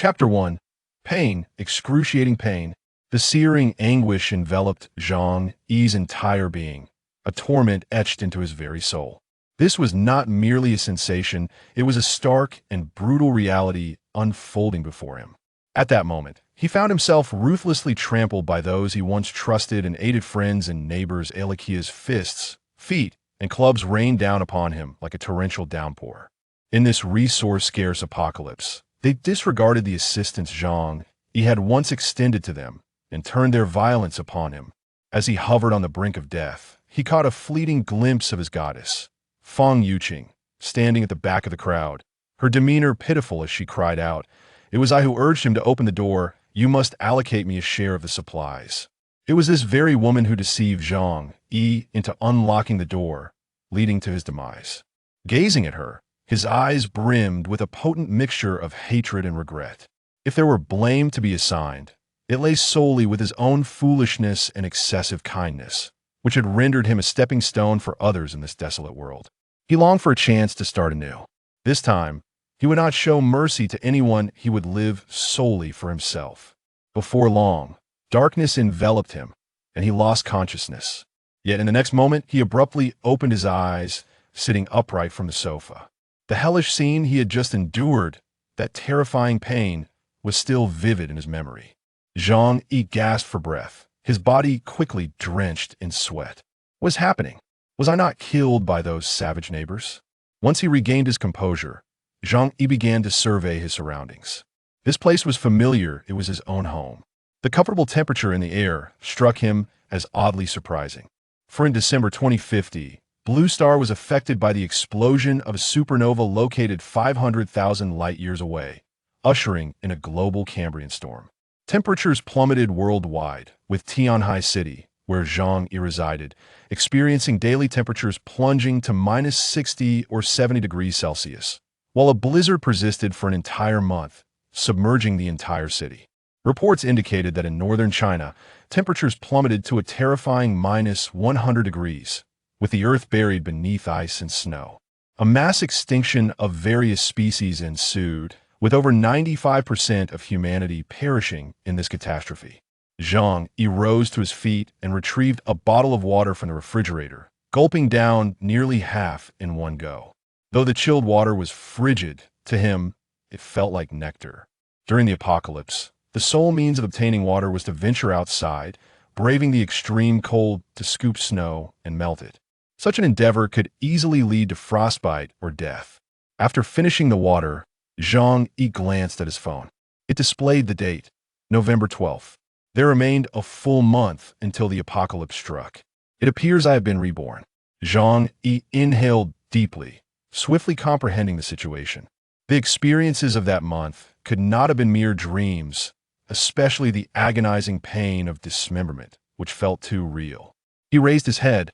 Chapter 1. Pain, excruciating pain. The searing anguish enveloped Zhang Yi's entire being, a torment etched into his very soul. This was not merely a sensation, it was a stark and brutal reality unfolding before him. At that moment, he found himself ruthlessly trampled by those he once trusted and aided. Friends and neighbors. Alakia's fists, feet, and clubs rained down upon him like a torrential downpour. In this resource-scarce apocalypse, they disregarded the assistance Zhang Yi had once extended to them and turned their violence upon him. As he hovered on the brink of death, he caught a fleeting glimpse of his goddess, Feng Yuqing, standing at the back of the crowd, her demeanor pitiful as she cried out, "It was I who urged him to open the door. You must allocate me a share of the supplies." It was this very woman who deceived Zhang Yi into unlocking the door, leading to his demise. Gazing at her, his eyes brimmed with a potent mixture of hatred and regret. If there were blame to be assigned, it lay solely with his own foolishness and excessive kindness, which had rendered him a stepping stone for others in this desolate world. He longed for a chance to start anew. This time, he would not show mercy to anyone. He would live solely for himself. Before long, darkness enveloped him, and he lost consciousness. Yet in the next moment, he abruptly opened his eyes, sitting upright from the sofa. The hellish scene he had just endured, that terrifying pain, was still vivid in his memory. Zhang Yi gasped for breath, his body quickly drenched in sweat. What was happening? Was I not killed by those savage neighbors? Once he regained his composure, Zhang Yi began to survey his surroundings. This place was familiar. It was his own home. The comfortable temperature in the air struck him as oddly surprising. For in December 2050, Blue Star was affected by the explosion of a supernova located 500,000 light-years away, ushering in a global Cambrian storm. Temperatures plummeted worldwide, with Tianhai City, where Zhang Yi resided, experiencing daily temperatures plunging to -60 or 70 degrees Celsius, while a blizzard persisted for an entire month, submerging the entire city. Reports indicated that in northern China, temperatures plummeted to a terrifying -100 degrees, with the earth buried beneath ice and snow. A mass extinction of various species ensued, with over 95% of humanity perishing in this catastrophe. Zhang Yi rose to his feet and retrieved a bottle of water from the refrigerator, gulping down nearly half in one go. Though the chilled water was frigid, to him, it felt like nectar. During the apocalypse, the sole means of obtaining water was to venture outside, braving the extreme cold to scoop snow and melt it. Such an endeavor could easily lead to frostbite or death. After finishing the water, Zhang Yi glanced at his phone. It displayed the date, November 12th. There remained a full month until the apocalypse struck. It appears I have been reborn. Zhang Yi inhaled deeply, swiftly comprehending the situation. The experiences of that month could not have been mere dreams, especially the agonizing pain of dismemberment, which felt too real. He raised his head,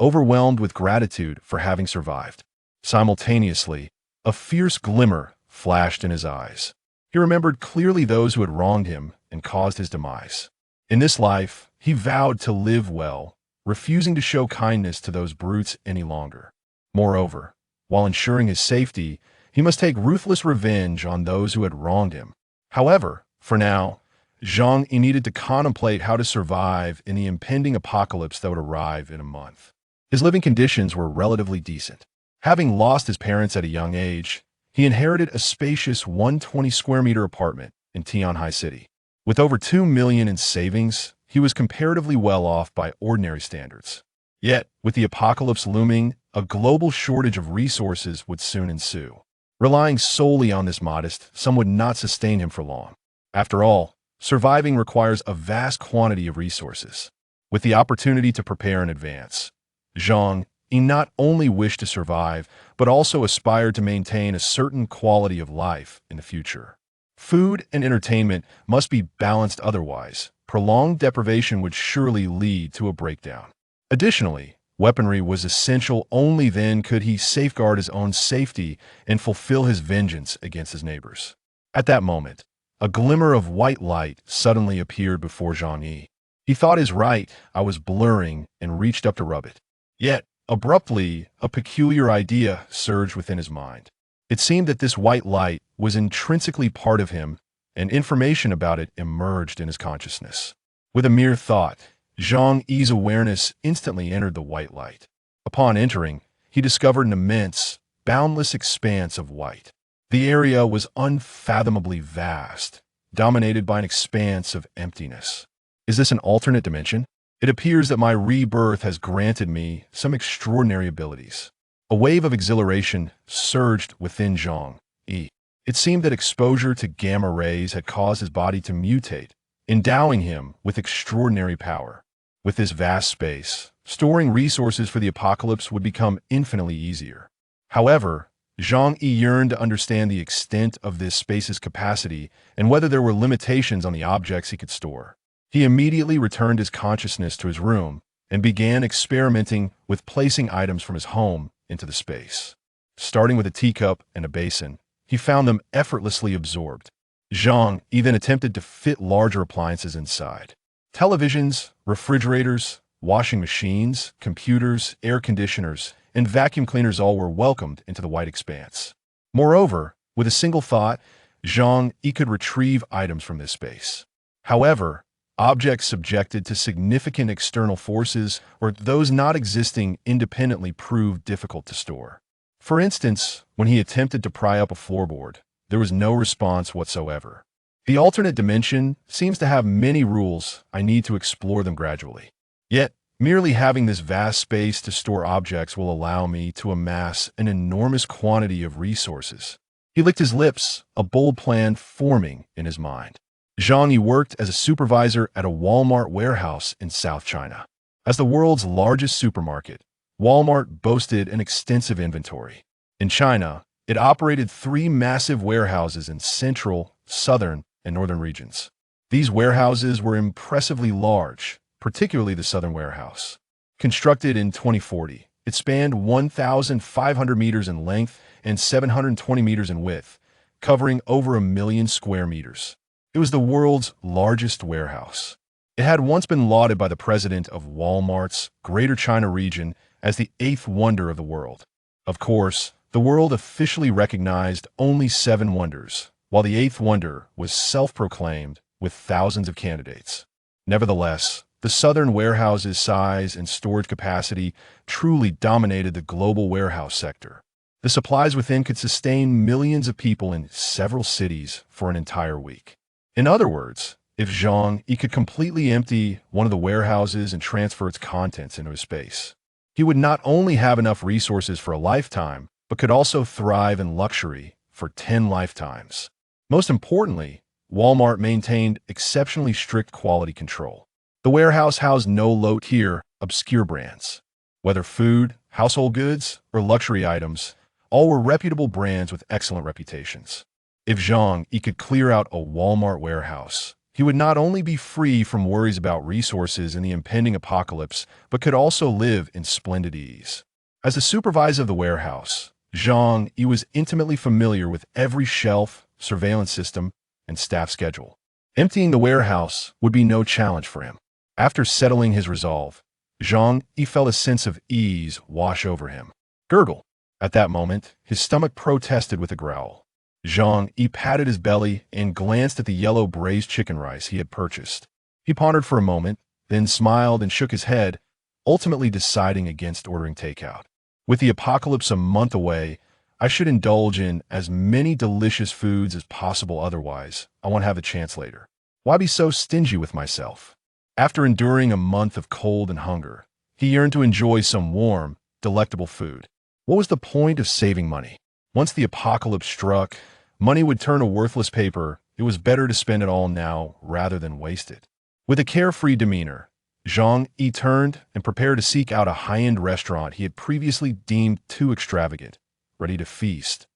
overwhelmed with gratitude for having survived. Simultaneously, a fierce glimmer flashed in his eyes. He remembered clearly those who had wronged him and caused his demise. In this life, he vowed to live well, refusing to show kindness to those brutes any longer. Moreover, while ensuring his safety, he must take ruthless revenge on those who had wronged him. However, for now, Zhang Yi needed to contemplate how to survive in the impending apocalypse that would arrive in a month. His living conditions were relatively decent. Having lost his parents at a young age, he inherited a spacious 120-square-meter apartment in Tianhai City. With over $2 million in savings, he was comparatively well off by ordinary standards. Yet, with the apocalypse looming, a global shortage of resources would soon ensue. Relying solely on this modest sum would not sustain him for long. After all, surviving requires a vast quantity of resources. With the opportunity to prepare in advance, Zhang Yi not only wished to survive, but also aspired to maintain a certain quality of life in the future. Food and entertainment must be balanced, otherwise, prolonged deprivation would surely lead to a breakdown. Additionally, weaponry was essential. Only then could he safeguard his own safety and fulfill his vengeance against his neighbors. At that moment, a glimmer of white light suddenly appeared before Zhang Yi. He thought his right eye was blurring and reached up to rub it. Yet, abruptly, a peculiar idea surged within his mind. It seemed that this white light was intrinsically part of him, and information about it emerged in his consciousness. With a mere thought, Zhang Yi's awareness instantly entered the white light. Upon entering, he discovered an immense, boundless expanse of white. The area was unfathomably vast, dominated by an expanse of emptiness. Is this an alternate dimension? It appears that my rebirth has granted me some extraordinary abilities. A wave of exhilaration surged within Zhang Yi. It seemed that exposure to gamma rays had caused his body to mutate, endowing him with extraordinary power. With this vast space, storing resources for the apocalypse would become infinitely easier. However, Zhang Yi yearned to understand the extent of this space's capacity and whether there were limitations on the objects he could store. He immediately returned his consciousness to his room and began experimenting with placing items from his home into the space. Starting with a teacup and a basin, he found them effortlessly absorbed. Zhang Yi then attempted to fit larger appliances inside. Televisions, refrigerators, washing machines, computers, air conditioners, and vacuum cleaners all were welcomed into the white expanse. Moreover, with a single thought, Zhang Yi could retrieve items from this space. However, objects subjected to significant external forces or those not existing independently proved difficult to store. For instance, when he attempted to pry up a floorboard, there was no response whatsoever. The alternate dimension seems to have many rules. I need to explore them gradually. Yet, merely having this vast space to store objects will allow me to amass an enormous quantity of resources. He licked his lips, a bold plan forming in his mind. Zhang Yi worked as a supervisor at a Walmart warehouse in South China. As the world's largest supermarket, Walmart boasted an extensive inventory. In China, it operated 3 massive warehouses in central, southern, and northern regions. These warehouses were impressively large, particularly the southern warehouse. Constructed in 2040, it spanned 1,500 meters in length and 720 meters in width, covering over 1 million square meters. It was the world's largest warehouse. It had once been lauded by the president of Walmart's Greater China region as the 8th wonder of the world. Of course, the world officially recognized only 7 wonders, while the 8th wonder was self-proclaimed with thousands of candidates. Nevertheless, the southern warehouse's size and storage capacity truly dominated the global warehouse sector. The supplies within could sustain millions of people in several cities for an entire week. In other words, if Zhang Yi could completely empty one of the warehouses and transfer its contents into a space, he would not only have enough resources for a lifetime, but could also thrive in luxury for 10 lifetimes. Most importantly, Walmart maintained exceptionally strict quality control. The warehouse housed no low-tier, obscure brands. Whether food, household goods, or luxury items, all were reputable brands with excellent reputations. If Zhang Yi could clear out a Walmart warehouse, he would not only be free from worries about resources in the impending apocalypse, but could also live in splendid ease. As the supervisor of the warehouse, Zhang Yi was intimately familiar with every shelf, surveillance system, and staff schedule. Emptying the warehouse would be no challenge for him. After settling his resolve, Zhang Yi felt a sense of ease wash over him. Gurgle. At that moment, his stomach protested with a growl. Zhang Yi patted his belly and glanced at the yellow braised chicken rice he had purchased. He pondered for a moment, then smiled and shook his head, ultimately deciding against ordering takeout. With the apocalypse a month away, I should indulge in as many delicious foods as possible, otherwise I won't have a chance later. Why be so stingy with myself? After enduring a month of cold and hunger, he yearned to enjoy some warm, delectable food. What was the point of saving money? Once the apocalypse struck, money would turn to worthless paper. It was better to spend it all now rather than waste it. With a carefree demeanor, Zhang Yi turned and prepared to seek out a high-end restaurant he had previously deemed too extravagant. Ready to feast,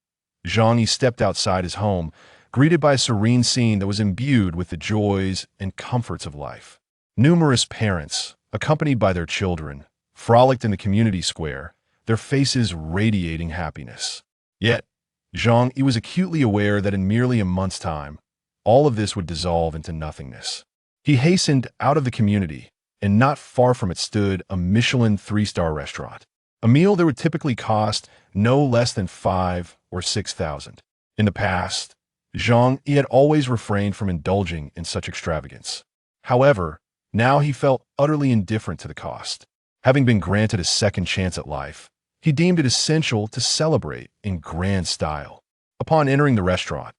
Zhang Yi stepped outside his home, greeted by a serene scene that was imbued with the joys and comforts of life. Numerous parents, accompanied by their children, frolicked in the community square, their faces radiating happiness. Yet, Zhang Yi was acutely aware that in merely a month's time, all of this would dissolve into nothingness. He hastened out of the community, and not far from it stood a Michelin 3-star restaurant. A meal that would typically cost no less than 5,000 or 6,000. In the past, Zhang Yi had always refrained from indulging in such extravagance. However, now he felt utterly indifferent to the cost. Having been granted a second chance at life, he deemed it essential to celebrate in grand style. Upon entering the restaurant,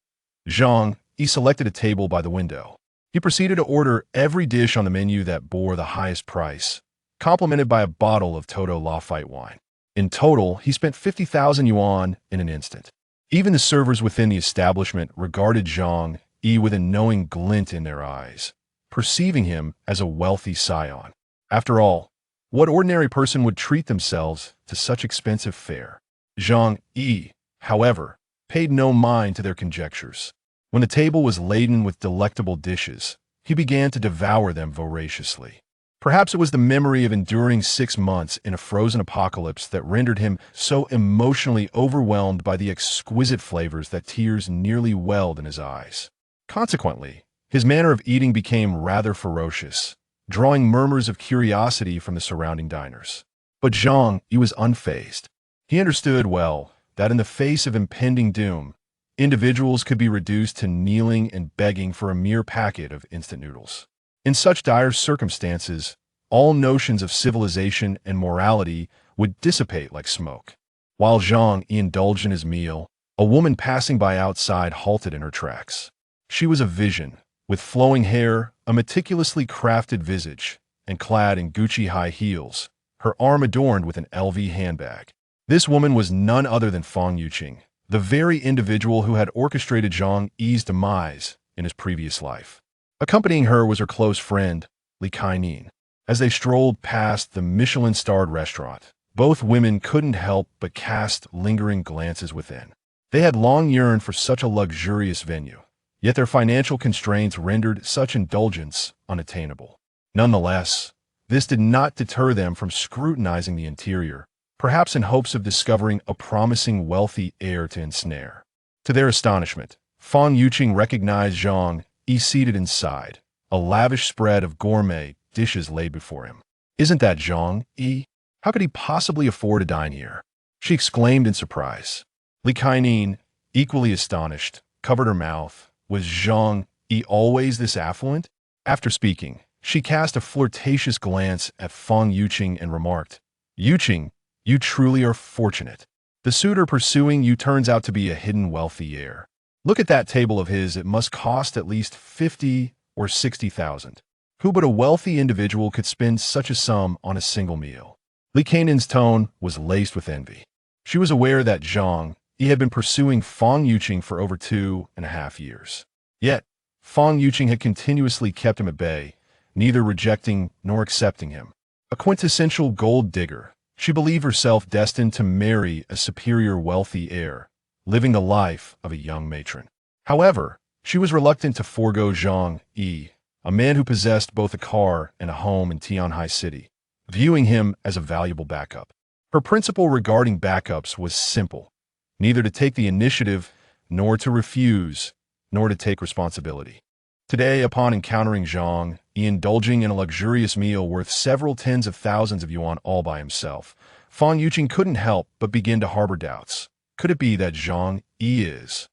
Zhang Yi selected a table by the window. He proceeded to order every dish on the menu that bore the highest price, complemented by a bottle of Toto Lafite wine. In total, he spent 50,000 yuan in an instant. Even the servers within the establishment regarded Zhang Yi with a knowing glint in their eyes, perceiving him as a wealthy scion. After all, what ordinary person would treat themselves to such expensive fare? Zhang Yi, however, paid no mind to their conjectures. When the table was laden with delectable dishes, he began to devour them voraciously. Perhaps it was the memory of enduring 6 months in a frozen apocalypse that rendered him so emotionally overwhelmed by the exquisite flavors that tears nearly welled in his eyes. Consequently, his manner of eating became rather ferocious, drawing murmurs of curiosity from the surrounding diners. But Zhang Yi was unfazed. He understood well that in the face of impending doom, individuals could be reduced to kneeling and begging for a mere packet of instant noodles. In such dire circumstances, all notions of civilization and morality would dissipate like smoke. While Zhang Yi indulged in his meal, a woman passing by outside halted in her tracks. She was a vision, with flowing hair, a meticulously crafted visage, and clad in Gucci high heels, her arm adorned with an LV handbag. This woman was none other than Fang Yuqing, the very individual who had orchestrated Zhang Yi's demise in his previous life. Accompanying her was her close friend, Li Kaining. As they strolled past the Michelin-starred restaurant, both women couldn't help but cast lingering glances within. They had long yearned for such a luxurious venue, yet their financial constraints rendered such indulgence unattainable. Nonetheless, this did not deter them from scrutinizing the interior, perhaps in hopes of discovering a promising wealthy heir to ensnare. To their astonishment, Fang Yuqing recognized Zhang Yi seated inside, a lavish spread of gourmet dishes laid before him. "Isn't that Zhang Yi? How could he possibly afford to dine here?" she exclaimed in surprise. Li Kaining, equally astonished, covered her mouth. Was Zhang Yi always this affluent? After speaking, she cast a flirtatious glance at Fang Yuqing and remarked, "Yuqing, you truly are fortunate. The suitor pursuing you turns out to be a hidden wealthy heir. Look at that table of his, it must cost at least 50 or 60,000. Who but a wealthy individual could spend such a sum on a single meal?" Li Kaining's tone was laced with envy. She was aware that Zhang Yi had been pursuing Fang Yuqing for over 2.5 years. Yet, Fang Yuqing had continuously kept him at bay, neither rejecting nor accepting him. A quintessential gold digger, she believed herself destined to marry a superior wealthy heir, living the life of a young matron. However, she was reluctant to forego Zhang Yi, a man who possessed both a car and a home in Tianhai City, viewing him as a valuable backup. Her principle regarding backups was simple: neither to take the initiative, nor to refuse, nor to take responsibility. Today, upon encountering Zhang Yi indulging in a luxurious meal worth several tens of thousands of yuan all by himself, Fang Yuqing couldn't help but begin to harbor doubts. Could it be that Zhang Yi is,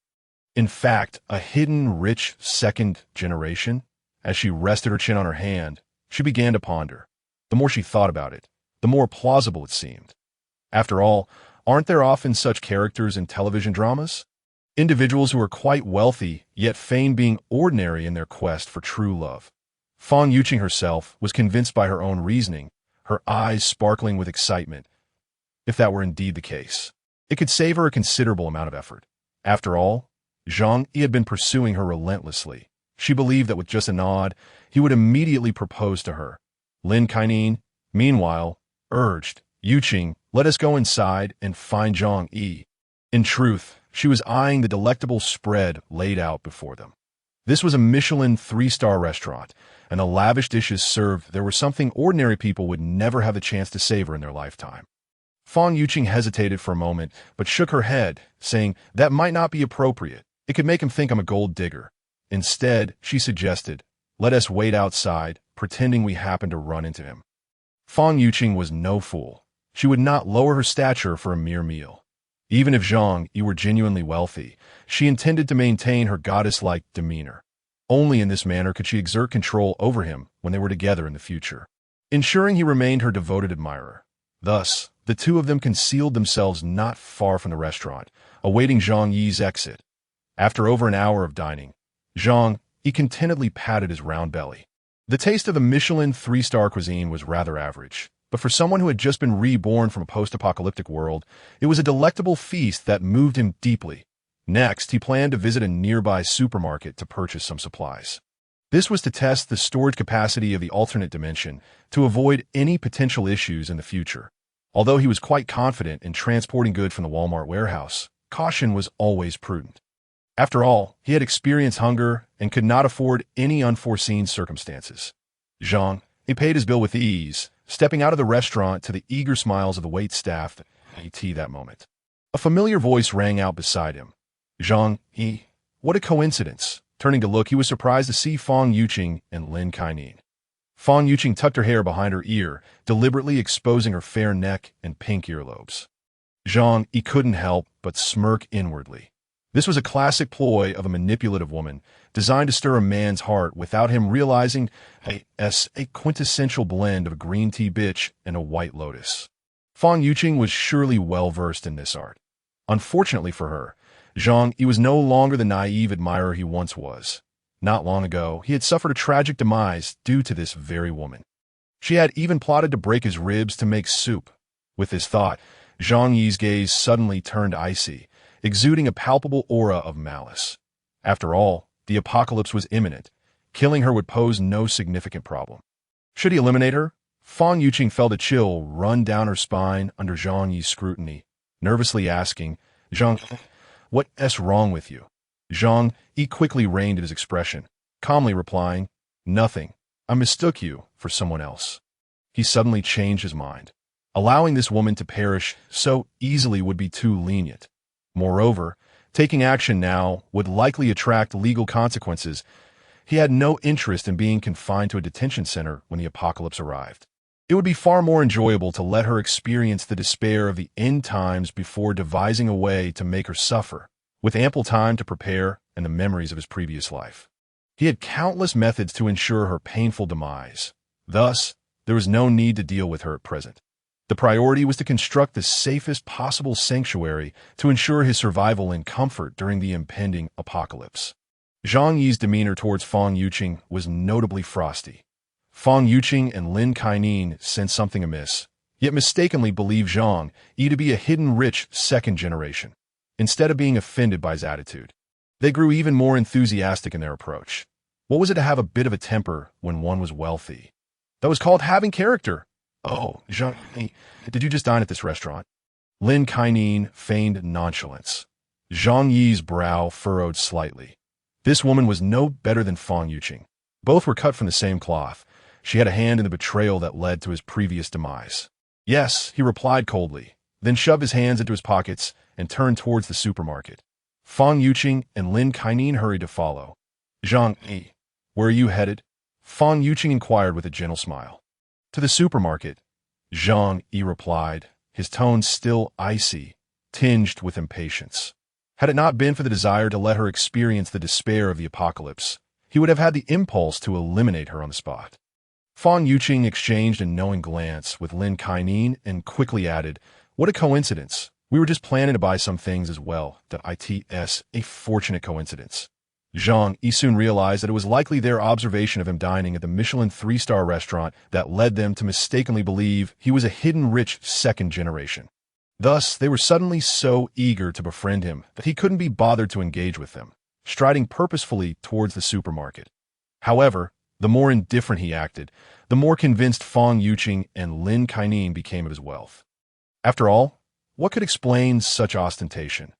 in fact, a hidden, rich second generation? As she rested her chin on her hand, she began to ponder. The more she thought about it, the more plausible it seemed. After all, aren't there often such characters in television dramas? Individuals who are quite wealthy, yet feign being ordinary in their quest for true love. Fang Yuqing herself was convinced by her own reasoning, her eyes sparkling with excitement. If that were indeed the case, it could save her a considerable amount of effort. After all, Zhang Yi had been pursuing her relentlessly. She believed that with just a nod, he would immediately propose to her. Lin Kaining, meanwhile, urged, "Yuqing, let us go inside and find Zhang Yi." In truth, she was eyeing the delectable spread laid out before them. This was a Michelin 3-star restaurant, and the lavish dishes served there were something ordinary people would never have the chance to savor in their lifetime. Fang Yuqing hesitated for a moment, but shook her head, saying that might not be appropriate. It could make him think I'm a gold digger. Instead, she suggested, "Let us wait outside, pretending we happen to run into him." Fang Yuqing was no fool. She would not lower her stature for a mere meal. Even if Zhang Yi were genuinely wealthy, she intended to maintain her goddess-like demeanor. Only in this manner could she exert control over him when they were together in the future, ensuring he remained her devoted admirer. Thus, the two of them concealed themselves not far from the restaurant, awaiting Zhang Yi's exit. After over an hour of dining, Zhang Yi contentedly patted his round belly. The taste of the Michelin three-star cuisine was rather average, but for someone who had just been reborn from a post-apocalyptic world, it was a delectable feast that moved him deeply. Next, he planned to visit a nearby supermarket to purchase some supplies. This was to test the storage capacity of the alternate dimension to avoid any potential issues in the future. Although he was quite confident in transporting goods from the Walmart warehouse, caution was always prudent. After all, he had experienced hunger and could not afford any unforeseen circumstances. Zhang Yi paid his bill with ease, stepping out of the restaurant to the eager smiles of the wait staff at that moment. A familiar voice rang out beside him. Zhang Yi, what a coincidence. Turning to look, he was surprised to see Fang Yuqing and Lin Kaining. Fang Yuqing tucked her hair behind her ear, deliberately exposing her fair neck and pink earlobes. Zhang Yi couldn't help but smirk inwardly. This was a classic ploy of a manipulative woman, designed to stir a man's heart without him realizing a quintessential blend of a green tea bitch and a white lotus. Fang Yuqing was surely well-versed in this art. Unfortunately for her, Zhang Yi was no longer the naive admirer he once was. Not long ago, he had suffered a tragic demise due to this very woman. She had even plotted to break his ribs to make soup. With this thought, Zhang Yi's gaze suddenly turned icy, exuding a palpable aura of malice. After all, the apocalypse was imminent. Killing her would pose no significant problem. Should he eliminate her? Fang Yuqing felt a chill run down her spine under Zhang Yi's scrutiny, nervously asking, Zhang, what's wrong with you? Zhang Yi quickly reined in his expression, calmly replying, nothing. I mistook you for someone else. He suddenly changed his mind. Allowing this woman to perish so easily would be too lenient. Moreover, taking action now would likely attract legal consequences. He had no interest in being confined to a detention center when the apocalypse arrived. It would be far more enjoyable to let her experience the despair of the end times before devising a way to make her suffer, with ample time to prepare and the memories of his previous life. He had countless methods to ensure her painful demise. Thus, there was no need to deal with her at present. The priority was to construct the safest possible sanctuary to ensure his survival in comfort during the impending apocalypse. Zhang Yi's demeanor towards Fang Yuqing was notably frosty. Fang Yuqing and Lin Kaining sensed something amiss, yet mistakenly believed Zhang Yi to be a hidden rich second generation. Instead of being offended by his attitude, they grew even more enthusiastic in their approach. What was it to have a bit of a temper when one was wealthy? That was called having character. Oh, Zhang Yi, did you just dine at this restaurant? Lin Kaining feigned nonchalance. Zhang Yi's brow furrowed slightly. This woman was no better than Fang Yuqing. Both were cut from the same cloth. She had a hand in the betrayal that led to his previous demise. Yes, he replied coldly, then shoved his hands into his pockets and turned towards the supermarket. Fang Yuqing and Lin Kaining hurried to follow. Zhang Yi, where are you headed? Fang Yuqing inquired with a gentle smile. To the supermarket, Zhang Yi replied, his tone still icy, tinged with impatience. Had it not been for the desire to let her experience the despair of the apocalypse, he would have had the impulse to eliminate her on the spot. Fang Yuqing exchanged a knowing glance with Lin Kaining and quickly added, what a coincidence. We were just planning to buy some things as well. It's a fortunate coincidence. Zhang Yi soon realized that it was likely their observation of him dining at the Michelin three-star restaurant that led them to mistakenly believe he was a hidden rich second generation. Thus, they were suddenly so eager to befriend him that he couldn't be bothered to engage with them, striding purposefully towards the supermarket. However, the more indifferent he acted, the more convinced Fang Yuqing and Lin Kaining became of his wealth. After all, what could explain such ostentation?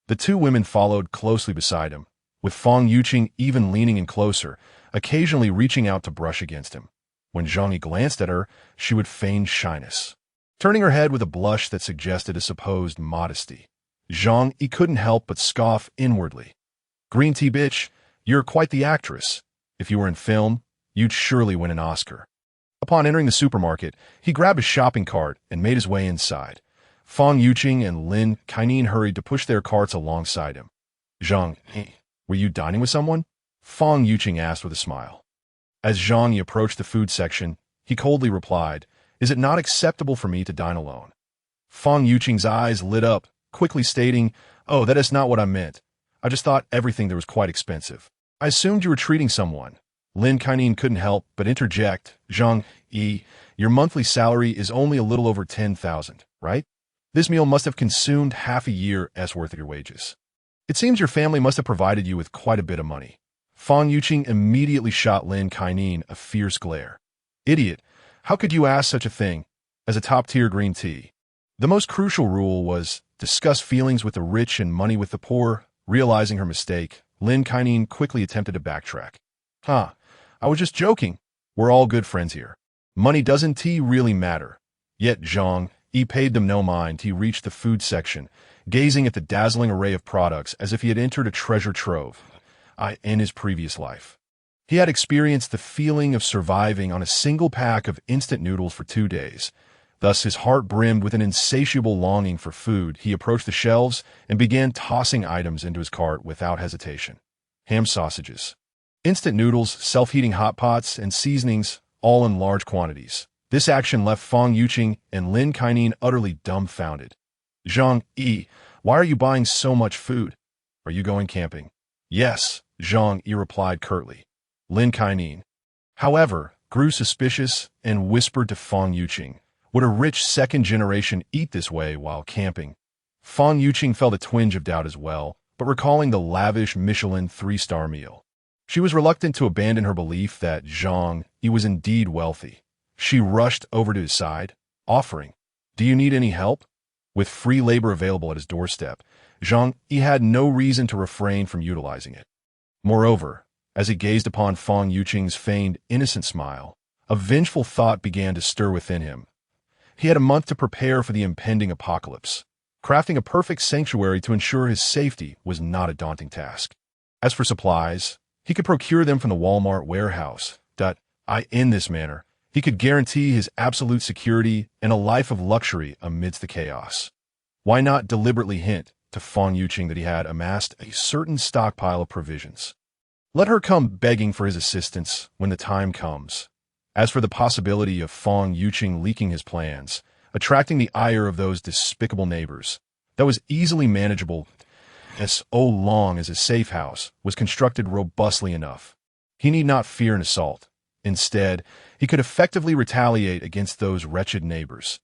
The two women followed closely beside him, with Fang Yuqing even leaning in closer, occasionally reaching out to brush against him. When Zhang Yi glanced at her, she would feign shyness, turning her head with a blush that suggested a supposed modesty. Zhang Yi couldn't help but scoff inwardly. Green tea bitch, you're quite the actress. If you were in film, you'd surely win an Oscar. Upon entering the supermarket, he grabbed a shopping cart and made his way inside. Fong Yuqing and Lin Kainan hurried to push their carts alongside him. Zhang Yi, were you dining with someone? Fong Yuqing asked with a smile. As Zhang Yi approached the food section, he coldly replied, "Is it not acceptable for me to dine alone?" Fong Yuqing's eyes lit up, quickly stating, "Oh, that is not what I meant. I just thought everything there was quite expensive. I assumed you were treating someone." Lin Kainan couldn't help but interject, "Zhang Yi, your monthly salary is only a little over 10,000, right? This meal must have consumed half a year's worth of your wages. It seems your family must have provided you with quite a bit of money." Fong Yuqing immediately shot Lin Kainan a fierce glare. "Idiot, how could you ask such a thing as a top-tier green tea?" The most crucial rule was discuss feelings with the rich and money with the poor. Realizing her mistake, Lin Kainan quickly attempted to backtrack. I was just joking. We're all good friends here. Money doesn't tea really matter." Yet Zhang Yi paid them no mind. He reached the food section, gazing at the dazzling array of products as if he had entered a treasure trove. In his previous life, he had experienced the feeling of surviving on a single pack of instant noodles for 2 days. Thus, his heart brimmed with an insatiable longing for food. He approached the shelves and began tossing items into his cart without hesitation. Ham sausages, instant noodles, self-heating hot pots, and seasonings, all in large quantities. This action left Fong Yuqing and Lin Kainan utterly dumbfounded. "Zhang Yi, why are you buying so much food? Are you going camping?" "Yes," Zhang Yi replied curtly. Lin Kainan, however, grew suspicious and whispered to Fong Yuqing, "Would a rich second generation eat this way while camping?" Fong Yuqing felt a twinge of doubt as well, but recalling the lavish Michelin 3-star meal, she was reluctant to abandon her belief that Zhang Yi was indeed wealthy. She rushed over to his side, offering, "Do you need any help?" With free labor available at his doorstep, Zhang Yi had no reason to refrain from utilizing it. Moreover, as he gazed upon Fong Yuqing's feigned innocent smile, a vengeful thought began to stir within him. He had a month to prepare for the impending apocalypse. Crafting a perfect sanctuary to ensure his safety was not a daunting task. As for supplies, he could procure them from the Walmart warehouse. In this manner, he could guarantee his absolute security and a life of luxury amidst the chaos. Why not deliberately hint to Fong Yuqing that he had amassed a certain stockpile of provisions? Let her come begging for his assistance when the time comes. As for the possibility of Fong Yuqing leaking his plans, attracting the ire of those despicable neighbors, that was easily manageable as long as his safe house was constructed robustly enough. He need not fear an assault. Instead, he could effectively retaliate against those wretched neighbors.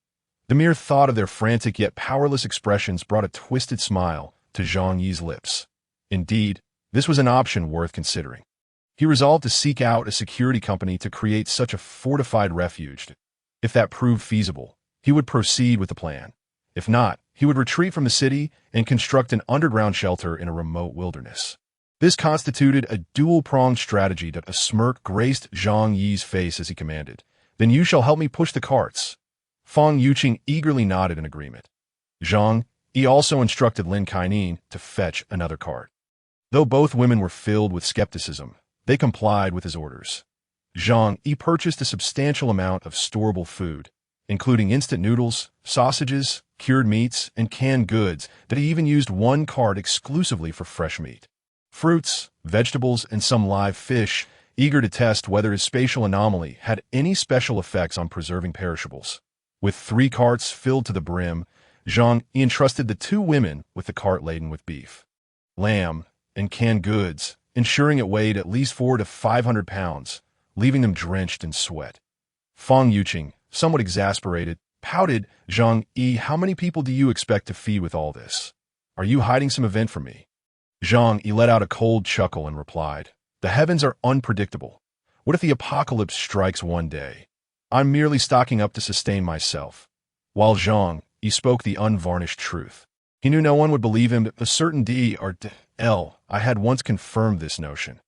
The mere thought of their frantic yet powerless expressions brought a twisted smile to Zhang Yi's lips. Indeed, this was an option worth considering. He resolved to seek out a security company to create such a fortified refuge. If that proved feasible, he would proceed with the plan. If not, he would retreat from the city and construct an underground shelter in a remote wilderness. This constituted a dual-pronged strategy. A smirk graced Zhang Yi's face as he commanded, "Then you shall help me push the carts." Fong Yuqing eagerly nodded in agreement. Zhang Yi also instructed Lin Kainan to fetch another cart. Though both women were filled with skepticism, they complied with his orders. Zhang Yi purchased a substantial amount of storable food, including instant noodles, sausages, cured meats, and canned goods, that he even used one cart exclusively for fresh meat. Fruits, vegetables, and some live fish, eager to test whether his spatial anomaly had any special effects on preserving perishables. With 3 carts filled to the brim, Zhang Yi entrusted the 2 women with the cart laden with beef, lamb, and canned goods, ensuring it weighed at least 400 to 500 pounds, leaving them drenched in sweat. Fong Yuqing, somewhat exasperated, pouted, "Zhang Yi, how many people do you expect to feed with all this? Are you hiding some event from me?" Zhang Yi let out a cold chuckle and replied, "The heavens are unpredictable. What if the apocalypse strikes one day? I'm merely stocking up to sustain myself." While Zhang Yi spoke the unvarnished truth, he knew no one would believe him. A certain I had once confirmed this notion.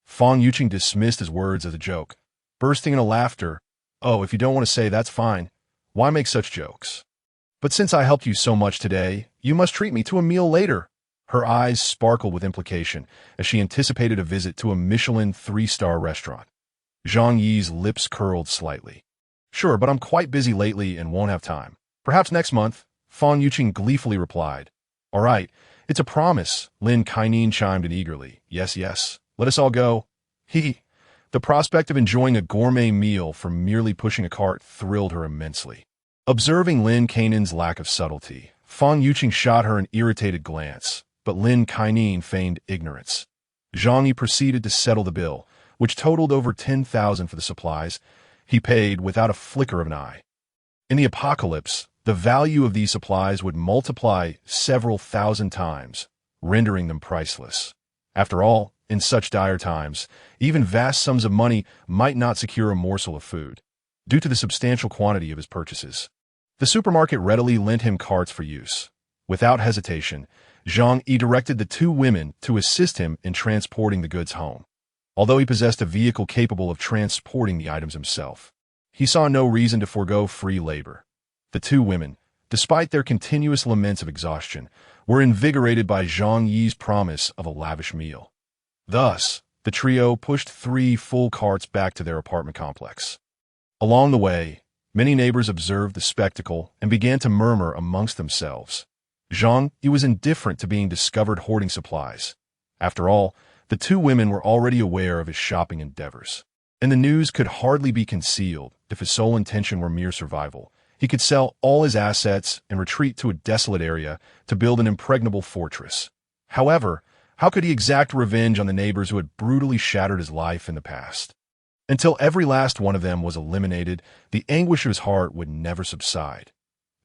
Fong Yuqing dismissed his words as a joke, bursting into laughter. "Oh, if you don't want to say, that's fine. Why make such jokes? But since I helped you so much today, you must treat me to a meal later." Her eyes sparkled with implication as she anticipated a visit to a Michelin 3-star restaurant. Zhang Yi's lips curled slightly. "Sure, but I'm quite busy lately and won't have time. Perhaps next month." Fan Yuqing gleefully replied. All right, it's a promise, Lin Kainin chimed in eagerly. Yes, yes, let us all go. The prospect of enjoying a gourmet meal from merely pushing a cart thrilled her immensely. Observing Lin Kainin's lack of subtlety, Fan Yuqing shot her an irritated glance, but Lin Kainin feigned ignorance. Zhang Yi proceeded to settle the bill, which totaled over 10,000 for the supplies. He paid without a flicker of an eye. In the apocalypse, the value of these supplies would multiply several thousand times, rendering them priceless. After all, in such dire times, even vast sums of money might not secure a morsel of food, due to the substantial quantity of his purchases. The supermarket readily lent him carts for use. Without hesitation, Zhang Yi directed the two women to assist him in transporting the goods home. Although he possessed a vehicle capable of transporting the items himself, he saw no reason to forego free labor. The two women, despite their continuous laments of exhaustion, were invigorated by Zhang Yi's promise of a lavish meal. Thus, the trio pushed 3 full carts back to their apartment complex. Along the way, many neighbors observed the spectacle and began to murmur amongst themselves. Zhang Yi was indifferent to being discovered hoarding supplies. After all, the two women were already aware of his shopping endeavors, and the news could hardly be concealed if his sole intention were mere survival. He could sell all his assets and retreat to a desolate area to build an impregnable fortress. However, how could he exact revenge on the neighbors who had brutally shattered his life in the past? Until every last one of them was eliminated, the anguish of his heart would never subside.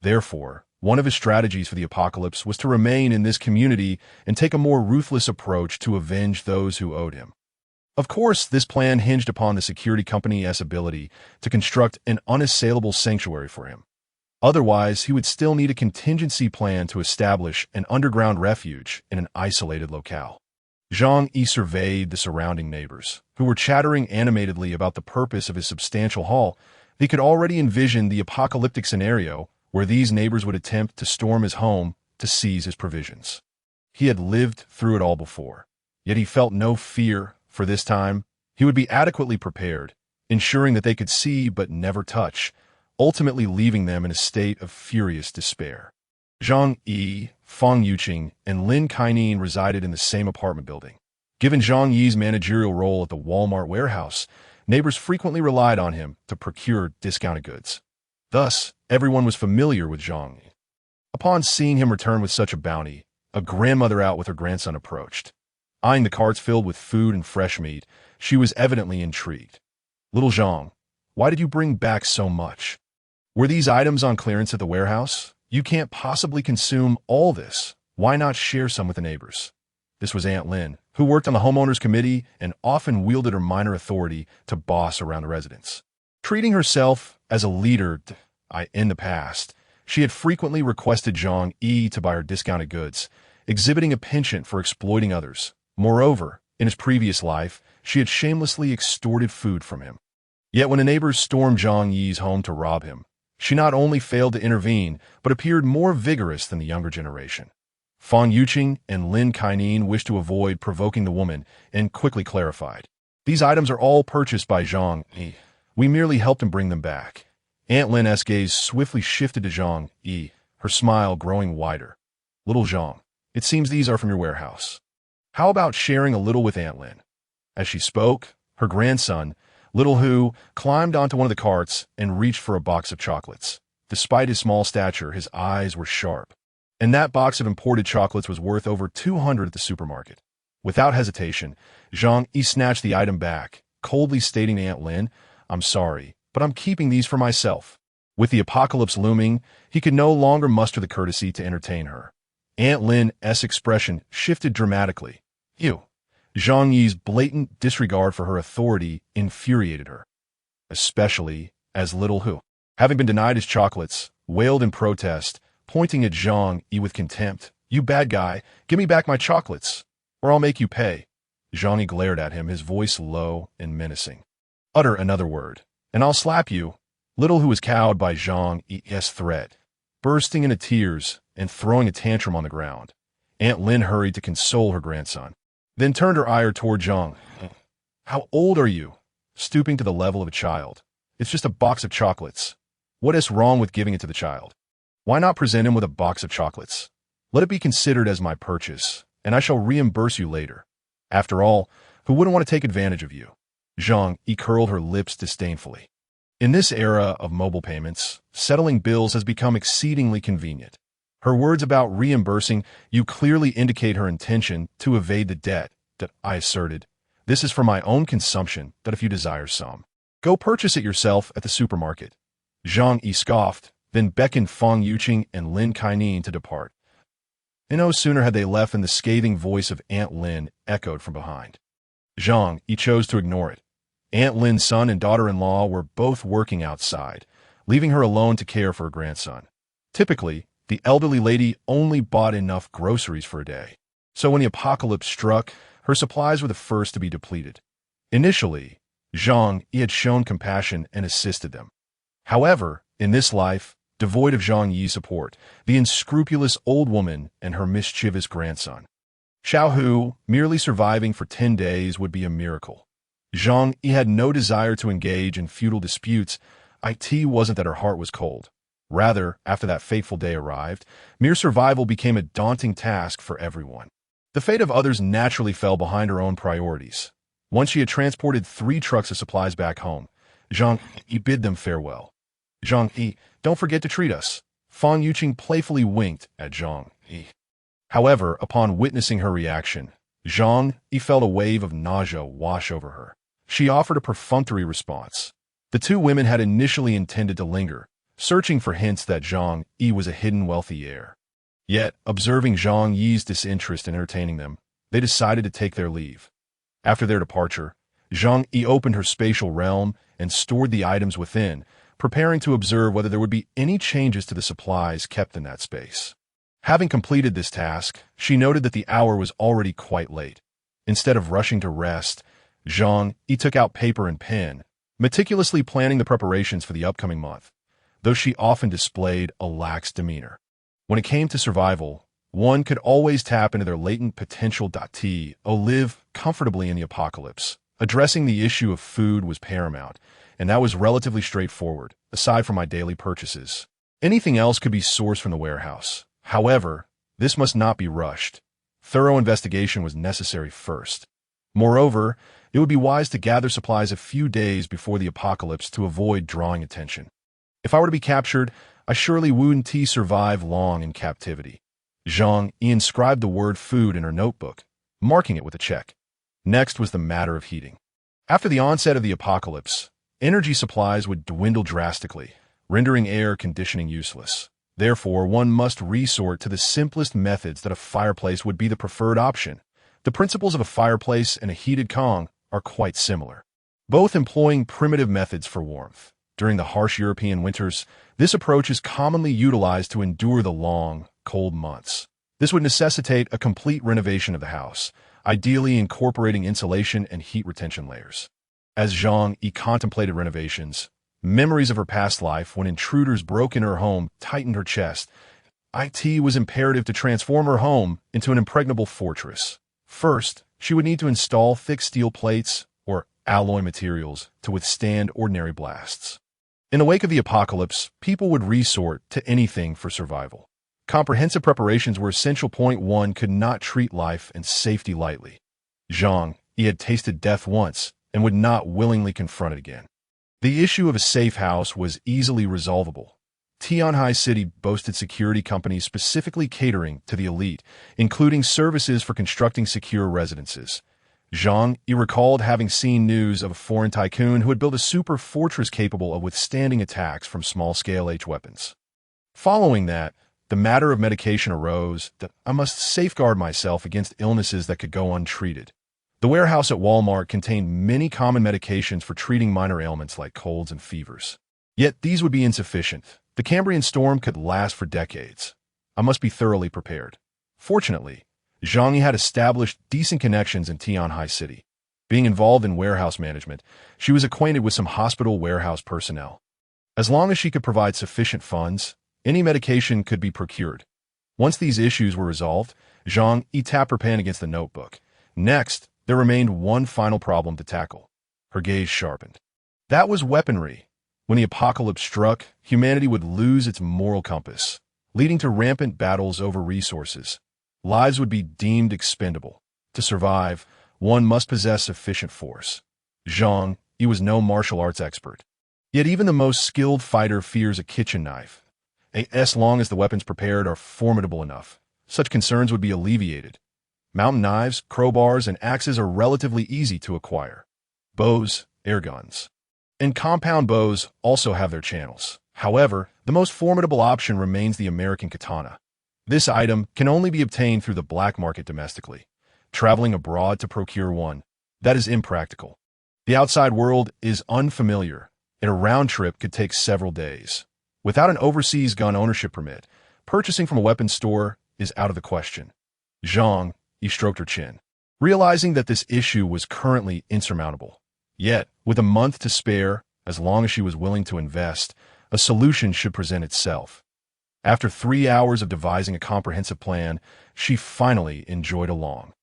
Therefore, one of his strategies for the apocalypse was to remain in this community and take a more ruthless approach to avenge those who owed him. Of course, this plan hinged upon the security company's ability to construct an unassailable sanctuary for him. Otherwise, he would still need a contingency plan to establish an underground refuge in an isolated locale. Zhang Yi surveyed the surrounding neighbors, who were chattering animatedly about the purpose of his substantial haul. He could already envision the apocalyptic scenario where these neighbors would attempt to storm his home to seize his provisions. He had lived through it all before, yet he felt no fear, for this time. He would be adequately prepared, ensuring that they could see but never touch, ultimately leaving them in a state of furious despair. Zhang Yi, Fan Yuqing, and Lin Kainin resided in the same apartment building. Given Zhang Yi's managerial role at the Walmart warehouse, neighbors frequently relied on him to procure discounted goods. Thus, everyone was familiar with Zhang Yi. Upon seeing him return with such a bounty, a grandmother out with her grandson approached. Eyeing the carts filled with food and fresh meat, she was evidently intrigued. Little Zhang, why did you bring back so much? Were these items on clearance at the warehouse? You can't possibly consume all this. Why not share some with the neighbors? This was Aunt Lin, who worked on the homeowners committee and often wielded her minor authority to boss around the residents. Treating herself as a leader in the past, she had frequently requested Zhang Yi to buy her discounted goods, exhibiting a penchant for exploiting others. Moreover, in his previous life, she had shamelessly extorted food from him. Yet when the neighbors stormed Zhang Yi's home to rob him, she not only failed to intervene, but appeared more vigorous than the younger generation. Fan Yuqing and Lin Kainin wished to avoid provoking the woman and quickly clarified. These items are all purchased by Zhang Yi. We merely helped him bring them back. Aunt Lin's gaze swiftly shifted to Zhang Yi, her smile growing wider. Little Zhang, it seems these are from your warehouse. How about sharing a little with Aunt Lin? As she spoke, her grandson, Little Hu, climbed onto one of the carts and reached for a box of chocolates. Despite his small stature, his eyes were sharp. And that box of imported chocolates was worth over 200 at the supermarket. Without hesitation, Zhang Yi snatched the item back, coldly stating to Aunt Lin, I'm sorry, but I'm keeping these for myself. With the apocalypse looming, he could no longer muster the courtesy to entertain her. Aunt Lin's expression shifted dramatically. Zhang Yi's blatant disregard for her authority infuriated her, especially as Little Hu, having been denied his chocolates, wailed in protest, pointing at Zhang Yi with contempt. You bad guy, give me back my chocolates, or I'll make you pay. Zhang Yi glared at him, his voice low and menacing. Utter another word, and I'll slap you. Little Hu was cowed by Zhang Yi's threat, bursting into tears and throwing a tantrum on the ground. Aunt Lin hurried to console her grandson, then turned her ire toward Zhang. How old are you? Stooping to the level of a child. It's just a box of chocolates. What is wrong with giving it to the child? Why not present him with a box of chocolates? Let it be considered as my purchase, and I shall reimburse you later. After all, who wouldn't want to take advantage of you? Zhang Yi curled her lips disdainfully. In this era of mobile payments, settling bills has become exceedingly convenient. Her words about reimbursing you clearly indicate her intention to evade the debt, that I asserted. This is for my own consumption, that if you desire some, go purchase it yourself at the supermarket. Zhang Yi scoffed, then beckoned Fang Yuqing and Lin Kaining to depart. And no sooner had they left than the scathing voice of Aunt Lin echoed from behind. Zhang Yi chose to ignore it. Aunt Lin's son and daughter-in-law were both working outside, leaving her alone to care for her grandson. Typically, the elderly lady only bought enough groceries for a day. So when the apocalypse struck, her supplies were the first to be depleted. Initially, Zhang Yi had shown compassion and assisted them. However, in this life, devoid of Zhang Yi's support, the unscrupulous old woman and her mischievous grandson. Xiao Hu, merely surviving for 10 days would be a miracle. Zhang Yi had no desire to engage in feudal disputes. It wasn't that her heart was cold. Rather, after that fateful day arrived, mere survival became a daunting task for everyone. The fate of others naturally fell behind her own priorities. Once she had transported 3 trucks of supplies back home, Zhang Yi bid them farewell. Zhang Yi, don't forget to treat us. Fang Yuqing playfully winked at Zhang Yi. However, upon witnessing her reaction, Zhang Yi felt a wave of nausea wash over her. She offered a perfunctory response. The 2 women had initially intended to linger, searching for hints that Zhang Yi was a hidden wealthy heir. Yet, observing Zhang Yi's disinterest in entertaining them, they decided to take their leave. After their departure, Zhang Yi opened her spatial realm and stored the items within, preparing to observe whether there would be any changes to the supplies kept in that space. Having completed this task, she noted that the hour was already quite late. Instead of rushing to rest, Zhang Yi took out paper and pen, meticulously planning the preparations for the upcoming month, though she often displayed a lax demeanor. When it came to survival, one could always tap into their latent potential to live comfortably in the apocalypse. Addressing the issue of food was paramount, and that was relatively straightforward, aside from my daily purchases. Anything else could be sourced from the warehouse. However, this must not be rushed. Thorough investigation was necessary first. Moreover, it would be wise to gather supplies a few days before the apocalypse to avoid drawing attention. If I were to be captured, I surely wouldn't survive long in captivity. Zhang Yi inscribed the word food in her notebook, marking it with a check. Next was the matter of heating. After the onset of the apocalypse, energy supplies would dwindle drastically, rendering air conditioning useless. Therefore, one must resort to the simplest methods that a fireplace would be the preferred option. The principles of a fireplace and a heated Kong are quite similar, both employing primitive methods for warmth. During the harsh European winters, this approach is commonly utilized to endure the long, cold months. This would necessitate a complete renovation of the house, ideally incorporating insulation and heat retention layers. As Zhang Yi contemplated renovations, memories of her past life when intruders broke into her home tightened her chest. It was imperative to transform her home into an impregnable fortress. First, she would need to install thick steel plates or alloy materials to withstand ordinary blasts. In the wake of the apocalypse, people would resort to anything for survival. Comprehensive preparations were essential. One could not treat life and safety lightly. Zhang Yi had tasted death once and would not willingly confront it again. The issue of a safe house was easily resolvable. Tianhai City boasted security companies specifically catering to the elite, including services for constructing secure residences. Zhang Yi recalled having seen news of a foreign tycoon who had built a super fortress capable of withstanding attacks from small-scale weapons. Following that, the matter of medication arose that I must safeguard myself against illnesses that could go untreated. The warehouse at Walmart contained many common medications for treating minor ailments like colds and fevers. Yet these would be insufficient. The Cambrian storm could last for decades. I must be thoroughly prepared. Fortunately, Zhang Yi had established decent connections in Tianhai City. Being involved in warehouse management, she was acquainted with some hospital warehouse personnel. As long as she could provide sufficient funds, any medication could be procured. Once these issues were resolved, Zhang Yi tapped her pen against the notebook. Next, there remained one final problem to tackle. Her gaze sharpened. That was weaponry. When the apocalypse struck, humanity would lose its moral compass. leading to rampant battles over resources. Lives would be deemed expendable. To survive, one must possess sufficient force. Zhang Yi was no martial arts expert. Yet even the most skilled fighter fears a kitchen knife. As long as the weapons prepared are formidable enough, such concerns would be alleviated. Mountain knives, crowbars, and axes are relatively easy to acquire. Bows, air guns, and compound bows also have their channels. However, the most formidable option remains the American katana. This item can only be obtained through the black market domestically. Traveling abroad to procure one, that is impractical. The outside world is unfamiliar, and a round trip could take several days. Without an overseas gun ownership permit, purchasing from a weapons store is out of the question. Zhang Yi stroked her chin, realizing that this issue was currently insurmountable. Yet, with a month to spare, as long as she was willing to invest, a solution should present itself. After 3 hours of devising a comprehensive plan, she finally enjoyed a long,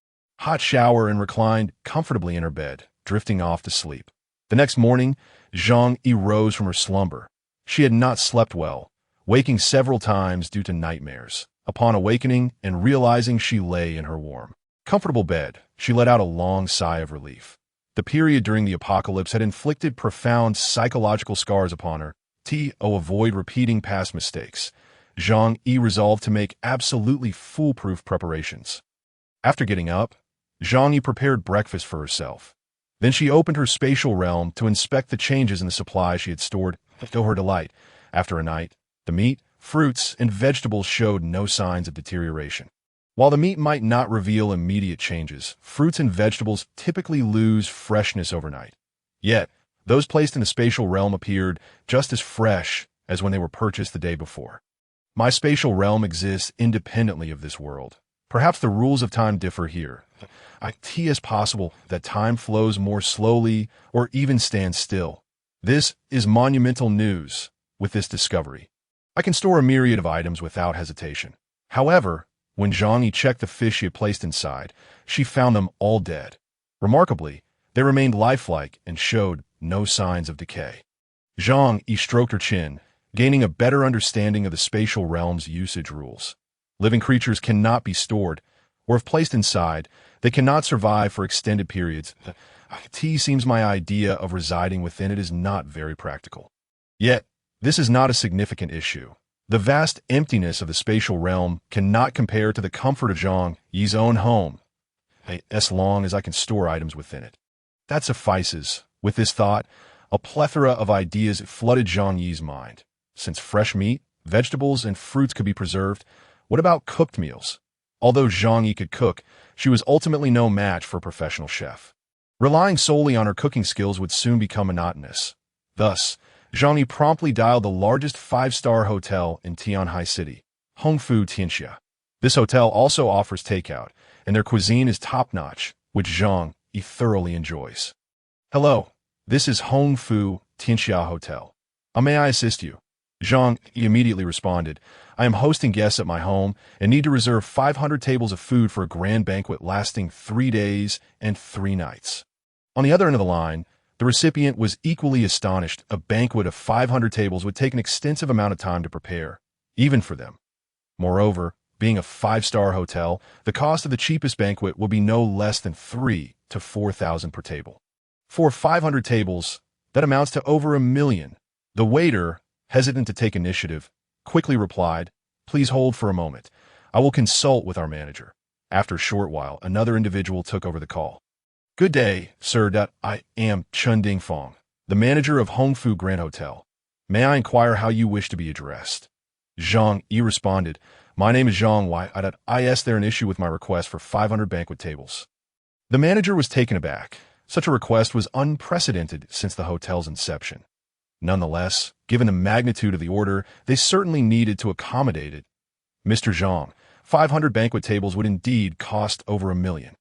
hot shower and reclined comfortably in her bed, drifting off to sleep. The next morning, Zhang Yi rose from her slumber. She had not slept well, waking several times due to nightmares. Upon awakening and realizing she lay in her warm, comfortable bed, she let out a long sigh of relief. The period during the apocalypse had inflicted profound psychological scars upon her. To avoid repeating past mistakes, Zhang Yi resolved to make absolutely foolproof preparations. After getting up, Zhang Yi prepared breakfast for herself. Then she opened her spatial realm to inspect the changes in the supply she had stored. To her delight, after a night, the meat, fruits, and vegetables showed no signs of deterioration. While the meat might not reveal immediate changes, fruits and vegetables typically lose freshness overnight. Yet, those placed in the spatial realm appeared just as fresh as when they were purchased the day before. My spatial realm exists independently of this world. Perhaps the rules of time differ here. It is possible that time flows more slowly or even stands still. This is monumental news. With this discovery, I can store a myriad of items without hesitation. However, when Zhang Yi checked the fish she had placed inside, she found them all dead. Remarkably, they remained lifelike and showed no signs of decay. Zhang Yi stroked her chin, gaining a better understanding of the spatial realm's usage rules. Living creatures cannot be stored, or if placed inside, they cannot survive for extended periods. Seems my idea of residing within it is not very practical. Yet, this is not a significant issue. The vast emptiness of the spatial realm cannot compare to the comfort of Zhang Yi's own home, as long as I can store items within it. That suffices. With this thought, a plethora of ideas flooded Zhang Yi's mind. Since fresh meat, vegetables, and fruits could be preserved, what about cooked meals? Although Zhang Yi could cook, she was ultimately no match for a professional chef. Relying solely on her cooking skills would soon become monotonous. Thus, Zhang Yi promptly dialed the largest 5-star hotel in Tianhai City, Hongfu Tianxia. This hotel also offers takeout, and their cuisine is top-notch, which Zhang Yi thoroughly enjoys. Hello, this is Hongfu Tianxia Hotel. How may I assist you? Zhang Yi immediately responded, I am hosting guests at my home and need to reserve 500 tables of food for a grand banquet lasting 3 days and 3 nights. On the other end of the line, the recipient was equally astonished. A banquet of 500 tables would take an extensive amount of time to prepare, even for them. Moreover, being a 5-star hotel, the cost of the cheapest banquet will be no less than 3,000 to 4,000 per table. For 500 tables, that amounts to over $1 million. The waiter, hesitant to take initiative, quickly replied, Please hold for a moment. I will consult with our manager. After a short while, another individual took over the call. Good day, sir. I am Chen Dingfong, the manager of Hongfu Grand Hotel. May I inquire how you wish to be addressed? Zhang Yi responded, My name is Zhang Yi. Is there an issue with my request for 500 banquet tables? The manager was taken aback. Such a request was unprecedented since the hotel's inception. Nonetheless, given the magnitude of the order, they certainly needed to accommodate it. Mr. Zhang, 500 banquet tables would indeed cost over $1 million.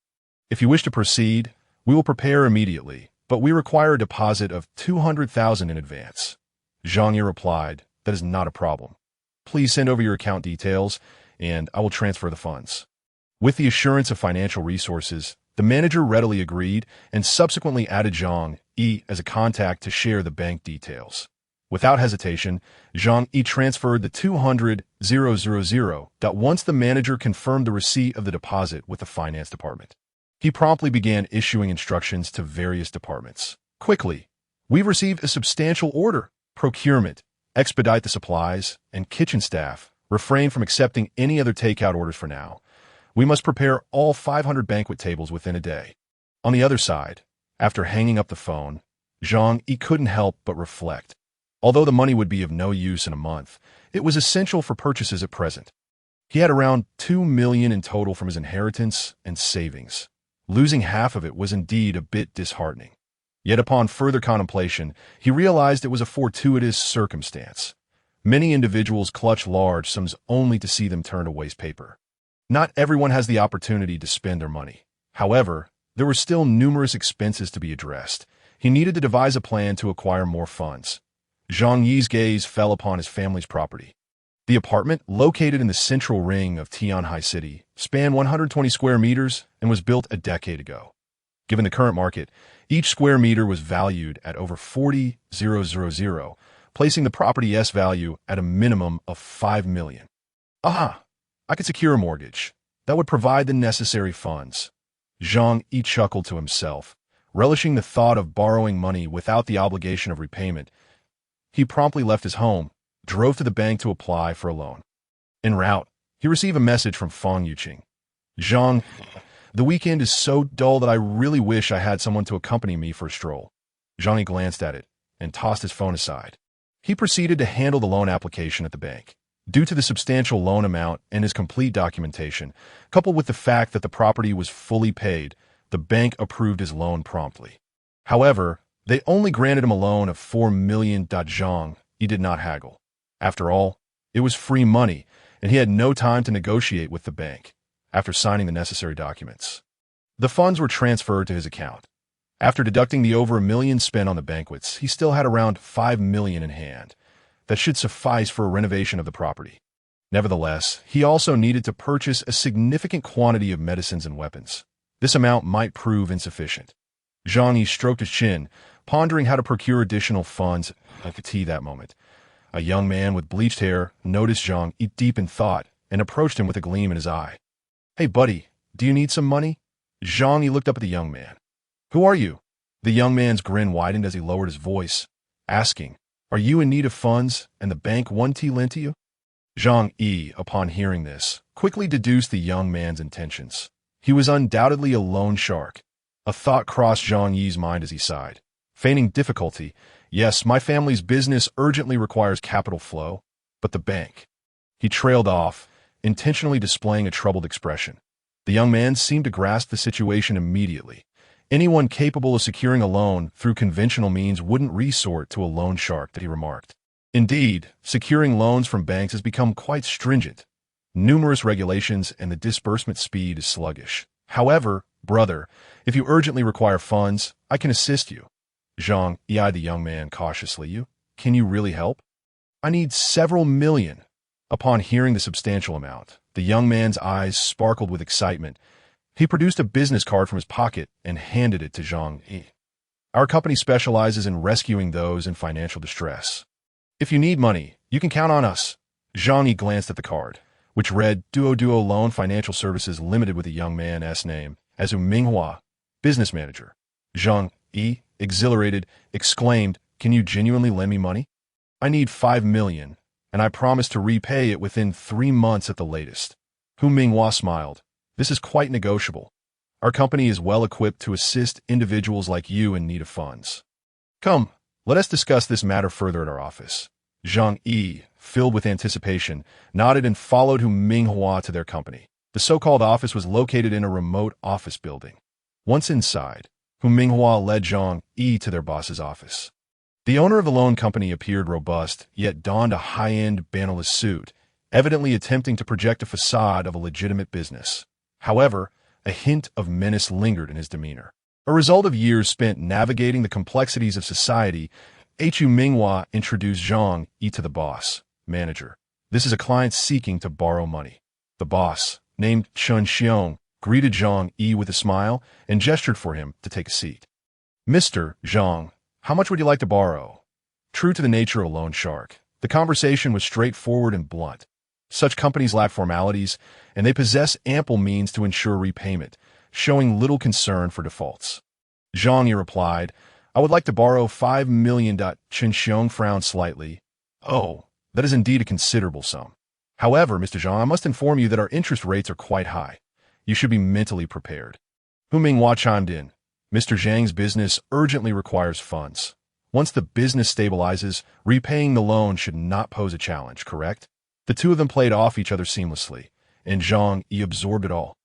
If you wish to proceed, we will prepare immediately, but we require a deposit of 200,000 in advance. Zhang Yi replied, That is not a problem. Please send over your account details, and I will transfer the funds. With the assurance of financial resources, the manager readily agreed and subsequently added Zhang Yi as a contact to share the bank details. Without hesitation, Zhang Yi transferred the 200,000. Once the manager confirmed the receipt of the deposit with the finance department, he promptly began issuing instructions to various departments. Quickly, we've received a substantial order. Procurement, expedite the supplies, and kitchen staff, refrain from accepting any other takeout orders for now. We must prepare all 500 banquet tables within a day. On the other side, after hanging up the phone, Zhang Yi couldn't help but reflect. Although the money would be of no use in a month, it was essential for purchases at present. He had around 2 million in total from his inheritance and savings. Losing half of it was indeed a bit disheartening. Yet upon further contemplation, he realized it was a fortuitous circumstance. Many individuals clutch large sums only to see them turn to waste paper. Not everyone has the opportunity to spend their money. However, there were still numerous expenses to be addressed. He needed to devise a plan to acquire more funds. Zhang Yi's gaze fell upon his family's property. The apartment, located in the central ring of Tianhai City, spanned 120 square meters and was built a decade ago. Given the current market, each square meter was valued at over 40,000, placing the property's value at a minimum of 5 million. Aha! I could secure a mortgage. That would provide the necessary funds. Zhang Yi chuckled to himself, relishing the thought of borrowing money without the obligation of repayment. He promptly left his home, drove to the bank to apply for a loan. En route, he received a message from Fang Yuqing. Zhang, the weekend is so dull that I really wish I had someone to accompany me for a stroll. Zhang Yi glanced at it and tossed his phone aside. He proceeded to handle the loan application at the bank. Due to the substantial loan amount and his complete documentation, coupled with the fact that the property was fully paid, the bank approved his loan promptly. However, they only granted him a loan of 4 million. Zhang Yi did not haggle. After all, it was free money, and he had no time to negotiate with the bank. After signing the necessary documents, the funds were transferred to his account. After deducting the over 1 million spent on the banquets, he still had around 5 million in hand. That should suffice for a renovation of the property. Nevertheless, he also needed to purchase a significant quantity of medicines and weapons. This amount might prove insufficient. Zhang Yi stroked his chin, pondering how to procure additional funds. At that moment, a young man with bleached hair noticed Zhang Yi deep in thought and approached him with a gleam in his eye. "Hey, buddy, do you need some money?" Zhang Yi looked up at the young man. "Who are you?" The young man's grin widened as he lowered his voice, asking, "Are you in need of funds and the bank won't lend to you?" Zhang Yi, upon hearing this, quickly deduced the young man's intentions. He was undoubtedly a loan shark. A thought crossed Zhang Yi's mind as he sighed. Feigning difficulty, "Yes, my family's business urgently requires capital flow, but the bank." He trailed off, intentionally displaying a troubled expression. The young man seemed to grasp the situation immediately. Anyone capable of securing a loan through conventional means wouldn't resort to a loan shark, that he remarked. Indeed, securing loans from banks has become quite stringent. Numerous regulations and the disbursement speed is sluggish. However, brother, if you urgently require funds, I can assist you. Zhang Yi eyed the young man cautiously. Can you really help? I need several million. Upon hearing the substantial amount, the young man's eyes sparkled with excitement. He produced a business card from his pocket and handed it to Zhang Yi. Our company specializes in rescuing those in financial distress. If you need money, you can count on us. Zhang Yi glanced at the card, which read Duo Loan Financial Services Limited with the young man's name as Minghua, business manager. Zhang Yi, exhilarated, exclaimed, "Can you genuinely lend me money? I need 5 million, and I promise to repay it within 3 months at the latest." Hu Minghua smiled. "This is quite negotiable. Our company is well equipped to assist individuals like you in need of funds. Come, let us discuss this matter further at our office." Zhang Yi, filled with anticipation, nodded and followed Hu Minghua to their company. The so-called office was located in a remote office building. Once inside, Hu Minghua led Zhang Yi to their boss's office. The owner of the loan company appeared robust, yet donned a high-end bannerless suit, evidently attempting to project a facade of a legitimate business. However, a hint of menace lingered in his demeanor. A result of years spent navigating the complexities of society, Hu Minghua introduced Zhang Yi to the boss, manager. This is a client seeking to borrow money. The boss, named Chen Xiong, greeted Zhang Yi with a smile and gestured for him to take a seat. "Mr. Zhang, how much would you like to borrow?" True to the nature of a loan shark, the conversation was straightforward and blunt. Such companies lack formalities, and they possess ample means to ensure repayment, showing little concern for defaults. Zhang Yi replied, "I would like to borrow 5 million. Chen Xiong frowned slightly. "Oh, that is indeed a considerable sum. However, Mr. Zhang, I must inform you that our interest rates are quite high. You should be mentally prepared." Hu Minghua chimed in. Mr. Zhang's business urgently requires funds. Once the business stabilizes, repaying the loan should not pose a challenge, correct? The two of them played off each other seamlessly, and Zhang Yi absorbed it all.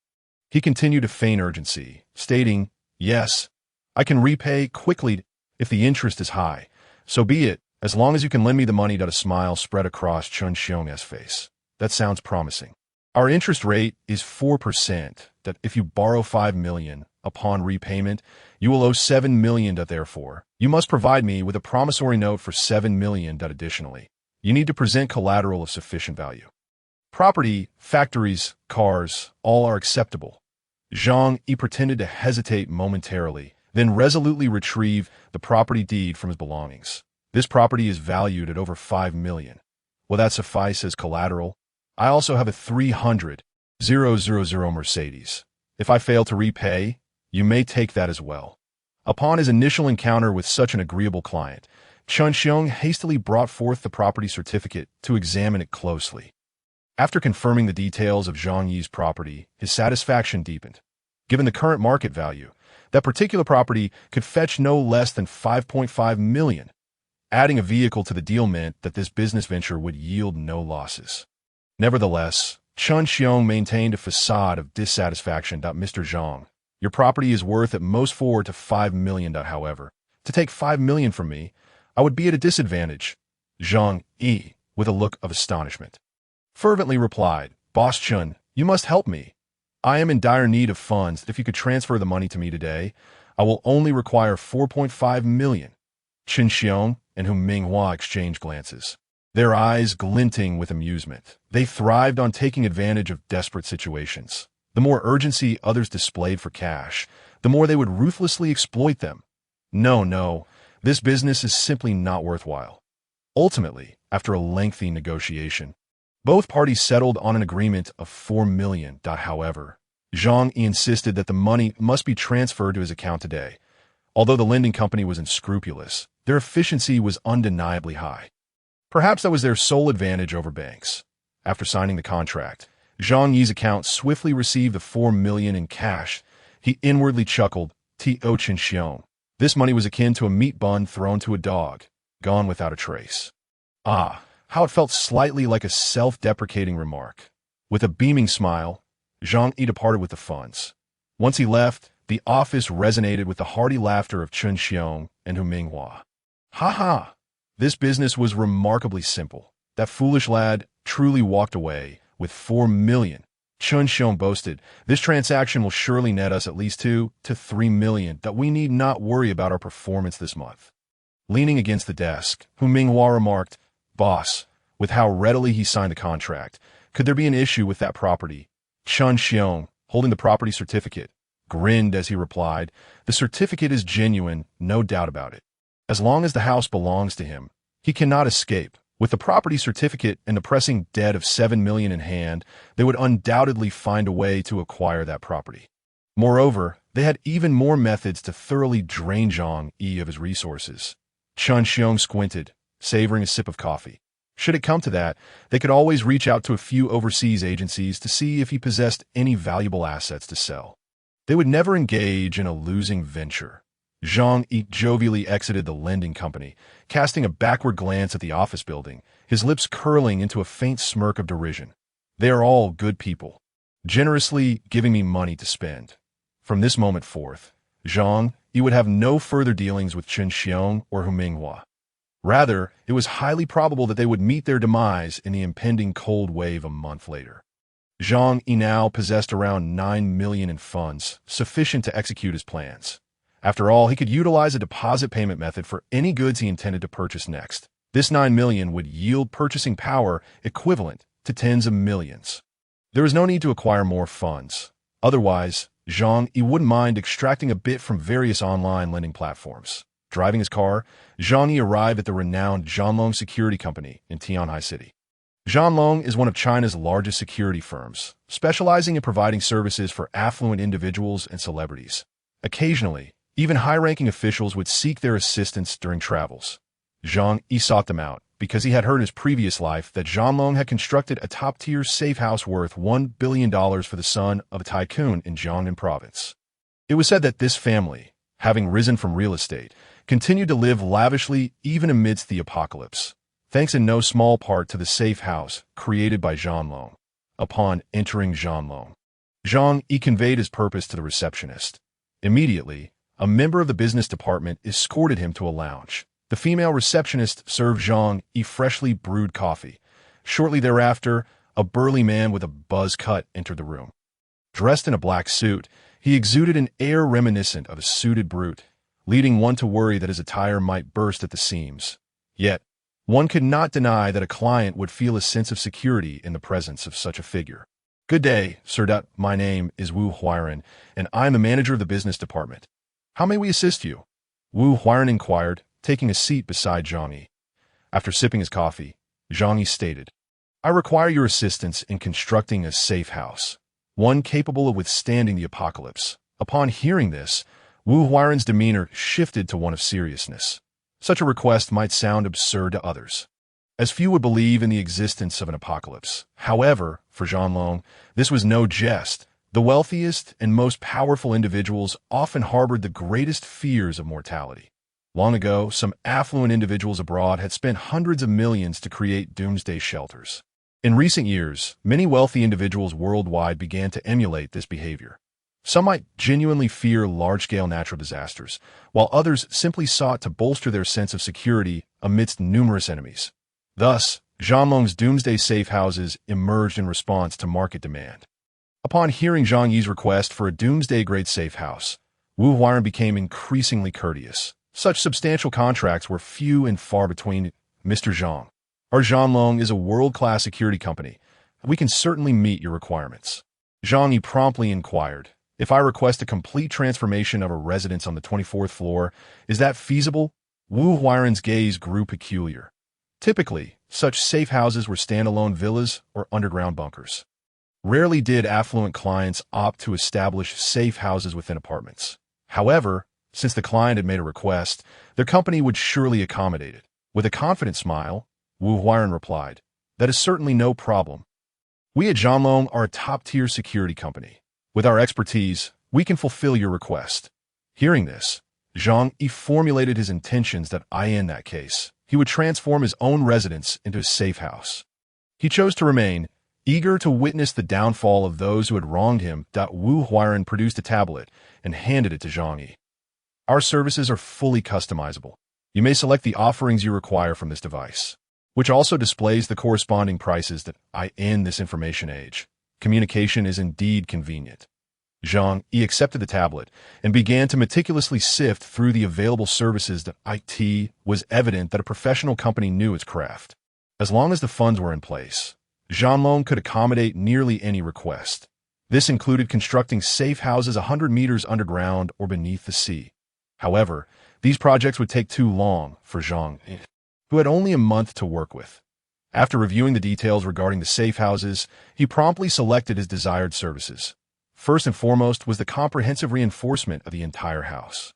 He continued to feign urgency, stating, "Yes, I can repay quickly if the interest is high. So be it, as long as you can lend me the money." A smile spread across Chen Xiong's face. "That sounds promising. Our interest rate is 4%. That if you borrow 5 million, upon repayment, you will owe 7 million. Therefore, you must provide me with a promissory note for 7 million. Additionally, you need to present collateral of sufficient value. Property, factories, cars, all are acceptable." Zhang Yi pretended to hesitate momentarily, then resolutely retrieved the property deed from his belongings. "This property is valued at over 5 million. Will that suffice as collateral? I also have a 300,000 Mercedes. If I fail to repay, you may take that as well." Upon his initial encounter with such an agreeable client, Chen Xiong hastily brought forth the property certificate to examine it closely. After confirming the details of Zhang Yi's property, his satisfaction deepened. Given the current market value, that particular property could fetch no less than 5.5 million. Adding a vehicle to the deal meant that this business venture would yield no losses. Nevertheless, Chen Xiong maintained a facade of dissatisfaction. "Mr. Zhang, your property is worth at most 4 to 5 million. However, to take 5 million from me, I would be at a disadvantage." Zhang Yi, with a look of astonishment, fervently replied, "Boss Chen, you must help me. I am in dire need of funds. If you could transfer the money to me today, I will only require 4.5 million. Chen Xiong and Hu Minghua exchanged glances, their eyes glinting with amusement. They thrived on taking advantage of desperate situations. The more urgency others displayed for cash, the more they would ruthlessly exploit them. No, this business is simply not worthwhile. Ultimately, after a lengthy negotiation, both parties settled on an agreement of 4 million. However, Zhang Yi insisted that the money must be transferred to his account today. Although the lending company was unscrupulous, their efficiency was undeniably high. Perhaps that was their sole advantage over banks. After signing the contract, Zhang Yi's account swiftly received the 4 million in cash. He inwardly chuckled, "T.O. Chen Xiong. This money was akin to a meat bun thrown to a dog, gone without a trace." Ah, how it felt slightly like a self-deprecating remark. With a beaming smile, Zhang Yi departed with the funds. Once he left, the office resonated with the hearty laughter of Chen Xiong and Hu Minghua. "Ha! This business was remarkably simple. That foolish lad truly walked away with 4 million. Chen Xiong boasted, "This transaction will surely net us at least 2 to 3 million. That we need not worry about our performance this month." Leaning against the desk, Hu Minghua remarked, "Boss, with how readily he signed the contract, could there be an issue with that property?" Chen Xiong, holding the property certificate, grinned as he replied, "The certificate is genuine, no doubt about it. As long as the house belongs to him, he cannot escape. With the property certificate and the pressing debt of 7 million in hand, they would undoubtedly find a way to acquire that property. Moreover, they had even more methods to thoroughly drain Zhang Yi of his resources." Chen Xiong squinted, savoring a sip of coffee. Should it come to that, they could always reach out to a few overseas agencies to see if he possessed any valuable assets to sell. They would never engage in a losing venture. Zhang Yi jovially exited the lending company, casting a backward glance at the office building, his lips curling into a faint smirk of derision. "They are all good people, generously giving me money to spend." From this moment forth, Zhang Yi would have no further dealings with Chen Xiong or Hu Minghua. Rather, it was highly probable that they would meet their demise in the impending cold wave a month later. Zhang Yi now possessed around 9 million in funds, sufficient to execute his plans. After all, he could utilize a deposit payment method for any goods he intended to purchase next. This 9 million would yield purchasing power equivalent to tens of millions. There was no need to acquire more funds. Otherwise, Zhang Yi wouldn't mind extracting a bit from various online lending platforms. Driving his car, Zhang Yi arrived at the renowned Zhanglong Security Company in Tianhai City. Zhanglong is one of China's largest security firms, specializing in providing services for affluent individuals and celebrities. Occasionally, even high-ranking officials would seek their assistance during travels. Zhang Yi sought them out because he had heard in his previous life that Zhanglong had constructed a top-tier safe house worth $1 billion for the son of a tycoon in Jiangnan province. It was said that this family, having risen from real estate, continued to live lavishly even amidst the apocalypse, thanks in no small part to the safe house created by Zhanglong. Upon entering Zhanglong, Zhang Yi conveyed his purpose to the receptionist. Immediately, a member of the business department escorted him to a lounge. The female receptionist served Zhang Yi freshly brewed coffee. Shortly thereafter, a burly man with a buzz cut entered the room. Dressed in a black suit, he exuded an air reminiscent of a suited brute, leading one to worry that his attire might burst at the seams. Yet, one could not deny that a client would feel a sense of security in the presence of such a figure. "Good day, Sir. My name is Wu Huiran, and I am the manager of the business department. How may we assist you?" Wu Huiran inquired, taking a seat beside Zhang Yi. After sipping his coffee, Zhang Yi stated, "I require your assistance in constructing a safe house, one capable of withstanding the apocalypse." Upon hearing this, Wu Huiran's demeanor shifted to one of seriousness. Such a request might sound absurd to others, as few would believe in the existence of an apocalypse. However, for Zhanglong, this was no jest. The wealthiest and most powerful individuals often harbored the greatest fears of mortality. Long ago, some affluent individuals abroad had spent hundreds of millions to create doomsday shelters. In recent years, many wealthy individuals worldwide began to emulate this behavior. Some might genuinely fear large-scale natural disasters, while others simply sought to bolster their sense of security amidst numerous enemies. Thus, Zhanglong's doomsday safe houses emerged in response to market demand. Upon hearing Zhang Yi's request for a doomsday-grade safe house, Wu Huiran became increasingly courteous. Such substantial contracts were few and far between. "Mr. Zhang, our Zhanglong is a world-class security company. We can certainly meet your requirements." Zhang Yi promptly inquired, "If I request a complete transformation of a residence on the 24th floor, is that feasible?" Wu Huiran's gaze grew peculiar. Typically, such safe houses were standalone villas or underground bunkers. Rarely did affluent clients opt to establish safe houses within apartments. However, since the client had made a request, their company would surely accommodate it. With a confident smile, Wu Huiran replied, "That is certainly no problem. We at Zhanglong are a top-tier security company. With our expertise, we can fulfill your request." Hearing this, Zhang Yi formulated his intentions that in that case, he would transform his own residence into a safe house. He chose to remain, eager to witness the downfall of those who had wronged him. Wu Huiran produced a tablet and handed it to Zhang Yi. "Our services are fully customizable. You may select the offerings you require from this device, which also displays the corresponding prices that in this information age. Communication is indeed convenient." Zhang Yi accepted the tablet and began to meticulously sift through the available services. That it was evident that a professional company knew its craft. As long as the funds were in place, Zhanglong could accommodate nearly any request. This included constructing safe houses 100 meters underground or beneath the sea. However, these projects would take too long for Zhang Yi, who had only a month to work with. After reviewing the details regarding the safe houses, he promptly selected his desired services. First and foremost was the comprehensive reinforcement of the entire house,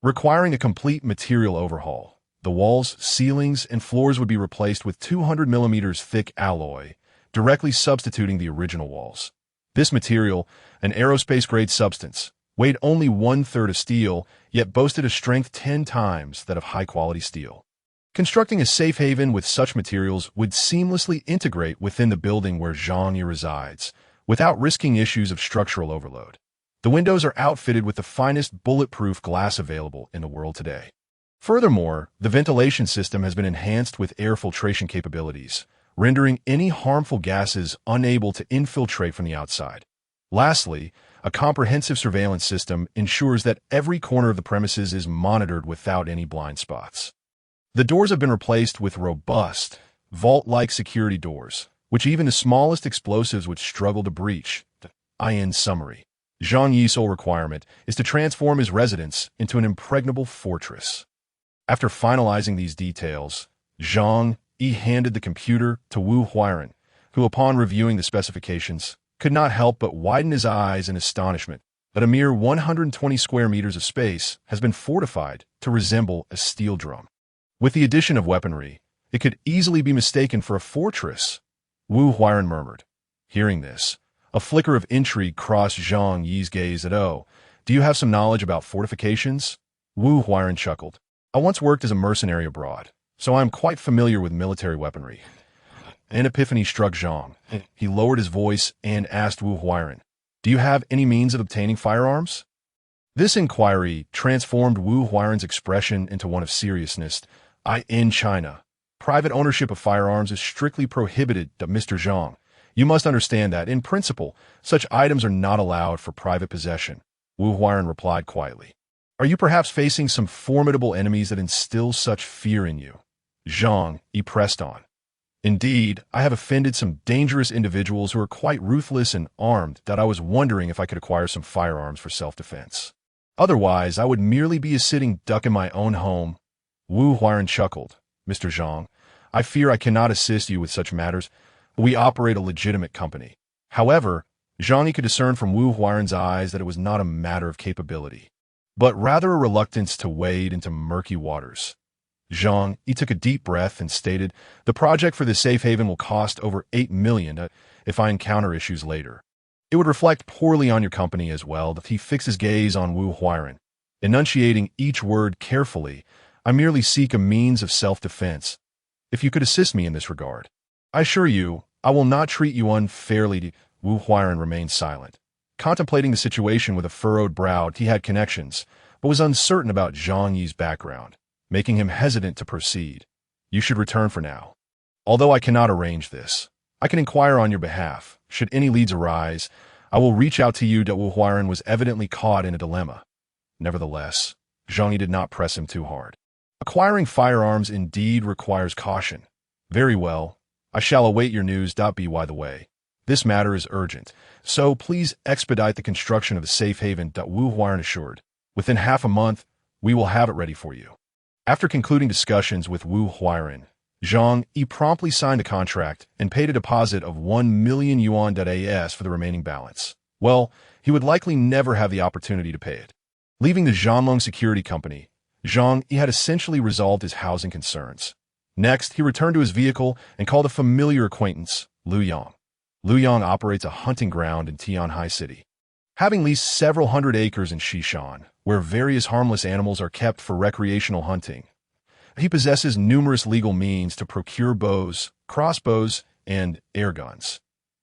requiring a complete material overhaul. The walls, ceilings, and floors would be replaced with 200 millimeters thick alloy, directly substituting the original walls. This material, an aerospace-grade substance, weighed only 1/3 of steel, yet boasted a strength 10 times that of high-quality steel. Constructing a safe haven with such materials would seamlessly integrate within the building where Zhang Yi resides, without risking issues of structural overload. The windows are outfitted with the finest bulletproof glass available in the world today. Furthermore, the ventilation system has been enhanced with air filtration capabilities, rendering any harmful gases unable to infiltrate from the outside. Lastly, a comprehensive surveillance system ensures that every corner of the premises is monitored without any blind spots. The doors have been replaced with robust, vault-like security doors, which even the smallest explosives would struggle to breach. In summary, Zhang Yi's sole requirement is to transform his residence into an impregnable fortress. After finalizing these details, Zhang Yi handed the computer to Wu Huairan, who, upon reviewing the specifications, could not help but widen his eyes in astonishment that a mere 120 square meters of space has been fortified to resemble a steel drum. With the addition of weaponry, it could easily be mistaken for a fortress, Wu Huairan murmured. Hearing this, a flicker of intrigue crossed Zhang Yi's gaze at "Oh, do you have some knowledge about fortifications?" Wu Huairan chuckled. "I once worked as a mercenary abroad, so I am quite familiar with military weaponry." An epiphany struck Zhang. He lowered his voice and asked Wu Huairan, "Do you have any means of obtaining firearms?" This inquiry transformed Wu Huairan's expression into one of seriousness. In China, private ownership of firearms is strictly prohibited, Mr. Zhang. You must understand that, in principle, such items are not allowed for private possession, Wu Huairan replied quietly. Are you perhaps facing some formidable enemies that instill such fear in you? Zhang Yi pressed on. Indeed, I have offended some dangerous individuals who are quite ruthless and armed that I was wondering if I could acquire some firearms for self-defense. Otherwise, I would merely be a sitting duck in my own home. Wu Huairan chuckled. Mr. Zhang, I fear I cannot assist you with such matters. We operate a legitimate company. However, Zhang Yi could discern from Wu Huairan's eyes that it was not a matter of capability, but rather a reluctance to wade into murky waters. Zhang Yi took a deep breath and stated, the project for the safe haven will cost over 8 million if I encounter issues later. It would reflect poorly on your company as well. He fixed his gaze on Wu Huairan, enunciating each word carefully. I merely seek a means of self-defense. If you could assist me in this regard, I assure you, I will not treat you unfairly. Wu Huairan remained silent, contemplating the situation with a furrowed brow. He had connections, but was uncertain about Zhang Yi's background, making him hesitant to proceed. You should return for now. Although I cannot arrange this, I can inquire on your behalf. Should any leads arise, I will reach out to you. Wu Huairan was evidently caught in a dilemma. Nevertheless, Zhang Yi did not press him too hard. Acquiring firearms indeed requires caution. Very well, I shall await your news. By the way, this matter is urgent, so please expedite the construction of the safe haven. Wu Huairan assured. Within half a month, we will have it ready for you. After concluding discussions with Wu Huairan, Zhang Yi promptly signed a contract and paid a deposit of 1 million yuan as for the remaining balance. Well, he would likely never have the opportunity to pay it. Leaving the Zhanglong Security Company, Zhang Yi had essentially resolved his housing concerns. Next, he returned to his vehicle and called a familiar acquaintance, Liu Yang. Liu Yang operates a hunting ground in Tianhai City. Having leased several hundred acres in Xishan, where various harmless animals are kept for recreational hunting, he possesses numerous legal means to procure bows, crossbows, and air guns.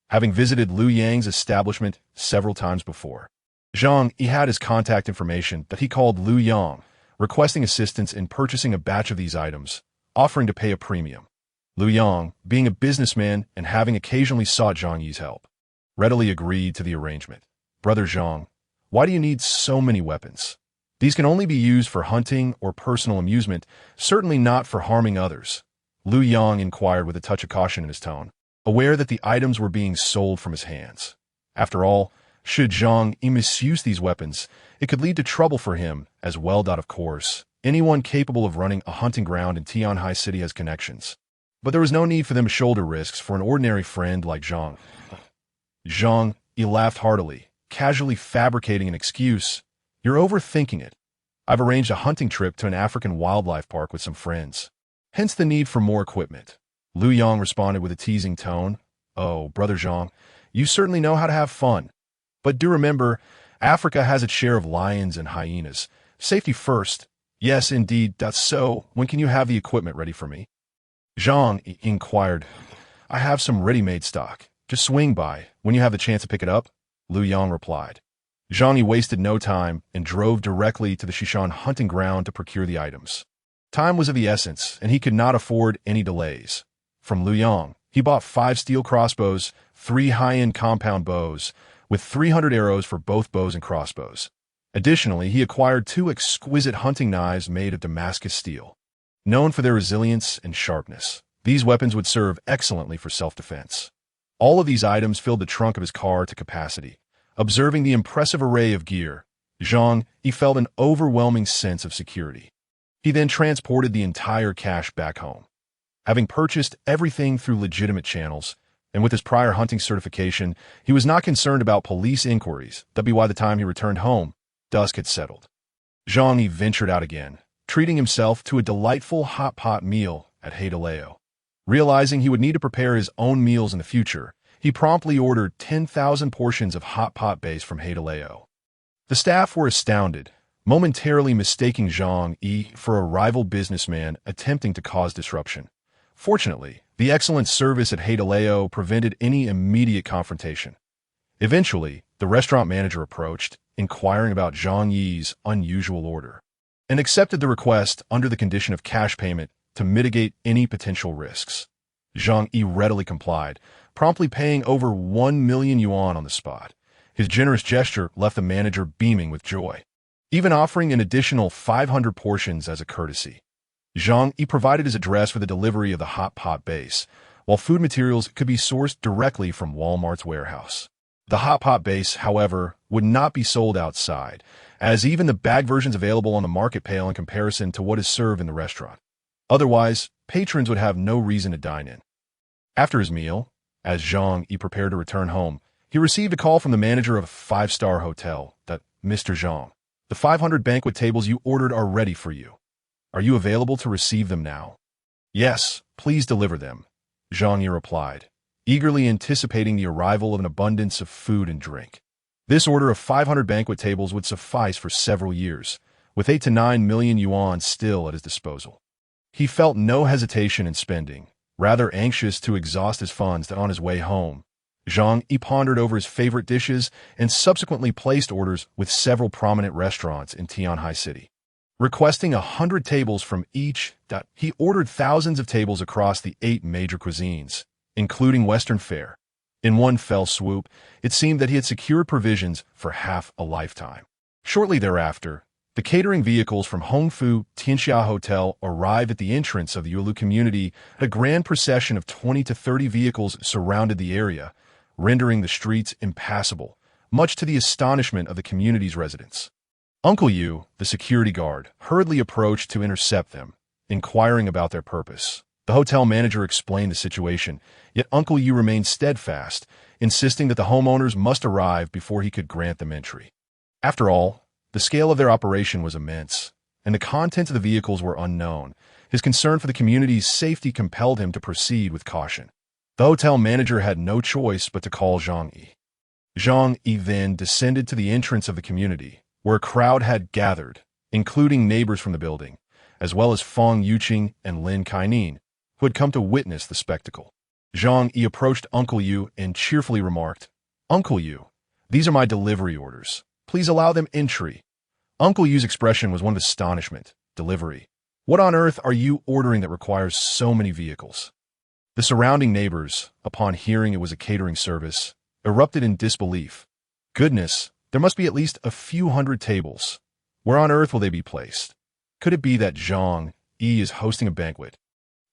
Having visited Liu Yang's establishment several times before, Zhang Yi had his contact information that he called Liu Yang, requesting assistance in purchasing a batch of these items, offering to pay a premium. Liu Yang, being a businessman and having occasionally sought Zhang Yi's help, readily agreed to the arrangement. Brother Zhang, why do you need so many weapons? These can only be used for hunting or personal amusement, certainly not for harming others. Liu Yang inquired with a touch of caution in his tone, aware that the items were being sold from his hands. After all, should Zhang Yi misuse these weapons, it could lead to trouble for him as well. Of course, anyone capable of running a hunting ground in Tianhai City has connections. But there was no need for them to shoulder risks for an ordinary friend like Zhang. Zhang Yi laughed heartily, casually fabricating an excuse. You're overthinking it. I've arranged a hunting trip to an African wildlife park with some friends. Hence the need for more equipment. Liu Yang responded with a teasing tone. Oh, Brother Zhang, you certainly know how to have fun. But do remember, Africa has its share of lions and hyenas. Safety first. Yes, indeed, that's so. When can you have the equipment ready for me? Zhang inquired. I have some ready-made stock. Just swing by when you have the chance to pick it up, Liu Yang replied. Zhang Yi wasted no time and drove directly to the Xishan hunting ground to procure the items. Time was of the essence, and he could not afford any delays. From Liu Yang, he bought 5 steel crossbows, 3 high-end compound bows, with 300 arrows for both bows and crossbows. Additionally, he acquired 2 exquisite hunting knives made of Damascus steel. Known for their resilience and sharpness, these weapons would serve excellently for self-defense. All of these items filled the trunk of his car to capacity. Observing the impressive array of gear, Zhang Yi felt an overwhelming sense of security. He then transported the entire cash back home. Having purchased everything through legitimate channels, and with his prior hunting certification, he was not concerned about police inquiries that by the time he returned home, dusk had settled. Zhang Yi ventured out again, treating himself to a delightful hot pot meal at Hadaleo. Realizing he would need to prepare his own meals in the future, he promptly ordered 10,000 portions of hot pot base from Hadaleo. The staff were astounded, momentarily mistaking Zhang Yi for a rival businessman attempting to cause disruption. Fortunately, the excellent service at Hadaleo prevented any immediate confrontation. Eventually, the restaurant manager approached, inquiring about Zhang Yi's unusual order, and accepted the request under the condition of cash payment to mitigate any potential risks. Zhang Yi readily complied, promptly paying over 1 million yuan on the spot. His generous gesture left the manager beaming with joy, even offering an additional 500 portions as a courtesy. Zhang Yi provided his address for the delivery of the hot pot base, while food materials could be sourced directly from Walmart's warehouse. The hot pot base, however, would not be sold outside, as even the bag versions available on the market pale in comparison to what is served in the restaurant. Otherwise, patrons would have no reason to dine in. After his meal, as Zhang Yi prepared to return home, he received a call from the manager of a five-star hotel that, "Mr. Zhang, the 500 banquet tables you ordered are ready for you. Are you available to receive them now?" "Yes, please deliver them," Zhang Yi replied, eagerly anticipating the arrival of an abundance of food and drink. This order of 500 banquet tables would suffice for several years, with 8 to 9 million yuan still at his disposal. He felt no hesitation in spending, rather anxious to exhaust his funds that on his way home. Zhang Yi pondered over his favorite dishes and subsequently placed orders with several prominent restaurants in Tianhai City. Requesting 100 tables from each, he ordered thousands of tables across the 8 major cuisines, including Western fare. In one fell swoop, it seemed that he had secured provisions for half a lifetime. Shortly thereafter, the catering vehicles from Hongfu Tianxia Hotel arrived at the entrance of the Yulu community. A grand procession of 20 to 30 vehicles surrounded the area, rendering the streets impassable, much to the astonishment of the community's residents. Uncle Yu, the security guard, hurriedly approached to intercept them, inquiring about their purpose. The hotel manager explained the situation, yet Uncle Yu remained steadfast, insisting that the homeowners must arrive before he could grant them entry. After all, the scale of their operation was immense, and the contents of the vehicles were unknown. His concern for the community's safety compelled him to proceed with caution. The hotel manager had no choice but to call Zhang Yi. Zhang Yi then descended to the entrance of the community, where a crowd had gathered, including neighbors from the building, as well as Fang Yuqing and Lin Kainin, who had come to witness the spectacle. Zhang Yi approached Uncle Yu and cheerfully remarked, "Uncle Yu, these are my delivery orders. Please allow them entry." Uncle Yu's expression was one of astonishment. "Delivery? What on earth are you ordering that requires so many vehicles?" The surrounding neighbors, upon hearing it was a catering service, erupted in disbelief. "Goodness, there must be at least a few hundred tables. Where on earth will they be placed? Could it be that Zhang Yi is hosting a banquet?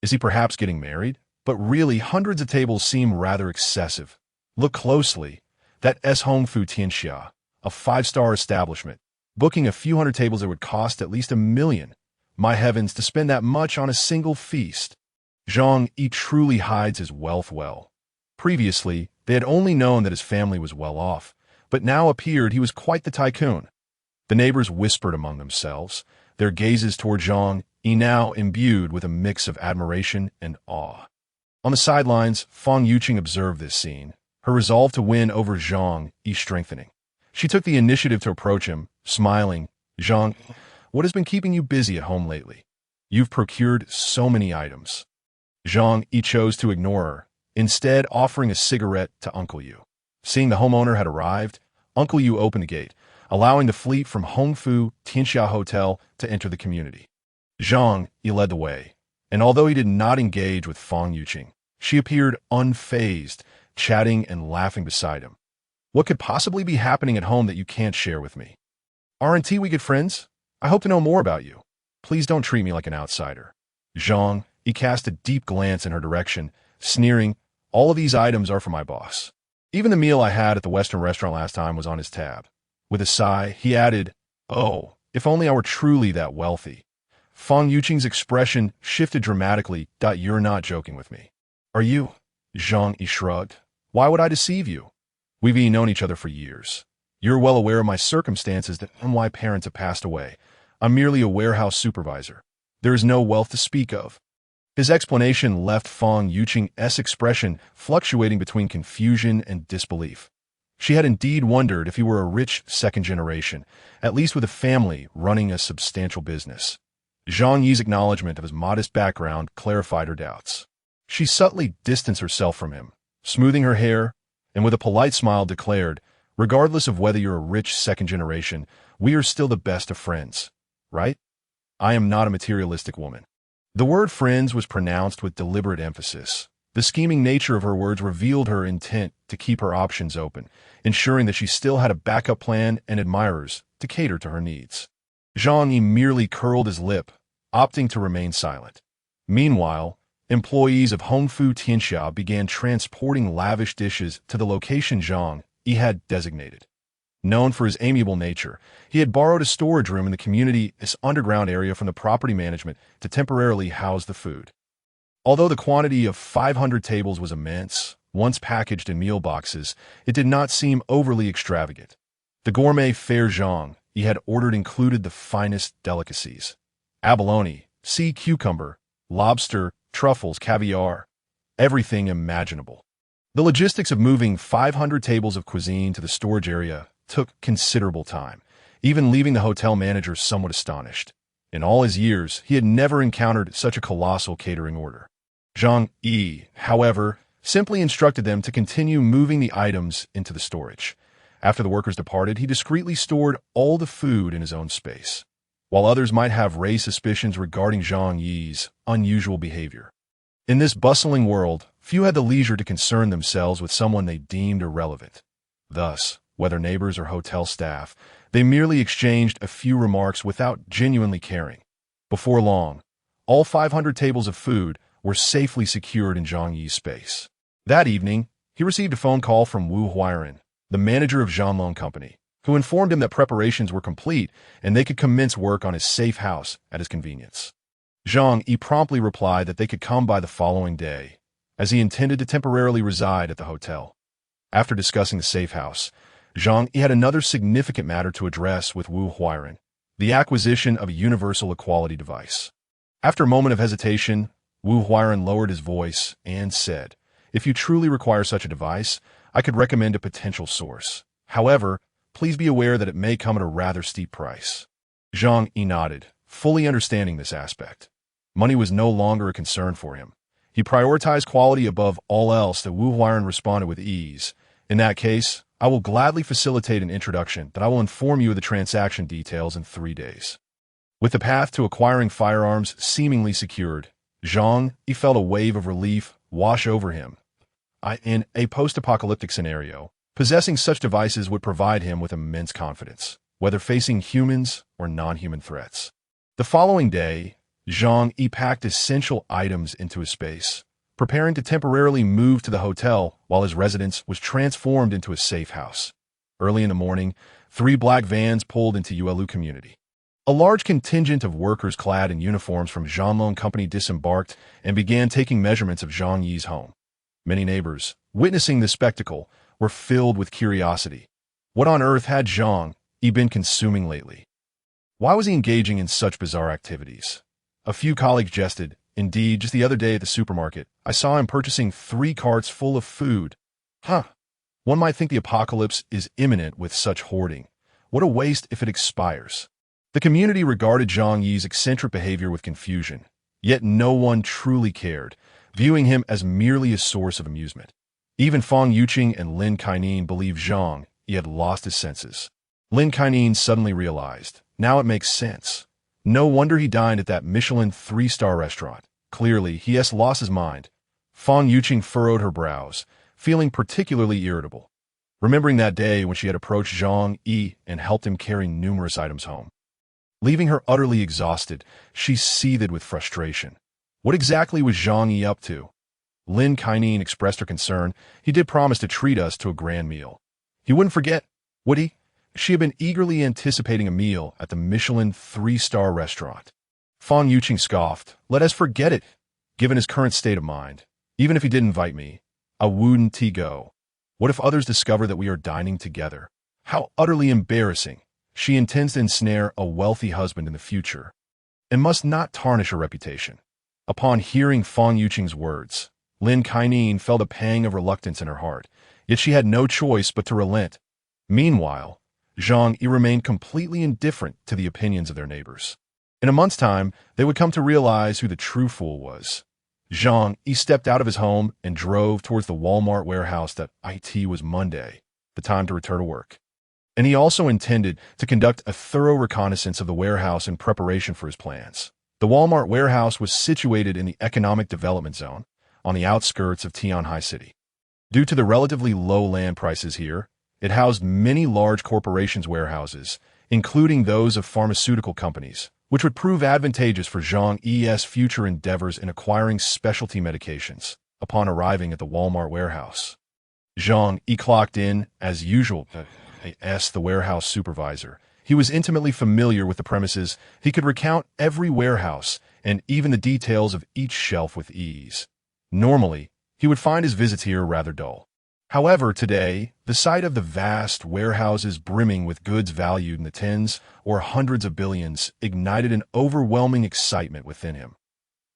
Is he perhaps getting married? But really, hundreds of tables seem rather excessive. Look closely. That S Hongfu Tianxia, a 5-star establishment, booking a few hundred tables that would cost at least 1 million. My heavens, to spend that much on a single feast." Zhang Yi truly hides his wealth well. Previously, they had only known that his family was well off, but now appeared he was quite the tycoon. The neighbors whispered among themselves, their gazes toward Zhang Yi now imbued with a mix of admiration and awe. On the sidelines, Fang Yuqing observed this scene, her resolve to win over Zhang Yi strengthening. She took the initiative to approach him, smiling. "Zhang, what has been keeping you busy at home lately? You've procured so many items." Zhang Yi chose to ignore her, instead offering a cigarette to Uncle Yu. Seeing the homeowner had arrived, Uncle Yu opened the gate, allowing the fleet from Hongfu Tianxia Hotel to enter the community. Zhang Yi led the way, and although he did not engage with Fang Yuqing, she appeared unfazed, chatting and laughing beside him. "What could possibly be happening at home that you can't share with me? Aren't we good friends? I hope to know more about you. Please don't treat me like an outsider." Zhang Yi cast a deep glance in her direction, sneering, "All of these items are for my boss. Even the meal I had at the Western restaurant last time was on his tab." With a sigh, he added, "Oh, if only I were truly that wealthy. Fang Yuqing's expression shifted dramatically. You're not joking with me. Are you? Zhang Yi shrugged. Why would I deceive you? We've known each other for years. You're well aware of my circumstances and why parents have passed away. I'm merely a warehouse supervisor. There is no wealth to speak of. His explanation left Fang Yuqing's expression fluctuating between confusion and disbelief. She had indeed wondered if he were a rich second generation, at least with a family running a substantial business. Zhang Yi's acknowledgement of his modest background clarified her doubts. She subtly distanced herself from him, smoothing her hair, and with a polite smile declared, regardless of whether you're a rich second generation, we are still the best of friends, right? I am not a materialistic woman. The word friends was pronounced with deliberate emphasis. The scheming nature of her words revealed her intent to keep her options open, ensuring that she still had a backup plan and admirers to cater to her needs. Zhang Yi merely curled his lip, opting to remain silent. Meanwhile, employees of Home Fu Tianxia began transporting lavish dishes to the location Zhang Yi had designated. Known for his amiable nature, he had borrowed a storage room in the community's underground area from the property management to temporarily house the food. Although the quantity of 500 tables was immense, once packaged in meal boxes, it did not seem overly extravagant. The gourmet fare Zhang Yi had ordered included the finest delicacies: abalone, sea cucumber, lobster, truffles, caviar, everything imaginable. The logistics of moving 500 tables of cuisine to the storage area took considerable time, even leaving the hotel manager somewhat astonished. In all his years, he had never encountered such a colossal catering order. Zhang Yi, however, simply instructed them to continue moving the items into the storage. After the workers departed, he discreetly stored all the food in his own space, while others might have raised suspicions regarding Zhang Yi's unusual behavior. In this bustling world, few had the leisure to concern themselves with someone they deemed irrelevant. Thus, whether neighbors or hotel staff, they merely exchanged a few remarks without genuinely caring. Before long, all 500 tables of food were safely secured in Zhang Yi's space. That evening, he received a phone call from Wu Huiren, the manager of Zhanlong Company, who informed him that preparations were complete and they could commence work on his safe house at his convenience. Zhang Yi promptly replied that they could come by the following day, as he intended to temporarily reside at the hotel. After discussing the safe house, Zhang Yi had another significant matter to address with Wu Huiren: the acquisition of a universal equality device. After a moment of hesitation, Wu Huiren lowered his voice and said, "If you truly require such a device, I could recommend a potential source. However, please be aware that it may come at a rather steep price." Zhang Yi nodded, fully understanding this aspect. Money was no longer a concern for him. He prioritized quality above all else. That Wu Huiren responded with ease. "In that case, I will gladly facilitate an introduction that I will inform you of the transaction details in 3 days." With the path to acquiring firearms seemingly secured, Zhang Yi felt a wave of relief wash over him. In a post-apocalyptic scenario, possessing such devices would provide him with immense confidence, whether facing humans or non-human threats. The following day, Zhang Yi packed essential items into his space, preparing to temporarily move to the hotel while his residence was transformed into a safe house. Early in the morning, 3 black vans pulled into Yuelu community. A large contingent of workers clad in uniforms from Zhanlong Company disembarked and began taking measurements of Zhang Yi's home. Many neighbors, witnessing this spectacle, were filled with curiosity. What on earth had Zhang Yi been consuming lately? Why was he engaging in such bizarre activities? A few colleagues jested. Indeed, just the other day at the supermarket, I saw him purchasing 3 carts full of food. One might think the apocalypse is imminent with such hoarding. What a waste if it expires. The community regarded Zhang Yi's eccentric behavior with confusion, yet no one truly cared, viewing him as merely a source of amusement. Even Fang Yuqing and Lin Kainan believed Zhang Yi had lost his senses. Lin Kainan suddenly realized, now it makes sense. No wonder he dined at that Michelin 3-star restaurant. Clearly, he has lost his mind. Fang Yuqing furrowed her brows, feeling particularly irritable, remembering that day when she had approached Zhang Yi and helped him carry numerous items home. Leaving her utterly exhausted, she seethed with frustration. What exactly was Zhang Yi up to? Lin Kainan expressed her concern. He did promise to treat us to a grand meal. He wouldn't forget, would he? She had been eagerly anticipating a meal at the Michelin 3-star restaurant. Fang Yuqing scoffed. Let us forget it. Given his current state of mind, even if he did invite me, I wouldn't go. What if others discover that we are dining together? How utterly embarrassing. She intends to ensnare a wealthy husband in the future and must not tarnish her reputation. Upon hearing Fang Yuqing's words, Lin Kainin felt a pang of reluctance in her heart, yet she had no choice but to relent. Meanwhile, Zhang Yi remained completely indifferent to the opinions of their neighbors. In a month's time, they would come to realize who the true fool was. Zhang Yi stepped out of his home and drove towards the Walmart warehouse that it was Monday, the time to return to work. And he also intended to conduct a thorough reconnaissance of the warehouse in preparation for his plans. The Walmart warehouse was situated in the economic development zone, on the outskirts of Tianhai City. Due to the relatively low land prices here, it housed many large corporations' warehouses, including those of pharmaceutical companies, which would prove advantageous for Zhang Yi's future endeavors in acquiring specialty medications. Upon arriving at the Walmart warehouse, Zhang Yi clocked in, as usual, as the warehouse supervisor. He was intimately familiar with the premises. He could recount every warehouse and even the details of each shelf with ease. Normally, he would find his visits here rather dull. However, today, the sight of the vast warehouses brimming with goods valued in the tens or hundreds of billions ignited an overwhelming excitement within him.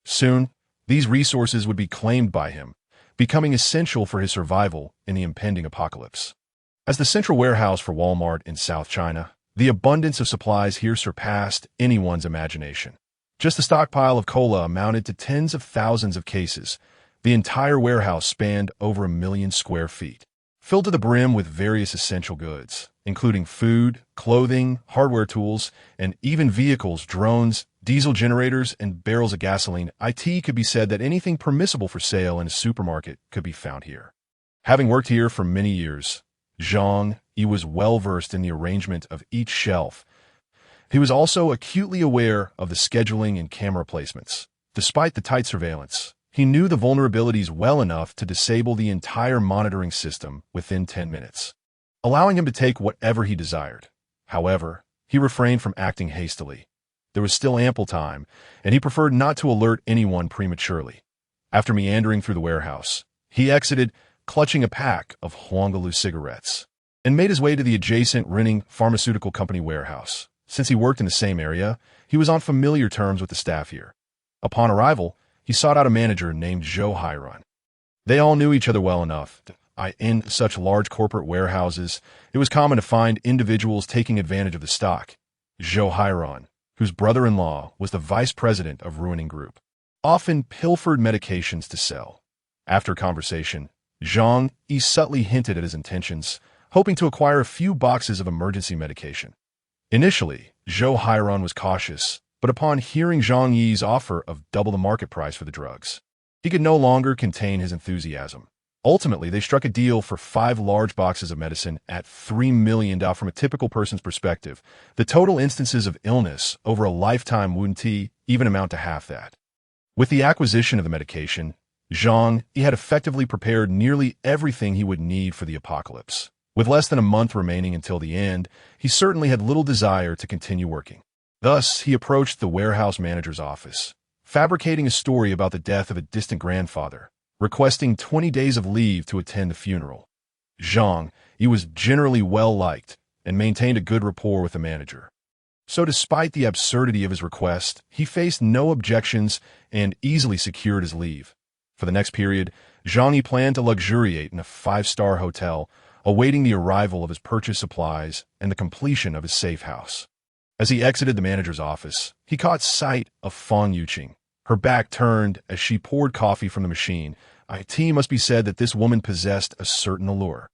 Soon, these resources would be claimed by him, becoming essential for his survival in the impending apocalypse. As the central warehouse for Walmart in South China, the abundance of supplies here surpassed anyone's imagination. Just the stockpile of cola amounted to tens of thousands of cases. The entire warehouse spanned over 1 million square feet, filled to the brim with various essential goods, including food, clothing, hardware tools, and even vehicles, drones, diesel generators, and barrels of gasoline. It could be said that anything permissible for sale in a supermarket could be found here. Having worked here for many years, Zhang Yi was well-versed in the arrangement of each shelf. He was also acutely aware of the scheduling and camera placements. Despite the tight surveillance, he knew the vulnerabilities well enough to disable the entire monitoring system within 10 minutes, allowing him to take whatever he desired. However, he refrained from acting hastily. There was still ample time, and he preferred not to alert anyone prematurely. After meandering through the warehouse, he exited, clutching a pack of Huangalu cigarettes, and made his way to the adjacent Renning Pharmaceutical Company warehouse. Since he worked in the same area, he was on familiar terms with the staff here. Upon arrival, he sought out a manager named Zhou Hairan. They all knew each other well enough. In such large corporate warehouses, it was common to find individuals taking advantage of the stock. Zhou Hairan, whose brother-in-law was the vice president of Ruining Group, often pilfered medications to sell. After conversation, Zhang Yi subtly hinted at his intentions, hoping to acquire a few boxes of emergency medication. Initially, Zhou Hairan was cautious, but upon hearing Zhang Yi's offer of double the market price for the drugs, he could no longer contain his enthusiasm. Ultimately, they struck a deal for 5 large boxes of medicine at $3 million. From a typical person's perspective, the total instances of illness over a lifetime wouldn't even amount to half that. With the acquisition of the medication, Zhang Yi had effectively prepared nearly everything he would need for the apocalypse. With less than a month remaining until the end, he certainly had little desire to continue working. Thus, he approached the warehouse manager's office, fabricating a story about the death of a distant grandfather, requesting 20 days of leave to attend the funeral. Zhang Yi was generally well-liked and maintained a good rapport with the manager. So despite the absurdity of his request, he faced no objections and easily secured his leave. For the next period, Zhang Yi planned to luxuriate in a 5-star hotel, awaiting the arrival of his purchased supplies and the completion of his safe house. As he exited the manager's office, he caught sight of Fang Yuqing. Her back turned as she poured coffee from the machine. It must be said that this woman possessed a certain allure,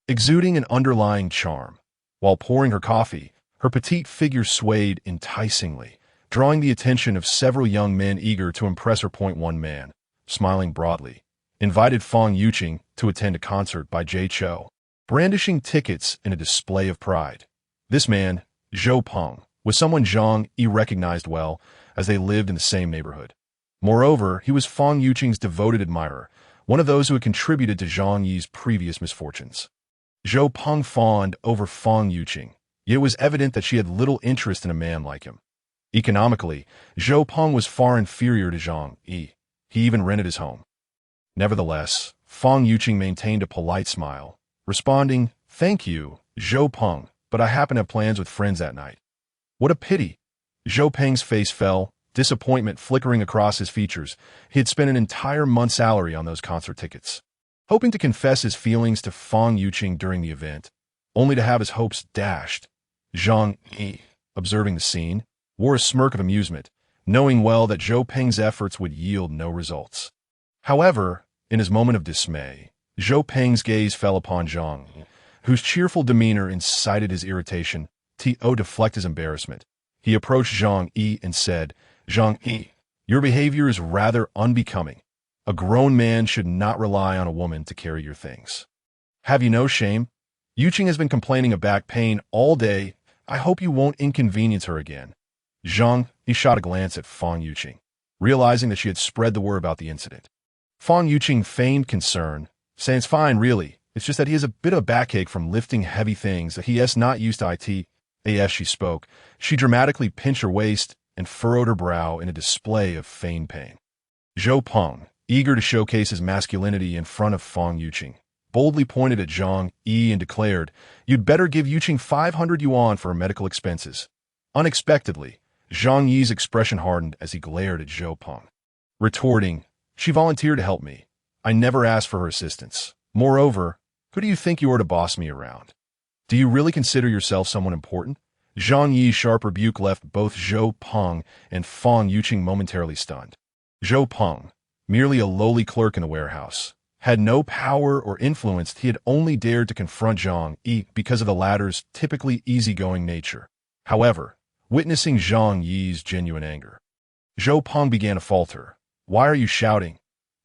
exuding an underlying charm. While pouring her coffee, her petite figure swayed enticingly, drawing the attention of several young men eager to impress her. One man, smiling broadly, invited Fang Yuqing to attend a concert by Jay Chou, brandishing tickets in a display of pride. This man, Zhou Peng, was someone Zhang Yi recognized well, as they lived in the same neighborhood. Moreover, he was Fang Yuqing's devoted admirer, one of those who had contributed to Zhang Yi's previous misfortunes. Zhou Peng fawned over Fang Yuqing, yet it was evident that she had little interest in a man like him. Economically, Zhou Peng was far inferior to Zhang Yi. He even rented his home. Nevertheless, Fang Yuqing maintained a polite smile, responding, "Thank you, Zhou Peng, but I happen to have plans with friends that night." What a pity! Zhou Peng's face fell, disappointment flickering across his features. He had spent an entire month's salary on those concert tickets. Hoping to confess his feelings to Fang Yuqing during the event, only to have his hopes dashed. Zhang Yi, observing the scene, wore a smirk of amusement, knowing well that Zhou Peng's efforts would yield no results. However, in his moment of dismay, Zhou Peng's gaze fell upon Zhang Yi, whose cheerful demeanor incited his irritation. To deflect his embarrassment, he approached Zhang Yi and said, "Zhang Yi, your behavior is rather unbecoming. A grown man should not rely on a woman to carry your things. Have you no shame? Yuqing has been complaining of back pain all day. I hope you won't inconvenience her again." Zhang Yi shot a glance at Fang Yuqing, realizing that she had spread the word about the incident. Fang Yuqing feigned concern, saying, "It's fine, really. It's just that he has a bit of a backache from lifting heavy things that he is not used to it." As she spoke, she dramatically pinched her waist and furrowed her brow in a display of feigned pain. Zhou Peng, eager to showcase his masculinity in front of Fang Yuqing, boldly pointed at Zhang Yi and declared, "You'd better give Yuqing 500 yuan for her medical expenses." Unexpectedly, Zhang Yi's expression hardened as he glared at Zhou Peng, retorting, "She volunteered to help me. I never asked for her assistance. Moreover, who do you think you are to boss me around? Do you really consider yourself someone important?" Zhang Yi's sharp rebuke left both Zhou Peng and Fang Yuqing momentarily stunned. Zhou Peng, merely a lowly clerk in a warehouse, had no power or influence. He had only dared to confront Zhang Yi because of the latter's typically easygoing nature. However, witnessing Zhang Yi's genuine anger, Zhou Peng began to falter. "Why are you shouting?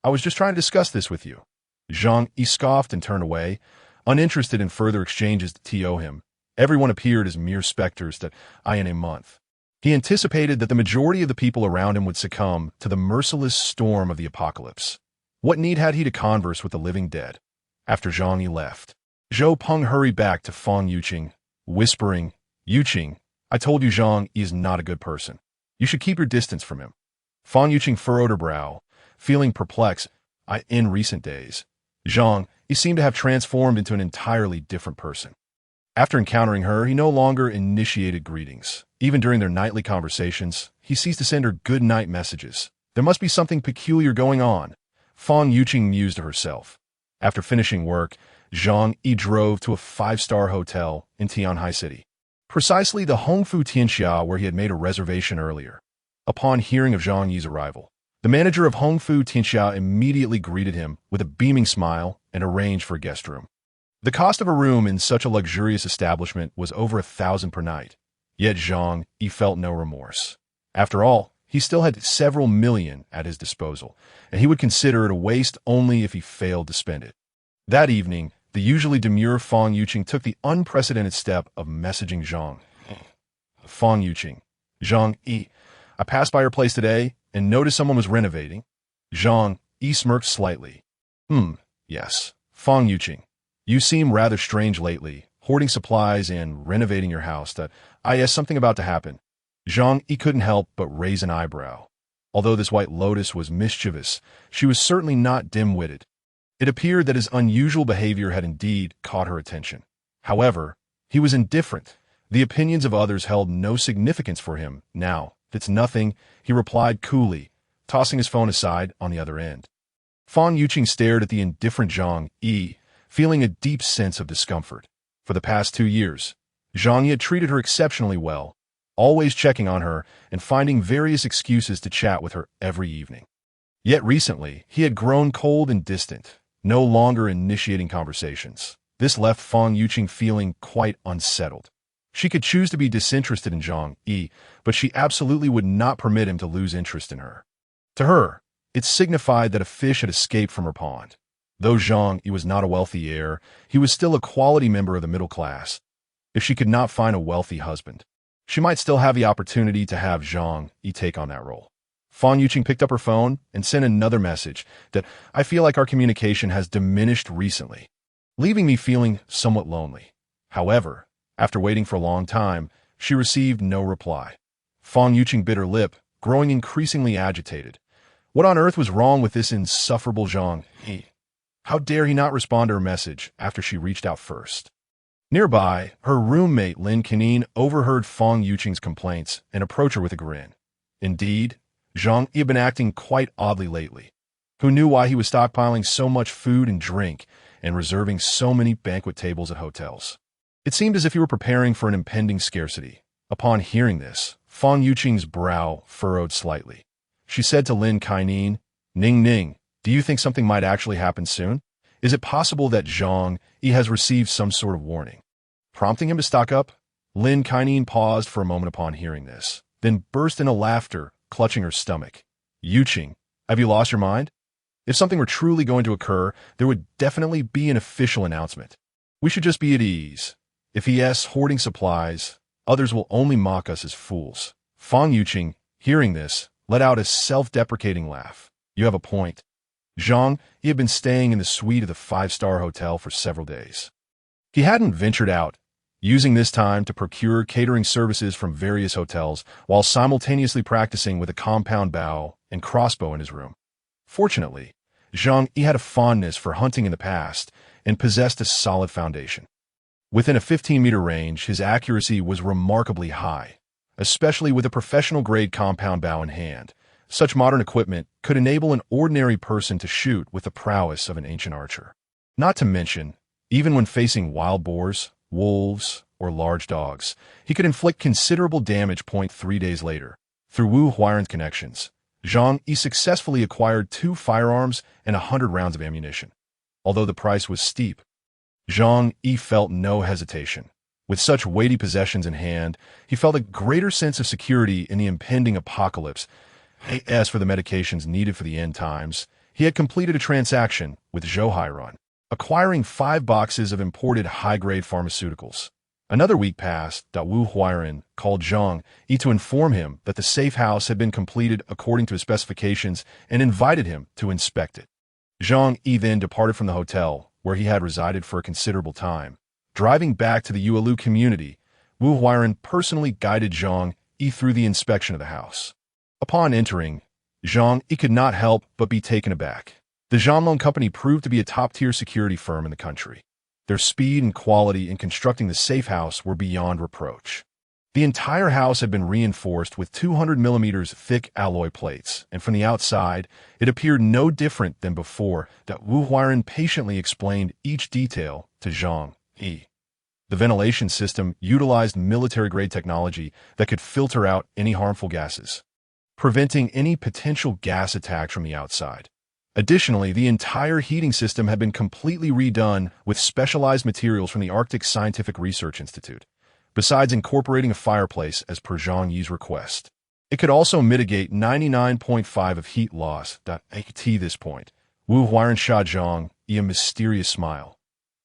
I was just trying to discuss this with you." Zhang Yi scoffed and turned away, uninterested in further exchanges to him. Everyone appeared as mere specters that in a month. He anticipated that the majority of the people around him would succumb to the merciless storm of the apocalypse. What need had he to converse with the living dead? After Zhang Yi left, Zhou Peng hurried back to Fang Yuqing, whispering, "Yuqing, I told you Zhang Yi is not a good person. You should keep your distance from him." Fang Yuqing furrowed her brow, feeling perplexed. In recent days, Zhang Yi seemed to have transformed into an entirely different person. After encountering her, he no longer initiated greetings. Even during their nightly conversations, he ceased to send her good-night messages. There must be something peculiar going on, Fang Yuqing mused to herself. After finishing work, Zhang Yi drove to a five-star hotel in Tianhai City, precisely the Hongfu Tianxia where he had made a reservation earlier. Upon hearing of Zhang Yi's arrival, the manager of Hongfu Tianxia immediately greeted him with a beaming smile and arranged for a guest room. The cost of a room in such a luxurious establishment was over 1,000 per night, yet Zhang Yi felt no remorse. After all, he still had several million at his disposal, and he would consider it a waste only if he failed to spend it. That evening, the usually demure Fang Yuqing took the unprecedented step of messaging Zhang. Fang Yuqing, "Zhang Yi, I passed by your place today and noticed someone was renovating." Zhang Yi smirked slightly. Yes. Fang Yuqing, you seem rather strange lately, hoarding supplies and renovating your house. Something about to happen. Zhang Yi couldn't help but raise an eyebrow. Although this white lotus was mischievous, she was certainly not dim-witted. It appeared that his unusual behavior had indeed caught her attention. However, he was indifferent. The opinions of others held no significance for him. "Now, it's nothing," he replied coolly, tossing his phone aside on the other end. Fang Yuqing stared at the indifferent Zhang Yi, feeling a deep sense of discomfort. For the past 2 years, Zhang Yi had treated her exceptionally well, always checking on her and finding various excuses to chat with her every evening. Yet recently, he had grown cold and distant, no longer initiating conversations. This left Fang Yuqing feeling quite unsettled. She could choose to be disinterested in Zhang Yi, but she absolutely would not permit him to lose interest in her. To her, it signified that a fish had escaped from her pond. Though Zhang Yi was not a wealthy heir, he was still a quality member of the middle class. If she could not find a wealthy husband, she might still have the opportunity to have Zhang Yi take on that role. Fang Yuqing picked up her phone and sent another message that "I feel like our communication has diminished recently, leaving me feeling somewhat lonely." However, after waiting for a long time, she received no reply. Fang Yuqing bit her lip, growing increasingly agitated. What on earth was wrong with this insufferable Zhang Yi? How dare he not respond to her message after she reached out first? Nearby, her roommate Lin Kenin overheard Fang Yuqing's complaints and approached her with a grin. Indeed, Zhang Yi had been acting quite oddly lately. Who knew why he was stockpiling so much food and drink and reserving so many banquet tables at hotels? It seemed as if he were preparing for an impending scarcity. Upon hearing this, Fang Yuqing's brow furrowed slightly. She said to Lin Kenin, "Ning Ning, do you think something might actually happen soon? Is it possible that Zhang Yi has received some sort of warning?" Prompting him to stock up, Lin Kenin paused for a moment upon hearing this, then burst into laughter, clutching her stomach. "Yuqing, have you lost your mind? If something were truly going to occur, there would definitely be an official announcement. We should just be at ease. If he is hoarding supplies, others will only mock us as fools." Fang Yuqing, hearing this, let out a self-deprecating laugh. "You have a point." Zhang Yi had been staying in the suite of the five-star hotel for several days. He hadn't ventured out, using this time to procure catering services from various hotels while simultaneously practicing with a compound bow and crossbow in his room. Fortunately, Zhang Yi had a fondness for hunting in the past and possessed a solid foundation. Within a 15-meter range, his accuracy was remarkably high, especially with a professional-grade compound bow in hand. Such modern equipment could enable an ordinary person to shoot with the prowess of an ancient archer. Not to mention, even when facing wild boars, wolves, or large dogs, he could inflict considerable damage. 3 days later, through Wu Huairan's connections, Zhang Yi successfully acquired 2 firearms and 100 rounds of ammunition. Although the price was steep, Zhang Yi felt no hesitation. With such weighty possessions in hand, he felt a greater sense of security in the impending apocalypse. As for the medications needed for the end times, he had completed a transaction with Zhou Hairan, acquiring 5 boxes of imported high-grade pharmaceuticals. Another week passed. Wu Huairan called Zhang Yi to inform him that the safe house had been completed according to his specifications and invited him to inspect it. Zhang Yi then departed from the hotel, where he had resided for a considerable time. Driving back to the Yuelu community, Wu Huairan personally guided Zhang Yi through the inspection of the house. Upon entering, Zhang Yi could not help but be taken aback. The Zhanlong Company proved to be a top-tier security firm in the country. Their speed and quality in constructing the safe house were beyond reproach. The entire house had been reinforced with 200 millimeters thick alloy plates, and from the outside, it appeared no different than before. Wu Huairan patiently explained each detail to Zhang Yi. The ventilation system utilized military-grade technology that could filter out any harmful gases, preventing any potential gas attacks from the outside. Additionally, the entire heating system had been completely redone with specialized materials from the Arctic Scientific Research Institute, besides incorporating a fireplace as per Zhang Yi's request. It could also mitigate 99.5% of heat loss. At this point, Wu Huairan shot Zhang Yi a mysterious smile.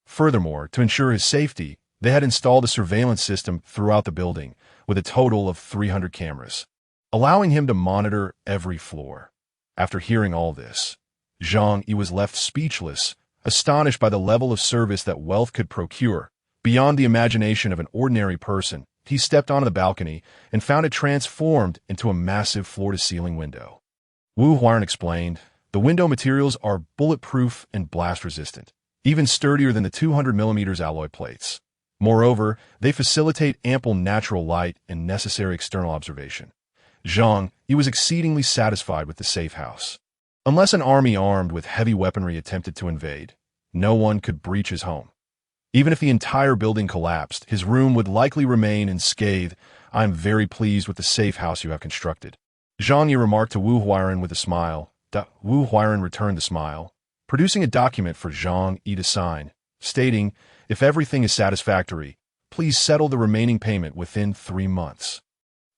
Furthermore, to ensure his safety, they had installed a surveillance system throughout the building with a total of 300 cameras, allowing him to monitor every floor. After hearing all this, Zhang Yi was left speechless, astonished by the level of service that wealth could procure. Beyond the imagination of an ordinary person, he stepped onto the balcony and found it transformed into a massive floor-to-ceiling window. Wu Huairan explained, "The window materials are bulletproof and blast-resistant, even sturdier than the 200 millimeters alloy plates. Moreover, they facilitate ample natural light and necessary external observation." Zhang Yi was exceedingly satisfied with the safe house. Unless an army armed with heavy weaponry attempted to invade, no one could breach his home. Even if the entire building collapsed, his room would likely remain unscathed. "I am very pleased with the safe house you have constructed," Zhang Yi remarked to Wu Huairan with a smile. Wu Huairan returned the smile, producing a document for Zhang Yi to sign, stating, "If everything is satisfactory, please settle the remaining payment within 3 months."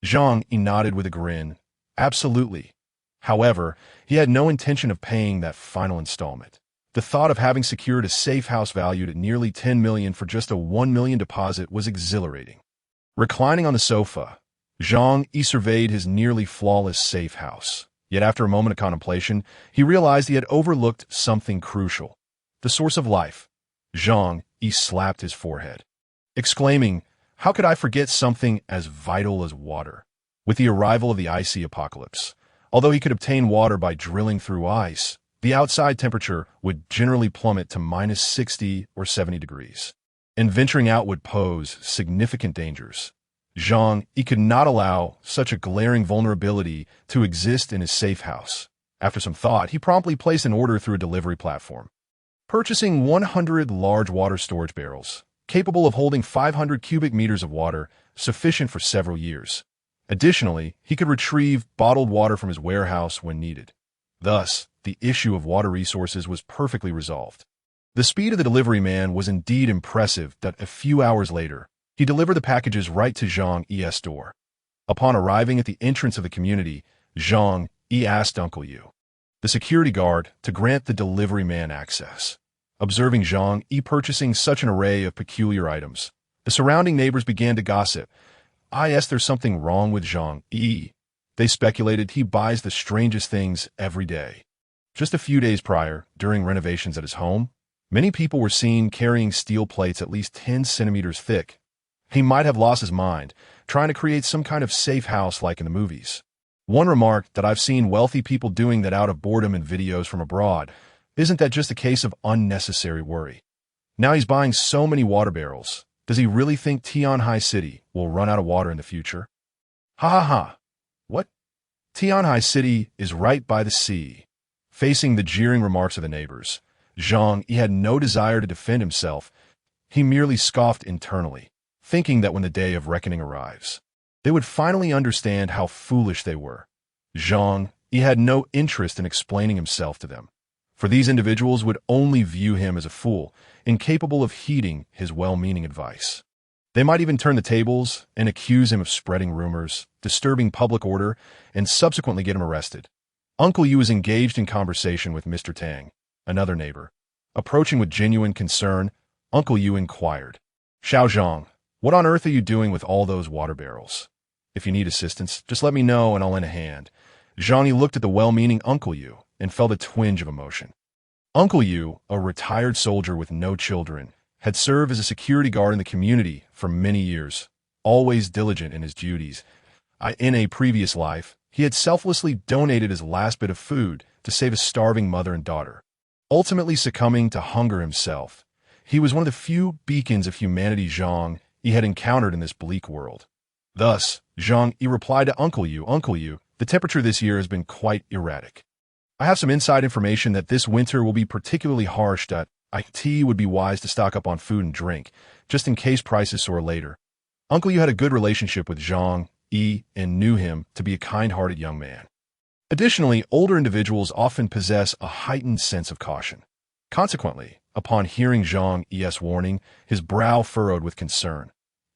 Zhang Yi nodded with a grin. Absolutely. However, he had no intention of paying that final installment. The thought of having secured a safe house valued at nearly 10 million for just a 1 million deposit was exhilarating. Reclining on the sofa, Zhang Yi surveyed his nearly flawless safe house. Yet after a moment of contemplation, he realized he had overlooked something crucial: the source of life. Zhang Yi slapped his forehead, exclaiming, "How could I forget something as vital as water?" With the arrival of the icy apocalypse, although he could obtain water by drilling through ice, the outside temperature would generally plummet to minus 60 or 70 degrees, and venturing out would pose significant dangers. Zhang Yi could not allow such a glaring vulnerability to exist in his safe house. After some thought, he promptly placed an order through a delivery platform, purchasing 100 large water storage barrels, capable of holding 500 cubic meters of water, sufficient for several years. Additionally, he could retrieve bottled water from his warehouse when needed. Thus, the issue of water resources was perfectly resolved. The speed of the delivery man was indeed impressive that a few hours later, he delivered the packages right to Zhang Yi's door. Upon arriving at the entrance of the community, Zhang Yi asked Uncle Yu, the security guard, to grant the delivery man access. Observing Zhang Yi purchasing such an array of peculiar items, the surrounding neighbors began to gossip. There's something wrong with Zhang Yi. They speculated he buys the strangest things every day. Just a few days prior, during renovations at his home, many people were seen carrying steel plates at least 10 centimeters thick. He might have lost his mind, trying to create some kind of safe house like in the movies. One remarked that I've seen wealthy people doing that out of boredom in videos from abroad. Isn't that just a case of unnecessary worry? Now he's buying so many water barrels. Does he really think Tianhai City will run out of water in the future? Ha ha ha. What? Tianhai City is right by the sea. Facing the jeering remarks of the neighbors, Zhang Yi had no desire to defend himself. He merely scoffed internally, thinking that when the day of reckoning arrives, they would finally understand how foolish they were. Zhang Yi had no interest in explaining himself to them, for these individuals would only view him as a fool, incapable of heeding his well-meaning advice. They might even turn the tables and accuse him of spreading rumors, disturbing public order, and subsequently get him arrested. Uncle Yu was engaged in conversation with Mr. Tang, another neighbor. Approaching with genuine concern, Uncle Yu inquired, Xiao Zhang, what on earth are you doing with all those water barrels? If you need assistance, just let me know and I'll lend a hand. Zhang Yi looked at the well-meaning Uncle Yu and felt a twinge of emotion. Uncle Yu, a retired soldier with no children, had served as a security guard in the community for many years, always diligent in his duties. In a previous life, he had selflessly donated his last bit of food to save a starving mother and daughter. Ultimately succumbing to hunger himself, he was one of the few beacons of humanity Zhang Yi had encountered in this bleak world. Thus, Zhang Yi replied to Uncle Yu, the temperature this year has been quite erratic. I have some inside information that this winter will be particularly harsh. It would be wise to stock up on food and drink, just in case prices soar later. Uncle Yu had a good relationship with Zhang Yi and knew him to be a kind-hearted young man. Additionally, older individuals often possess a heightened sense of caution. Consequently, upon hearing Zhang Yi's warning, his brow furrowed with concern.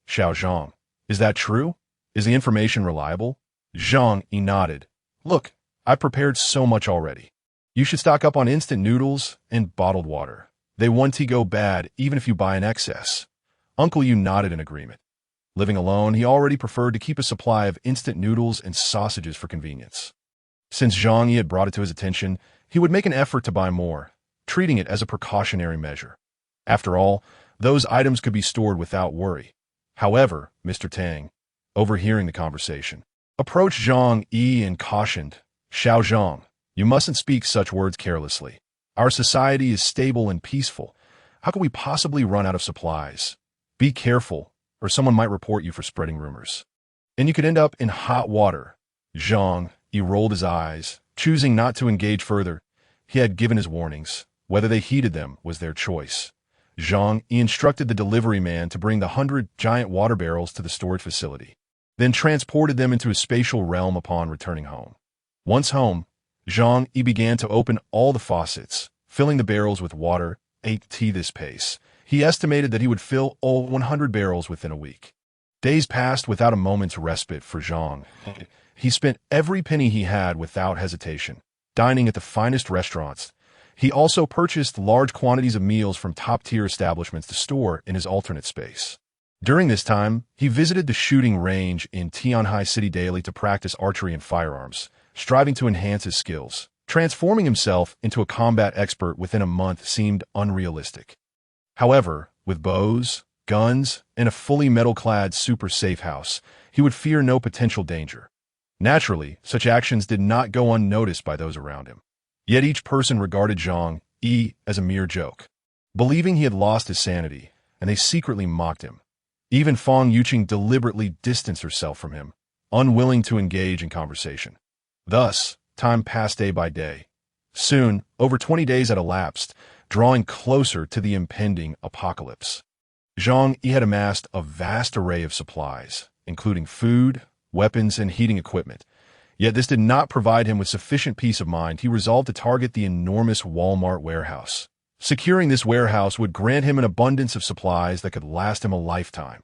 Xiao Zhang, is that true? Is the information reliable? Zhang Yi nodded. Look, I've prepared so much already. You should stock up on instant noodles and bottled water. They won't go bad even if you buy in excess. Uncle Yu nodded in agreement. Living alone, he already preferred to keep a supply of instant noodles and sausages for convenience. Since Zhang Yi had brought it to his attention, he would make an effort to buy more, treating it as a precautionary measure. After all, those items could be stored without worry. However, Mr. Tang, overhearing the conversation, approached Zhang Yi and cautioned, Xiao Zhang, you mustn't speak such words carelessly. Our society is stable and peaceful. How could we possibly run out of supplies? Be careful, or someone might report you for spreading rumors. And you could end up in hot water. Zhang Yi rolled his eyes, choosing not to engage further. He had given his warnings. Whether they heeded them was their choice. Zhang Yi instructed the delivery man to bring the 100 giant water barrels to the storage facility, then transported them into a spatial realm upon returning home. Once home, Zhang Yi began to open all the faucets, filling the barrels with water. This pace, he estimated that he would fill all 100 barrels within a week. Days passed without a moment's respite for Zhang. He spent every penny he had without hesitation, dining at the finest restaurants. He also purchased large quantities of meals from top-tier establishments to store in his alternate space. During this time, he visited the shooting range in Tianhai City daily to practice archery and firearms, striving to enhance his skills. Transforming himself into a combat expert within a month seemed unrealistic. However, with bows, guns, and a fully metal-clad super safe house, he would fear no potential danger. Naturally, such actions did not go unnoticed by those around him. Yet each person regarded Zhang Yi as a mere joke, believing he had lost his sanity, and they secretly mocked him. Even Fang Yuqing deliberately distanced herself from him, unwilling to engage in conversation. Thus, time passed day by day. Soon, over 20 days had elapsed, drawing closer to the impending apocalypse. Zhang Yi had amassed a vast array of supplies, including food, weapons, and heating equipment. Yet this did not provide him with sufficient peace of mind. He resolved to target the enormous Walmart warehouse. Securing this warehouse would grant him an abundance of supplies that could last him a lifetime.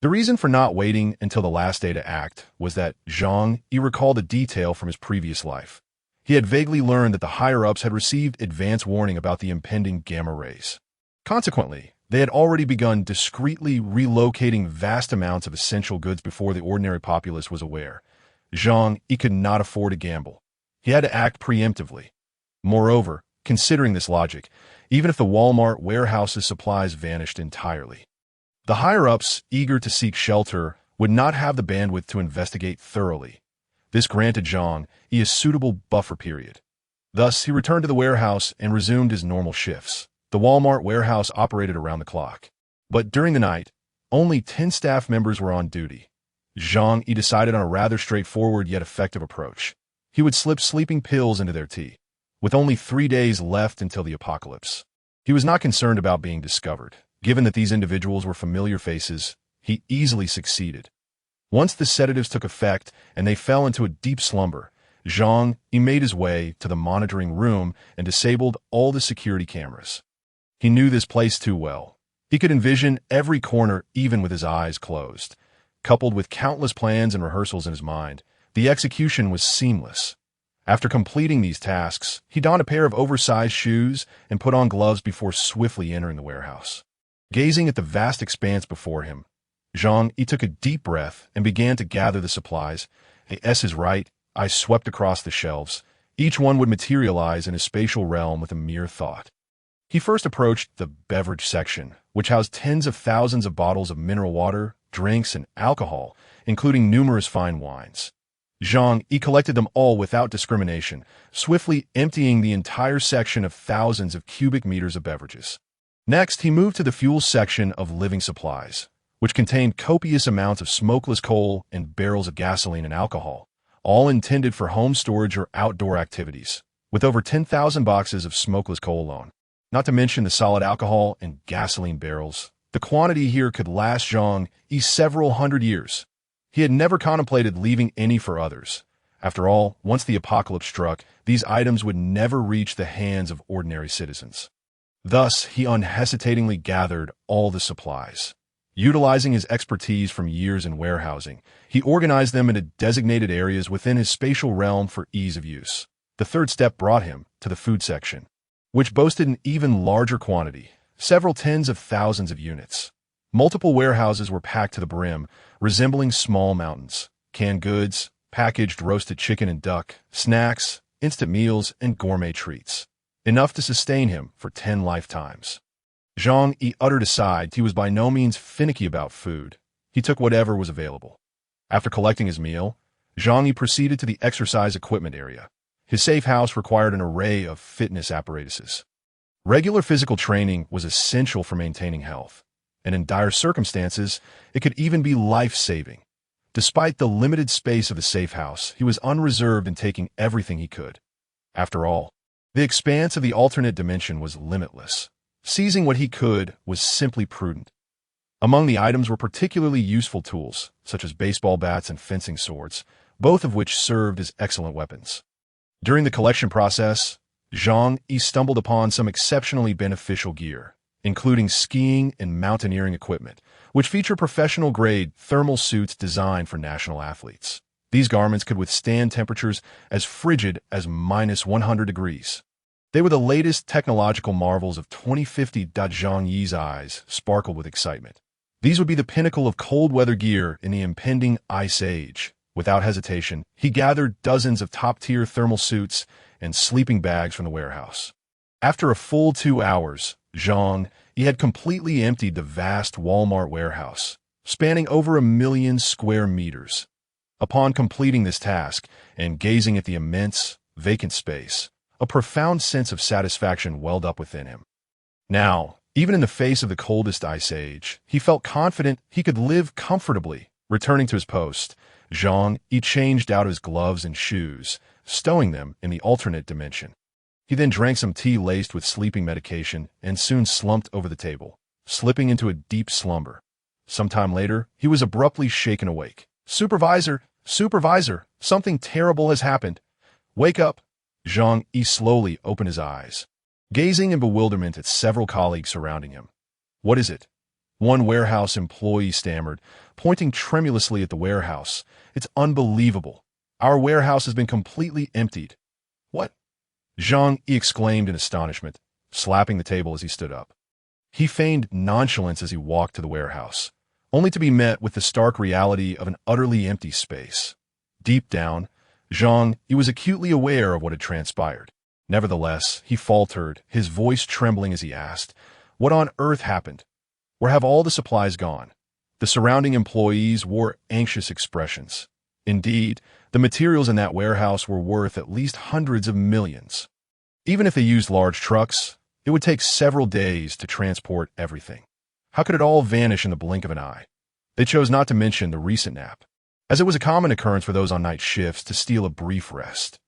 The reason for not waiting until the last day to act was that Zhang Yi recalled a detail from his previous life. He had vaguely learned that the higher-ups had received advance warning about the impending gamma rays. Consequently, they had already begun discreetly relocating vast amounts of essential goods before the ordinary populace was aware. Zhang Yi could not afford to gamble. He had to act preemptively. Moreover, considering this logic, even if the Walmart warehouse's supplies vanished entirely, the higher-ups, eager to seek shelter, would not have the bandwidth to investigate thoroughly. This granted Zhang Yi a suitable buffer period. Thus, he returned to the warehouse and resumed his normal shifts. The Walmart warehouse operated around the clock. But during the night, only 10 staff members were on duty. Zhang Yi decided on a rather straightforward yet effective approach. He would slip sleeping pills into their tea. With only 3 days left until the apocalypse, he was not concerned about being discovered. Given that these individuals were familiar faces, he easily succeeded. Once the sedatives took effect and they fell into a deep slumber, Zhang Yi made his way to the monitoring room and disabled all the security cameras. He knew this place too well. He could envision every corner even with his eyes closed. Coupled with countless plans and rehearsals in his mind, the execution was seamless. After completing these tasks, he donned a pair of oversized shoes and put on gloves before swiftly entering the warehouse. Gazing at the vast expanse before him, Zhang Yi took a deep breath and began to gather the supplies. As his right eye swept across the shelves, each one would materialize in his spatial realm with a mere thought. He first approached the beverage section, which housed tens of thousands of bottles of mineral water, drinks, and alcohol, including numerous fine wines. Zhang Yi collected them all without discrimination, swiftly emptying the entire section of thousands of cubic meters of beverages. Next, he moved to the fuel section of living supplies, which contained copious amounts of smokeless coal and barrels of gasoline and alcohol, all intended for home storage or outdoor activities, with over 10,000 boxes of smokeless coal alone. Not to mention the solid alcohol and gasoline barrels. The quantity here could last Zhang Yi several hundred years. He had never contemplated leaving any for others. After all, once the apocalypse struck, these items would never reach the hands of ordinary citizens. Thus, he unhesitatingly gathered all the supplies. Utilizing his expertise from years in warehousing, he organized them into designated areas within his spatial realm for ease of use. The third step brought him to the food section, which boasted an even larger quantity, several tens of thousands of units. Multiple warehouses were packed to the brim, resembling small mountains. Canned goods, packaged roasted chicken and duck, snacks, instant meals, and gourmet treats. Enough to sustain him for 10 lifetimes. Zhang Yi uttered aside, he was by no means finicky about food. He took whatever was available. After collecting his meal, Zhang Yi proceeded to the exercise equipment area. His safe house required an array of fitness apparatuses. Regular physical training was essential for maintaining health, and in dire circumstances, it could even be life-saving. Despite the limited space of the safe house, he was unreserved in taking everything he could. After all, the expanse of the alternate dimension was limitless. Seizing what he could was simply prudent. Among the items were particularly useful tools, such as baseball bats and fencing swords, both of which served as excellent weapons. During the collection process, Zhang Yi stumbled upon some exceptionally beneficial gear, including skiing and mountaineering equipment, which feature professional-grade thermal suits designed for national athletes. These garments could withstand temperatures as frigid as -100 degrees. They were the latest technological marvels of 2050. Zhang Yi's eyes sparkled with excitement. These would be the pinnacle of cold-weather gear in the impending Ice Age. Without hesitation, he gathered dozens of top-tier thermal suits and sleeping bags from the warehouse. After a full 2 hours, Zhang Yi had completely emptied the vast Walmart warehouse, spanning over 1 million square meters. Upon completing this task and gazing at the immense, vacant space, a profound sense of satisfaction welled up within him. Now, even in the face of the coldest ice age, he felt confident he could live comfortably. Returning to his post, Zhang Yi changed out his gloves and shoes, stowing them in the alternate dimension. He then drank some tea laced with sleeping medication and soon slumped over the table, slipping into a deep slumber. Some time later, he was abruptly shaken awake. "Supervisor! Supervisor! Something terrible has happened! Wake up!" Zhang Yi slowly opened his eyes, gazing in bewilderment at several colleagues surrounding him. "What is it?" One warehouse employee stammered, pointing tremulously at the warehouse. "It's unbelievable. Our warehouse has been completely emptied." "What?" Zhang Yi exclaimed in astonishment, slapping the table as he stood up. He feigned nonchalance as he walked to the warehouse, only to be met with the stark reality of an utterly empty space. Deep down, Zhang Yi was acutely aware of what had transpired. Nevertheless, he faltered, his voice trembling as he asked, "What on earth happened? Where have all the supplies gone?" The surrounding employees wore anxious expressions. Indeed, the materials in that warehouse were worth at least hundreds of millions. Even if they used large trucks, it would take several days to transport everything. How could it all vanish in the blink of an eye? They chose not to mention the recent nap, as it was a common occurrence for those on night shifts to steal a brief rest.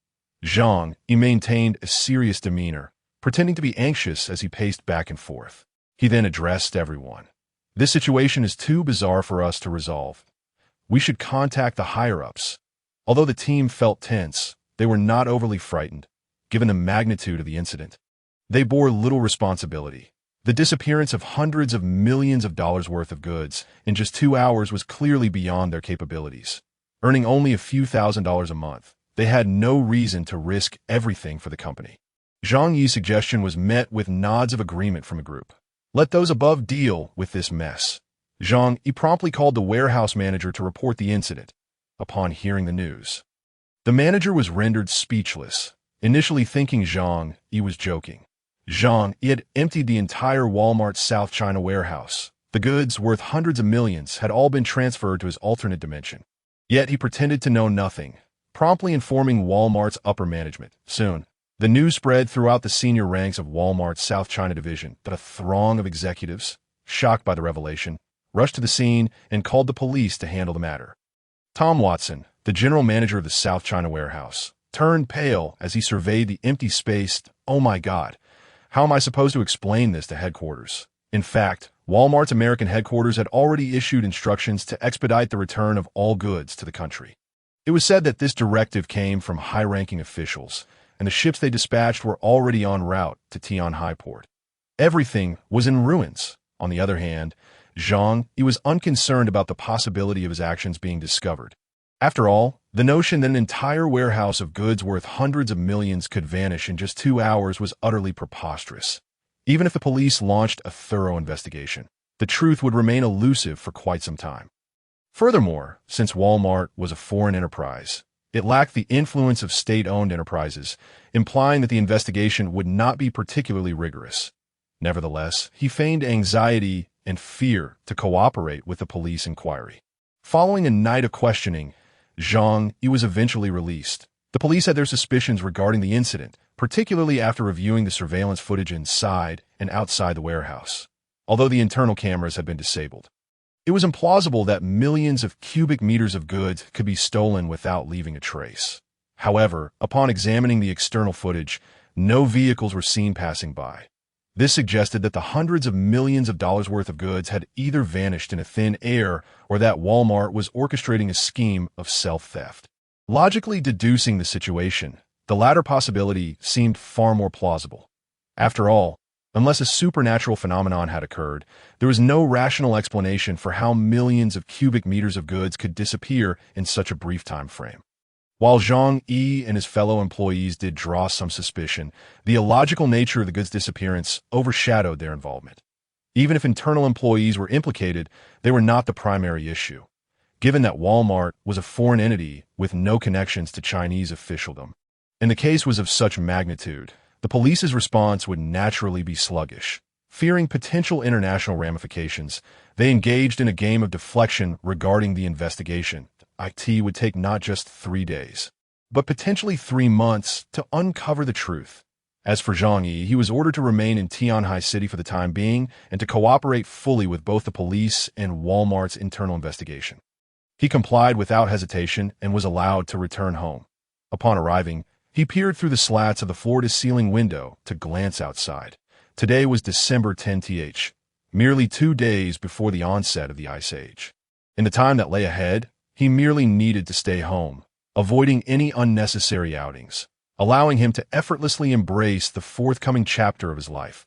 Zhang Yi maintained a serious demeanor, pretending to be anxious as he paced back and forth. He then addressed everyone. "This situation is too bizarre for us to resolve. We should contact the higher-ups." Although the team felt tense, they were not overly frightened, given the magnitude of the incident. They bore little responsibility. The disappearance of hundreds of millions of dollars worth of goods in just 2 hours was clearly beyond their capabilities. Earning only a few $1,000s a month, they had no reason to risk everything for the company. Zhang Yi's suggestion was met with nods of agreement from the group. "Let those above deal with this mess." Zhang Yi promptly called the warehouse manager to report the incident. Upon hearing the news, the manager was rendered speechless, initially thinking Zhang Yi was joking. Zhang Yi had emptied the entire Walmart South China warehouse. The goods, worth hundreds of millions, had all been transferred to his alternate dimension. Yet he pretended to know nothing, promptly informing Walmart's upper management. Soon, the news spread throughout the senior ranks of Walmart's South China division that a throng of executives, shocked by the revelation, rushed to the scene and called the police to handle the matter. Tom Watson, the general manager of the South China warehouse, turned pale as he surveyed the empty space. "Oh my God, how am I supposed to explain this to headquarters?" In fact, Walmart's American headquarters had already issued instructions to expedite the return of all goods to the country. It was said that this directive came from high-ranking officials, and the ships they dispatched were already en route to Tianhai Port. Everything was in ruins. On the other hand, Zhang Yi was unconcerned about the possibility of his actions being discovered. After all, the notion that an entire warehouse of goods worth hundreds of millions could vanish in just 2 hours was utterly preposterous. Even if the police launched a thorough investigation, the truth would remain elusive for quite some time. Furthermore, since Walmart was a foreign enterprise, it lacked the influence of state-owned enterprises, implying that the investigation would not be particularly rigorous. Nevertheless, he feigned anxiety and fear to cooperate with the police inquiry. Following a night of questioning, Zhang Yi was eventually released. The police had their suspicions regarding the incident, particularly after reviewing the surveillance footage inside and outside the warehouse, although the internal cameras had been disabled. It was implausible that millions of cubic meters of goods could be stolen without leaving a trace. However, upon examining the external footage, no vehicles were seen passing by. This suggested that the hundreds of millions of dollars worth of goods had either vanished in a thin air or that Walmart was orchestrating a scheme of self-theft. Logically deducing the situation, the latter possibility seemed far more plausible. After all, unless a supernatural phenomenon had occurred, there was no rational explanation for how millions of cubic meters of goods could disappear in such a brief time frame. While Zhang Yi and his fellow employees did draw some suspicion, the illogical nature of the goods' disappearance overshadowed their involvement. Even if internal employees were implicated, they were not the primary issue, given that Walmart was a foreign entity with no connections to Chinese officialdom. And the case was of such magnitude, the police's response would naturally be sluggish. Fearing potential international ramifications, they engaged in a game of deflection regarding the investigation. IT would take not just 3 days, but potentially 3 months to uncover the truth. As for Zhang Yi, he was ordered to remain in Tianhai City for the time being and to cooperate fully with both the police and Walmart's internal investigation. He complied without hesitation and was allowed to return home. Upon arriving, he peered through the slats of the floor-to-ceiling window to glance outside. Today was December 10th, merely 2 days before the onset of the Ice Age. In the time that lay ahead, he merely needed to stay home, avoiding any unnecessary outings, allowing him to effortlessly embrace the forthcoming chapter of his life,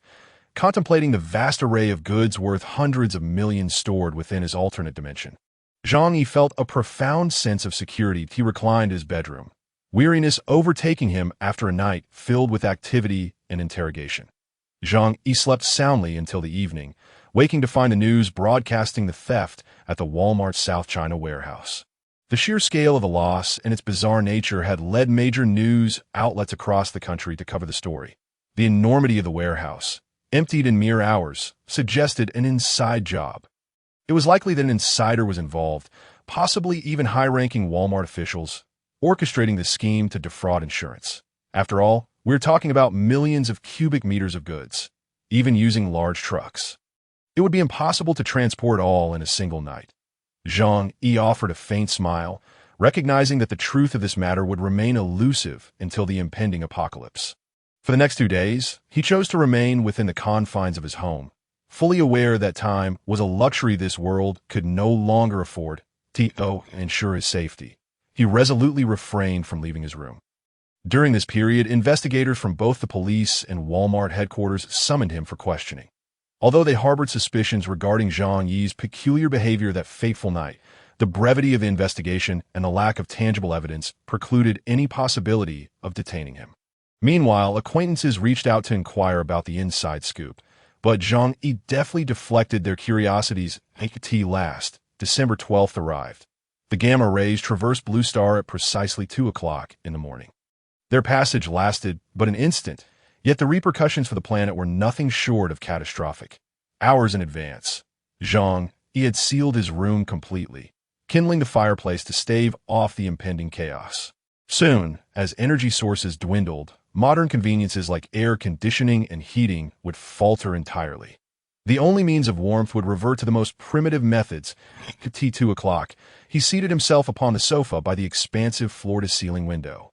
contemplating the vast array of goods worth hundreds of millions stored within his alternate dimension. Zhang Yi felt a profound sense of security. He reclined in his bedroom, weariness overtaking him after a night filled with activity and interrogation. Zhang Yi slept soundly until the evening, waking to find the news broadcasting the theft at the Walmart South China warehouse. The sheer scale of the loss and its bizarre nature had led major news outlets across the country to cover the story. The enormity of the warehouse, emptied in mere hours, suggested an inside job. It was likely that an insider was involved, possibly even high-ranking Walmart officials, orchestrating the scheme to defraud insurance. After all, we're talking about millions of cubic meters of goods, even using large trucks. It would be impossible to transport all in a single night. Zhang Yi offered a faint smile, recognizing that the truth of this matter would remain elusive until the impending apocalypse. For the next 2 days, he chose to remain within the confines of his home, fully aware that time was a luxury this world could no longer afford to ensure his safety. He resolutely refrained from leaving his room. During this period, investigators from both the police and Walmart headquarters summoned him for questioning. Although they harbored suspicions regarding Zhang Yi's peculiar behavior that fateful night, the brevity of the investigation and the lack of tangible evidence precluded any possibility of detaining him. Meanwhile, acquaintances reached out to inquire about the inside scoop, but Zhang Yi deftly deflected their curiosities. Last, December 12th arrived. The gamma rays traversed Blue Star at precisely 2 o'clock in the morning. Their passage lasted but an instant, yet the repercussions for the planet were nothing short of catastrophic. Hours in advance, Zhang Yi had sealed his room completely, kindling the fireplace to stave off the impending chaos. Soon, as energy sources dwindled, modern conveniences like air conditioning and heating would falter entirely. The only means of warmth would revert to the most primitive methods. At 2 o'clock, he seated himself upon the sofa by the expansive floor-to-ceiling window.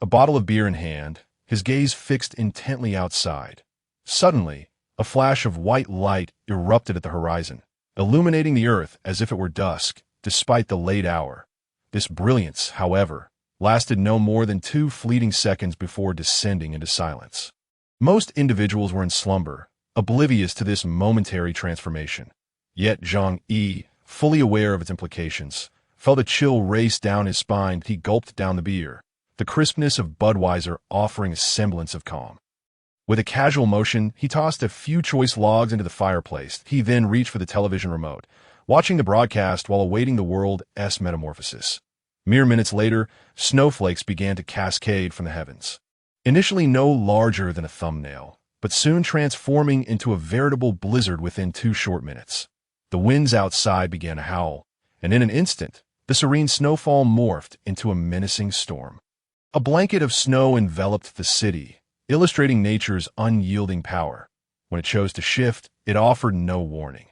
A bottle of beer in hand, his gaze fixed intently outside. Suddenly, a flash of white light erupted at the horizon, illuminating the earth as if it were dusk, despite the late hour. This brilliance, however, lasted no more than 2 fleeting seconds before descending into silence. Most individuals were in slumber, oblivious to this momentary transformation. Yet Zhang Yi, fully aware of its implications, felt a chill race down his spine. He gulped down the beer, the crispness of Budweiser offering a semblance of calm. With a casual motion, he tossed a few choice logs into the fireplace. He then reached for the television remote, watching the broadcast while awaiting the world's metamorphosis. Mere minutes later, snowflakes began to cascade from the heavens. Initially no larger than a thumbnail, but soon transforming into a veritable blizzard within 2 short minutes. The winds outside began to howl, and in an instant, the serene snowfall morphed into a menacing storm. A blanket of snow enveloped the city, illustrating nature's unyielding power. When it chose to shift, it offered no warning.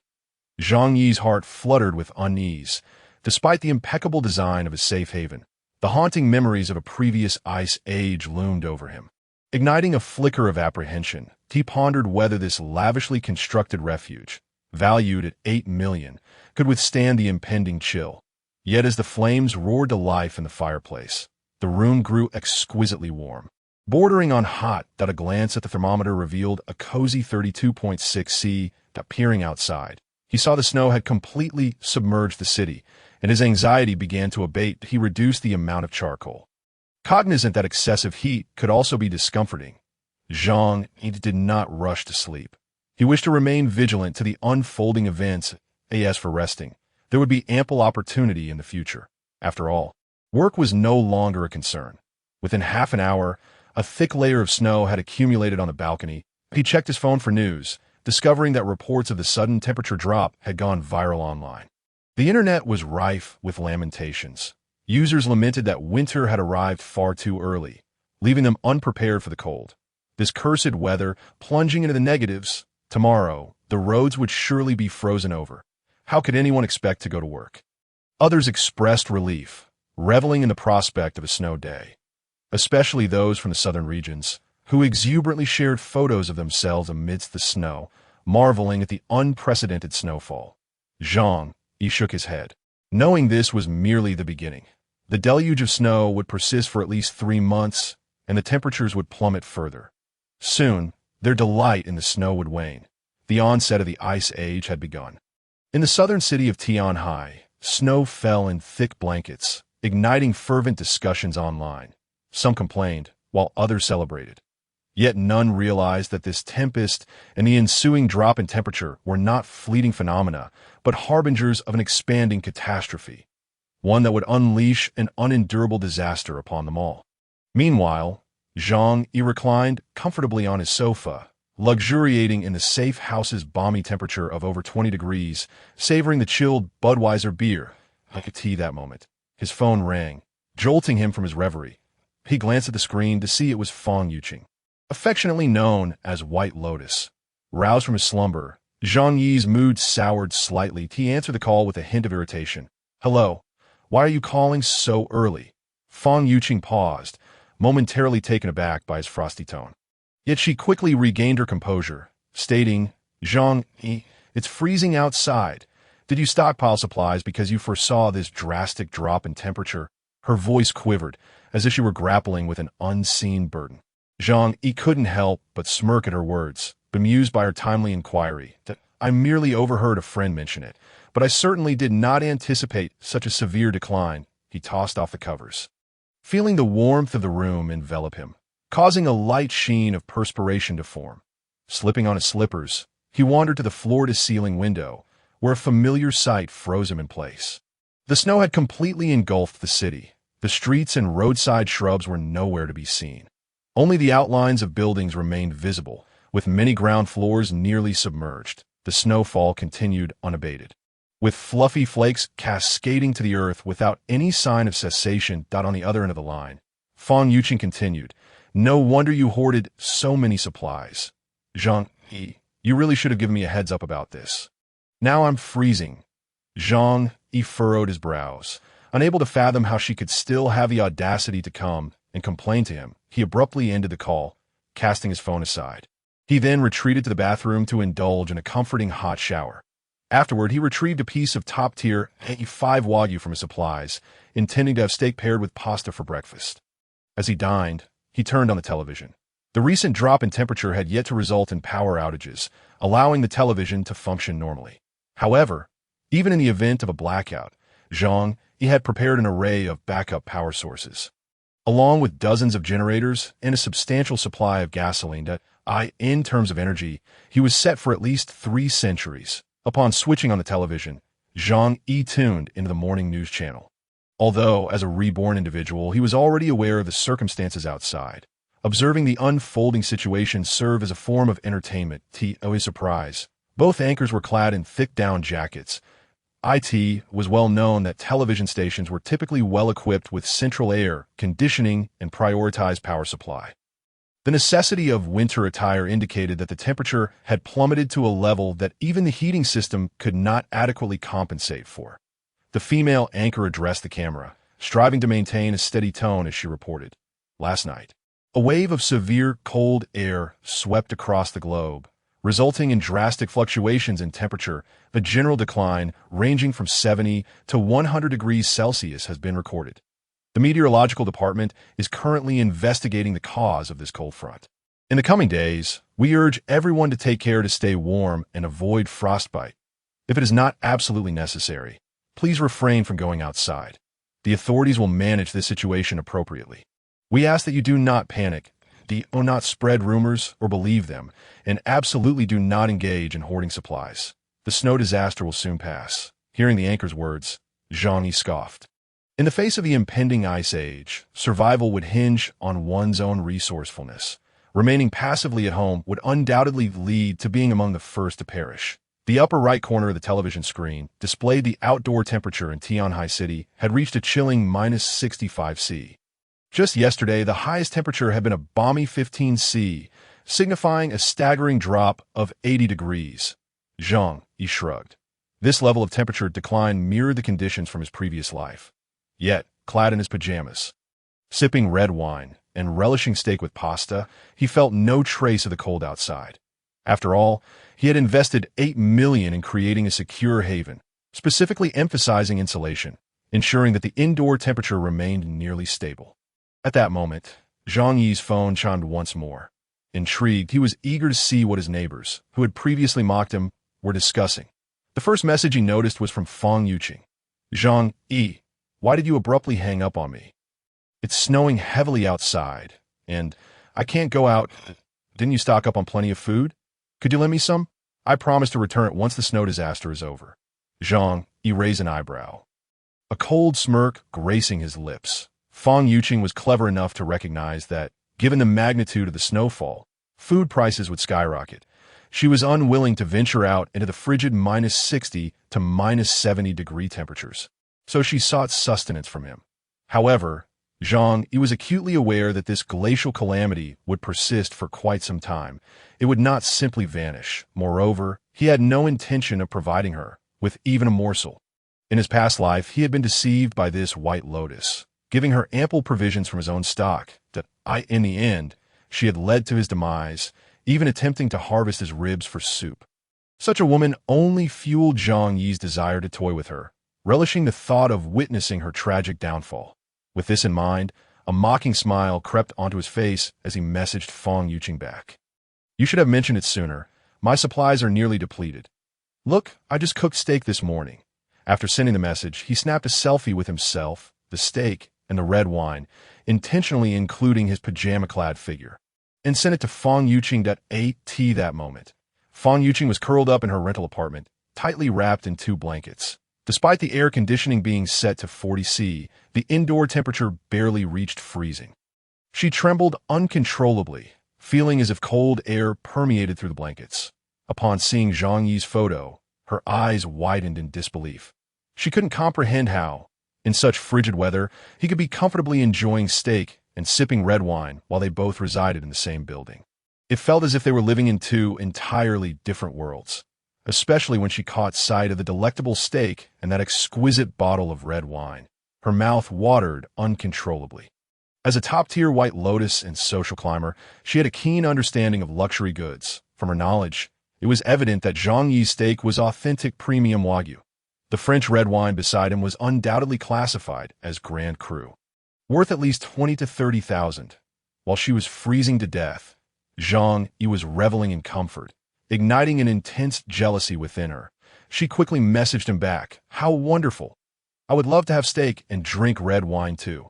Zhang Yi's heart fluttered with unease. Despite the impeccable design of his safe haven, the haunting memories of a previous ice age loomed over him. Igniting a flicker of apprehension, he pondered whether this lavishly constructed refuge, valued at $8 million, could withstand the impending chill. Yet as the flames roared to life in the fireplace, the room grew exquisitely warm, bordering on hot that a glance at the thermometer revealed a cozy 32.6 C. Peering outside, he saw the snow had completely submerged the city, and his anxiety began to abate. He reduced the amount of charcoal. Cognizant that excessive heat could also be discomforting, Zhang Yi did not rush to sleep. He wished to remain vigilant to the unfolding events. As for resting, there would be ample opportunity in the future. After all, work was no longer a concern. Within half an hour, a thick layer of snow had accumulated on the balcony. He checked his phone for news, discovering that reports of the sudden temperature drop had gone viral online. The internet was rife with lamentations. Users lamented that winter had arrived far too early, leaving them unprepared for the cold. This cursed weather plunging into the negatives. Tomorrow, the roads would surely be frozen over. How could anyone expect to go to work? Others expressed relief, reveling in the prospect of a snow day, especially those from the southern regions, who exuberantly shared photos of themselves amidst the snow, marveling at the unprecedented snowfall. Zhang Yi shook his head, knowing this was merely the beginning. The deluge of snow would persist for at least 3 months, and the temperatures would plummet further. Soon, their delight in the snow would wane. The onset of the Ice Age had begun. In the southern city of Tianhai, snow fell in thick blankets, igniting fervent discussions online. Some complained, while others celebrated. Yet none realized that this tempest and the ensuing drop in temperature were not fleeting phenomena, but harbingers of an expanding catastrophe, one that would unleash an unendurable disaster upon them all. Meanwhile, Zhang Yi reclined comfortably on his sofa, luxuriating in the safe house's balmy temperature of over 20 degrees, savoring the chilled Budweiser beer. Like a tea that moment. His phone rang, jolting him from his reverie. He glanced at the screen to see it was Fang Yuqing, affectionately known as White Lotus. Roused from his slumber, Zhang Yi's mood soured slightly. He answered the call with a hint of irritation. "Hello. Why are you calling so early?" Fang Yuqing paused, momentarily taken aback by his frosty tone. Yet she quickly regained her composure, stating, "Zhang Yi, it's freezing outside. Did you stockpile supplies because you foresaw this drastic drop in temperature?" Her voice quivered, as if she were grappling with an unseen burden. Zhang Yi couldn't help but smirk at her words, bemused by her timely inquiry. "I merely overheard a friend mention it, but I certainly did not anticipate such a severe decline." He tossed off the covers, feeling the warmth of the room envelop him, causing a light sheen of perspiration to form. Slipping on his slippers, he wandered to the floor-to-ceiling window, where a familiar sight froze him in place. The snow had completely engulfed the city. The streets and roadside shrubs were nowhere to be seen. Only the outlines of buildings remained visible, with many ground floors nearly submerged. The snowfall continued unabated, with fluffy flakes cascading to the earth without any sign of cessation. On the other end of the line, Fang Yuqing continued, "No wonder you hoarded so many supplies. Zhang Yi, you really should have given me a heads up about this. Now I'm freezing." Zhang Yi furrowed his brows, unable to fathom how she could still have the audacity to come and complain to him. He abruptly ended the call, casting his phone aside. He then retreated to the bathroom to indulge in a comforting hot shower. Afterward, he retrieved a piece of top-tier A5 Wagyu from his supplies, intending to have steak paired with pasta for breakfast. As he dined, he turned on the television. The recent drop in temperature had yet to result in power outages, allowing the television to function normally. However, even in the event of a blackout, Zhang Yi had prepared an array of backup power sources, along with dozens of generators and a substantial supply of gasoline. In terms of energy, he was set for at least 3 centuries. Upon switching on the television, Zhang Yi tuned into the morning news channel. Although, as a reborn individual, he was already aware of the circumstances outside, observing the unfolding situation served as a form of entertainment. To his surprise, both anchors were clad in thick down jackets. It was well known that television stations were typically well equipped with central air conditioning and prioritized power supply. The necessity of winter attire indicated that the temperature had plummeted to a level that even the heating system could not adequately compensate for. The female anchor addressed the camera, striving to maintain a steady tone as she reported. "Last night, a wave of severe cold air swept across the globe, resulting in drastic fluctuations in temperature. A general decline ranging from 70 to 100 degrees Celsius has been recorded. The meteorological department is currently investigating the cause of this cold front. In the coming days, we urge everyone to take care to stay warm and avoid frostbite. If it is not absolutely necessary, please refrain from going outside. The authorities will manage this situation appropriately. We ask that you do not panic, do not spread rumors or believe them, and absolutely do not engage in hoarding supplies. The snow disaster will soon pass." Hearing the anchor's words, Zhang Yi scoffed. In the face of the impending ice age, survival would hinge on one's own resourcefulness. Remaining passively at home would undoubtedly lead to being among the first to perish. The upper right corner of the television screen displayed the outdoor temperature in Tianhai City had reached a chilling -65°C. Just yesterday, the highest temperature had been a balmy 15°C, signifying a staggering drop of 80 degrees. Zhang Yi shrugged. This level of temperature decline mirrored the conditions from his previous life. Yet, clad in his pajamas, sipping red wine, and relishing steak with pasta, he felt no trace of the cold outside. After all, he had invested $8 million in creating a secure haven, specifically emphasizing insulation, ensuring that the indoor temperature remained nearly stable. At that moment, Zhang Yi's phone chimed once more. Intrigued, he was eager to see what his neighbors, who had previously mocked him, were discussing. The first message he noticed was from Fang Yuqing. "Zhang Yi, why did you abruptly hang up on me? It's snowing heavily outside, and I can't go out. Didn't you stock up on plenty of food? Could you lend me some? I promise to return it once the snow disaster is over." Zhang Yi raised an eyebrow, a cold smirk gracing his lips. Fang Yuqing was clever enough to recognize that, given the magnitude of the snowfall, food prices would skyrocket. She was unwilling to venture out into the frigid -60 to -70 degree temperatures, so she sought sustenance from him. However, Zhang Yi was acutely aware that this glacial calamity would persist for quite some time. It would not simply vanish. Moreover, he had no intention of providing her with even a morsel. In his past life, he had been deceived by this white lotus, giving her ample provisions from his own stock that, in the end, she had led to his demise, even attempting to harvest his ribs for soup. Such a woman only fueled Zhang Yi's desire to toy with her, relishing the thought of witnessing her tragic downfall. With this in mind, a mocking smile crept onto his face as he messaged Fang Yuqing back. "You should have mentioned it sooner. My supplies are nearly depleted. Look, I just cooked steak this morning." After sending the message, he snapped a selfie with himself, the steak, and the red wine, intentionally including his pajama-clad figure, and sent it to Fang Yuqing at that moment. Fang Yuqing was curled up in her rental apartment, tightly wrapped in 2 blankets. Despite the air conditioning being set to 40°C, the indoor temperature barely reached freezing. She trembled uncontrollably, feeling as if cold air permeated through the blankets. Upon seeing Zhang Yi's photo, her eyes widened in disbelief. She couldn't comprehend how, in such frigid weather, he could be comfortably enjoying steak and sipping red wine while they both resided in the same building. It felt as if they were living in 2 entirely different worlds, especially when she caught sight of the delectable steak and that exquisite bottle of red wine. Her mouth watered uncontrollably. As a top-tier White Lotus and social climber, she had a keen understanding of luxury goods. From her knowledge, it was evident that Zhang Yi's steak was authentic premium Wagyu. The French red wine beside him was undoubtedly classified as Grand Cru, worth at least 20 to 30,000. While she was freezing to death, Zhang Yi was reveling in comfort, igniting an intense jealousy within her. She quickly messaged him back, "How wonderful! I would love to have steak and drink red wine too."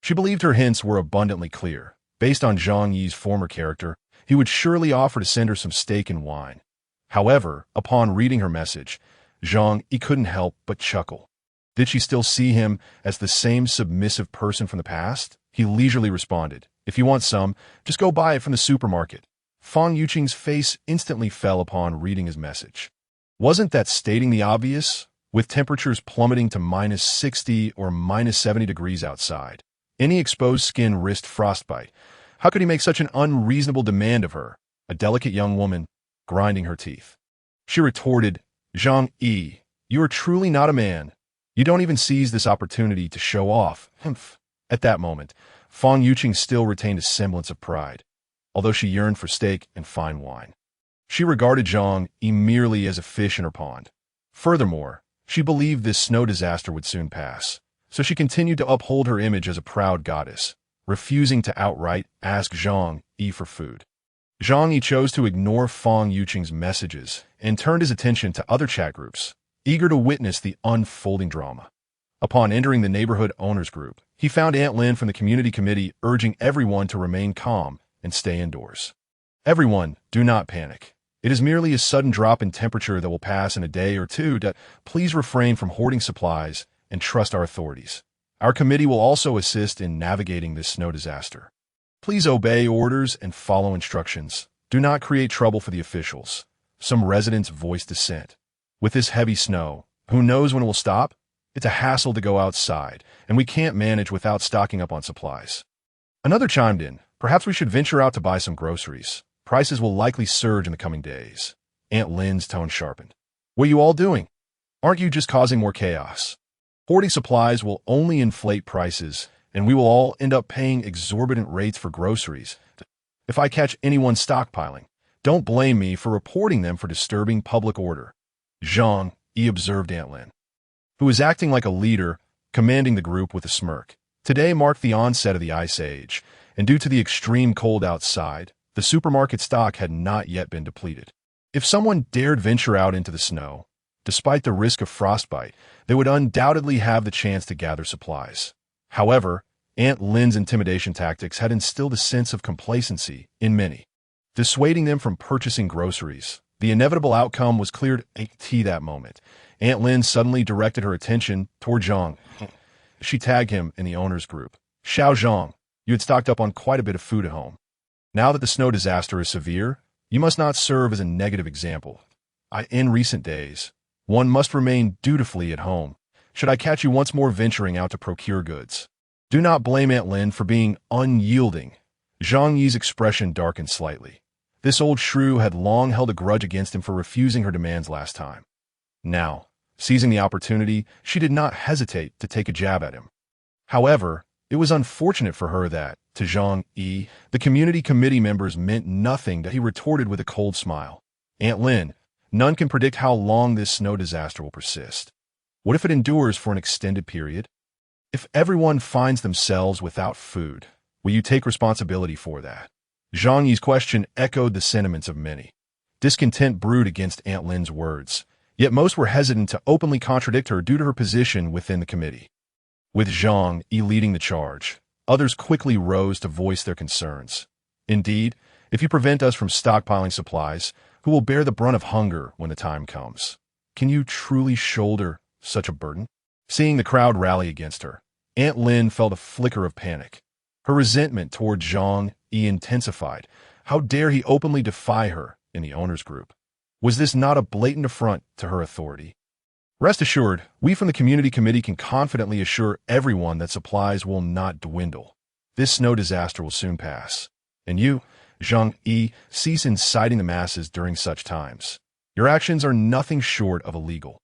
She believed her hints were abundantly clear. Based on Zhang Yi's former character, he would surely offer to send her some steak and wine. However, upon reading her message, Zhang Yi couldn't help but chuckle. Did she still see him as the same submissive person from the past? He leisurely responded, "If you want some, just go buy it from the supermarket." Fang Yuqing's face instantly fell upon reading his message. Wasn't that stating the obvious? With temperatures plummeting to -60 or -70 degrees outside, any exposed skin risked frostbite. How could he make such an unreasonable demand of her, a delicate young woman, grinding her teeth? She retorted, "Zhang Yi, you are truly not a man. You don't even seize this opportunity to show off." Humph. At that moment, Fang Yuqing still retained a semblance of pride, although she yearned for steak and fine wine. She regarded Zhang Yi merely as a fish in her pond. Furthermore, she believed this snow disaster would soon pass, so she continued to uphold her image as a proud goddess, refusing to outright ask Zhang Yi for food. Zhang Yi chose to ignore Fang Yuqing's messages and turned his attention to other chat groups, eager to witness the unfolding drama. Upon entering the neighborhood owners group, he found Aunt Lin from the community committee urging everyone to remain calm and stay indoors. "Everyone, do not panic. It is merely a sudden drop in temperature that will pass in a day or two. Please refrain from hoarding supplies and trust our authorities. Our committee will also assist in navigating this snow disaster. Please obey orders and follow instructions. Do not create trouble for the officials." Some residents voiced dissent. With this heavy snow, who knows when it will stop? It's a hassle to go outside, and we can't manage without stocking up on supplies. Another chimed in, perhaps we should venture out to buy some groceries. Prices will likely surge in the coming days. Aunt Lynn's tone sharpened. What are you all doing? Aren't you just causing more chaos? Hoarding supplies will only inflate prices, and we will all end up paying exorbitant rates for groceries. If I catch anyone stockpiling, don't blame me for reporting them for disturbing public order. Zhang Yi observed Aunt Lynn, who was acting like a leader, commanding the group with a smirk. Today marked the onset of the Ice Age, and due to the extreme cold outside, the supermarket stock had not yet been depleted. If someone dared venture out into the snow, despite the risk of frostbite, they would undoubtedly have the chance to gather supplies. However, Aunt Lynn's intimidation tactics had instilled a sense of complacency in many, dissuading them from purchasing groceries. The inevitable outcome was clear to that moment. Aunt Lynn suddenly directed her attention toward Zhang. She tagged him in the owner's group. Xiao Zhang, you had stocked up on quite a bit of food at home. Now that the snow disaster is severe, you must not serve as a negative example. In recent days, one must remain dutifully at home. Should I catch you once more venturing out to procure goods? Do not blame Aunt Lynn for being unyielding. Zhang Yi's expression darkened slightly. This old shrew had long held a grudge against him for refusing her demands last time. Now, seizing the opportunity, she did not hesitate to take a jab at him. However, it was unfortunate for her that, to Zhang Yi, the community committee members meant nothing. That he retorted with a cold smile. Aunt Lynn, none can predict how long this snow disaster will persist. What if it endures for an extended period? If everyone finds themselves without food, will you take responsibility for that? Zhang Yi's question echoed the sentiments of many. Discontent brewed against Aunt Lynn's words, yet most were hesitant to openly contradict her due to her position within the committee. With Zhang Yi leading the charge, others quickly rose to voice their concerns. Indeed, if you prevent us from stockpiling supplies, who will bear the brunt of hunger when the time comes? Can you truly shoulder such a burden? Seeing the crowd rally against her, Aunt Lynn felt a flicker of panic. Her resentment toward Zhang Yi intensified. How dare he openly defy her in the owner's group? Was this not a blatant affront to her authority? Rest assured, we from the community committee can confidently assure everyone that supplies will not dwindle. This snow disaster will soon pass. And you, Zhang Yi, cease inciting the masses during such times. Your actions are nothing short of illegal.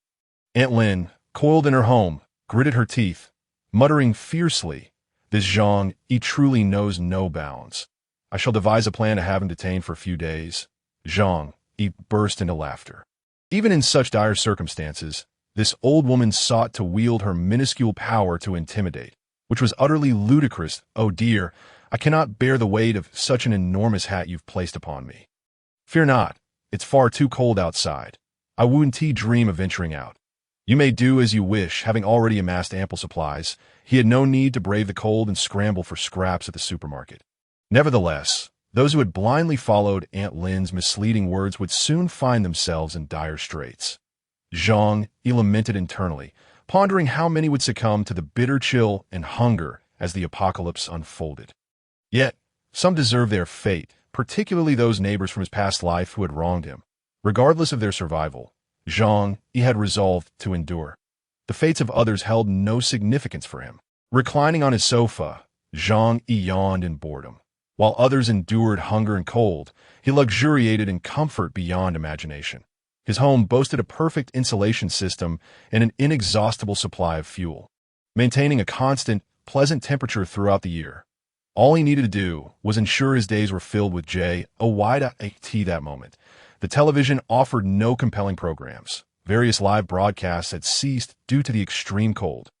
Aunt Lynn, coiled in her home, gritted her teeth, muttering fiercely, this Zhang Yi truly knows no bounds. I shall devise a plan to have him detained for a few days. Zhang Yi burst into laughter. Even in such dire circumstances, this old woman sought to wield her minuscule power to intimidate, which was utterly ludicrous. Oh dear, I cannot bear the weight of such an enormous hat you've placed upon me. Fear not, it's far too cold outside. I wouldn't dream of venturing out. You may do as you wish, having already amassed ample supplies. He had no need to brave the cold and scramble for scraps at the supermarket. Nevertheless, those who had blindly followed Aunt Lynn's misleading words would soon find themselves in dire straits. Zhang Yi lamented internally, pondering how many would succumb to the bitter chill and hunger as the apocalypse unfolded. Yet, some deserved their fate, particularly those neighbors from his past life who had wronged him. Regardless of their survival, Zhang Yi had resolved to endure. The fates of others held no significance for him. Reclining on his sofa, Zhang Yi yawned in boredom. While others endured hunger and cold, he luxuriated in comfort beyond imagination. His home boasted a perfect insulation system and an inexhaustible supply of fuel, maintaining a constant, pleasant temperature throughout the year. All he needed to do was ensure his days were filled with J-O-Y-T that moment. The television offered no compelling programs. Various live broadcasts had ceased due to the extreme cold,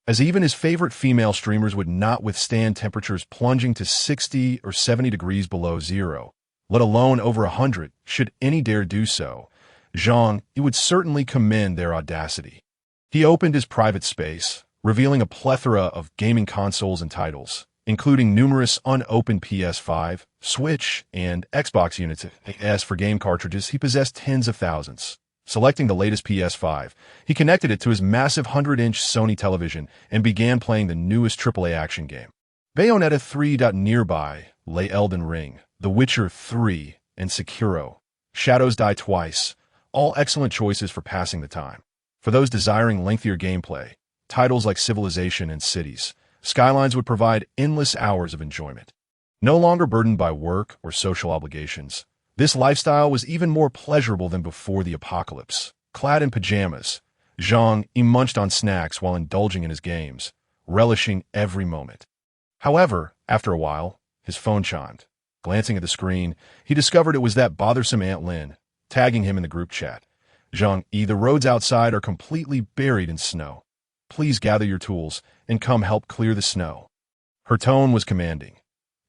as even his favorite female streamers would not withstand temperatures plunging to 60 or 70 degrees below zero, let alone over 100, should any dare do so. Zhang Yi would certainly commend their audacity. He opened his private space, revealing a plethora of gaming consoles and titles, including numerous unopened PS5, Switch, and Xbox units. As for game cartridges, he possessed tens of thousands. Selecting the latest PS5, he connected it to his massive 100-inch Sony television and began playing the newest AAA action game. Bayonetta 3. Nearby lay Elden Ring, The Witcher 3, and Sekiro. Shadows Die Twice, all excellent choices for passing the time. For those desiring lengthier gameplay, titles like Civilization and Cities, Skylines would provide endless hours of enjoyment. No longer burdened by work or social obligations, this lifestyle was even more pleasurable than before the apocalypse. Clad in pajamas, Zhang Yi munched on snacks while indulging in his games, relishing every moment. However, after a while, his phone chimed. Glancing at the screen, he discovered it was that bothersome Aunt Lin, tagging him in the group chat. Zhang Yi, the roads outside are completely buried in snow. Please gather your tools and come help clear the snow. Her tone was commanding.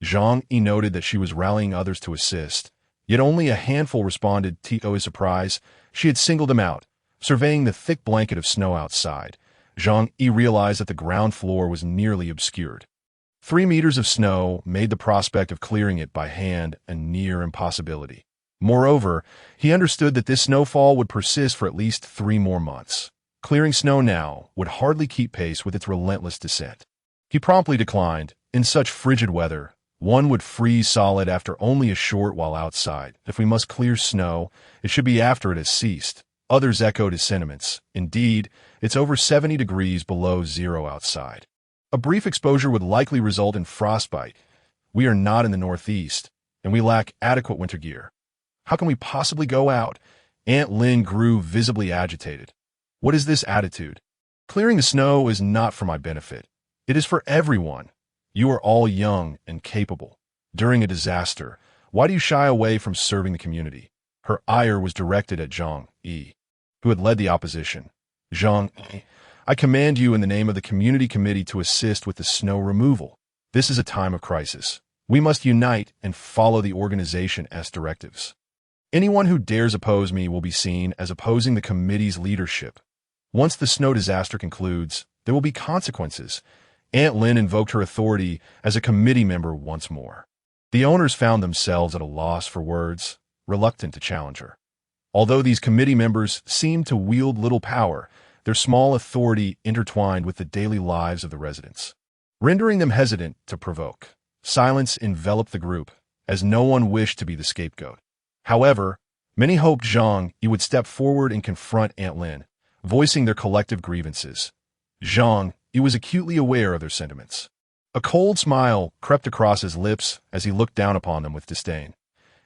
Zhang Yi noted that she was rallying others to assist, yet only a handful responded. To his surprise, she had singled him out. Surveying the thick blanket of snow outside, Zhang Yi realized that the ground floor was nearly obscured. 3 meters of snow made the prospect of clearing it by hand a near impossibility. Moreover, he understood that this snowfall would persist for at least 3 more months. Clearing snow now would hardly keep pace with its relentless descent. He promptly declined. In such frigid weather, one would freeze solid after only a short while outside. If we must clear snow, it should be after it has ceased. Others echoed his sentiments. Indeed, it's over 70 degrees below zero outside. A brief exposure would likely result in frostbite. We are not in the Northeast, and we lack adequate winter gear. How can we possibly go out? Aunt Lin grew visibly agitated. What is this attitude? Clearing the snow is not for my benefit. It is for everyone. You are all young and capable. During a disaster, why do you shy away from serving the community? Her ire was directed at Zhang Yi, who had led the opposition. Zhang Yi, I command you in the name of the community committee to assist with the snow removal. This is a time of crisis. We must unite and follow the organization's directives. Anyone who dares oppose me will be seen as opposing the committee's leadership. Once the snow disaster concludes, there will be consequences. Aunt Lin invoked her authority as a committee member once more. The owners found themselves at a loss for words, reluctant to challenge her. Although these committee members seemed to wield little power, their small authority intertwined with the daily lives of the residents, rendering them hesitant to provoke. Silence enveloped the group, as no one wished to be the scapegoat. However, many hoped Zhang Yi would step forward and confront Aunt Lin, voicing their collective grievances. Zhang Yi was acutely aware of their sentiments. A cold smile crept across his lips as he looked down upon them with disdain.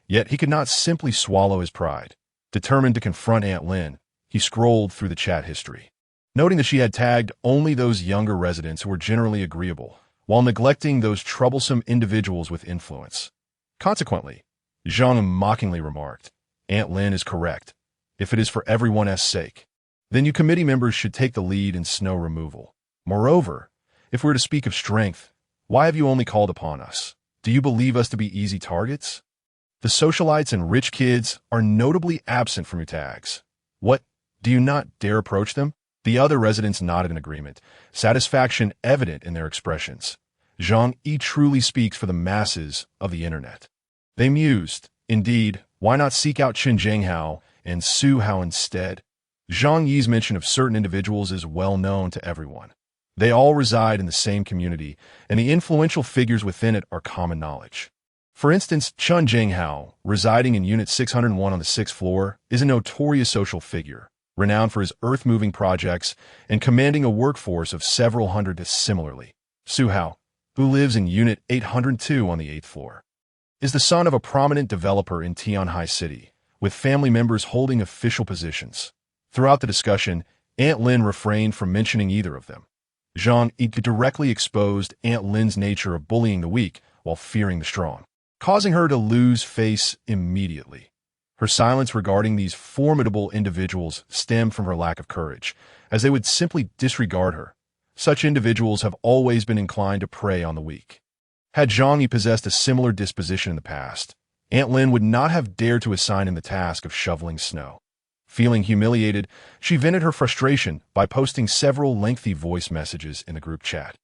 Yet he could not simply swallow his pride. Determined to confront Aunt Lin, he scrolled through the chat history, noting that she had tagged only those younger residents who were generally agreeable, while neglecting those troublesome individuals with influence. Consequently, Zhang mockingly remarked, Aunt Lin is correct. If it is for everyone's sake, then you committee members should take the lead in snow removal. Moreover, if we're to speak of strength, why have you only called upon us? Do you believe us to be easy targets? The socialites and rich kids are notably absent from your tags. What? Do you not dare approach them? The other residents nodded in agreement, satisfaction evident in their expressions. Zhang Yi truly speaks for the masses of the internet. They mused. Indeed, why not seek out Chen Zhenghao and Su Hao instead? Zhang Yi's mention of certain individuals is well known to everyone. They all reside in the same community, and the influential figures within it are common knowledge. For instance, Chen Zhenghao, residing in Unit 601 on the 6th floor, is a notorious social figure, renowned for his earth-moving projects and commanding a workforce of several hundred. Similarly, Su Hao, who lives in Unit 802 on the 8th floor, is the son of a prominent developer in Tianhai City, with family members holding official positions. Throughout the discussion, Aunt Lin refrained from mentioning either of them. Zhang Yi directly exposed Aunt Lin's nature of bullying the weak while fearing the strong, causing her to lose face immediately. Her silence regarding these formidable individuals stemmed from her lack of courage, as they would simply disregard her. Such individuals have always been inclined to prey on the weak. Had Zhang Yi possessed a similar disposition in the past, Aunt Lin would not have dared to assign him the task of shoveling snow. Feeling humiliated, she vented her frustration by posting several lengthy voice messages in the group chat.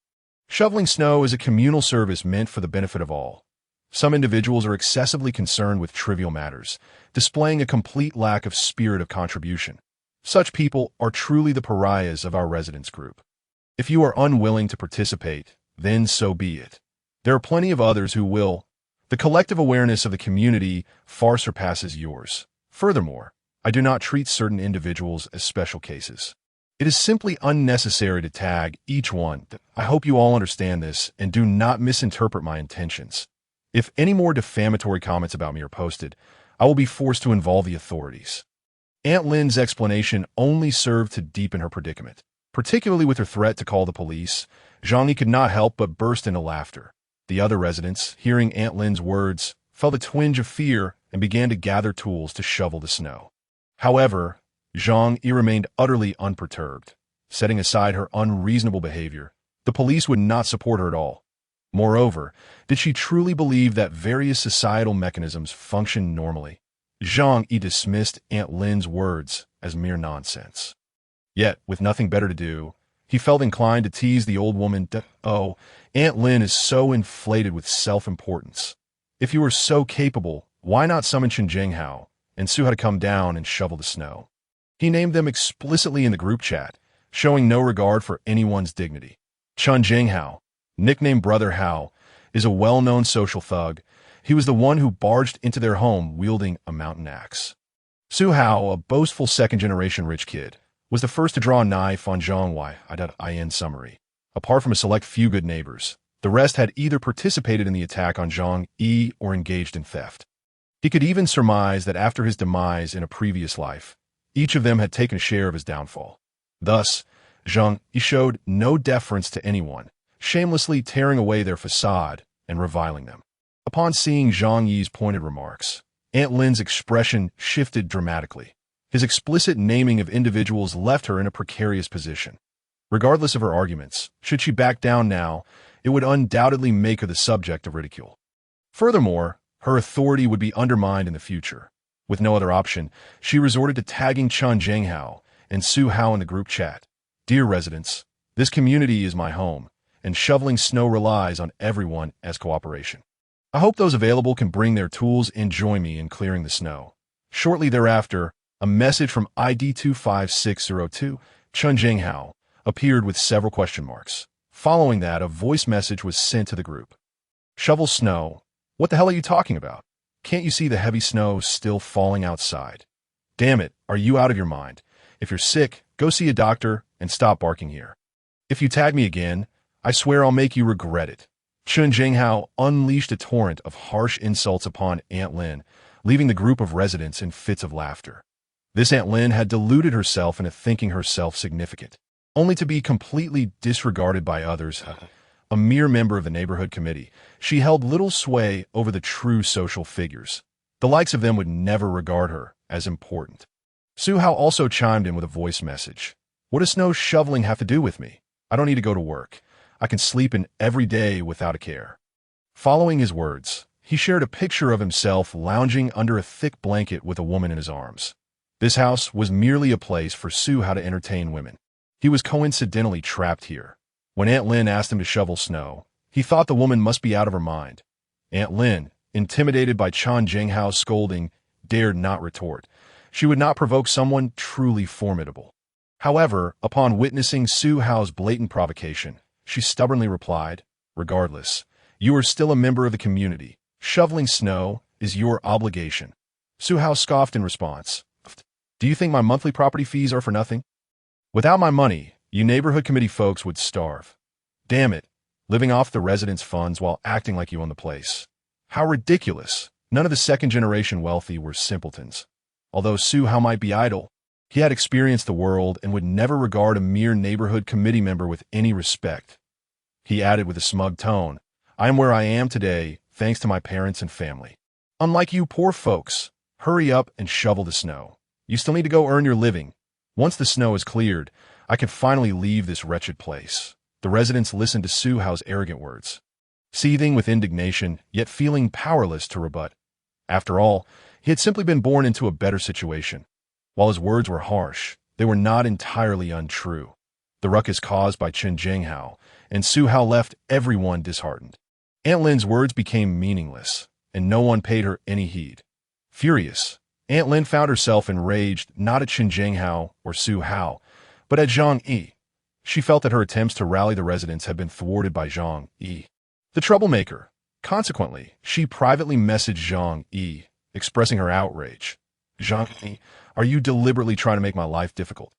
Shoveling snow is a communal service meant for the benefit of all. Some individuals are excessively concerned with trivial matters, displaying a complete lack of spirit of contribution. Such people are truly the pariahs of our residence group. If you are unwilling to participate, then so be it. There are plenty of others who will. The collective awareness of the community far surpasses yours. Furthermore, I do not treat certain individuals as special cases. It is simply unnecessary to tag each one. I hope you all understand this and do not misinterpret my intentions. If any more defamatory comments about me are posted, I will be forced to involve the authorities." Aunt Lynn's explanation only served to deepen her predicament. Particularly with her threat to call the police, Zhang Yi could not help but burst into laughter. The other residents, hearing Aunt Lynn's words, felt a twinge of fear and began to gather tools to shovel the snow. However, Zhang Yi remained utterly unperturbed. Setting aside her unreasonable behavior, the police would not support her at all. Moreover, did she truly believe that various societal mechanisms function normally? Zhang Yi dismissed Aunt Lynn's words as mere nonsense. Yet, with nothing better to do, he felt inclined to tease the old woman. "Oh, Aunt Lynn is so inflated with self-importance. If you were so capable, why not summon Chen Jinghao and Su Hao to come down and shovel the snow?" He named them explicitly in the group chat, showing no regard for anyone's dignity. Chen Jinghao, nicknamed Brother Hao, is a well-known social thug. He was the one who barged into their home wielding a mountain axe. Su Hao, a boastful second-generation rich kid, was the first to draw a knife on Zhang Yi. In summary, apart from a select few good neighbors, the rest had either participated in the attack on Zhang Yi or engaged in theft. He could even surmise that after his demise in a previous life, each of them had taken a share of his downfall. Thus, Zhang Yi showed no deference to anyone, shamelessly tearing away their facade and reviling them. Upon seeing Zhang Yi's pointed remarks, Aunt Lynn's expression shifted dramatically. His explicit naming of individuals left her in a precarious position. Regardless of her arguments, should she back down now, it would undoubtedly make her the subject of ridicule. Furthermore, her authority would be undermined in the future. With no other option, she resorted to tagging Chen Jinghao and Su Hao in the group chat. "Dear residents, this community is my home, and shoveling snow relies on everyone as cooperation. I hope those available can bring their tools and join me in clearing the snow." Shortly thereafter, a message from ID 25602, Chen Jinghao, appeared with several question marks. Following that, a voice message was sent to the group. "Shovel snow? What the hell are you talking about? Can't you see the heavy snow still falling outside? Damn it, are you out of your mind? If you're sick, go see a doctor and stop barking here. If you tag me again, I swear I'll make you regret it." Chen Jinghao unleashed a torrent of harsh insults upon Aunt Lynn, leaving the group of residents in fits of laughter. This Aunt Lynn had deluded herself into thinking herself significant, only to be completely disregarded by others. A mere member of the neighborhood committee, she held little sway over the true social figures. The likes of them would never regard her as important. Su Hao also chimed in with a voice message. "What does snow shoveling have to do with me? I don't need to go to work. I can sleep in every day without a care." Following his words, he shared a picture of himself lounging under a thick blanket with a woman in his arms. This house was merely a place for Su Hao to entertain women. He was coincidentally trapped here. When Aunt Lynn asked him to shovel snow, he thought the woman must be out of her mind. Aunt Lynn, intimidated by Chen Jinghao's scolding, dared not retort. She would not provoke someone truly formidable. However, upon witnessing Su Hao's blatant provocation, she stubbornly replied, "Regardless, you are still a member of the community. Shoveling snow is your obligation." Su Hao scoffed in response. "Do you think my monthly property fees are for nothing? Without my money, you neighborhood committee folks would starve. Damn it, living off the residents' funds while acting like you own the place. How ridiculous. None of the second-generation wealthy were simpletons." Although Su Hao might be idle, he had experienced the world and would never regard a mere neighborhood committee member with any respect. He added with a smug tone, "I am where I am today thanks to my parents and family. Unlike you poor folks, hurry up and shovel the snow. You still need to go earn your living. Once the snow is cleared, I can finally leave this wretched place." The residents listened to Su Hao's arrogant words, seething with indignation, yet feeling powerless to rebut. After all, he had simply been born into a better situation. While his words were harsh, they were not entirely untrue. The ruckus caused by Chen Jinghao and Su Hao left everyone disheartened. Aunt Lynn's words became meaningless, and no one paid her any heed. Furious, Aunt Lynn found herself enraged not at Chen Jinghao or Su Hao, but at Zhang Yi. She felt that her attempts to rally the residents had been thwarted by Zhang Yi, the troublemaker. Consequently, she privately messaged Zhang Yi, expressing her outrage. Zhang Yi, are you deliberately trying to make my life difficult?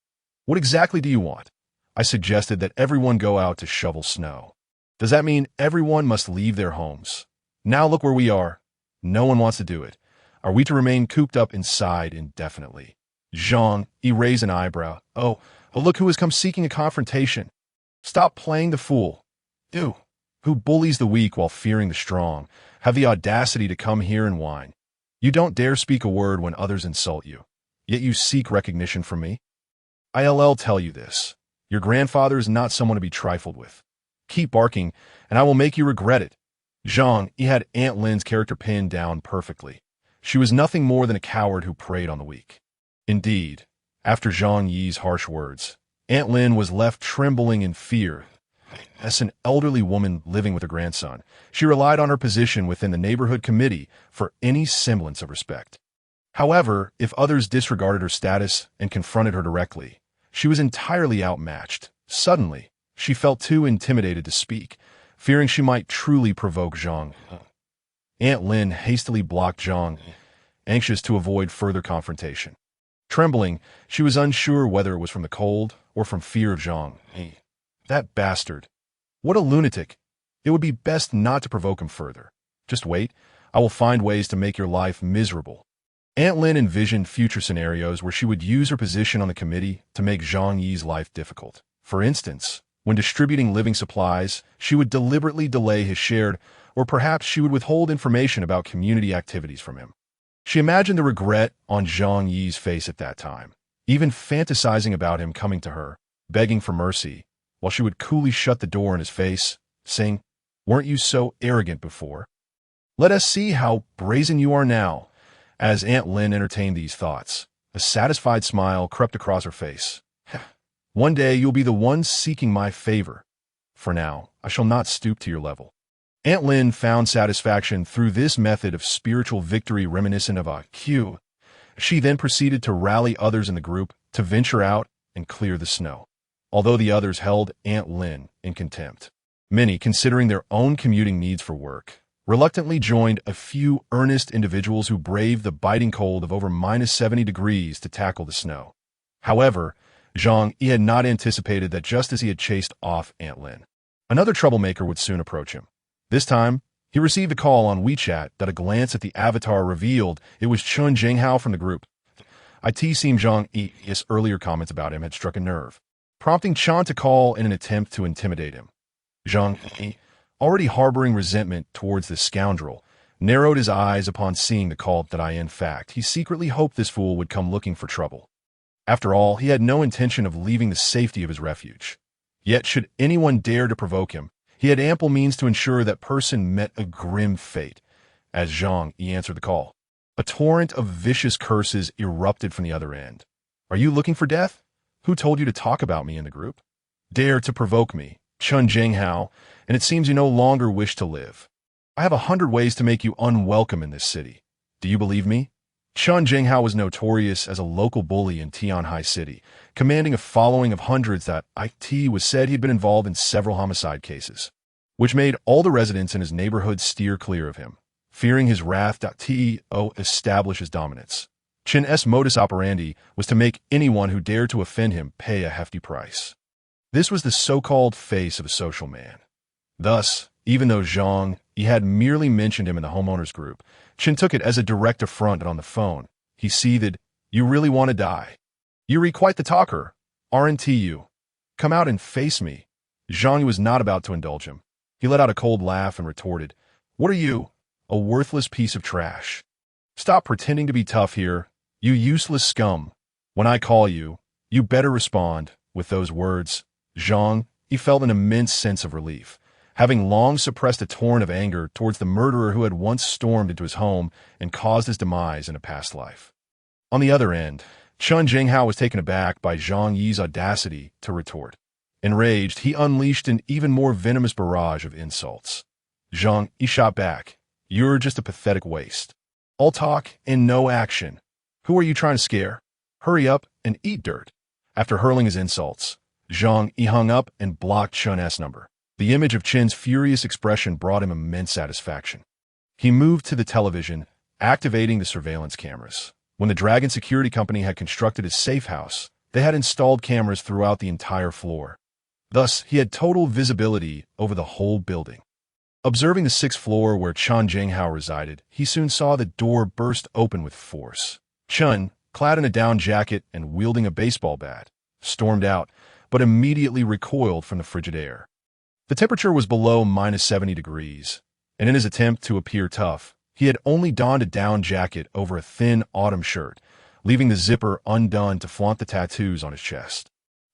What exactly do you want? I suggested that everyone go out to shovel snow. Does that mean everyone must leave their homes? Now look where we are. No one wants to do it. Are we to remain cooped up inside indefinitely? Zhang Yi raised an eyebrow. Oh, look who has come seeking a confrontation. Stop playing the fool. You, who bullies the weak while fearing the strong, have the audacity to come here and whine. You don't dare speak a word when others insult you, yet you seek recognition from me? I'll tell you this. Your grandfather is not someone to be trifled with. Keep barking, and I will make you regret it. Zhang Yi had Aunt Lin's character pinned down perfectly. She was nothing more than a coward who preyed on the weak. Indeed, after Zhang Yi's harsh words, Aunt Lin was left trembling in fear. As an elderly woman living with her grandson, she relied on her position within the neighborhood committee for any semblance of respect. However, if others disregarded her status and confronted her directly, she was entirely outmatched. Suddenly, she felt too intimidated to speak, fearing she might truly provoke Zhang. Aunt Lin hastily blocked Zhang, anxious to avoid further confrontation. Trembling, she was unsure whether it was from the cold or from fear of Zhang. That bastard. What a lunatic. It would be best not to provoke him further. Just wait. I will find ways to make your life miserable. Aunt Lin envisioned future scenarios where she would use her position on the committee to make Zhang Yi's life difficult. For instance, when distributing living supplies, she would deliberately delay his shared, or perhaps she would withhold information about community activities from him. She imagined the regret on Zhang Yi's face at that time, even fantasizing about him coming to her, begging for mercy, while she would coolly shut the door in his face, saying, "Weren't you so arrogant before? Let us see how brazen you are now." As Aunt Lin entertained these thoughts, a satisfied smile crept across her face. "One day you'll be the one seeking my favor. For now, I shall not stoop to your level." Aunt Lin found satisfaction through this method of spiritual victory reminiscent of a cue. She then proceeded to rally others in the group to venture out and clear the snow. Although the others held Aunt Lin in contempt, many, considering their own commuting needs for work, reluctantly joined a few earnest individuals who braved the biting cold of over -70 degrees to tackle the snow. However, Zhang Yi had not anticipated that just as he had chased off Aunt Lin, another troublemaker would soon approach him. This time, he received a call on WeChat that a glance at the avatar revealed it was Chun Jinghao from the group. It seemed Zhang Yi's earlier comments about him had struck a nerve, prompting Chun to call in an attempt to intimidate him. Zhang Yi, already harboring resentment towards this scoundrel, narrowed his eyes upon seeing the call that in fact, he secretly hoped this fool would come looking for trouble. After all, he had no intention of leaving the safety of his refuge. Yet should anyone dare to provoke him, he had ample means to ensure that person met a grim fate. As Zhang Yi answered the call, a torrent of vicious curses erupted from the other end. "Are you looking for death? Who told you to talk about me in the group? Dare to provoke me, Chun Jinghao, and it seems you no longer wish to live. I have 100 ways to make you unwelcome in this city. Do you believe me?" Chun Jinghao was notorious as a local bully in Tianhai City, commanding a following of hundreds that was said he'd been involved in several homicide cases, which made all the residents in his neighborhood steer clear of him, fearing his wrath establish his dominance. Chin's modus operandi was to make anyone who dared to offend him pay a hefty price. This was the so-called face of a social man. Thus, even though Zhang Yi had merely mentioned him in the homeowners group, Chin took it as a direct affront, and on the phone, he seethed, "You really want to die? You're quite the talker, aren't you? Come out and face me." Zhang Yi was not about to indulge him. He let out a cold laugh and retorted, "What are you? A worthless piece of trash. Stop pretending to be tough here, you useless scum. When I call you, you better respond." With those words, Zhang Yi felt an immense sense of relief, having long suppressed a torrent of anger towards the murderer who had once stormed into his home and caused his demise in a past life. On the other end, Chun Jinghao was taken aback by Zhang Yi's audacity to retort. Enraged, he unleashed an even more venomous barrage of insults. Zhang Yi shot back, "You're just a pathetic waste. All talk and no action. Who are you trying to scare? Hurry up and eat dirt." After hurling his insults, Zhang Yi hung up and blocked Chun's number. The image of Chin's furious expression brought him immense satisfaction. He moved to the television, activating the surveillance cameras. When the Dragon Security Company had constructed his safe house, they had installed cameras throughout the entire floor. Thus, he had total visibility over the whole building. Observing the sixth floor where Chen Jinghao resided, he soon saw the door burst open with force. Chen, clad in a down jacket and wielding a baseball bat, stormed out, but immediately recoiled from the frigid air. The temperature was below -70 degrees, and in his attempt to appear tough, he had only donned a down jacket over a thin autumn shirt, leaving the zipper undone to flaunt the tattoos on his chest.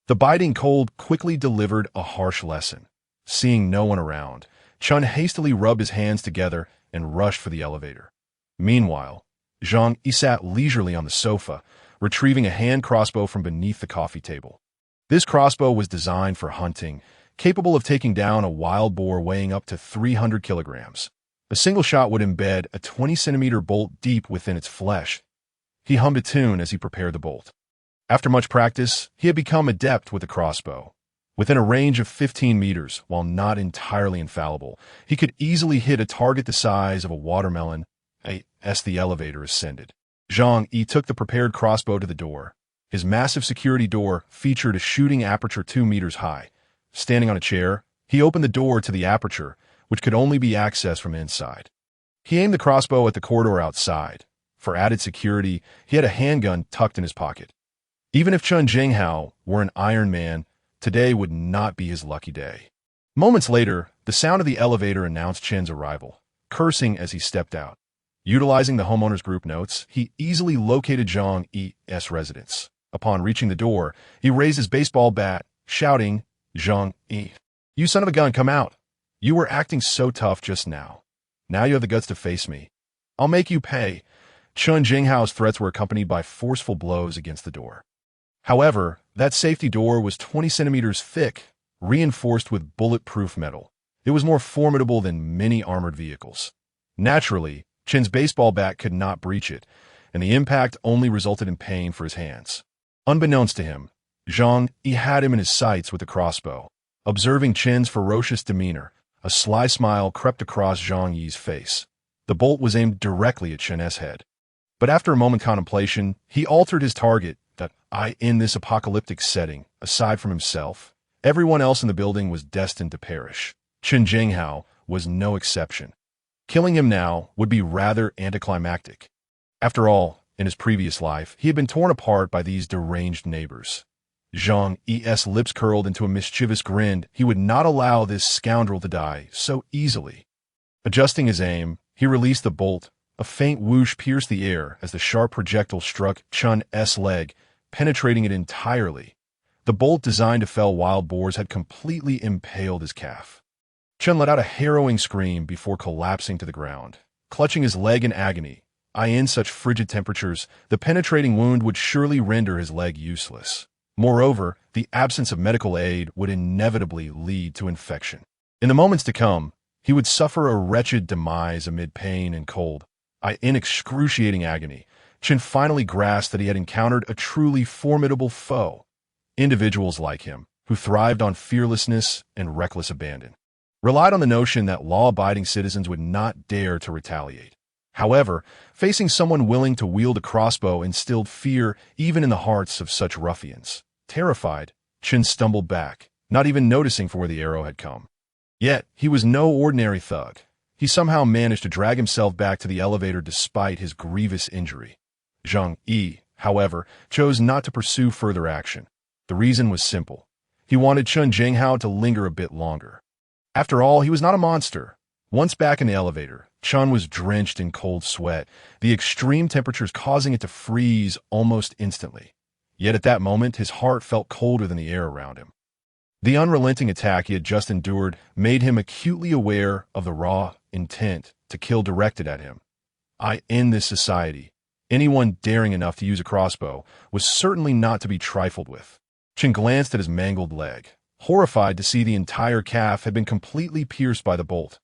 The biting cold quickly delivered a harsh lesson. Seeing no one around, Chen hastily rubbed his hands together and rushed for the elevator. Meanwhile, Zhang Yi sat leisurely on the sofa, retrieving a hand crossbow from beneath the coffee table. This crossbow was designed for hunting, capable of taking down a wild boar weighing up to 300 kilograms. A single shot would embed a 20-centimeter bolt deep within its flesh. He hummed a tune as he prepared the bolt. After much practice, he had become adept with the crossbow. Within a range of 15 meters, while not entirely infallible, he could easily hit a target the size of a watermelon as the elevator ascended. Zhang Yi took the prepared crossbow to the door. His massive security door featured a shooting aperture 2 meters high. Standing on a chair, he opened the door to the aperture, which could only be accessed from inside. He aimed the crossbow at the corridor outside. For added security, he had a handgun tucked in his pocket. Even if Chen Jinghao were an Iron Man, today would not be his lucky day. Moments later, the sound of the elevator announced Chen's arrival, cursing as he stepped out. Utilizing the homeowners group notes, he easily located Zhang Yi's residence. Upon reaching the door, he raised his baseball bat, shouting, "Zhang Yi, you son of a gun, come out. You were acting so tough just now. Now you have the guts to face me. I'll make you pay." Chen Jinghao's threats were accompanied by forceful blows against the door. However, that safety door was 20 centimeters thick, reinforced with bulletproof metal. It was more formidable than many armored vehicles. Naturally, Chen's baseball bat could not breach it, and the impact only resulted in pain for his hands. Unbeknownst to him, Zhang Yi had him in his sights with the crossbow. Observing Chen's ferocious demeanor, a sly smile crept across Zhang Yi's face. The bolt was aimed directly at Chen's head. But after a moment's contemplation, he altered his target. In this apocalyptic setting, aside from himself, everyone else in the building was destined to perish. Chen Jinghao was no exception. Killing him now would be rather anticlimactic. After all, in his previous life, he had been torn apart by these deranged neighbors. Zhang Yi's lips curled into a mischievous grin. He would not allow this scoundrel to die so easily. Adjusting his aim, he released the bolt. A faint whoosh pierced the air as the sharp projectile struck Chen's leg, penetrating it entirely. The bolt designed to fell wild boars had completely impaled his calf. Chen let out a harrowing scream before collapsing to the ground, clutching his leg in agony. In such frigid temperatures, the penetrating wound would surely render his leg useless. Moreover, the absence of medical aid would inevitably lead to infection. In the moments to come, he would suffer a wretched demise amid pain and cold. In excruciating agony, Chen finally grasped that he had encountered a truly formidable foe. Individuals like him, who thrived on fearlessness and reckless abandon, relied on the notion that law-abiding citizens would not dare to retaliate. However, facing someone willing to wield a crossbow instilled fear even in the hearts of such ruffians. Terrified, Chen stumbled back, not even noticing for where the arrow had come. Yet, he was no ordinary thug. He somehow managed to drag himself back to the elevator despite his grievous injury. Zhang Yi, however, chose not to pursue further action. The reason was simple. He wanted Chen Jinghao to linger a bit longer. After all, he was not a monster. Once back in the elevator, Chen was drenched in cold sweat, the extreme temperatures causing it to freeze almost instantly. Yet at that moment, his heart felt colder than the air around him. The unrelenting attack he had just endured made him acutely aware of the raw intent to kill directed at him. In this society, anyone daring enough to use a crossbow was certainly not to be trifled with. Chen glanced at his mangled leg, horrified to see the entire calf had been completely pierced by the bolt.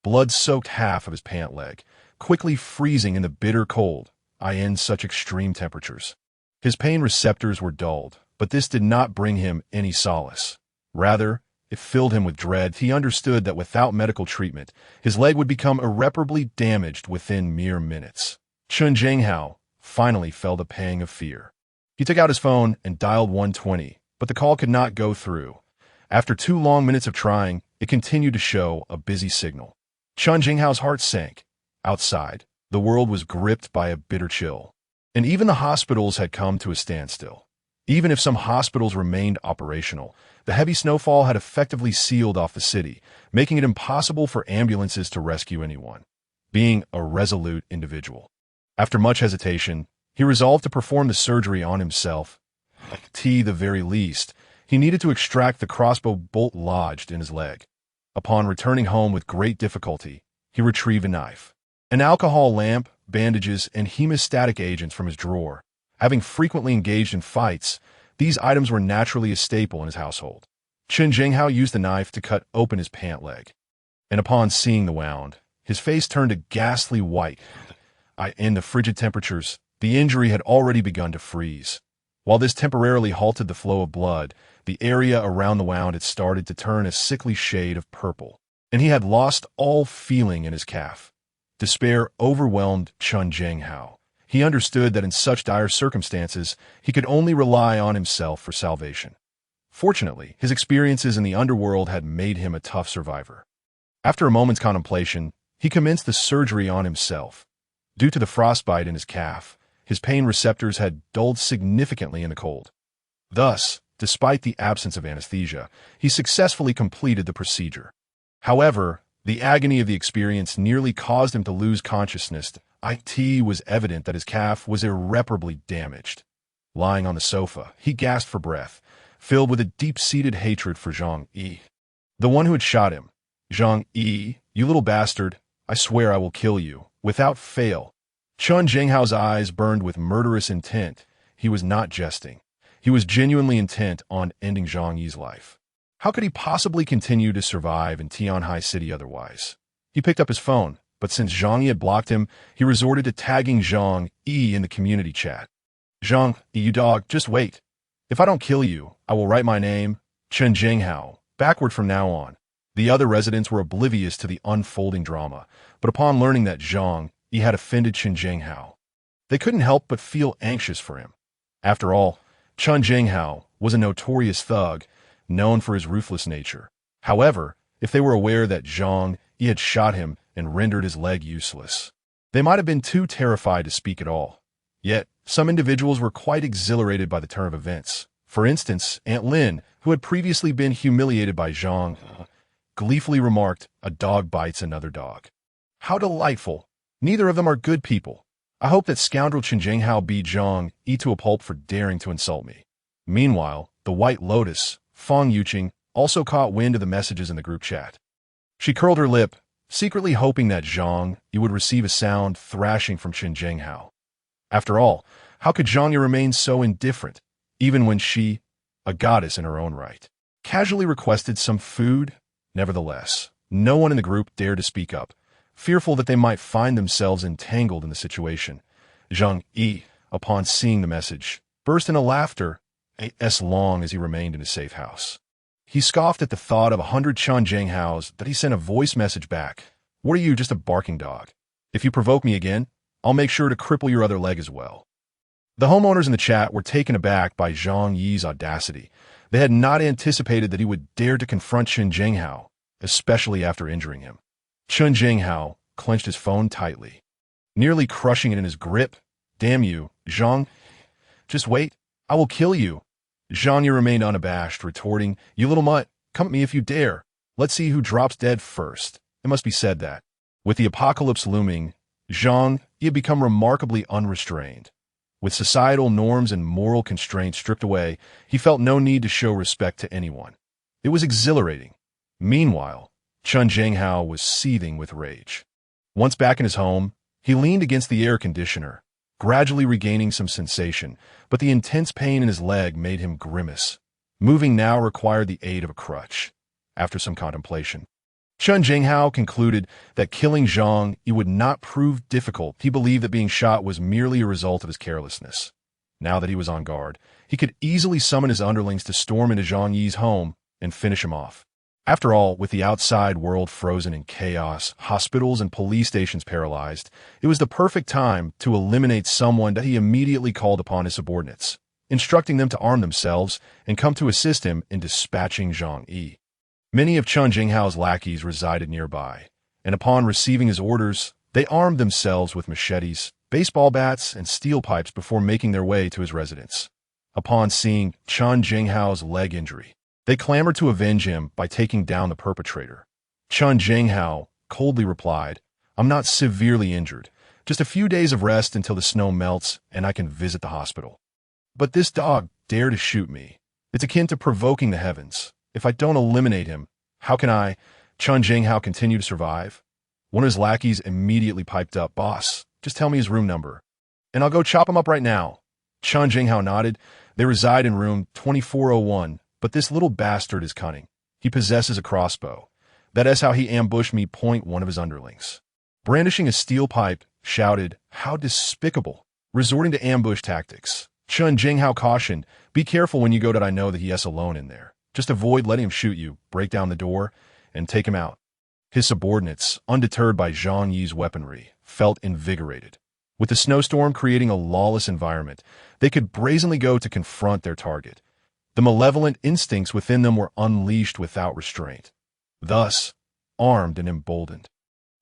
Blood soaked half of his pant leg, quickly freezing in the bitter cold, in such extreme temperatures. His pain receptors were dulled, but this did not bring him any solace. Rather, it filled him with dread. He understood that without medical treatment, his leg would become irreparably damaged within mere minutes. Chen Jinghao, finally felt a pang of fear. He took out his phone and dialed 120, but the call could not go through. After 2 long minutes of trying, it continued to show a busy signal. Chun Jinghao's heart sank. Outside, the world was gripped by a bitter chill. And even the hospitals had come to a standstill. Even if some hospitals remained operational, the heavy snowfall had effectively sealed off the city, making it impossible for ambulances to rescue anyone. Being a resolute individual, after much hesitation, he resolved to perform the surgery on himself. At the very least, he needed to extract the crossbow bolt lodged in his leg. Upon returning home with great difficulty, he retrieved a knife, an alcohol lamp, bandages, and hemostatic agents from his drawer. Having frequently engaged in fights, these items were naturally a staple in his household. Chun Jinghao used the knife to cut open his pant leg, and upon seeing the wound, his face turned a ghastly white. In the frigid temperatures, the injury had already begun to freeze. While this temporarily halted the flow of blood, the area around the wound had started to turn a sickly shade of purple, and he had lost all feeling in his calf. Despair overwhelmed Chun Jinghao. He understood that in such dire circumstances, he could only rely on himself for salvation. Fortunately, his experiences in the underworld had made him a tough survivor. After a moment's contemplation, he commenced the surgery on himself. Due to the frostbite in his calf, his pain receptors had dulled significantly in the cold. Thus, despite the absence of anesthesia, he successfully completed the procedure. However, the agony of the experience nearly caused him to lose consciousness. It was evident that his calf was irreparably damaged. Lying on the sofa, he gasped for breath, filled with a deep-seated hatred for Zhang Yi, the one who had shot him. Zhang Yi, you little bastard, I swear I will kill you, without fail. Chun Jinghao's eyes burned with murderous intent. He was not jesting. He was genuinely intent on ending Zhang Yi's life. How could he possibly continue to survive in Tianhai City otherwise? He picked up his phone, but since Zhang Yi had blocked him, he resorted to tagging Zhang Yi in the community chat. Zhang Yi, you dog, just wait. If I don't kill you, I will write my name, Chun Jinghao, backward from now on. The other residents were oblivious to the unfolding drama, but upon learning that Zhang Yi had offended Chun Jinghao, they couldn't help but feel anxious for him. After all, Chun Jinghao was a notorious thug, known for his ruthless nature. However, if they were aware that Zhang Yi had shot him and rendered his leg useless, they might have been too terrified to speak at all. Yet, some individuals were quite exhilarated by the turn of events. For instance, Aunt Lin, who had previously been humiliated by Zhang, gleefully remarked, "A dog bites another dog." How delightful! Neither of them are good people. I hope that scoundrel Chun Jinghao beat Zhang Yi to a pulp for daring to insult me. Meanwhile, the White Lotus, Fang Yuqing, also caught wind of the messages in the group chat. She curled her lip, secretly hoping that Zhang Yi would receive a sound thrashing from Chun Jinghao. After all, how could Zhang Yi remain so indifferent, even when she, a goddess in her own right, casually requested some food? Nevertheless, no one in the group dared to speak up, fearful that they might find themselves entangled in the situation. Zhang Yi, upon seeing the message, burst into laughter, as long as he remained in his safe house. He scoffed at the thought of 100 Chun Jinghaos that he sent a voice message back. What are you, just a barking dog? If you provoke me again, I'll make sure to cripple your other leg as well. The homeowners in the chat were taken aback by Zhang Yi's audacity. They had not anticipated that he would dare to confront Chun Jinghao, especially after injuring him. Chun Jinghao clenched his phone tightly, nearly crushing it in his grip. Damn you, Zhang. Just wait. I will kill you. Zhang Yi remained unabashed, retorting, You little mutt, come at me if you dare. Let's see who drops dead first. It must be said that, with the apocalypse looming, Zhang Yi had become remarkably unrestrained. With societal norms and moral constraints stripped away, he felt no need to show respect to anyone. It was exhilarating. Meanwhile, Chun Jinghao was seething with rage. Once back in his home, he leaned against the air conditioner, gradually regaining some sensation, but the intense pain in his leg made him grimace. Moving now required the aid of a crutch. After some contemplation, Chun Jinghao concluded that killing Zhang Yi would not prove difficult. He believed that being shot was merely a result of his carelessness. Now that he was on guard, he could easily summon his underlings to storm into Zhang Yi's home and finish him off. After all, with the outside world frozen in chaos, hospitals and police stations paralyzed, it was the perfect time to eliminate someone that he immediately called upon his subordinates, instructing them to arm themselves and come to assist him in dispatching Zhang Yi. Many of Chen Jinghao's lackeys resided nearby, and upon receiving his orders, they armed themselves with machetes, baseball bats, and steel pipes before making their way to his residence. Upon seeing Chen Jinghao's leg injury, they clamored to avenge him by taking down the perpetrator. Chen Jinghao coldly replied, "I'm not severely injured. Just a few days of rest until the snow melts and I can visit the hospital. But this dog dared to shoot me. It's akin to provoking the heavens. If I don't eliminate him, how can Chen Jinghao, continue to survive?" One of his lackeys immediately piped up, "Boss, just tell me his room number, and I'll go chop him up right now." Chen Jinghao nodded. "They reside in room 2401. But this little bastard is cunning. He possesses a crossbow. That is how he ambushed me," one of his underlings, brandishing a steel pipe, shouted, "How despicable! Resorting to ambush tactics." Chen Jinghao cautioned, "Be careful when you go, that I know that he is alone in there. Just avoid letting him shoot you, break down the door, and take him out." His subordinates, undeterred by Zhang Yi's weaponry, felt invigorated. With the snowstorm creating a lawless environment, they could brazenly go to confront their target. The malevolent instincts within them were unleashed without restraint. Thus, armed and emboldened,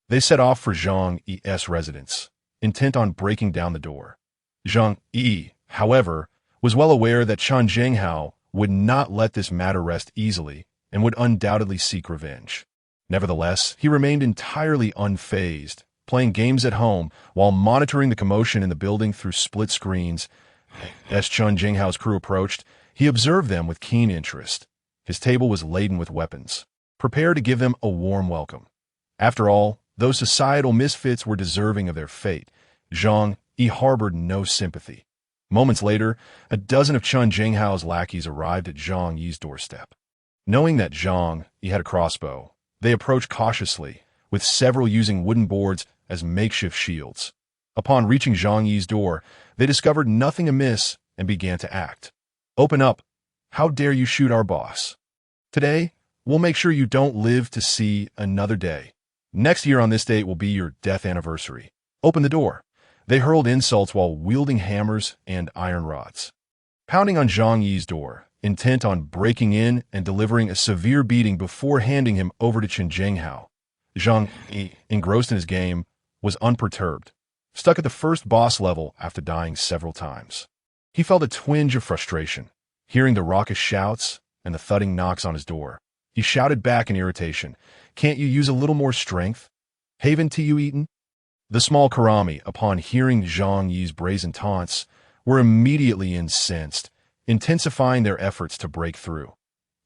they set off for Zhang Yi's residence, intent on breaking down the door. Zhang Yi, however, was well aware that Chen Jinghao would not let this matter rest easily and would undoubtedly seek revenge. Nevertheless, he remained entirely unfazed, playing games at home while monitoring the commotion in the building through split screens. As Chen Jinghao's crew approached, he observed them with keen interest. His table was laden with weapons, prepared to give them a warm welcome. After all, those societal misfits were deserving of their fate. Zhang Yi harbored no sympathy. Moments later, a dozen of Chen Jinghao's lackeys arrived at Zhang Yi's doorstep. Knowing that Zhang Yi had a crossbow, they approached cautiously, with several using wooden boards as makeshift shields. Upon reaching Zhang Yi's door, they discovered nothing amiss and began to act. "Open up. How dare you shoot our boss? Today, we'll make sure you don't live to see another day. Next year on this date will be your death anniversary. Open the door." They hurled insults while wielding hammers and iron rods, pounding on Zhang Yi's door, intent on breaking in and delivering a severe beating before handing him over to Chen Jinghao. Zhang Yi, engrossed in his game, was unperturbed, stuck at the first boss level after dying several times. He felt a twinge of frustration, hearing the raucous shouts and the thudding knocks on his door. He shouted back in irritation, "Can't you use a little more strength? Haven't you eaten?" The small Karami, upon hearing Zhang Yi's brazen taunts, were immediately incensed, intensifying their efforts to break through.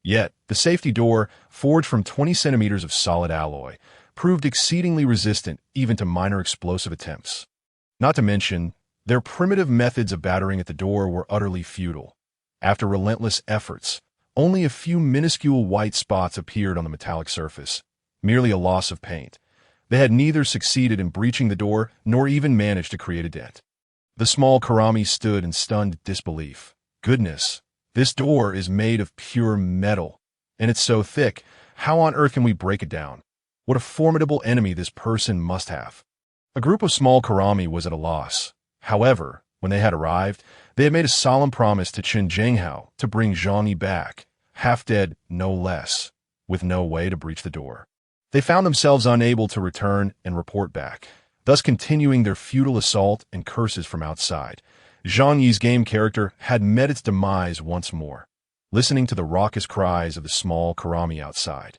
Yet, the safety door, forged from 20 centimeters of solid alloy, proved exceedingly resistant even to minor explosive attempts. Not to mention, their primitive methods of battering at the door were utterly futile. After relentless efforts, only a few minuscule white spots appeared on the metallic surface, merely a loss of paint. They had neither succeeded in breaching the door nor even managed to create a dent. The small Karami stood in stunned disbelief. "Goodness, this door is made of pure metal, and it's so thick. How on earth can we break it down? What a formidable enemy this person must have." A group of small Karami was at a loss. However, when they had arrived, they had made a solemn promise to Chen Jinghao to bring Zhang Yi back, half dead no less, with no way to breach the door. They found themselves unable to return and report back, thus continuing their futile assault and curses from outside. Zhang Yi's game character had met its demise once more, listening to the raucous cries of the small Karami outside.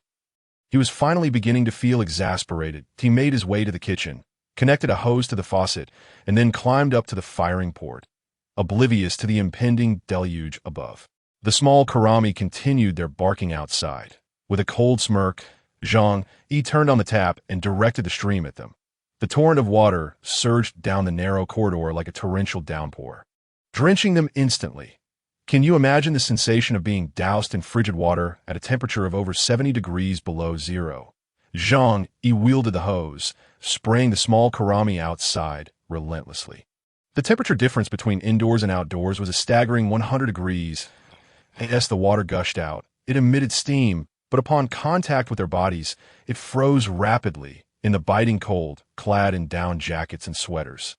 He was finally beginning to feel exasperated. He made his way to the kitchen, connected a hose to the faucet, and then climbed up to the firing port, oblivious to the impending deluge above. The small Karami continued their barking outside. With a cold smirk, Zhang Yi turned on the tap and directed the stream at them. The torrent of water surged down the narrow corridor like a torrential downpour, drenching them instantly. Can you imagine the sensation of being doused in frigid water at a temperature of over 70 degrees below zero? Zhang Yi wielded the hose, spraying the small Karami outside relentlessly. The temperature difference between indoors and outdoors was a staggering 100 degrees. As the water gushed out, it emitted steam, but upon contact with their bodies, it froze rapidly in the biting cold, clad in down jackets and sweaters.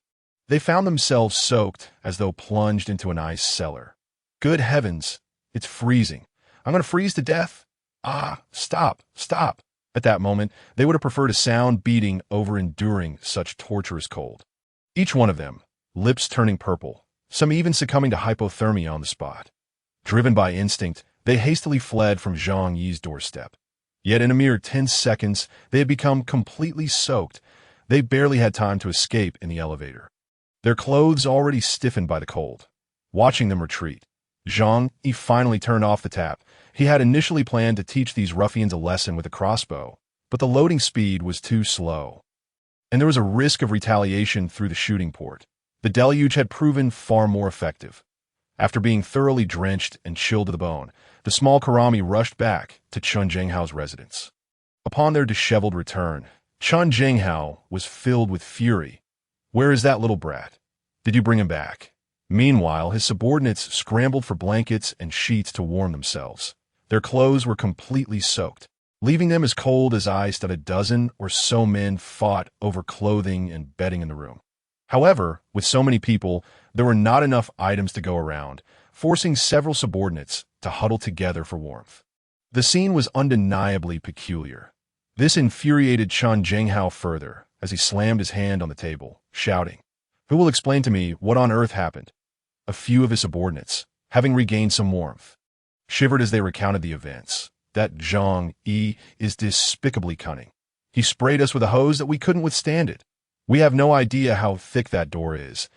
They found themselves soaked as though plunged into an ice cellar. Good heavens, it's freezing. I'm going to freeze to death. Ah, stop, stop. At that moment, they would have preferred a sound beating over enduring such torturous cold. Each one of them, lips turning purple, some even succumbing to hypothermia on the spot. Driven by instinct, they hastily fled from Zhang Yi's doorstep. Yet in a mere 10 seconds, they had become completely soaked. They barely had time to escape in the elevator, their clothes already stiffened by the cold. Watching them retreat, Zhang Yi finally turned off the tap. He had initially planned to teach these ruffians a lesson with a crossbow, but the loading speed was too slow, and there was a risk of retaliation through the shooting port. The deluge had proven far more effective. After being thoroughly drenched and chilled to the bone, the small Karami rushed back to Chun Zhenghao's residence. Upon their disheveled return, Chun Zhenghao was filled with fury. "Where is that little brat? Did you bring him back?" Meanwhile, his subordinates scrambled for blankets and sheets to warm themselves. Their clothes were completely soaked, leaving them as cold as ice that a dozen or so men fought over clothing and bedding in the room. However, with so many people, there were not enough items to go around, forcing several subordinates to huddle together for warmth. The scene was undeniably peculiar. This infuriated Chun Zhenghao further as he slammed his hand on the table, shouting, "Who will explain to me what on earth happened?" A few of his subordinates, having regained some warmth, shivered as they recounted the events. "That Zhang Yi is despicably cunning. He sprayed us with a hose that we couldn't withstand it. We have no idea how thick that door is,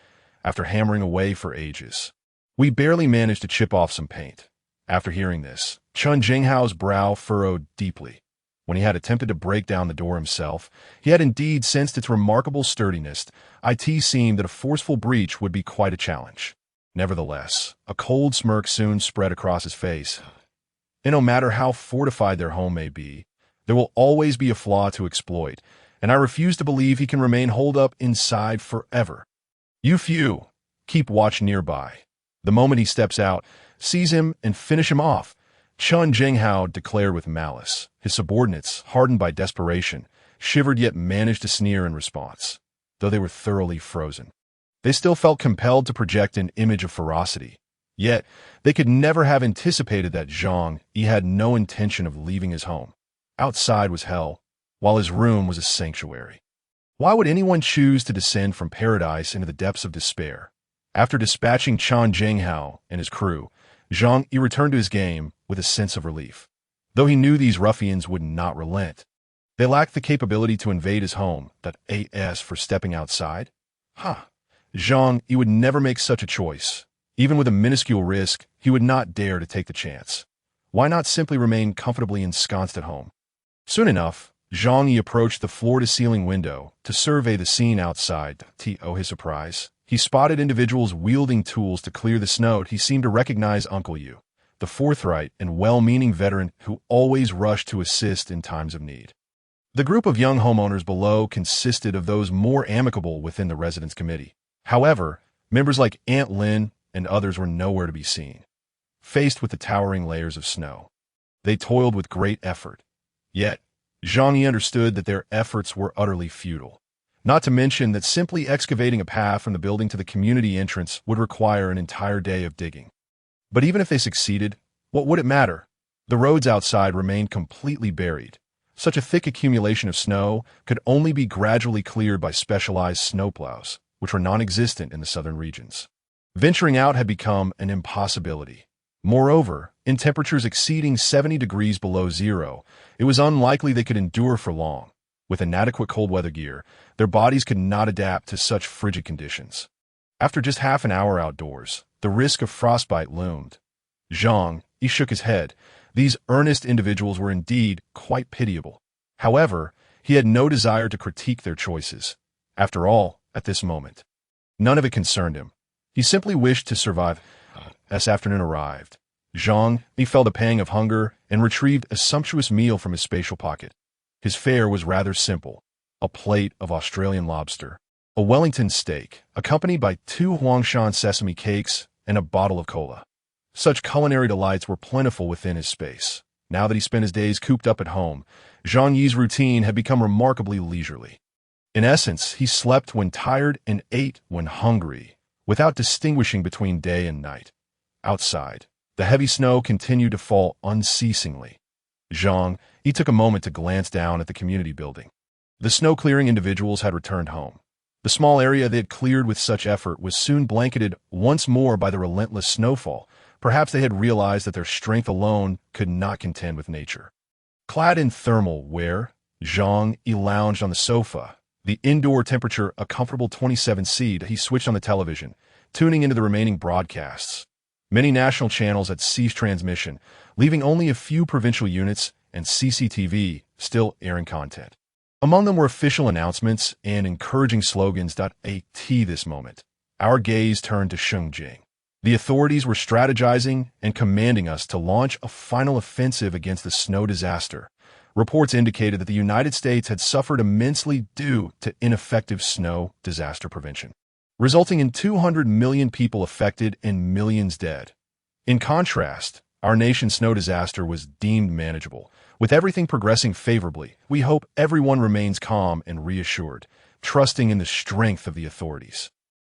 after hammering away for ages. We barely managed to chip off some paint." After hearing this, Chun Zhenghao's brow furrowed deeply. When he had attempted to break down the door himself, he had indeed sensed its remarkable sturdiness. It seemed that a forceful breach would be quite a challenge. Nevertheless, a cold smirk soon spread across his face. And no matter how fortified their home may be, there will always be a flaw to exploit, and I refuse to believe he can remain holed up inside forever. You few, keep watch nearby. The moment he steps out, seize him and finish him off, Chun Zhenghao declared with malice. His subordinates, hardened by desperation, shivered yet managed to sneer in response. Though they were thoroughly frozen, they still felt compelled to project an image of ferocity. Yet, they could never have anticipated that Zhang Yi had no intention of leaving his home. Outside was hell, while his room was a sanctuary. Why would anyone choose to descend from paradise into the depths of despair? After dispatching Chun Zhenghao and his crew, Zhang Yi returned to his game with a sense of relief. Though he knew these ruffians would not relent, they lacked the capability to invade his home. That AS for stepping outside? Zhang Yi would never make such a choice. Even with a minuscule risk, he would not dare to take the chance. Why not simply remain comfortably ensconced at home? Soon enough, Zhang Yi approached the floor-to-ceiling window to survey the scene outside. To his surprise, he spotted individuals wielding tools to clear the snow. He seemed to recognize Uncle Yu, the forthright and well-meaning veteran who always rushed to assist in times of need. The group of young homeowners below consisted of those more amicable within the residence committee. However, members like Aunt Lin and others were nowhere to be seen. Faced with the towering layers of snow, they toiled with great effort. Yet, Zhang Yi understood that their efforts were utterly futile. Not to mention that simply excavating a path from the building to the community entrance would require an entire day of digging. But even if they succeeded, what would it matter? The roads outside remained completely buried. Such a thick accumulation of snow could only be gradually cleared by specialized snowplows, which were non-existent in the southern regions. Venturing out had become an impossibility. Moreover, in temperatures exceeding 70 degrees below zero, it was unlikely they could endure for long. With inadequate cold weather gear, their bodies could not adapt to such frigid conditions. After just half an hour outdoors, the risk of frostbite loomed. Zhang Yi shook his head. These earnest individuals were indeed quite pitiable. However, he had no desire to critique their choices. After all, at this moment, none of it concerned him. He simply wished to survive. As afternoon arrived, Zhang Yi felt a pang of hunger and retrieved a sumptuous meal from his spatial pocket. His fare was rather simple: a plate of Australian lobster, a Wellington steak, accompanied by 2 Huangshan sesame cakes and a bottle of cola. Such culinary delights were plentiful within his space. Now that he spent his days cooped up at home, Zhang Yi's routine had become remarkably leisurely. In essence, he slept when tired and ate when hungry, without distinguishing between day and night. Outside, the heavy snow continued to fall unceasingly. Zhang Yi took a moment to glance down at the community building. The snow-clearing individuals had returned home. The small area they had cleared with such effort was soon blanketed once more by the relentless snowfall. Perhaps they had realized that their strength alone could not contend with nature. Clad in thermal wear, Zhang Yi lounged on the sofa. The indoor temperature a comfortable 27°C. He switched on the television, tuning into the remaining broadcasts. Many national channels had ceased transmission, leaving only a few provincial units and CCTV still airing content. Among them were official announcements and encouraging slogans. At this moment, our gaze turned to Shengjing. The authorities were strategizing and commanding us to launch a final offensive against the snow disaster. Reports indicated that the United States had suffered immensely due to ineffective snow disaster prevention, resulting in 200 million people affected and millions dead. In contrast, our nation's snow disaster was deemed manageable. With everything progressing favorably, we hope everyone remains calm and reassured, trusting in the strength of the authorities.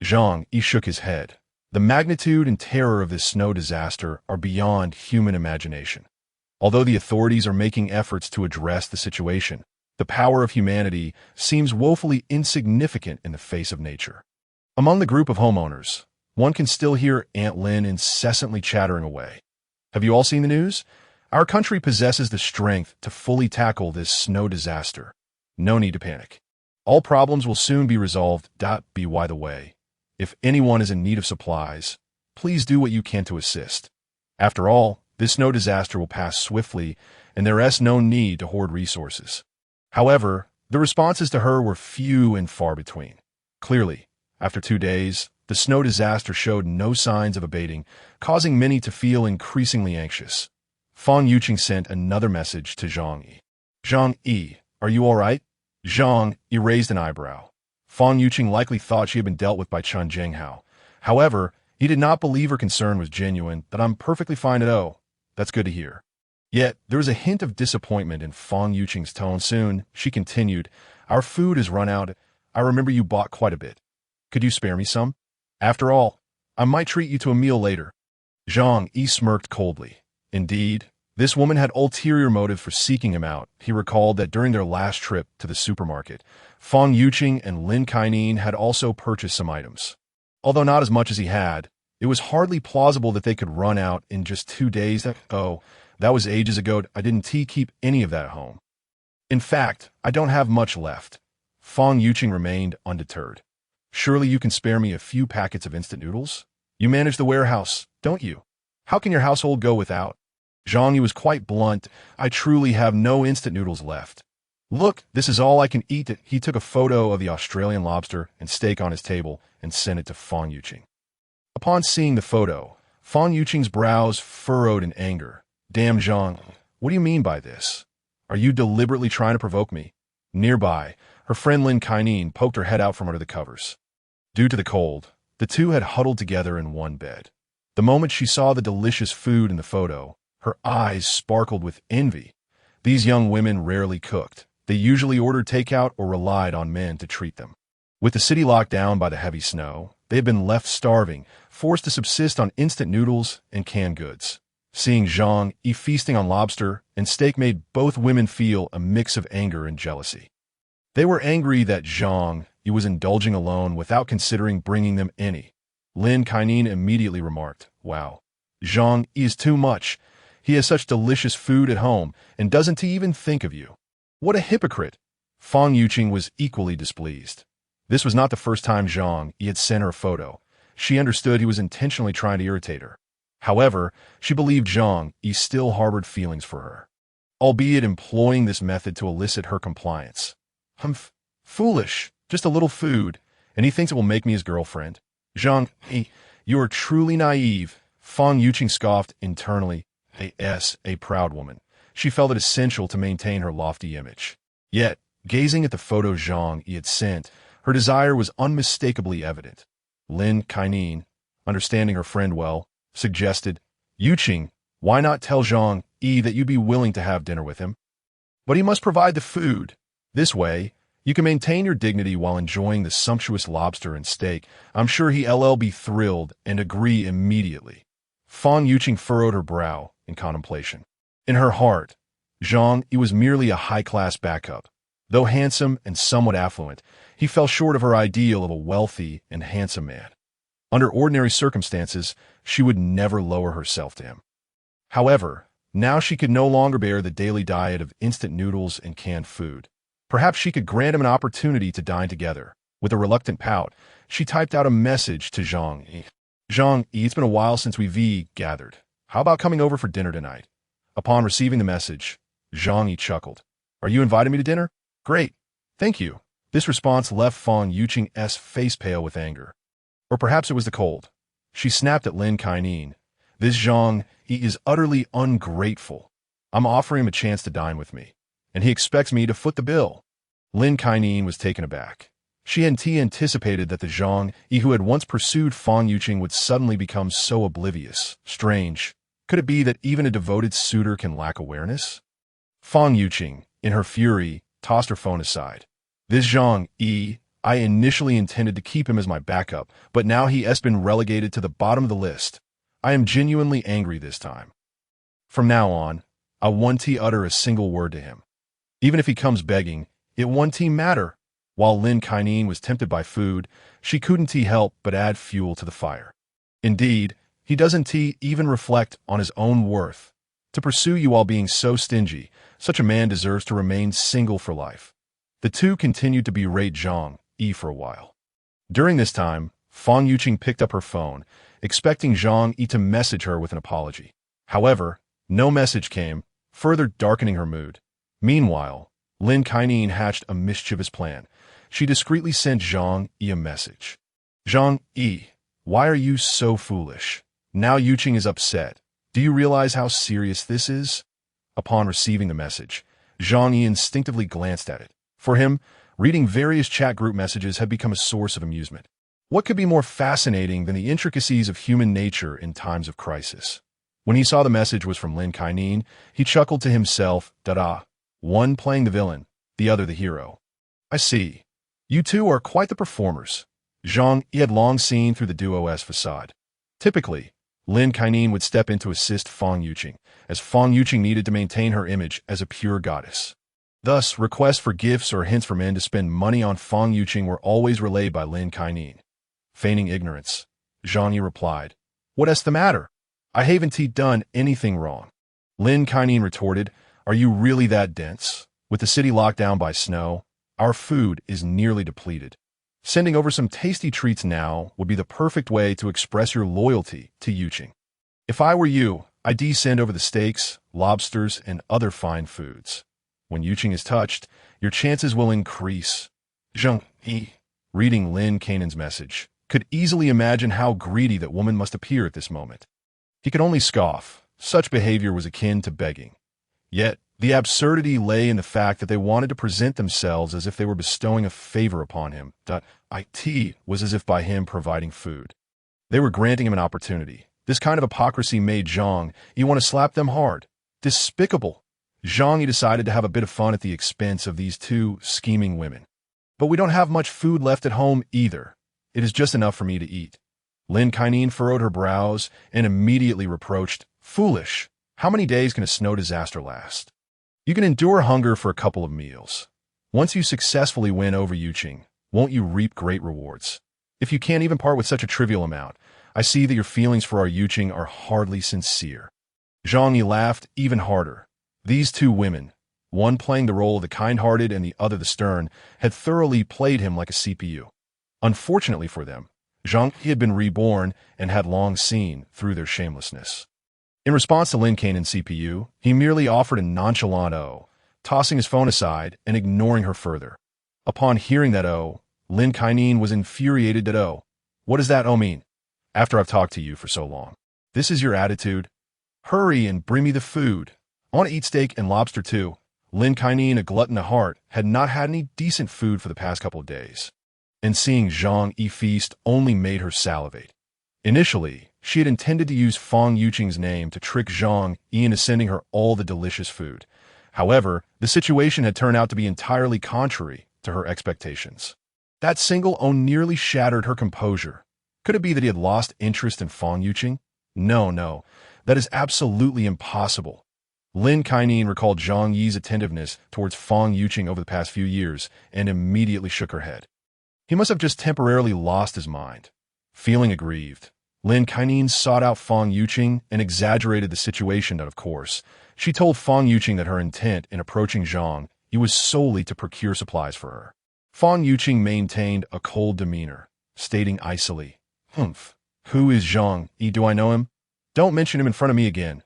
Zhang Yi shook his head. The magnitude and terror of this snow disaster are beyond human imagination. Although the authorities are making efforts to address the situation, the power of humanity seems woefully insignificant in the face of nature. Among the group of homeowners, one can still hear Aunt Lin incessantly chattering away. Have you all seen the news? Our country possesses the strength to fully tackle this snow disaster. No need to panic. All problems will soon be resolved. By the way, if anyone is in need of supplies, please do what you can to assist. After all, this snow disaster will pass swiftly, and there is no need to hoard resources. However, the responses to her were few and far between. Clearly, after 2 days, the snow disaster showed no signs of abating, causing many to feel increasingly anxious. Fang Yuqing sent another message to Zhang Yi. Zhang Yi, are you all right? Zhang Yi raised an eyebrow. Fang Yuqing likely thought she had been dealt with by Chen Zhenghao. However, he did not believe her concern was genuine. That I'm perfectly fine at all. That's good to hear. Yet, there was a hint of disappointment in Fang Yuqing's tone. Soon, she continued, our food has run out. I remember you bought quite a bit. Could you spare me some? After all, I might treat you to a meal later. Zhang Yi smirked coldly. Indeed, this woman had ulterior motive for seeking him out. He recalled that during their last trip to the supermarket, Fang Yuqing and Lin Kainan had also purchased some items. Although not as much as he had, it was hardly plausible that they could run out in just 2 days. Oh, that was ages ago. I didn't keep any of that at home. In fact, I don't have much left. Fang Yuqing remained undeterred. Surely you can spare me a few packets of instant noodles? You manage the warehouse, don't you? How can your household go without? Zhang Yi was quite blunt. I truly have no instant noodles left. Look, this is all I can eat. He took a photo of the Australian lobster and steak on his table and sent it to Fang Yuqing. Upon seeing the photo, Fang Yuqing's brows furrowed in anger. Damn, Zhang, what do you mean by this? Are you deliberately trying to provoke me? Nearby, her friend Lin Kainan poked her head out from under the covers. Due to the cold, the two had huddled together in one bed. The moment she saw the delicious food in the photo, her eyes sparkled with envy. These young women rarely cooked. They usually ordered takeout or relied on men to treat them. With the city locked down by the heavy snow, they had been left starving, forced to subsist on instant noodles and canned goods. Seeing Zhang Yi feasting on lobster and steak made both women feel a mix of anger and jealousy. They were angry that Zhang Yi was indulging alone without considering bringing them any. Lin Kainan immediately remarked, wow, Zhang Yi is too much. He has such delicious food at home and doesn't even think of you. What a hypocrite! Fang Yuqing was equally displeased. This was not the first time Zhang Yi had sent her a photo. She understood he was intentionally trying to irritate her. However, she believed Zhang Yi still harbored feelings for her, albeit employing this method to elicit her compliance. Foolish, just a little food, and he thinks it will make me his girlfriend. Zhang Yi, you are truly naive. Fang Yuqing scoffed internally. A proud woman. She felt it essential to maintain her lofty image. Yet, gazing at the photo Zhang Yi had sent, her desire was unmistakably evident. Lin Kainan, understanding her friend well, suggested, Yuqing, why not tell Zhang Yi that you'd be willing to have dinner with him. But he must provide the food. This way, you can maintain your dignity while enjoying the sumptuous lobster and steak. I'm sure he'll be thrilled and agree immediately. Fang Yuqing furrowed her brow in contemplation. In her heart, Zhang Yi was merely a high-class backup. Though handsome and somewhat affluent, he fell short of her ideal of a wealthy and handsome man. Under ordinary circumstances, she would never lower herself to him. However, now she could no longer bear the daily diet of instant noodles and canned food. Perhaps she could grant him an opportunity to dine together. With a reluctant pout, she typed out a message to Zhang Yi. Zhang Yi, it's been a while since we've gathered. How about coming over for dinner tonight? Upon receiving the message, Zhang Yi chuckled. Are you inviting me to dinner? Great. Thank you. This response left Fang Yuqing's face pale with anger. Or perhaps it was the cold. She snapped at Lin Kainan. This Zhang Yi is utterly ungrateful. I'm offering him a chance to dine with me, and he expects me to foot the bill. Lin Kainan was taken aback. She hadn't anticipated that the Zhang Yi who had once pursued Fang Yuqing would suddenly become so oblivious. Strange. Could it be that even a devoted suitor can lack awareness? Fang Yuqing, in her fury, tossed her phone aside. This Zhang Yi, I initially intended to keep him as my backup, but now he has been relegated to the bottom of the list. I am genuinely angry this time. From now on, I won't utter a single word to him. Even if he comes begging, it won't matter. While Lin Kainan was tempted by food, she couldn't help but add fuel to the fire. Indeed, he doesn't even reflect on his own worth. To pursue you while being so stingy, such a man deserves to remain single for life. The two continued to berate Zhang Yi for a while. During this time, Fang Yuqing picked up her phone, expecting Zhang Yi to message her with an apology. However, no message came, further darkening her mood. Meanwhile, Lin Kainan hatched a mischievous plan. She discreetly sent Zhang Yi a message. Zhang Yi, why are you so foolish? Now Yuqing is upset. Do you realize how serious this is? Upon receiving the message, Zhang Yi instinctively glanced at it. For him, reading various chat group messages had become a source of amusement. What could be more fascinating than the intricacies of human nature in times of crisis? When he saw the message was from Lin Kainan, he chuckled to himself, "Da-da, one playing the villain, the other the hero. I see. You two are quite the performers." Zhang Yi had long seen through the duo's facade. Typically, Lin Kainan would step in to assist Fang Yuqing, as Fang Yuqing needed to maintain her image as a pure goddess. Thus, requests for gifts or hints for men to spend money on Fang Yuqing were always relayed by Lin Kainan. Feigning ignorance, Zhang Yi replied, "What's the matter? I haven't done anything wrong." Lin Kainan retorted, "Are you really that dense? With the city locked down by snow, our food is nearly depleted. Sending over some tasty treats now would be the perfect way to express your loyalty to Yuqing. If I were you, I'd send over the steaks, lobsters, and other fine foods. When Yuqing is touched, your chances will increase." Zhang Yi, reading Lin Kainan's message, could easily imagine how greedy that woman must appear at this moment. He could only scoff. Such behavior was akin to begging. Yet, the absurdity lay in the fact that they wanted to present themselves as if they were bestowing a favor upon him. It was as if by him providing food. They were granting him an opportunity. This kind of hypocrisy made Zhang Yi want to slap them hard. Despicable. Zhang Yi decided to have a bit of fun at the expense of these two scheming women. "But we don't have much food left at home either. It is just enough for me to eat." Lin Kainan furrowed her brows and immediately reproached, "Foolish. How many days can a snow disaster last? You can endure hunger for a couple of meals. Once you successfully win over Yuqing, won't you reap great rewards? If you can't even part with such a trivial amount, I see that your feelings for our Yuqing are hardly sincere." Zhang Yi laughed even harder. These two women, one playing the role of the kind-hearted and the other the stern, had thoroughly played him like a CPU. Unfortunately for them, Zhang Yi had been reborn and had long seen through their shamelessness. In response to Lin Kainan's CPU, he merely offered a nonchalant "oh," tossing his phone aside and ignoring her further. Upon hearing that "oh," Lin Kainan was infuriated at "oh. What does that "oh" mean? After I've talked to you for so long. This is your attitude? Hurry and bring me the food. I want to eat steak and lobster too." Lin Kainan, a glutton at heart, had not had any decent food for the past couple of days, and seeing Zhang Yi feast only made her salivate. Initially, She had intended to use Fong Yuqing's name to trick Zhang Yi into sending her all the delicious food. However, the situation had turned out to be entirely contrary to her expectations. That single own nearly shattered her composure. Could it be that he had lost interest in Fong Yuqing? No, that is absolutely impossible. Lin Kainan recalled Zhang Yi's attentiveness towards Fong Yuqing over the past few years and immediately shook her head. He must have just temporarily lost his mind. Feeling aggrieved, Lin Kainan sought out Fong Yuqing and exaggerated the situation that, of course, she told Fong Yuqing that her intent in approaching Zhang Yi was solely to procure supplies for her. Fong Yuqing maintained a cold demeanor, stating icily, "Who is Zhang Yi? Do I know him? Don't mention him in front of me again."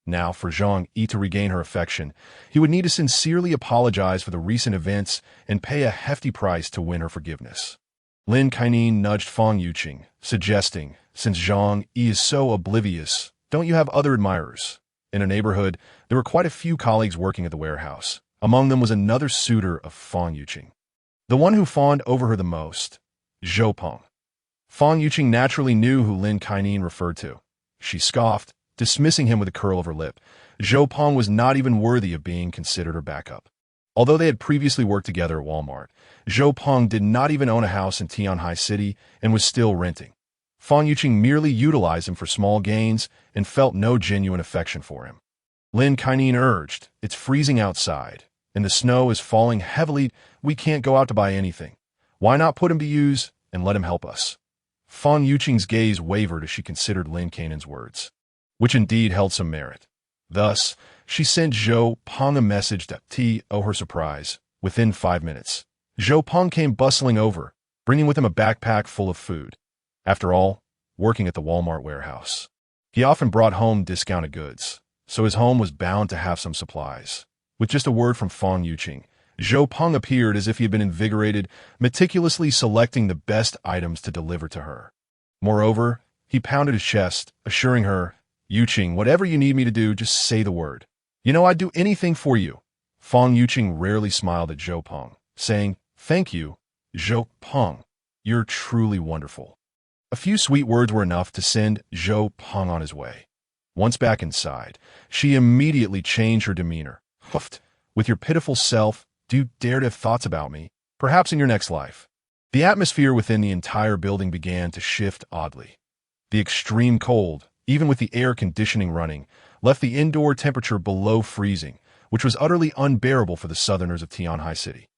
Now, for Zhang Yi to regain her affection, he would need to sincerely apologize for the recent events and pay a hefty price to win her forgiveness. Lin Kainan nudged Fong Yuqing, suggesting, "Since Zhang Yi is so oblivious, don't you have other admirers?" In her neighborhood, there were quite a few colleagues working at the warehouse. Among them was another suitor of Fong Yuqing, the one who fawned over her the most, Zhou Peng. Fong Yuqing naturally knew who Lin Kainan referred to. She scoffed, dismissing him with a curl of her lip. Zhou Peng was not even worthy of being considered her backup. Although they had previously worked together at Walmart, Zhou Peng did not even own a house in Tianhai City and was still renting. Fong Yuqing merely utilized him for small gains and felt no genuine affection for him. Lin Kainan urged, "It's freezing outside, and the snow is falling heavily. We can't go out to buy anything. Why not put him to use and let him help us?" Fong Yuqing's gaze wavered as she considered Lin Kainan's words, which indeed held some merit. Thus, she sent Zhou Peng a message that, to her surprise, within 5 minutes, Zhou Peng came bustling over, bringing with him a backpack full of food. After all, working at the Walmart warehouse, he often brought home discounted goods, so his home was bound to have some supplies. With just a word from Fong Yuqing, Zhou Peng appeared as if he had been invigorated, meticulously selecting the best items to deliver to her. Moreover, he pounded his chest, assuring her, "Yuqing, whatever you need me to do, just say the word. You know I'd do anything for you." Fong Yuqing rarely smiled at Zhou Peng, saying, "Thank you, Zhou Peng. You're truly wonderful." A few sweet words were enough to send Zhou Peng on his way. Once back inside, she immediately changed her demeanor. "Huffed, with your pitiful self, do you dare to have thoughts about me? Perhaps in your next life." The atmosphere within the entire building began to shift oddly. The extreme cold, even with the air conditioning running, left the indoor temperature below freezing, which was utterly unbearable for the southerners of Tianhai City.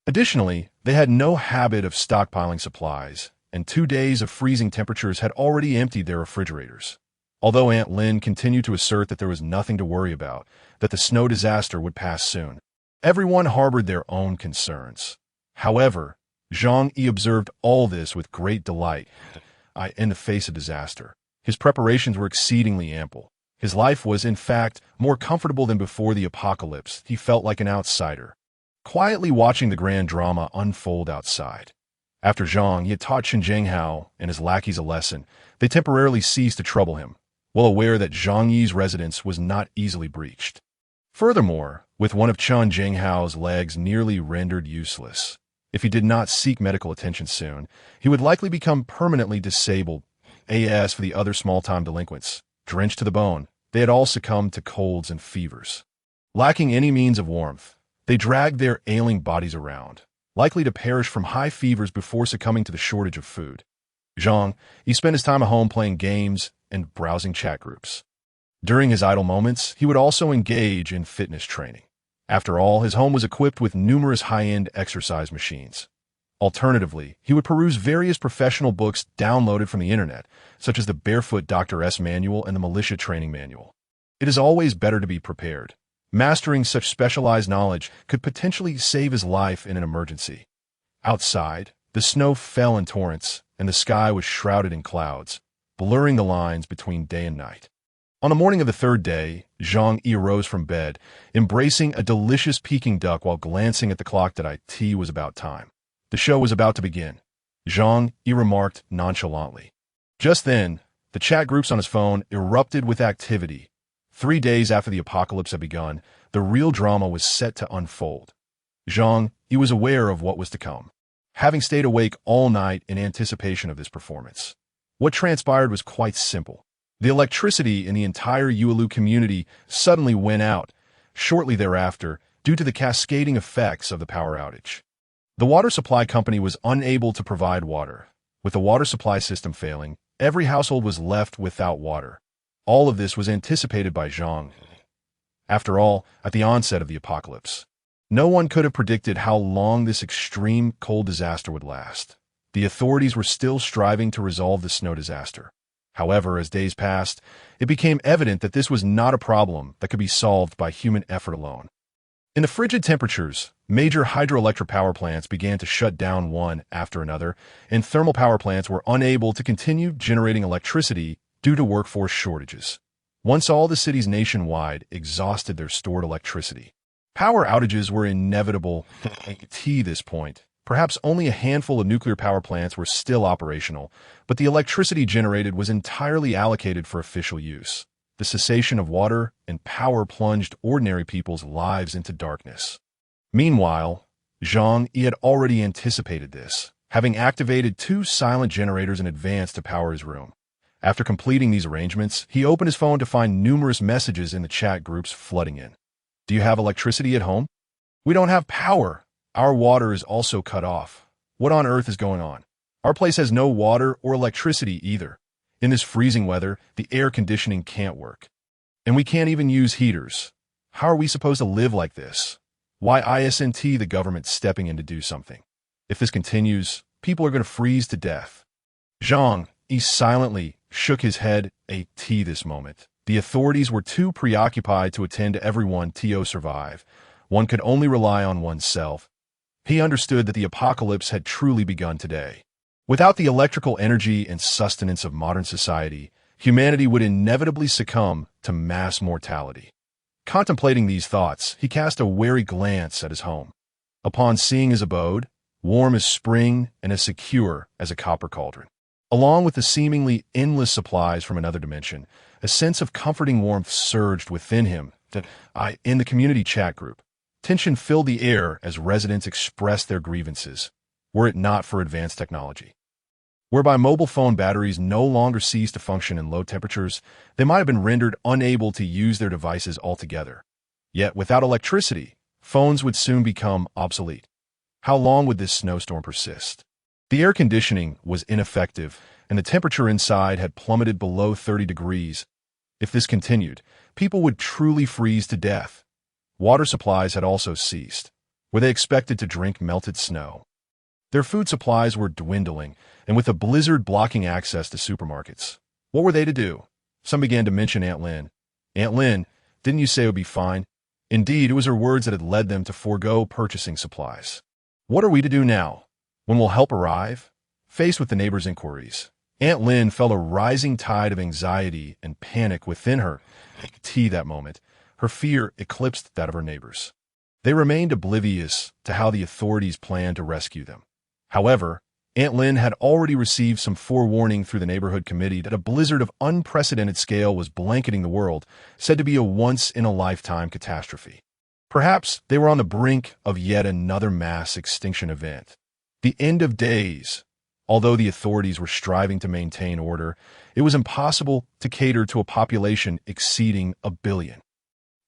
Additionally, they had no habit of stockpiling supplies, and 2 days of freezing temperatures had already emptied their refrigerators. Although Aunt Lin continued to assert that there was nothing to worry about, that the snow disaster would pass soon, everyone harbored their own concerns. However, Zhang Yi observed all this with great delight. In the face of disaster, his preparations were exceedingly ample. His life was, in fact, more comfortable than before the apocalypse. He felt like an outsider, quietly watching the grand drama unfold outside. After Zhang Yi had taught Chen Zhenghao and his lackeys a lesson, they temporarily ceased to trouble him, well aware that Zhang Yi's residence was not easily breached. Furthermore, with one of Chen Zhenghao's legs nearly rendered useless, if he did not seek medical attention soon, he would likely become permanently disabled. As for the other small-time delinquents, drenched to the bone, they had all succumbed to colds and fevers. Lacking any means of warmth, they dragged their ailing bodies around, likely to perish from high fevers before succumbing to the shortage of food. Zhang Yi spent his time at home playing games and browsing chat groups. During his idle moments, he would also engage in fitness training. After all, his home was equipped with numerous high-end exercise machines. Alternatively, he would peruse various professional books downloaded from the internet, such as the Barefoot Dr. S Manual and the Militia Training Manual. It is always better to be prepared. Mastering such specialized knowledge could potentially save his life in an emergency. Outside, the snow fell in torrents, and the sky was shrouded in clouds, blurring the lines between day and night. On the morning of the third day, Zhang Yi arose from bed, embracing a delicious Peking duck while glancing at the clock that it was about time. The show was about to begin. Zhang Yi remarked nonchalantly. Just then, the chat groups on his phone erupted with activity. 3 days after the apocalypse had begun, the real drama was set to unfold. Zhang Yi was aware of what was to come, having stayed awake all night in anticipation of this performance. What transpired was quite simple. The electricity in the entire Yuelu community suddenly went out, shortly thereafter, due to the cascading effects of the power outage. The water supply company was unable to provide water. With the water supply system failing, every household was left without water. All of this was anticipated by Zhang. After all, at the onset of the apocalypse, no one could have predicted how long this extreme cold disaster would last. The authorities were still striving to resolve the snow disaster. However, as days passed, it became evident that this was not a problem that could be solved by human effort alone. In the frigid temperatures, major hydroelectric power plants began to shut down one after another, and thermal power plants were unable to continue generating electricity due to workforce shortages. Once all the cities nationwide exhausted their stored electricity, power outages were inevitable at this point. Perhaps only a handful of nuclear power plants were still operational, but the electricity generated was entirely allocated for official use. The cessation of water and power plunged ordinary people's lives into darkness. Meanwhile, Zhang Yi had already anticipated this, having activated 2 silent generators in advance to power his room. After completing these arrangements, he opened his phone to find numerous messages in the chat groups flooding in. Do you have electricity at home? We don't have power. Our water is also cut off. What on earth is going on? Our place has no water or electricity either. In this freezing weather, the air conditioning can't work. And we can't even use heaters. How are we supposed to live like this? Why isn't the government stepping in to do something? If this continues, people are going to freeze to death. Zhang Yi silently shook his head at this moment. The authorities were too preoccupied to attend to everyone to survive. One could only rely on oneself. He understood that the apocalypse had truly begun today. Without the electrical energy and sustenance of modern society, humanity would inevitably succumb to mass mortality. Contemplating these thoughts, he cast a wary glance at his home. Upon seeing his abode, warm as spring and as secure as a copper cauldron, along with the seemingly endless supplies from another dimension, a sense of comforting warmth surged within him. In the community chat group, tension filled the air as residents expressed their grievances, were it not for advanced technology. Whereby mobile phone batteries no longer cease to function in low temperatures, they might have been rendered unable to use their devices altogether. Yet without electricity, phones would soon become obsolete. How long would this snowstorm persist? The air conditioning was ineffective, and the temperature inside had plummeted below 30 degrees. If this continued, people would truly freeze to death. Water supplies had also ceased. Were they expected to drink melted snow? Their food supplies were dwindling, and with a blizzard blocking access to supermarkets, what were they to do? Some began to mention Aunt Lin. Aunt Lin, didn't you say it would be fine? Indeed, it was her words that had led them to forego purchasing supplies. What are we to do now? When will help arrive? Faced with the neighbors' inquiries, Aunt Lin felt a rising tide of anxiety and panic within her. That moment, her fear eclipsed that of her neighbors. They remained oblivious to how the authorities planned to rescue them. However, Aunt Lin had already received some forewarning through the neighborhood committee that a blizzard of unprecedented scale was blanketing the world, said to be a once-in-a-lifetime catastrophe. Perhaps they were on the brink of yet another mass extinction event. The end of days. Although the authorities were striving to maintain order, it was impossible to cater to a population exceeding 1 billion.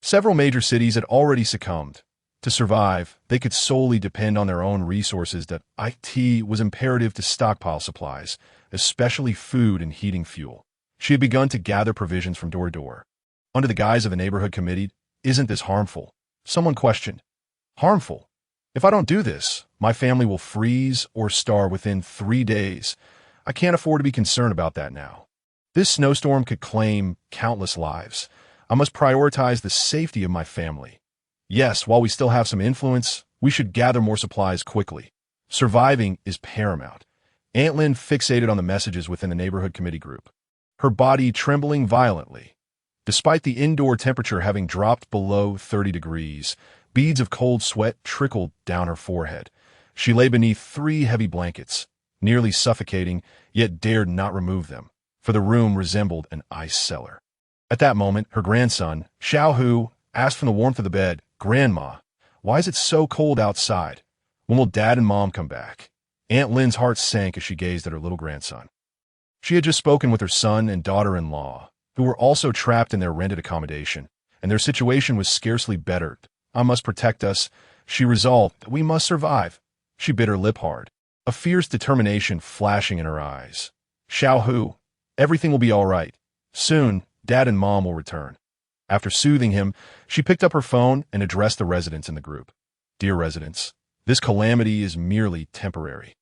Several major cities had already succumbed. To survive, they could solely depend on their own resources. That it was imperative to stockpile supplies, especially food and heating fuel. She had begun to gather provisions from door to door. Under the guise of a neighborhood committee, isn't this harmful? Someone questioned. Harmful? If I don't do this, my family will freeze or starve within 3 days. I can't afford to be concerned about that now. This snowstorm could claim countless lives. I must prioritize the safety of my family. Yes, while we still have some influence, we should gather more supplies quickly. Surviving is paramount. Aunt Lin fixated on the messages within the neighborhood committee group, her body trembling violently. Despite the indoor temperature having dropped below 30 degrees, beads of cold sweat trickled down her forehead. She lay beneath 3 heavy blankets, nearly suffocating, yet dared not remove them, for the room resembled an ice cellar. At that moment, her grandson, Xiao Hu, asked from the warmth of the bed, "Grandma, why is it so cold outside? When will Dad and Mom come back?" Aunt Lin's heart sank as she gazed at her little grandson. She had just spoken with her son and daughter-in-law, who were also trapped in their rented accommodation, and their situation was scarcely bettered. "I must protect us," she resolved. "We must survive." She bit her lip hard, a fierce determination flashing in her eyes. "Xiao Hu, everything will be all right. Soon, Dad and Mom will return." After soothing him, she picked up her phone and addressed the residents in the group. "Dear residents, this calamity is merely temporary.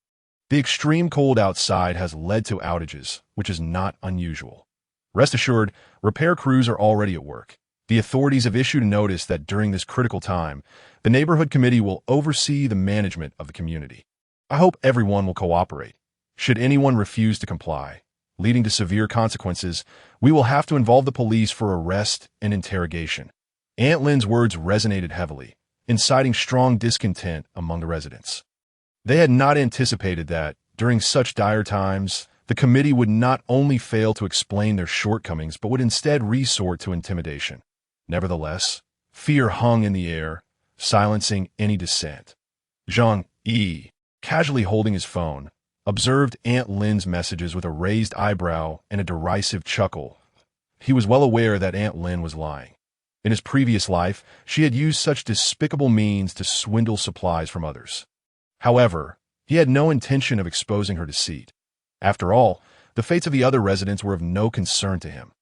The extreme cold outside has led to outages, which is not unusual. Rest assured, repair crews are already at work. The authorities have issued a notice that during this critical time, the neighborhood committee will oversee the management of the community. I hope everyone will cooperate. Should anyone refuse to comply, leading to severe consequences, we will have to involve the police for arrest and interrogation." Aunt Lynn's words resonated heavily, inciting strong discontent among the residents. They had not anticipated that, during such dire times, the committee would not only fail to explain their shortcomings but would instead resort to intimidation. Nevertheless, fear hung in the air, silencing any dissent. Zhang Yi, casually holding his phone, observed Aunt Lynn's messages with a raised eyebrow and a derisive chuckle. He was well aware that Aunt Lynn was lying. In his previous life, she had used such despicable means to swindle supplies from others. However, he had no intention of exposing her deceit. After all, the fates of the other residents were of no concern to him.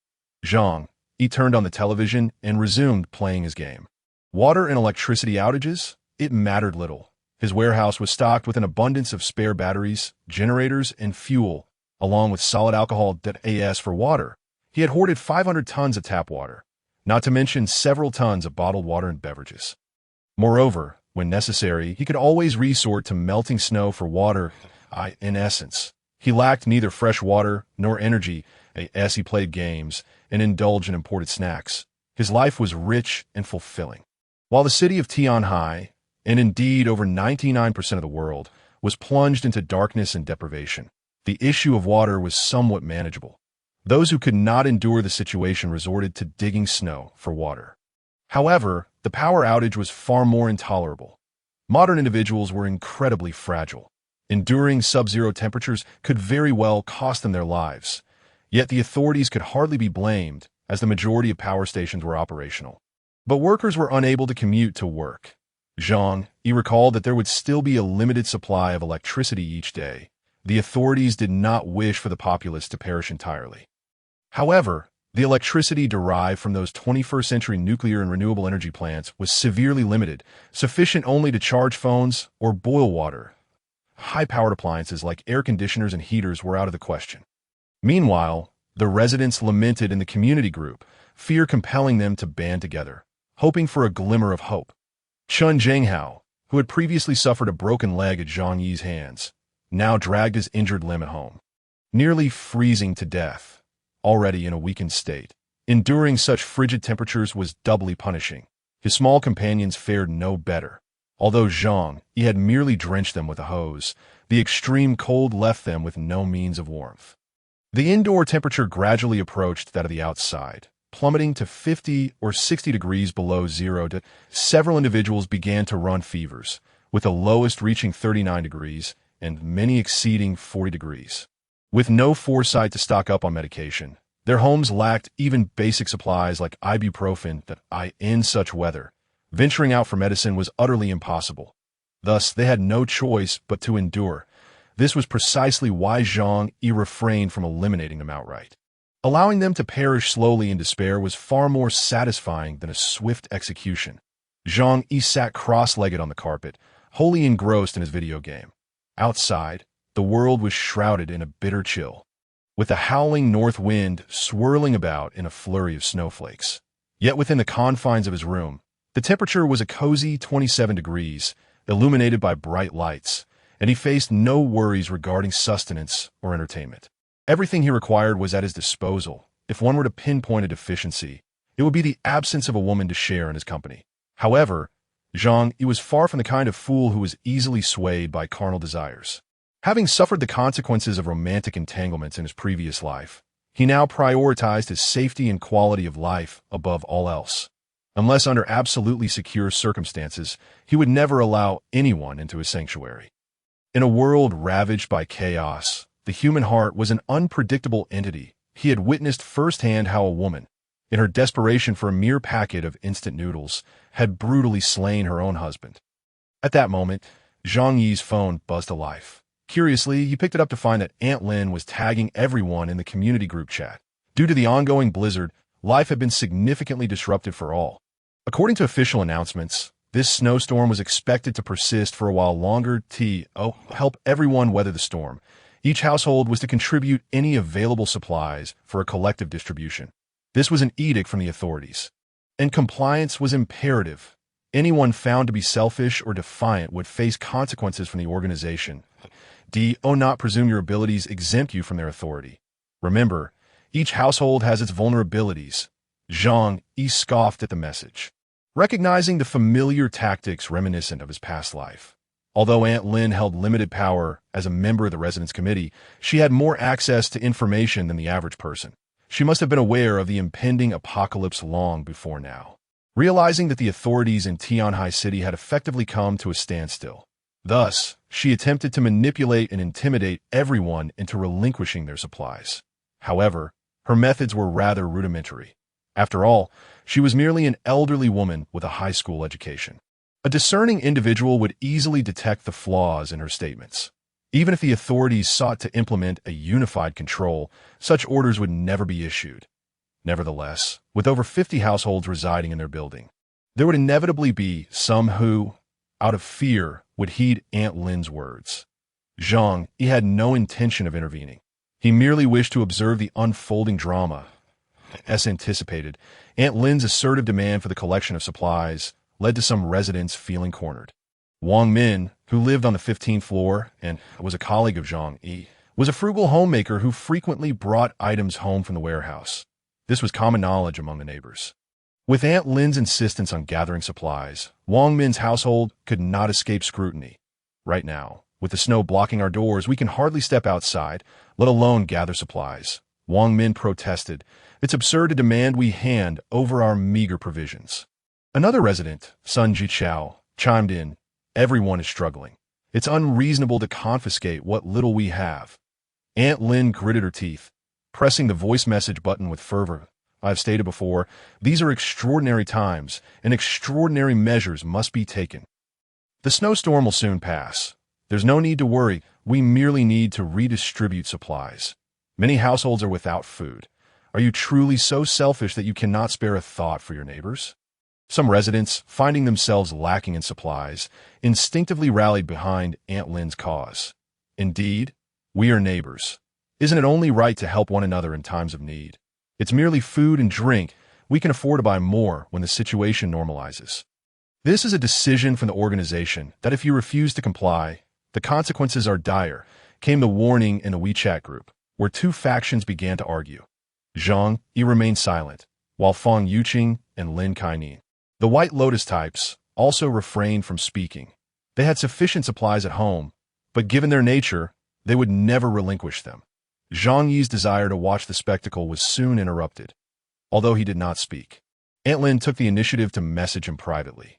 Zhang Yi turned on the television and resumed playing his game. Water and electricity outages? It mattered little. His warehouse was stocked with an abundance of spare batteries, generators, and fuel, along with solid alcohol.as for water. He had hoarded 500 tons of tap water, not to mention several tons of bottled water and beverages. Moreover, when necessary, he could always resort to melting snow for water. In essence, he lacked neither fresh water nor energy as he played games and indulged in imported snacks. His life was rich and fulfilling. While the city of Tianhai, and indeed over 99% of the world, was plunged into darkness and deprivation, the issue of water was somewhat manageable. Those who could not endure the situation resorted to digging snow for water. However, the power outage was far more intolerable. Modern individuals were incredibly fragile. Enduring sub-zero temperatures could very well cost them their lives. Yet the authorities could hardly be blamed, as the majority of power stations were operational. But workers were unable to commute to work. Zhang Yi recalled that there would still be a limited supply of electricity each day. The authorities did not wish for the populace to perish entirely. However, the electricity derived from those 21st-century nuclear and renewable energy plants was severely limited, sufficient only to charge phones or boil water. High-powered appliances like air conditioners and heaters were out of the question. Meanwhile, the residents lamented in the community group, fear compelling them to band together, hoping for a glimmer of hope. Chun Zhenghao, who had previously suffered a broken leg at Zhang Yi's hands, now dragged his injured limb at home. Nearly freezing to death, already in a weakened state, enduring such frigid temperatures was doubly punishing. His small companions fared no better. Although Zhang Yi had merely drenched them with a hose, the extreme cold left them with no means of warmth. The indoor temperature gradually approached that of the outside, plummeting to 50 or 60 degrees below zero. Several individuals began to run fevers, with the lowest reaching 39 degrees and many exceeding 40 degrees. With no foresight to stock up on medication, their homes lacked even basic supplies like ibuprofen. In such weather, venturing out for medicine was utterly impossible. Thus, they had no choice but to endure. This was precisely why Zhang Yi refrained from eliminating them outright. Allowing them to perish slowly in despair was far more satisfying than a swift execution. Zhang Yi sat cross-legged on the carpet, wholly engrossed in his video game. Outside, the world was shrouded in a bitter chill, with the howling north wind swirling about in a flurry of snowflakes. Yet within the confines of his room, the temperature was a cozy 27 degrees, illuminated by bright lights, and he faced no worries regarding sustenance or entertainment. Everything he required was at his disposal. If one were to pinpoint a deficiency, it would be the absence of a woman to share in his company. However, Zhang Yi was far from the kind of fool who was easily swayed by carnal desires. Having suffered the consequences of romantic entanglements in his previous life, he now prioritized his safety and quality of life above all else. Unless under absolutely secure circumstances, he would never allow anyone into his sanctuary. In a world ravaged by chaos, The human heart was an unpredictable entity. He had witnessed firsthand how a woman, in her desperation for a mere packet of instant noodles, had brutally slain her own husband. At that moment, Zhang Yi's phone buzzed to life. Curiously, he picked it up to find that Aunt Lin was tagging everyone in the community group chat. Due to the ongoing blizzard, life had been significantly disrupted for all. According to official announcements, this snowstorm was expected to persist for a while longer to help everyone weather the storm. Each household was to contribute any available supplies for a collective distribution. This was an edict from the authorities, and compliance was imperative. Anyone found to be selfish or defiant would face consequences from the organization. Do not presume your abilities exempt you from their authority. Remember, each household has its vulnerabilities. Zhang Yi scoffed at the message, recognizing the familiar tactics reminiscent of his past life. Although Aunt Lin held limited power as a member of the residence committee, she had more access to information than the average person. She must have been aware of the impending apocalypse long before now, realizing that the authorities in Tianhai City had effectively come to a standstill. Thus, she attempted to manipulate and intimidate everyone into relinquishing their supplies. However, her methods were rather rudimentary. After all, she was merely an elderly woman with a high school education. A discerning individual would easily detect the flaws in her statements. Even if the authorities sought to implement a unified control, such orders would never be issued. Nevertheless, with over 50 households residing in their building, there would inevitably be some who, out of fear, would heed Aunt Lin's words. Zhang Yi had no intention of intervening. He merely wished to observe the unfolding drama. As anticipated, Aunt Lin's assertive demand for the collection of supplies led to some residents feeling cornered. Wang Min, who lived on the 15th floor and was a colleague of Zhang Yi, was a frugal homemaker who frequently brought items home from the warehouse. This was common knowledge among the neighbors. With Aunt Lin's insistence on gathering supplies, Wang Min's household could not escape scrutiny. Right now, with the snow blocking our doors, we can hardly step outside, let alone gather supplies. Wang Min protested. It's absurd to demand we hand over our meager provisions. Another resident, Sun Jichao, chimed in. Everyone is struggling. It's unreasonable to confiscate what little we have. Aunt Lin gritted her teeth, pressing the voice message button with fervor. I've stated before, these are extraordinary times, and extraordinary measures must be taken. The snowstorm will soon pass. There's no need to worry. We merely need to redistribute supplies. Many households are without food. Are you truly so selfish that you cannot spare a thought for your neighbors? Some residents, finding themselves lacking in supplies, instinctively rallied behind Aunt Lin's cause. Indeed, we are neighbors. Isn't it only right to help one another in times of need? It's merely food and drink. We can afford to buy more when the situation normalizes. This is a decision from the organization that if you refuse to comply, the consequences are dire, came the warning in the WeChat group, where two factions began to argue. Zhang Yi remained silent, while Fang Yuqing and Lin Kaining, the White Lotus types, also refrained from speaking. They had sufficient supplies at home, but given their nature, they would never relinquish them. Zhang Yi's desire to watch the spectacle was soon interrupted. Although he did not speak, Aunt Lin took the initiative to message him privately.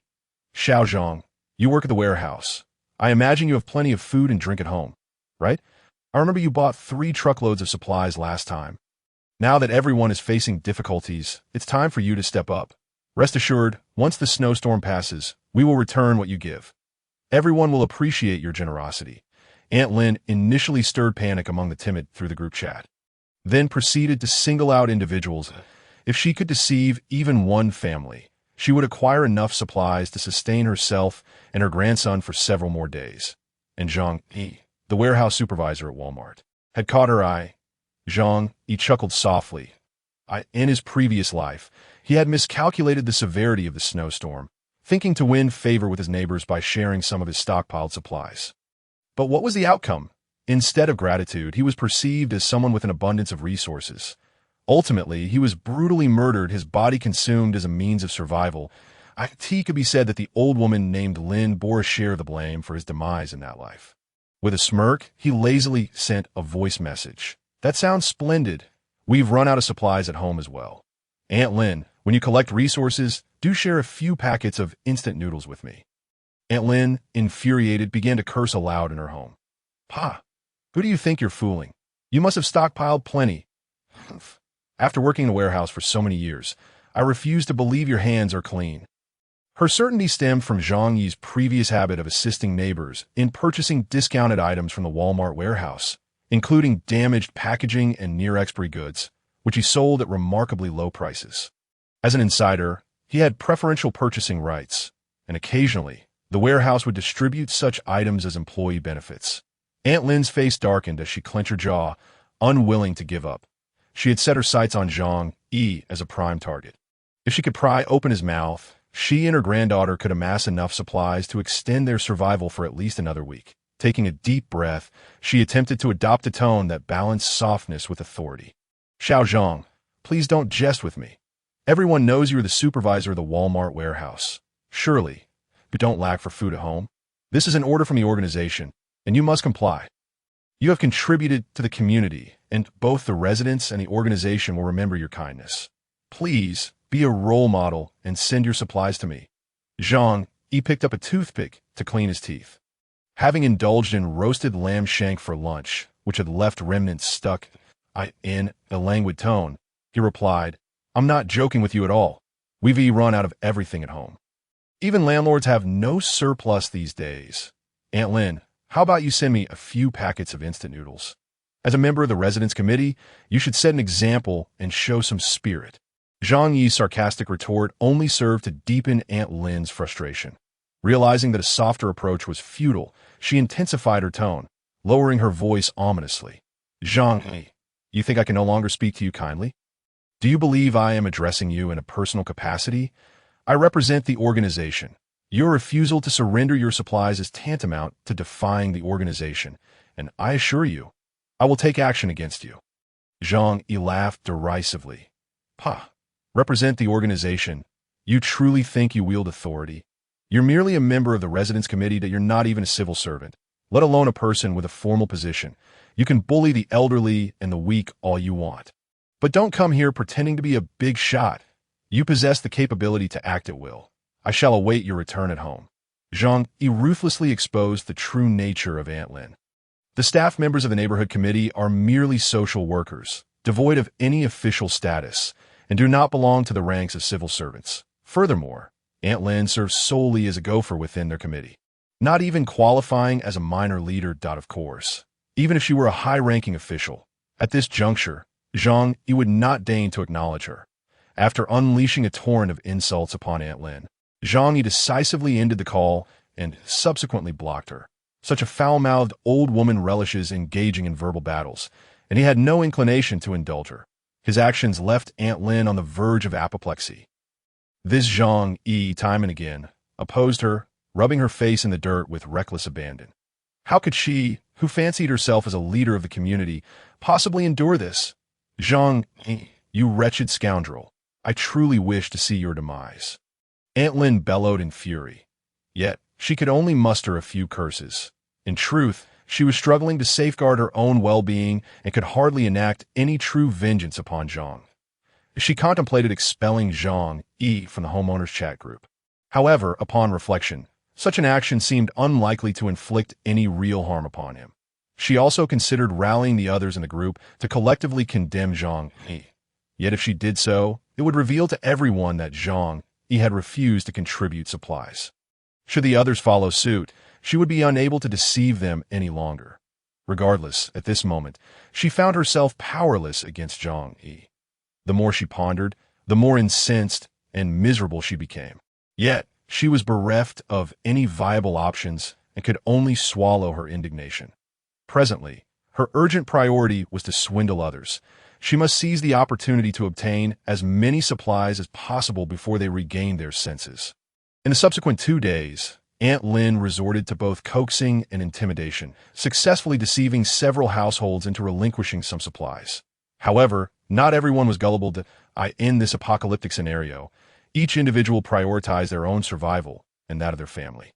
Xiao Zhang, you work at the warehouse. I imagine you have plenty of food and drink at home, right? I remember you bought 3 truckloads of supplies last time. Now that everyone is facing difficulties, it's time for you to step up. Rest assured, once the snowstorm passes, we will return what you give. Everyone will appreciate your generosity. Aunt Lin initially stirred panic among the timid through the group chat, then proceeded to single out individuals. If she could deceive even one family, she would acquire enough supplies to sustain herself and her grandson for several more days. And Zhang Yi, the warehouse supervisor at Walmart, had caught her eye. Zhang Yi chuckled softly. In his previous life, he had miscalculated the severity of the snowstorm, thinking to win favor with his neighbors by sharing some of his stockpiled supplies. But what was the outcome? Instead of gratitude, he was perceived as someone with an abundance of resources. Ultimately, he was brutally murdered, his body consumed as a means of survival. It could be said that the old woman named Lin bore a share of the blame for his demise in that life. With a smirk, he lazily sent a voice message. That sounds splendid. We've run out of supplies at home as well. Aunt Lin, when you collect resources, do share a few packets of instant noodles with me. Aunt Lin, infuriated, began to curse aloud in her home. Pa, Who do you think you're fooling? You must have stockpiled plenty. After working in a warehouse for so many years, I refuse to believe your hands are clean. Her certainty stemmed from Zhang Yi's previous habit of assisting neighbors in purchasing discounted items from the Walmart warehouse, including damaged packaging and near-expiry goods, which he sold at remarkably low prices. As an insider, he had preferential purchasing rights, and occasionally, the warehouse would distribute such items as employee benefits. Aunt Lynn's face darkened as she clenched her jaw, unwilling to give up. She had set her sights on Zhang Yi as a prime target. If she could pry open his mouth, she and her granddaughter could amass enough supplies to extend their survival for at least another week. Taking a deep breath, she attempted to adopt a tone that balanced softness with authority. Xiao Zhang, please don't jest with me. Everyone knows you're the supervisor of the Walmart warehouse. Surely, you don't lack for food at home. This is an order from the organization, and you must comply. You have contributed to the community, and both the residents and the organization will remember your kindness. Please, be a role model and send your supplies to me. Zhang Yi picked up a toothpick to clean his teeth. Having indulged in roasted lamb shank for lunch, which had left remnants stuck in a languid tone, he replied, I'm not joking with you at all. We've run out of everything at home. Even landlords have no surplus these days. Aunt Lynn, how about you send me a few packets of instant noodles? As a member of the residence committee, you should set an example and show some spirit. Zhang Yi's sarcastic retort only served to deepen Aunt Lynn's frustration. Realizing that a softer approach was futile, she intensified her tone, lowering her voice ominously. Zhang Yi, you think I can no longer speak to you kindly? Do you believe I am addressing you in a personal capacity? I represent the organization. Your refusal to surrender your supplies is tantamount to defying the organization, and I assure you, I will take action against you. Zhang Yi laughed derisively. Pah! Represent the organization. You truly think you wield authority? You're merely a member of the residence committee that you're not even a civil servant, let alone a person with a formal position. You can bully the elderly and the weak all you want. But don't come here pretending to be a big shot. You possess the capability to act at will. I shall await your return at home. Zhang Yi ruthlessly exposed the true nature of Aunt Lynn. The staff members of the neighborhood committee are merely social workers, devoid of any official status, and do not belong to the ranks of civil servants. Furthermore, Aunt Lynn serves solely as a gopher within their committee, not even qualifying as a minor leader. Of course, even if she were a high-ranking official, at this juncture, Zhang Yi would not deign to acknowledge her. After unleashing a torrent of insults upon Aunt Lynn, Zhang Yi decisively ended the call and subsequently blocked her. Such a foul-mouthed old woman relishes engaging in verbal battles, and he had no inclination to indulge her. His actions left Aunt Lynn on the verge of apoplexy. This Zhang Yi, time and again, opposed her, rubbing her face in the dirt with reckless abandon. How could she, who fancied herself as a leader of the community, possibly endure this? Zhang Yi, you wretched scoundrel, I truly wish to see your demise. Aunt Lynn bellowed in fury. Yet, she could only muster a few curses. In truth, she was struggling to safeguard her own well-being and could hardly enact any true vengeance upon Zhang. She contemplated expelling Zhang Yi from the homeowners' chat group. However, upon reflection, such an action seemed unlikely to inflict any real harm upon him. She also considered rallying the others in the group to collectively condemn Zhang Yi. Yet if she did so, it would reveal to everyone that Zhang Yi had refused to contribute supplies. Should the others follow suit, she would be unable to deceive them any longer. Regardless, at this moment, she found herself powerless against Zhang Yi. The more she pondered, the more incensed and miserable she became. Yet, she was bereft of any viable options and could only swallow her indignation. Presently, her urgent priority was to swindle others. She must seize the opportunity to obtain as many supplies as possible before they regained their senses. In the subsequent 2 days, Aunt Lynn resorted to both coaxing and intimidation, successfully deceiving several households into relinquishing some supplies. However, not everyone was gullible to in this apocalyptic scenario. Each individual prioritized their own survival and that of their family.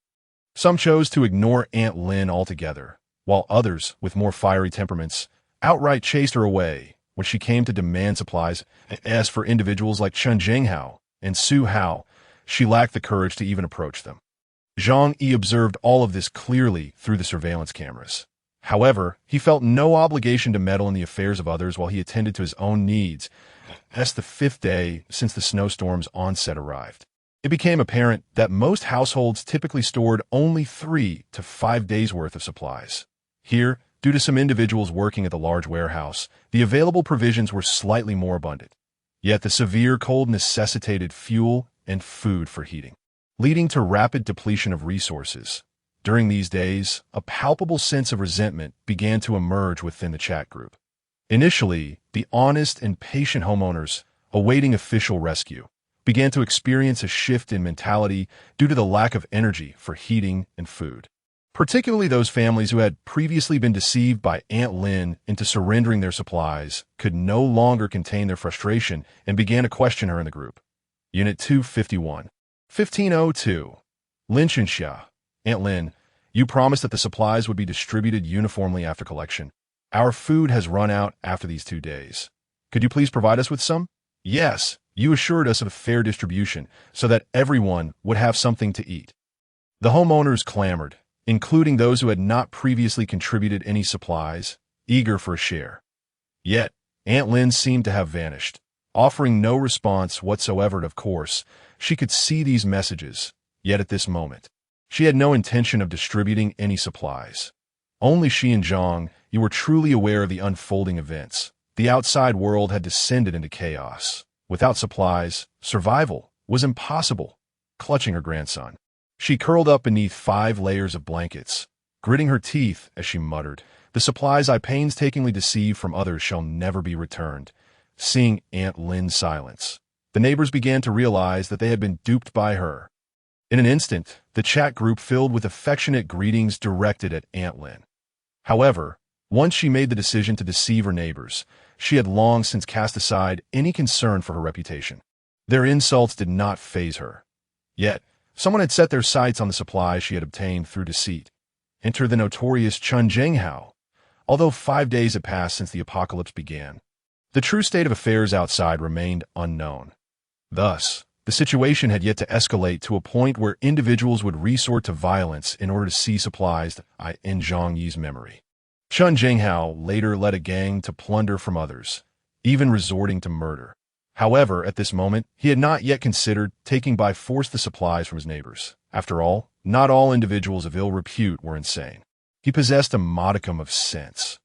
Some chose to ignore Aunt Lynn altogether, while others, with more fiery temperaments, outright chased her away when she came to demand supplies. As for individuals like Chen Jinghao and Su Hao, she lacked the courage to even approach them. Zhang Yi observed all of this clearly through the surveillance cameras. However, he felt no obligation to meddle in the affairs of others while he attended to his own needs. As the 5th day since the snowstorm's onset arrived, it became apparent that most households typically stored only 3 to 5 days' worth of supplies. Here, due to some individuals working at the large warehouse, the available provisions were slightly more abundant. Yet the severe cold necessitated fuel and food for heating, leading to rapid depletion of resources. During these days, a palpable sense of resentment began to emerge within the chat group. Initially, the honest and patient homeowners, awaiting official rescue, began to experience a shift in mentality due to the lack of energy for heating and food. Particularly those families who had previously been deceived by Aunt Lynn into surrendering their supplies could no longer contain their frustration and began to question her in the group. Unit 251. 1502. Lincolnshire. Aunt Lynn, you promised that the supplies would be distributed uniformly after collection. Our food has run out after these 2 days. Could you please provide us with some? Yes, you assured us of a fair distribution so that everyone would have something to eat. The homeowners clamored, including those who had not previously contributed any supplies, eager for a share. Yet, Aunt Lynn seemed to have vanished, offering no response whatsoever. Of course, she could see these messages, yet at this moment, she had no intention of distributing any supplies. Only she and Zhang Yi were truly aware of the unfolding events. The outside world had descended into chaos. Without supplies, survival was impossible. Clutching her grandson, she curled up beneath 5 layers of blankets, gritting her teeth as she muttered, "The supplies I painstakingly deceived from others shall never be returned." Seeing Aunt Lynn's silence, the neighbors began to realize that they had been duped by her. In an instant, the chat group filled with affectionate greetings directed at Aunt Lynn. However, once she made the decision to deceive her neighbors, she had long since cast aside any concern for her reputation. Their insults did not faze her. Yet, someone had set their sights on the supplies she had obtained through deceit. Enter the notorious Chun Jinghao. Although 5 days had passed since the apocalypse began, the true state of affairs outside remained unknown. Thus, the situation had yet to escalate to a point where individuals would resort to violence in order to seize supplies in Zhang Yi's memory. Chun Jinghao later led a gang to plunder from others, even resorting to murder. However, at this moment, he had not yet considered taking by force the supplies from his neighbors. After all, not all individuals of ill repute were insane. He possessed a modicum of sense.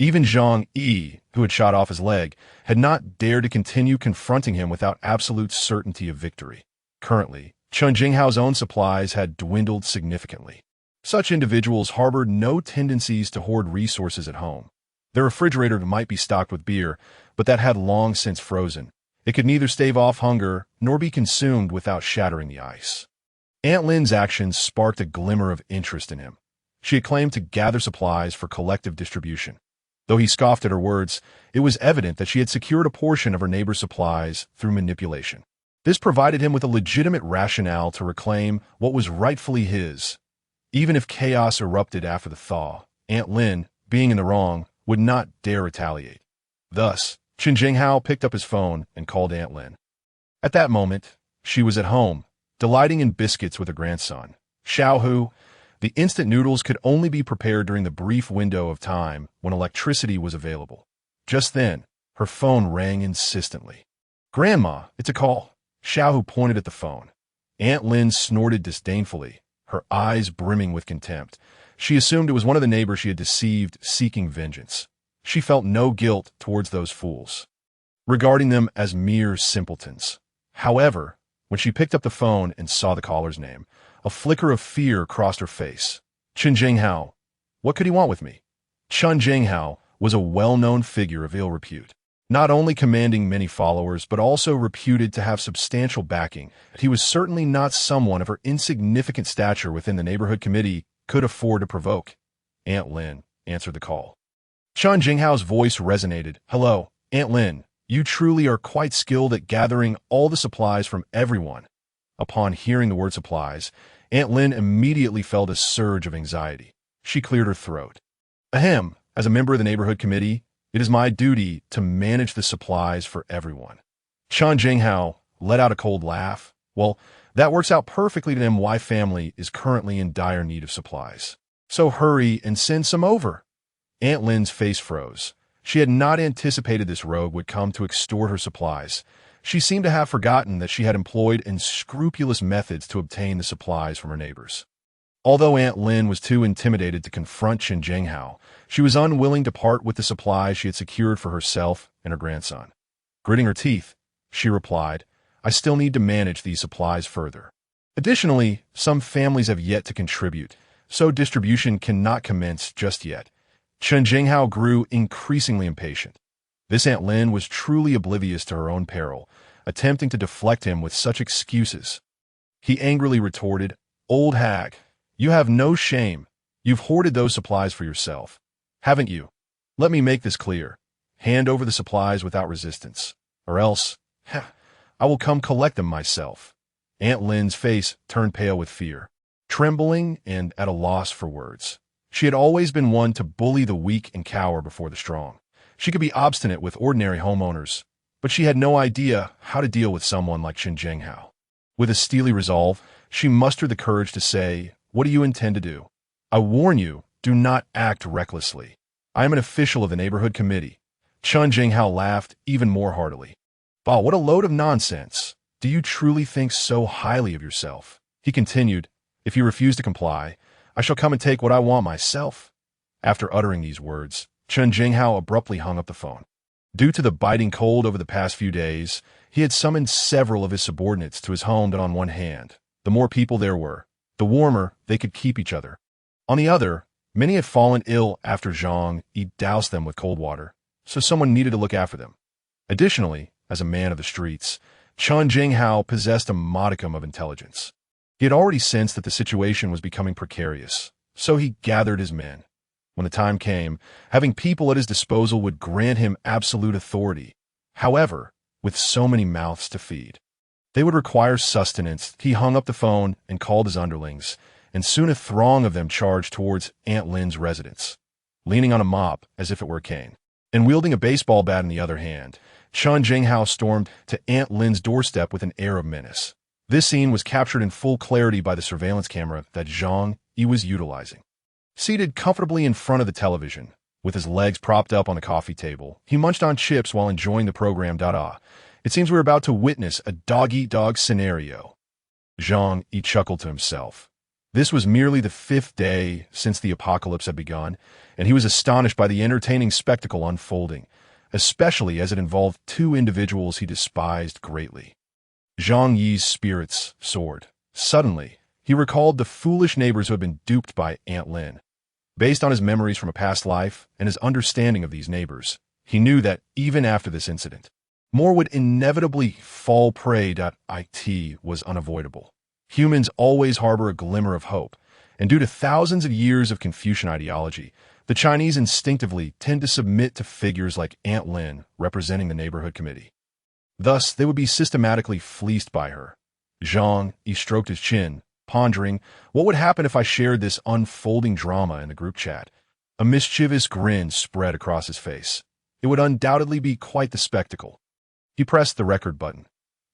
Even Zhang Yi, who had shot off his leg, had not dared to continue confronting him without absolute certainty of victory. Currently, Chun Jinghao's own supplies had dwindled significantly. Such individuals harbored no tendencies to hoard resources at home. Their refrigerator might be stocked with beer, but that had long since frozen. It could neither stave off hunger nor be consumed without shattering the ice. Aunt Lynn's actions sparked a glimmer of interest in him. She had claimed to gather supplies for collective distribution. Though he scoffed at her words, it was evident that she had secured a portion of her neighbor's supplies through manipulation. This provided him with a legitimate rationale to reclaim what was rightfully his. Even if chaos erupted after the thaw, Aunt Lynn, being in the wrong, would not dare retaliate. Thus, Chun Jinghao picked up his phone and called Aunt Lynn. At that moment, she was at home, delighting in biscuits with her grandson, Xiaohu. The instant noodles could only be prepared during the brief window of time when electricity was available. Just then, her phone rang insistently. "Grandma, it's a call." Xiaohu pointed at the phone. Aunt Lynn snorted disdainfully, her eyes brimming with contempt. She assumed it was one of the neighbors she had deceived seeking vengeance. She felt no guilt towards those fools, regarding them as mere simpletons. However, when she picked up the phone and saw the caller's name, a flicker of fear crossed her face. Chun Jinghao. What could he want with me? Chun Jinghao was a well-known figure of ill repute, not only commanding many followers, but also reputed to have substantial backing. He was certainly not someone of her insignificant stature within the neighborhood committee could afford to provoke. Aunt Lynn answered the call. Chun Jinghao's voice resonated. "Hello, Aunt Lynn. You truly are quite skilled at gathering all the supplies from everyone." Upon hearing the word supplies, Aunt Lynn immediately felt a surge of anxiety. She cleared her throat. "Ahem, as a member of the neighborhood committee, it is my duty to manage the supplies for everyone." Chun Jinghao let out a cold laugh. "Well, that works out perfectly to MY family is currently in dire need of supplies. So hurry and send some over." Aunt Lin's face froze. She had not anticipated this rogue would come to extort her supplies. She seemed to have forgotten that she had employed unscrupulous methods to obtain the supplies from her neighbors. Although Aunt Lin was too intimidated to confront Chen Jinghao, she was unwilling to part with the supplies she had secured for herself and her grandson. Gritting her teeth, she replied, "I still need to manage these supplies further. Additionally, some families have yet to contribute, so distribution cannot commence just yet." Chen Jinghao grew increasingly impatient. This Aunt Lin was truly oblivious to her own peril, attempting to deflect him with such excuses. He angrily retorted, "Old hag, you have no shame. You've hoarded those supplies for yourself, haven't you? Let me make this clear. Hand over the supplies without resistance, or else, I will come collect them myself." Aunt Lin's face turned pale with fear, trembling and at a loss for words. She had always been one to bully the weak and cower before the strong. She could be obstinate with ordinary homeowners, but she had no idea how to deal with someone like Chen Jinghao. With a steely resolve, she mustered the courage to say, "What do you intend to do? I warn you, do not act recklessly. I am an official of the neighborhood committee." Chen Jinghao laughed even more heartily. "Bah, what a load of nonsense. Do you truly think so highly of yourself?" He continued, "If you refuse to comply, I shall come and take what I want myself." After uttering these words, Chen Jinghao abruptly hung up the phone. Due to the biting cold over the past few days, he had summoned several of his subordinates to his home. That on one hand, the more people there were, the warmer they could keep each other. On the other, many had fallen ill after Zhang Yi doused them with cold water, so someone needed to look after them. Additionally, as a man of the streets, Chen Jinghao possessed a modicum of intelligence. He had already sensed that the situation was becoming precarious, so he gathered his men. When the time came, having people at his disposal would grant him absolute authority. However, with so many mouths to feed, they would require sustenance. He hung up the phone and called his underlings, and soon a throng of them charged towards Aunt Lin's residence, leaning on a mop as if it were a cane, and wielding a baseball bat in the other hand. Chen Jinghao stormed to Aunt Lin's doorstep with an air of menace. This scene was captured in full clarity by the surveillance camera that Zhang Yi was utilizing. Seated comfortably in front of the television, with his legs propped up on the coffee table, he munched on chips while enjoying the program. It seems we're about to witness a dog-eat-dog scenario. Zhang Yi chuckled to himself. This was merely the 5th day since the apocalypse had begun, and he was astonished by the entertaining spectacle unfolding, especially as it involved two individuals he despised greatly. Zhang Yi's spirits soared. Suddenly, he recalled the foolish neighbors who had been duped by Aunt Lin. Based on his memories from a past life and his understanding of these neighbors, he knew that even after this incident, more would inevitably fall prey. It was unavoidable. Humans always harbor a glimmer of hope, and due to thousands of years of Confucian ideology, the Chinese instinctively tend to submit to figures like Aunt Lin representing the neighborhood committee. Thus, they would be systematically fleeced by her. Zhang Yi stroked his chin, pondering, what would happen if I shared this unfolding drama in the group chat? A mischievous grin spread across his face. It would undoubtedly be quite the spectacle. He pressed the record button.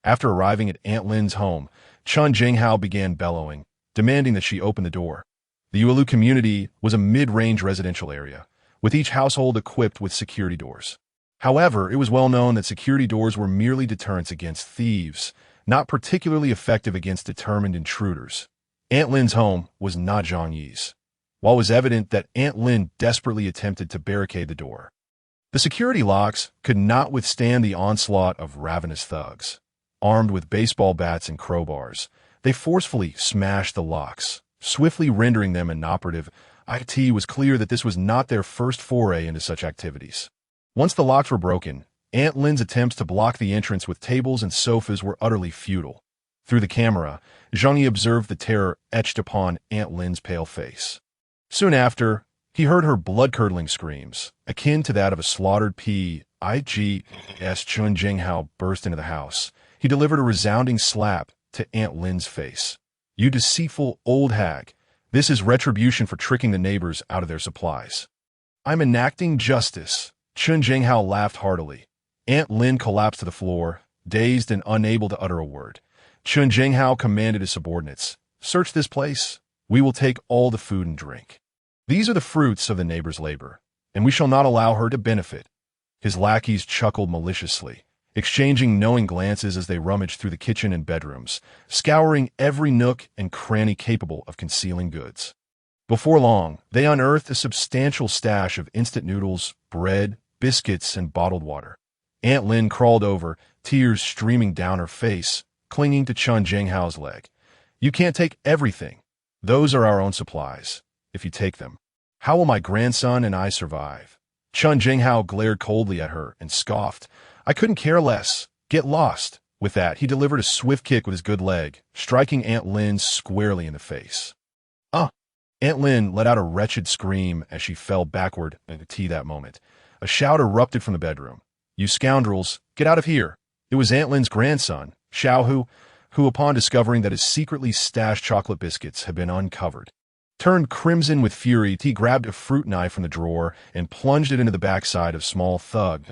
After arriving at Aunt Lin's home, Chen Jinghao began bellowing, demanding that she open the door. The Yuelu community was a mid-range residential area, with each household equipped with security doors. However, it was well known that security doors were merely deterrents against thieves, not particularly effective against determined intruders. Aunt Lin's home was not Zhang Yi's. While it was evident that Aunt Lin desperately attempted to barricade the door, the security locks could not withstand the onslaught of ravenous thugs. Armed with baseball bats and crowbars, they forcefully smashed the locks, swiftly rendering them inoperative. It was clear that this was not their first foray into such activities. Once the locks were broken, Aunt Lin's attempts to block the entrance with tables and sofas were utterly futile. Through the camera, Zhang Yi observed the terror etched upon Aunt Lin's pale face. Soon after, he heard her blood-curdling screams, akin to that of a slaughtered pig. As Chen Jinghao burst into the house, he delivered a resounding slap to Aunt Lin's face. "You deceitful old hag. This is retribution for tricking the neighbors out of their supplies." "I'm enacting justice." Chen Jinghao laughed heartily. Aunt Lin collapsed to the floor, dazed and unable to utter a word. Chen Jinghao commanded his subordinates, "Search this place. We will take all the food and drink. These are the fruits of the neighbor's labor. and we shall not allow her to benefit." His lackeys chuckled maliciously, exchanging knowing glances as they rummaged through the kitchen and bedrooms, scouring every nook and cranny capable of concealing goods. Before long, they unearthed a substantial stash of instant noodles, bread, biscuits, and bottled water. Aunt Lin crawled over, tears streaming down her face, clinging to Chun Jinghao's leg. "You can't take everything. Those are our own supplies. If you take them, how will my grandson and I survive?" Chun Jinghao glared coldly at her and scoffed. "I couldn't care less. Get lost." With that, he delivered a swift kick with his good leg, striking Aunt Lin squarely in the face. Aunt Lin let out a wretched scream as she fell backward in the tea that moment. A shout erupted from the bedroom. "You scoundrels, get out of here!" It was Aunt Lin's grandson, Xiaohu, who, upon discovering that his secretly stashed chocolate biscuits had been uncovered, turned crimson with fury. He grabbed a fruit knife from the drawer and plunged it into the backside of small thug.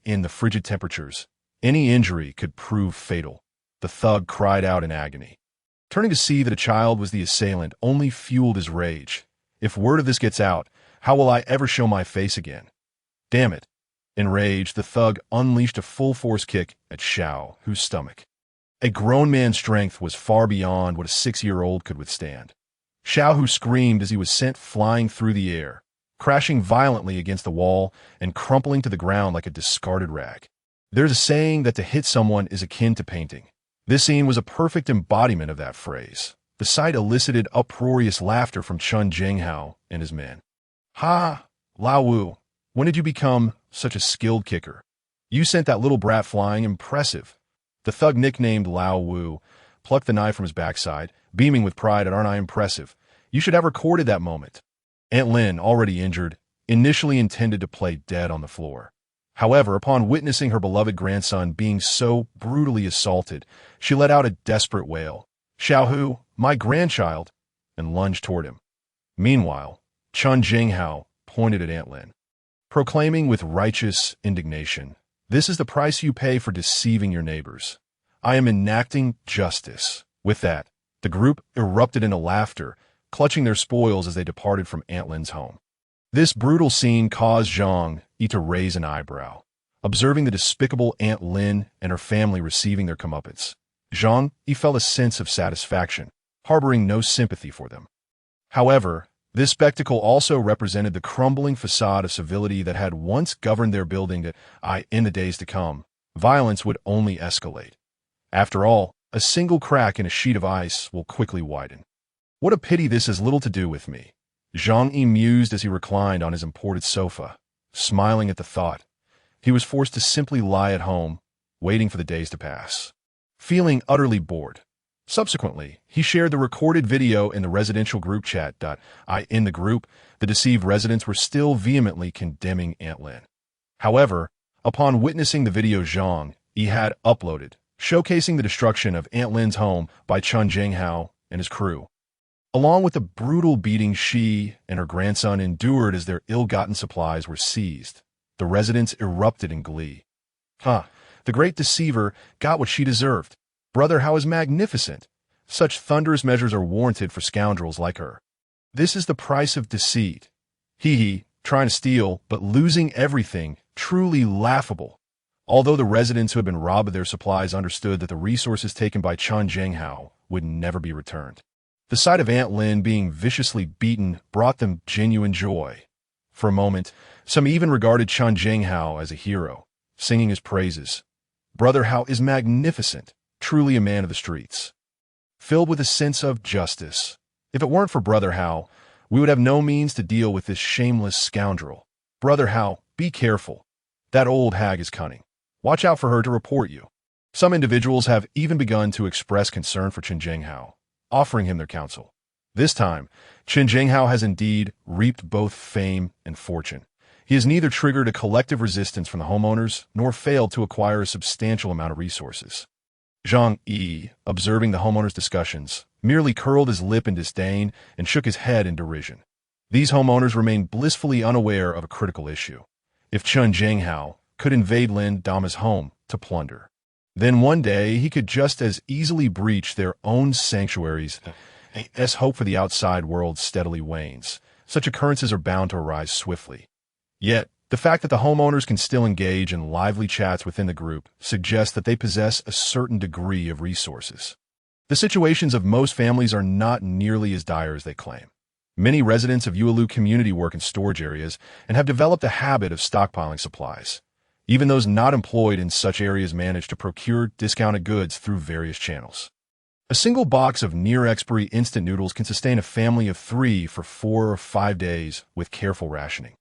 In the frigid temperatures, any injury could prove fatal. The thug cried out in agony. Turning to see that a child was the assailant only fueled his rage. "If word of this gets out, how will I ever show my face again? Damn it." Enraged, the thug unleashed a full-force kick at Xiao, whose stomach. A grown man's strength was far beyond what a 6-year-old could withstand. Xiaohu screamed as he was sent flying through the air, crashing violently against the wall and crumpling to the ground like a discarded rag. There's a saying that to hit someone is akin to painting. This scene was a perfect embodiment of that phrase. The sight elicited uproarious laughter from Chun Jinghao and his men. "Ha! Lao Wu, when did you become such a skilled kicker? You sent that little brat flying. Impressive." The thug nicknamed Lao Wu plucked the knife from his backside, beaming with pride at "Aren't I impressive? You should have recorded that moment." Aunt Lin, already injured, initially intended to play dead on the floor. However, upon witnessing her beloved grandson being so brutally assaulted, she let out a desperate wail. "Xiaohu, my grandchild," and lunged toward him. Meanwhile, Chun Jinghao pointed at Aunt Lin, proclaiming with righteous indignation, "This is the price you pay for deceiving your neighbors. I am enacting justice." With that, the group erupted into laughter, clutching their spoils as they departed from Aunt Lin's home. This brutal scene caused Zhang Yi to raise an eyebrow. Observing the despicable Aunt Lin and her family receiving their comeuppance, Zhang Yi felt a sense of satisfaction, harboring no sympathy for them. However, this spectacle also represented the crumbling facade of civility that had once governed their building. In the days to come, violence would only escalate. After all, a single crack in a sheet of ice will quickly widen. "What a pity this has little to do with me," Zhang Yi mused as he reclined on his imported sofa, smiling at the thought. He was forced to simply lie at home, waiting for the days to pass, feeling utterly bored. Subsequently, he shared the recorded video in the residential group chat. In the group, the deceived residents were still vehemently condemning Aunt Lin. However, upon witnessing the video Zhang Yi had uploaded, showcasing the destruction of Aunt Lin's home by Chun Jinghao and his crew, along with the brutal beating she and her grandson endured as their ill-gotten supplies were seized, the residents erupted in glee. The great deceiver got what she deserved. Brother Hao is magnificent. Such thunderous measures are warranted for scoundrels like her. This is the price of deceit. Trying to steal, but losing everything, truly laughable. Although the residents who had been robbed of their supplies understood that the resources taken by Chun Jinghao would never be returned. The sight of Aunt Lin being viciously beaten brought them genuine joy. For a moment, some even regarded Chun Jinghao as a hero, singing his praises. Brother Hao is magnificent, truly a man of the streets, filled with a sense of justice. If it weren't for Brother Hao, we would have no means to deal with this shameless scoundrel. Brother Hao, be careful. That old hag is cunning. Watch out for her to report you. Some individuals have even begun to express concern for Chun Jinghao, offering him their counsel. This time, Chun Jinghao has indeed reaped both fame and fortune. He has neither triggered a collective resistance from the homeowners nor failed to acquire a substantial amount of resources. Zhang Yi, observing the homeowners' discussions, merely curled his lip in disdain and shook his head in derision. These homeowners remained blissfully unaware of a critical issue. If Chun Jinghao could invade Lin Dama's home to plunder, then one day he could just as easily breach their own sanctuaries. As hope for the outside world steadily wanes, such occurrences are bound to arise swiftly. Yet, the fact that the homeowners can still engage in lively chats within the group suggests that they possess a certain degree of resources. The situations of most families are not nearly as dire as they claim. Many residents of Ualu community work in storage areas and have developed a habit of stockpiling supplies. Even those not employed in such areas manage to procure discounted goods through various channels. A single box of near-expiry instant noodles can sustain a family of 3 for 4 or 5 days with careful rationing.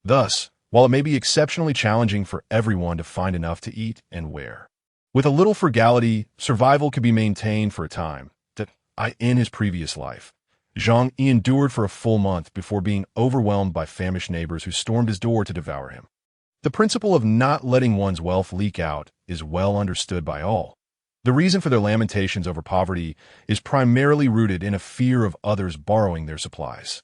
Thus, while it may be exceptionally challenging for everyone to find enough to eat and wear, with a little frugality, survival could be maintained for a time. In his previous life, Zhang Yi endured for a full month before being overwhelmed by famished neighbors who stormed his door to devour him. The principle of not letting one's wealth leak out is well understood by all. The reason for their lamentations over poverty is primarily rooted in a fear of others borrowing their supplies.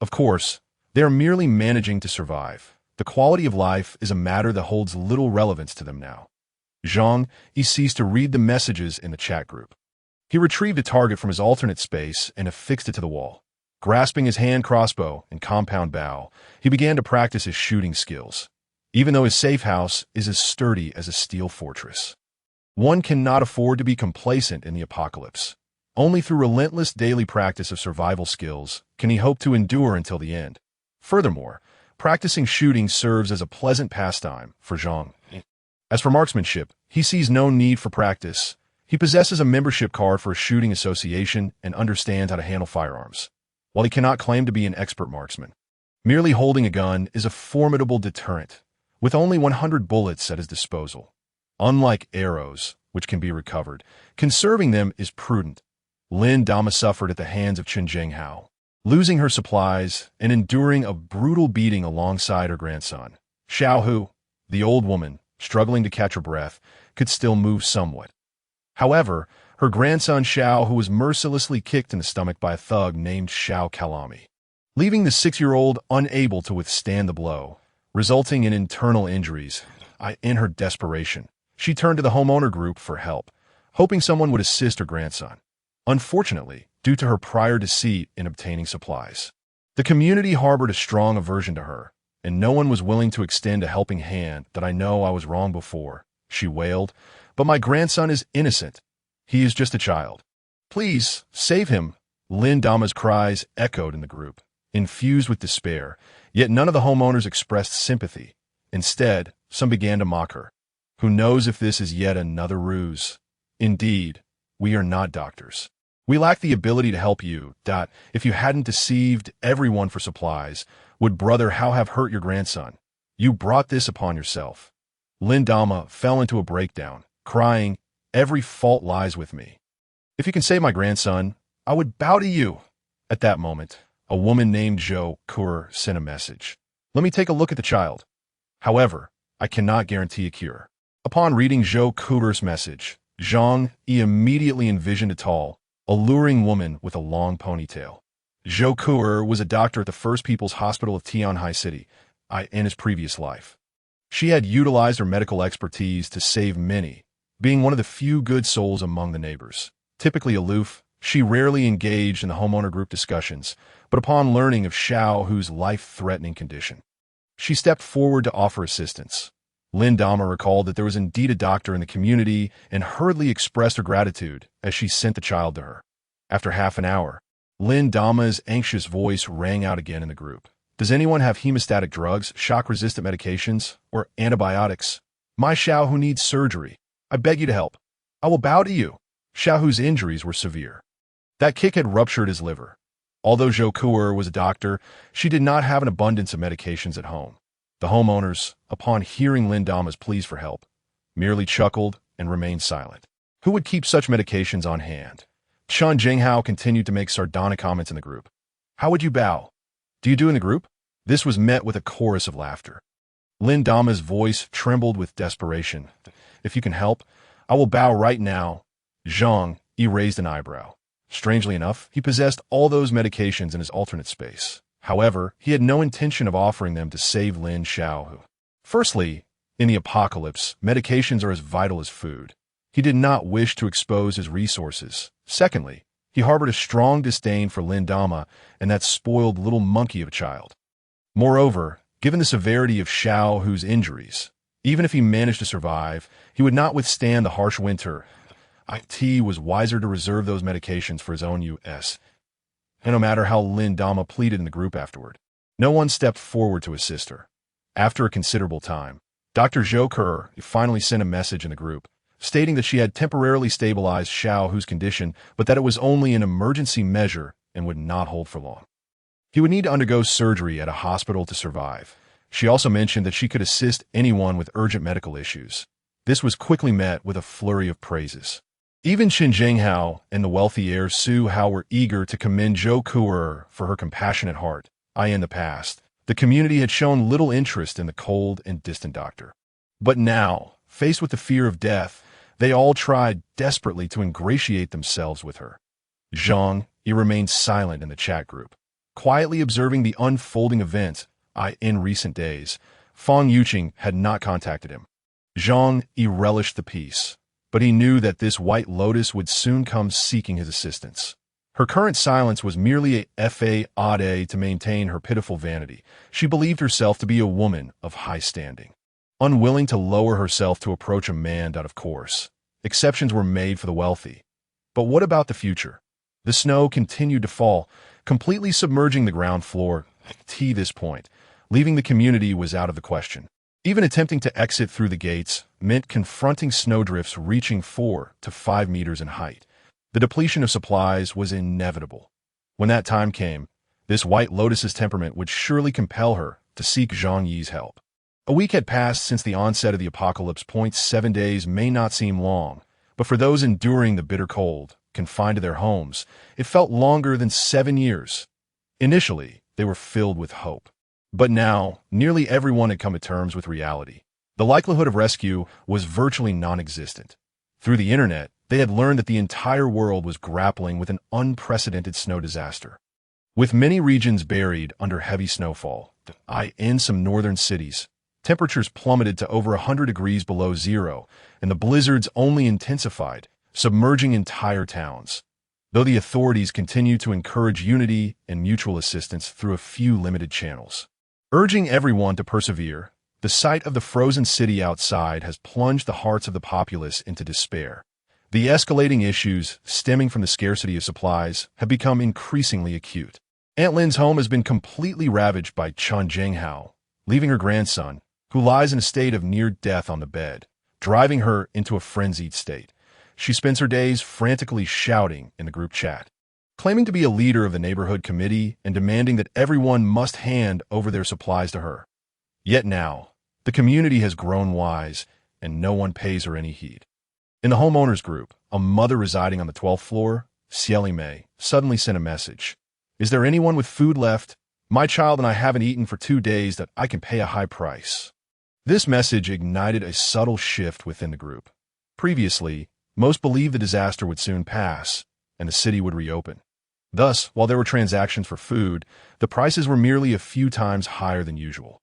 Of course, they are merely managing to survive. The quality of life is a matter that holds little relevance to them now. Zhang Yi ceased to read the messages in the chat group. He retrieved a target from his alternate space and affixed it to the wall. Grasping his hand crossbow and compound bow, he began to practice his shooting skills, even though his safe house is as sturdy as a steel fortress. One cannot afford to be complacent in the apocalypse. Only through relentless daily practice of survival skills can he hope to endure until the end. Furthermore, practicing shooting serves as a pleasant pastime for Zhang. As for marksmanship, he sees no need for practice. He possesses a membership card for a shooting association and understands how to handle firearms. While he cannot claim to be an expert marksman, merely holding a gun is a formidable deterrent, with only 100 bullets at his disposal. Unlike arrows, which can be recovered, conserving them is prudent. Lin Dama suffered at the hands of Chen Zhenghao, losing her supplies and enduring a brutal beating alongside her grandson. Xiao Hu, the old woman, struggling to catch her breath, could still move somewhat. However, her grandson Xiao, who was mercilessly kicked in the stomach by a thug named Xiao Kalami, leaving the 6-year-old unable to withstand the blow, resulting in internal injuries. In her desperation, she turned to the homeowner group for help, hoping someone would assist her grandson. Unfortunately, due to her prior deceit in obtaining supplies, the community harbored a strong aversion to her, and no one was willing to extend a helping hand. "That I know I was wrong before," she wailed, "but my grandson is innocent. He is just a child. Please, save him." Lin Dama's cries echoed in the group, infused with despair, yet none of the homeowners expressed sympathy. Instead, some began to mock her. Who knows if this is yet another ruse? Indeed, we are not doctors. We lack the ability to help you. If you hadn't deceived everyone for supplies, would Brother How have hurt your grandson? You brought this upon yourself. Lin Dama fell into a breakdown, crying, "Every fault lies with me. If you can save my grandson, I would bow to you." At that moment, a woman named Zhou Kur sent a message. "Let me take a look at the child. However, I cannot guarantee a cure." Upon reading Zhou Kur's message, Zhang Yi immediately envisioned a tall, alluring woman with a long ponytail. Zhou Kur was a doctor at the First People's Hospital of Tianhai City, in his previous life. She had utilized her medical expertise to save many, being one of the few good souls among the neighbors. Typically aloof, she rarely engaged in the homeowner group discussions, but upon learning of Xiao Hu's life-threatening condition, she stepped forward to offer assistance. Lin Dama recalled that there was indeed a doctor in the community and hurriedly expressed her gratitude as she sent the child to her. After half an hour, Lin Dama's anxious voice rang out again in the group. "Does anyone have hemostatic drugs, shock-resistant medications, or antibiotics? My Xiao Hu needs surgery. I beg you to help. I will bow to you." Xiao Hu's injuries were severe. That kick had ruptured his liver. Although Zhou Kur was a doctor, she did not have an abundance of medications at home. The homeowners, upon hearing Lin Dama's pleas for help, merely chuckled and remained silent. Who would keep such medications on hand? Chen Zhenghao continued to make sardonic comments in the group. "How would you bow? Do you do in the group?" This was met with a chorus of laughter. Lin Dama's voice trembled with desperation. "If you can help, I will bow right now." Zhang Yi raised an eyebrow. Strangely enough, he possessed all those medications in his alternate space. However, he had no intention of offering them to save Lin Xiaohu. Firstly, in the apocalypse, medications are as vital as food. He did not wish to expose his resources. Secondly, he harbored a strong disdain for Lin Dama and that spoiled little monkey of a child. Moreover, Given the severity of Xiao Hu's injuries, even if he managed to survive, he would not withstand the harsh winter. IT was wiser to reserve those medications for his own use. And no matter how Lin Dama pleaded in the group afterward, no one stepped forward to assist her. After a considerable time, Dr. Zhou Ke finally sent a message in the group, stating that she had temporarily stabilized Xiao Hu's condition, but that it was only an emergency measure and would not hold for long. He would need to undergo surgery at a hospital to survive. She also mentioned that she could assist anyone with urgent medical issues. This was quickly met with a flurry of praises. Even Qin Zhenghao and the wealthy heir Su Hao were eager to commend Zhou Ke for her compassionate heart. In the past, the community had shown little interest in the cold and distant doctor. But now, faced with the fear of death, they all tried desperately to ingratiate themselves with her. Zhang Yi remained silent in the chat group, quietly observing the unfolding events. In recent days, Fang Yuqing had not contacted him. Zhang Yi relished the peace, but he knew that this white lotus would soon come seeking his assistance. Her current silence was merely a fade to maintain her pitiful vanity. She believed herself to be a woman of high standing, unwilling to lower herself to approach a man out of course. Exceptions were made for the wealthy. But what about the future? The snow continued to fall, completely submerging the ground floor. To this point, leaving the community was out of the question. Even attempting to exit through the gates meant confronting snowdrifts reaching 4 to 5 meters in height. The depletion of supplies was inevitable. When that time came, this White Lotus's temperament would surely compel her to seek Zhang Yi's help. A week had passed since the onset of the apocalypse. 7 days may not seem long, but for those enduring the bitter cold, confined to their homes, it felt longer than 7 years. Initially, they were filled with hope. But now, nearly everyone had come to terms with reality. The likelihood of rescue was virtually non-existent. Through the internet, they had learned that the entire world was grappling with an unprecedented snow disaster. With many regions buried under heavy snowfall, in some northern cities, temperatures plummeted to over 100 degrees below zero, and the blizzards only intensified, submerging entire towns. Though the authorities continued to encourage unity and mutual assistance through a few limited channels, urging everyone to persevere, the sight of the frozen city outside has plunged the hearts of the populace into despair. The escalating issues stemming from the scarcity of supplies have become increasingly acute. Aunt Lin's home has been completely ravaged by Qin Zhenghao, leaving her grandson, who lies in a state of near death on the bed, driving her into a frenzied state. She spends her days frantically shouting in the group chat, claiming to be a leader of the neighborhood committee and demanding that everyone must hand over their supplies to her. Yet now, the community has grown wise, and no one pays her any heed. In the homeowners group, a mother residing on the 12th floor, Xieli Mei, suddenly sent a message. Is there anyone with food left? My child and I haven't eaten for 2 days that I can pay a high price. This message ignited a subtle shift within the group. Previously, most believed the disaster would soon pass, and the city would reopen. Thus, while there were transactions for food, the prices were merely a few times higher than usual.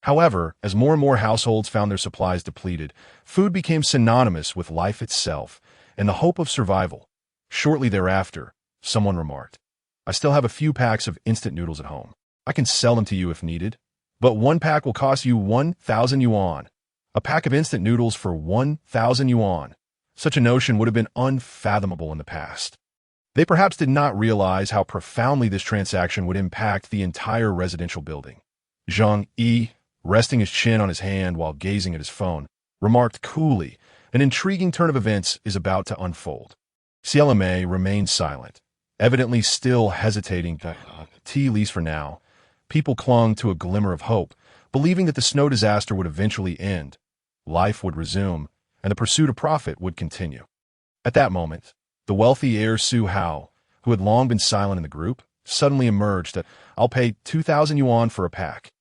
However, as more and more households found their supplies depleted, food became synonymous with life itself and the hope of survival. Shortly thereafter, someone remarked, I still have a few packs of instant noodles at home. I can sell them to you if needed, but 1 pack will cost you 1,000 yuan. A pack of instant noodles for 1,000 yuan. Such a notion would have been unfathomable in the past. They perhaps did not realize how profoundly this transaction would impact the entire residential building. Zhang Yi, resting his chin on his hand while gazing at his phone, remarked coolly, an intriguing turn of events is about to unfold. Xieli Mei remained silent, evidently still hesitating. At least for now, people clung to a glimmer of hope, believing that the snow disaster would eventually end, life would resume, and the pursuit of profit would continue. At that moment, the wealthy heir Su Hao, who had long been silent in the group, suddenly emerged that I'll pay 2,000 yuan for a pack.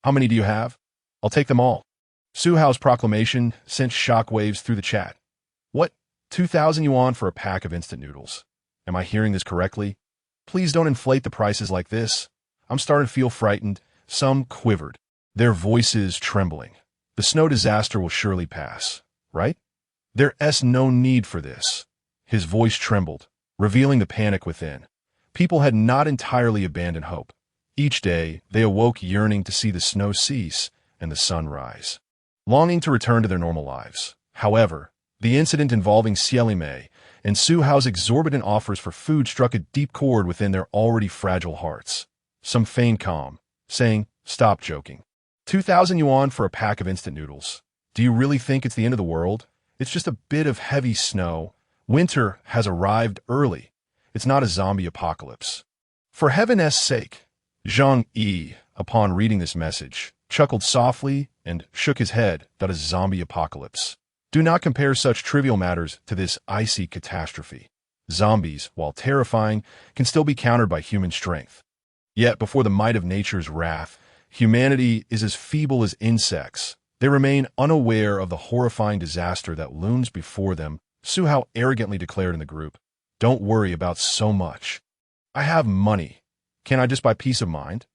How many do you have? I'll take them all. Su Hao's proclamation sent shockwaves through the chat. What? 2,000 yuan for a pack of instant noodles? Am I hearing this correctly? Please don't inflate the prices like this. I'm starting to feel frightened. Some quivered, their voices trembling. The snow disaster will surely pass, right? There's no need for this. His voice trembled, revealing the panic within. People had not entirely abandoned hope. Each day, they awoke yearning to see the snow cease and the sun rise, longing to return to their normal lives. However, the incident involving Xieli Mei and Su Hao's exorbitant offers for food struck a deep chord within their already fragile hearts. Some feigned calm, saying, "Stop joking. 2,000 yuan for a pack of instant noodles. Do you really think it's the end of the world? It's just a bit of heavy snow. Winter has arrived early. It's not a zombie apocalypse." For heaven's sake! Zhang Yi, upon reading this message, chuckled softly and shook his head. "That is zombie apocalypse. Do not compare such trivial matters to this icy catastrophe. Zombies, while terrifying, can still be countered by human strength. Yet, before the might of nature's wrath, humanity is as feeble as insects. They remain unaware of the horrifying disaster that looms before them," Su Hao arrogantly declared in the group. "Don't worry about so much. I have money. Can I just buy peace of mind?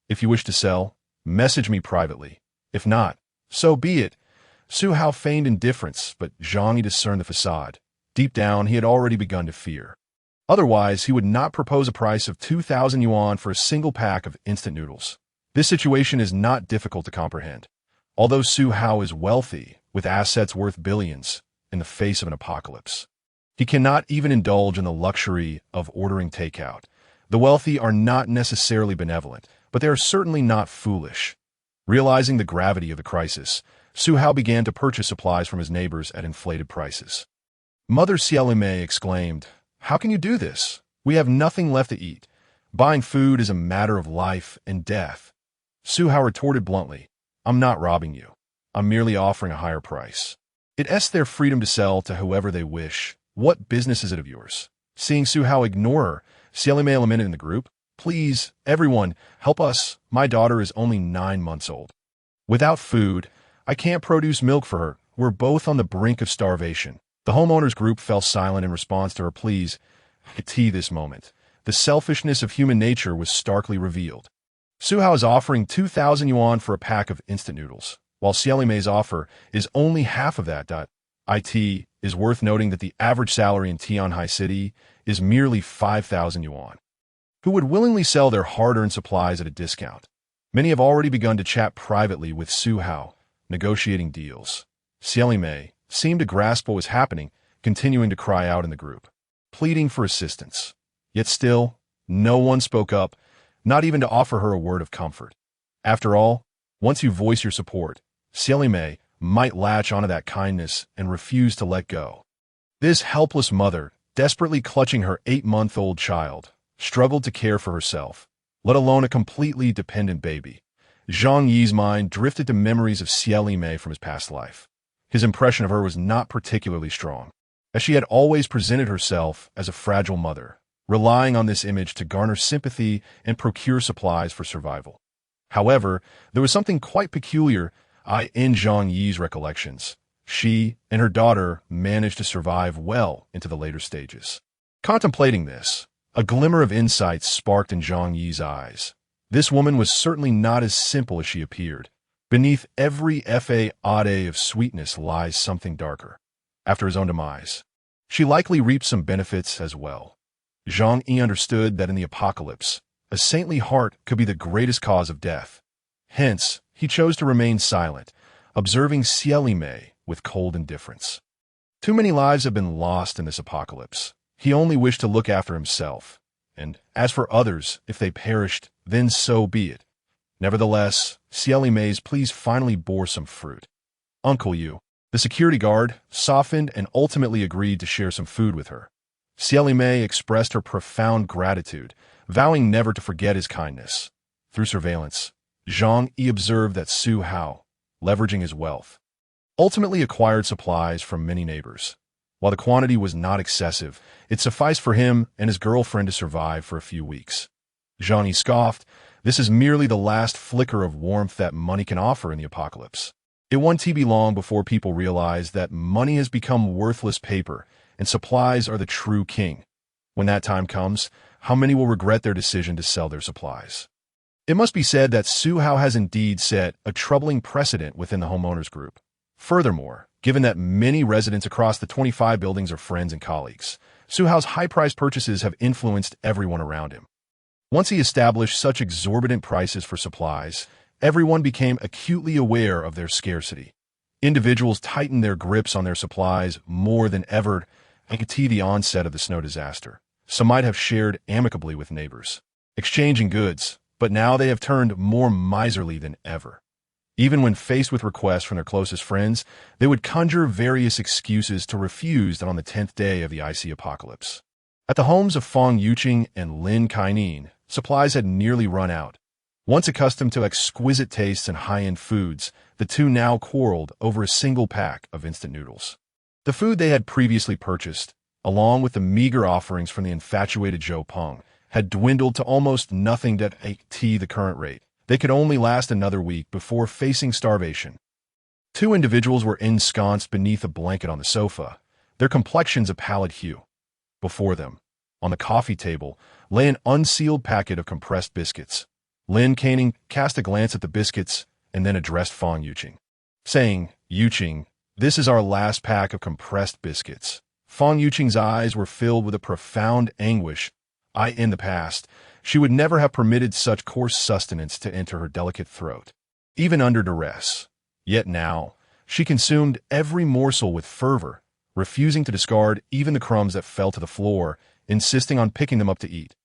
If you wish to sell, message me privately. If not, so be it." Su Hao feigned indifference, but Zhang Yi discerned the facade. Deep down, he had already begun to fear. Otherwise, he would not propose a price of 2,000 yuan for a single pack of instant noodles. This situation is not difficult to comprehend. Although Su Hao is wealthy, with assets worth billions, in the face of an apocalypse, he cannot even indulge in the luxury of ordering takeout. The wealthy are not necessarily benevolent, but they are certainly not foolish. Realizing the gravity of the crisis, Su Hao began to purchase supplies from his neighbors at inflated prices. Mother Xieli Mei exclaimed, "How can you do this? We have nothing left to eat. Buying food is a matter of life and death." Su Hao retorted bluntly, "I'm not robbing you. I'm merely offering a higher price. It's their freedom to sell to whoever they wish. What business is it of yours?" Seeing Su Hao ignore her, Xieli Mei lamented in the group, "Please, everyone, help us. My daughter is only 9 months old. Without food, I can't produce milk for her. We're both on the brink of starvation." The homeowners group fell silent in response to her pleas. At this moment, the selfishness of human nature was starkly revealed. Su Hao is offering 2,000 yuan for a pack of instant noodles, while Xieli Mei's offer is only half of that. It is worth noting that the average salary in Tianhai City is merely 5,000 yuan. Who would willingly sell their hard-earned supplies at a discount? Many have already begun to chat privately with Su Hao, negotiating deals. Xieli Mei seemed to grasp what was happening, continuing to cry out in the group, pleading for assistance. Yet still, no one spoke up, not even to offer her a word of comfort. After all, once you voice your support, Xieli Mei might latch onto that kindness and refuse to let go. This helpless mother, desperately clutching her 8-month-old child, struggled to care for herself, let alone a completely dependent baby. Zhang Yi's mind drifted to memories of Xieli Mei from his past life. His impression of her was not particularly strong, as she had always presented herself as a fragile mother, relying on this image to garner sympathy and procure supplies for survival. However, there was something quite peculiar in Zhang Yi's recollections. She and her daughter managed to survive well into the later stages. Contemplating this, a glimmer of insight sparked in Zhang Yi's eyes. This woman was certainly not as simple as she appeared. Beneath every facade of sweetness lies something darker. After his own demise, she likely reaped some benefits as well. Zhang Yi understood that in the apocalypse, a saintly heart could be the greatest cause of death. Hence, he chose to remain silent, observing Xieli Mei with cold indifference. Too many lives have been lost in this apocalypse. He only wished to look after himself. And as for others, if they perished, then so be it. Nevertheless, Xieli Mei's pleas finally bore some fruit. Uncle Yu, the security guard, softened and ultimately agreed to share some food with her. Xieli Mei expressed her profound gratitude, vowing never to forget his kindness. Through surveillance, Zhang Yi observed that Su Hao, leveraging his wealth, ultimately acquired supplies from many neighbors. While the quantity was not excessive, it sufficed for him and his girlfriend to survive for a few weeks. Zhang Yi scoffed, "This is merely the last flicker of warmth that money can offer in the apocalypse." It won't be long before people realize that money has become worthless paper and supplies are the true king. When that time comes, how many will regret their decision to sell their supplies? It must be said that Su Hao has indeed set a troubling precedent within the homeowners group. Furthermore, given that many residents across the 25 buildings are friends and colleagues, Su Hao's high-priced purchases have influenced everyone around him. Once he established such exorbitant prices for supplies, everyone became acutely aware of their scarcity. Individuals tightened their grips on their supplies more than ever and see the onset of the snow disaster. Some might have shared amicably with neighbors, exchanging goods, but now they have turned more miserly than ever. Even when faced with requests from their closest friends, they would conjure various excuses to refuse on the 10th day of the icy apocalypse. At the homes of Fong Yuqing and Lin Kaining, supplies had nearly run out. Once accustomed to exquisite tastes and high-end foods, the two now quarreled over a single pack of instant noodles. The food they had previously purchased, along with the meager offerings from the infatuated Zhou Peng, had dwindled to almost nothing at the current rate. They could only last another week before facing starvation. Two individuals were ensconced beneath a blanket on the sofa, their complexions a pallid hue. Before them, on the coffee table, lay an unsealed packet of compressed biscuits. Lin Kaining cast a glance at the biscuits and then addressed Fong Yuqing, saying, "Yuqing, this is our last pack of compressed biscuits." Fong Yuqing's eyes were filled with a profound anguish. In the past, she would never have permitted such coarse sustenance to enter her delicate throat, even under duress. Yet now, she consumed every morsel with fervor, refusing to discard even the crumbs that fell to the floor, insisting on picking them up to eat.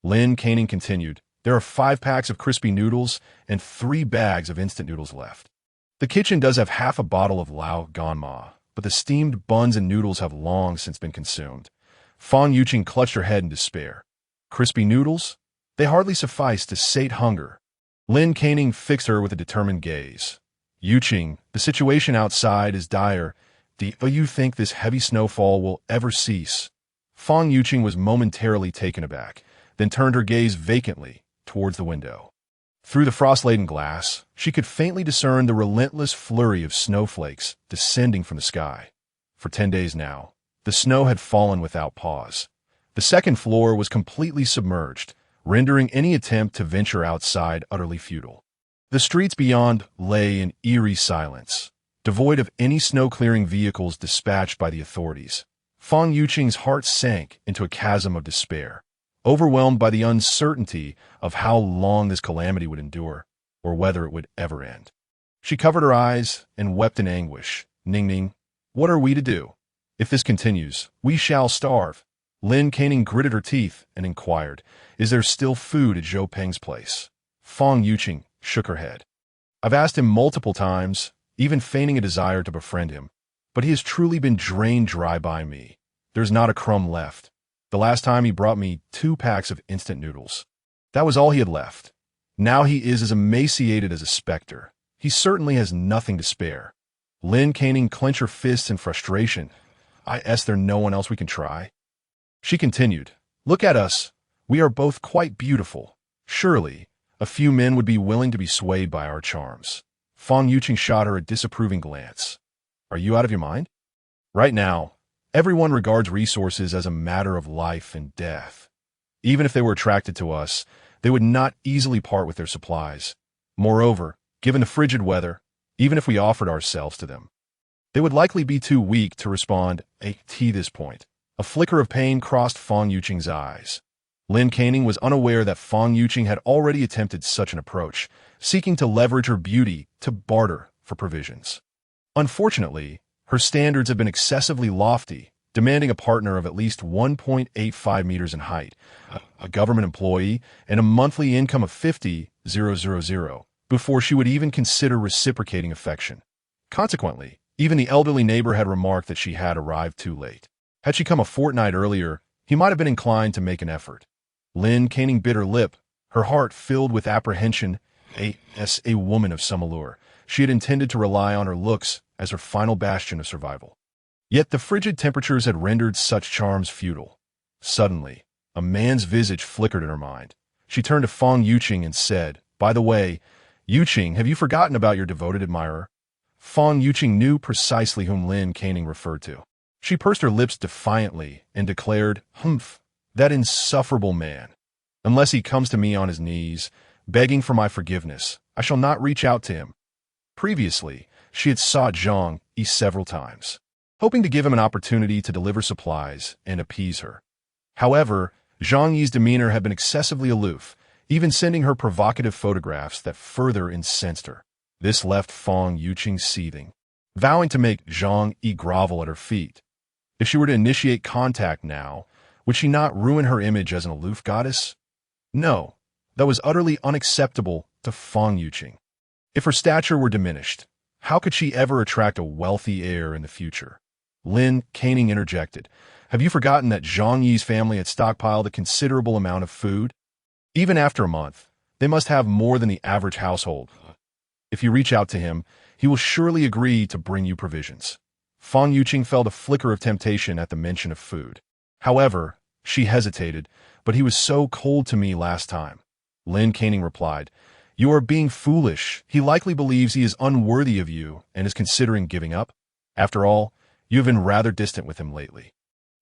Lin Kaining continued, "There are 5 packs of crispy noodles and 3 bags of instant noodles left. The kitchen does have half a bottle of Lao Ganma, but the steamed buns and noodles have long since been consumed." Fong Yuqing clutched her head in despair. Crispy noodles? They hardly suffice to sate hunger. Lin Kaining fixed her with a determined gaze. "Yuqing, the situation outside is dire. Do you think this heavy snowfall will ever cease?" Fong Yuqing was momentarily taken aback, then turned her gaze vacantly towards the window. Through the frost-laden glass, she could faintly discern the relentless flurry of snowflakes descending from the sky. For 10 days now, the snow had fallen without pause. The second floor was completely submerged, rendering any attempt to venture outside utterly futile. The streets beyond lay in eerie silence, devoid of any snow-clearing vehicles dispatched by the authorities. Fong Yuqing's heart sank into a chasm of despair, overwhelmed by the uncertainty of how long this calamity would endure, or whether it would ever end. She covered her eyes and wept in anguish, Ning, "What are we to do? If this continues, we shall starve." Lin Kaining gritted her teeth and inquired, "Is there still food at Zhou Peng's place?" Fong Yuqing shook her head. "I've asked him multiple times, even feigning a desire to befriend him, but he has truly been drained dry by me. There's not a crumb left. The last time he brought me 2 packs of instant noodles. That was all he had left. Now he is as emaciated as a specter. He certainly has nothing to spare." Lin Kaining clenched her fists in frustration. "Is there no one else we can try?" She continued, "Look at us. We are both quite beautiful. Surely, a few men would be willing to be swayed by our charms." Fong Yuqing shot her a disapproving glance. "Are you out of your mind? Right now, everyone regards resources as a matter of life and death. Even if they were attracted to us, they would not easily part with their supplies. Moreover, given the frigid weather, even if we offered ourselves to them, they would likely be too weak to respond at this point." A flicker of pain crossed Fong Yuqing's eyes. Lin Kaining was unaware that Fong Yuqing had already attempted such an approach, seeking to leverage her beauty to barter for provisions. Unfortunately, her standards have been excessively lofty, demanding a partner of at least 1.85 meters in height, a government employee, and a monthly income of 50,000 before she would even consider reciprocating affection. Consequently, even the elderly neighbor had remarked that she had arrived too late. Had she come a fortnight earlier, he might have been inclined to make an effort. Lin Kaining bit her lip, her heart filled with apprehension. As a woman of some allure, she had intended to rely on her looks as her final bastion of survival. Yet the frigid temperatures had rendered such charms futile. Suddenly, a man's visage flickered in her mind. She turned to Fong Yuqing and said, "By the way, Yuqing, have you forgotten about your devoted admirer?" Fong Yuqing knew precisely whom Lin Kaining referred to. She pursed her lips defiantly and declared, "Humph, that insufferable man. Unless he comes to me on his knees, begging for my forgiveness, I shall not reach out to him." Previously, she had sought Zhang Yi several times, hoping to give him an opportunity to deliver supplies and appease her. However, Zhang Yi's demeanor had been excessively aloof, even sending her provocative photographs that further incensed her. This left Fang Yuqing seething, vowing to make Zhang Yi grovel at her feet. If she were to initiate contact now, would she not ruin her image as an aloof goddess? No, that was utterly unacceptable to Fang Yuqing. If her stature were diminished, how could she ever attract a wealthy heir in the future? Lin Caning interjected. Have you forgotten that Zhang Yi's family had stockpiled a considerable amount of food? Even after a month, they must have more than the average household. If you reach out to him, he will surely agree to bring you provisions. Fang Yuqing felt a flicker of temptation at the mention of food. However, she hesitated, but he was so cold to me last time. Lin Caning replied, You are being foolish. He likely believes he is unworthy of you and is considering giving up. After all, you have been rather distant with him lately.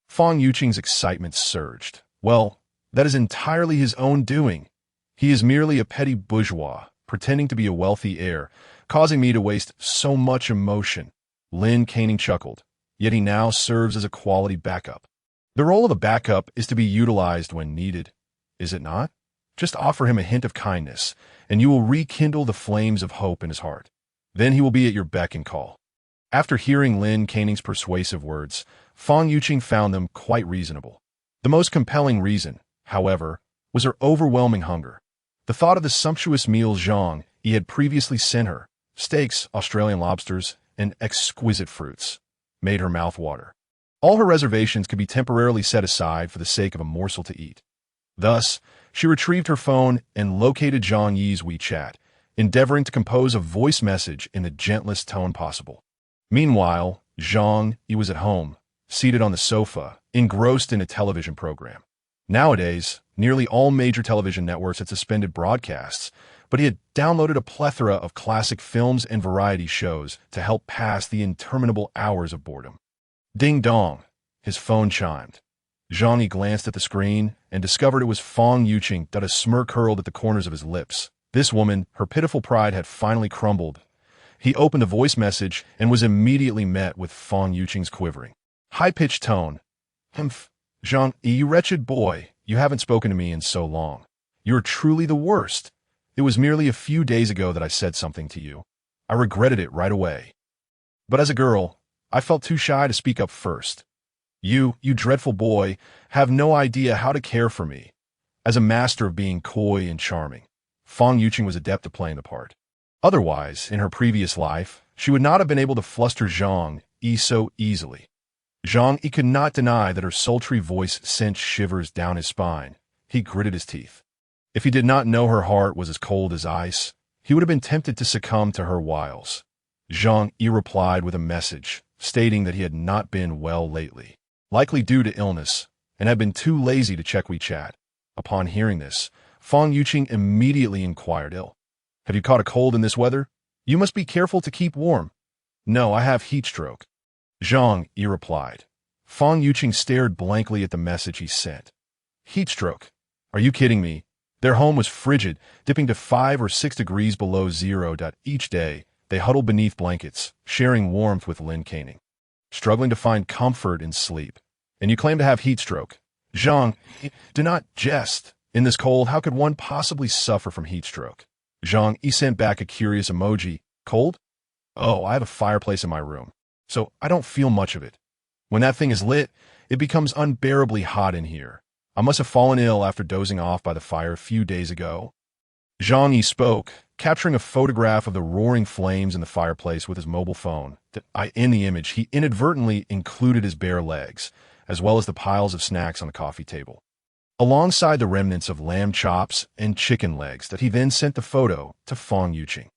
Fang Yuqing's excitement surged. Well, that is entirely his own doing. He is merely a petty bourgeois, pretending to be a wealthy heir, causing me to waste so much emotion. Lin Caning chuckled, yet he now serves as a quality backup. The role of a backup is to be utilized when needed, is it not? Just offer him a hint of kindness, and you will rekindle the flames of hope in his heart. Then he will be at your beck and call. After hearing Lin Caning's persuasive words, Fang Yuqing found them quite reasonable. The most compelling reason, however, was her overwhelming hunger. The thought of the sumptuous meals Zhang Yi had previously sent her, steaks, Australian lobsters, and exquisite fruits, made her mouth water. All her reservations could be temporarily set aside for the sake of a morsel to eat. Thus, she retrieved her phone and located Zhang Yi's WeChat, endeavoring to compose a voice message in the gentlest tone possible. Meanwhile, Zhang Yi was at home, seated on the sofa, engrossed in a television program. Nowadays, nearly all major television networks had suspended broadcasts, but he had downloaded a plethora of classic films and variety shows to help pass the interminable hours of boredom. Ding dong, his phone chimed. Zhang Yi glanced at the screen and discovered it was Fang Yuqing. A smirk curled at the corners of his lips. This woman, her pitiful pride had finally crumbled. He opened the voice message and was immediately met with Fang Yuqing's quivering, high-pitched tone. Humph, Zhang Yi, you wretched boy, you haven't spoken to me in so long. You're truly the worst. It was merely a few days ago that I said something to you. I regretted it right away. But as a girl, I felt too shy to speak up first. You dreadful boy, have no idea how to care for me. As a master of being coy and charming, Fang Yuqing was adept at playing the part. Otherwise, in her previous life, she would not have been able to fluster Zhang Yi so easily. Zhang Yi could not deny that her sultry voice sent shivers down his spine. He gritted his teeth. If he did not know her heart was as cold as ice, he would have been tempted to succumb to her wiles. Zhang Yi replied with a message, stating that he had not been well lately, likely due to illness, and had been too lazy to check WeChat. Upon hearing this, Fang Yuqing immediately inquired, Have you caught a cold in this weather? You must be careful to keep warm. No, I have heat stroke. Zhang Yi replied. Fang Yuqing stared blankly at the message he sent. Heat stroke? Are you kidding me? Their home was frigid, dipping to 5 or 6 degrees below zero. Each day, they huddled beneath blankets, sharing warmth with Lin Caning, struggling to find comfort in sleep. And you claim to have heat stroke. Zhang, do not jest. In this cold, how could one possibly suffer from heat stroke? Zhang Yi sent back a curious emoji. Cold? Oh, I have a fireplace in my room, so I don't feel much of it. When that thing is lit, it becomes unbearably hot in here. I must have fallen ill after dozing off by the fire a few days ago. Zhang Yi spoke, capturing a photograph of the roaring flames in the fireplace with his mobile phone. In the image, he inadvertently included his bare legs, as well as the piles of snacks on the coffee table, alongside the remnants of lamb chops and chicken legs that he then sent the photo to Fang Yuqing.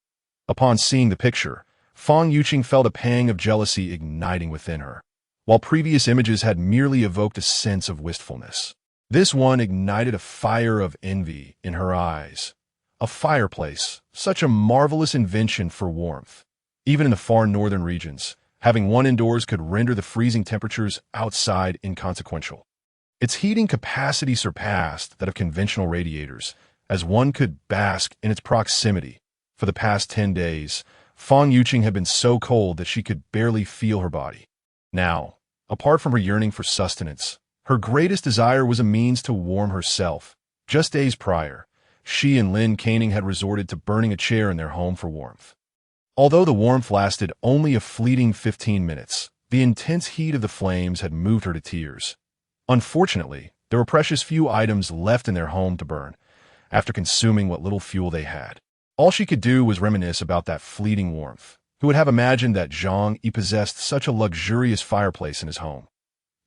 Upon seeing the picture, Fang Yuqing felt a pang of jealousy igniting within her, while previous images had merely evoked a sense of wistfulness. This one ignited a fire of envy in her eyes. A fireplace, such a marvelous invention for warmth. Even in the far northern regions, having one indoors could render the freezing temperatures outside inconsequential. Its heating capacity surpassed that of conventional radiators, as one could bask in its proximity. For the past 10 days, Fang Yuqing had been so cold that she could barely feel her body. Now, apart from her yearning for sustenance, Her greatest desire was a means to warm herself. Just days prior, she and Lin Canning had resorted to burning a chair in their home for warmth. Although the warmth lasted only a fleeting 15 minutes, the intense heat of the flames had moved her to tears. Unfortunately, there were precious few items left in their home to burn, after consuming what little fuel they had. All she could do was reminisce about that fleeting warmth. Who would have imagined that Zhang Yi possessed such a luxurious fireplace in his home?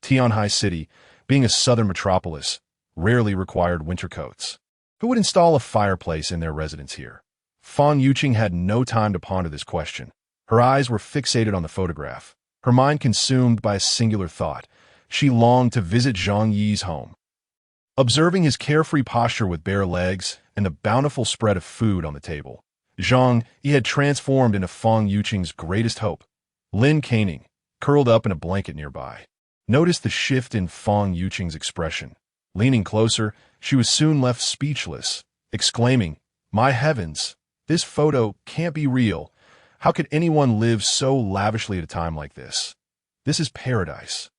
Tianhai City, being a southern metropolis, rarely required winter coats. Who would install a fireplace in their residence here? Fang Yuqing had no time to ponder this question. Her eyes were fixated on the photograph, her mind consumed by a singular thought. She longed to visit Zhang Yi's home. Observing his carefree posture with bare legs and the bountiful spread of food on the table, Zhang Yi had transformed into Fang Yuqing's greatest hope. Lin Canning, curled up in a blanket nearby, noticed the shift in Fang Yuqing's expression. Leaning closer, she was soon left speechless, exclaiming, "My heavens, this photo can't be real. How could anyone live so lavishly at a time like this? This is paradise."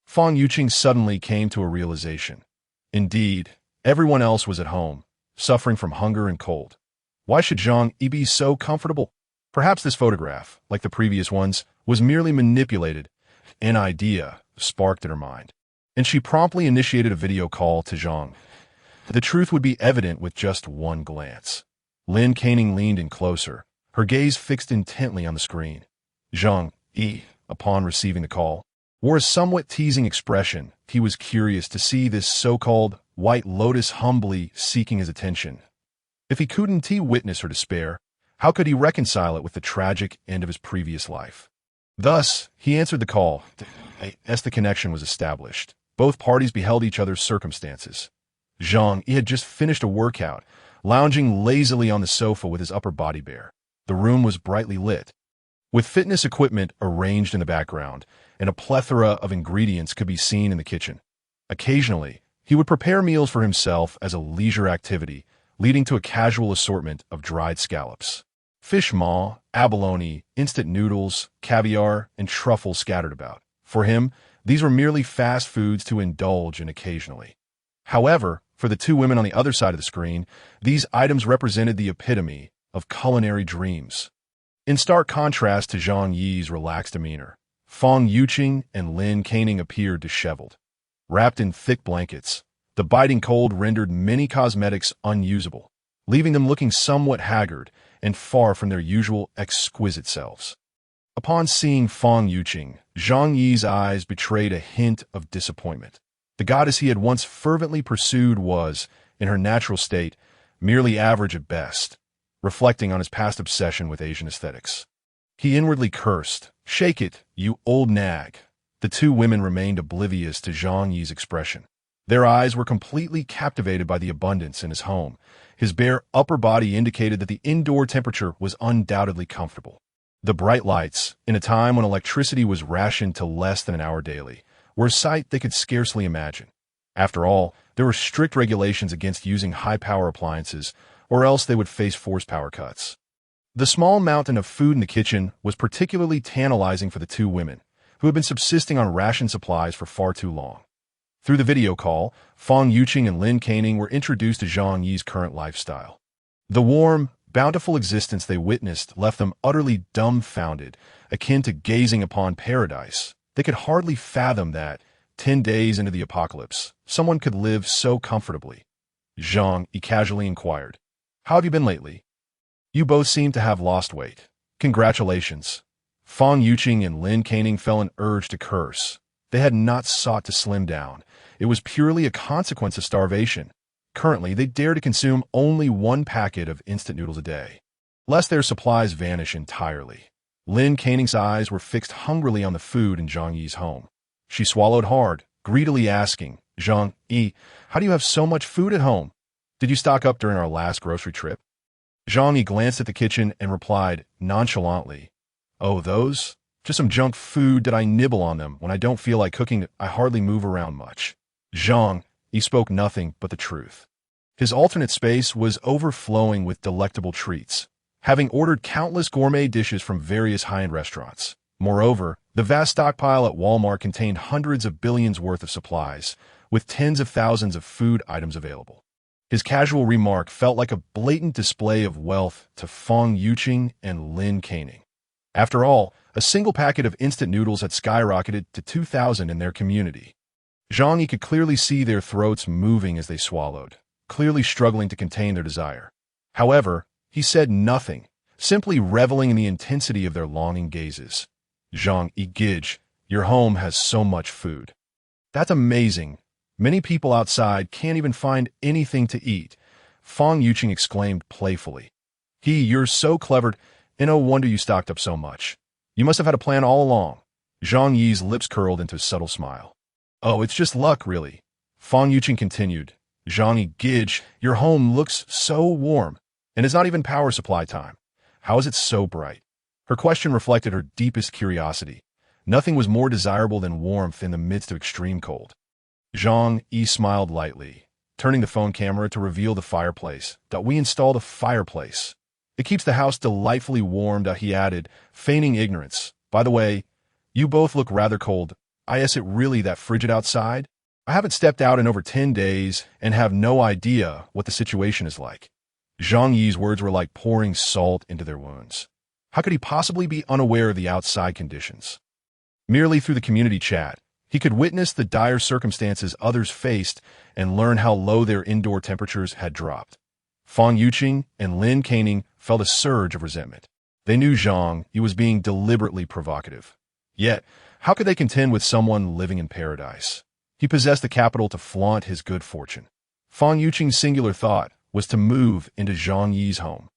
Fang Yuqing suddenly came to a realization. Indeed, everyone else was at home, suffering from hunger and cold. Why should Zhang Yi be so comfortable? Perhaps this photograph, like the previous ones, was merely manipulated. An idea sparked in her mind, and she promptly initiated a video call to Zhang. The truth would be evident with just one glance. Lin Canning leaned in closer, her gaze fixed intently on the screen. Zhang Yi, upon receiving the call, wore a somewhat teasing expression. He was curious to see this so-called White Lotus humbly seeking his attention. If he couldn't witness her despair, how could he reconcile it with the tragic end of his previous life? Thus, he answered the call. As the connection was established, both parties beheld each other's circumstances. Zhang Yi had just finished a workout, lounging lazily on the sofa with his upper body bare. The room was brightly lit, with fitness equipment arranged in the background, and a plethora of ingredients could be seen in the kitchen. Occasionally, he would prepare meals for himself as a leisure activity, leading to a casual assortment of dried scallops, fish maw, abalone, instant noodles, caviar, and truffles scattered about. For him, these were merely fast foods to indulge in occasionally. However, for the two women on the other side of the screen, these items represented the epitome of culinary dreams. In stark contrast to Zhang Yi's relaxed demeanor, Fang Yuqing and Lin Canning appeared disheveled. Wrapped in thick blankets, the biting cold rendered many cosmetics unusable, leaving them looking somewhat haggard and far from their usual exquisite selves. Upon seeing Fang Yuqing, Zhang Yi's eyes betrayed a hint of disappointment. The goddess he had once fervently pursued was, in her natural state, merely average at best, reflecting on his past obsession with Asian aesthetics. He inwardly cursed, "Shake it, you old nag." The two women remained oblivious to Zhang Yi's expression. Their eyes were completely captivated by the abundance in his home. His bare upper body indicated that the indoor temperature was undoubtedly comfortable. The bright lights, in a time when electricity was rationed to less than an hour daily, were a sight they could scarcely imagine. After all, there were strict regulations against using high-power appliances, or else they would face forced power cuts. The small mountain of food in the kitchen was particularly tantalizing for the two women, who had been subsisting on ration supplies for far too long. Through the video call, Fang Yuqing and Lin Canning were introduced to Zhang Yi's current lifestyle. The warm, bountiful existence they witnessed left them utterly dumbfounded, akin to gazing upon paradise. They could hardly fathom that, 10 days into the apocalypse, someone could live so comfortably. Zhang Yi casually inquired, "How have you been lately? You both seem to have lost weight. Congratulations." Fang Yuqing and Lin Canning felt an urge to curse. They had not sought to slim down. It was purely a consequence of starvation. Currently, they dare to consume only one packet of instant noodles a day, lest their supplies vanish entirely. Lin Canning's eyes were fixed hungrily on the food in Zhang Yi's home. She swallowed hard, greedily asking, "Zhang Yi, how do you have so much food at home? Did you stock up during our last grocery trip?" Zhang Yi glanced at the kitchen and replied nonchalantly, "Oh, those? Just some junk food that I nibble on them. When I don't feel like cooking, I hardly move around much." Zhang Yi spoke nothing but the truth. His alternate space was overflowing with delectable treats. Having ordered countless gourmet dishes from various high-end restaurants, Moreover, the vast stockpile at Walmart contained hundreds of billions worth of supplies, with tens of thousands of food items available. His casual remark felt like a blatant display of wealth to Fong Yuqing and Lin Caning. After all, a single packet of instant noodles had skyrocketed to 2,000 in their community. Zhang Yi could clearly see their throats moving as they swallowed, clearly struggling to contain their desire. However, he said nothing, simply reveling in the intensity of their longing gazes. Zhang Yi, your home has so much food. That's amazing. Many people outside can't even find anything to eat, Fong Yuqing exclaimed playfully. You're so clever, and no wonder you stocked up so much. You must have had a plan all along. Zhang Yi's lips curled into a subtle smile. Oh, it's just luck, really. Fong Yuqing continued. Zhang Yi, your home looks so warm, and it's not even power supply time. How is it so bright? Her question reflected her deepest curiosity. Nothing was more desirable than warmth in the midst of extreme cold. Zhang Yi smiled lightly, turning the phone camera to reveal the fireplace. We installed a fireplace. It keeps the house delightfully warm, he added, feigning ignorance. By the way, you both look rather cold. Is it really that frigid outside? I haven't stepped out in over 10 days and have no idea what the situation is like. Zhang Yi's words were like pouring salt into their wounds. How could he possibly be unaware of the outside conditions? Merely through the community chat, he could witness the dire circumstances others faced and learn how low their indoor temperatures had dropped. Fong Yuqing and Lin Caning felt a surge of resentment. They knew Zhang Yi was being deliberately provocative. Yet, how could they contend with someone living in paradise? He possessed the capital to flaunt his good fortune. Fong Yuqing's singular thought was to move into Zhang Yi's home.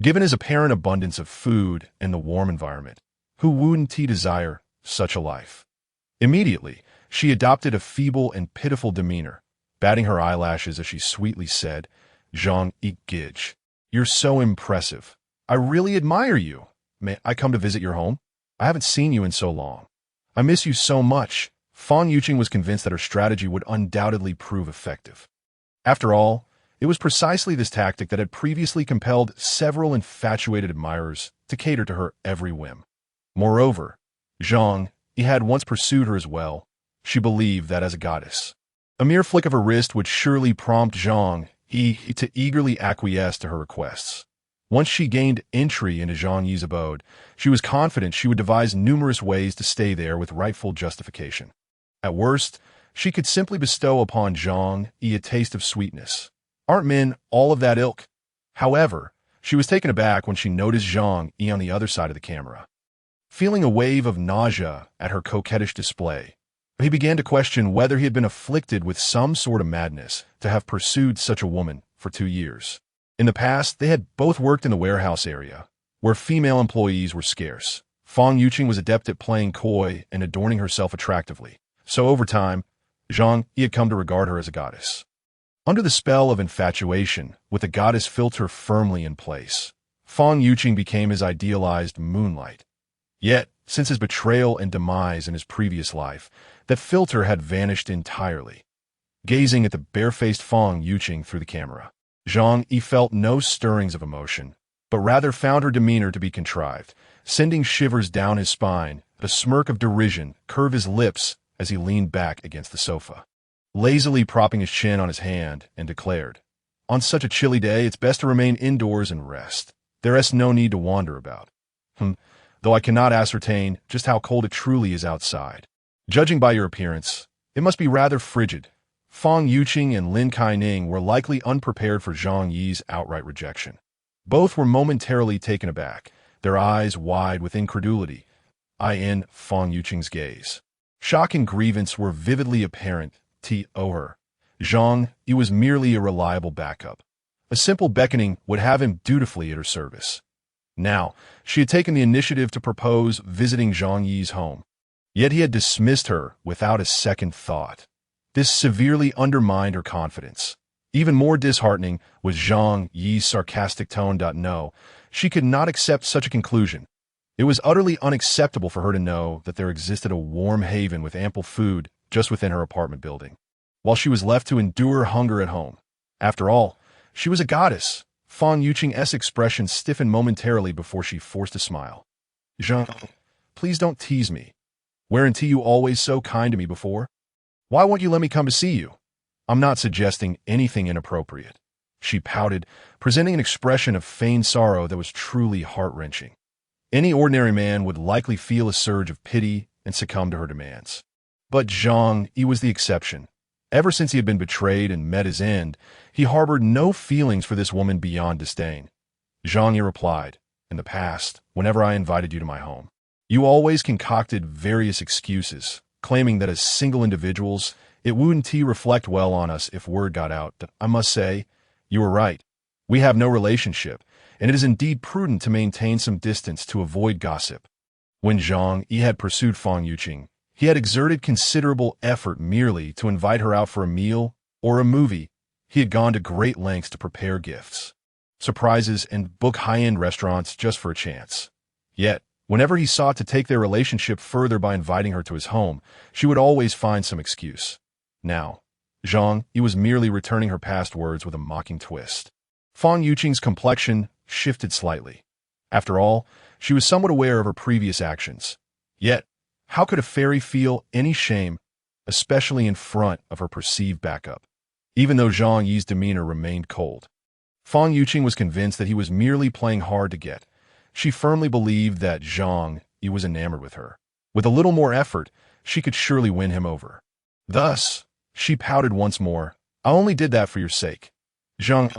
Given his apparent abundance of food and the warm environment, who wouldn't he desire such a life? Immediately, she adopted a feeble and pitiful demeanor, batting her eyelashes as she sweetly said, Zhang Yi, you're so impressive. I really admire you. May I come to visit your home? I haven't seen you in so long. I miss you so much. Fong Yuqing was convinced that her strategy would undoubtedly prove effective. After all, it was precisely this tactic that had previously compelled several infatuated admirers to cater to her every whim. Moreover, Zhang Yi had once pursued her as well. She believed that as a goddess, a mere flick of her wrist would surely prompt Zhang Yi to eagerly acquiesce to her requests. Once she gained entry into Zhang Yi's abode, she was confident she would devise numerous ways to stay there with rightful justification. At worst, she could simply bestow upon Zhang Yi a taste of sweetness. Aren't men all of that ilk? However, she was taken aback when she noticed Zhang Yi on the other side of the camera. Feeling a wave of nausea at her coquettish display, he began to question whether he had been afflicted with some sort of madness to have pursued such a woman for 2 years. In the past, they had both worked in the warehouse area, where female employees were scarce. Fong Yuqing was adept at playing coy and adorning herself attractively, so over time, Zhang Yi had come to regard her as a goddess. Under the spell of infatuation, with the goddess filter firmly in place, Fong Yuqing became his idealized moonlight. Yet, since his betrayal and demise in his previous life, that filter had vanished entirely. Gazing at the barefaced Fong Yuqing through the camera, Zhang Yi felt no stirrings of emotion, but rather found her demeanor to be contrived, sending shivers down his spine, a smirk of derision curve his lips as he leaned back against the sofa, lazily propping his chin on his hand, and declared, on such a chilly day, it's best to remain indoors and rest. There is no need to wander about. Though I cannot ascertain just how cold it truly is outside. Judging by your appearance, it must be rather frigid. Fong Yuqing and Lin Caning were likely unprepared for Zhang Yi's outright rejection. Both were momentarily taken aback, their eyes wide with incredulity, in Fong Yuqing's gaze. Shock and grievance were vividly apparent to her. Zhang Yi was merely a reliable backup. A simple beckoning would have him dutifully at her service. Now, she had taken the initiative to propose visiting Zhang Yi's home. Yet he had dismissed her without a second thought. This severely undermined her confidence. Even more disheartening was Zhang Yi's sarcastic tone. No, she could not accept such a conclusion. It was utterly unacceptable for her to know that there existed a warm haven with ample food just within her apartment building, while she was left to endure hunger at home. After all, she was a goddess. Fong Yuqing's expression stiffened momentarily before she forced a smile. Zhang, please don't tease me. Weren't you always so kind to me before? Why won't you let me come to see you? I'm not suggesting anything inappropriate. She pouted, presenting an expression of feigned sorrow that was truly heart-wrenching. Any ordinary man would likely feel a surge of pity and succumb to her demands. But Zhang Yi was the exception. Ever since he had been betrayed and met his end, he harbored no feelings for this woman beyond disdain. Zhang Yi replied, "In the past, whenever I invited you to my home, you always concocted various excuses, claiming that as single individuals, it wouldn't reflect well on us if word got out. I must say, you were right. We have no relationship, and it is indeed prudent to maintain some distance to avoid gossip." When Zhang Yi had pursued Fang Yuqing, he had exerted considerable effort merely to invite her out for a meal or a movie. He had gone to great lengths to prepare gifts, surprises, and book high-end restaurants just for a chance. Yet, whenever he sought to take their relationship further by inviting her to his home, she would always find some excuse. Now, Zhang Yi was merely returning her past words with a mocking twist. Fang Yuqing's complexion shifted slightly. After all, she was somewhat aware of her previous actions. Yet, how could a fairy feel any shame, especially in front of her perceived backup? Even though Zhang Yi's demeanor remained cold, Fang Yuqing was convinced that he was merely playing hard to get. She firmly believed that Zhang Yi was enamored with her. With a little more effort, she could surely win him over. Thus, she pouted once more. "I only did that for your sake. Zhang,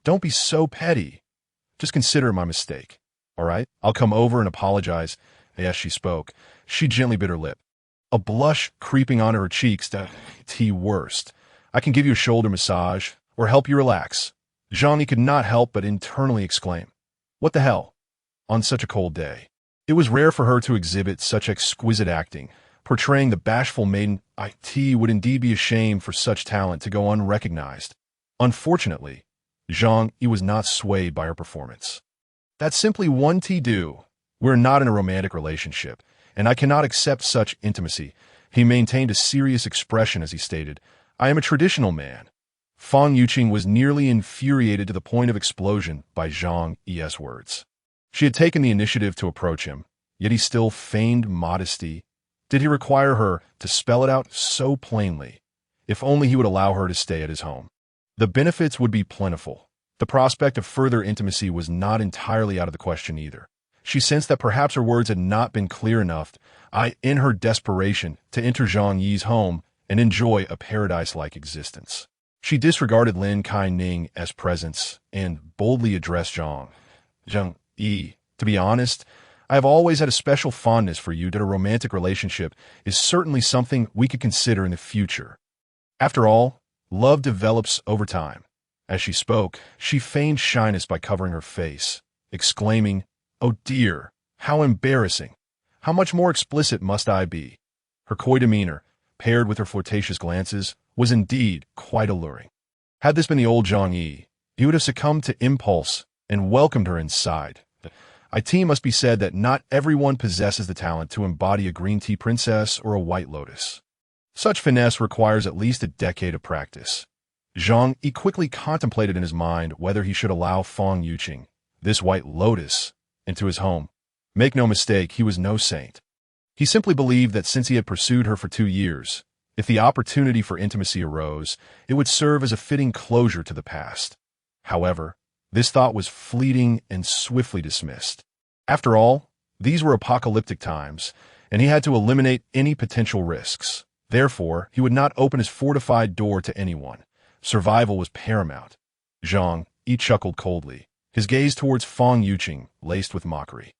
don't be so petty. Just consider it my mistake. All right? I'll come over and apologize." As she spoke, she gently bit her lip. A blush creeping onto her cheeks. Worst. "I can give you a shoulder massage or help you relax." Zhang Yi could not help but internally exclaim, "What the hell?" On such a cold day. It was rare for her to exhibit such exquisite acting, portraying the bashful maiden. It would indeed be a shame for such talent to go unrecognized. Unfortunately, Zhang Yi was not swayed by her performance. "That's simply one do. We're not in a romantic relationship, and I cannot accept such intimacy." He maintained a serious expression as he stated, "I am a traditional man." Fang Yuqing was nearly infuriated to the point of explosion by Zhang Yi's words. She had taken the initiative to approach him, yet he still feigned modesty. Did he require her to spell it out so plainly? If only he would allow her to stay at his home. The benefits would be plentiful. The prospect of further intimacy was not entirely out of the question either. She sensed that perhaps her words had not been clear enough, in her desperation to enter Zhang Yi's home and enjoy a paradise-like existence. She disregarded Lin Kai-ning as presence and boldly addressed Zhang Yi. "To be honest, I have always had a special fondness for you. That a romantic relationship is certainly something we could consider in the future. After all, love develops over time." As she spoke, she feigned shyness by covering her face, exclaiming, "Oh dear, how embarrassing! How much more explicit must I be?" Her coy demeanor, paired with her flirtatious glances, was indeed quite alluring. Had this been the old Zhang Yi, he would have succumbed to impulse and welcomed her inside. It must be said that not everyone possesses the talent to embody a green tea princess or a white lotus. Such finesse requires at least a decade of practice. Zhang Yi quickly contemplated in his mind whether he should allow Fang Yuqing, this white lotus, into his home. Make no mistake, he was no saint. He simply believed that since he had pursued her for 2 years, if the opportunity for intimacy arose, it would serve as a fitting closure to the past. However, this thought was fleeting and swiftly dismissed. After all, these were apocalyptic times, and he had to eliminate any potential risks. Therefore, he would not open his fortified door to anyone. Survival was paramount. Zhang Yi chuckled coldly, his gaze towards Fang Yuqing laced with mockery.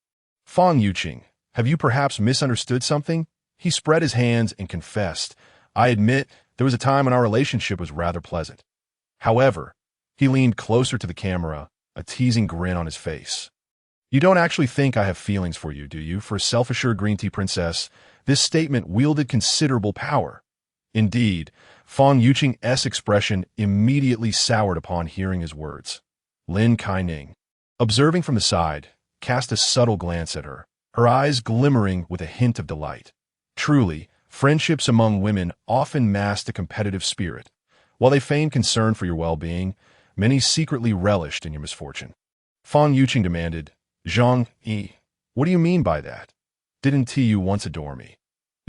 "Fang Yuqing, have you perhaps misunderstood something?" He spread his hands and confessed, "I admit there was a time when our relationship was rather pleasant." However, he leaned closer to the camera, a teasing grin on his face. "You don't actually think I have feelings for you, do you?" For a self-assured green tea princess, this statement wielded considerable power. Indeed, Fang Yuqing's expression immediately soured upon hearing his words. Lin Kai-ning, observing from the side, cast a subtle glance at her, her eyes glimmering with a hint of delight. Truly, friendships among women often mask the competitive spirit. While they feigned concern for your well-being, many secretly relished in your misfortune. Fang Yuqing demanded, "Zhang Yi, what do you mean by that?" Didn't you once adore me?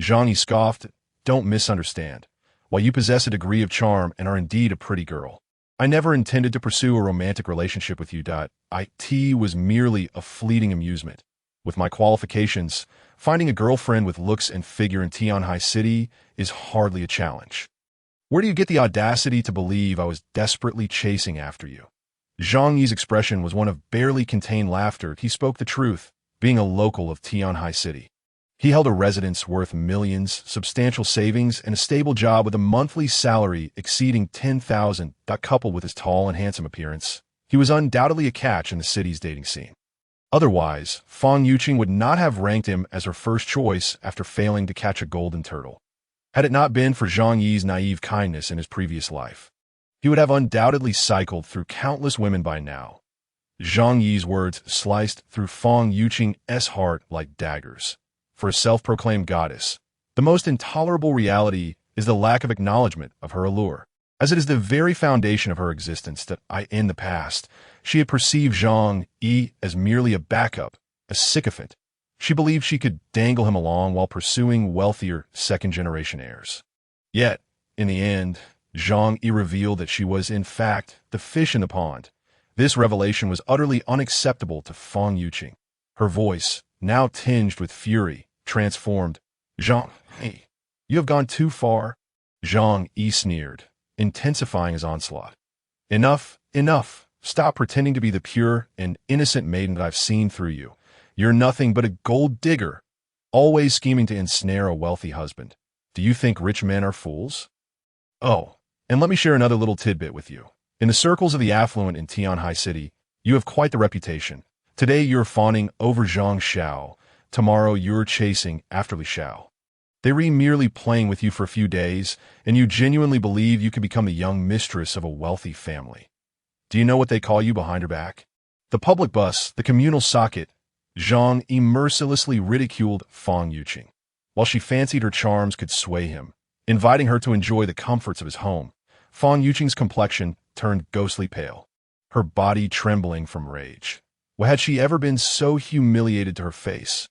Zhang Yi scoffed. Don't misunderstand. While you possess a degree of charm and are indeed a pretty girl, I never intended to pursue a romantic relationship with you. It was merely a fleeting amusement. With my qualifications, finding a girlfriend with looks and figure in Tianhai City is hardly a challenge. Where do you get the audacity to believe I was desperately chasing after you? Zhang Yi's expression was one of barely contained laughter. He spoke the truth, being a local of Tianhai City. He held a residence worth millions, substantial savings, and a stable job with a monthly salary exceeding 10,000. Coupled with his tall and handsome appearance, he was undoubtedly a catch in the city's dating scene. Otherwise, Fang Yuqing would not have ranked him as her first choice after failing to catch a golden turtle. Had it not been for Zhang Yi's naive kindness in his previous life, he would have undoubtedly cycled through countless women by now. Zhang Yi's words sliced through Fang Yuqing's heart like daggers. For a self-proclaimed goddess, the most intolerable reality is the lack of acknowledgement of her allure, as it is the very foundation of her existence that in the past, she had perceived Zhang Yi as merely a backup, a sycophant. She believed she could dangle him along while pursuing wealthier second-generation heirs. Yet, in the end, Zhang Yi revealed that she was, in fact, the fish in the pond. This revelation was utterly unacceptable to Fang Yuqing. Her voice, now tinged with fury, transformed. Zhang Yi, you have gone too far. Zhang Yi sneered, intensifying his onslaught. Enough, enough. Stop pretending to be the pure and innocent maiden that I've seen through you. You're nothing but a gold digger, always scheming to ensnare a wealthy husband. Do you think rich men are fools? Oh, and let me share another little tidbit with you. In the circles of the affluent in Tianhai City, you have quite the reputation. Today you're fawning over Zhang Xiao. Tomorrow you're chasing after Li Xiao. They were merely playing with you for a few days, and you genuinely believe you could become the young mistress of a wealthy family. Do you know what they call you behind her back? The public bus, the communal socket. Zhang Yi mercilessly ridiculed Fang Yuqing. While she fancied her charms could sway him, inviting her to enjoy the comforts of his home, Fang Yuqing's complexion turned ghostly pale, her body trembling from rage. Well, had she ever been so humiliated to her face,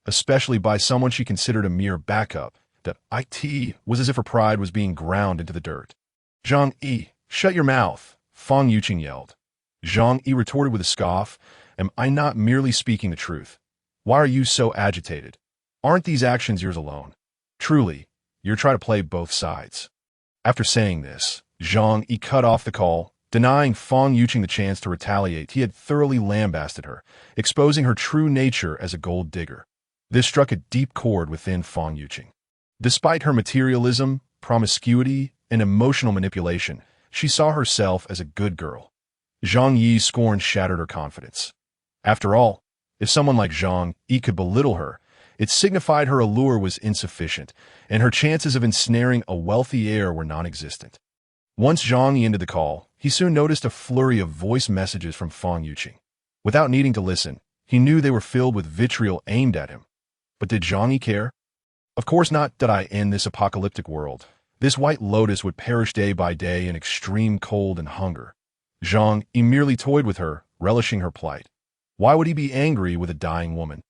especially by someone she considered a mere backup, that it was as if her pride was being ground into the dirt. Zhang Yi, shut your mouth, Fang Yuqing yelled. Zhang Yi retorted with a scoff, am I not merely speaking the truth? Why are you so agitated? Aren't these actions yours alone? Truly, you're trying to play both sides. After saying this, Zhang Yi cut off the call, denying Fang Yuqing the chance to retaliate. He had thoroughly lambasted her, exposing her true nature as a gold digger. This struck a deep chord within Fang Yuqing. Despite her materialism, promiscuity, and emotional manipulation, she saw herself as a good girl. Zhang Yi's scorn shattered her confidence. After all, if someone like Zhang Yi could belittle her, it signified her allure was insufficient, and her chances of ensnaring a wealthy heir were non-existent. Once Zhang Yi ended the call, he soon noticed a flurry of voice messages from Fang Yuqing. Without needing to listen, he knew they were filled with vitriol aimed at him. But did Zhang Yi care? Of course not. In this apocalyptic world, this white lotus would perish day by day in extreme cold and hunger. Zhang Yi merely toyed with her, relishing her plight. Why would he be angry with a dying woman?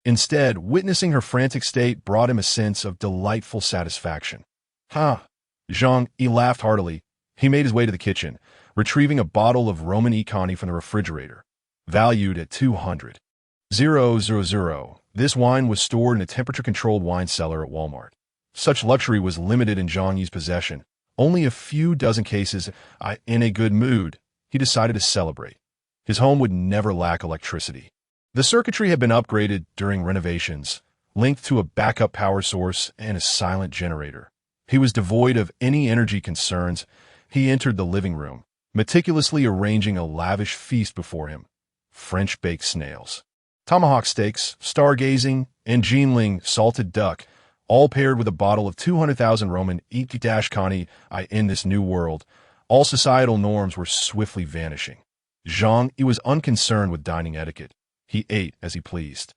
Instead, witnessing her frantic state brought him a sense of delightful satisfaction. Zhang Yi laughed heartily. He made his way to the kitchen, retrieving a bottle of Roman Econi from the refrigerator, valued at 200,000. This wine was stored in a temperature-controlled wine cellar at Walmart. Such luxury was limited in Zhang Yi's possession. Only a few dozen cases. In a good mood, he decided to celebrate. His home would never lack electricity. The circuitry had been upgraded during renovations, linked to a backup power source and a silent generator. He was devoid of any energy concerns. He entered the living room, meticulously arranging a lavish feast before him. French-baked snails, tomahawk steaks, stargazing, and Jinling salted duck, all paired with a bottle of 200,000 Roman Econi. In this new world, all societal norms were swiftly vanishing. Zhang Yi was unconcerned with dining etiquette. He ate as he pleased.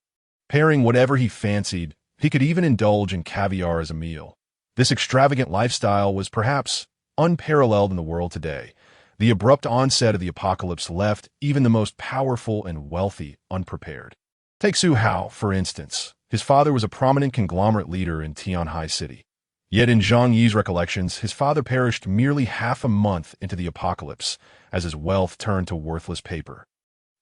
Pairing whatever he fancied, he could even indulge in caviar as a meal. This extravagant lifestyle was perhaps unparalleled in the world today. The abrupt onset of the apocalypse left even the most powerful and wealthy unprepared. Take Su Hao, for instance. His father was a prominent conglomerate leader in Tianhai City. Yet in Zhang Yi's recollections, his father perished merely half a month into the apocalypse as his wealth turned to worthless paper.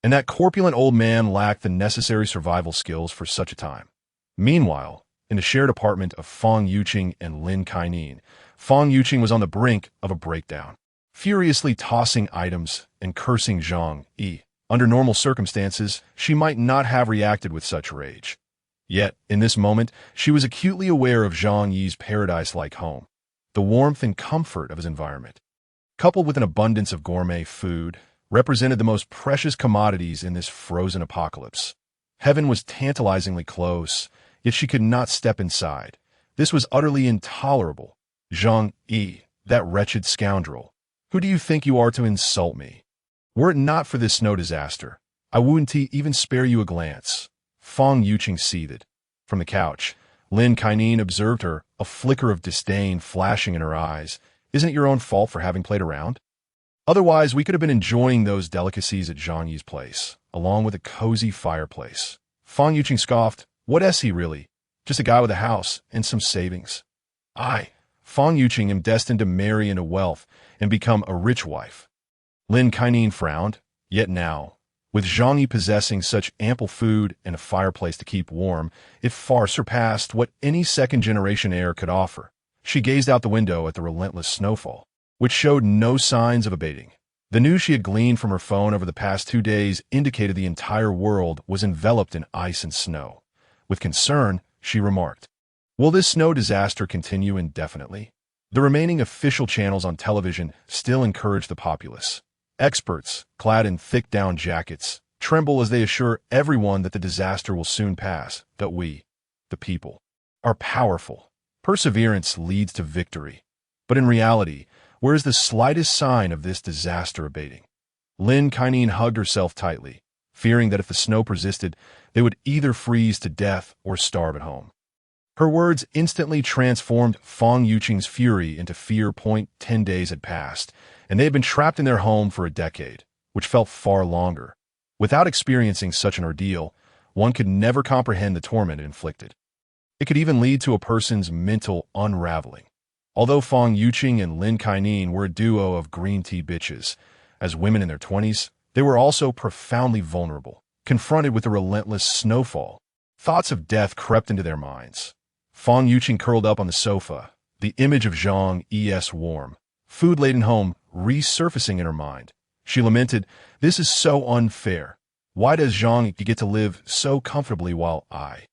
And that corpulent old man lacked the necessary survival skills for such a time. Meanwhile, in the shared apartment of Fang Yuqing and Lin Kaining, Fang Yuqing was on the brink of a breakdown, furiously tossing items and cursing Zhang Yi. Under normal circumstances, she might not have reacted with such rage. Yet, in this moment, she was acutely aware of Zhang Yi's paradise-like home, the warmth and comfort of his environment, coupled with an abundance of gourmet food, represented the most precious commodities in this frozen apocalypse. Heaven was tantalizingly close, yet she could not step inside. This was utterly intolerable. Zhang Yi, that wretched scoundrel. Who do you think you are to insult me? Were it not for this snow disaster, I wouldn't even spare you a glance. Fang Yuqing seethed. From the couch, Lin Kaining observed her, a flicker of disdain flashing in her eyes. Isn't it your own fault for having played around? Otherwise, we could have been enjoying those delicacies at Zhang Yi's place, along with a cozy fireplace. Fang Yuqing scoffed. What is he really? Just a guy with a house and some savings. I, Fang Yuqing, am destined to marry into wealth and become a rich wife. Lin Kaining frowned. Yet now, with Zhang Yi possessing such ample food and a fireplace to keep warm, it far surpassed what any second-generation heir could offer. She gazed out the window at the relentless snowfall, which showed no signs of abating. The news she had gleaned from her phone over the past 2 days indicated the entire world was enveloped in ice and snow. With concern, she remarked, "Will this snow disaster continue indefinitely?" The remaining official channels on television still encourage the populace. Experts, clad in thick down jackets, tremble as they assure everyone that the disaster will soon pass, that we, the people, are powerful. Perseverance leads to victory. But in reality, where is the slightest sign of this disaster abating? Lin Kaining hugged herself tightly, fearing that if the snow persisted, they would either freeze to death or starve at home. Her words instantly transformed Fang Yuqing's fury into fear. 10 days had passed, and they had been trapped in their home for a decade, which felt far longer. Without experiencing such an ordeal, one could never comprehend the torment it inflicted. It could even lead to a person's mental unraveling. Although Fang Yuqing and Lin Kaining were a duo of green tea bitches, as women in their 20s, they were also profoundly vulnerable. Confronted with the relentless snowfall, thoughts of death crept into their minds. Fang Yuqing curled up on the sofa, the image of Zhang Yi's warm, food-laden home resurfacing in her mind. She lamented, "This is so unfair. Why does Zhang Yi get to live so comfortably while I,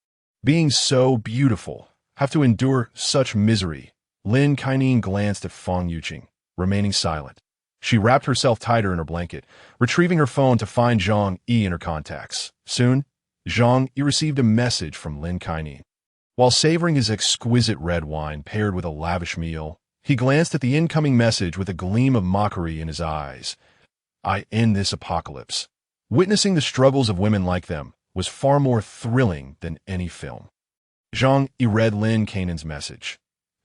being so beautiful, have to endure such misery?" Lin Kaining glanced at Fang Yuqing, remaining silent. She wrapped herself tighter in her blanket, retrieving her phone to find Zhang Yi in her contacts. Soon, Zhang Yi received a message from Lin Kaining. While savoring his exquisite red wine paired with a lavish meal, he glanced at the incoming message with a gleam of mockery in his eyes. "I end this apocalypse." Witnessing the struggles of women like them was far more thrilling than any film. Zhang Yi read Lin Kaining's message.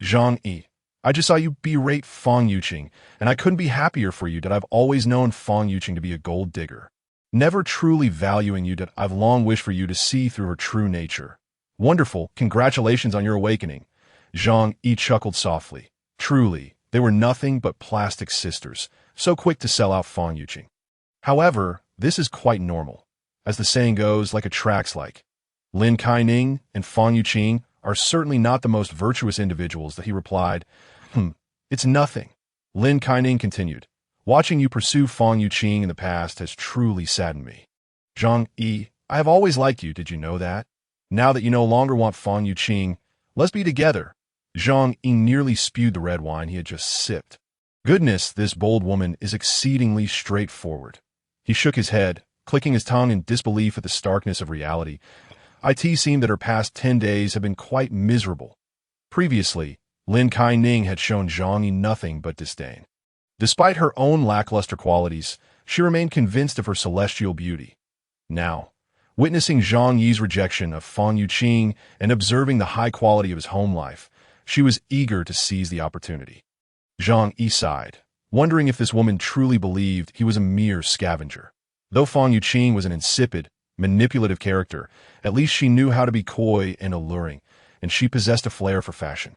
"Zhang Yi, I just saw you berate Fang Yuqing, and I couldn't be happier for you that I've always known Fang Yuqing to be a gold digger, never truly valuing you that I've long wished for you to see through her true nature. Wonderful, congratulations on your awakening." Zhang Yi chuckled softly. Truly, they were nothing but plastic sisters, so quick to sell out Fang Yuqing. However, this is quite normal. As the saying goes, like attracts like. Lin Kaining and Fang Yuqing are certainly not the most virtuous individuals, that he replied. It's nothing. Lin Kaining continued. "Watching you pursue Fang Yuqing in the past has truly saddened me. Zhang Yi, I have always liked you, did you know that? Now that you no longer want Fang Yuqing, let's be together." Zhang Yi nearly spewed the red wine he had just sipped. Goodness, this bold woman is exceedingly straightforward. He shook his head, clicking his tongue in disbelief at the starkness of reality. It seemed that her past 10 days had been quite miserable. Previously, Lin Kaining had shown Zhang Yi nothing but disdain. Despite her own lackluster qualities, she remained convinced of her celestial beauty. Now, witnessing Zhang Yi's rejection of Fang Yuqing and observing the high quality of his home life, she was eager to seize the opportunity. Zhang Yi sighed, wondering if this woman truly believed he was a mere scavenger. Though Fang Yuqing was an insipid, manipulative character. At least she knew how to be coy and alluring, and she possessed a flair for fashion.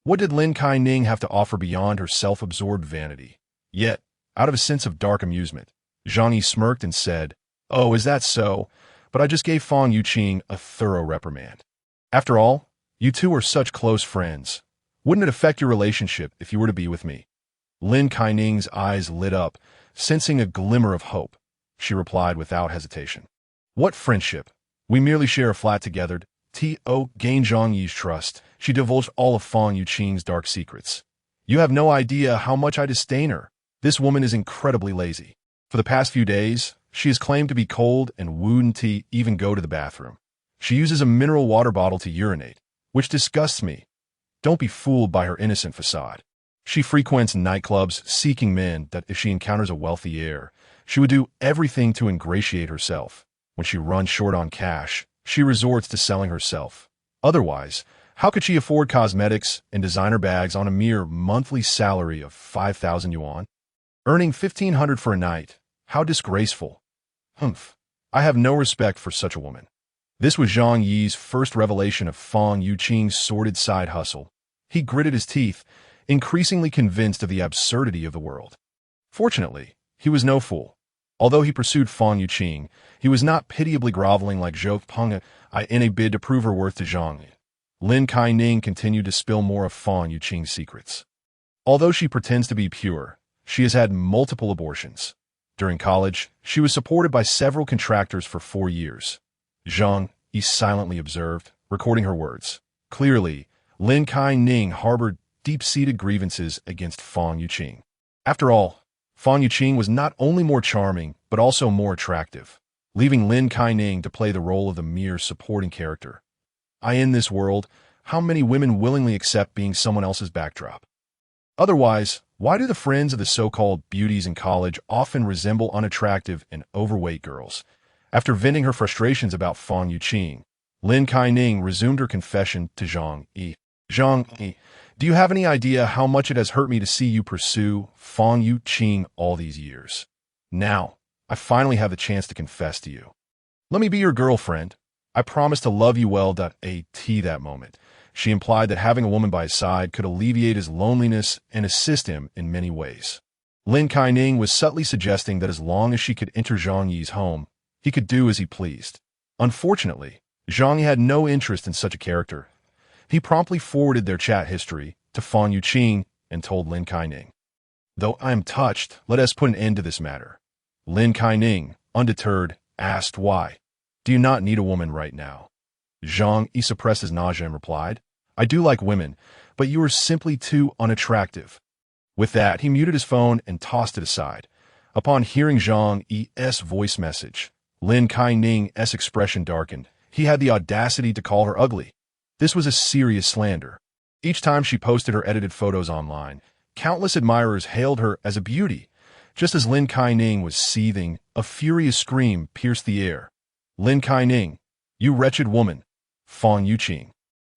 What did Lin Kai-ning have to offer beyond her self-absorbed vanity? Yet, out of a sense of dark amusement, Zhang Yi smirked and said, "Oh, is that so? But I just gave Fang Yuqing a thorough reprimand. After all, you two are such close friends. Wouldn't it affect your relationship if you were to be with me?" Lin Kai-ning's eyes lit up, sensing a glimmer of hope. She replied without hesitation. "What friendship? We merely share a flat together." To gain Zhang Yi's trust, she divulged all of Fang Yuqing's dark secrets. "You have no idea how much I disdain her. This woman is incredibly lazy. For the past few days, she has claimed to be cold and wouldn't even go to the bathroom. She uses a mineral water bottle to urinate, which disgusts me. Don't be fooled by her innocent facade. She frequents nightclubs seeking men that if she encounters a wealthy heir, she would do everything to ingratiate herself. When she runs short on cash, she resorts to selling herself. Otherwise, how could she afford cosmetics and designer bags on a mere monthly salary of 5,000 yuan? Earning 1,500 for a night. How disgraceful. Humph. I have no respect for such a woman." This was Zhang Yi's first revelation of Fang Yuqing's sordid side hustle. He gritted his teeth, increasingly convinced of the absurdity of the world. Fortunately, he was no fool. Although he pursued Fang Yuqing, he was not pitiably groveling like Zhou Peng in a bid to prove her worth to Zhang Yi. Lin Kai-ning continued to spill more of Fang Yuqing's secrets. Although she pretends to be pure, she has had multiple abortions. During college, she was supported by several contractors for 4 years. Zhang Yi silently observed, recording her words. Clearly, Lin Kai-ning harbored deep-seated grievances against Fang Yuqing. After all, Fang Yuqing was not only more charming, but also more attractive, leaving Lin Kai-ning to play the role of the mere supporting character. In this world, how many women willingly accept being someone else's backdrop? Otherwise, why do the friends of the so-called beauties in college often resemble unattractive and overweight girls? After venting her frustrations about Fang Yuqing, Lin Kai-ning resumed her confession to Zhang Yi. "Zhang Yi, do you have any idea how much it has hurt me to see you pursue Fang Yuqing all these years? Now, I finally have the chance to confess to you. Let me be your girlfriend. I promise to love you well." That moment, she implied that having a woman by his side could alleviate his loneliness and assist him in many ways. Lin Kai-ning was subtly suggesting that as long as she could enter Zhang Yi's home, he could do as he pleased. Unfortunately, Zhang Yi had no interest in such a character. He promptly forwarded their chat history to Fang Yuqing and told Lin Kai-ning, "Though I am touched, let us put an end to this matter." Lin Kai-ning, undeterred, asked why. "Do you not need a woman right now?" Zhang Yi suppressed his nausea and replied, "I do like women, but you are simply too unattractive." With that, he muted his phone and tossed it aside. Upon hearing Zhang Yi's voice message, Lin Kai-ning's expression darkened. He had the audacity to call her ugly. This was a serious slander. Each time she posted her edited photos online, countless admirers hailed her as a beauty. Just as Lin Kai-ning was seething, a furious scream pierced the air. "Lin Kai-ning, you wretched woman!" Fang Yuqing,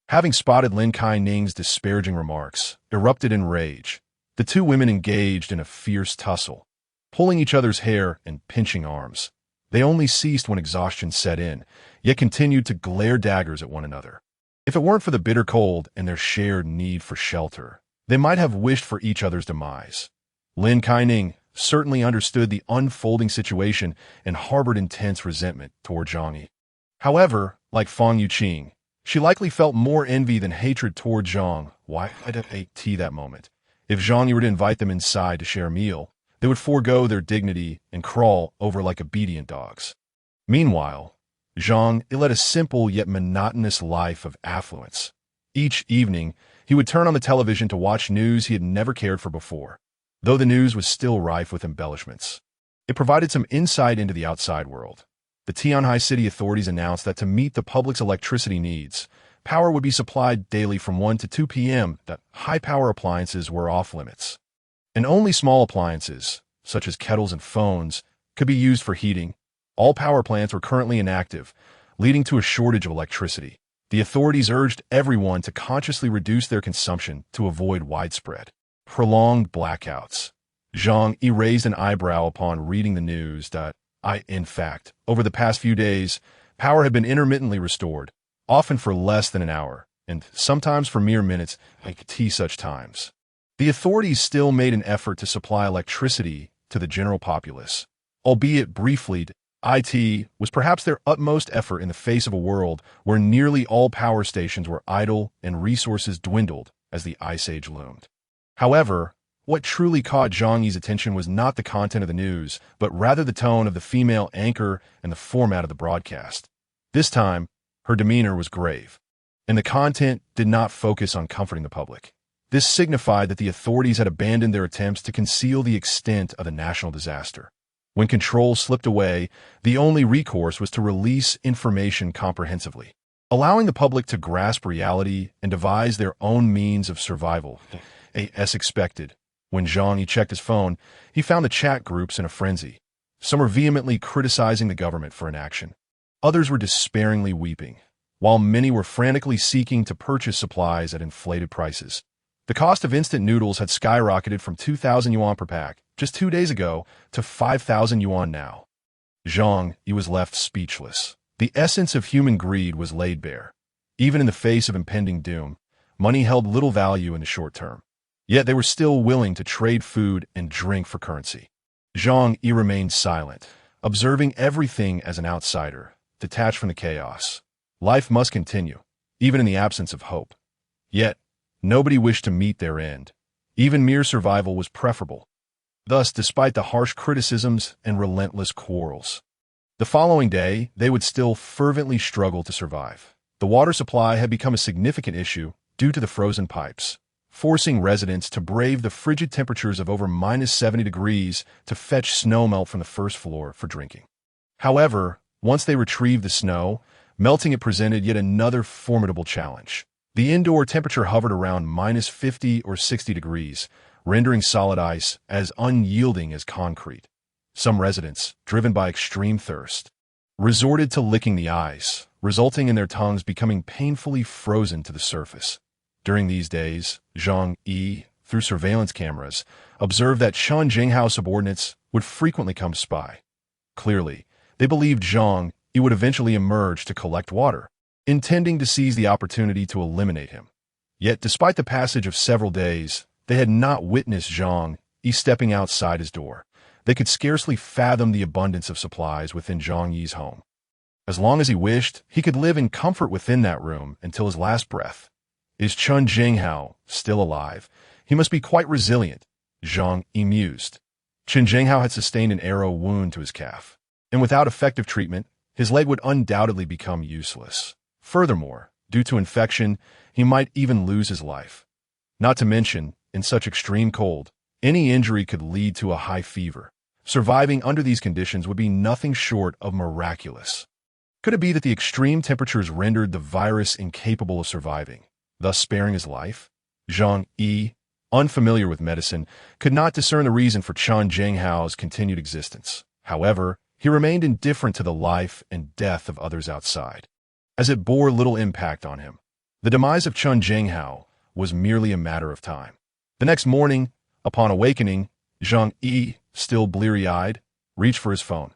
having spotted Lin Kai-ning's disparaging remarks, erupted in rage. The two women engaged in a fierce tussle, pulling each other's hair and pinching arms. They only ceased when exhaustion set in, yet continued to glare daggers at one another. If it weren't for the bitter cold and their shared need for shelter, they might have wished for each other's demise. Lin Kai-ning certainly understood the unfolding situation and harbored intense resentment toward Zhang Yi. However, like Fang Yuqing, she likely felt more envy than hatred toward Zhang. Why that moment? If Zhang Yi were to invite them inside to share a meal, they would forego their dignity and crawl over like obedient dogs. Meanwhile, Zhang Yi led a simple yet monotonous life of affluence. Each evening, he would turn on the television to watch news he had never cared for before, though the news was still rife with embellishments. It provided some insight into the outside world. The Tianhai city authorities announced that to meet the public's electricity needs, power would be supplied daily from 1 to 2 p.m., that high-power appliances were off-limits. And only small appliances, such as kettles and phones, could be used for heating. All power plants were currently inactive, leading to a shortage of electricity. The authorities urged everyone to consciously reduce their consumption to avoid widespread, prolonged blackouts. Zhang Yi raised an eyebrow upon reading the news. In fact, over the past few days, power had been intermittently restored, often for less than an hour, and sometimes for mere minutes, such times. The authorities still made an effort to supply electricity to the general populace, albeit briefly. It was perhaps their utmost effort in the face of a world where nearly all power stations were idle and resources dwindled as the Ice Age loomed. However, what truly caught Zhang Yi's attention was not the content of the news, but rather the tone of the female anchor and the format of the broadcast. This time, her demeanor was grave, and the content did not focus on comforting the public. This signified that the authorities had abandoned their attempts to conceal the extent of the national disaster. When control slipped away, the only recourse was to release information comprehensively, allowing the public to grasp reality and devise their own means of survival. As expected, when Zhang Yi checked his phone, he found the chat groups in a frenzy. Some were vehemently criticizing the government for inaction. Others were despairingly weeping, while many were frantically seeking to purchase supplies at inflated prices. The cost of instant noodles had skyrocketed from 2,000 yuan per pack just 2 days ago to 5,000 yuan now. Zhang Yi was left speechless. The essence of human greed was laid bare. Even in the face of impending doom, money held little value in the short term. Yet they were still willing to trade food and drink for currency. Zhang Yi remained silent, observing everything as an outsider, detached from the chaos. Life must continue, even in the absence of hope. Yet, nobody wished to meet their end. Even mere survival was preferable. Thus, despite the harsh criticisms and relentless quarrels, the following day, they would still fervently struggle to survive. The water supply had become a significant issue due to the frozen pipes, forcing residents to brave the frigid temperatures of over -70 degrees to fetch snowmelt from the first floor for drinking. However, once they retrieved the snow, melting it presented yet another formidable challenge. The indoor temperature hovered around -50 or 60 degrees, rendering solid ice as unyielding as concrete. Some residents, driven by extreme thirst, resorted to licking the ice, resulting in their tongues becoming painfully frozen to the surface. During these days, Zhang Yi, through surveillance cameras, observed that Chen Jinghao's subordinates would frequently come spy. Clearly, they believed Zhang Yi would eventually emerge to collect water, intending to seize the opportunity to eliminate him. Yet, despite the passage of several days, they had not witnessed Zhang Yi stepping outside his door. They could scarcely fathom the abundance of supplies within Zhang Yi's home. As long as he wished, he could live in comfort within that room until his last breath. Is Chen Jinghao still alive? He must be quite resilient, Zhang Yi mused. Chen Jinghao had sustained an arrow wound to his calf, and without effective treatment, his leg would undoubtedly become useless. Furthermore, due to infection, he might even lose his life. Not to mention, in such extreme cold, any injury could lead to a high fever. Surviving under these conditions would be nothing short of miraculous. Could it be that the extreme temperatures rendered the virus incapable of surviving, thus sparing his life? Zhang Yi, unfamiliar with medicine, could not discern the reason for Chen Jinghao's continued existence. However, he remained indifferent to the life and death of others outside, as it bore little impact on him. The demise of Chen Jinghao was merely a matter of time. The next morning, upon awakening, Zhang Yi, still bleary-eyed, reached for his phone.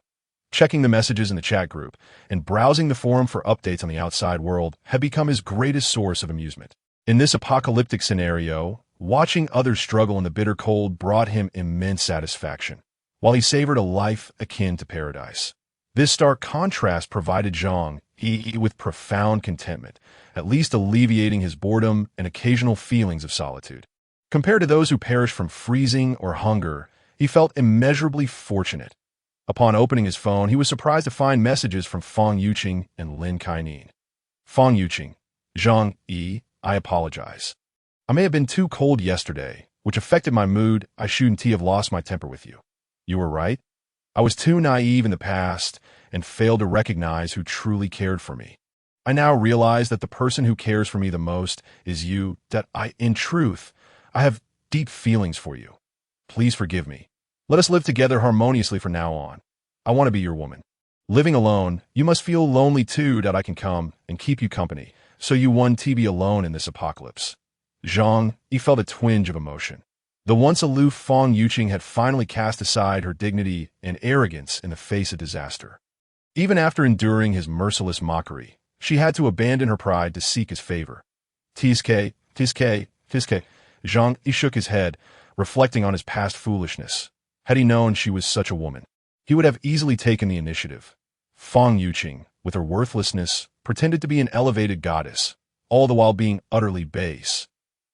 Checking the messages in the chat group and browsing the forum for updates on the outside world had become his greatest source of amusement. In this apocalyptic scenario, watching others struggle in the bitter cold brought him immense satisfaction, while he savored a life akin to paradise. This stark contrast provided Zhang Yi with profound contentment, at least alleviating his boredom and occasional feelings of solitude. Compared to those who perished from freezing or hunger, he felt immeasurably fortunate. Upon opening his phone, he was surprised to find messages from Fang Yuqing and Lin Kaining. Fang Yuqing, Zhang Yi, I apologize. I may have been too cold yesterday, which affected my mood. I shouldn't have lost my temper with you. You were right. I was too naive in the past and failed to recognize who truly cared for me. I now realize that the person who cares for me the most is you, that in truth, I have deep feelings for you. Please forgive me. Let us live together harmoniously from now on. I want to be your woman. Living alone, you must feel lonely too, that I can come and keep you company, so you won't be alone in this apocalypse. Zhang Yi felt a twinge of emotion. The once aloof Fong Yuqing had finally cast aside her dignity and arrogance in the face of disaster. Even after enduring his merciless mockery, she had to abandon her pride to seek his favor. Tiske, Tiske, Tiske. Zhang Yi shook his head, reflecting on his past foolishness. Had he known she was such a woman, he would have easily taken the initiative. Fong Yuqing, with her worthlessness, pretended to be an elevated goddess, all the while being utterly base.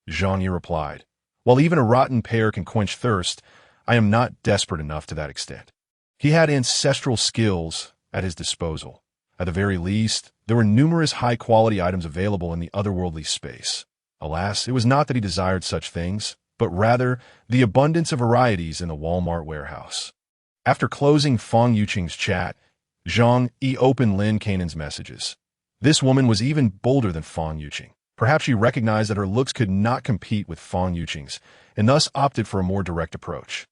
Zhang Yi replied, "While even a rotten pear can quench thirst, I am not desperate enough to that extent." He had ancestral skills at his disposal. At the very least, there were numerous high-quality items available in the otherworldly space. Alas, it was not that he desired such things, but rather the abundance of varieties in the Walmart warehouse. After closing Fong Yuqing's chat, Zhang Yi opened Lin Kanan's messages. This woman was even bolder than Fong Yuqing. Perhaps she recognized that her looks could not compete with Fong Yuqing's, and thus opted for a more direct approach.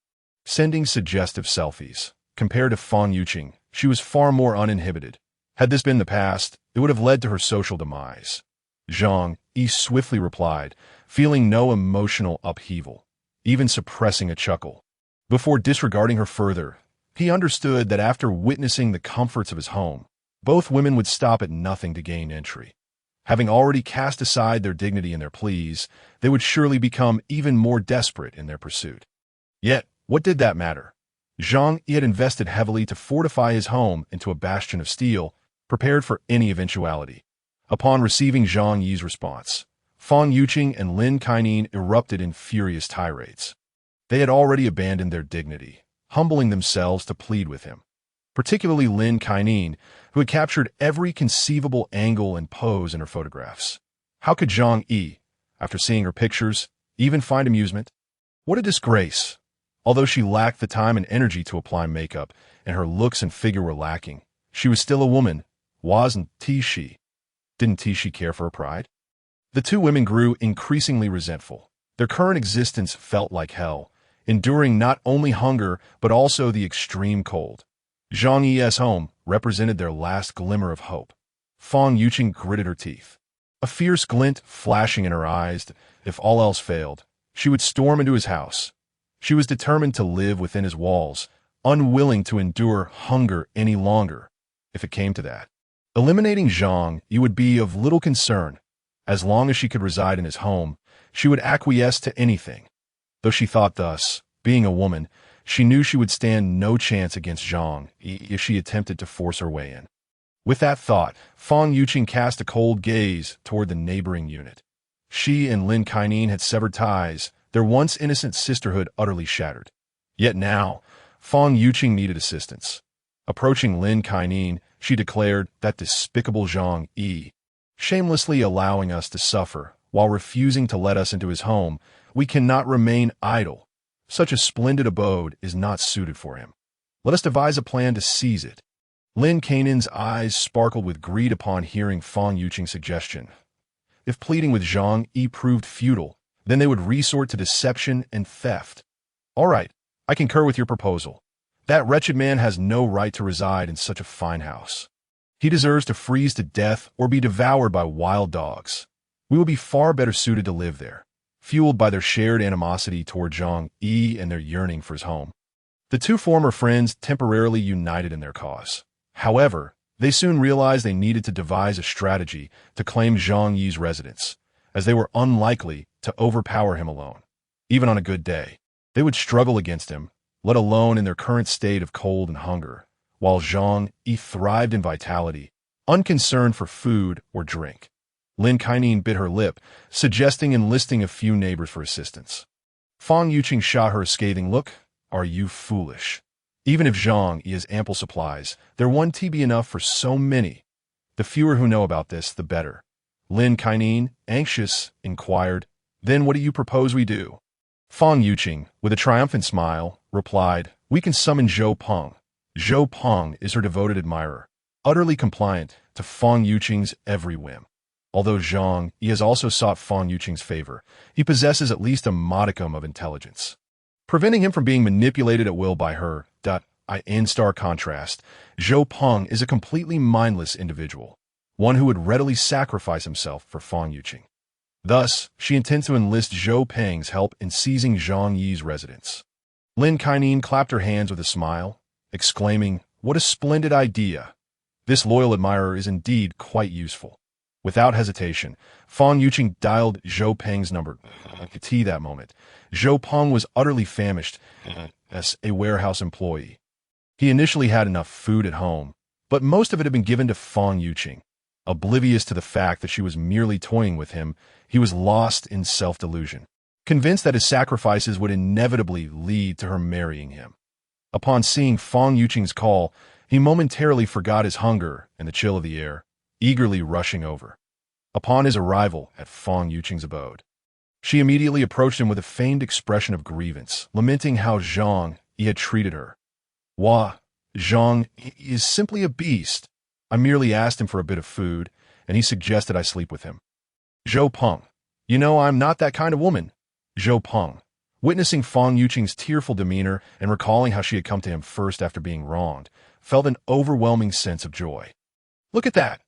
Sending suggestive selfies. Compared to Fong Yuqing, she was far more uninhibited. Had this been the past, it would have led to her social demise. Zhang Yi swiftly replied, feeling no emotional upheaval, even suppressing a chuckle. Before disregarding her further, he understood that after witnessing the comforts of his home, both women would stop at nothing to gain entry. Having already cast aside their dignity in their pleas, they would surely become even more desperate in their pursuit. Yet, what did that matter? Zhang Yi had invested heavily to fortify his home into a bastion of steel, prepared for any eventuality. Upon receiving Zhang Yi's response, Fong Yuqing and Lin Kainin erupted in furious tirades. They had already abandoned their dignity, humbling themselves to plead with him. Particularly Lin Kainin, who had captured every conceivable angle and pose in her photographs. How could Zhang Yi, after seeing her pictures, even find amusement? What a disgrace! Although she lacked the time and energy to apply makeup, and her looks and figure were lacking, she was still a woman, wasn't she? Didn't she care for her pride? The two women grew increasingly resentful. Their current existence felt like hell, enduring not only hunger but also the extreme cold. Zhang Yi's home represented their last glimmer of hope. Fong Yuqing gritted her teeth, a fierce glint flashing in her eyes. If all else failed, she would storm into his house. She was determined to live within his walls, unwilling to endure hunger any longer, if it came to that. Eliminating Zhang Yi would be of little concern. As long as she could reside in his home, she would acquiesce to anything. Though she thought thus, being a woman, she knew she would stand no chance against Zhang Yi if she attempted to force her way in. With that thought, Fong Yuqing cast a cold gaze toward the neighboring unit. She and Lin Kainin had severed ties, their once innocent sisterhood utterly shattered. Yet now, Fong Yuqing needed assistance. Approaching Lin Kainin, she declared, "That despicable Zhang Yi, shamelessly allowing us to suffer while refusing to let us into his home. We cannot remain idle. Such a splendid abode is not suited for him. Let us devise a plan to seize it." Lin Kainin's eyes sparkled with greed upon hearing Fong Yuqing's suggestion. If pleading with Zhang Yi proved futile, then they would resort to deception and theft. "All right, I concur with your proposal. That wretched man has no right to reside in such a fine house. He deserves to freeze to death or be devoured by wild dogs. We will be far better suited to live there," fueled by their shared animosity toward Zhang Yi and their yearning for his home. The two former friends temporarily united in their cause. However, they soon realized they needed to devise a strategy to claim Zhang Yi's residence, as they were unlikely to overpower him alone. Even on a good day, they would struggle against him, let alone in their current state of cold and hunger, while Zhang Yi thrived in vitality, unconcerned for food or drink. Lin Kainin bit her lip, suggesting enlisting a few neighbors for assistance. Fong Yuqing shot her a scathing look. "Are you foolish? Even if Zhang Yi has ample supplies, there won't be enough for so many. The fewer who know about this, the better." Lin Kainin, anxious, inquired, "Then what do you propose we do?" Fong Yuqing, with a triumphant smile, replied, "We can summon Zhou Peng. Zhou Peng is her devoted admirer, utterly compliant to Fong Yuqing's every whim. Although Zhang Yi has also sought Fong Yuqing's favor, he possesses at least a modicum of intelligence, preventing him from being manipulated at will by her. In stark contrast, Zhou Peng is a completely mindless individual, one who would readily sacrifice himself for Fong Yuqing. Thus, she intends to enlist Zhou Peng's help in seizing Zhang Yi's residence. Lin Kainan clapped her hands with a smile, exclaiming, "What a splendid idea! This loyal admirer is indeed quite useful." Without hesitation, Fang Yuqing dialed Zhou Peng's number. I could see that moment. Zhou Peng was utterly famished as a warehouse employee. He initially had enough food at home, but most of it had been given to Fang Yuqing. Oblivious to the fact that she was merely toying with him, he was lost in self-delusion, convinced that his sacrifices would inevitably lead to her marrying him. Upon seeing Fang Yuqing's call, he momentarily forgot his hunger and the chill of the air, eagerly rushing over. Upon his arrival at Fang Yuqing's abode, she immediately approached him with a feigned expression of grievance, lamenting how Zhang Yi had treated her. "Wah, Zhang Yi is simply a beast. I merely asked him for a bit of food, and he suggested I sleep with him." Zhou Peng, "You know I'm not that kind of woman." Zhou Peng, witnessing Fang Yuqing's tearful demeanor and recalling how she had come to him first after being wronged, felt an overwhelming sense of joy. "Look at that!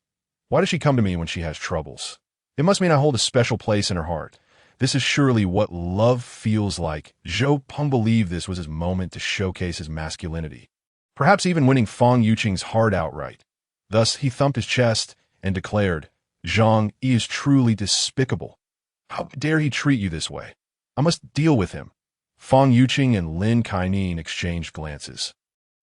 Why does she come to me when she has troubles? It must mean I hold a special place in her heart. This is surely what love feels like." Zhou Peng believed this was his moment to showcase his masculinity, perhaps even winning Fang Yuqing's heart outright. Thus, he thumped his chest and declared, "Zhang Yi is truly despicable. How dare he treat you this way? I must deal with him." Fang Yuqing and Lin Kainan exchanged glances.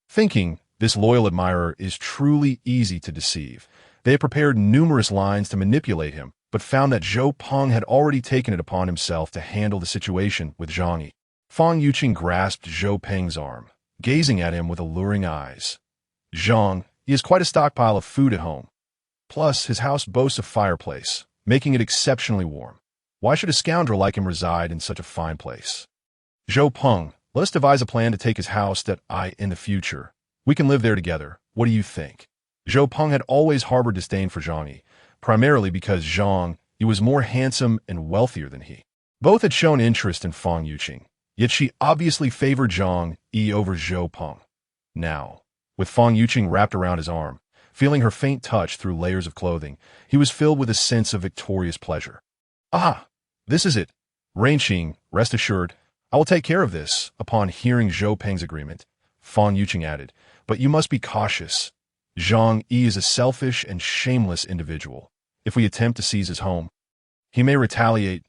Thinking this loyal admirer is truly easy to deceive, they had prepared numerous lines to manipulate him, but found that Zhou Peng had already taken it upon himself to handle the situation with Zhang Yi. Fang Yuqing grasped Zhou Peng's arm, gazing at him with alluring eyes. "Zhang Yi has quite a stockpile of food at home. Plus, his house boasts a fireplace, making it exceptionally warm. Why should a scoundrel like him reside in such a fine place? Zhou Peng, let us devise a plan to take his house in the future. We can live there together. What do you think?" Zhou Peng had always harbored disdain for Zhang Yi, primarily because Zhang Yi was more handsome and wealthier than he. Both had shown interest in Fang Yuqing, yet she obviously favored Zhang Yi over Zhou Peng. Now, with Fang Yuqing wrapped around his arm, feeling her faint touch through layers of clothing, he was filled with a sense of victorious pleasure. "Ah, this is it. Renqing, rest assured, I will take care of this." Upon hearing Zhou Peng's agreement, Fang Yuqing added, "But you must be cautious. Zhang Yi is a selfish and shameless individual. If we attempt to seize his home, he may retaliate.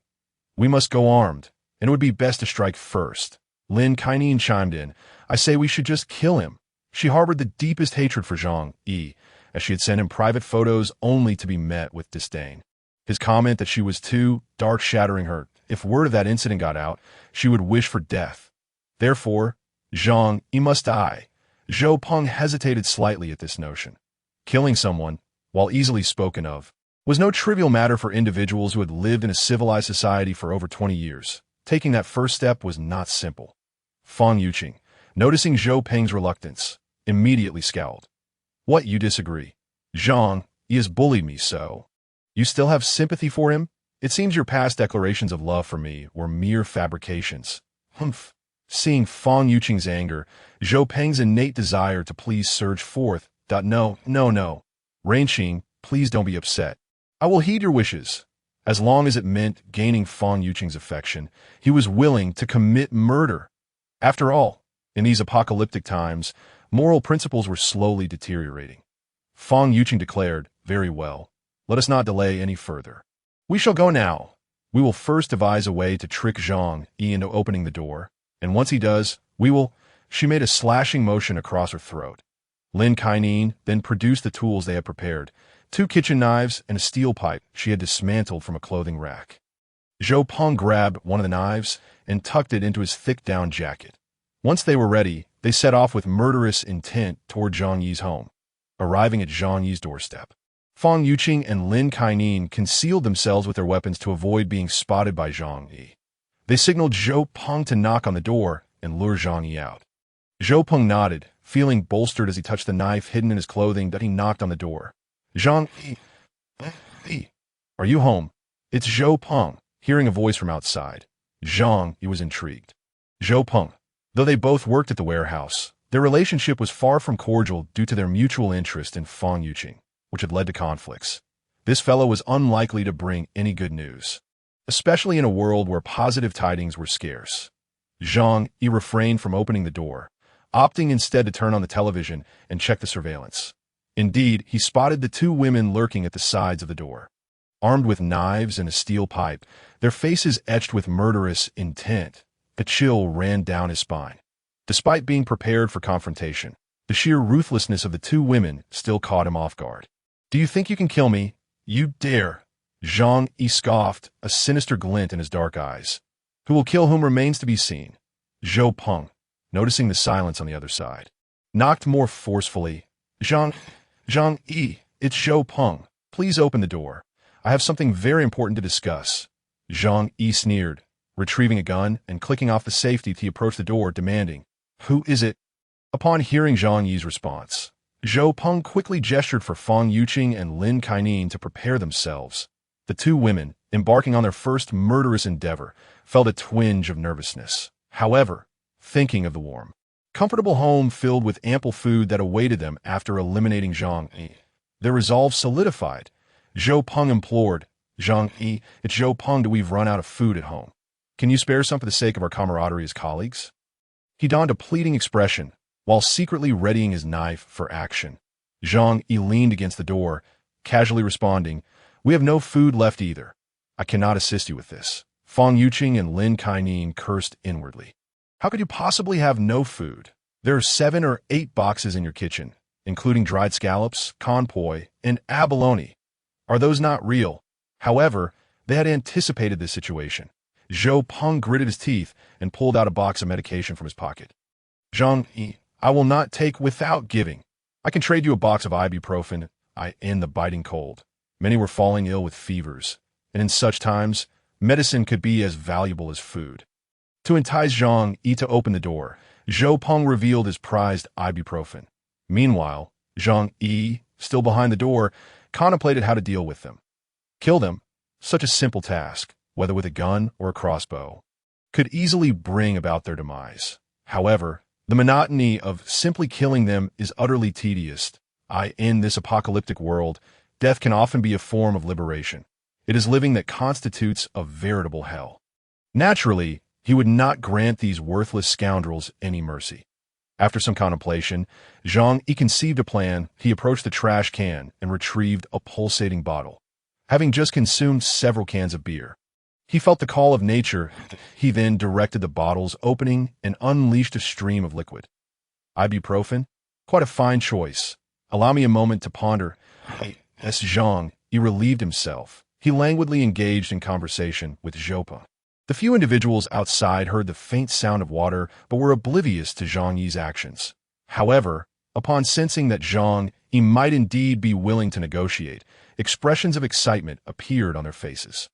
We must go armed, and it would be best to strike first." Lin Kainan chimed in, "I say we should just kill him." She harbored the deepest hatred for Zhang Yi, as she had sent him private photos only to be met with disdain. His comment that she was too dark shattering her. If word of that incident got out, she would wish for death. Therefore, Zhang Yi must die. Zhou Peng hesitated slightly at this notion. Killing someone, while easily spoken of, was no trivial matter for individuals who had lived in a civilized society for over 20 years. Taking that first step was not simple. Fang Yuqing, noticing Zhou Peng's reluctance, immediately scowled. "What, you disagree? Zhang Yi has bullied me so. You still have sympathy for him? It seems your past declarations of love for me were mere fabrications." Humph. Seeing Fang Yuqing's anger, Zhou Peng's innate desire to please surged forth. No. Renqing, please don't be upset. I will heed your wishes. As long as it meant gaining Fang Yuqing's affection, he was willing to commit murder. After all, in these apocalyptic times, moral principles were slowly deteriorating. Fang Yuqing declared, "Very well. Let us not delay any further. We shall go now. We will first devise a way to trick Zhang Yi into opening the door, and once he does, we will—" She made a slashing motion across her throat. Lin Kainan then produced the tools they had prepared, 2 kitchen knives and a steel pipe she had dismantled from a clothing rack. Zhou Peng grabbed one of the knives and tucked it into his thick down jacket. Once they were ready, they set off with murderous intent toward Zhang Yi's home. Arriving at Zhang Yi's doorstep, Fang Yuqing and Lin Kainan concealed themselves with their weapons to avoid being spotted by Zhang Yi. They signaled Zhou Peng to knock on the door and lure Zhang Yi out. Zhou Peng nodded, feeling bolstered as he touched the knife hidden in his clothing that he knocked on the door. "Zhang Yi, are you home?" "It's Zhou Peng," hearing a voice from outside. Zhang Yi was intrigued. Zhou Peng, though they both worked at the warehouse, their relationship was far from cordial due to their mutual interest in Fang Yuqing, which had led to conflicts. This fellow was unlikely to bring any good news. especially in a world where positive tidings were scarce. Zhang Yi refrained from opening the door, opting instead to turn on the television and check the surveillance. Indeed, he spotted the two women lurking at the sides of the door. Armed with knives and a steel pipe, their faces etched with murderous intent, a chill ran down his spine. Despite being prepared for confrontation, the sheer ruthlessness of the two women still caught him off guard. "Do you think you can kill me? You dare!" Zhang Yi scoffed, a sinister glint in his dark eyes. "Who will kill whom remains to be seen." Zhou Peng, noticing the silence on the other side, knocked more forcefully. Zhang Yi, it's Zhou Peng. Please open the door. I have something very important to discuss." Zhang Yi sneered, retrieving a gun and clicking off the safety he approached the door, demanding, "Who is it?" Upon hearing Zhang Yi's response, Zhou Peng quickly gestured for Fang Yuqing and Lin Kaining to prepare themselves. The two women, embarking on their first murderous endeavor, felt a twinge of nervousness. However, thinking of the warm, comfortable home filled with ample food that awaited them after eliminating Zhang Yi, their resolve solidified. Zhou Peng implored, "Zhang Yi, it's Zhou Peng, do we've run out of food at home. Can you spare some for the sake of our camaraderie as colleagues?" He donned a pleading expression, while secretly readying his knife for action. Zhang Yi leaned against the door, casually responding, "We have no food left either. I cannot assist you with this." Fang Yuqing and Lin Kaining cursed inwardly. "How could you possibly have no food? There are 7 or 8 boxes in your kitchen, including dried scallops, conpoy, and abalone. Are those not real?" However, they had anticipated this situation. Zhou Peng gritted his teeth and pulled out a box of medication from his pocket. "Zhang Yi, I will not take without giving. I can trade you a box of ibuprofen. I end the biting cold." Many were falling ill with fevers, and in such times, medicine could be as valuable as food. To entice Zhang Yi to open the door, Zhou Peng revealed his prized ibuprofen. Meanwhile, Zhang Yi, still behind the door, contemplated how to deal with them. Kill them, such a simple task, whether with a gun or a crossbow, could easily bring about their demise. However, the monotony of simply killing them is utterly tedious. In this apocalyptic world, death can often be a form of liberation. It is living that constitutes a veritable hell. Naturally, he would not grant these worthless scoundrels any mercy. After some contemplation, Zhang Yi conceived a plan. He approached the trash can and retrieved a pulsating bottle. Having just consumed several cans of beer, he felt the call of nature. He then directed the bottle's opening and unleashed a stream of liquid. "Ibuprofen? Quite a fine choice. Allow me a moment to ponder." As Zhang Yi relieved himself, he languidly engaged in conversation with Zhou Peng. The few individuals outside heard the faint sound of water but were oblivious to Zhang Yi's actions. However, upon sensing that Zhang Yi might indeed be willing to negotiate, expressions of excitement appeared on their faces.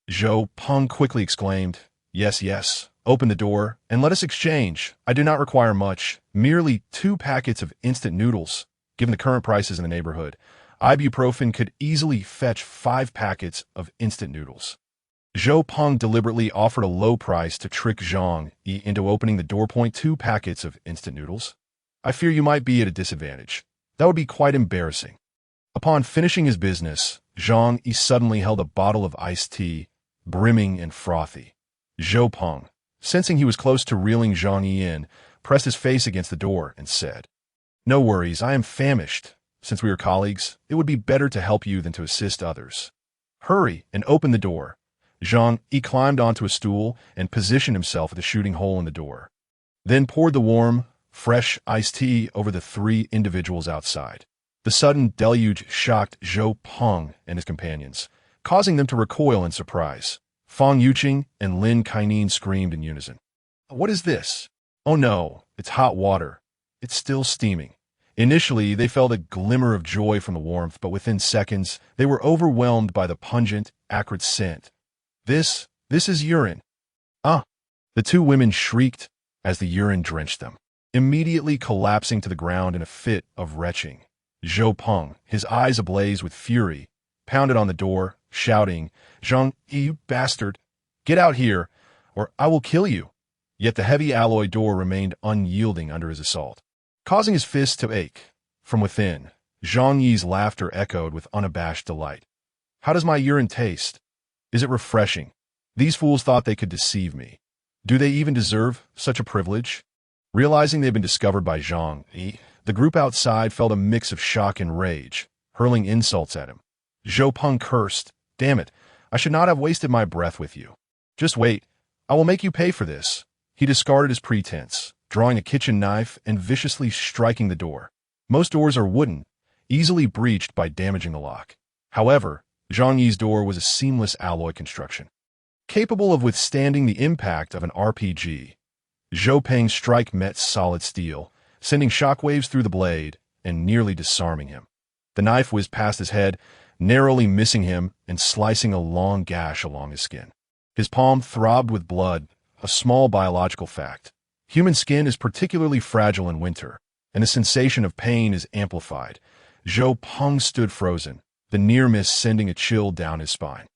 Zhou Peng quickly exclaimed, Yes, open the door, and let us exchange. I do not require much, merely 2 packets of instant noodles. Given the current prices in the neighborhood, ibuprofen could easily fetch 5 packets of instant noodles." Zhou Peng deliberately offered a low price to trick Zhang Yi into opening the door. 2 packets of instant noodles? I fear you might be at a disadvantage. That would be quite embarrassing. Upon finishing his business, Zhang Yi suddenly held a bottle of iced tea, brimming and frothy. Zhou Peng, sensing he was close to reeling Zhang Yi in, pressed his face against the door and said, "No worries, I am famished. Since we are colleagues, it would be better to help you than to assist others. Hurry and open the door." Zhang Yi climbed onto a stool and positioned himself at the shooting hole in the door, then poured the warm, fresh iced tea over the 3 individuals outside. The sudden deluge shocked Zhou Peng and his companions, causing them to recoil in surprise. Fang Yuqing and Lin Kaining screamed in unison. "What is this?" "Oh no, it's hot water. It's still steaming." Initially, they felt a glimmer of joy from the warmth, but within seconds, they were overwhelmed by the pungent, acrid scent. This is urine." "Ah!" The 2 women shrieked as the urine drenched them, immediately collapsing to the ground in a fit of retching. Zhou Peng, his eyes ablaze with fury, pounded on the door, shouting, "Zhang Yi, you bastard! Get out here, or I will kill you!" Yet the heavy alloy door remained unyielding under his assault, causing his fists to ache. From within, Zhang Yi's laughter echoed with unabashed delight. "How does my urine taste? Is it refreshing?" These fools thought they could deceive me. Do they even deserve such a privilege? Realizing they'd been discovered by Zhang Yi, the group outside felt a mix of shock and rage, hurling insults at him. Zhou Peng cursed, "Damn it, I should not have wasted my breath with you. Just wait, I will make you pay for this." He discarded his pretense, drawing a kitchen knife and viciously striking the door. Most doors are wooden, easily breached by damaging the lock. However, Zhang Yi's door was a seamless alloy construction, capable of withstanding the impact of an RPG. Zhou Peng's strike met solid steel, sending shockwaves through the blade and nearly disarming him. The knife whizzed past his head, narrowly missing him and slicing a long gash along his skin. His palm throbbed with blood, a small biological fact. Human skin is particularly fragile in winter, and the sensation of pain is amplified. Zhou Peng stood frozen, the near miss sending a chill down his spine.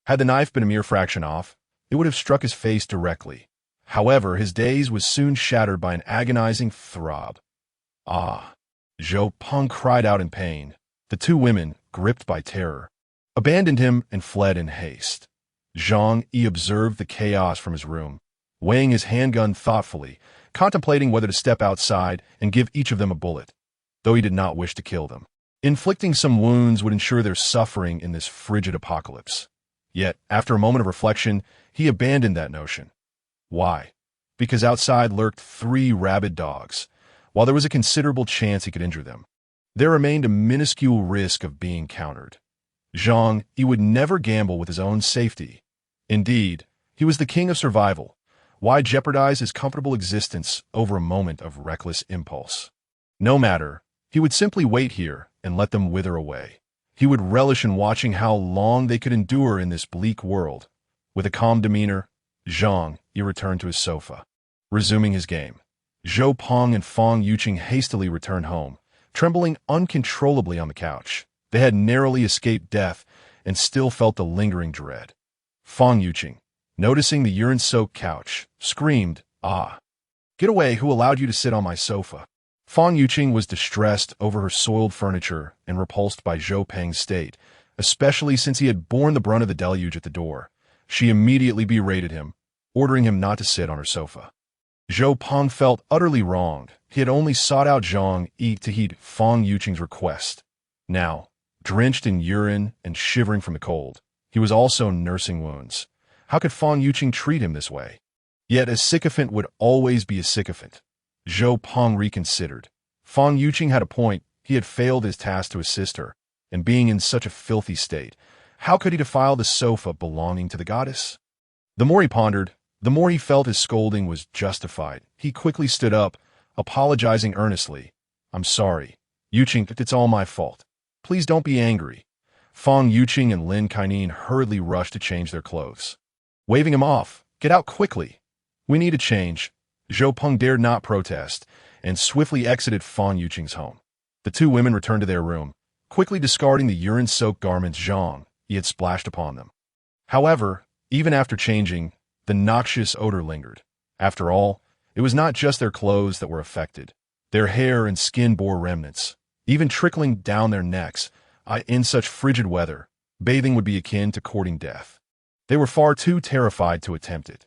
Had the knife been a mere fraction off, it would have struck his face directly. However, his daze was soon shattered by an agonizing throb. "Ah!" Zhou Peng cried out in pain. The two women, gripped by terror, abandoned him and fled in haste. Zhang Yi observed the chaos from his room, weighing his handgun thoughtfully, contemplating whether to step outside and give each of them a bullet, though he did not wish to kill them. Inflicting some wounds would ensure their suffering in this frigid apocalypse. Yet, after a moment of reflection, he abandoned that notion. Why? Because outside lurked 3 rabid dogs. While there was a considerable chance he could injure them, there remained a minuscule risk of being countered. Zhang Yi would never gamble with his own safety. Indeed, he was the king of survival. Why jeopardize his comfortable existence over a moment of reckless impulse? No matter, he would simply wait here and let them wither away. He would relish in watching how long they could endure in this bleak world. With a calm demeanor, Zhang Yi returned to his sofa, resuming his game. Zhou Peng and Fang Yuqing hastily returned home, trembling uncontrollably on the couch. They had narrowly escaped death and still felt the lingering dread. Fang Yuqing, noticing the urine-soaked couch, screamed, "Ah! Get away, who allowed you to sit on my sofa?" Fang Yuqing was distressed over her soiled furniture and repulsed by Zhou Peng's state, especially since he had borne the brunt of the deluge at the door. She immediately berated him, ordering him not to sit on her sofa. Zhou Peng felt utterly wronged. He had only sought out Zhang Yi to heed Fang Yuqing's request. Now, drenched in urine and shivering from the cold, he was also nursing wounds. How could Fang Yuqing treat him this way? Yet a sycophant would always be a sycophant. Zhou Peng reconsidered. Fang Yuqing had a point. He had failed his task to assist her, and being in such a filthy state, how could he defile the sofa belonging to the goddess? The more he pondered, the more he felt his scolding was justified. He quickly stood up, apologizing earnestly. "I'm sorry, Yuqing, it's all my fault. Please don't be angry." Fang Yuqing and Lin Kaining hurriedly rushed to change their clothes, waving him off. "Get out quickly. We need a change." Zhou Peng dared not protest, and swiftly exited Fang Yuqing's home. The two women returned to their room, quickly discarding the urine-soaked garments Zhang Yi had splashed upon them. However, even after changing, the noxious odor lingered. After all, it was not just their clothes that were affected. Their hair and skin bore remnants, even trickling down their necks. In such frigid weather, bathing would be akin to courting death. They were far too terrified to attempt it.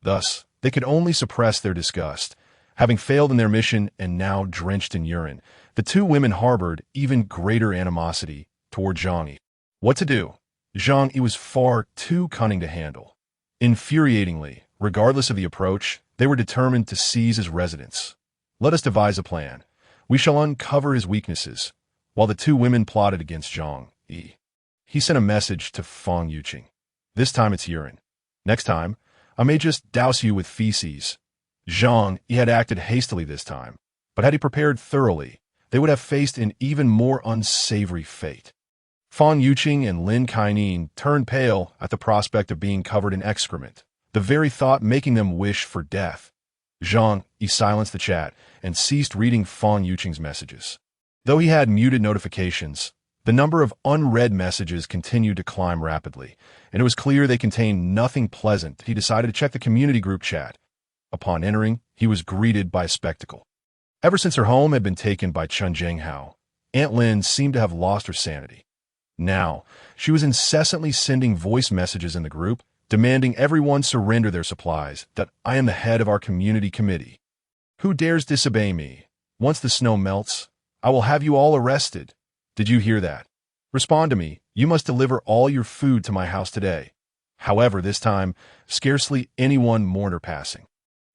Thus, they could only suppress their disgust. Having failed in their mission and now drenched in urine, the two women harbored even greater animosity toward Zhang Yi. What to do? Zhang Yi was far too cunning to handle. Infuriatingly, regardless of the approach, they were determined to seize his residence. "Let us devise a plan. We shall uncover his weaknesses." While the two women plotted against Zhang Yi, he sent a message to Fang Yuqing. "This time it's urine. Next time, I may just douse you with feces." Zhang Yi had acted hastily this time, but had he prepared thoroughly, they would have faced an even more unsavory fate. Fang Yuqing and Lin Kaining turned pale at the prospect of being covered in excrement, the very thought making them wish for death. Zhang Yi silenced the chat and ceased reading Fang Yuqing's messages. Though he had muted notifications, the number of unread messages continued to climb rapidly, and it was clear they contained nothing pleasant. He decided to check the community group chat. Upon entering, he was greeted by a spectacle. Ever since her home had been taken by Chen Zhenghao, Aunt Lin seemed to have lost her sanity. Now, she was incessantly sending voice messages in the group, demanding everyone surrender their supplies, that I am the head of our community committee. Who dares disobey me? Once the snow melts, I will have you all arrested. Did you hear that? Respond to me. You must deliver all your food to my house today. However, this time, scarcely anyone mourned her passing.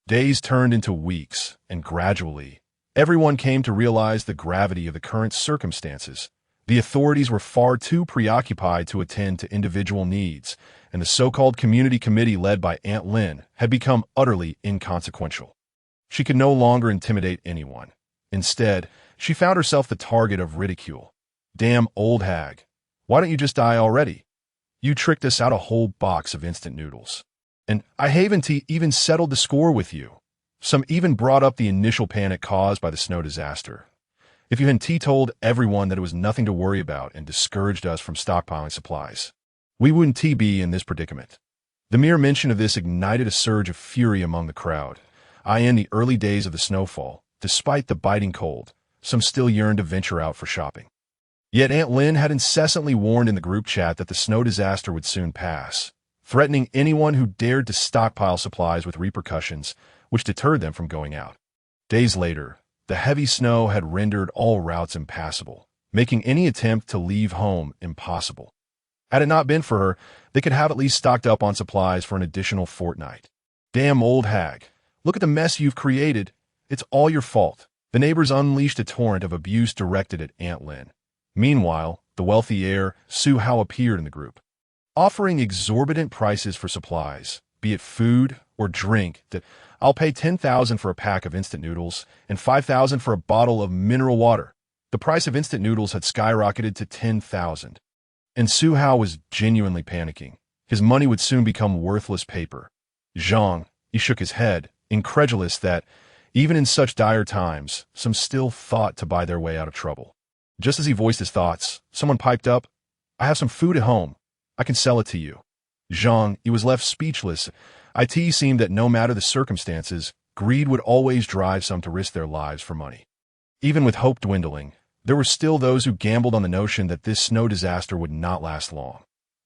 Days turned into weeks, and gradually, everyone came to realize the gravity of the current circumstances. The authorities were far too preoccupied to attend to individual needs, and the so-called community committee led by Aunt Lynn had become utterly inconsequential. She could no longer intimidate anyone. Instead, she found herself the target of ridicule. Damn old hag. Why don't you just die already? You tricked us out a whole box of instant noodles. And I haven't even settled the score with you. Some even brought up the initial panic caused by the snow disaster. If you hadn't told everyone that it was nothing to worry about and discouraged us from stockpiling supplies, we wouldn't be in this predicament. The mere mention of this ignited a surge of fury among the crowd. In the early days of the snowfall, despite the biting cold, some still yearned to venture out for shopping. Yet Aunt Lynn had incessantly warned in the group chat that the snow disaster would soon pass, threatening anyone who dared to stockpile supplies with repercussions, which deterred them from going out. Days later, the heavy snow had rendered all routes impassable, making any attempt to leave home impossible. Had it not been for her, they could have at least stocked up on supplies for an additional fortnight. Damn old hag. Look at the mess you've created. It's all your fault. The neighbors unleashed a torrent of abuse directed at Aunt Lynn. Meanwhile, the wealthy heir, Su Hao, appeared in the group, offering exorbitant prices for supplies, be it food or drink, that I'll pay $10,000 for a pack of instant noodles and $5,000 for a bottle of mineral water. The price of instant noodles had skyrocketed to $10,000. And Su Hao was genuinely panicking. His money would soon become worthless paper. Zhang Yi shook his head, incredulous that, even in such dire times, some still thought to buy their way out of trouble. Just as he voiced his thoughts, someone piped up, I have some food at home. I can sell it to you. Zhang Yi was left speechless. It seemed that no matter the circumstances, greed would always drive some to risk their lives for money. Even with hope dwindling, there were still those who gambled on the notion that this snow disaster would not last long.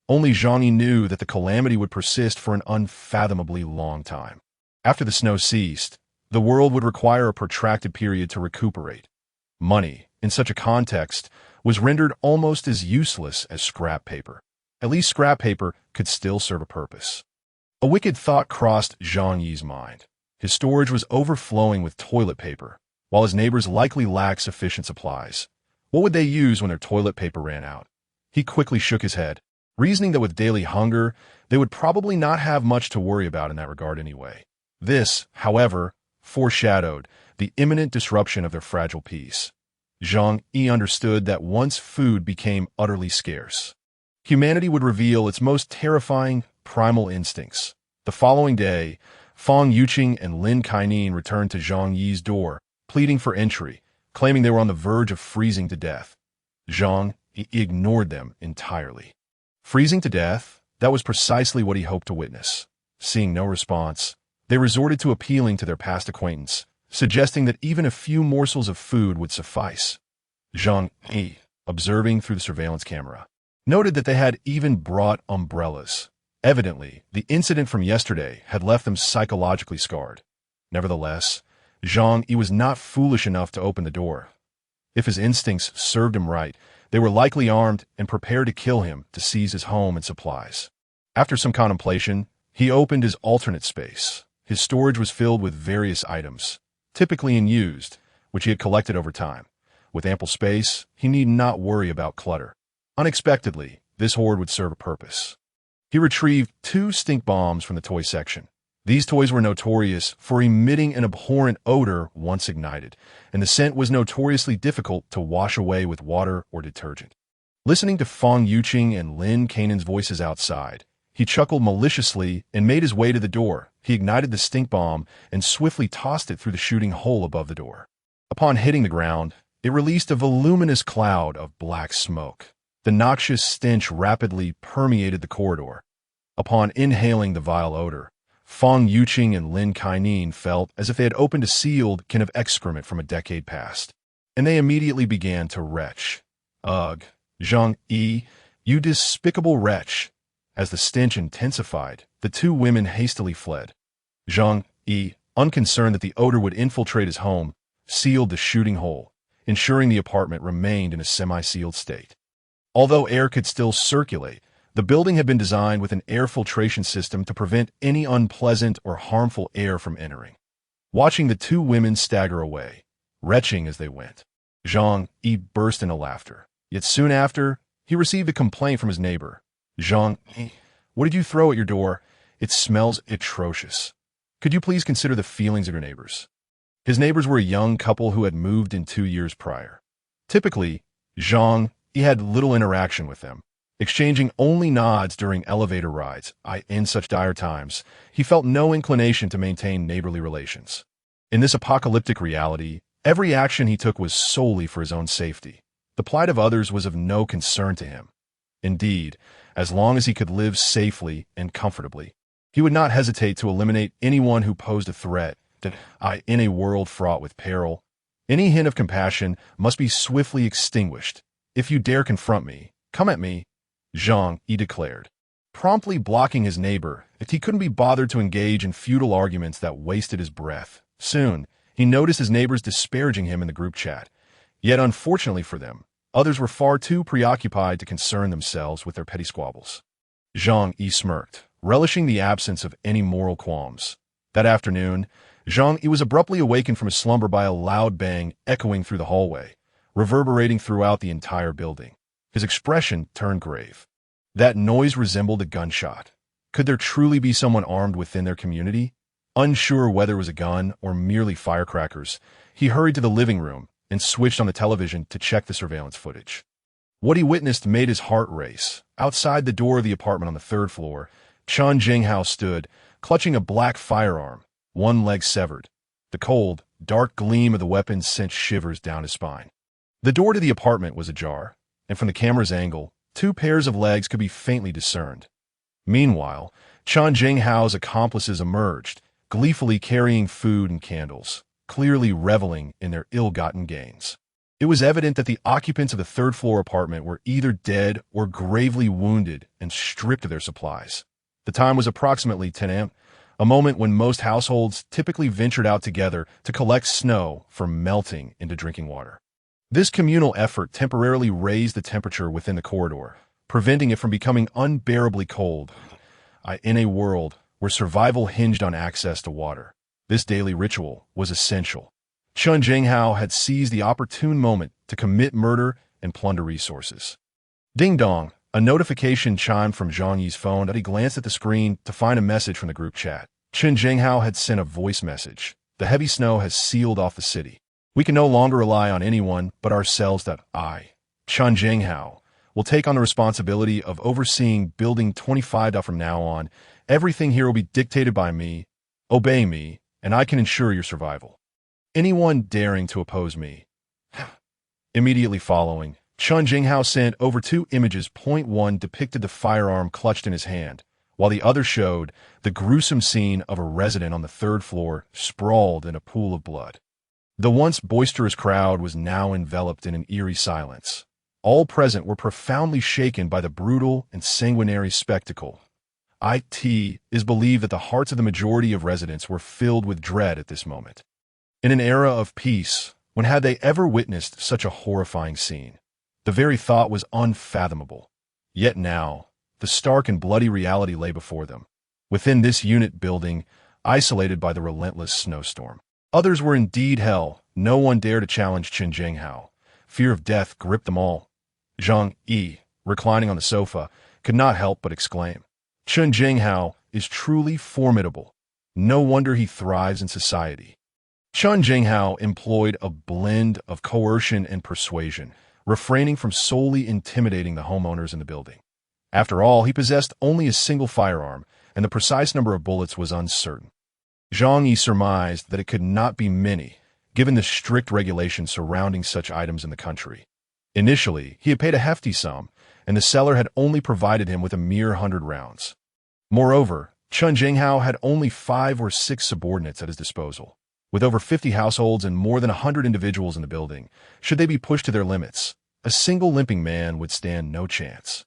Only Zhang Yi knew that the calamity would persist for an unfathomably long time. After the snow ceased, the world would require a protracted period to recuperate. Money, in such a context, was rendered almost as useless as scrap paper. At least scrap paper could still serve a purpose. A wicked thought crossed Zhang Yi's mind. His storage was overflowing with toilet paper, while his neighbors likely lacked sufficient supplies. What would they use when their toilet paper ran out? He quickly shook his head, reasoning that with daily hunger, they would probably not have much to worry about in that regard anyway. This, however, foreshadowed the imminent disruption of their fragile peace. Zhang Yi understood that once food became utterly scarce, humanity would reveal its most terrifying, primal instincts. The following day, Fang Yuqing and Lin Kaining returned to Zhang Yi's door, pleading for entry, claiming they were on the verge of freezing to death. Zhang Yi ignored them entirely. Freezing to death? That was precisely what he hoped to witness. Seeing no response, they resorted to appealing to their past acquaintance, suggesting that even a few morsels of food would suffice. Zhang Yi, observing through the surveillance camera, noted that they had even brought umbrellas. Evidently, the incident from yesterday had left them psychologically scarred. Nevertheless, Zhang Yi was not foolish enough to open the door. If his instincts served him right, they were likely armed and prepared to kill him to seize his home and supplies. After some contemplation, he opened his alternate space. His storage was filled with various items, typically unused, which he had collected over time. With ample space, he need not worry about clutter. Unexpectedly, this hoard would serve a purpose. He retrieved 2 stink bombs from the toy section. These toys were notorious for emitting an abhorrent odor once ignited, and the scent was notoriously difficult to wash away with water or detergent. Listening to Fang Yuqing and Lin Kainen's voices outside, he chuckled maliciously and made his way to the door. He ignited the stink bomb and swiftly tossed it through the shooting hole above the door. Upon hitting the ground, it released a voluminous cloud of black smoke. The noxious stench rapidly permeated the corridor. Upon inhaling the vile odor, Fang Yuqing and Lin Kaining felt as if they had opened a sealed can of excrement from a decade past, and they immediately began to retch. Ugh, Zhang Yi, you despicable wretch! As the stench intensified, The two women hastily fled. Zhang Yi, unconcerned that the odor would infiltrate his home, sealed the shooting hole, ensuring the apartment remained in a semi-sealed state. Although air could still circulate, the building had been designed with an air filtration system to prevent any unpleasant or harmful air from entering. Watching the two women stagger away, retching as they went, Zhang Yi burst into laughter. Yet soon after, he received a complaint from his neighbor. Zhang Yi, what did you throw at your door? It smells atrocious. Could you please consider the feelings of your neighbors? His neighbors were a young couple who had moved in 2 years prior. Typically, Zhang Yi had little interaction with them, exchanging only nods during elevator rides. In such dire times, he felt no inclination to maintain neighborly relations. In this apocalyptic reality, every action he took was solely for his own safety. The plight of others was of no concern to him. Indeed, as long as he could live safely and comfortably, he would not hesitate to eliminate anyone who posed a threat. In a world fraught with peril, any hint of compassion must be swiftly extinguished. If you dare confront me, come at me, Zhang Yi declared, promptly blocking his neighbor if he couldn't be bothered to engage in futile arguments that wasted his breath. Soon, he noticed his neighbors disparaging him in the group chat. Yet unfortunately for them, others were far too preoccupied to concern themselves with their petty squabbles. Zhang Yi smirked, relishing the absence of any moral qualms. That afternoon, Zhang Yi was abruptly awakened from his slumber by a loud bang echoing through the hallway, reverberating throughout the entire building. His expression turned grave. That noise resembled a gunshot. Could there truly be someone armed within their community? Unsure whether it was a gun or merely firecrackers, he hurried to the living room and switched on the television to check the surveillance footage. What he witnessed made his heart race. Outside the door of the apartment on the 3rd floor, Chen Jinghao stood, clutching a black firearm, one leg severed. The cold, dark gleam of the weapon sent shivers down his spine. The door to the apartment was ajar, and from the camera's angle, 2 pairs of legs could be faintly discerned. Meanwhile, Chen Jinghao's accomplices emerged, gleefully carrying food and candles, clearly reveling in their ill-gotten gains. It was evident that the occupants of the 3rd floor apartment were either dead or gravely wounded and stripped of their supplies. The time was approximately 10 a.m., a moment when most households typically ventured out together to collect snow from melting into drinking water. This communal effort temporarily raised the temperature within the corridor, preventing it from becoming unbearably cold. In a world where survival hinged on access to water, this daily ritual was essential. Chen Jinghao had seized the opportune moment to commit murder and plunder resources. Ding dong, a notification chimed from Zhang Yi's phone that he glanced at the screen to find a message from the group chat. Chen Jinghao had sent a voice message. The heavy snow has sealed off the city. We can no longer rely on anyone but ourselves. Chen Jinghao, will take on the responsibility of overseeing Building 25. From now on, everything here will be dictated by me. Obey me, and I can ensure your survival. Anyone daring to oppose me. Immediately following, Chen Jinghao sent over 2 images. One depicted the firearm clutched in his hand, while the other showed the gruesome scene of a resident on the 3rd floor sprawled in a pool of blood. The once boisterous crowd was now enveloped in an eerie silence. All present were profoundly shaken by the brutal and sanguinary spectacle. It is believed that the hearts of the majority of residents were filled with dread at this moment. In an era of peace, when had they ever witnessed such a horrifying scene? The very thought was unfathomable. Yet now, the stark and bloody reality lay before them. Within this unit building, isolated by the relentless snowstorm. Others were indeed hell. No one dared to challenge Chen Jinghao. Fear of death gripped them all. Zhang Yi, reclining on the sofa, could not help but exclaim, Chen Jinghao is truly formidable. No wonder he thrives in society. Chen Jinghao employed a blend of coercion and persuasion, refraining from solely intimidating the homeowners in the building. After all, he possessed only a single firearm, and the precise number of bullets was uncertain. Zhang Yi surmised that it could not be many, given the strict regulations surrounding such items in the country. Initially, he had paid a hefty sum, and the seller had only provided him with a mere 100 rounds. Moreover, Chen Jinghao had only 5 or 6 subordinates at his disposal. With over 50 households and more than 100 individuals in the building, should they be pushed to their limits, a single limping man would stand no chance.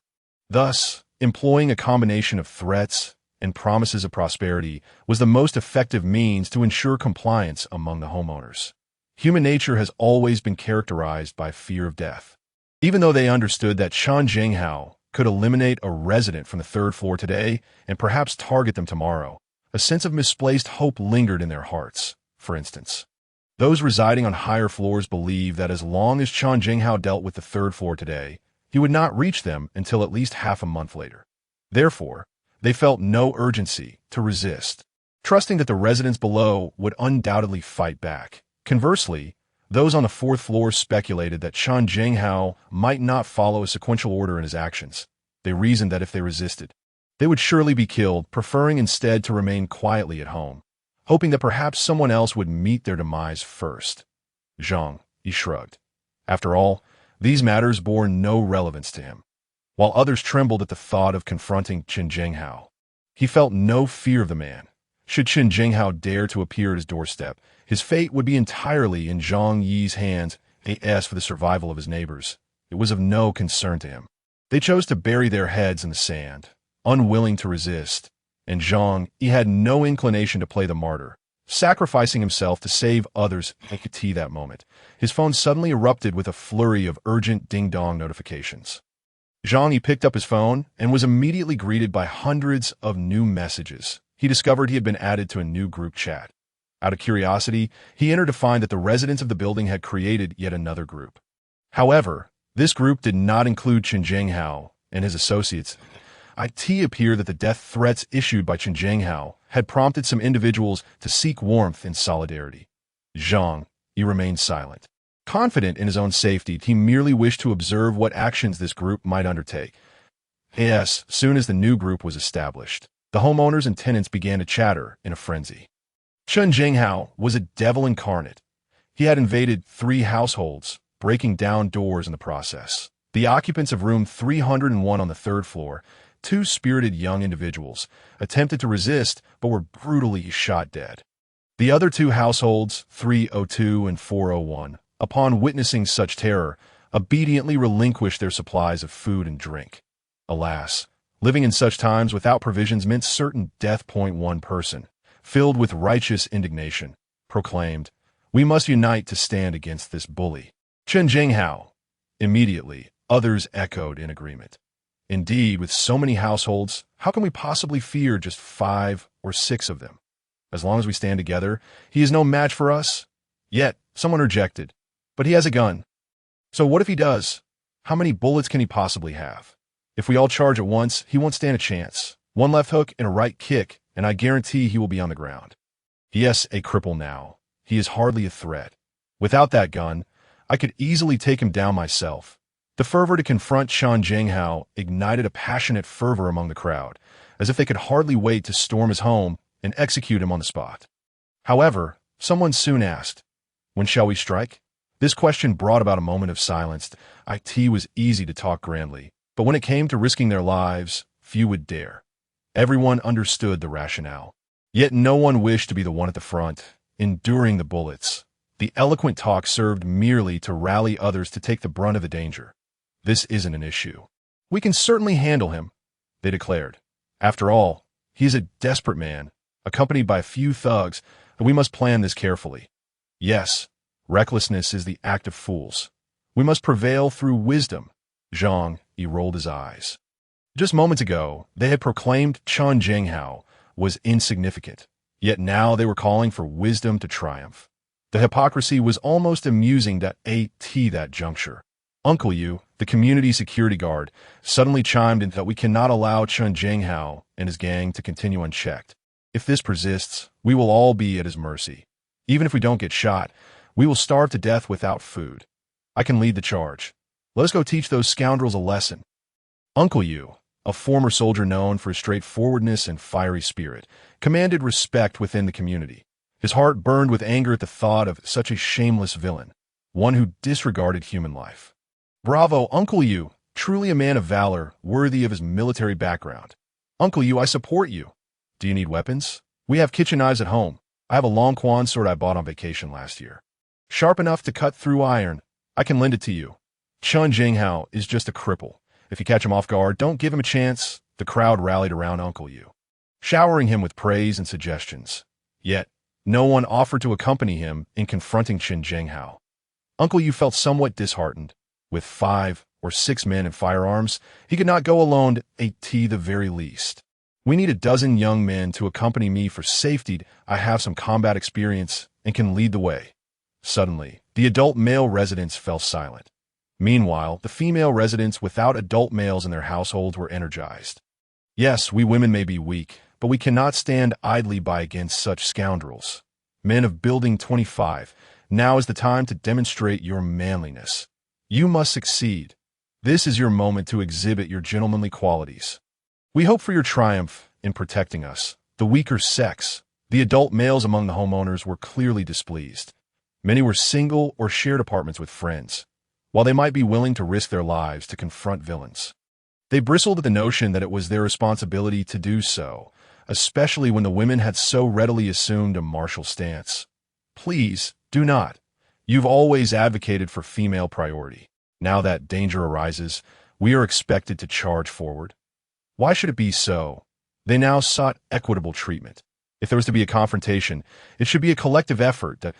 Thus, employing a combination of threats, and promises of prosperity was the most effective means to ensure compliance among the homeowners. Human nature has always been characterized by fear of death. Even though they understood that Chen Jinghao could eliminate a resident from the third floor today and perhaps target them tomorrow, a sense of misplaced hope lingered in their hearts. For instance, those residing on higher floors believed that as long as Chen Jinghao dealt with the third floor today, he would not reach them until at least half a month later. Therefore, they felt no urgency to resist, trusting that the residents below would undoubtedly fight back. Conversely, those on the fourth floor speculated that Chen Jinghao might not follow a sequential order in his actions. They reasoned that if they resisted, they would surely be killed, preferring instead to remain quietly at home, hoping that perhaps someone else would meet their demise first. Zhang Yi shrugged. After all, these matters bore no relevance to him. While others trembled at the thought of confronting Chen Jinghao, he felt no fear of the man. Should Chen Jinghao dare to appear at his doorstep, his fate would be entirely in Zhang Yi's hands. As for the survival of his neighbors, it was of no concern to him. They chose to bury their heads in the sand, unwilling to resist, and Zhang Yi had no inclination to play the martyr, sacrificing himself to save others. That moment, his phone suddenly erupted with a flurry of urgent ding-dong notifications. Zhang Yi picked up his phone and was immediately greeted by hundreds of new messages. He discovered he had been added to a new group chat. Out of curiosity, he entered to find that the residents of the building had created yet another group. However, this group did not include Chen Jinghao and his associates. It appeared that the death threats issued by Chen Jinghao had prompted some individuals to seek warmth and solidarity. Zhang Yi remained silent. Confident in his own safety, he merely wished to observe what actions this group might undertake. Soon as the new group was established, the homeowners and tenants began to chatter in a frenzy. Chen Jinghao was a devil incarnate. He had invaded 3 households, breaking down doors in the process. The occupants of room 301 on the third floor, 2 spirited young individuals, attempted to resist but were brutally shot dead. The other 2 households, 302 and 401, upon witnessing such terror, obediently relinquished their supplies of food and drink. Alas, living in such times without provisions meant certain death. One person, filled with righteous indignation, proclaimed, "We must unite to stand against this bully, Chen Jinghao." Immediately, others echoed in agreement. Indeed, with so many households, how can we possibly fear just 5 or 6 of them? As long as we stand together, he is no match for us. Yet, someone rejected. But he has a gun. So what if he does? How many bullets can he possibly have? If we all charge at once, he won't stand a chance. One left hook and a right kick, and I guarantee he will be on the ground. Yes, a cripple now. He is hardly a threat. Without that gun, I could easily take him down myself. The fervor to confront Chen Jinghao ignited a passionate fervor among the crowd, as if they could hardly wait to storm his home and execute him on the spot. However, someone soon asked, "When shall we strike?" This question brought about a moment of silence. It was easy to talk grandly, but when it came to risking their lives, few would dare. Everyone understood the rationale. Yet no one wished to be the one at the front, enduring the bullets. The eloquent talk served merely to rally others to take the brunt of the danger. "This isn't an issue. We can certainly handle him," they declared. "After all, he is a desperate man, accompanied by a few thugs, and we must plan this carefully. Yes, recklessness is the act of fools. We must prevail through wisdom." Zhang Yi rolled his eyes. Just moments ago, they had proclaimed Chen Jinghao was insignificant, yet now they were calling for wisdom to triumph. The hypocrisy was almost amusing at that juncture. Uncle Yu, the community security guard, suddenly chimed in that we cannot allow Chen Jinghao and his gang to continue unchecked. If this persists, we will all be at his mercy. Even if we don't get shot, we will starve to death without food. I can lead the charge. Let us go teach those scoundrels a lesson. Uncle Yu, a former soldier known for his straightforwardness and fiery spirit, commanded respect within the community. His heart burned with anger at the thought of such a shameless villain, one who disregarded human life. "Bravo, Uncle Yu, truly a man of valor, worthy of his military background. Uncle Yu, I support you. Do you need weapons? We have kitchen knives at home. I have a long quan sword I bought on vacation last year. Sharp enough to cut through iron. I can lend it to you. Chen Jinghao is just a cripple. If you catch him off guard, don't give him a chance." The crowd rallied around Uncle Yu. showering him with praise and suggestions. Yet, no one offered to accompany him in confronting Qin Zhenghao. Uncle Yu felt somewhat disheartened. With 5 or 6 men and firearms, he could not go alone at the very least. We need a dozen young men to accompany me for safety. I have some combat experience and can lead the way. Suddenly, the adult male residents fell silent. Meanwhile, the female residents without adult males in their households were energized. Yes, we women may be weak, but we cannot stand idly by against such scoundrels. Men of Building 25, now is the time to demonstrate your manliness. You must succeed. This is your moment to exhibit your gentlemanly qualities. We hope for your triumph in protecting us, the weaker sex. The adult males among the homeowners were clearly displeased. Many were single or shared apartments with friends, while they might be willing to risk their lives to confront villains. They bristled at the notion that it was their responsibility to do so, especially when the women had so readily assumed a martial stance. Please, do not. You've always advocated for female priority. Now that danger arises, we are expected to charge forward. Why should it be so? They now sought equitable treatment. If there was to be a confrontation, it should be a collective effort that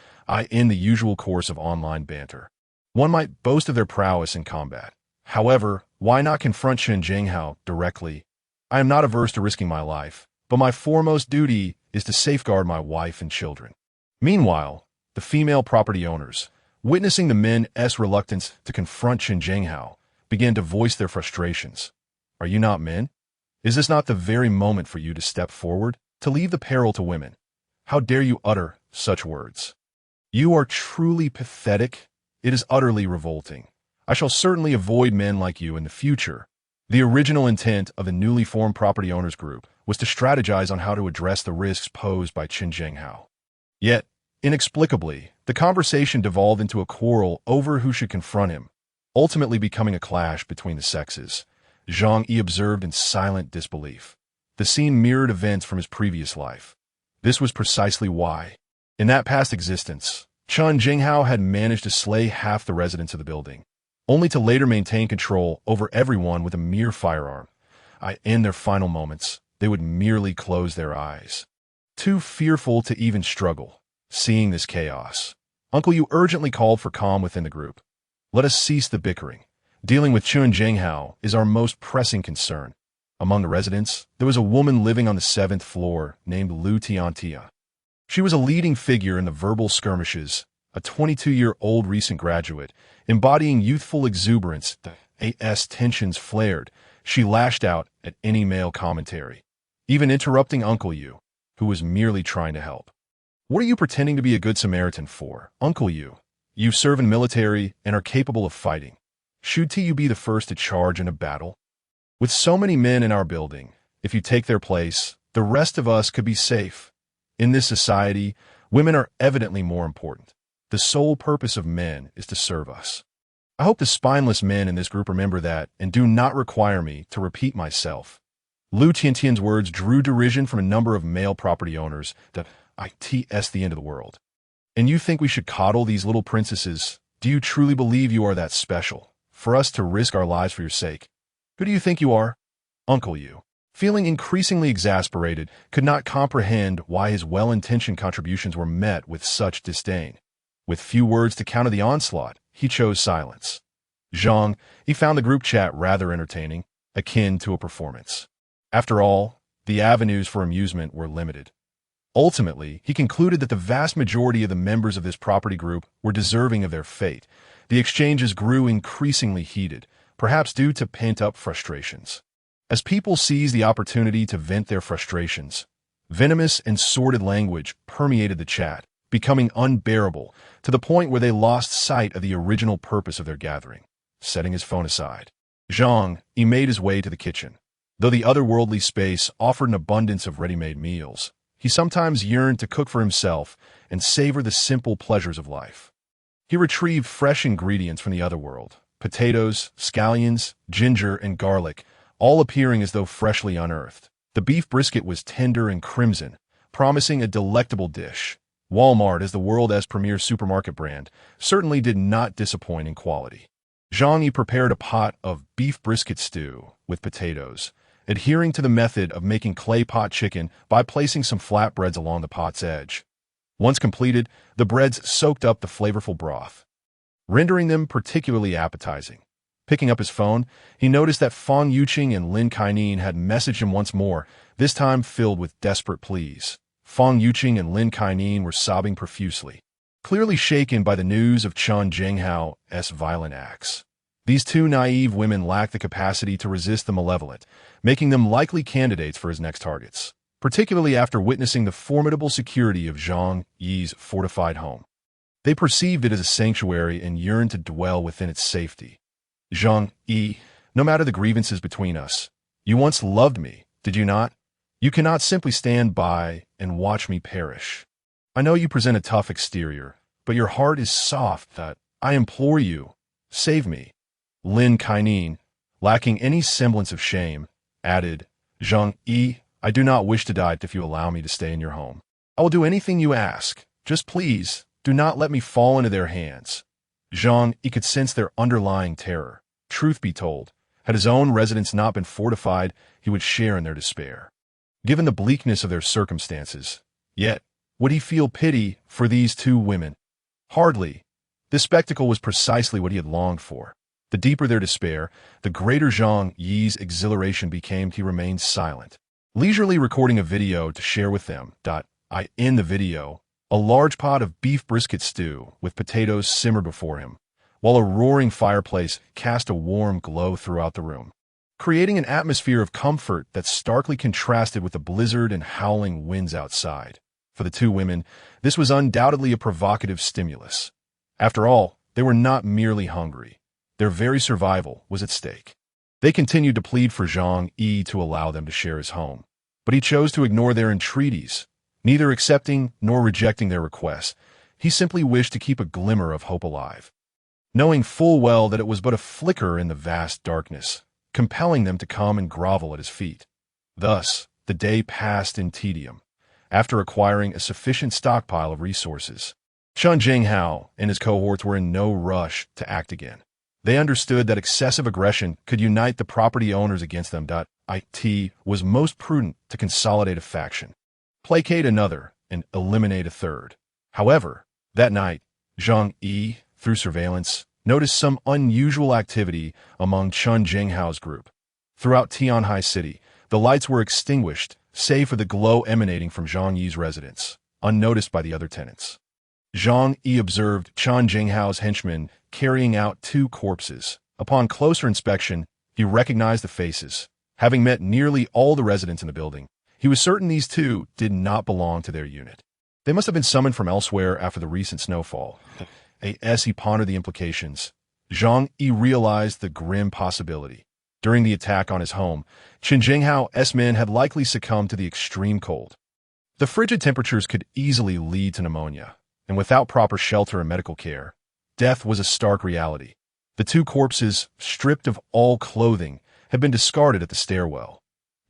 end the usual course of online banter. One might boast of their prowess in combat. However, why not confront Qin Zhenghao directly? I am not averse to risking my life, but my foremost duty is to safeguard my wife and children. Meanwhile, the female property owners, witnessing the men's reluctance to confront Qin Zhenghao, began to voice their frustrations. Are you not men? Is this not the very moment for you to step forward, to leave the peril to women? How dare you utter such words? You are truly pathetic. It is utterly revolting. I shall certainly avoid men like you in the future. The original intent of the newly formed property owners group was to strategize on how to address the risks posed by Qin Zhenghao. Yet, inexplicably, the conversation devolved into a quarrel over who should confront him, ultimately becoming a clash between the sexes. Zhang Yi observed in silent disbelief. The scene mirrored events from his previous life. This was precisely why. In that past existence, Qin Zhenghao had managed to slay half the residents of the building, only to later maintain control over everyone with a mere firearm. In their final moments, they would merely close their eyes, too fearful to even struggle. Seeing this chaos, Uncle Yu urgently called for calm within the group. Let us cease the bickering. Dealing with Qin Zhenghao is our most pressing concern. Among the residents, there was a woman living on the 7th floor named Lu Tiantia. She was a leading figure in the verbal skirmishes, a 22-year-old recent graduate, embodying youthful exuberance. As tensions flared, she lashed out at any male commentary, even interrupting Uncle Yu, who was merely trying to help. What are you pretending to be a good Samaritan for, Uncle Yu? You serve in military and are capable of fighting. Should you be the first to charge in a battle? With so many men in our building, if you take their place, the rest of us could be safe. In this society, women are evidently more important. The sole purpose of men is to serve us. I hope the spineless men in this group remember that and do not require me to repeat myself. Lu Tiantian's words drew derision from a number of male property owners that it's the end of the world. And you think we should coddle these little princesses? Do you truly believe you are that special, for us to risk our lives for your sake? Who do you think you are? Uncle Yu, feeling increasingly exasperated, could not comprehend why his well-intentioned contributions were met with such disdain. With few words to counter the onslaught, he chose silence. Zhang, he found the group chat rather entertaining, akin to a performance. After all, the avenues for amusement were limited. Ultimately, he concluded that the vast majority of the members of this property group were deserving of their fate. The exchanges grew increasingly heated, perhaps due to pent-up frustrations. As people seized the opportunity to vent their frustrations, venomous and sordid language permeated the chat, becoming unbearable to the point where they lost sight of the original purpose of their gathering. Setting his phone aside, Zhang Yi made his way to the kitchen. Though the otherworldly space offered an abundance of ready-made meals, he sometimes yearned to cook for himself and savor the simple pleasures of life. He retrieved fresh ingredients from the otherworld, potatoes, scallions, ginger, and garlic, all appearing as though freshly unearthed. The beef brisket was tender and crimson, promising a delectable dish. Walmart, as the world's premier supermarket brand, certainly did not disappoint in quality. Zhang Yi prepared a pot of beef brisket stew with potatoes, adhering to the method of making clay pot chicken by placing some flatbreads along the pot's edge. Once completed, the breads soaked up the flavorful broth, rendering them particularly appetizing. Picking up his phone, he noticed that Fang Yuqing and Lin Kainin had messaged him once more, this time filled with desperate pleas. Fang Yuqing and Lin Kainin were sobbing profusely, clearly shaken by the news of Chen Zhenghao's violent acts. These two naive women lacked the capacity to resist the malevolent, making them likely candidates for his next targets, particularly after witnessing the formidable security of Zhang Yi's fortified home. They perceived it as a sanctuary and yearned to dwell within its safety. Zhang Yi, no matter the grievances between us, you once loved me, did you not? You cannot simply stand by and watch me perish. I know you present a tough exterior, but your heart is soft. I implore you, save me. Lin Kainin, lacking any semblance of shame, added, Zhang Yi, I do not wish to die if you allow me to stay in your home. I will do anything you ask. Just please, do not let me fall into their hands. Zhang Yi could sense their underlying terror. Truth be told, had his own residence not been fortified, he would share in their despair. Given the bleakness of their circumstances, yet, would he feel pity for these two women? Hardly. This spectacle was precisely what he had longed for. The deeper their despair, the greater Zhang Yi's exhilaration became. He remained silent, leisurely recording a video to share with them. In the video, a large pot of beef brisket stew with potatoes simmered before him, while a roaring fireplace cast a warm glow throughout the room, creating an atmosphere of comfort that starkly contrasted with the blizzard and howling winds outside. For the two women, this was undoubtedly a provocative stimulus. After all, they were not merely hungry. Their very survival was at stake. They continued to plead for Zhang Yi to allow them to share his home, but he chose to ignore their entreaties, neither accepting nor rejecting their requests. He simply wished to keep a glimmer of hope alive, knowing full well that it was but a flicker in the vast darkness, compelling them to come and grovel at his feet. Thus, the day passed in tedium. After acquiring a sufficient stockpile of resources, Chen Zhenghao and his cohorts were in no rush to act again. They understood that excessive aggression could unite the property owners against them. It was most prudent to consolidate a faction, placate another, and eliminate a third. However, that night, Zhang Yi, through surveillance, noticed some unusual activity among Chen Zhenghao's group. Throughout Tianhai City, the lights were extinguished, save for the glow emanating from Zhang Yi's residence, unnoticed by the other tenants. Zhang Yi observed Chen Zhenghao's henchmen carrying out two corpses. Upon closer inspection, he recognized the faces. Having met nearly all the residents in the building, he was certain these two did not belong to their unit. They must have been summoned from elsewhere after the recent snowfall. As he pondered the implications, Zhang Yi realized the grim possibility. During the attack on his home, Chen Zhenghao's men had likely succumbed to the extreme cold. The frigid temperatures could easily lead to pneumonia, and without proper shelter and medical care, death was a stark reality. The two corpses, stripped of all clothing, had been discarded at the stairwell.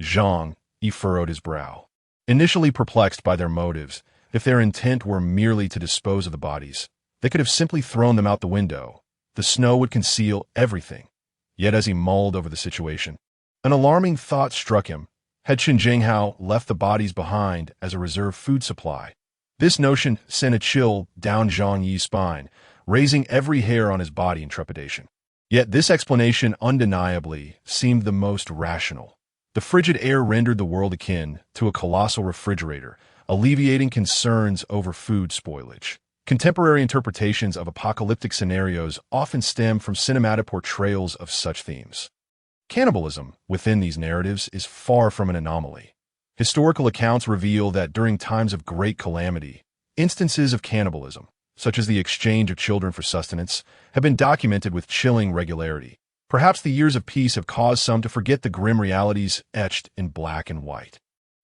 Zhang Yi furrowed his brow. Initially perplexed by their motives, if their intent were merely to dispose of the bodies, they could have simply thrown them out the window. The snow would conceal everything. Yet as he mulled over the situation, an alarming thought struck him. Had Chen Zhenghao left the bodies behind as a reserve food supply? This notion sent a chill down Zhang Yi's spine, raising every hair on his body in trepidation. Yet this explanation undeniably seemed the most rational. The frigid air rendered the world akin to a colossal refrigerator, alleviating concerns over food spoilage. Contemporary interpretations of apocalyptic scenarios often stem from cinematic portrayals of such themes. Cannibalism within these narratives is far from an anomaly. Historical accounts reveal that during times of great calamity, instances of cannibalism, such as the exchange of children for sustenance, have been documented with chilling regularity. Perhaps the years of peace have caused some to forget the grim realities etched in black and white.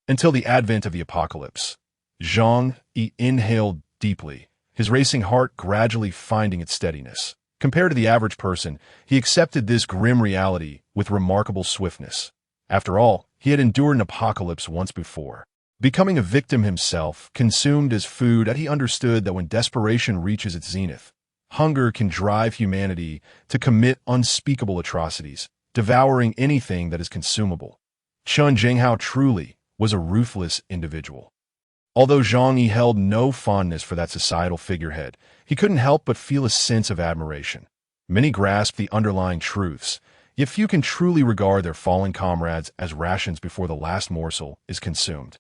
Until the advent of the apocalypse, Zhang Yi inhaled deeply, his racing heart gradually finding its steadiness. Compared to the average person, he accepted this grim reality with remarkable swiftness. After all, he had endured an apocalypse once before. Becoming a victim himself, consumed as food, he understood that when desperation reaches its zenith, hunger can drive humanity to commit unspeakable atrocities, devouring anything that is consumable. Chen Jinghao truly was a ruthless individual. Although Zhang Yi held no fondness for that societal figurehead, he couldn't help but feel a sense of admiration. Many grasp the underlying truths, yet few can truly regard their fallen comrades as rations before the last morsel is consumed.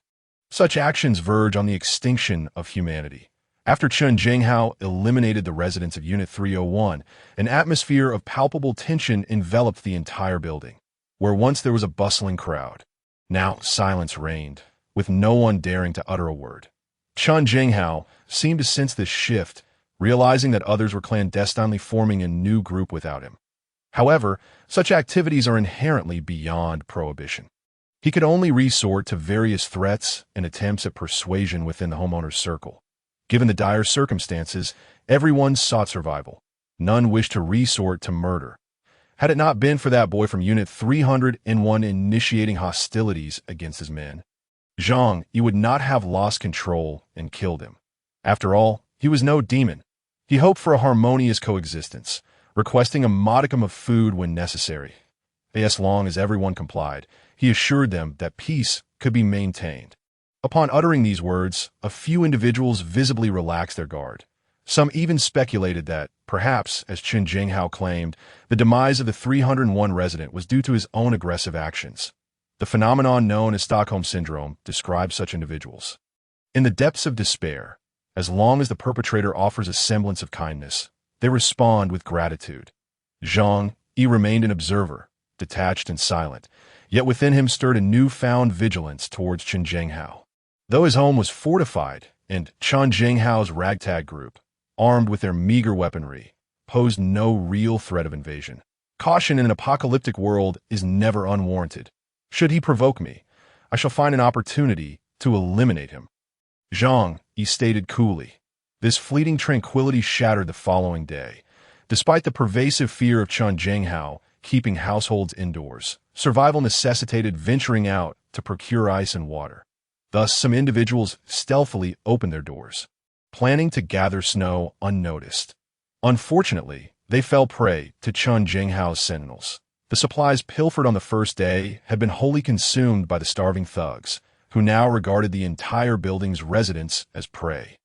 Such actions verge on the extinction of humanity. After Chen Jinghao eliminated the residents of Unit 301, an atmosphere of palpable tension enveloped the entire building. Where once there was a bustling crowd, now silence reigned, with no one daring to utter a word. Chen Jinghao seemed to sense this shift, realizing that others were clandestinely forming a new group without him. However, such activities are inherently beyond prohibition. He could only resort to various threats and attempts at persuasion within the homeowner's circle. Given the dire circumstances, everyone sought survival. None wished to resort to murder. Had it not been for that boy from Unit 301 initiating hostilities against his men, Zhang Yi would not have lost control and killed him. After all, he was no demon. He hoped for a harmonious coexistence, requesting a modicum of food when necessary. As long as everyone complied, he assured them that peace could be maintained. Upon uttering these words, a few individuals visibly relaxed their guard. Some even speculated that, perhaps, as Chen Jinghao claimed, the demise of the 301 resident was due to his own aggressive actions. The phenomenon known as Stockholm Syndrome describes such individuals. In the depths of despair, as long as the perpetrator offers a semblance of kindness, they respond with gratitude. Zhang Yi remained an observer, detached and silent, yet within him stirred a newfound vigilance towards Chen Jinghao. Though his home was fortified, and Chen Jinghao's ragtag group, armed with their meager weaponry, posed no real threat of invasion. Caution in an apocalyptic world is never unwarranted. Should he provoke me, I shall find an opportunity to eliminate him. Zhang Yi stated coolly. This fleeting tranquility shattered the following day. Despite the pervasive fear of Chen Jinghao keeping households indoors, survival necessitated venturing out to procure ice and water. Thus, some individuals stealthily opened their doors, planning to gather snow unnoticed. Unfortunately, they fell prey to Chen Jinghao's sentinels. The supplies pilfered on the first day had been wholly consumed by the starving thugs, who now regarded the entire building's residents as prey.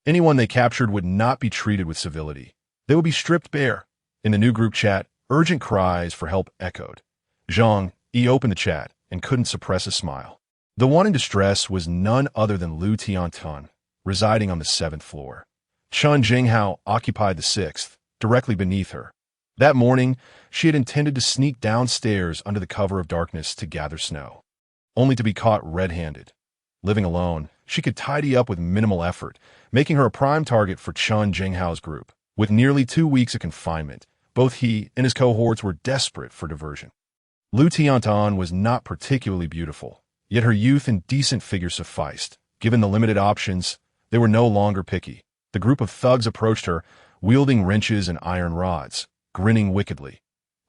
Anyone they captured would not be treated with civility. They would be stripped bare. In the new group chat, urgent cries for help echoed. Zhang Yi opened the chat and couldn't suppress a smile. The one in distress was none other than Lu Tiantan, residing on the 7th floor. Chen Jinghao occupied the 6th, directly beneath her. That morning, she had intended to sneak downstairs under the cover of darkness to gather snow, only to be caught red-handed. Living alone, she could tidy up with minimal effort, making her a prime target for Chen Jinghao's group. With nearly 2 weeks of confinement, both he and his cohorts were desperate for diversion. Lu Tiantan was not particularly beautiful, yet her youth and decent figure sufficed. Given the limited options, they were no longer picky. The group of thugs approached her, wielding wrenches and iron rods, grinning wickedly.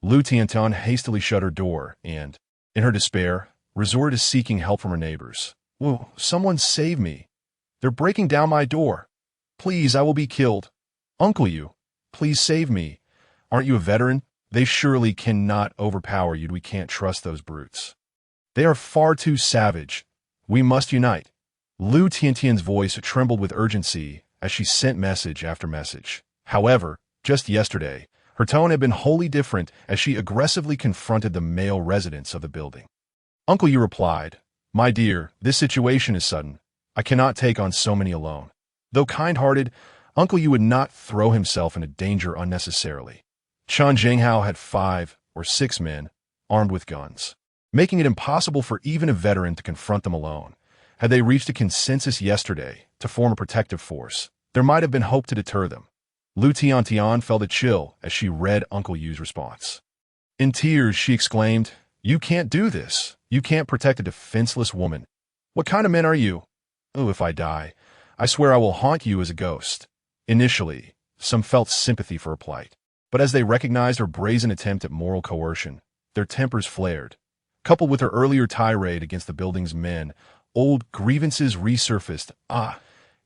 Lu Tiantan hastily shut her door and, in her despair, resorted to seeking help from her neighbors. "Whoa, someone save me. They're breaking down my door. Please, I will be killed. Uncle you, please save me. Aren't you a veteran? They surely cannot overpower you. We can't trust those brutes. They are far too savage. We must unite." Lu Tiantian's voice trembled with urgency as she sent message after message. However, just yesterday, her tone had been wholly different as she aggressively confronted the male residents of the building. Uncle Yu replied, "My dear, this situation is sudden. I cannot take on so many alone." Though kind-hearted, Uncle Yu would not throw himself into danger unnecessarily. Chen Jinghao had 5 or 6 men, armed with guns, making it impossible for even a veteran to confront them alone. Had they reached a consensus yesterday to form a protective force, there might have been hope to deter them. Lu Tiantian felt a chill as she read Uncle Yu's response. In tears, she exclaimed, "You can't do this. You can't protect a defenseless woman. What kind of men are you? Oh, if I die, I swear I will haunt you as a ghost." Initially, some felt sympathy for her plight, but as they recognized her brazen attempt at moral coercion, their tempers flared. Coupled with her earlier tirade against the building's men, old grievances resurfaced. "Ah,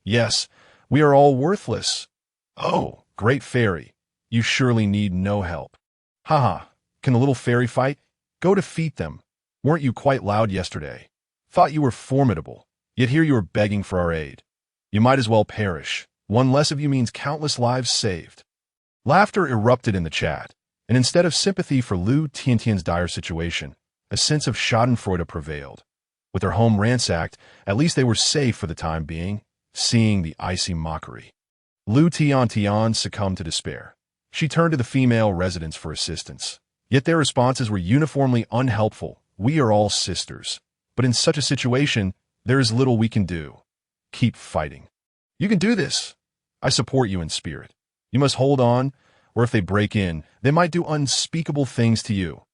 yes, we are all worthless. Oh, great fairy, you surely need no help. Haha, can the little fairy fight? Go defeat them. Weren't you quite loud yesterday? Thought you were formidable, yet here you are begging for our aid. You might as well perish. One less of you means countless lives saved. Laughter erupted in the chat, and instead of sympathy for Lu Tiantian's dire situation, a sense of schadenfreude prevailed. With their home ransacked, at least they were safe for the time being, seeing the icy mockery. Lu Tiantian succumbed to despair. She turned to the female residents for assistance. Yet their responses were uniformly unhelpful. We are all sisters. But in such a situation, there is little we can do. Keep fighting. You can do this. I support you in spirit. You must hold on, or if they break in, they might do unspeakable things to you.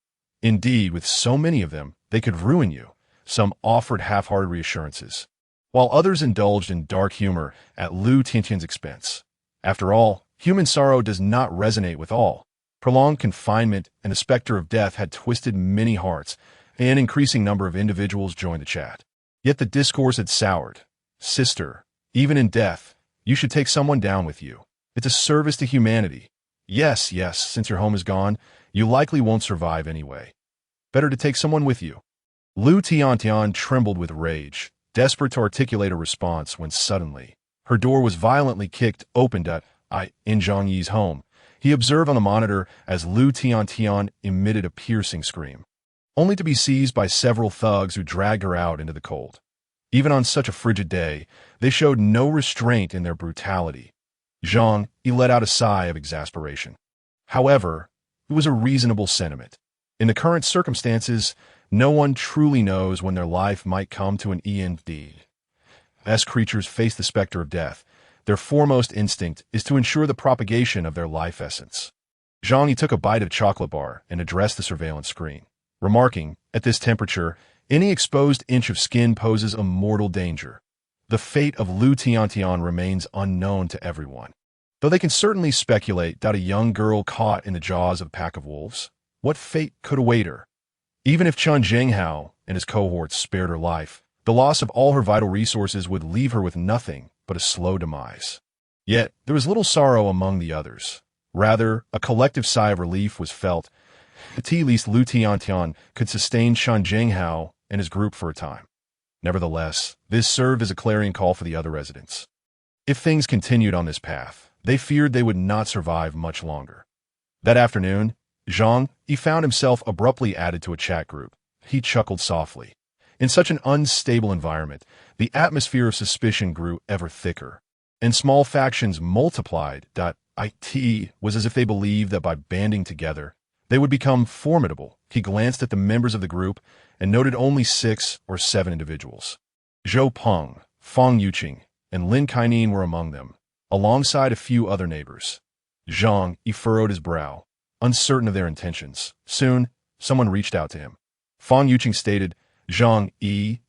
Indeed, with so many of them, they could ruin you. Some offered half-hearted reassurances, while others indulged in dark humor at Lu Tiantian's expense. After all, human sorrow does not resonate with all. Prolonged confinement and the specter of death had twisted many hearts, and an increasing number of individuals joined the chat. Yet the discourse had soured. Sister, even in death, you should take someone down with you. It's a service to humanity. Yes, since your home is gone, you likely won't survive anyway. Better to take someone with you. Lu Tiantian trembled with rage, desperate to articulate a response when suddenly, her door was violently kicked open in Zhang Yi's home. He observed on the monitor as Lu Tiantian emitted a piercing scream, only to be seized by several thugs who dragged her out into the cold. Even on such a frigid day, they showed no restraint in their brutality. Zhang Yi let out a sigh of exasperation. However, it was a reasonable sentiment. In the current circumstances, no one truly knows when their life might come to an end. As creatures face the specter of death, their foremost instinct is to ensure the propagation of their life essence. Zhang Yi took a bite of chocolate bar and addressed the surveillance screen, remarking, at this temperature, any exposed inch of skin poses a mortal danger. The fate of Lu Tiantian remains unknown to everyone, though they can certainly speculate that a young girl caught in the jaws of a pack of wolves. What fate could await her? Even if Chen Zhenghao and his cohorts spared her life, the loss of all her vital resources would leave her with nothing but a slow demise. Yet, there was little sorrow among the others. Rather, a collective sigh of relief was felt. At least Lu Tiantian could sustain Chen Zhenghao and his group for a time. Nevertheless, this served as a clarion call for the other residents. If things continued on this path, they feared they would not survive much longer. That afternoon, Zhang Yi found himself abruptly added to a chat group. He chuckled softly. In such an unstable environment, the atmosphere of suspicion grew ever thicker, and small factions multiplied. It was as if they believed that by banding together, they would become formidable. He glanced at the members of the group and noted only 6 or 7 individuals. Zhou Peng, Fang Yuqing, and Lin Kainan were among them, alongside a few other neighbors. Zhang Yi furrowed his brow, uncertain of their intentions. Soon, someone reached out to him. Fang Yuqing stated, Zhang Yi,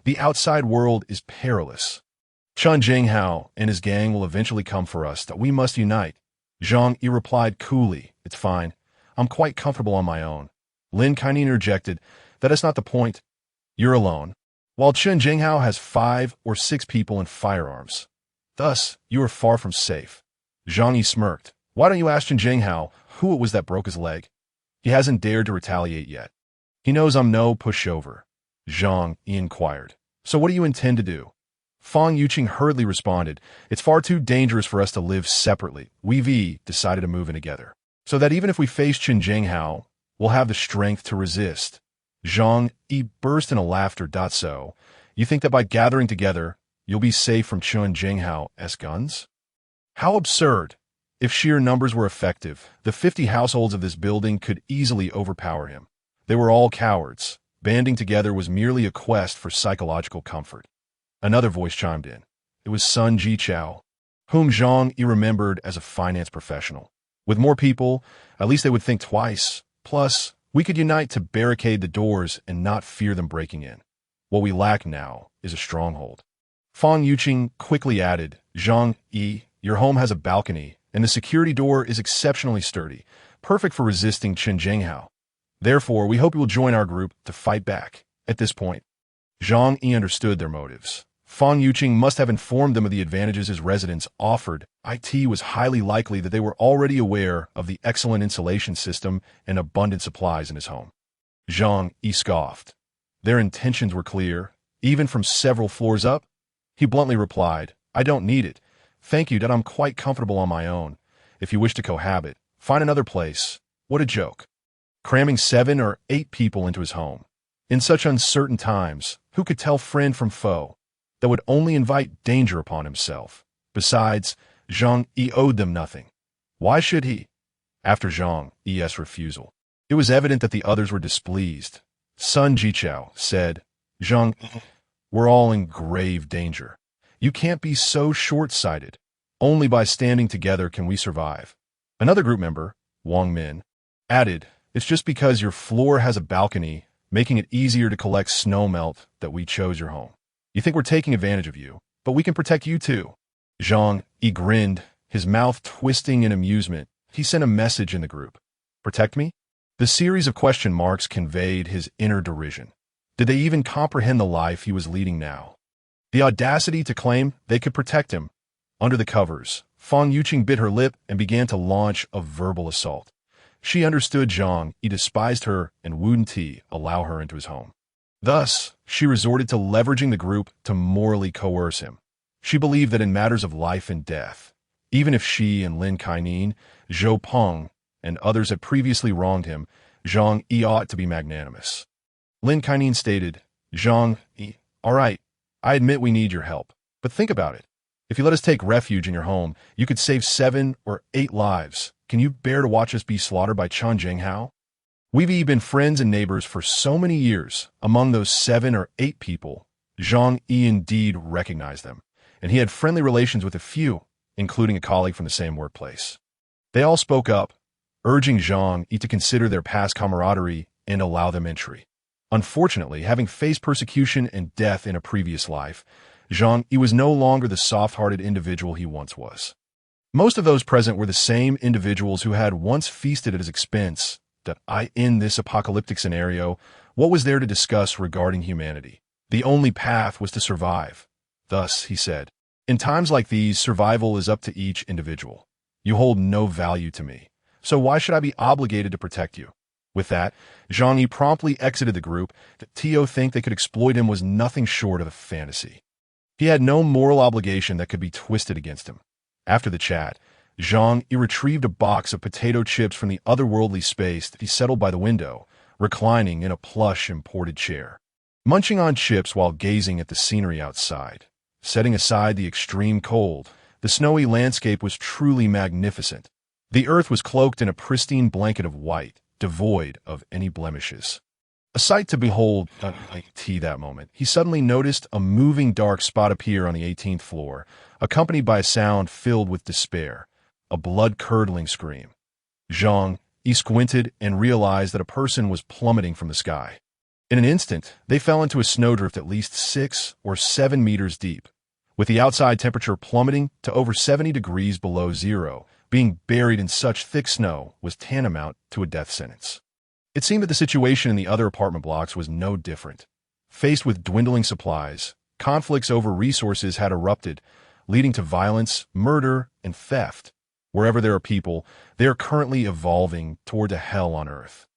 the outside world is perilous. Chen Zhenghao and his gang will eventually come for us, that we must unite. Zhang Yi replied coolly, it's fine. I'm quite comfortable on my own. Lin Kainan interjected, that is not the point. You're alone. While Chen Zhenghao has 5 or 6 people and firearms. Thus, you are far from safe. Zhang Yi smirked. Why don't you ask Chen Zhenghao who it was that broke his leg? He hasn't dared to retaliate yet. He knows I'm no pushover. Zhang Yi inquired. So what do you intend to do? Fang Yuqing hurriedly responded, it's far too dangerous for us to live separately. We've decided to move in together, so that even if we face Chen Zhenghao, we'll have the strength to resist. Zhang Yi burst into laughter. So, you think that by gathering together, you'll be safe from Chen Zhenghao's guns? How absurd! If sheer numbers were effective, the 50 households of this building could easily overpower him. They were all cowards. Banding together was merely a quest for psychological comfort. Another voice chimed in. It was Sun Jichao, whom Zhang Yi remembered as a finance professional. With more people, at least they would think twice. Plus, we could unite to barricade the doors and not fear them breaking in. What we lack now is a stronghold. Fang Yuqing quickly added, Zhang Yi, your home has a balcony, and the security door is exceptionally sturdy, perfect for resisting Chen Zhenghao. Therefore, we hope you will join our group to fight back. At this point, Zhang Yi understood their motives. Fang Yuqing must have informed them of the advantages his residence offered. It was highly likely that they were already aware of the excellent insulation system and abundant supplies in his home. Zhang Yi scoffed. Their intentions were clear, even from several floors up. He bluntly replied, I don't need it. Thank you that I'm quite comfortable on my own. If you wish to cohabit, find another place. What a joke. Cramming 7 or 8 people into his home. In such uncertain times, who could tell friend from foe? That would only invite danger upon himself. Besides, Zhang Yi owed them nothing. Why should he? After Zhang Yi's refusal, it was evident that the others were displeased. Sun Jichao said, Zhang, we're all in grave danger. You can't be so short-sighted. Only by standing together can we survive. Another group member, Wang Min, added, it's just because your floor has a balcony, making it easier to collect snow melt, that we chose your home. You think we're taking advantage of you, but we can protect you too. Zhang Yi grinned, his mouth twisting in amusement. He sent a message in the group. Protect me? The series of question marks conveyed his inner derision. Did they even comprehend the life he was leading now? The audacity to claim they could protect him. Under the covers, Fang Yuqing bit her lip and began to launch a verbal assault. She understood Zhang Yi despised her and wouldn't he allow her into his home. Thus, she resorted to leveraging the group to morally coerce him. She believed that in matters of life and death, even if she and Lin Kainan, Zhou Peng, and others had previously wronged him, Zhang Yi ought to be magnanimous. Lin Kainan stated, Zhang Yi, all right, I admit we need your help, but think about it. If you let us take refuge in your home, you could save 7 or 8 lives. Can you bear to watch us be slaughtered by Chen Jinghao? We've been friends and neighbors for so many years. Among those 7 or 8 people, Zhang Yi indeed recognized them, and he had friendly relations with a few, including a colleague from the same workplace. They all spoke up, urging Zhang Yi to consider their past camaraderie and allow them entry. Unfortunately, having faced persecution and death in a previous life, Zhang Yi was no longer the soft-hearted individual he once was. Most of those present were the same individuals who had once feasted at his expense. In this apocalyptic scenario, what was there to discuss regarding humanity? The only path was to survive. Thus, he said, in times like these, survival is up to each individual. You hold no value to me, so why should I be obligated to protect you? With that, Zhang Yi promptly exited the group. That Tio think they could exploit him was nothing short of a fantasy. He had no moral obligation that could be twisted against him. After the chat, Zhang Yi retrieved a box of potato chips from the otherworldly space that he settled by the window, reclining in a plush imported chair, munching on chips while gazing at the scenery outside. Setting aside the extreme cold, the snowy landscape was truly magnificent. The earth was cloaked in a pristine blanket of white, devoid of any blemishes. A sight to behold. That moment, he suddenly noticed a moving dark spot appear on the 18th floor, accompanied by a sound filled with despair, a blood-curdling scream. Zhang Yi squinted and realized that a person was plummeting from the sky. In an instant, they fell into a snowdrift at least 6 or 7 meters deep. With the outside temperature plummeting to over 70 degrees below zero, being buried in such thick snow was tantamount to a death sentence. It seemed that the situation in the other apartment blocks was no different. Faced with dwindling supplies, conflicts over resources had erupted, leading to violence, murder, and theft. Wherever there are people, they are currently evolving toward a hell on earth.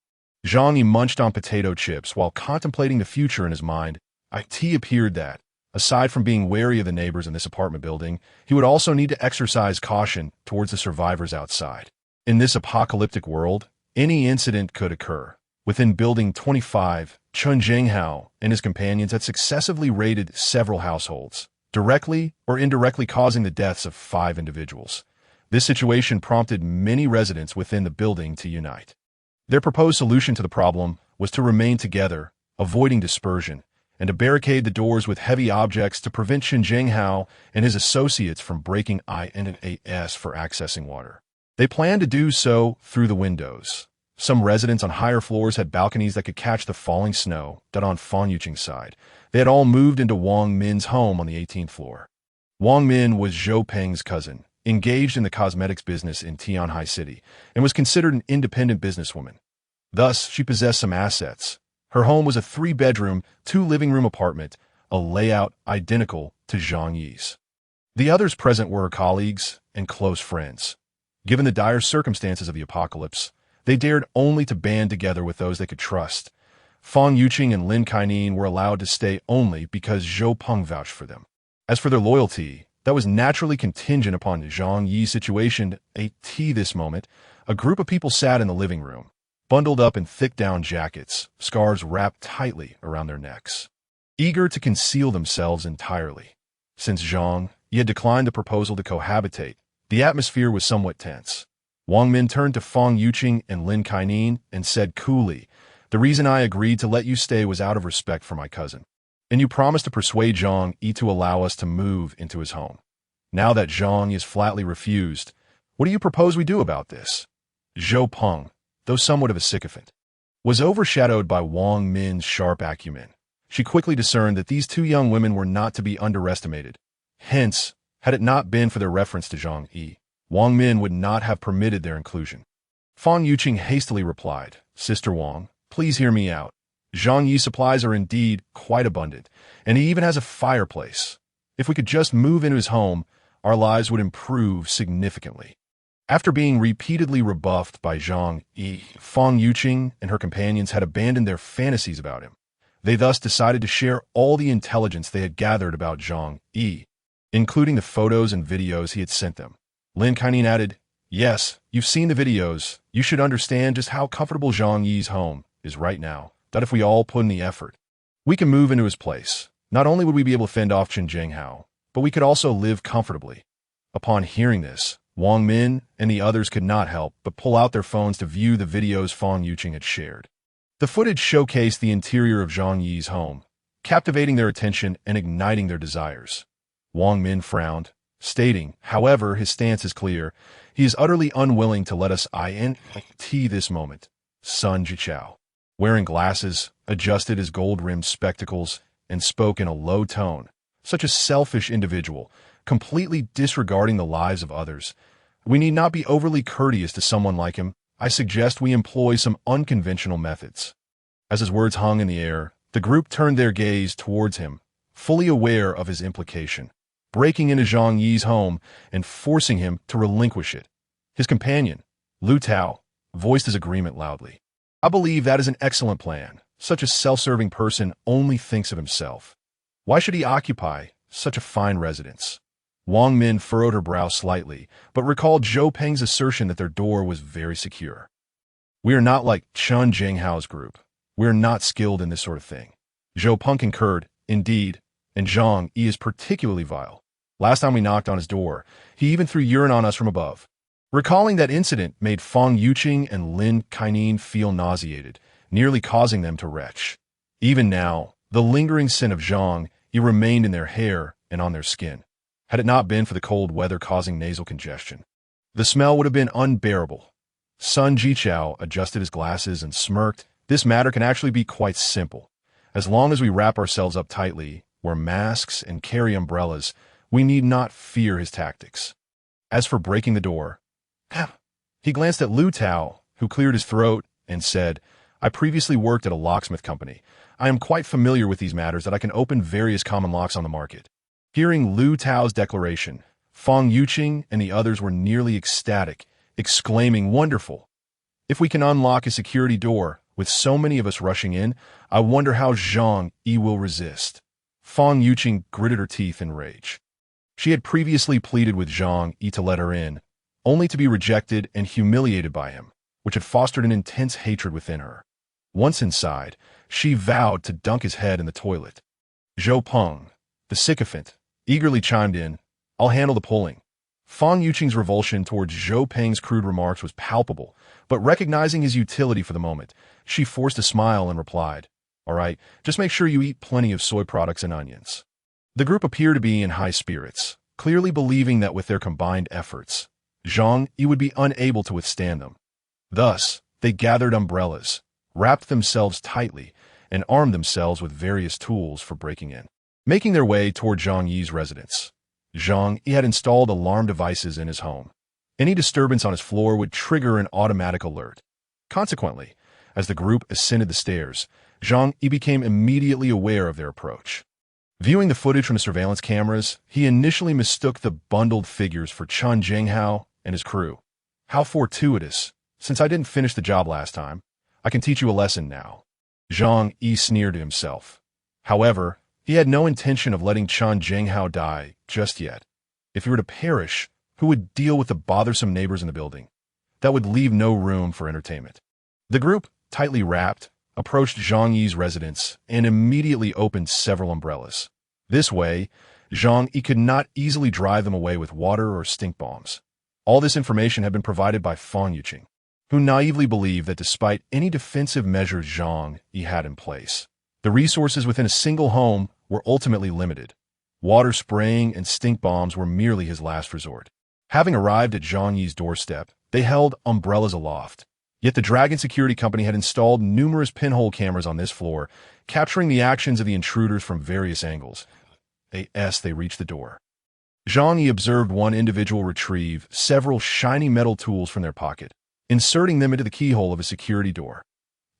Zhang Yi munched on potato chips while contemplating the future in his mind. It appeared that, aside from being wary of the neighbors in this apartment building, he would also need to exercise caution towards the survivors outside. In this apocalyptic world, any incident could occur. Within Building 25, Chen Jinghao and his companions had successively raided several households, directly or indirectly causing the deaths of 5 individuals. This situation prompted many residents within the building to unite. Their proposed solution to the problem was to remain together, avoiding dispersion, and to barricade the doors with heavy objects to prevent Chen Jinghao and his associates from breaking INAS for accessing water. They planned to do so through the windows. Some residents on higher floors had balconies that could catch the falling snow. On Fang Yuqing's side, they had all moved into Wang Min's home on the 18th floor. Wang Min was Zhou Peng's cousin, engaged in the cosmetics business in Tianhai City, and was considered an independent businesswoman. Thus, she possessed some assets. Her home was a 3-bedroom, 2-living-room apartment, a layout identical to Zhang Yi's. The others present were her colleagues and close friends. Given the dire circumstances of the apocalypse, they dared only to band together with those they could trust. Fang Yuqing and Lin Kaining were allowed to stay only because Zhou Peng vouched for them. As for their loyalty, that was naturally contingent upon Zhang Yi's situation. This moment, a group of people sat in the living room, bundled up in thick down jackets, scarves wrapped tightly around their necks, eager to conceal themselves entirely. Since Zhang Yi had declined the proposal to cohabitate, the atmosphere was somewhat tense. Wang Min turned to Fang Yuqing and Lin Kaining and said coolly, "The reason I agreed to let you stay was out of respect for my cousin. And you promised to persuade Zhang Yi to allow us to move into his home. Now that Zhang Yi has flatly refused, what do you propose we do about this?" Zhou Peng, though somewhat of a sycophant, was overshadowed by Wang Min's sharp acumen. She quickly discerned that these two young women were not to be underestimated. Hence, had it not been for their reference to Zhang Yi, Wang Min would not have permitted their inclusion. Fang Yuqing hastily replied, "Sister Wang, please hear me out. Zhang Yi's supplies are indeed quite abundant, and he even has a fireplace. If we could just move into his home, our lives would improve significantly." After being repeatedly rebuffed by Zhang Yi, Fang Yuqing and her companions had abandoned their fantasies about him. They thus decided to share all the intelligence they had gathered about Zhang Yi, including the photos and videos he had sent them. Lin Kaining added, "Yes, you've seen the videos. You should understand just how comfortable Zhang Yi's home is right now, that if we all put in the effort, we can move into his place. Not only would we be able to fend off Chen Jinghao, but we could also live comfortably." Upon hearing this, Wang Min and the others could not help but pull out their phones to view the videos Fang Yuqing had shared. The footage showcased the interior of Zhang Yi's home, captivating their attention and igniting their desires. Wang Min frowned, stating, "However, his stance is clear. He is utterly unwilling to let us this moment." Sun Jichao, wearing glasses, adjusted his gold-rimmed spectacles, and spoke in a low tone. Such a selfish individual, completely disregarding the lives of others. We need not be overly courteous to someone like him. I suggest we employ some unconventional methods. As his words hung in the air, the group turned their gaze towards him, fully aware of his implication, breaking into Zhang Yi's home and forcing him to relinquish it. His companion, Lu Tao, voiced his agreement loudly. "I believe that is an excellent plan. Such a self-serving person only thinks of himself. Why should he occupy such a fine residence?" Wang Min furrowed her brow slightly, but recalled Zhou Peng's assertion that their door was very secure. "We are not like Chen Jinghao's group. We are not skilled in this sort of thing." Zhou Peng concurred, "Indeed, and Zhang Yi is particularly vile. Last time we knocked on his door, he even threw urine on us from above." Recalling that incident made Fang Yuqing and Lin Kaining feel nauseated, nearly causing them to retch. Even now, the lingering scent of Zhang Yi remained in their hair and on their skin. Had it not been for the cold weather causing nasal congestion, the smell would have been unbearable. Sun Jichao adjusted his glasses and smirked. "This matter can actually be quite simple. As long as we wrap ourselves up tightly, wear masks, and carry umbrellas, we need not fear his tactics. As for breaking the door..." He glanced at Lu Tao, who cleared his throat and said, "I previously worked at a locksmith company. I am quite familiar with these matters that I can open various common locks on the market." Hearing Lu Tao's declaration, Fang Yuqing and the others were nearly ecstatic, exclaiming, "Wonderful! If we can unlock a security door, with so many of us rushing in, I wonder how Zhang Yi will resist." Fang Yuqing gritted her teeth in rage. She had previously pleaded with Zhang Yi to let her in, only to be rejected and humiliated by him, which had fostered an intense hatred within her. Once inside, she vowed to dunk his head in the toilet. Zhou Peng, the sycophant, eagerly chimed in, "I'll handle the pulling." Fang Yuqing's revulsion towards Zhou Peng's crude remarks was palpable, but recognizing his utility for the moment, she forced a smile and replied, "All right, just make sure you eat plenty of soy products and onions." The group appeared to be in high spirits, clearly believing that with their combined efforts, Zhang Yi would be unable to withstand them. Thus, they gathered umbrellas, wrapped themselves tightly, and armed themselves with various tools for breaking in. Making their way toward Zhang Yi's residence, Zhang Yi had installed alarm devices in his home. Any disturbance on his floor would trigger an automatic alert. Consequently, as the group ascended the stairs, Zhang Yi became immediately aware of their approach. Viewing the footage from the surveillance cameras, he initially mistook the bundled figures for Chen Jinghao and his crew. "How fortuitous! Since I didn't finish the job last time, I can teach you a lesson now." Zhang Yi sneered to himself. However, he had no intention of letting Chen Zhenghao die just yet. If he were to perish, who would deal with the bothersome neighbors in the building? That would leave no room for entertainment. The group, tightly wrapped, approached Zhang Yi's residence and immediately opened several umbrellas. This way, Zhang Yi could not easily drive them away with water or stink bombs. All this information had been provided by Fang Yuqing, who naively believed that despite any defensive measures Zhang Yi had in place, the resources within a single home were ultimately limited. Water spraying and stink bombs were merely his last resort. Having arrived at Zhang Yi's doorstep, they held umbrellas aloft. Yet the Dragon Security Company had installed numerous pinhole cameras on this floor, capturing the actions of the intruders from various angles. As they reached the door, Zhang Yi observed one individual retrieve several shiny metal tools from their pocket, inserting them into the keyhole of a security door.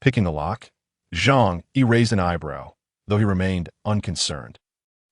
Picking the lock, Zhang Yi raised an eyebrow, though he remained unconcerned.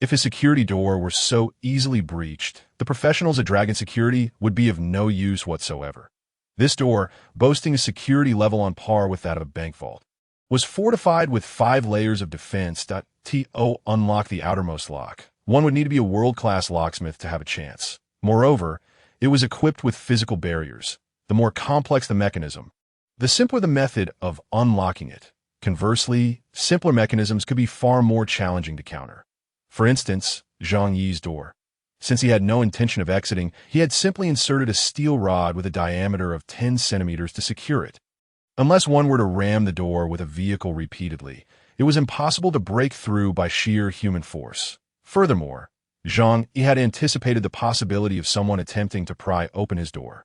If his security door were so easily breached, the professionals at Dragon Security would be of no use whatsoever. This door, boasting a security level on par with that of a bank vault, was fortified with 5 layers of defense. To unlock the outermost lock, one would need to be a world-class locksmith to have a chance. Moreover, it was equipped with physical barriers. The more complex the mechanism, the simpler the method of unlocking it. Conversely, simpler mechanisms could be far more challenging to counter. For instance, Zhang Yi's door. Since he had no intention of exiting, he had simply inserted a steel rod with a diameter of 10 centimeters to secure it. Unless one were to ram the door with a vehicle repeatedly, it was impossible to break through by sheer human force. Furthermore, Zhang Yi had anticipated the possibility of someone attempting to pry open his door.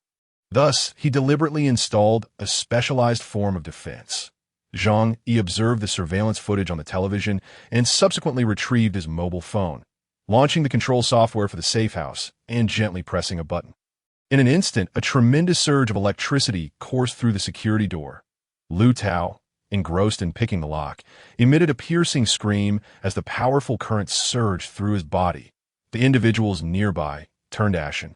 Thus, he deliberately installed a specialized form of defense. Zhang Yi observed the surveillance footage on the television and subsequently retrieved his mobile phone, launching the control software for the safe house and gently pressing a button. In an instant, a tremendous surge of electricity coursed through the security door. Lu Tao, engrossed in picking the lock, emitted a piercing scream as the powerful current surged through his body. The individuals nearby turned ashen.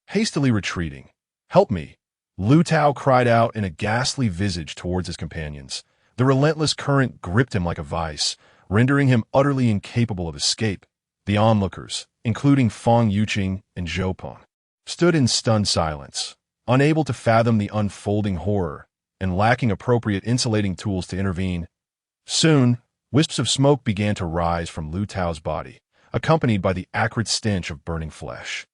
Hastily retreating, "Help me!" Lu Tao cried out in a ghastly visage towards his companions. The relentless current gripped him like a vice, rendering him utterly incapable of escape. The onlookers, including Fang Yuqing and Zhou Peng, stood in stunned silence, unable to fathom the unfolding horror and lacking appropriate insulating tools to intervene. Soon, wisps of smoke began to rise from Lu Tao's body, accompanied by the acrid stench of burning flesh.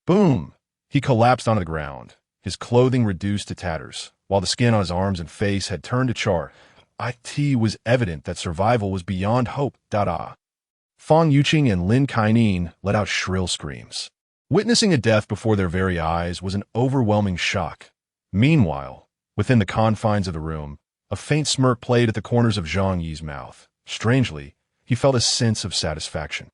Boom! He collapsed onto the ground, his clothing reduced to tatters, while the skin on his arms and face had turned to char. It was evident that survival was beyond hope. Fang Yuqing and Lin Kaining let out shrill screams. Witnessing a death before their very eyes was an overwhelming shock. Meanwhile, within the confines of the room, a faint smirk played at the corners of Zhang Yi's mouth. Strangely, he felt a sense of satisfaction.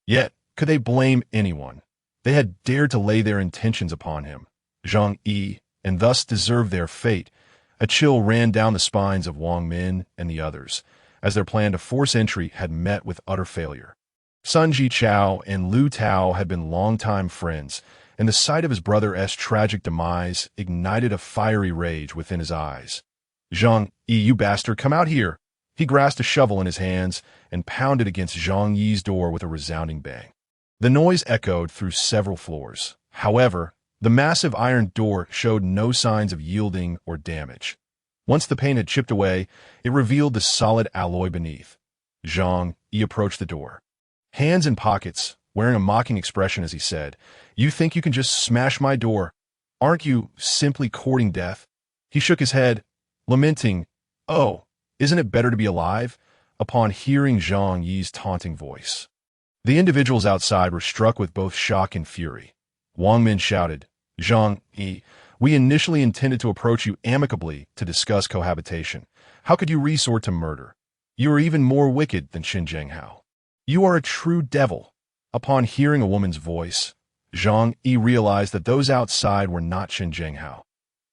Yet, could they blame anyone? They had dared to lay their intentions upon him, Zhang Yi, and thus deserved their fate. A chill ran down the spines of Wang Min and the others, as their plan to force entry had met with utter failure. Sun Jichao and Lu Tao had been longtime friends, and the sight of his brother's tragic demise ignited a fiery rage within his eyes. "Zhang Yi, you bastard, come out here!" He grasped a shovel in his hands and pounded against Zhang Yi's door with a resounding bang. The noise echoed through several floors. However, the massive iron door showed no signs of yielding or damage. Once the paint had chipped away, it revealed the solid alloy beneath. Zhang Yi approached the door, hands in pockets, wearing a mocking expression as he said, "You think you can just smash my door? Aren't you simply courting death?" He shook his head, lamenting, "Oh, isn't it better to be alive?" upon hearing Zhang Yi's taunting voice. The individuals outside were struck with both shock and fury. Wang Min shouted, "Zhang Yi, we initially intended to approach you amicably to discuss cohabitation. How could you resort to murder? You are even more wicked than Qin Zhenghao. You are a true devil." Upon hearing a woman's voice, Zhang Yi realized that those outside were not Qin Zhenghao.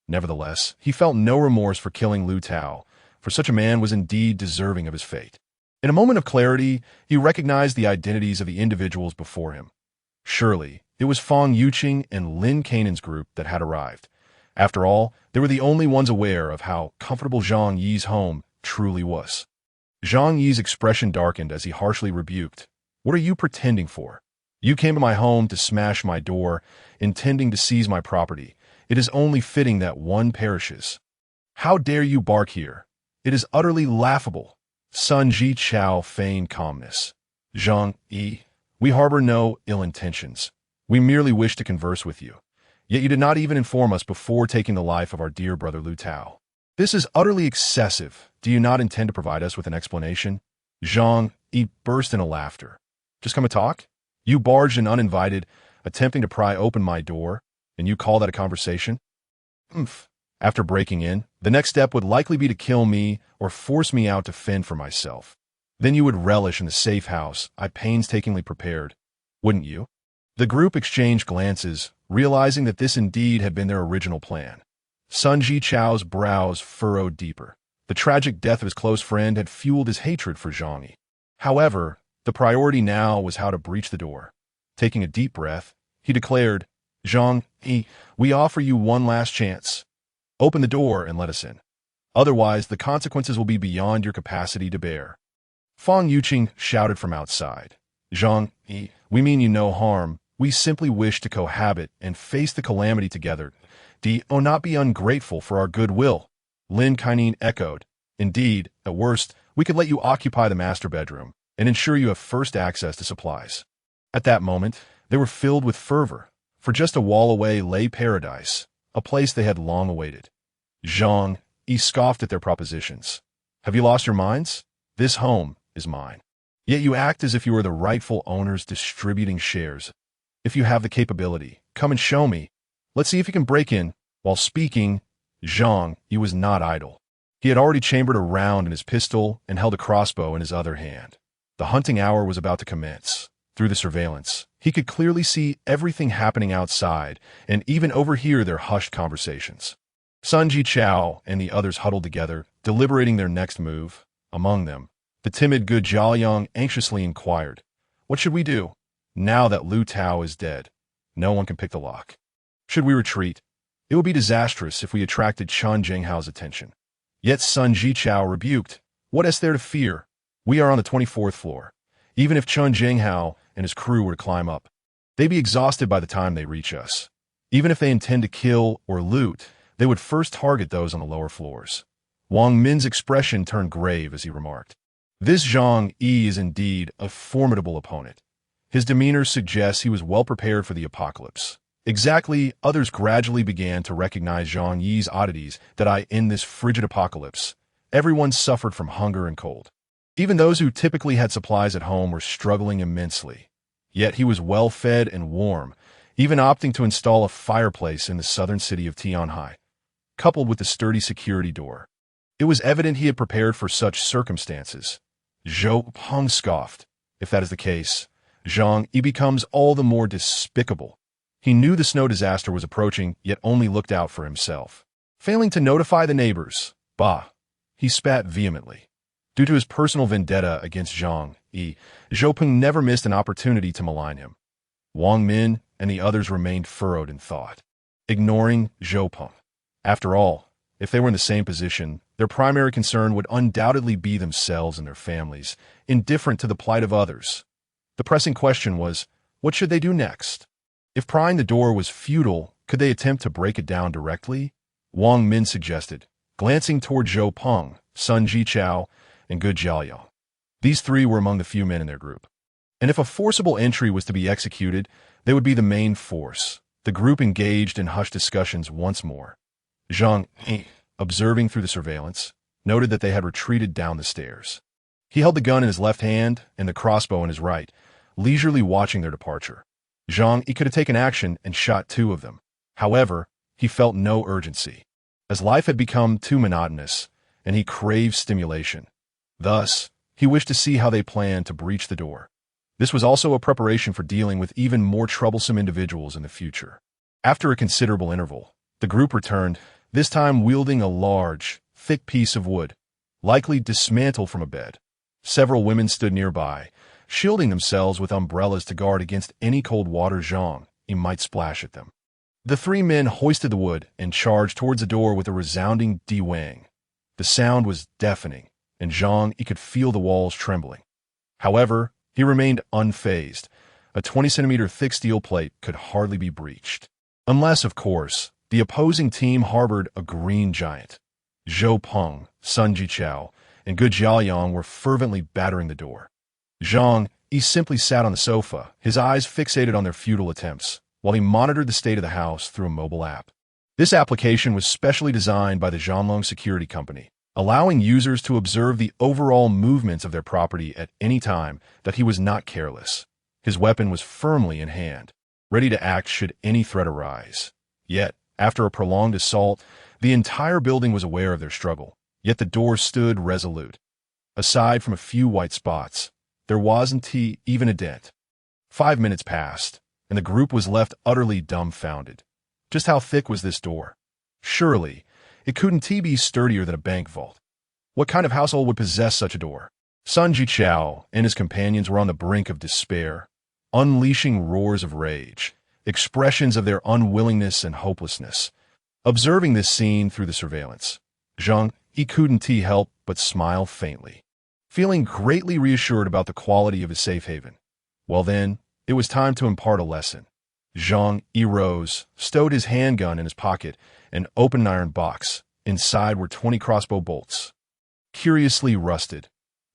Nevertheless, he felt no remorse for killing Lu Tao, for such a man was indeed deserving of his fate. In a moment of clarity, he recognized the identities of the individuals before him. Surely, it was Fang Yuqing and Lin Kainen's group that had arrived. After all, they were the only ones aware of how comfortable Zhang Yi's home truly was. Zhang Yi's expression darkened as he harshly rebuked. What are you pretending for? You came to my home to smash my door, intending to seize my property. It is only fitting that one perishes. How dare you bark here? It is utterly laughable. Sun Jichao feigned calmness. Zhang Yi, we harbor no ill intentions. We merely wish to converse with you. Yet you did not even inform us before taking the life of our dear brother Lu Tao. This is utterly excessive. Do you not intend to provide us with an explanation? Zhang Yi burst into laughter. Just come and talk? You barged in uninvited, attempting to pry open my door, and you call that a conversation? Umph. After breaking in, the next step would likely be to kill me or force me out to fend for myself. Then you would relish in the safe house I painstakingly prepared, wouldn't you? The group exchanged glances, realizing that this indeed had been their original plan. Sun Jichao's brows furrowed deeper. The tragic death of his close friend had fueled his hatred for Zhang Yi. However, the priority now was how to breach the door. Taking a deep breath, he declared, Zhang Yi, we offer you one last chance. Open the door and let us in. Otherwise, the consequences will be beyond your capacity to bear. Fang Yuqing shouted from outside. Zhang Yi, we mean you no harm. We simply wish to cohabit and face the calamity together. Do not be ungrateful for our goodwill. Lin Kainin echoed. Indeed, at worst, we could let you occupy the master bedroom and ensure you have first access to supplies. At that moment, they were filled with fervor, for just a wall away lay paradise, a place they had long awaited. Zhang Yi scoffed at their propositions. Have you lost your minds? This home is mine. Yet you act as if you were the rightful owners distributing shares. If you have the capability, come and show me. Let's see if you can break in. While speaking, Zhang Yi was not idle. He had already chambered a round in his pistol and held a crossbow in his other hand. The hunting hour was about to commence. Through the surveillance, he could clearly see everything happening outside and even overhear their hushed conversations. Sun Jichao and the others huddled together, deliberating their next move. Among them, the timid Gu Jiaoyang anxiously inquired, what should we do? Now that Lu Tao is dead, no one can pick the lock. Should we retreat? It would be disastrous if we attracted Chen Zhenghao's attention. Yet Sun Jichao rebuked, what is there to fear? We are on the 24th floor. Even if Chen Zhenghao and his crew were to climb up, they'd be exhausted by the time they reach us. Even if they intend to kill or loot, they would first target those on the lower floors. Wang Min's expression turned grave as he remarked, this Zhang Yi is indeed a formidable opponent. His demeanor suggests he was well prepared for the apocalypse. Exactly, others gradually began to recognize Zhang Yi's oddities that in this frigid apocalypse, everyone suffered from hunger and cold. Even those who typically had supplies at home were struggling immensely. Yet he was well fed and warm, even opting to install a fireplace in the southern city of Tianhai, coupled with the sturdy security door. It was evident he had prepared for such circumstances. Zhou Peng scoffed. If that is the case, Zhang Yi becomes all the more despicable. He knew the snow disaster was approaching, yet only looked out for himself. Failing to notify the neighbors, he spat vehemently. Due to his personal vendetta against Zhang Yi, Zhou Peng never missed an opportunity to malign him. Wang Min and the others remained furrowed in thought, ignoring Zhou Peng. After all, if they were in the same position, their primary concern would undoubtedly be themselves and their families, indifferent to the plight of others. The pressing question was, what should they do next? If prying the door was futile, could they attempt to break it down directly? Wang Min suggested, glancing toward Zhou Peng, Sun Jichao, and Gu Jiaoyang. These three were among the few men in their group. And if a forcible entry was to be executed, they would be the main force. The group engaged in hushed discussions once more. Zhang Yi, observing through the surveillance, noted that they had retreated down the stairs. He held the gun in his left hand and the crossbow in his right, leisurely watching their departure. Zhang Yi could have taken action and shot two of them. However, he felt no urgency, as life had become too monotonous, and he craved stimulation. Thus, he wished to see how they planned to breach the door. This was also a preparation for dealing with even more troublesome individuals in the future. After a considerable interval, the group returned, this time wielding a large, thick piece of wood, likely dismantled from a bed. Several women stood nearby, shielding themselves with umbrellas to guard against any cold water Zhang Yi might splash at them. The three men hoisted the wood and charged towards the door with a resounding de-wang. The sound was deafening, and Zhang Yi could feel the walls trembling. However, he remained unfazed. A 20-centimeter thick steel plate could hardly be breached. Unless, of course, the opposing team harbored a green giant. Zhou Peng, Sun Jichao, and Gu Jiaoyang were fervently battering the door. Zhang Yi simply sat on the sofa, his eyes fixated on their futile attempts, while he monitored the state of the house through a mobile app. This application was specially designed by the Zhonglong Security Company, allowing users to observe the overall movements of their property at any time that he was not careless. His weapon was firmly in hand, ready to act should any threat arise. Yet, after a prolonged assault, the entire building was aware of their struggle, yet the door stood resolute. Aside from a few white spots, there wasn't even a dent. 5 minutes passed, and the group was left utterly dumbfounded. Just how thick was this door? Surely, it couldn't be sturdier than a bank vault. What kind of household would possess such a door? Sun Jichao and his companions were on the brink of despair, unleashing roars of rage, expressions of their unwillingness and hopelessness. Observing this scene through the surveillance, Zhang Yi couldn't help but smile faintly, feeling greatly reassured about the quality of his safe haven. Well then, it was time to impart a lesson. Zhang Yi rose, stowed his handgun in his pocket, and opened an iron box. Inside were 20 crossbow bolts, curiously rusted.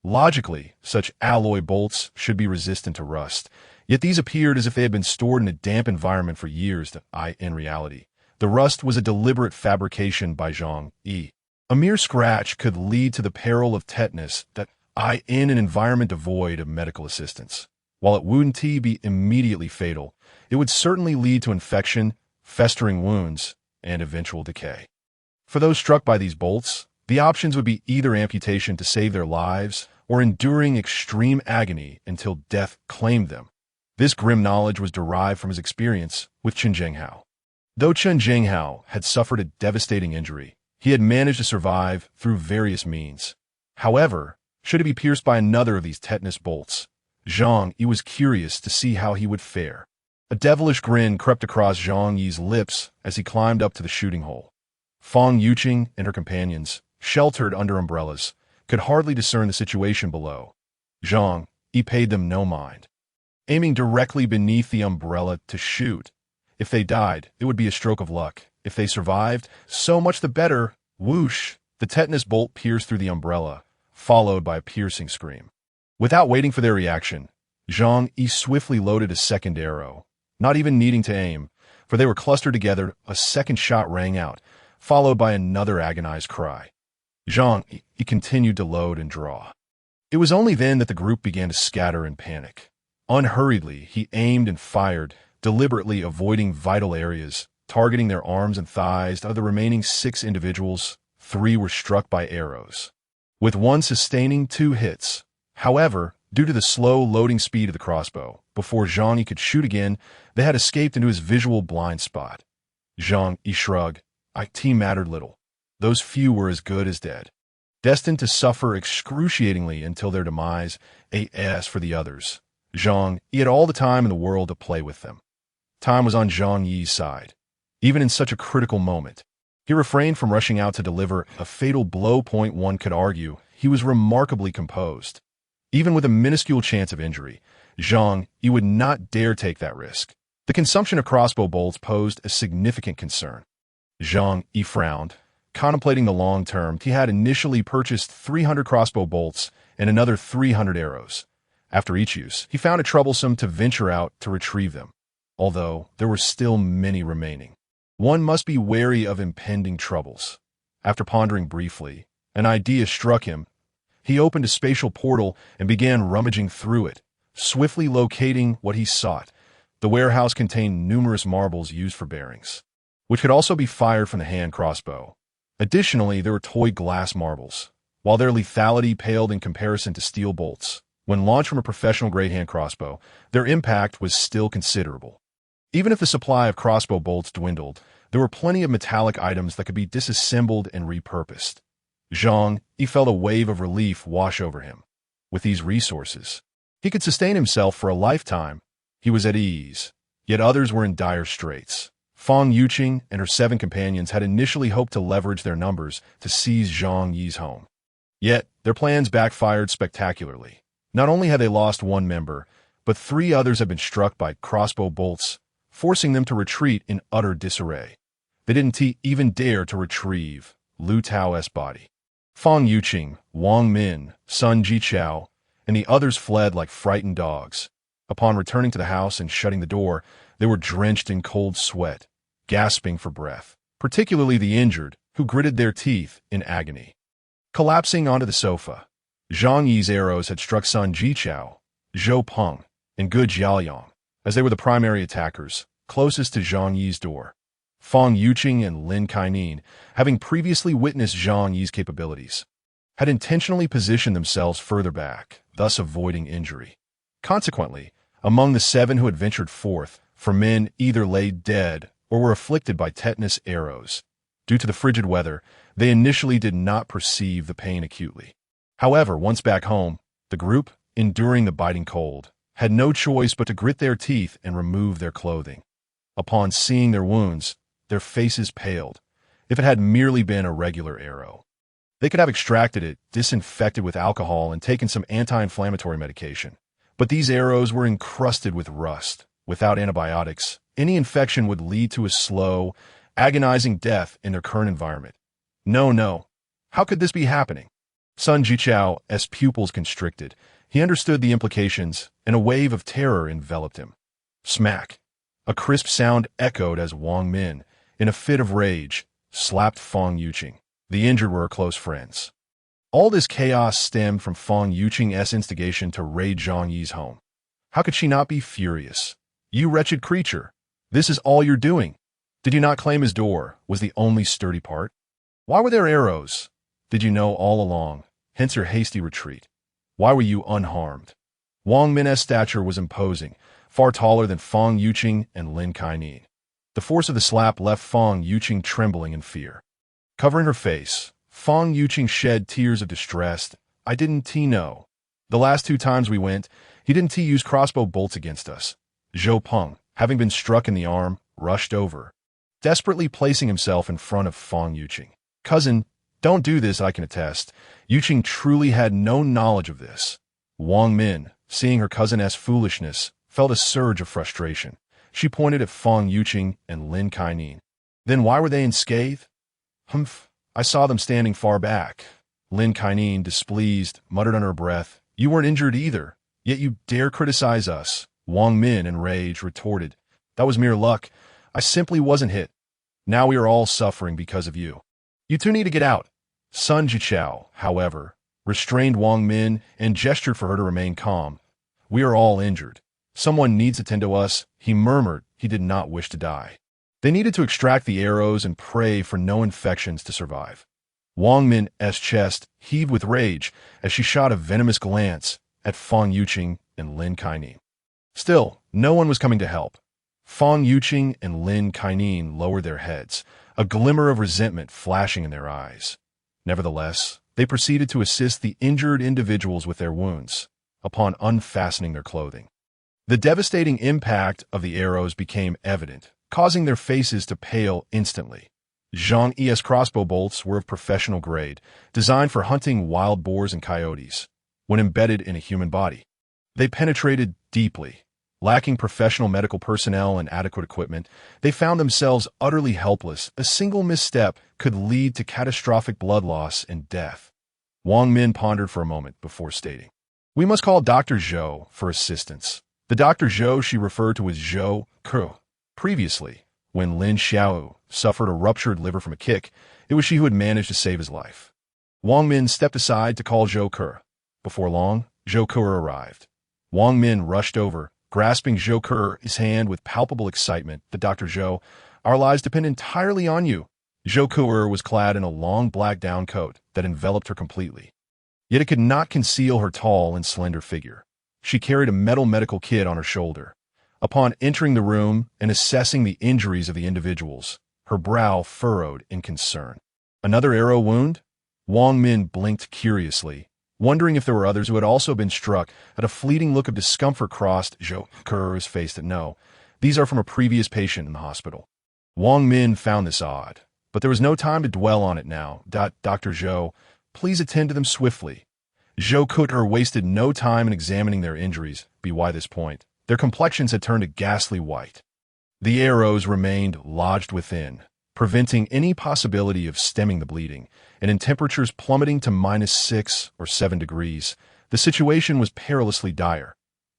Logically, such alloy bolts should be resistant to rust, yet these appeared as if they had been stored in a damp environment for years. In reality, the rust was a deliberate fabrication by Zhang Yi. A mere scratch could lead to the peril of tetanus in an environment devoid of medical assistance. While it wouldn't be immediately fatal, it would certainly lead to infection, festering wounds, and eventual decay. For those struck by these bolts, the options would be either amputation to save their lives or enduring extreme agony until death claimed them. This grim knowledge was derived from his experience with Chen Zhenghao. Though Chen Zhenghao had suffered a devastating injury, he had managed to survive through various means. However, should he be pierced by another of these tetanus bolts, Zhang Yi was curious to see how he would fare. A devilish grin crept across Zhang Yi's lips as he climbed up to the shooting hole. Fang Yuqing and her companions, sheltered under umbrellas, could hardly discern the situation below. Zhang Yi paid them no mind, aiming directly beneath the umbrella to shoot. If they died, it would be a stroke of luck. If they survived, so much the better. Whoosh! The tetanus bolt pierced through the umbrella, followed by a piercing scream. Without waiting for their reaction, Zhang Yi swiftly loaded a second arrow, not even needing to aim, for they were clustered together. A second shot rang out, followed by another agonized cry. Zhang Yi continued to load and draw. It was only then that the group began to scatter in panic. Unhurriedly, he aimed and fired, deliberately avoiding vital areas, targeting their arms and thighs. Of the remaining 6 individuals, 3 were struck by arrows, with one sustaining 2 hits. However, due to the slow loading speed of the crossbow, before Zhang Yi could shoot again, they had escaped into his visual blind spot. Zhang Yi shrugged. It mattered little. Those few were as good as dead, destined to suffer excruciatingly until their demise. As for the others, Zhang Yi had all the time in the world to play with them. Time was on Zhang Yi's side. Even in such a critical moment, he refrained from rushing out to deliver a fatal blow. One could argue he was remarkably composed. Even with a minuscule chance of injury, Zhang Yi would not dare take that risk. The consumption of crossbow bolts posed a significant concern. Zhang Yi frowned, contemplating the long term. He had initially purchased 300 crossbow bolts and another 300 arrows. After each use, he found it troublesome to venture out to retrieve them, although there were still many remaining. One must be wary of impending troubles. After pondering briefly, an idea struck him. He opened a spatial portal and began rummaging through it, swiftly locating what he sought. The warehouse contained numerous marbles used for bearings, which could also be fired from the hand crossbow. Additionally, there were toy glass marbles. While their lethality paled in comparison to steel bolts, when launched from a professional-grade hand crossbow, their impact was still considerable. Even if the supply of crossbow bolts dwindled, there were plenty of metallic items that could be disassembled and repurposed. Zhang Yi felt a wave of relief wash over him. With these resources, he could sustain himself for a lifetime. He was at ease, yet others were in dire straits. Fang Yuqing and her 7 companions had initially hoped to leverage their numbers to seize Zhang Yi's home. Yet, their plans backfired spectacularly. Not only had they lost one member, but 3 others had been struck by crossbow bolts, forcing them to retreat in utter disarray. They didn't even dare to retrieve Lu Tao's body. Fang Yuqing, Wang Min, Sun Jichao, and the others fled like frightened dogs. Upon returning to the house and shutting the door, they were drenched in cold sweat, gasping for breath, particularly the injured, who gritted their teeth in agony. Collapsing onto the sofa, Zhang Yi's arrows had struck Sun Jichao, Zhou Peng, and Gu Jiaoyang, as they were the primary attackers, closest to Zhang Yi's door. Fang Yuqing and Lin Kaining, having previously witnessed Zhang Yi's capabilities, had intentionally positioned themselves further back, thus avoiding injury. Consequently, among the 7 who had ventured forth, 4 men either lay dead or were afflicted by tetanus arrows. Due to the frigid weather, they initially did not perceive the pain acutely. However, once back home, the group, enduring the biting cold, had no choice but to grit their teeth and remove their clothing. Upon seeing their wounds, their faces paled. If it had merely been a regular arrow, they could have extracted it, disinfected with alcohol, and taken some anti-inflammatory medication. But these arrows were encrusted with rust. Without antibiotics, any infection would lead to a slow, agonizing death in their current environment. No. How could this be happening? Sun Jichao's pupils constricted. He understood the implications, and a wave of terror enveloped him. Smack! A crisp sound echoed as Wang Min, in a fit of rage, slapped Fang Yuqing. The injured were her close friends. All this chaos stemmed from Fang Yuqing's instigation to raid Zhang Yi's home. How could she not be furious? You wretched creature! This is all you're doing! Did you not claim his door was the only sturdy part? Why were there arrows? Did you know all along, hence your hasty retreat? Why were you unharmed? Wang Min's stature was imposing, far taller than Fang Yuqing and Lin Kaining. The force of the slap left Fang Yuqing trembling in fear. Covering her face, Fang Yuqing shed tears of distress. I didn't know. The last 2 times we went, he didn't use crossbow bolts against us. Zhou Peng, having been struck in the arm, rushed over, desperately placing himself in front of Fang Yuqing. Cousin, don't do this, I can attest. Yuqing truly had no knowledge of this. Wang Min, seeing her cousin's foolishness, felt a surge of frustration. She pointed at Fang Yuqing and Lin Kaining. Then why were they unscathed? Humph, I saw them standing far back. Lin Kaining, displeased, muttered under her breath, You weren't injured either, yet you dare criticize us. Wang Min, in rage, retorted, That was mere luck. I simply wasn't hit. Now we are all suffering because of you. You 2 need to get out. Sun Jichao, however, restrained Wang Min and gestured for her to remain calm. We are all injured. Someone needs to tend to us. He murmured he did not wish to die. They needed to extract the arrows and pray for no infections to survive. Wang Min's chest heaved with rage as she shot a venomous glance at Fang Yuqing and Lin Kaining. Still, no one was coming to help. Fang Yuqing and Lin Kaining lowered their heads, a glimmer of resentment flashing in their eyes. Nevertheless, they proceeded to assist the injured individuals with their wounds, upon unfastening their clothing. The devastating impact of the arrows became evident, causing their faces to pale instantly. Zhang Yi's crossbow bolts were of professional grade, designed for hunting wild boars and coyotes. When embedded in a human body, they penetrated deeply. Lacking professional medical personnel and adequate equipment, they found themselves utterly helpless. A single misstep could lead to catastrophic blood loss and death. Wang Min pondered for a moment before stating, We must call Dr. Zhou for assistance. The Dr. Zhou she referred to as Zhou Ke. Previously, when Lin Xiao suffered a ruptured liver from a kick, it was she who had managed to save his life. Wang Min stepped aside to call Zhou Ke. Before long, Zhou Ke arrived. Wang Min rushed over, grasping Zhou Ke's hand with palpable excitement. The Dr. Zhou, our lives depend entirely on you. Zhou Ke was clad in a long black down coat that enveloped her completely. Yet it could not conceal her tall and slender figure. She carried a metal medical kit on her shoulder. Upon entering the room and assessing the injuries of the individuals, her brow furrowed in concern. Another arrow wound? Wang Min blinked curiously, wondering if there were others who had also been struck. At a fleeting look of discomfort crossed Zhou Ke's face that no, these are from a previous patient in the hospital. Wang Min found this odd, but there was no time to dwell on it now. Dr. Zhou, please attend to them swiftly. Zhou Kuter wasted no time in examining their injuries. By this point, their complexions had turned a ghastly white. The arrows remained lodged within, preventing any possibility of stemming the bleeding, and in temperatures plummeting to -6 or 7 degrees, the situation was perilously dire.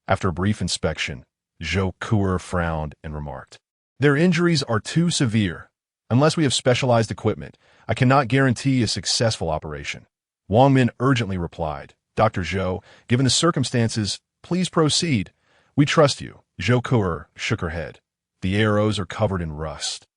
After a brief inspection, Zhou Kuer frowned and remarked, "Their injuries are too severe. Unless we have specialized equipment, I cannot guarantee a successful operation." Wang Min urgently replied, "Dr. Zhou, given the circumstances, please proceed. We trust you." Zhou Kuer shook her head. "The arrows are covered in rust,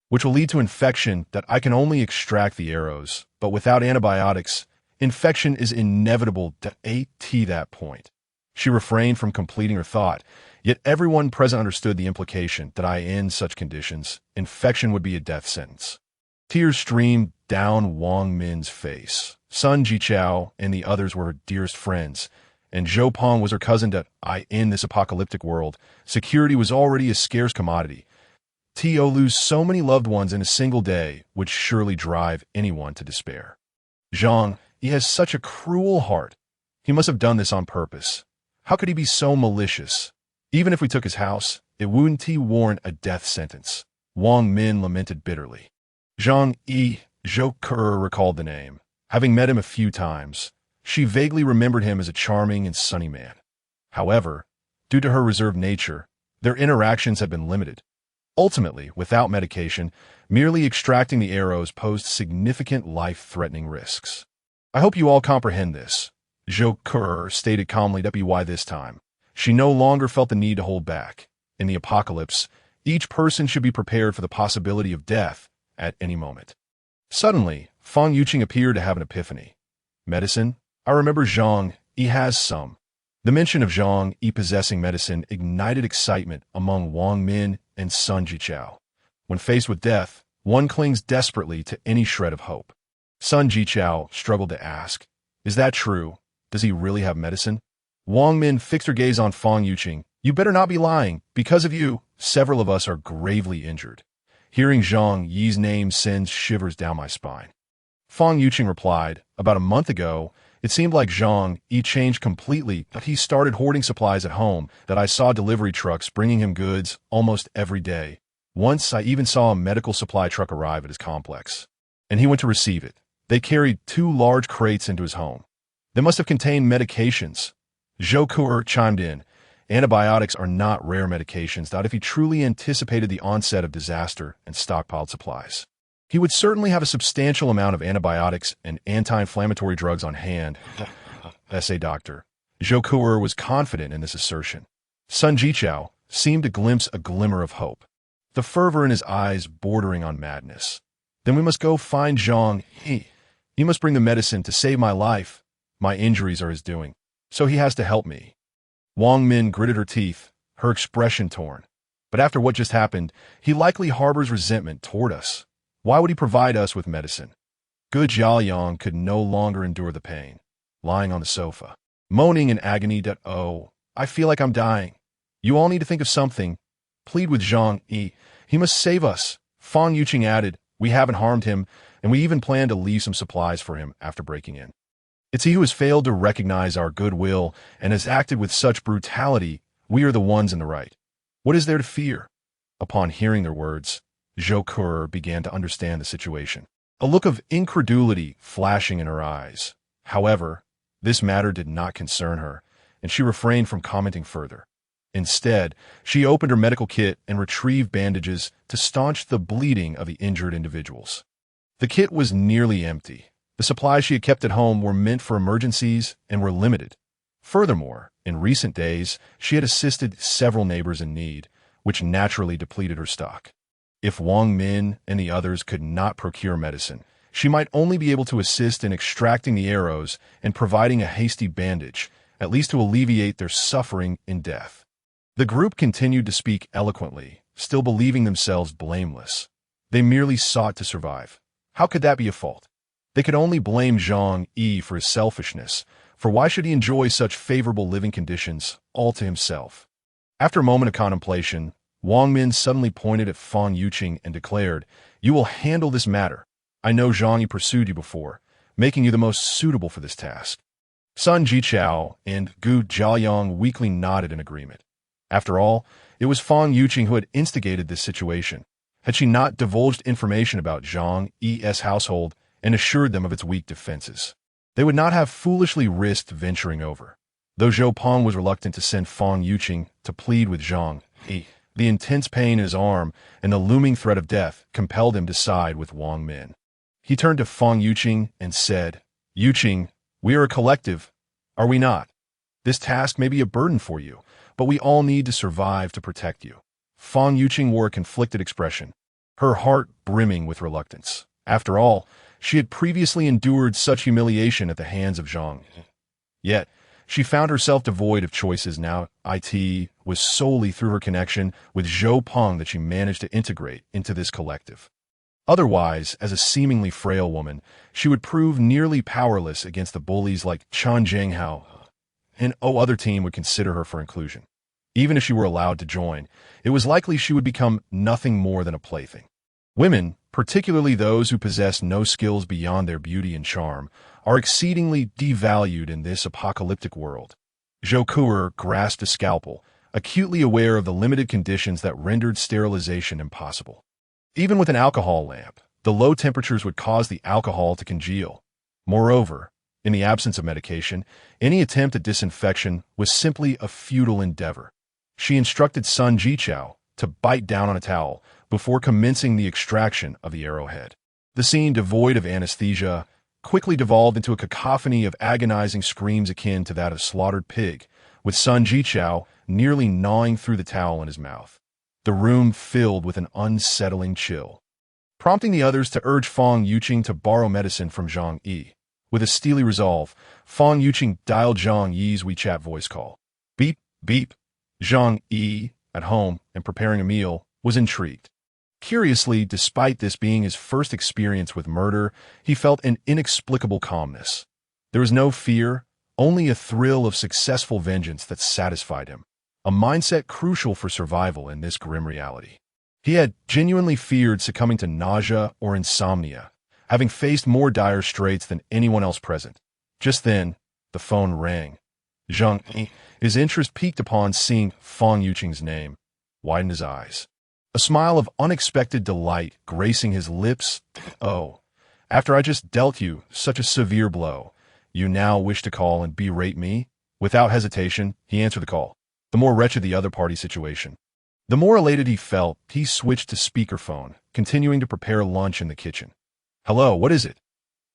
which will lead to infection. That I can only extract the arrows, but without antibiotics, infection is inevitable at that point." She refrained from completing her thought, yet everyone present understood the implication that in such conditions, infection would be a death sentence. Tears streamed down Wang Min's face. Sun Jichao and the others were her dearest friends, and Zhou Peng was her cousin. In this apocalyptic world, security was already a scarce commodity. To lose so many loved ones in a single day would surely drive anyone to despair. Zhang Yi has such a cruel heart. He must have done this on purpose. How could he be so malicious? Even if we took his house, it wouldn't warrant a death sentence. Wang Min lamented bitterly. Zhang Yi, Zhou Kuer recalled the name. Having met him a few times, she vaguely remembered him as a charming and sunny man. However, due to her reserved nature, their interactions had been limited. Ultimately, without medication, merely extracting the arrows posed significant life-threatening risks. "I hope you all comprehend this," Zhou Kuer stated calmly. By this time, she no longer felt the need to hold back. In the apocalypse, each person should be prepared for the possibility of death at any moment. Suddenly, Fang Yuqing appeared to have an epiphany. "Medicine? I remember Zhang Yi has some." The mention of Zhang Yi possessing medicine ignited excitement among Wang Min and Sun Jichao. When faced with death, one clings desperately to any shred of hope. Sun Jichao struggled to ask, "Is that true? Does he really have medicine?" Wang Min fixed her gaze on Fang Yuqing. "You better not be lying. Because of you, several of us are gravely injured." Hearing Zhang Yi's name sends shivers down my spine. Fang Yuqing replied, "About a month ago, it seemed like Zhang Yi changed completely. He started hoarding supplies at home. That I saw delivery trucks bringing him goods almost every day. Once I even saw a medical supply truck arrive at his complex, and he went to receive it. They carried 2 large crates into his home. They must have contained medications." Zhou Kuer chimed in, "Antibiotics are not rare medications. If he truly anticipated the onset of disaster and stockpiled supplies, he would certainly have a substantial amount of antibiotics and anti-inflammatory drugs on hand." S.A. Doctor. Zhou Kuer was confident in this assertion. Sun Jichao seemed to glimpse a glimmer of hope, the fervor in his eyes bordering on madness. "Then we must go find Zhang Yi. He must bring the medicine to save my life. My injuries are his doing, so he has to help me." Wang Min gritted her teeth, her expression torn. "But after what just happened, he likely harbors resentment toward us. Why would he provide us with medicine?" Good Jiaoyang could no longer endure the pain, lying on the sofa, moaning in agony. "Oh, I feel like I'm dying. You all need to think of something. Plead with Zhang Yi. He must save us." Fang Yuqing added, "We haven't harmed him, and we even plan to leave some supplies for him after breaking in. It's he who has failed to recognize our goodwill and has acted with such brutality. We are the ones in the right. What is there to fear?" Upon hearing their words, Zhou Kuer began to understand the situation, a look of incredulity flashing in her eyes. However, this matter did not concern her, and she refrained from commenting further. Instead, she opened her medical kit and retrieved bandages to staunch the bleeding of the injured individuals. The kit was nearly empty. The supplies she had kept at home were meant for emergencies and were limited. Furthermore, in recent days, she had assisted several neighbors in need, which naturally depleted her stock. If Wang Min and the others could not procure medicine, she might only be able to assist in extracting the arrows and providing a hasty bandage, at least to alleviate their suffering in death. The group continued to speak eloquently, still believing themselves blameless. They merely sought to survive. How could that be a fault? They could only blame Zhang Yi for his selfishness, for why should he enjoy such favorable living conditions all to himself? After a moment of contemplation, Wang Min suddenly pointed at Fang Yuqing and declared, "You will handle this matter. I know Zhang Yi pursued you before, making you the most suitable for this task. Sun Jichao and Gu Jiaoyang weakly nodded in agreement. After all, it was Fang Yuqing who had instigated this situation. Had she not divulged information about Zhang Yi's household and assured them of its weak defenses, they would not have foolishly risked venturing over. Though Zhou Peng was reluctant to send Fang Yuqing to plead with Zhang Yi, the intense pain in his arm and the looming threat of death compelled him to side with Wang Min. He turned to Fang Yuqing and said, "Yuqing, we are a collective, are we not? This task may be a burden for you, but we all need to survive to protect you." Fang Yuqing wore a conflicted expression, her heart brimming with reluctance. After all, she had previously endured such humiliation at the hands of Zhang. Yet, she found herself devoid of choices now. It was solely through her connection with Zhou Peng that she managed to integrate into this collective. Otherwise, as a seemingly frail woman, she would prove nearly powerless against the bullies like Chen Zhenghao, and no other team would consider her for inclusion. Even if she were allowed to join, it was likely she would become nothing more than a plaything. Women, particularly those who possess no skills beyond their beauty and charm, are exceedingly devalued in this apocalyptic world. Zhou Kuer grasped a scalpel, acutely aware of the limited conditions that rendered sterilization impossible. Even with an alcohol lamp, the low temperatures would cause the alcohol to congeal. Moreover, in the absence of medication, any attempt at disinfection was simply a futile endeavor. She instructed Sun Jichao to bite down on a towel before commencing the extraction of the arrowhead. The scene, devoid of anesthesia, quickly devolved into a cacophony of agonizing screams akin to that of a slaughtered pig, with Sun Jichao nearly gnawing through the towel in his mouth. The room filled with an unsettling chill, prompting the others to urge Fang Yuqing to borrow medicine from Zhang Yi. With a steely resolve, Fang Yuqing dialed Zhang Yi's WeChat voice call. Beep, beep. Zhang Yi, at home and preparing a meal, was intrigued. Curiously, despite this being his first experience with murder, he felt an inexplicable calmness. There was no fear, only a thrill of successful vengeance that satisfied him, a mindset crucial for survival in this grim reality. He had genuinely feared succumbing to nausea or insomnia, having faced more dire straits than anyone else present. Just then, the phone rang. Zhang Yi, his interest piqued upon seeing Fang Yuqing's name, widened his eyes. A smile of unexpected delight gracing his lips. "Oh, after I just dealt you such a severe blow, you now wish to call and berate me?" Without hesitation, he answered the call. The more wretched the other party's situation, the more elated he felt. He switched to speakerphone, continuing to prepare lunch in the kitchen. "Hello, what is it?"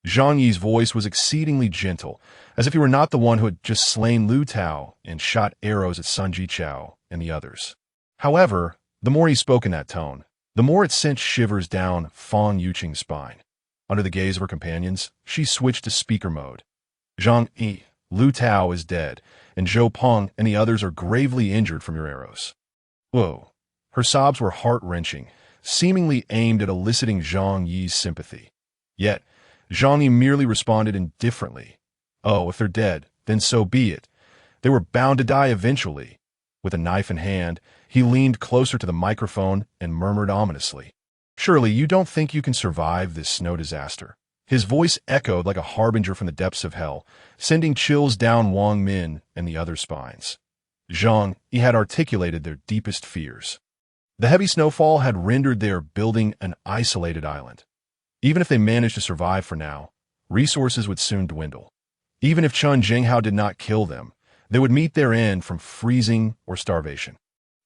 Zhang Yi's voice was exceedingly gentle, as if he were not the one who had just slain Lu Tao and shot arrows at Sun Jichao and the others. However, the more he spoke in that tone, the more it sent shivers down Fang Yuqing's spine. Under the gaze of her companions, she switched to speaker mode. "Zhang Yi, Lu Tao is dead, and Zhou Peng and the others are gravely injured from your arrows." Whoa. Her sobs were heart-wrenching, seemingly aimed at eliciting Zhang Yi's sympathy. Yet, Zhang Yi merely responded indifferently. "Oh, if they're dead, then so be it. They were bound to die eventually." With a knife in hand, he leaned closer to the microphone and murmured ominously, "Surely you don't think you can survive this snow disaster?" His voice echoed like a harbinger from the depths of hell, sending chills down Wang Min and the other spines. Zhang Yi had articulated their deepest fears. The heavy snowfall had rendered their building an isolated island. Even if they managed to survive for now, resources would soon dwindle. Even if Chen Zhenghao did not kill them, they would meet their end from freezing or starvation.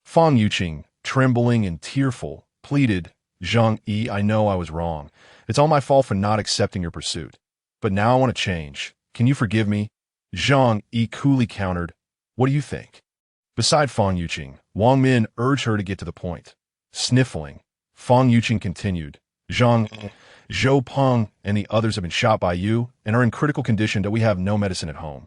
Fang Yuqing, trembling and tearful, pleaded, "Zhang Yi, I know I was wrong. It's all my fault for not accepting your pursuit. But now I want to change. Can you forgive me?" Zhang Yi coolly countered, "What do you think?" Beside Fang Yuqing, Wang Min urged her to get to the point. Sniffling, Fang Yuqing continued, "Zhang, Zhou Peng and the others have been shot by you and are in critical condition that we have no medicine at home.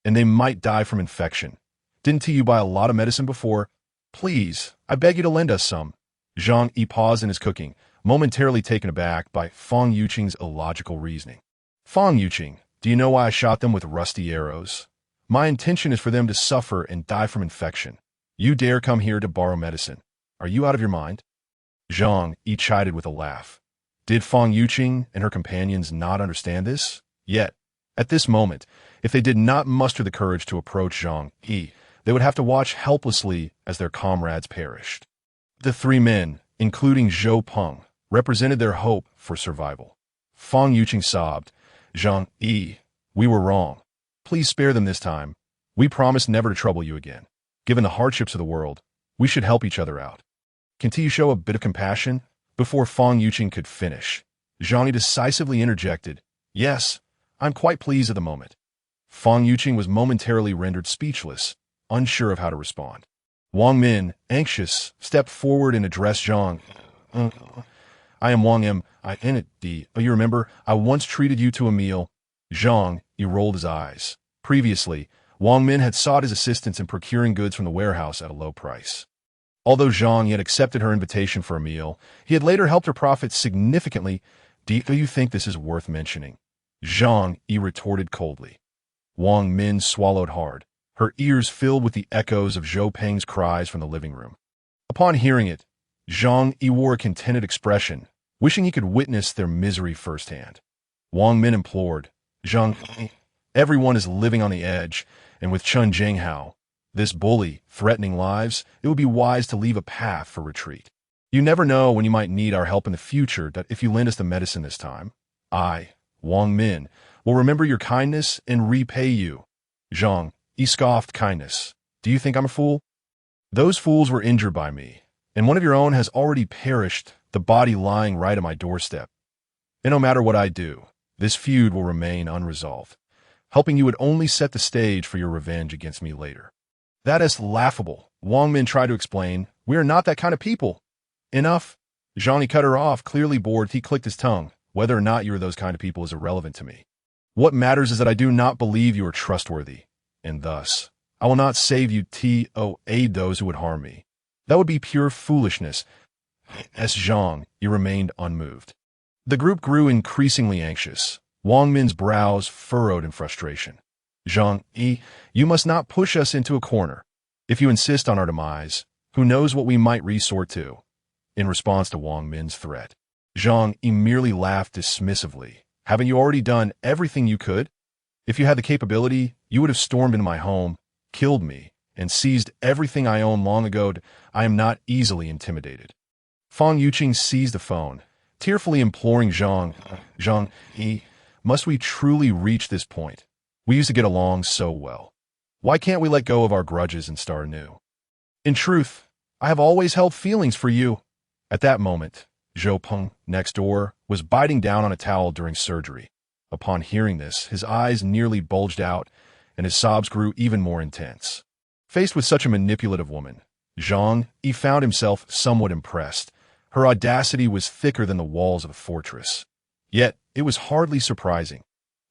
And they might die from infection. Didn't you buy a lot of medicine before? Please, I beg you to lend us some." Zhang Yi paused in his cooking, momentarily taken aback by Fang Yuqing's illogical reasoning. "Fang Yuqing, do you know why I shot them with rusty arrows? My intention is for them to suffer and die from infection. You dare come here to borrow medicine. Are you out of your mind?" Zhang Yi chided with a laugh. Did Fang Yuqing and her companions not understand this? Yet, at this moment, if they did not muster the courage to approach Zhang Yi, they would have to watch helplessly as their comrades perished. The three men, including Zhou Peng, represented their hope for survival. Fang Yuqing sobbed, "Zhang Yi, we were wrong. Please spare them this time. We promise never to trouble you again. Given the hardships of the world, we should help each other out." Can you show a bit of compassion? Before Fang Yuqing could finish, Zhang Yi decisively interjected, "Yes, I'm quite pleased at the moment." Fang Yuqing was momentarily rendered speechless, unsure of how to respond. Wang Min, anxious, stepped forward and addressed Zhang. "I am Wang M. Innate. You remember, I once treated you to a meal." Zhang Yi rolled his eyes. Previously, Wang Min had sought his assistance in procuring goods from the warehouse at a low price. Although Zhang Yi had accepted her invitation for a meal, he had later helped her profit significantly. "Do you think this is worth mentioning?" Zhang Yi retorted coldly. Wang Min swallowed hard, her ears filled with the echoes of Zhou Peng's cries from the living room. Upon hearing it, Zhang Yi wore a contented expression, wishing he could witness their misery firsthand. Wang Min implored, "Zhang Yi, everyone is living on the edge, and with Chen Jinghao, this bully, threatening lives, it would be wise to leave a path for retreat. You never know when you might need our help in the future, that if you lend us the medicine this time, I, Wang Min, will remember your kindness and repay you." Zhang Yi scoffed, "Kindness? Do you think I'm a fool? Those fools were injured by me, and one of your own has already perished, the body lying right at my doorstep. And no matter what I do, this feud will remain unresolved. Helping you would only set the stage for your revenge against me later." "That is laughable," Wang Min tried to explain. "We are not that kind of people." "Enough." Zhang Yi cut her off, clearly bored. He clicked his tongue. "Whether or not you are those kind of people is irrelevant to me. What matters is that I do not believe you are trustworthy, and thus, I will not save you to aid those who would harm me. That would be pure foolishness." As Zhang Yi remained unmoved. The group grew increasingly anxious. Wang Min's brows furrowed in frustration. "Zhang Yi, you must not push us into a corner. If you insist on our demise, who knows what we might resort to?" In response to Wang Min's threat, Zhang Yi merely laughed dismissively. "Haven't you already done everything you could? If you had the capability, you would have stormed into my home, killed me, and seized everything I own long ago. I am not easily intimidated." Fang Yuqing seized the phone, tearfully imploring Zhang Yi, "Must we truly reach this point? We used to get along so well. Why can't we let go of our grudges and start anew? In truth, I have always held feelings for you." At that moment, Zhou Peng, next door, was biting down on a towel during surgery. Upon hearing this, his eyes nearly bulged out, and his sobs grew even more intense. Faced with such a manipulative woman, Zhang Yi found himself somewhat impressed. Her audacity was thicker than the walls of a fortress. Yet, it was hardly surprising.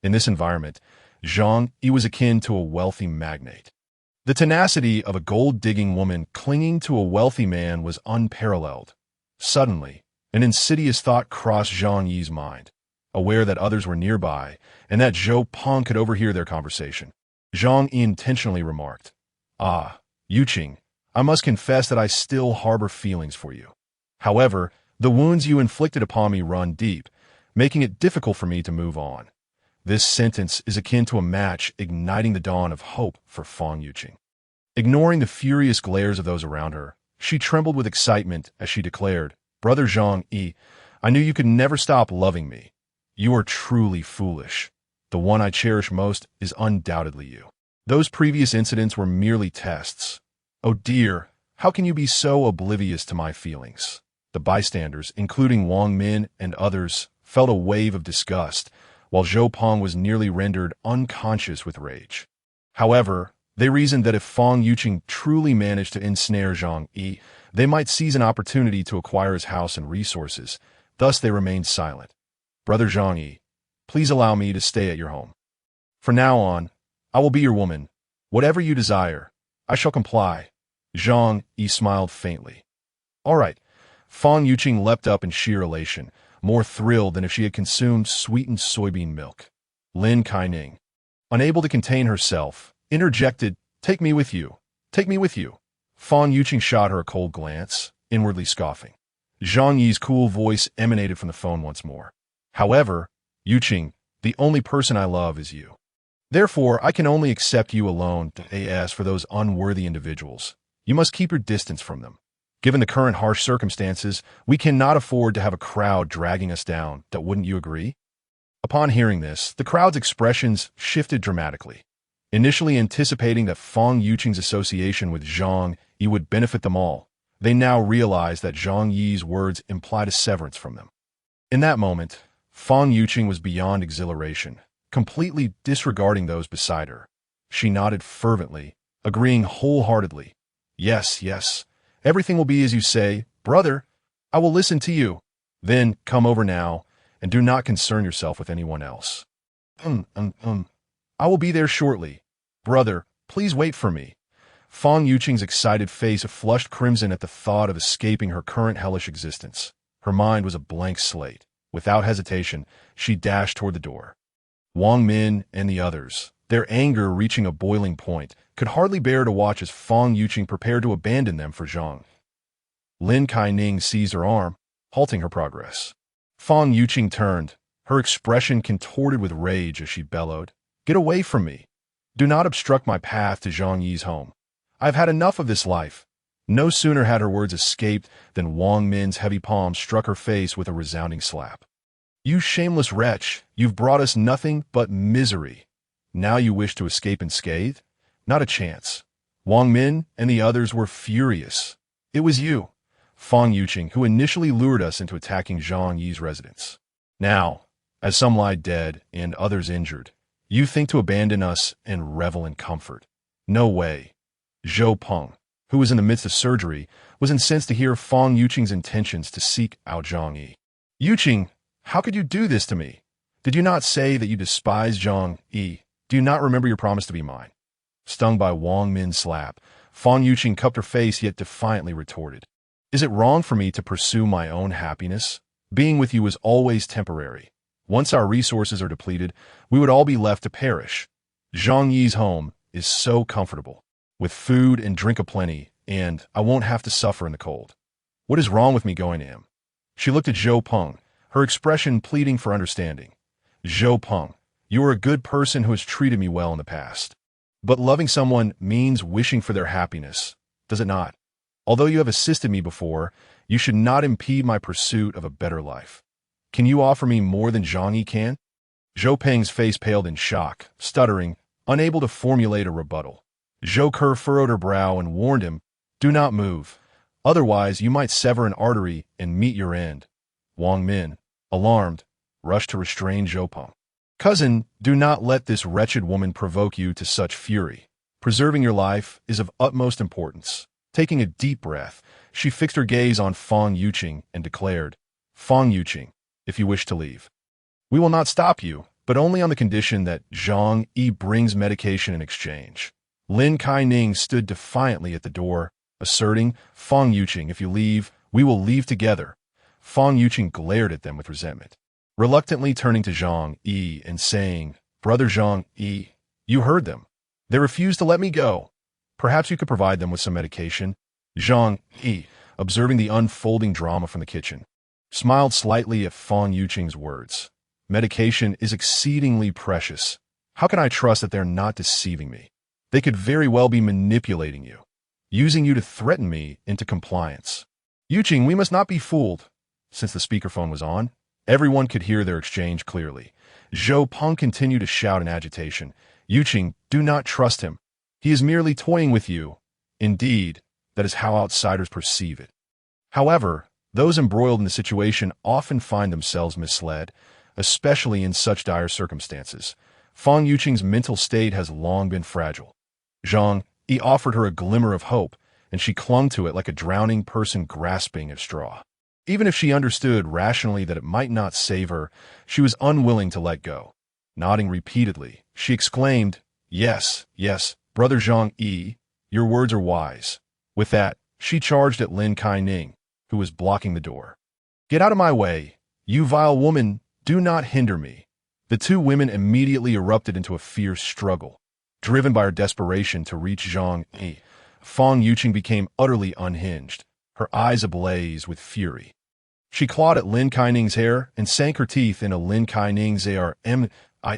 In this environment, Zhang Yi was akin to a wealthy magnate. The tenacity of a gold-digging woman clinging to a wealthy man was unparalleled. Suddenly, an insidious thought crossed Zhang Yi's mind. Aware that others were nearby, and that Zhou Peng could overhear their conversation, Zhang Yi intentionally remarked, "Ah, Yuqing, I must confess that I still harbor feelings for you. However, the wounds you inflicted upon me run deep, making it difficult for me to move on." This sentence is akin to a match igniting the dawn of hope for Fang Yuqing. Ignoring the furious glares of those around her, she trembled with excitement as she declared, "Brother Zhang Yi, I knew you could never stop loving me. You are truly foolish. The one I cherish most is undoubtedly you. Those previous incidents were merely tests. Oh dear, how can you be so oblivious to my feelings?" The bystanders, including Wang Min and others, felt a wave of disgust, while Zhou Peng was nearly rendered unconscious with rage. However, they reasoned that if Fang Yuqing truly managed to ensnare Zhang Yi, they might seize an opportunity to acquire his house and resources. Thus they remained silent. "Brother Zhang Yi, please allow me to stay at your home. From now on, I will be your woman. Whatever you desire, I shall comply." Zhang Yi smiled faintly. "All right." Fang Yuqing leapt up in sheer elation, more thrilled than if she had consumed sweetened soybean milk. Lin Kaining, unable to contain herself, interjected, "Take me with you. Take me with you." Fang Yuqing shot her a cold glance, inwardly scoffing. Zhang Yi's cool voice emanated from the phone once more. "However, Yuqing, The only person I love is you. Therefore, I can only accept you alone. As for those unworthy individuals, you must keep your distance from them. Given the current harsh circumstances, we cannot afford to have a crowd dragging us down. Wouldn't you agree? Upon hearing this, the crowd's expressions shifted dramatically. Initially anticipating that Fang Yuqing's association with Zhang Yi would benefit them all, they now realized that Zhang Yi's words implied a severance from them. In that moment, Fang Yuqing was beyond exhilaration, completely disregarding those beside her. She nodded fervently, agreeing wholeheartedly. Yes, yes, everything will be as you say, brother. I will listen to you. Then come over now, and do not concern yourself with anyone else. I will be there shortly. Brother, please wait for me. Fang Yuqing's excited face flushed crimson at the thought of escaping her current hellish existence. Her mind was a blank slate. Without hesitation, she dashed toward the door. Wang Min and the others, their anger reaching a boiling point, could hardly bear to watch as Fang Yuqing prepared to abandon them for Zhang. Lin Kaining seized her arm, halting her progress. Fang Yuqing turned, her expression contorted with rage as she bellowed, "Get away from me! Do not obstruct my path to Zhang Yi's home. I've had enough of this life." No sooner had her words escaped than Wang Min's heavy palm struck her face with a resounding slap. "You shameless wretch, you've brought us nothing but misery. Now you wish to escape unscathed? Not a chance." Wang Min and the others were furious. "It was you, Fang Yuqing, who initially lured us into attacking Zhang Yi's residence. Now, as some lie dead and others injured, you think to abandon us and revel in comfort. No way." Zhou Peng, who was in the midst of surgery, was incensed to hear Fang Yuqing's intentions to seek out Zhang Yi. "Yuqing, how could you do this to me? Did you not say that you despise Zhang Yi? Do you not remember your promise to be mine?" Stung by Wang Min's slap, Fang Yuqing cupped her face yet defiantly retorted, "Is it wrong for me to pursue my own happiness? Being with you is always temporary. Once our resources are depleted, we would all be left to perish. Zhang Yi's home is so comfortable, with food and drink aplenty, and I won't have to suffer in the cold. What is wrong with me going to him?" She looked at Zhou Peng, her expression pleading for understanding. "Zhou Peng, you are a good person who has treated me well in the past. But loving someone means wishing for their happiness, does it not? Although you have assisted me before, you should not impede my pursuit of a better life. Can you offer me more than Zhang Yi can?" Zhou Peng's face paled in shock, stuttering, unable to formulate a rebuttal. Zhou Ke furrowed her brow and warned him, "Do not move. Otherwise, you might sever an artery and meet your end." Wang Min, alarmed, rushed to restrain Zhou Peng. "Cousin, do not let this wretched woman provoke you to such fury. Preserving your life is of utmost importance." Taking a deep breath, she fixed her gaze on Fang Yuqing and declared, "Fang Yuqing, if you wish to leave, we will not stop you, but only on the condition that Zhang Yi brings medication in exchange." Lin Kaining stood defiantly at the door, asserting, "Fang Yuqing, if you leave, we will leave together." Fang Yuqing glared at them with resentment, reluctantly turning to Zhang Yi and saying, "Brother Zhang Yi, you heard them. They refused to let me go. Perhaps you could provide them with some medication." Zhang Yi, observing the unfolding drama from the kitchen, smiled slightly at Fang Yuqing's words. "Medication is exceedingly precious. How can I trust that they're not deceiving me? They could very well be manipulating you, using you to threaten me into compliance." "Yuqing, we must not be fooled." Since the speakerphone was on, everyone could hear their exchange clearly. Zhou Peng continued to shout in agitation, "Yuqing, do not trust him. He is merely toying with you. Indeed, that is how outsiders perceive it. However, those embroiled in the situation often find themselves misled, especially in such dire circumstances. Fang Yuqing's mental state has long been fragile." Zhang Yi offered her a glimmer of hope, and she clung to it like a drowning person grasping at straw. Even if she understood rationally that it might not save her, she was unwilling to let go. Nodding repeatedly, she exclaimed, "Yes, yes, Brother Zhang Yi, your words are wise." With that, she charged at Lin Kaining, who was blocking the door. "Get out of my way! You vile woman, do not hinder me." The two women immediately erupted into a fierce struggle. Driven by her desperation to reach Zhang Yi, Fang Yuqing became utterly unhinged, her eyes ablaze with fury. She clawed at Lin Kaining's hair and sank her teeth into Lin Kaining's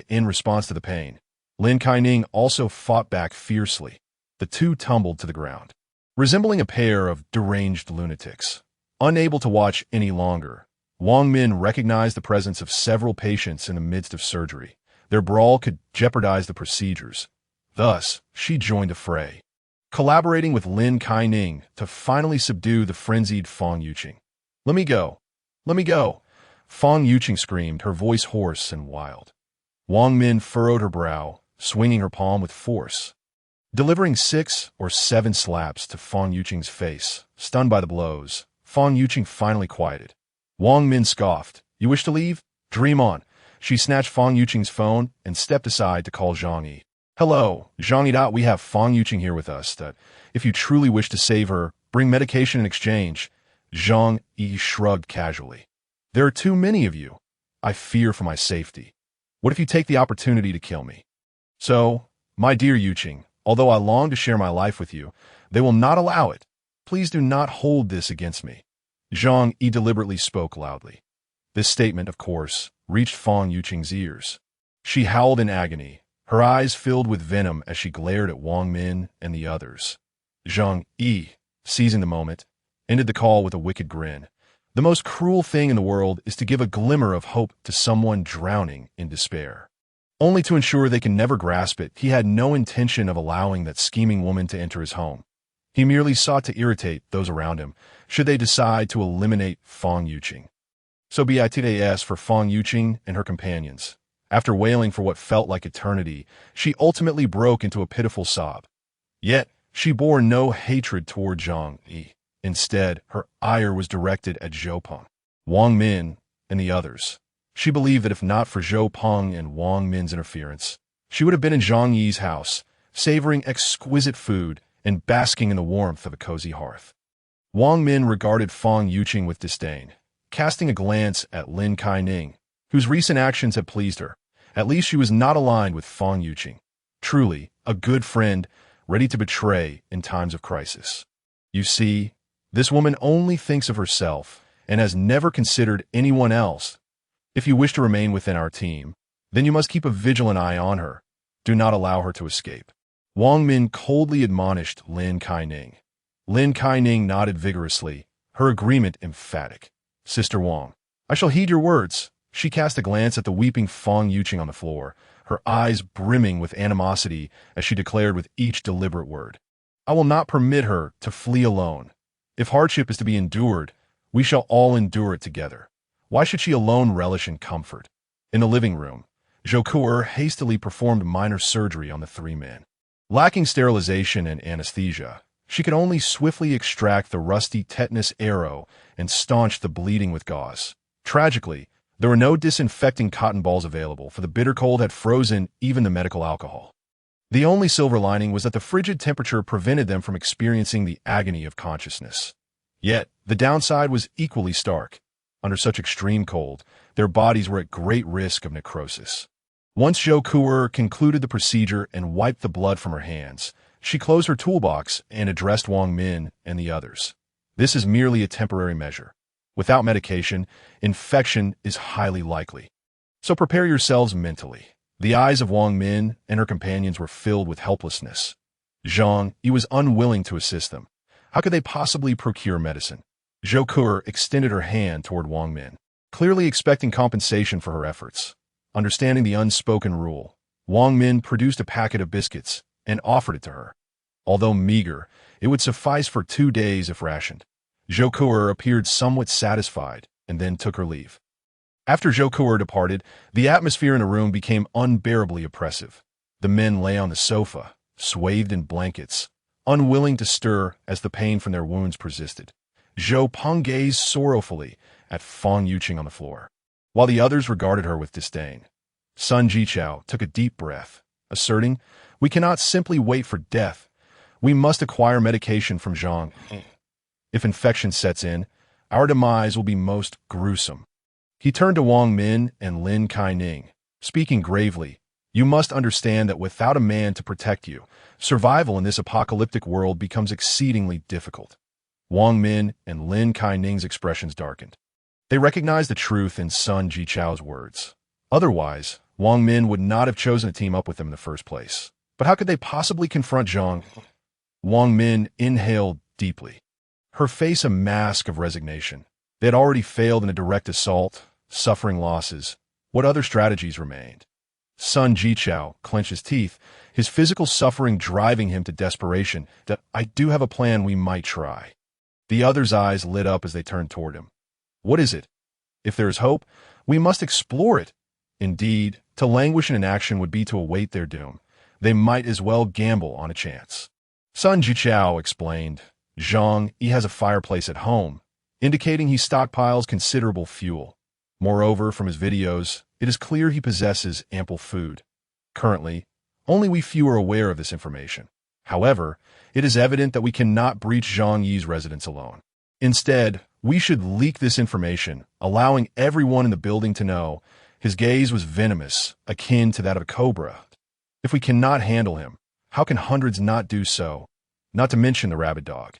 in response to the pain. Lin Kaining also fought back fiercely. The two tumbled to the ground, resembling a pair of deranged lunatics. Unable to watch any longer, Wang Min recognized the presence of several patients in the midst of surgery. Their brawl could jeopardize the procedures. Thus, she joined the fray, collaborating with Lin Kaining to finally subdue the frenzied Fang Yuqing. "Let me go! Let me go!" Fang Yuqing screamed, her voice hoarse and wild. Wang Min furrowed her brow, swinging her palm with force, delivering 6 or 7 slaps to Fang Yuqing's face. Stunned by the blows, Fang Yuqing finally quieted. Wang Min scoffed. "You wish to leave? Dream on." She snatched Fang Yuqing's phone and stepped aside to call Zhang Yi. "Hello, Zhang Yi. We have Fang Yuqing here with us. If you truly wish to save her, bring medication in exchange." Zhang Yi shrugged casually. "There are too many of you. I fear for my safety. What if you take the opportunity to kill me?" "So, my dear Yuqing, although I long to share my life with you, they will not allow it. Please do not hold this against me." Zhang Yi deliberately spoke loudly. This statement, of course, reached Fang Yuqing's ears. She howled in agony, her eyes filled with venom as she glared at Wang Min and the others. Zhang Yi, seizing the moment, ended the call with a wicked grin. The most cruel thing in the world is to give a glimmer of hope to someone drowning in despair, only to ensure they can never grasp it. He had no intention of allowing that scheming woman to enter his home. He merely sought to irritate those around him, should they decide to eliminate Fang Yuqing. So be it as for Fang Yuqing and her companions. After wailing for what felt like eternity, she ultimately broke into a pitiful sob. Yet, she bore no hatred toward Zhang Yi. Instead, her ire was directed at Zhou Peng, Wang Min, and the others. She believed that if not for Zhou Peng and Wang Min's interference, she would have been in Zhang Yi's house, savoring exquisite food and basking in the warmth of a cozy hearth. Wang Min regarded Fang Yuqing with disdain, casting a glance at Lin Kaining, whose recent actions had pleased her. At least she was not aligned with Fang Yuqing. Truly, a good friend, ready to betray in times of crisis. You see, this woman only thinks of herself and has never considered anyone else. If you wish to remain within our team, then you must keep a vigilant eye on her. Do not allow her to escape." Wang Min coldly admonished Lin Kaining. Lin Kaining nodded vigorously, her agreement emphatic. "Sister Wang, I shall heed your words." She cast a glance at the weeping Fang Yuqing on the floor, her eyes brimming with animosity as she declared with each deliberate word, "I will not permit her to flee alone. If hardship is to be endured, we shall all endure it together. Why should she alone relish in comfort?" In the living room, Zhou Ku'er hastily performed minor surgery on the 3 men. Lacking sterilization and anesthesia, she could only swiftly extract the rusty tetanus arrow and staunch the bleeding with gauze. Tragically, there were no disinfecting cotton balls available, for the bitter cold had frozen even the medical alcohol. The only silver lining was that the frigid temperature prevented them from experiencing the agony of consciousness. Yet, the downside was equally stark. Under such extreme cold, their bodies were at great risk of necrosis. Once Zhou Ku'er concluded the procedure and wiped the blood from her hands, she closed her toolbox and addressed Wang Min and the others. "This is merely a temporary measure. Without medication, infection is highly likely. So prepare yourselves mentally." The eyes of Wang Min and her companions were filled with helplessness. Zhang Yi was unwilling to assist them. How could they possibly procure medicine? Zhou Ku'er extended her hand toward Wang Min, clearly expecting compensation for her efforts. Understanding the unspoken rule, Wang Min produced a packet of biscuits and offered it to her. Although meager, it would suffice for 2 days if rationed. Zhou Ku'er appeared somewhat satisfied and then took her leave. After Zhou Ku'er departed, the atmosphere in the room became unbearably oppressive. The men lay on the sofa, swathed in blankets, unwilling to stir as the pain from their wounds persisted. Zhou Peng gazed sorrowfully at Fang Yuqing on the floor, while the others regarded her with disdain. Sun Jichao took a deep breath, asserting, "We cannot simply wait for death. We must acquire medication from Zhang. If infection sets in, our demise will be most gruesome." He turned to Wang Min and Lin Kaining, speaking gravely, "You must understand that without a man to protect you, survival in this apocalyptic world becomes exceedingly difficult." Wang Min and Lin Kaining's expressions darkened. They recognized the truth in Sun Jichao's words. Otherwise, Wang Min would not have chosen to team up with them in the first place. But how could they possibly confront Zhang? Wang Min inhaled deeply, her face a mask of resignation. They had already failed in a direct assault, suffering losses. What other strategies remained? Sun Jichao clenched his teeth, his physical suffering driving him to desperation. I do have a plan we might try. The other's eyes lit up as they turned toward him. What is it? If there is hope, we must explore it. Indeed, to languish in inaction would be to await their doom. They might as well gamble on a chance. Sun Jichao explained, Zhang Yi has a fireplace at home, indicating he stockpiles considerable fuel. Moreover, from his videos, it is clear he possesses ample food. Currently, only we few are aware of this information. However, it is evident that we cannot breach Zhang Yi's residence alone. Instead, we should leak this information, allowing everyone in the building to know. His gaze was venomous, akin to that of a cobra. If we cannot handle him, how can hundreds not do so? Not to mention the rabid dog.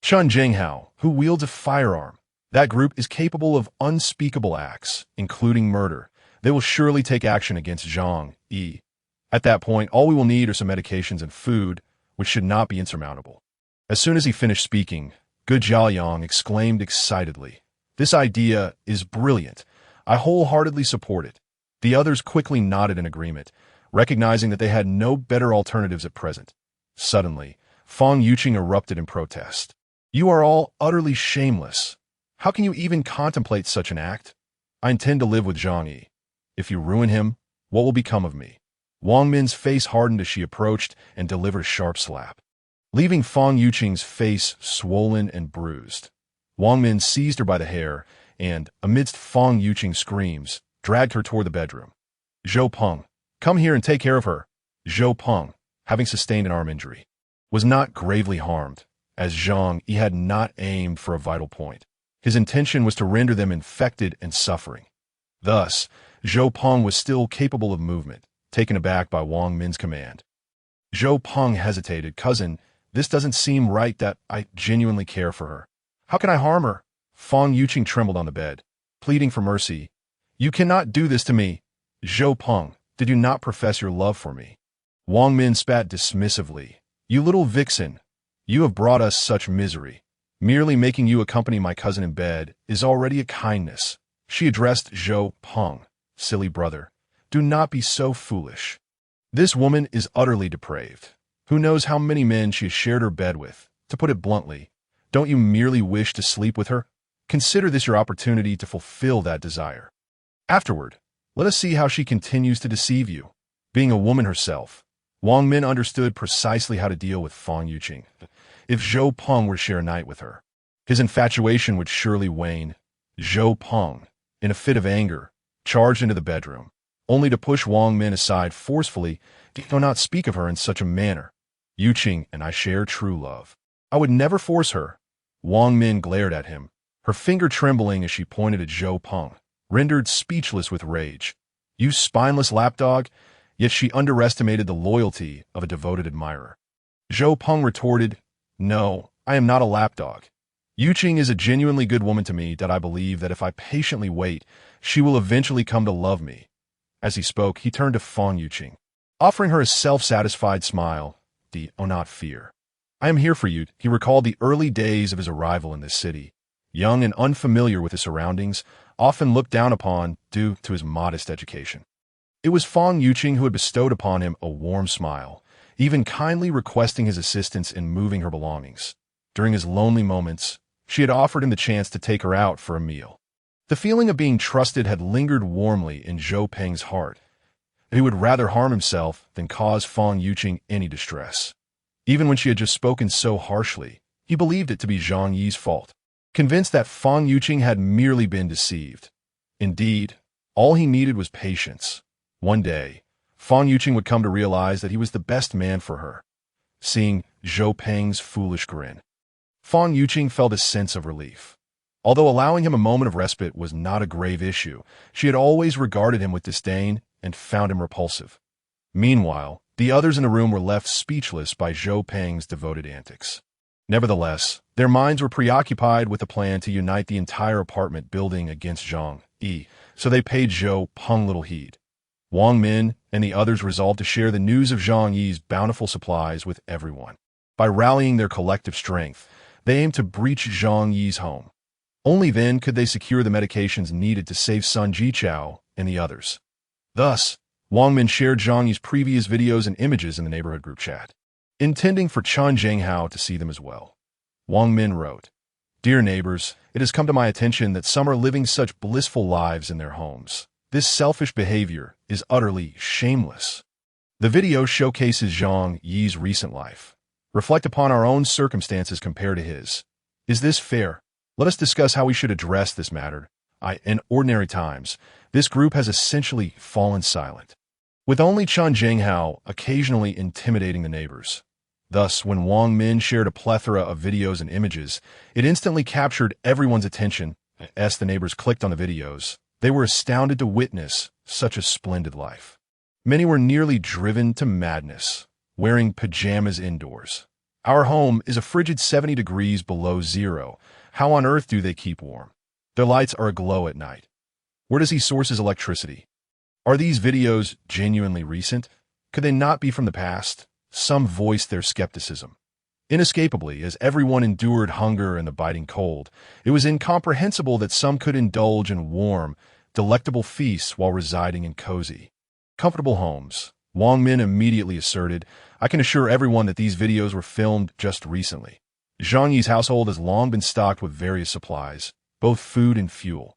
Chun Jinghao, who wields a firearm. That group is capable of unspeakable acts, including murder. They will surely take action against Zhang Yi. At that point, all we will need are some medications and food, which should not be insurmountable. As soon as he finished speaking, Gu Jiaoyang exclaimed excitedly, This idea is brilliant. I wholeheartedly support it. The others quickly nodded in agreement, recognizing that they had no better alternatives at present. Suddenly, Fang Yuqing erupted in protest. You are all utterly shameless. How can you even contemplate such an act? I intend to live with Zhang Yi. If you ruin him, what will become of me? Wang Min's face hardened as she approached and delivered a sharp slap, leaving Fang Yuqing's face swollen and bruised. Wang Min seized her by the hair and, amidst Fang Yuqing's screams, dragged her toward the bedroom. Zhou Peng, come here and take care of her. Zhou Peng, having sustained an arm injury, was not gravely harmed, as Zhang Yi had not aimed for a vital point. His intention was to render them infected and suffering. Thus, Zhou Peng was still capable of movement, taken aback by Wang Min's command. Zhou Peng hesitated. Cousin, this doesn't seem right. That I genuinely care for her. How can I harm her? Fang Yuqing trembled on the bed, pleading for mercy. You cannot do this to me. Zhou Peng, did you not profess your love for me? Wang Min spat dismissively. You little vixen, you have brought us such misery. Merely making you accompany my cousin in bed is already a kindness. She addressed Zhou Peng. Silly brother, do not be so foolish. This woman is utterly depraved. Who knows how many men she has shared her bed with? To put it bluntly, don't you merely wish to sleep with her? Consider this your opportunity to fulfill that desire. Afterward, let us see how she continues to deceive you. Being a woman herself, Wang Min understood precisely how to deal with Fang Yuqing. If Zhou Peng were to share a night with her, his infatuation would surely wane. Zhou Peng, in a fit of anger, charged into the bedroom, only to push Wang Min aside forcefully. Do not speak of her in such a manner. Yuqing and I share true love. I would never force her. Wang Min glared at him, her finger trembling as she pointed at Zhou Peng, rendered speechless with rage. You spineless lapdog! Yet she underestimated the loyalty of a devoted admirer. Zhou Peng retorted, No, I am not a lapdog. Yuqing is a genuinely good woman to me that I believe that if I patiently wait, she will eventually come to love me. As he spoke, he turned to Fang Yuqing, offering her a self-satisfied smile. Oh, not fear. I am here for you. He recalled the early days of his arrival in this city. Young and unfamiliar with his surroundings, often looked down upon due to his modest education. It was Fang Yuqing who had bestowed upon him a warm smile, even kindly requesting his assistance in moving her belongings. During his lonely moments, she had offered him the chance to take her out for a meal. The feeling of being trusted had lingered warmly in Zhou Peng's heart. He would rather harm himself than cause Fang Yuqing any distress. Even when she had just spoken so harshly, he believed it to be Zhang Yi's fault, convinced that Fang Yuqing had merely been deceived. Indeed, all he needed was patience. One day, Fang Yuqing would come to realize that he was the best man for her. Seeing Zhou Peng's foolish grin, Fang Yuqing felt a sense of relief. Although allowing him a moment of respite was not a grave issue, she had always regarded him with disdain and found him repulsive. Meanwhile, the others in the room were left speechless by Zhou Peng's devoted antics. Nevertheless, their minds were preoccupied with the plan to unite the entire apartment building against Zhang Yi, so they paid Zhou Peng little heed. Wang Min and the others resolved to share the news of Zhang Yi's bountiful supplies with everyone. By rallying their collective strength, they aimed to breach Zhang Yi's home. Only then could they secure the medications needed to save Sun Jichao and the others. Thus, Wang Min shared Zhang Yi's previous videos and images in the neighborhood group chat, intending for Chen Zhenghao to see them as well. Wang Min wrote, "Dear neighbors, it has come to my attention that some are living such blissful lives in their homes. This selfish behavior is utterly shameless." The video showcases Zhang Yi's recent life. Reflect upon our own circumstances compared to his. Is this fair? Let us discuss how we should address this matter. In ordinary times, this group has essentially fallen silent, with only Chen Zhenghao occasionally intimidating the neighbors. Thus, when Wang Min shared a plethora of videos and images, it instantly captured everyone's attention. As the neighbors clicked on the videos, they were astounded to witness such a splendid life. Many were nearly driven to madness, wearing pajamas indoors. Our home is a frigid 70 degrees below zero. How on earth do they keep warm? Their lights are aglow at night. Where does he source his electricity? Are these videos genuinely recent? Could they not be from the past? Some voiced their skepticism. Inescapably, as everyone endured hunger and the biting cold, it was incomprehensible that some could indulge in warm, delectable feasts while residing in cozy, comfortable homes. Wang Min immediately asserted, "I can assure everyone that these videos were filmed just recently. Zhang Yi's household has long been stocked with various supplies, both food and fuel.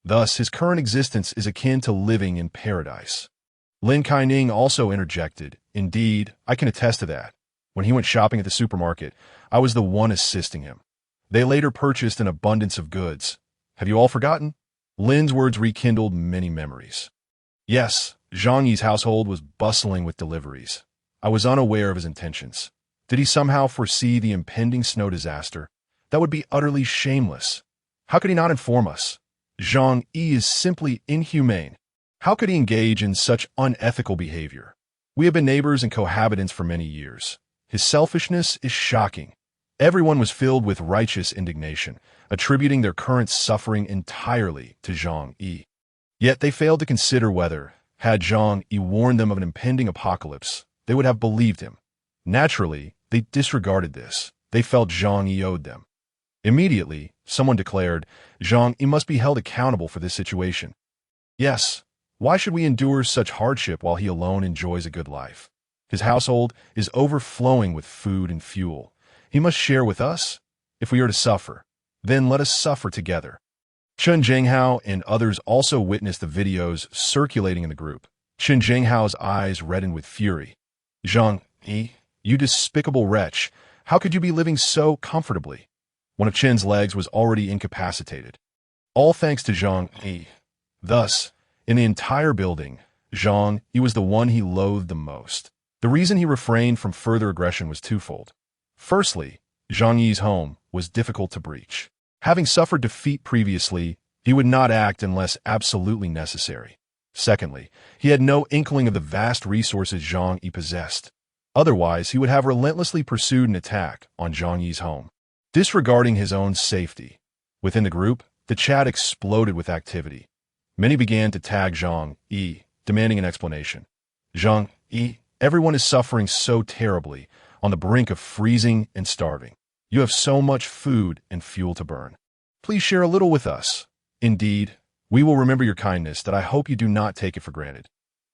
Thus, his current existence is akin to living in paradise." Lin Kaining also interjected, "Indeed, I can attest to that. When he went shopping at the supermarket, I was the one assisting him. They later purchased an abundance of goods. Have you all forgotten?" Lin's words rekindled many memories. "Yes, Zhang Yi's household was bustling with deliveries. I was unaware of his intentions. Did he somehow foresee the impending snow disaster? That would be utterly shameless. How could he not inform us? Zhang Yi is simply inhumane. How could he engage in such unethical behavior? We have been neighbors and cohabitants for many years. His selfishness is shocking." Everyone was filled with righteous indignation, attributing their current suffering entirely to Zhang Yi. Yet they failed to consider whether, had Zhang Yi warned them of an impending apocalypse, they would have believed him. Naturally, they disregarded this. They felt Zhang Yi owed them. Immediately, someone declared, "Zhang Yi must be held accountable for this situation." Yes, why should we endure such hardship while he alone enjoys a good life? His household is overflowing with food and fuel. He must share with us. If we are to suffer, then let us suffer together. Chen Zhenghao and others also witnessed the videos circulating in the group. Chen Zhenghao's eyes reddened with fury. "Zhang Yi, you despicable wretch, how could you be living so comfortably?" One of Chen's legs was already incapacitated. All thanks to Zhang Yi. Thus, in the entire building, Zhang Yi was the one he loathed the most. The reason he refrained from further aggression was twofold. Firstly, Zhang Yi's home was difficult to breach. Having suffered defeat previously, he would not act unless absolutely necessary. Secondly, he had no inkling of the vast resources Zhang Yi possessed. Otherwise, he would have relentlessly pursued an attack on Zhang Yi's home, disregarding his own safety. Within the group, the chat exploded with activity. Many began to tag Zhang Yi, demanding an explanation. "Zhang Yi, everyone is suffering so terribly, on the brink of freezing and starving. You have so much food and fuel to burn. Please share a little with us. Indeed, we will remember your kindness that I hope you do not take it for granted.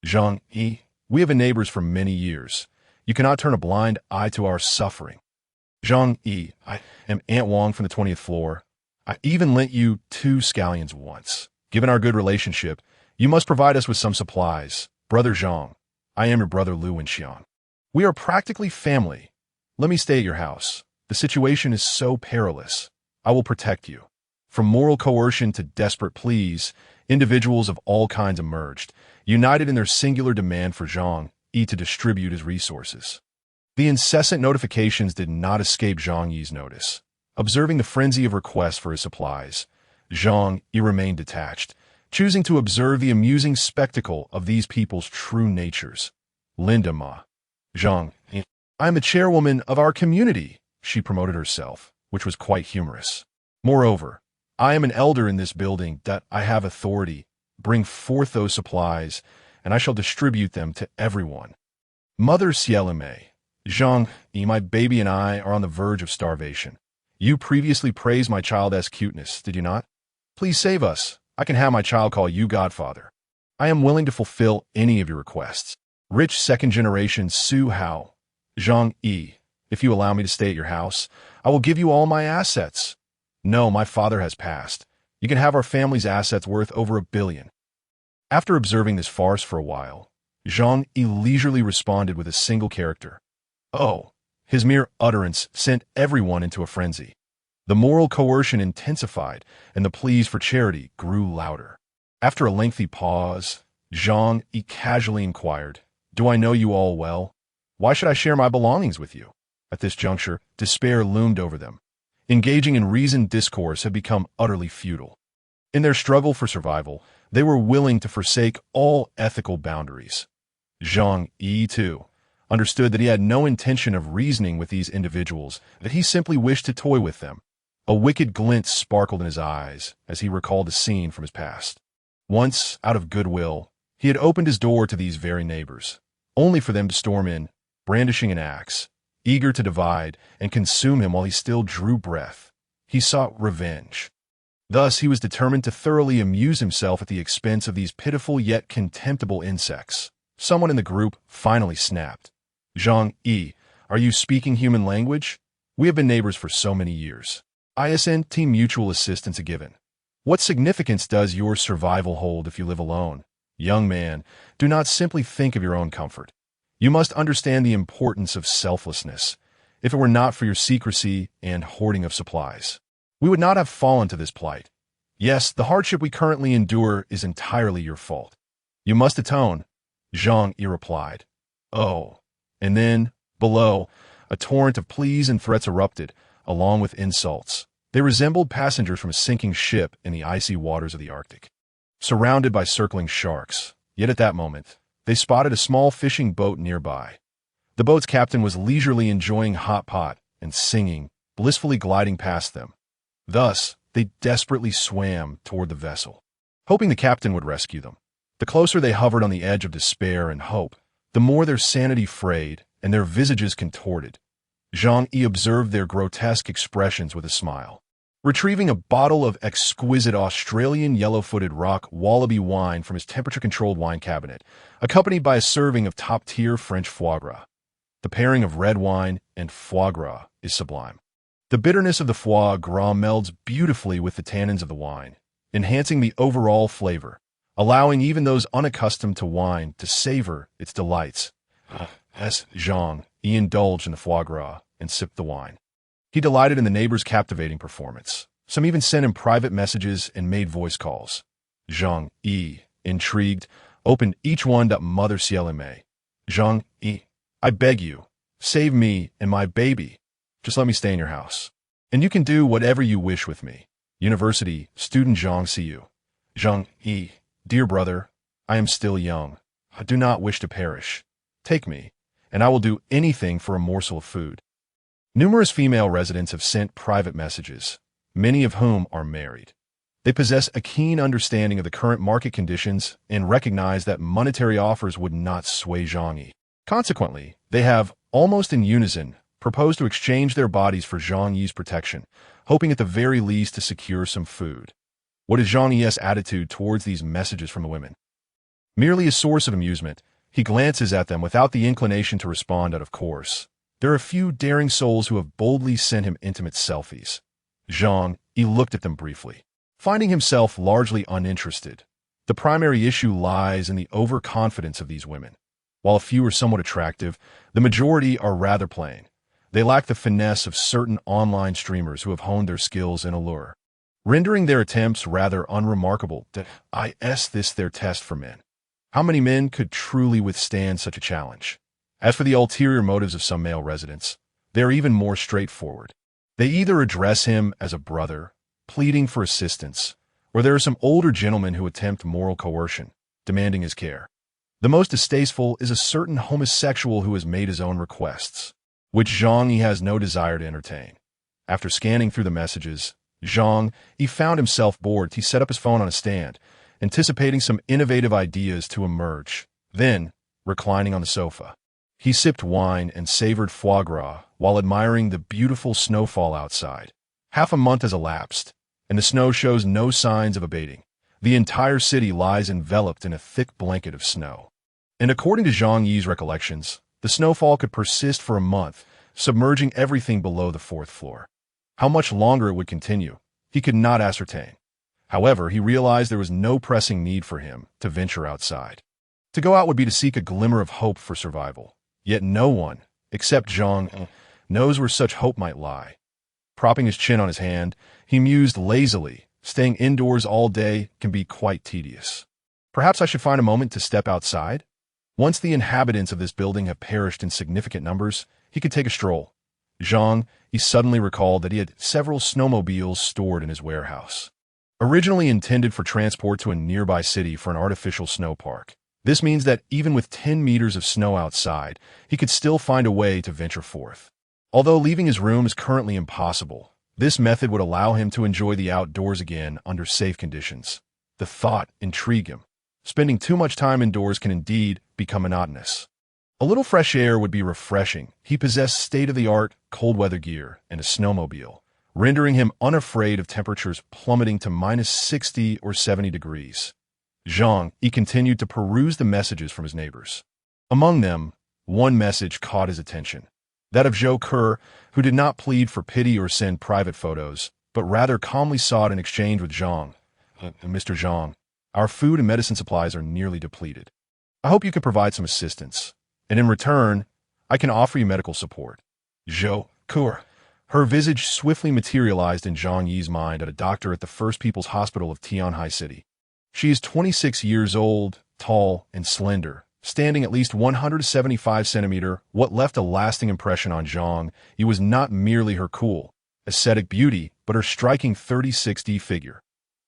Zhang Yi, we have been neighbors for many years. You cannot turn a blind eye to our suffering. Zhang Yi, I am Aunt Wang from the 20th floor. I even lent you 2 scallions once. Given our good relationship, you must provide us with some supplies. Brother Zhang, I am your brother Lu Wenxian. We are practically family. Let me stay at your house. The situation is so perilous. I will protect you." From moral coercion to desperate pleas, individuals of all kinds emerged, united in their singular demand for Zhang Yi to distribute his resources. The incessant notifications did not escape Zhang Yi's notice. Observing the frenzy of requests for his supplies, Zhang Yi remained detached, choosing to observe the amusing spectacle of these people's true natures. "Linda Ma. Zhang Yi, I am the chairwoman of our community," she promoted herself, which was quite humorous. "Moreover, I am an elder in this building that I have authority. Bring forth those supplies, and I shall distribute them to everyone. Mother Cielame, Zhang Yi, my baby and I are on the verge of starvation. You previously praised my child's cuteness, did you not? Please save us. I can have my child call you Godfather. I am willing to fulfill any of your requests. Rich second-generation Su Hao, Zhang Yi, if you allow me to stay at your house, I will give you all my assets. No, my father has passed. You can have our family's assets worth over $1 billion. After observing this farce for a while, Zhang Yi leisurely responded with a single character. Oh, his mere utterance sent everyone into a frenzy. The moral coercion intensified, and the pleas for charity grew louder. After a lengthy pause, Zhang Yi casually inquired, "Do I know you all well? Why should I share my belongings with you?" At this juncture, despair loomed over them. Engaging in reasoned discourse had become utterly futile. In their struggle for survival, they were willing to forsake all ethical boundaries. Zhang Yi, too, understood that he had no intention of reasoning with these individuals, that he simply wished to toy with them. A wicked glint sparkled in his eyes as he recalled a scene from his past. Once, out of goodwill, he had opened his door to these very neighbors, only for them to storm in, brandishing an axe, eager to divide and consume him while he still drew breath. He sought revenge. Thus, he was determined to thoroughly amuse himself at the expense of these pitiful yet contemptible insects. Someone in the group finally snapped. "Zhang Yi, are you speaking human language? We have been neighbors for so many years. Isn't mutual assistance a given? What significance does your survival hold if you live alone? Young man, do not simply think of your own comfort. You must understand the importance of selflessness. If it were not for your secrecy and hoarding of supplies, we would not have fallen to this plight. Yes, the hardship we currently endure is entirely your fault. You must atone," Zhang Yi replied. Oh, and then, below, a torrent of pleas and threats erupted, along with insults. They resembled passengers from a sinking ship in the icy waters of the Arctic, surrounded by circling sharks. Yet at that moment, they spotted a small fishing boat nearby. The boat's captain was leisurely enjoying hot pot and singing, blissfully gliding past them. Thus, they desperately swam toward the vessel, hoping the captain would rescue them. The closer they hovered on the edge of despair and hope, the more their sanity frayed and their visages contorted. Zhang Yi observed their grotesque expressions with a smile. Retrieving a bottle of exquisite Australian yellow-footed rock wallaby wine from his temperature-controlled wine cabinet, accompanied by a serving of top-tier French foie gras. The pairing of red wine and foie gras is sublime. The bitterness of the foie gras melds beautifully with the tannins of the wine, enhancing the overall flavor, allowing even those unaccustomed to wine to savor its delights. As Zhang Yi indulged in the foie gras and sipped the wine, he delighted in the neighbors' captivating performance. Some even sent him private messages and made voice calls. Zhang Yi, intrigued, opened each one to Mother Cielame. "Zhang Yi, I beg you, save me and my baby. Just let me stay in your house, and you can do whatever you wish with me. University student Zhang Xiu. Zhang Yi, dear brother, I am still young. I do not wish to perish. Take me, and I will do anything for a morsel of food." Numerous female residents have sent private messages, many of whom are married. They possess a keen understanding of the current market conditions and recognize that monetary offers would not sway Zhang Yi. Consequently, they have, almost in unison, proposed to exchange their bodies for Zhang Yi's protection, hoping at the very least to secure some food. What is Zhang Yi's attitude towards these messages from the women? Merely a source of amusement, he glances at them without the inclination to respond out of course. There are a few daring souls who have boldly sent him intimate selfies. Zhang Yi looked at them briefly, finding himself largely uninterested. The primary issue lies in the overconfidence of these women. While a few are somewhat attractive, the majority are rather plain. They lack the finesse of certain online streamers who have honed their skills in allure, rendering their attempts rather unremarkable. Is this their test for men? How many men could truly withstand such a challenge? As for the ulterior motives of some male residents, they are even more straightforward. They either address him as a brother, pleading for assistance, or there are some older gentlemen who attempt moral coercion, demanding his care. The most distasteful is a certain homosexual who has made his own requests, which Zhang Yi has no desire to entertain. After scanning through the messages, Zhang Yi found himself bored. He set up his phone on a stand, anticipating some innovative ideas to emerge. Then, reclining on the sofa, he sipped wine and savored foie gras while admiring the beautiful snowfall outside. Half a month has elapsed, and the snow shows no signs of abating. The entire city lies enveloped in a thick blanket of snow. And according to Zhang Yi's recollections, the snowfall could persist for a month, submerging everything below the fourth floor. How much longer it would continue, he could not ascertain. However, he realized there was no pressing need for him to venture outside. To go out would be to seek a glimmer of hope for survival. Yet no one, except Zhang, knows where such hope might lie. Propping his chin on his hand, he mused lazily. Staying indoors all day can be quite tedious. Perhaps I should find a moment to step outside? Once the inhabitants of this building have perished in significant numbers, he could take a stroll. Zhang, he suddenly recalled that he had several snowmobiles stored in his warehouse. Originally intended for transport to a nearby city for an artificial snow park. This means that even with 10 meters of snow outside, he could still find a way to venture forth. Although leaving his room is currently impossible, this method would allow him to enjoy the outdoors again under safe conditions. The thought intrigued him. Spending too much time indoors can indeed become monotonous. A little fresh air would be refreshing. He possessed state-of-the-art cold weather gear and a snowmobile, rendering him unafraid of temperatures plummeting to minus 60 or 70 degrees. Zhang Yi continued to peruse the messages from his neighbors. Among them, one message caught his attention. That of Zhou Ke, who did not plead for pity or send private photos, but rather calmly sought an exchange with Zhang. Mr. Zhang, our food and medicine supplies are nearly depleted. I hope you can provide some assistance, and in return, I can offer you medical support. Zhou Ke. Her visage swiftly materialized in Zhang Yi's mind at a doctor at the First People's Hospital of Tianhai City. She is 26 years old, tall, and slender, standing at least 175 centimeters. What left a lasting impression on Zhang Yi was not merely her cool, aesthetic beauty, but her striking 30-60 figure,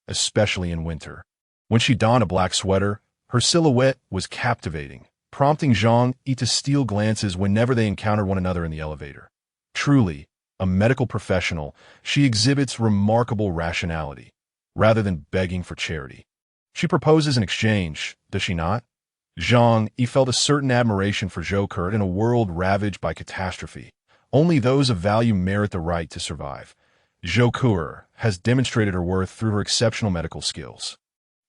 especially in winter. When she donned a black sweater, her silhouette was captivating, prompting Zhang Yi to steal glances whenever they encountered one another in the elevator. Truly, a medical professional, she exhibits remarkable rationality, rather than begging for charity. She proposes an exchange, does she not? Zhang Yi felt a certain admiration for Zhou Ke in a world ravaged by catastrophe. Only those of value merit the right to survive. Zhou Ke has demonstrated her worth through her exceptional medical skills.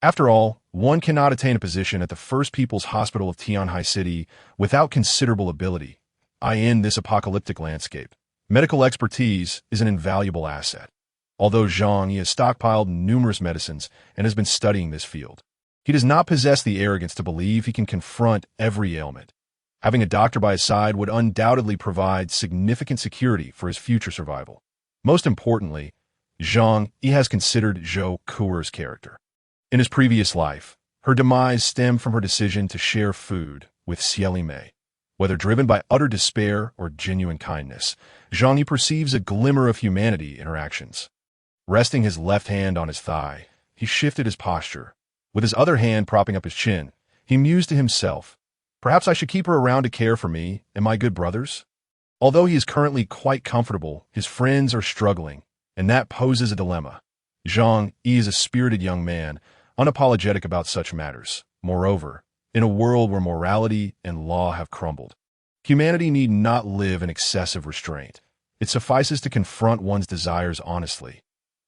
After all, one cannot attain a position at the First People's Hospital of Tianhai City without considerable ability. In this apocalyptic landscape, medical expertise is an invaluable asset. Although Zhang Yi has stockpiled numerous medicines and has been studying this field, he does not possess the arrogance to believe he can confront every ailment. Having a doctor by his side would undoubtedly provide significant security for his future survival. Most importantly, Zhang Yi has considered Zhou Ke's character. In his previous life, her demise stemmed from her decision to share food with Xieli Mei. Whether driven by utter despair or genuine kindness, Zhang Yi perceives a glimmer of humanity in her actions. Resting his left hand on his thigh, he shifted his posture. With his other hand propping up his chin, he mused to himself, perhaps I should keep her around to care for me and my good brothers? Although he is currently quite comfortable, his friends are struggling, and that poses a dilemma. Zhang Yi is a spirited young man, unapologetic about such matters. Moreover, in a world where morality and law have crumbled, humanity need not live in excessive restraint. It suffices to confront one's desires honestly.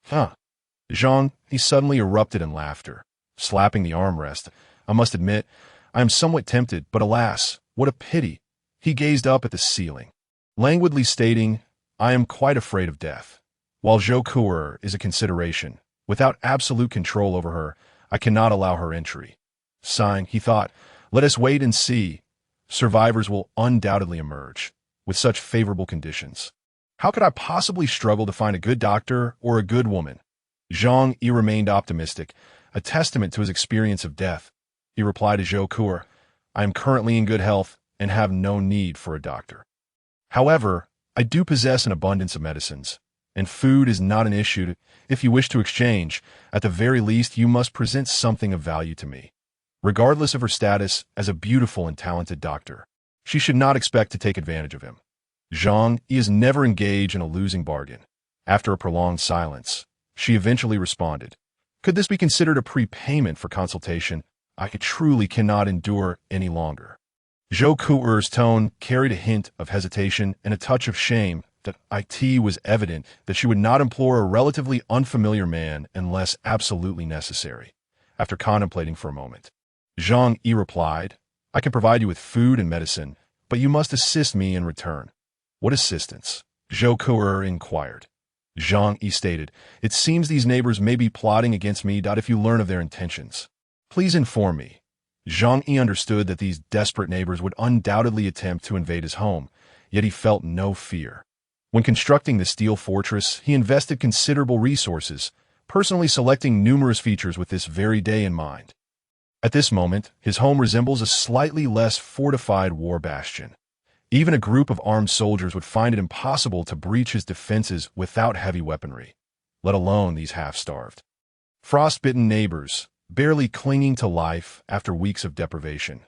Zhang Yi suddenly erupted in laughter, slapping the armrest. I must admit, I am somewhat tempted, but alas, what a pity. He gazed up at the ceiling, languidly stating, I am quite afraid of death. While Zhou Ke is a consideration, without absolute control over her, I cannot allow her entry. Sighing, he thought, let us wait and see. Survivors will undoubtedly emerge, with such favorable conditions. How could I possibly struggle to find a good doctor or a good woman? Zhang Yi remained optimistic, a testament to his experience of death. He replied to Zhou Ke, I am currently in good health and have no need for a doctor. However, I do possess an abundance of medicines, and food is not an issue. If you wish to exchange, at the very least you must present something of value to me. Regardless of her status as a beautiful and talented doctor, she should not expect to take advantage of him. Zhang Yi is never engaged in a losing bargain. After a prolonged silence, she eventually responded, could this be considered a prepayment for consultation? I truly cannot endure any longer. Zhou Kuer's tone carried a hint of hesitation and a touch of shame. That it was evident that she would not implore a relatively unfamiliar man unless absolutely necessary. After contemplating for a moment, Zhang Yi replied, I can provide you with food and medicine, but you must assist me in return. What assistance? Zhou Kuer inquired. Zhang Yi stated, it seems these neighbors may be plotting against me. If you learn of their intentions, please inform me. Zhang Yi understood that these desperate neighbors would undoubtedly attempt to invade his home, yet he felt no fear. When constructing the steel fortress, he invested considerable resources, personally selecting numerous features with this very day in mind. At this moment, his home resembles a slightly less fortified war bastion. Even a group of armed soldiers would find it impossible to breach his defenses without heavy weaponry, let alone these half-starved, frostbitten neighbors, barely clinging to life after weeks of deprivation.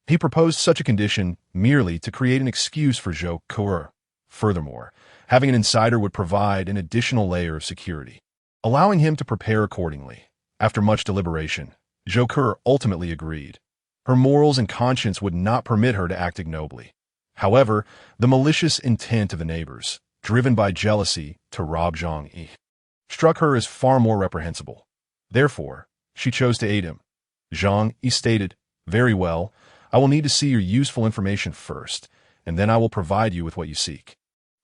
He proposed such a condition merely to create an excuse for Zhou Kuer. Furthermore, having an insider would provide an additional layer of security, allowing him to prepare accordingly. After much deliberation, Zhou Kuer ultimately agreed. Her morals and conscience would not permit her to act ignobly. However, the malicious intent of the neighbors, driven by jealousy to rob Zhang Yi, struck her as far more reprehensible. Therefore, she chose to aid him. Zhang Yi stated, very well, I will need to see your useful information first, and then I will provide you with what you seek.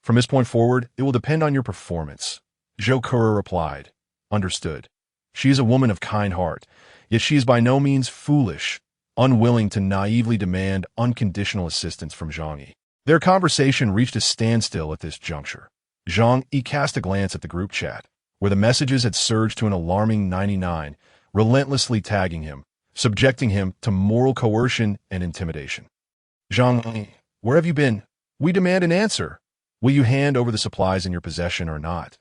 From this point forward, it will depend on your performance. Zhou Kuer replied, understood. She is a woman of kind heart, yet she is by no means foolish, unwilling to naively demand unconditional assistance from Zhang Yi. Their conversation reached a standstill at this juncture. Zhang Yi cast a glance at the group chat, where the messages had surged to an alarming 99, relentlessly tagging him, subjecting him to moral coercion and intimidation. Zhang Yi, where have you been? We demand an answer. Will you hand over the supplies in your possession or not?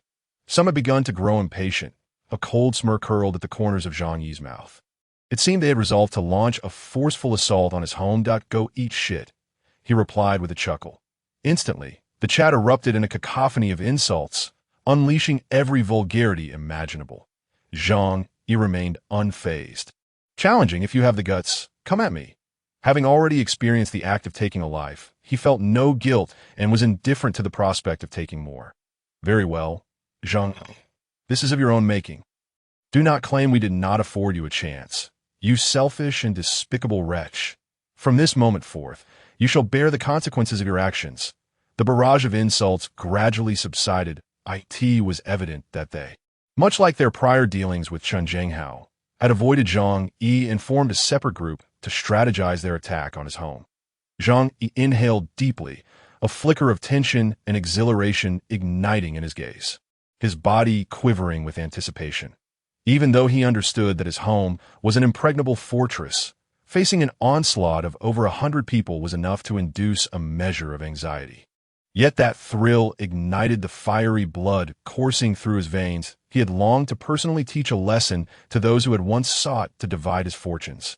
Some had begun to grow impatient. A cold smirk curled at the corners of Zhang Yi's mouth. It seemed they had resolved to launch a forceful assault on his home. Go eat shit, he replied with a chuckle. Instantly, the chat erupted in a cacophony of insults, unleashing every vulgarity imaginable. Zhang Yi remained unfazed. Challenging, if you have the guts, come at me. Having already experienced the act of taking a life, he felt no guilt and was indifferent to the prospect of taking more. Very well, Zhang Yi. This is of your own making. Do not claim we did not afford you a chance. You selfish and despicable wretch. From this moment forth, you shall bear the consequences of your actions. The barrage of insults gradually subsided. It was evident that they, much like their prior dealings with Chen Zhenghao, had avoided Zhang Yi and formed a separate group to strategize their attack on his home. Zhang Yi inhaled deeply, a flicker of tension and exhilaration igniting in his gaze, his body quivering with anticipation. Even though he understood that his home was an impregnable fortress, facing an onslaught of over 100 people was enough to induce a measure of anxiety. Yet that thrill ignited the fiery blood coursing through his veins. He had longed to personally teach a lesson to those who had once sought to divide his fortunes.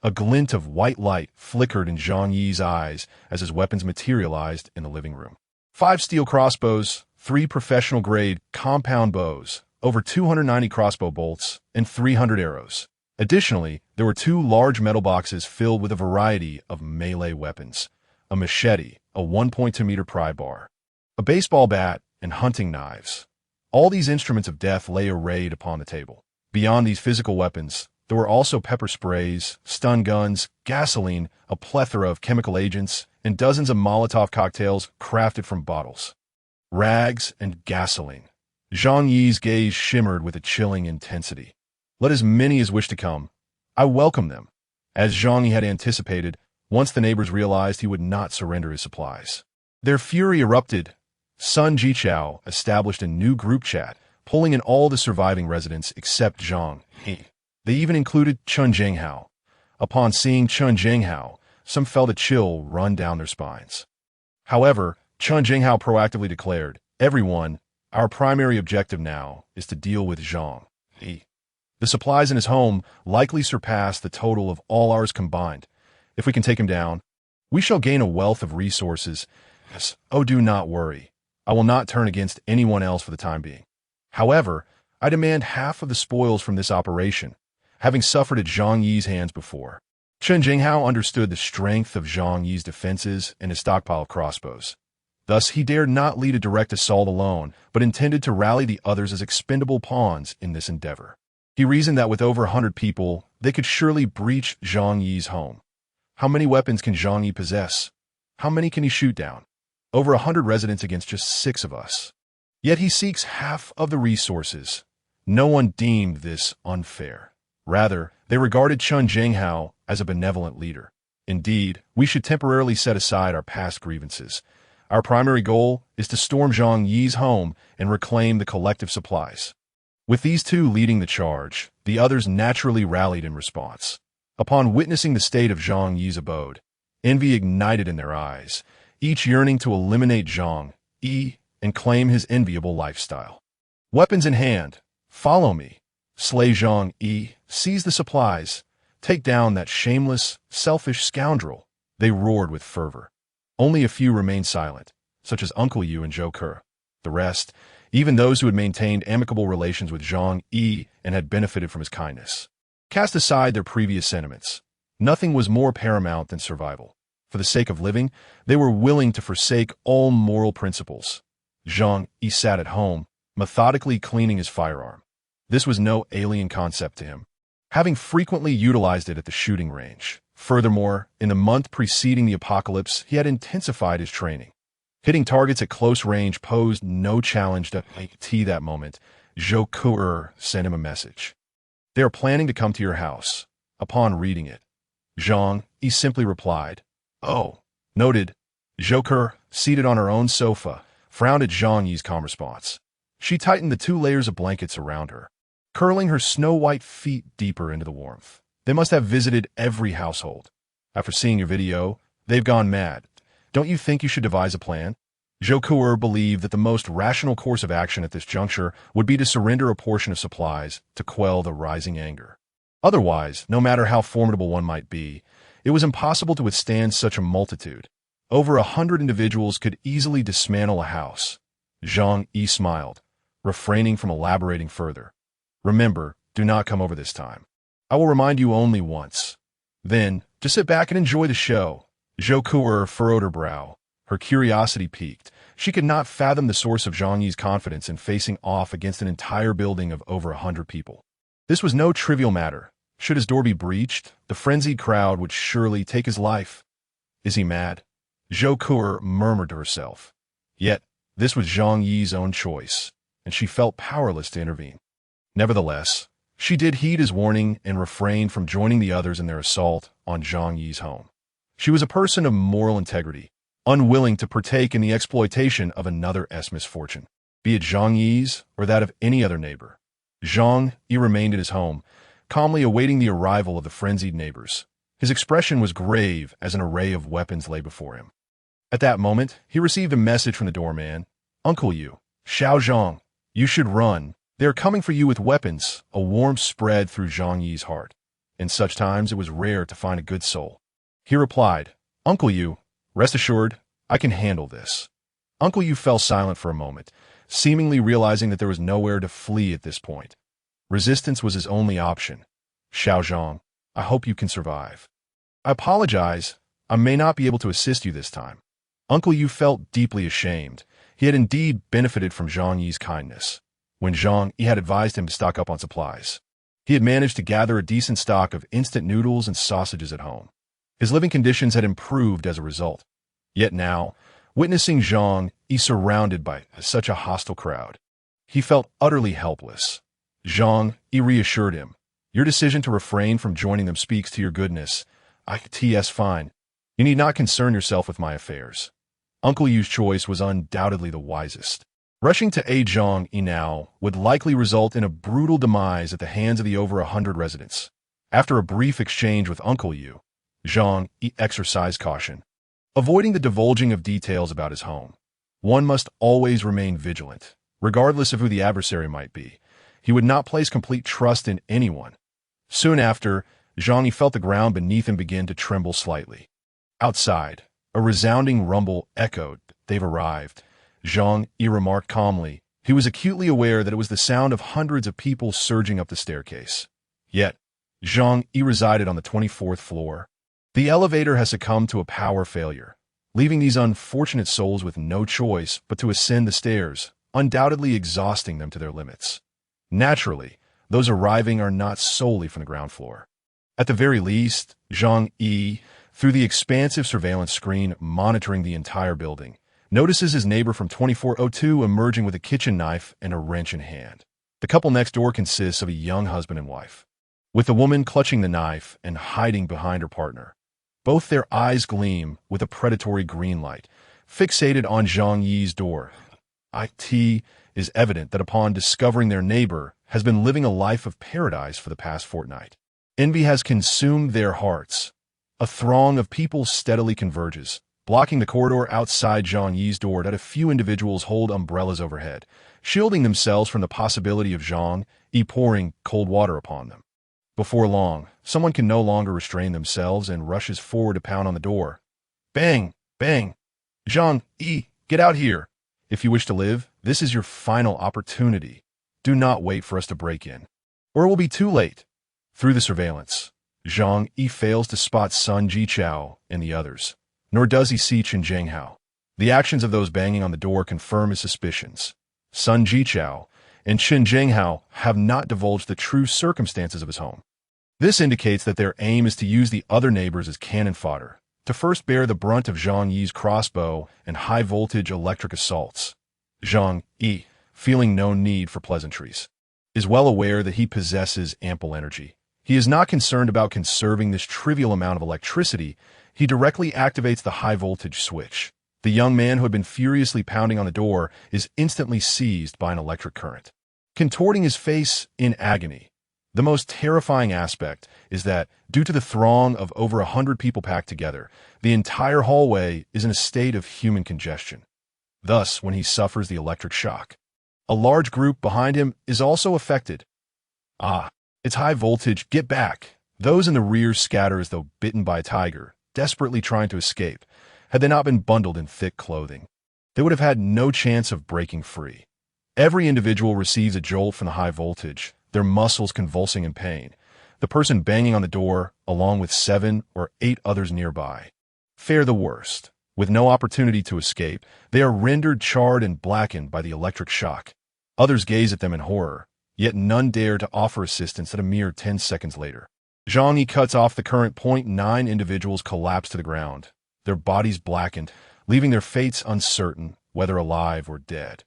A glint of white light flickered in Zhang Yi's eyes as his weapons materialized in the living room. 5 steel crossbows, 3 professional-grade compound bows, over 290 crossbow bolts, and 300 arrows. Additionally, there were 2 large metal boxes filled with a variety of melee weapons, a machete, a 1.2-meter pry bar, a baseball bat, and hunting knives. All these instruments of death lay arrayed upon the table. Beyond these physical weapons, there were also pepper sprays, stun guns, gasoline, a plethora of chemical agents, and dozens of Molotov cocktails crafted from bottles. Rags and gasoline. Zhang Yi's gaze shimmered with a chilling intensity. Let as many as wish to come. I welcome them. As Zhang Yi had anticipated, once the neighbors realized he would not surrender his supplies, their fury erupted. Sun Jichao established a new group chat, pulling in all the surviving residents except Zhang Yi. They even included Chen Zhenghao. Upon seeing Chen Zhenghao, some felt a chill run down their spines. However, Chen Zhenghao proactively declared, everyone, our primary objective now is to deal with Zhang Yi. The supplies in his home likely surpass the total of all ours combined. If we can take him down, we shall gain a wealth of resources. Yes. Oh, do not worry. I will not turn against anyone else for the time being. However, I demand half of the spoils from this operation. having suffered at Zhang Yi's hands before. Chen Jinghao understood the strength of Zhang Yi's defenses and his stockpile of crossbows. Thus, he dared not lead a direct assault alone, but intended to rally the others as expendable pawns in this endeavor. He reasoned that with over 100 people, they could surely breach Zhang Yi's home. How many weapons can Zhang Yi possess? How many can he shoot down? Over 100 residents against just 6 of us. Yet he seeks half of the resources. No one deemed this unfair. Rather, they regarded Chen Jinghao as a benevolent leader. Indeed, we should temporarily set aside our past grievances. Our primary goal is to storm Zhang Yi's home and reclaim the collective supplies. With these two leading the charge, the others naturally rallied in response. Upon witnessing the state of Zhang Yi's abode, envy ignited in their eyes, each yearning to eliminate Zhang Yi and claim his enviable lifestyle. Weapons in hand, follow me. Slay Zhang Yi, seize the supplies, take down that shameless, selfish scoundrel, they roared with fervor. Only a few remained silent, such as Uncle Yu and Zhou Ke. The rest, even those who had maintained amicable relations with Zhang Yi and had benefited from his kindness, cast aside their previous sentiments. Nothing was more paramount than survival. For the sake of living, they were willing to forsake all moral principles. Zhang Yi sat at home, methodically cleaning his firearm. This was no alien concept to him, having frequently utilized it at the shooting range. Furthermore, in the month preceding the apocalypse, he had intensified his training. Hitting targets at close range posed no challenge to T that moment. Zhou Ke sent him a message. They are planning to come to your house. Upon reading it, Zhang Yi simply replied, "Oh." Noted. Zhou Ke, seated on her own sofa, frowned at Zhang Yi's calm response. She tightened the 2 layers of blankets around her, curling her snow-white feet deeper into the warmth. They must have visited every household. After seeing your video, they've gone mad. Don't you think you should devise a plan? Zhou Ke believed that the most rational course of action at this juncture would be to surrender a portion of supplies to quell the rising anger. Otherwise, no matter how formidable one might be, it was impossible to withstand such a multitude. Over 100 individuals could easily dismantle a house. Zhang Yi smiled, refraining from elaborating further. Remember, do not come over this time. I will remind you only once. Then, just sit back and enjoy the show. Zhou Ke furrowed her brow. Her curiosity piqued. She could not fathom the source of Zhang Yi's confidence in facing off against an entire building of over 100 people. This was no trivial matter. Should his door be breached, the frenzied crowd would surely take his life. Is he mad? Zhou Ke murmured to herself. Yet, this was Zhang Yi's own choice, and she felt powerless to intervene. Nevertheless, she did heed his warning and refrained from joining the others in their assault on Zhang Yi's home. She was a person of moral integrity, unwilling to partake in the exploitation of another's misfortune, be it Zhang Yi's or that of any other neighbor. Zhang Yi remained at his home, calmly awaiting the arrival of the frenzied neighbors. His expression was grave as an array of weapons lay before him. At that moment, he received a message from the doorman. Uncle Yu, Xiao Zhang, you should run. They are coming for you with weapons. A warmth spread through Zhang Yi's heart. In such times, it was rare to find a good soul. He replied, Uncle Yu, rest assured, I can handle this. Uncle Yu fell silent for a moment, seemingly realizing that there was nowhere to flee at this point. Resistance was his only option. Xiao Zhang, I hope you can survive. I apologize. I may not be able to assist you this time. Uncle Yu felt deeply ashamed. He had indeed benefited from Zhang Yi's kindness. When Zhang Yi had advised him to stock up on supplies, he had managed to gather a decent stock of instant noodles and sausages at home. His living conditions had improved as a result. Yet now, witnessing Zhang Yi surrounded by such a hostile crowd, he felt utterly helpless. Zhang Yi reassured him, Your decision to refrain from joining them speaks to your goodness. It's fine. You need not concern yourself with my affairs. Uncle Yu's choice was undoubtedly the wisest. Rushing to aid Zhang Yi now would likely result in a brutal demise at the hands of the over 100 residents. After a brief exchange with Uncle Yu, Zhang Yi exercised caution, avoiding the divulging of details about his home. One must always remain vigilant, regardless of who the adversary might be. He would not place complete trust in anyone. Soon after, Zhang Yi felt the ground beneath him begin to tremble slightly. Outside, a resounding rumble echoed. They've arrived. Zhang Yi remarked calmly. He was acutely aware that it was the sound of hundreds of people surging up the staircase. Yet, Zhang Yi resided on the 24th floor. The elevator has succumbed to a power failure, leaving these unfortunate souls with no choice but to ascend the stairs, undoubtedly exhausting them to their limits. Naturally, those arriving are not solely from the ground floor. At the very least, Zhang Yi, through the expansive surveillance screen monitoring the entire building, notices his neighbor from 2402 emerging with a kitchen knife and a wrench in hand. The couple next door consists of a young husband and wife, with the woman clutching the knife and hiding behind her partner. Both their eyes gleam with a predatory green light, fixated on Zhang Yi's door. It is evident that upon discovering their neighbor has been living a life of paradise for the past fortnight. Envy has consumed their hearts. A throng of people steadily converges, blocking the corridor outside Zhang Yi's door that a few individuals hold umbrellas overhead, shielding themselves from the possibility of Zhang Yi pouring cold water upon them. Before long, someone can no longer restrain themselves and rushes forward to pound on the door. Bang! Bang! Zhang Yi, get out here! If you wish to live, this is your final opportunity. Do not wait for us to break in, or it will be too late. Through the surveillance, Zhang Yi fails to spot Sun Jichao and the others, nor does he see Chen Zhenghao. The actions of those banging on the door confirm his suspicions. Sun Jichao and Chen Zhenghao have not divulged the true circumstances of his home. This indicates that their aim is to use the other neighbors as cannon fodder, to first bear the brunt of Zhang Yi's crossbow and high-voltage electric assaults. Zhang Yi, feeling no need for pleasantries, is well aware that he possesses ample energy. He is not concerned about conserving this trivial amount of electricity. He directly activates the high-voltage switch. The young man who had been furiously pounding on the door is instantly seized by an electric current, contorting his face in agony. The most terrifying aspect is that, due to the throng of over 100 people packed together, the entire hallway is in a state of human congestion. Thus, when he suffers the electric shock, a large group behind him is also affected. It's high voltage, get back! Those in the rear scatter as though bitten by a tiger, desperately trying to escape. Had they not been bundled in thick clothing, they would have had no chance of breaking free. Every individual receives a jolt from the high voltage, their muscles convulsing in pain. The person banging on the door, along with 7 or 8 others nearby, fare the worst. With no opportunity to escape, they are rendered charred and blackened by the electric shock. Others gaze at them in horror, yet none dare to offer assistance at a mere 10 seconds later. Zhang Yi cuts off the current. 9 individuals collapse to the ground, their bodies blackened, leaving their fates uncertain, whether alive or dead.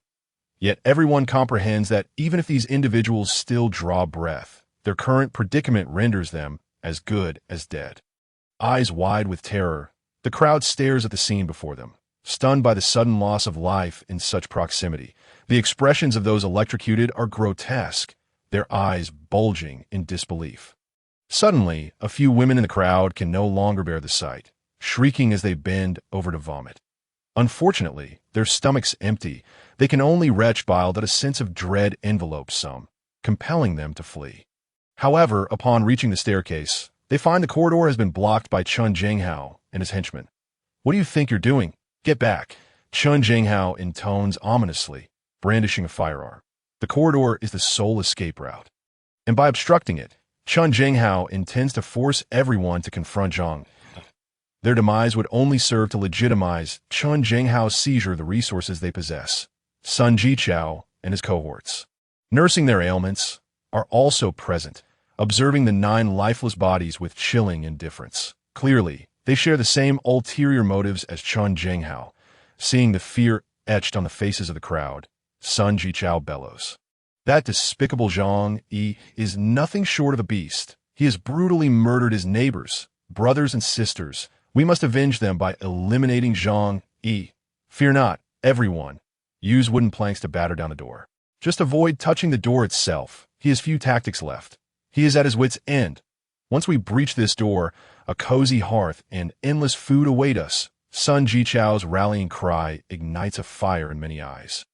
Yet everyone comprehends that even if these individuals still draw breath, their current predicament renders them as good as dead. Eyes wide with terror, the crowd stares at the scene before them, stunned by the sudden loss of life in such proximity. The expressions of those electrocuted are grotesque, their eyes bulging in disbelief. Suddenly, a few women in the crowd can no longer bear the sight, shrieking as they bend over to vomit. Unfortunately, their stomachs empty, they can only retch bile that a sense of dread envelopes some, compelling them to flee. However, upon reaching the staircase, they find the corridor has been blocked by Chen Zhenghao and his henchmen. What do you think you're doing? Get back! Chen Zhenghao intones ominously, brandishing a firearm. The corridor is the sole escape route, and by obstructing it, Chen Zhenghao intends to force everyone to confront Zhang. Their demise would only serve to legitimize Chen Zhenghao's seizure of the resources they possess. Sun Jichao and his cohorts, nursing their ailments, are also present, observing the 9 lifeless bodies with chilling indifference. Clearly, they share the same ulterior motives as Chen Zhenghao. Seeing the fear etched on the faces of the crowd, Sun Jichao bellows. That despicable Zhang Yi is nothing short of a beast. He has brutally murdered his neighbors, brothers and sisters. We must avenge them by eliminating Zhang Yi. Fear not, everyone. Use wooden planks to batter down the door. Just avoid touching the door itself. He has few tactics left. He is at his wit's end. Once we breach this door, a cozy hearth and endless food await us. Sun Jichao's rallying cry ignites a fire in many eyes.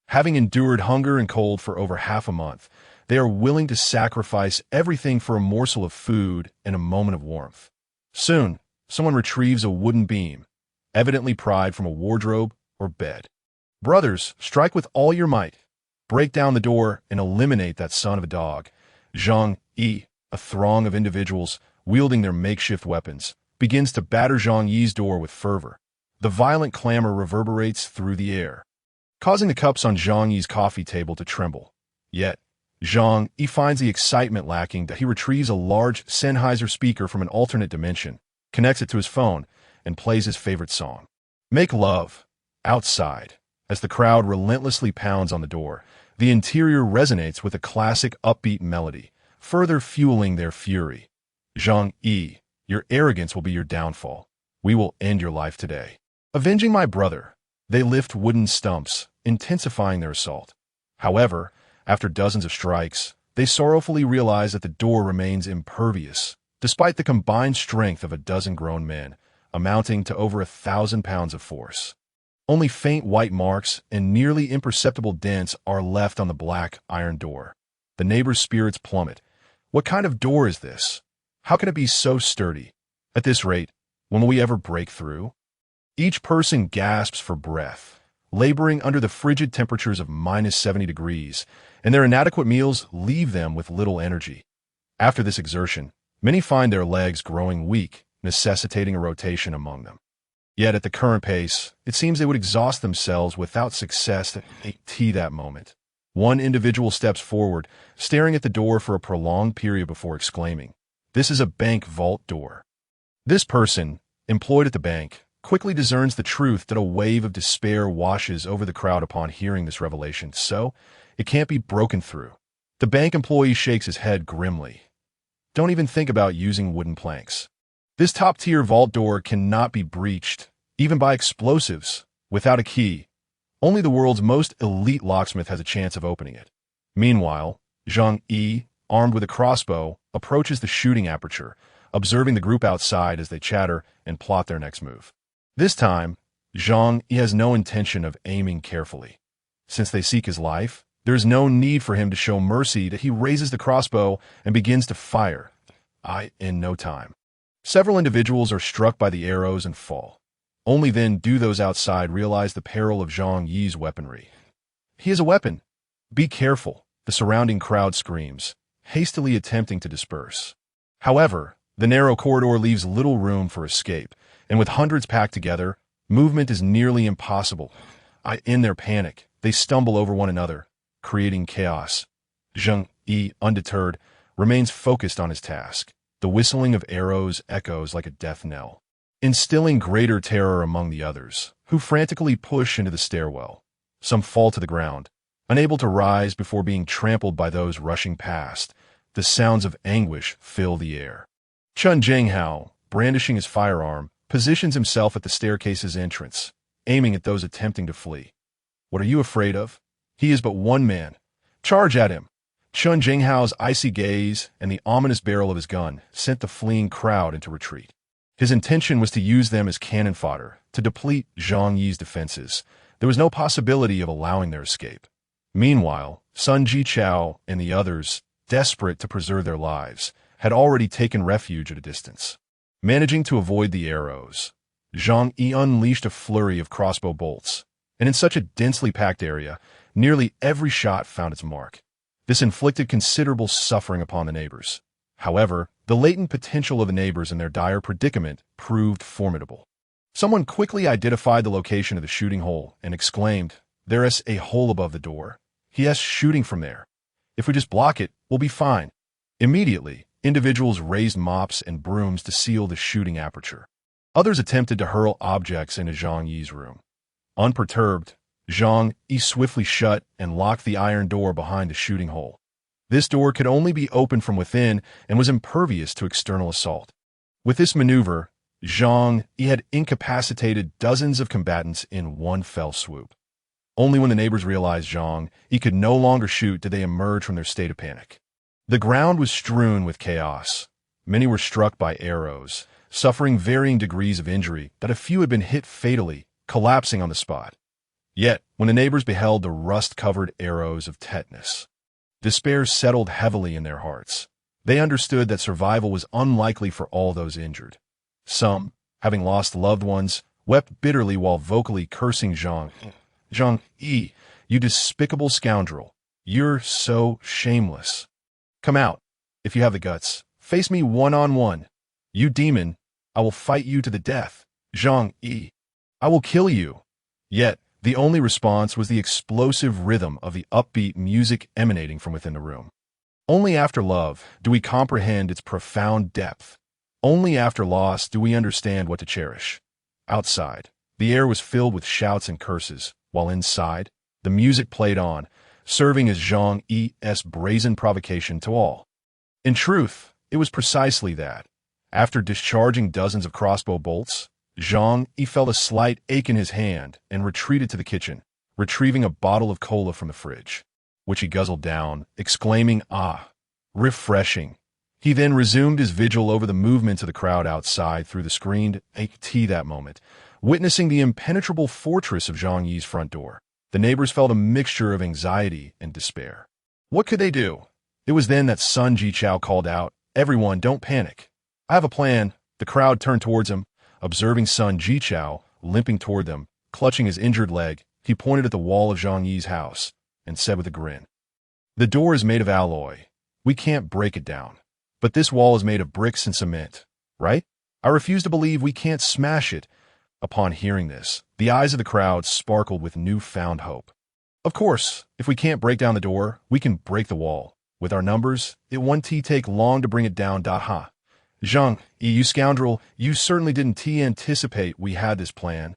Having endured hunger and cold for over half a month, they are willing to sacrifice everything for a morsel of food and a moment of warmth. Soon, someone retrieves a wooden beam, evidently pried from a wardrobe or bed. Brothers, strike with all your might. Break down the door and eliminate that son of a dog. Zhang Yi, a throng of individuals, wielding their makeshift weapons, begins to batter Zhang Yi's door with fervor. The violent clamor reverberates through the air, causing the cups on Zhang Yi's coffee table to tremble. Yet, Zhang Yi finds the excitement lacking that he retrieves a large Sennheiser speaker from an alternate dimension, connects it to his phone, and plays his favorite song. Make love, outside. As the crowd relentlessly pounds on the door, the interior resonates with a classic upbeat melody, further fueling their fury. Zhang Yi, your arrogance will be your downfall. We will end your life today. Avenging my brother, they lift wooden stumps, intensifying their assault. However, after dozens of strikes, they sorrowfully realize that the door remains impervious, despite the combined strength of a dozen grown men, amounting to over 1,000 pounds of force. Only faint white marks and nearly imperceptible dents are left on the black iron door. The neighbors' spirits plummet. What kind of door is this? How can it be so sturdy? At this rate, when will we ever break through? Each person gasps for breath, laboring under the frigid temperatures of -70 degrees, and their inadequate meals leave them with little energy. After this exertion, many find their legs growing weak, necessitating a rotation among them. Yet at the current pace, it seems they would exhaust themselves without success at that moment. One individual steps forward, staring at the door for a prolonged period before exclaiming, "This is a bank vault door." This person, employed at the bank, quickly discerns the truth that a wave of despair washes over the crowd upon hearing this revelation, so it can't be broken through. The bank employee shakes his head grimly. Don't even think about using wooden planks. This top-tier vault door cannot be breached, even by explosives, without a key. Only the world's most elite locksmith has a chance of opening it. Meanwhile, Zhang Yi, armed with a crossbow, approaches the shooting aperture, observing the group outside as they chatter and plot their next move. This time, Zhang Yi has no intention of aiming carefully. Since they seek his life, there is no need for him to show mercy that he raises the crossbow and begins to fire. In no time. Several individuals are struck by the arrows and fall. Only then do those outside realize the peril of Zhang Yi's weaponry. He is a weapon. Be careful, the surrounding crowd screams, hastily attempting to disperse. However, the narrow corridor leaves little room for escape, and with hundreds packed together, movement is nearly impossible. In their panic, they stumble over one another, creating chaos. Zhang Yi, undeterred, remains focused on his task. The whistling of arrows echoes like a death knell, instilling greater terror among the others, who frantically push into the stairwell. Some fall to the ground, unable to rise before being trampled by those rushing past. The sounds of anguish fill the air. Chun Zhenghao, brandishing his firearm, positions himself at the staircase's entrance, aiming at those attempting to flee. What are you afraid of? He is but one man. Charge at him! Chun Zhenghao's icy gaze and the ominous barrel of his gun sent the fleeing crowd into retreat. His intention was to use them as cannon fodder, to deplete Zhang Yi's defenses. There was no possibility of allowing their escape. Meanwhile, Sun Jichao and the others, desperate to preserve their lives, had already taken refuge at a distance. Managing to avoid the arrows, Zhang Yi unleashed a flurry of crossbow bolts, and in such a densely packed area, nearly every shot found its mark. This inflicted considerable suffering upon the neighbors. However, the latent potential of the neighbors in their dire predicament proved formidable. Someone quickly identified the location of the shooting hole and exclaimed, "There is a hole above the door. He is shooting from there. If we just block it, we'll be fine." Immediately, individuals raised mops and brooms to seal the shooting aperture. Others attempted to hurl objects into Zhang Yi's room. Unperturbed, Zhang Yi swiftly shut and locked the iron door behind the shooting hole. This door could only be opened from within and was impervious to external assault. With this maneuver, Zhang Yi had incapacitated dozens of combatants in one fell swoop. Only when the neighbors realized Zhang Yi could no longer shoot did they emerge from their state of panic. The ground was strewn with chaos. Many were struck by arrows, suffering varying degrees of injury that a few had been hit fatally, collapsing on the spot. Yet, when the neighbors beheld the rust-covered arrows of tetanus, despair settled heavily in their hearts. They understood that survival was unlikely for all those injured. Some, having lost loved ones, wept bitterly while vocally cursing Zhang Yi, "You despicable scoundrel. You're so shameless. Come out, if you have the guts, Face me one-on-one. You demon, I will fight you to the death. Zhang Yi, I will kill you. Yet, the only response was the explosive rhythm of the upbeat music emanating from within the room. Only after love do we comprehend its profound depth. Only after loss do we understand what to cherish. Outside, the air was filled with shouts and curses, while inside, the music played on, serving as Zhang Yi's brazen provocation to all. In truth, it was precisely that. After discharging dozens of crossbow bolts, Zhang Yi felt a slight ache in his hand and retreated to the kitchen, retrieving a bottle of cola from the fridge, which he guzzled down, exclaiming, "Ah, refreshing." He then resumed his vigil over the movements of the crowd outside through the screened AT that moment, witnessing the impenetrable fortress of Zhang Yi's front door. The neighbors felt a mixture of anxiety and despair. What could they do? It was then that Sun Jichao called out, "Everyone, don't panic. I have a plan." The crowd turned towards him. Observing Sun Jichao limping toward them, clutching his injured leg, he pointed at the wall of Zhang Yi's house and said with a grin, "The door is made of alloy. We can't break it down. But this wall is made of bricks and cement, right? I refuse to believe we can't smash it." Upon hearing this, the eyes of the crowd sparkled with newfound hope. "Of course, if we can't break down the door, we can break the wall. With our numbers, it won't take long to bring it down. Ha. Zhang Yi, you scoundrel, you certainly didn't anticipate we had this plan."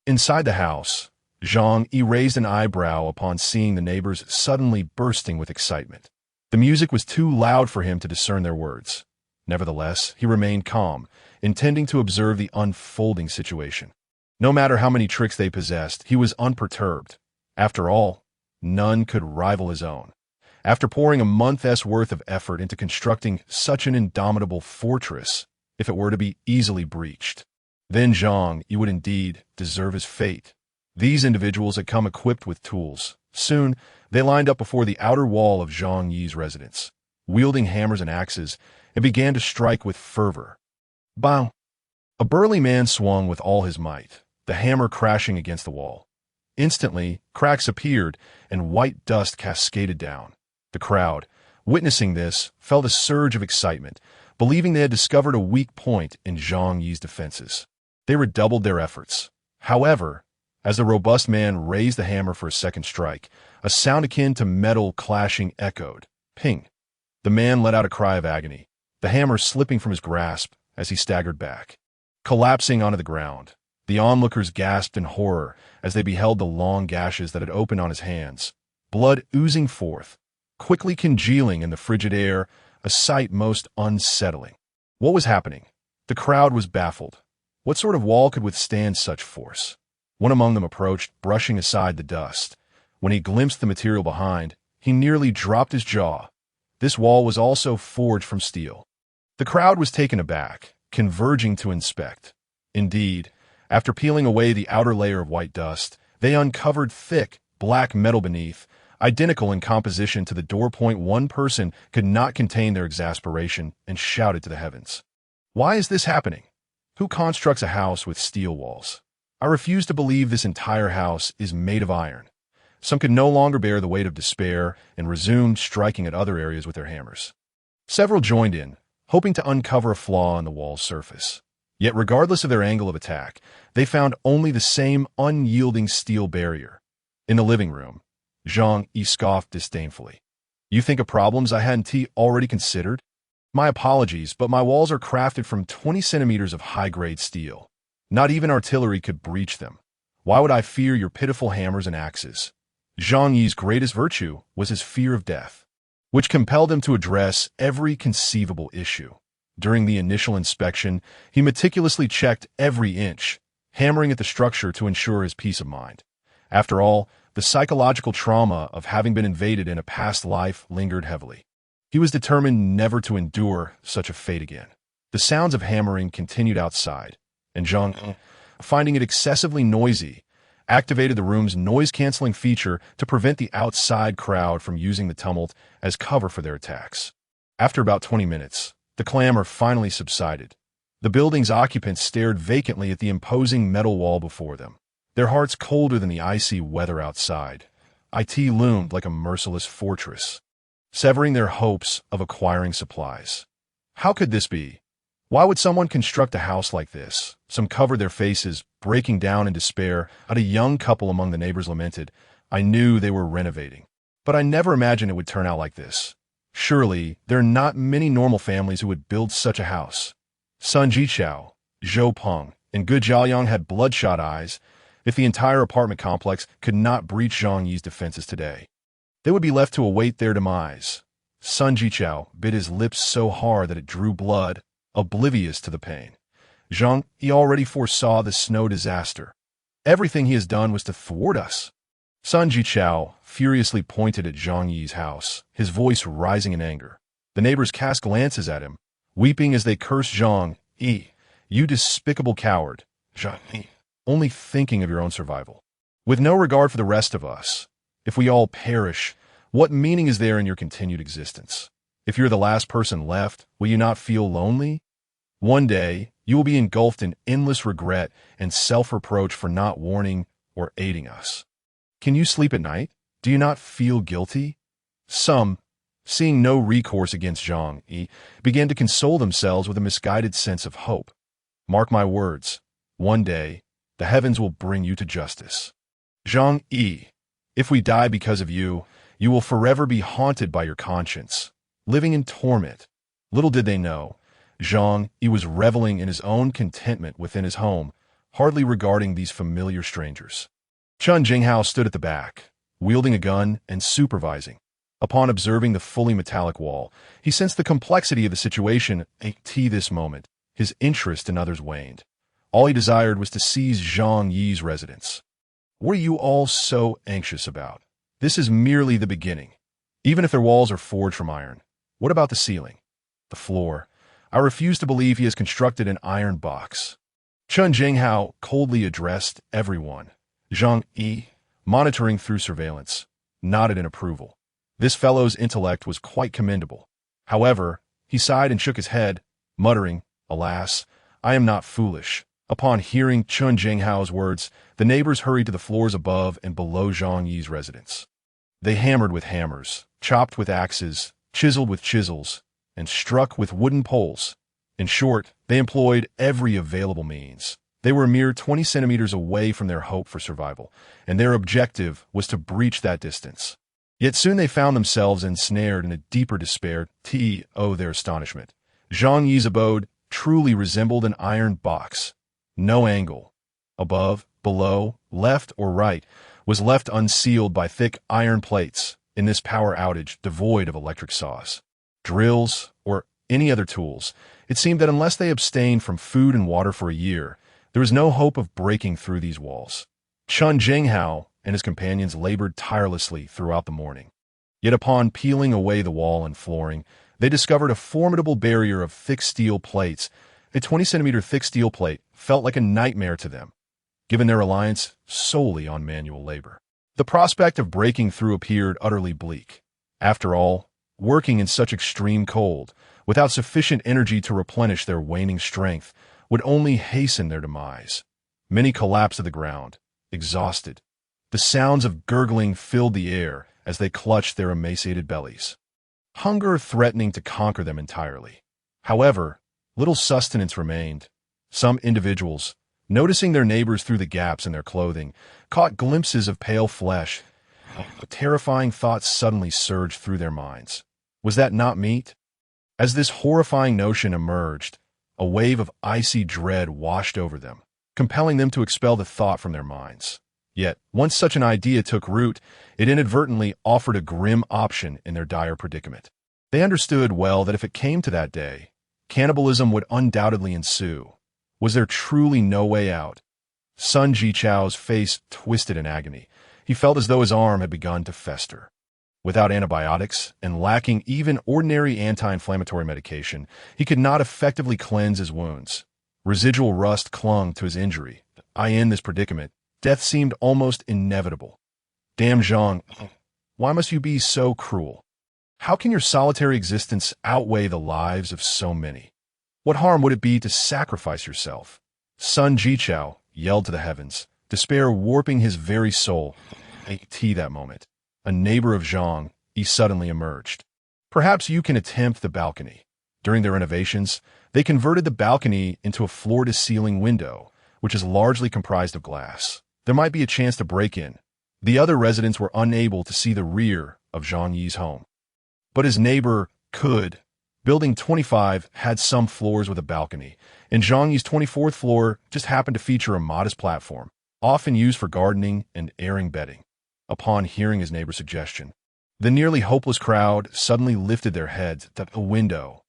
Inside the house, Zhang Yi raised an eyebrow upon seeing the neighbors suddenly bursting with excitement. The music was too loud for him to discern their words. Nevertheless, he remained calm, intending to observe the unfolding situation. No matter how many tricks they possessed, he was unperturbed. After all, none could rival his own. After pouring a month's worth of effort into constructing such an indomitable fortress, if it were to be easily breached, then Zhang Yi would indeed deserve his fate. These individuals had come equipped with tools. Soon, they lined up before the outer wall of Zhang Yi's residence, wielding hammers and axes, and began to strike with fervor. Bang! A burly man swung with all his might, the hammer crashing against the wall. Instantly, cracks appeared, and white dust cascaded down. The crowd, witnessing this, felt a surge of excitement, believing they had discovered a weak point in Zhang Yi's defenses. They redoubled their efforts. However, as the robust man raised the hammer for a second strike, a sound akin to metal clashing echoed. Ping! The man let out a cry of agony, the hammer slipping from his grasp as he staggered back. Collapsing onto the ground, the onlookers gasped in horror as they beheld the long gashes that had opened on his hands, blood oozing forth, quickly congealing in the frigid air, a sight most unsettling. What was happening? The crowd was baffled. What sort of wall could withstand such force? One among them approached, brushing aside the dust. When he glimpsed the material behind, he nearly dropped his jaw. This wall was also forged from steel. The crowd was taken aback, converging to inspect. Indeed, after peeling away the outer layer of white dust, they uncovered thick, black metal beneath, identical in composition to the door point. One person could not contain their exasperation and shouted to the heavens. "Why is this happening? Who constructs a house with steel walls? I refuse to believe this entire house is made of iron." Some could no longer bear the weight of despair and resumed striking at other areas with their hammers. Several joined in, hoping to uncover a flaw in the wall's surface. Yet regardless of their angle of attack, they found only the same unyielding steel barrier. In the living room, Zhang Yi scoffed disdainfully. "You think of problems I hadn't already considered? My apologies, but my walls are crafted from 20 centimeters of high-grade steel. Not even artillery could breach them. Why would I fear your pitiful hammers and axes?" Zhang Yi's greatest virtue was his fear of death, which compelled him to address every conceivable issue. During the initial inspection, he meticulously checked every inch, hammering at the structure to ensure his peace of mind. After all, the psychological trauma of having been invaded in a past life lingered heavily. He was determined never to endure such a fate again. The sounds of hammering continued outside, and Zhang, finding it excessively noisy, activated the room's noise-canceling feature to prevent the outside crowd from using the tumult as cover for their attacks. After about 20 minutes, the clamor finally subsided. The building's occupants stared vacantly at the imposing metal wall before them, their hearts colder than the icy weather outside. It loomed like a merciless fortress, severing their hopes of acquiring supplies. How could this be? Why would someone construct a house like this? Some covered their faces, breaking down in despair. A young couple among the neighbors lamented. I knew they were renovating, but I never imagined it would turn out like this. Surely, there are not many normal families who would build such a house. Sun Jichao, Zhou Peng, and Gu Jiaoyang had bloodshot eyes. If the entire apartment complex could not breach Zhang Yi's defenses today, they would be left to await their demise. Sun Jichao bit his lips so hard that it drew blood, oblivious to the pain. Zhang Yi already foresaw the snow disaster. Everything he has done was to thwart us. Sun Jichao furiously pointed at Zhang Yi's house, his voice rising in anger. The neighbors cast glances at him, weeping as they cursed Zhang Yi. You despicable coward, Zhang Yi, only thinking of your own survival. With no regard for the rest of us. If we all perish, what meaning is there in your continued existence? If you're the last person left, will you not feel lonely? One day, you will be engulfed in endless regret and self-reproach for not warning or aiding us. Can you sleep at night? Do you not feel guilty? Some, seeing no recourse against Zhang Yi, began to console themselves with a misguided sense of hope. Mark my words, one day, the heavens will bring you to justice. Zhang Yi, if we die because of you, you will forever be haunted by your conscience, living in torment. Little did they know, Zhang Yi was reveling in his own contentment within his home, hardly regarding these familiar strangers. Chun Jinghao stood at the back, wielding a gun and supervising. Upon observing the fully metallic wall, he sensed the complexity of the situation. At this moment, his interest in others waned. All he desired was to seize Zhang Yi's residence. What are you all so anxious about? This is merely the beginning. Even if their walls are forged from iron, what about the ceiling? The floor? I refuse to believe he has constructed an iron box. Chun Jinghao coldly addressed everyone. Zhang Yi, monitoring through surveillance, nodded in approval. This fellow's intellect was quite commendable. However, he sighed and shook his head, muttering, Alas, I am not foolish. Upon hearing Chun Jinghao's words, the neighbors hurried to the floors above and below Zhang Yi's residence. They hammered with hammers, chopped with axes, chiseled with chisels, and struck with wooden poles. In short, they employed every available means. They were a mere 20 centimeters away from their hope for survival, and their objective was to breach that distance. Yet soon they found themselves ensnared in a deeper despair. Their astonishment. Zhang Yi's abode truly resembled an iron box. No angle, above, below, left, or right, was left unsealed by thick iron plates in this power outage devoid of electric saws, drills, or any other tools. It seemed that unless they abstained from food and water for a year, there was no hope of breaking through these walls. Chun Jinghao and his companions labored tirelessly throughout the morning. Yet upon peeling away the wall and flooring, they discovered a formidable barrier of thick steel plates. A 20-centimeter thick steel plate felt like a nightmare to them, given their reliance solely on manual labor. The prospect of breaking through appeared utterly bleak. After all, working in such extreme cold, without sufficient energy to replenish their waning strength, would only hasten their demise. Many collapsed to the ground, exhausted. The sounds of gurgling filled the air as they clutched their emaciated bellies, hunger threatening to conquer them entirely. However, little sustenance remained. Some individuals, noticing their neighbors through the gaps in their clothing, caught glimpses of pale flesh. A terrifying thought suddenly surged through their minds. Was that not meat? As this horrifying notion emerged, a wave of icy dread washed over them, compelling them to expel the thought from their minds. Yet, once such an idea took root, it inadvertently offered a grim option in their dire predicament. They understood well that if it came to that day, cannibalism would undoubtedly ensue. Was there truly no way out? Sun Jichao's face twisted in agony. He felt as though his arm had begun to fester. Without antibiotics and lacking even ordinary anti-inflammatory medication, he could not effectively cleanse his wounds. Residual rust clung to his injury. In this predicament, death seemed almost inevitable. Damn Zhang, why must you be so cruel? How can your solitary existence outweigh the lives of so many? What harm would it be to sacrifice yourself? Sun Jichao yelled to the heavens, despair warping his very soul. That moment, a neighbor of Zhang Yi suddenly emerged. Perhaps you can attempt the balcony. During their renovations, they converted the balcony into a floor-to-ceiling window, which is largely comprised of glass. There might be a chance to break in. The other residents were unable to see the rear of Zhang Yi's home. But his neighbor could. Building 25 had some floors with a balcony, and Zhang Yi's 24th floor just happened to feature a modest platform, often used for gardening and airing bedding. Upon hearing his neighbor's suggestion, the nearly hopeless crowd suddenly lifted their heads at a window.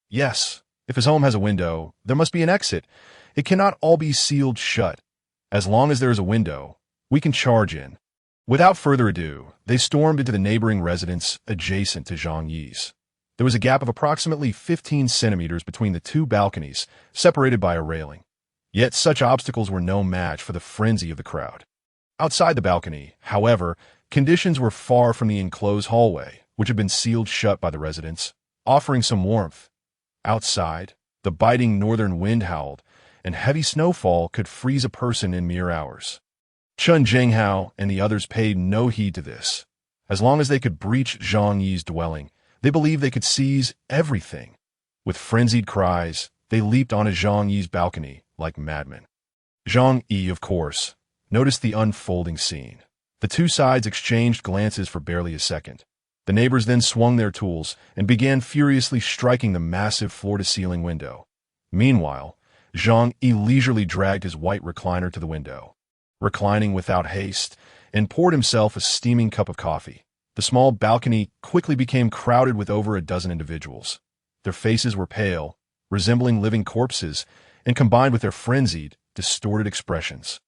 Yes, if his home has a window, there must be an exit. It cannot all be sealed shut. As long as there is a window, we can charge in. Without further ado, they stormed into the neighboring residence adjacent to Zhang Yi's. There was a gap of approximately 15 centimeters between the two balconies, separated by a railing. Yet such obstacles were no match for the frenzy of the crowd. Outside the balcony, however, conditions were far from the enclosed hallway, which had been sealed shut by the residents, offering some warmth. Outside, the biting northern wind howled, and heavy snowfall could freeze a person in mere hours. Chun Jinghao and the others paid no heed to this. As long as they could breach Zhang Yi's dwelling, they believed they could seize everything. With frenzied cries, they leaped onto Zhang Yi's balcony like madmen. Zhang Yi, of course, noticed the unfolding scene. The two sides exchanged glances for barely a second. The neighbors then swung their tools and began furiously striking the massive floor-to-ceiling window. Meanwhile, Zhang Yi leisurely dragged his white recliner to the window. Reclining without haste, and poured himself a steaming cup of coffee. The small balcony quickly became crowded with over a dozen individuals. Their faces were pale, resembling living corpses, and combined with their frenzied, distorted expressions,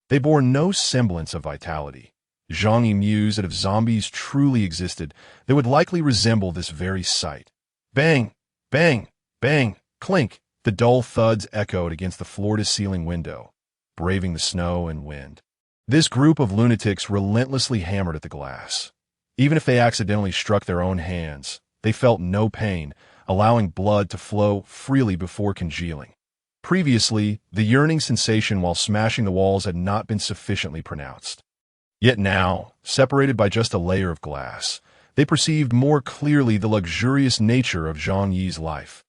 they bore no semblance of vitality. Zhang Yi mused that if zombies truly existed, they would likely resemble this very sight. Bang! Bang! Bang! Clink! The dull thuds echoed against the floor-to-ceiling window, braving the snow and wind. This group of lunatics relentlessly hammered at the glass. Even if they accidentally struck their own hands, they felt no pain, allowing blood to flow freely before congealing. Previously, the yearning sensation while smashing the walls had not been sufficiently pronounced. Yet now, separated by just a layer of glass, they perceived more clearly the luxurious nature of Zhang Yi's life.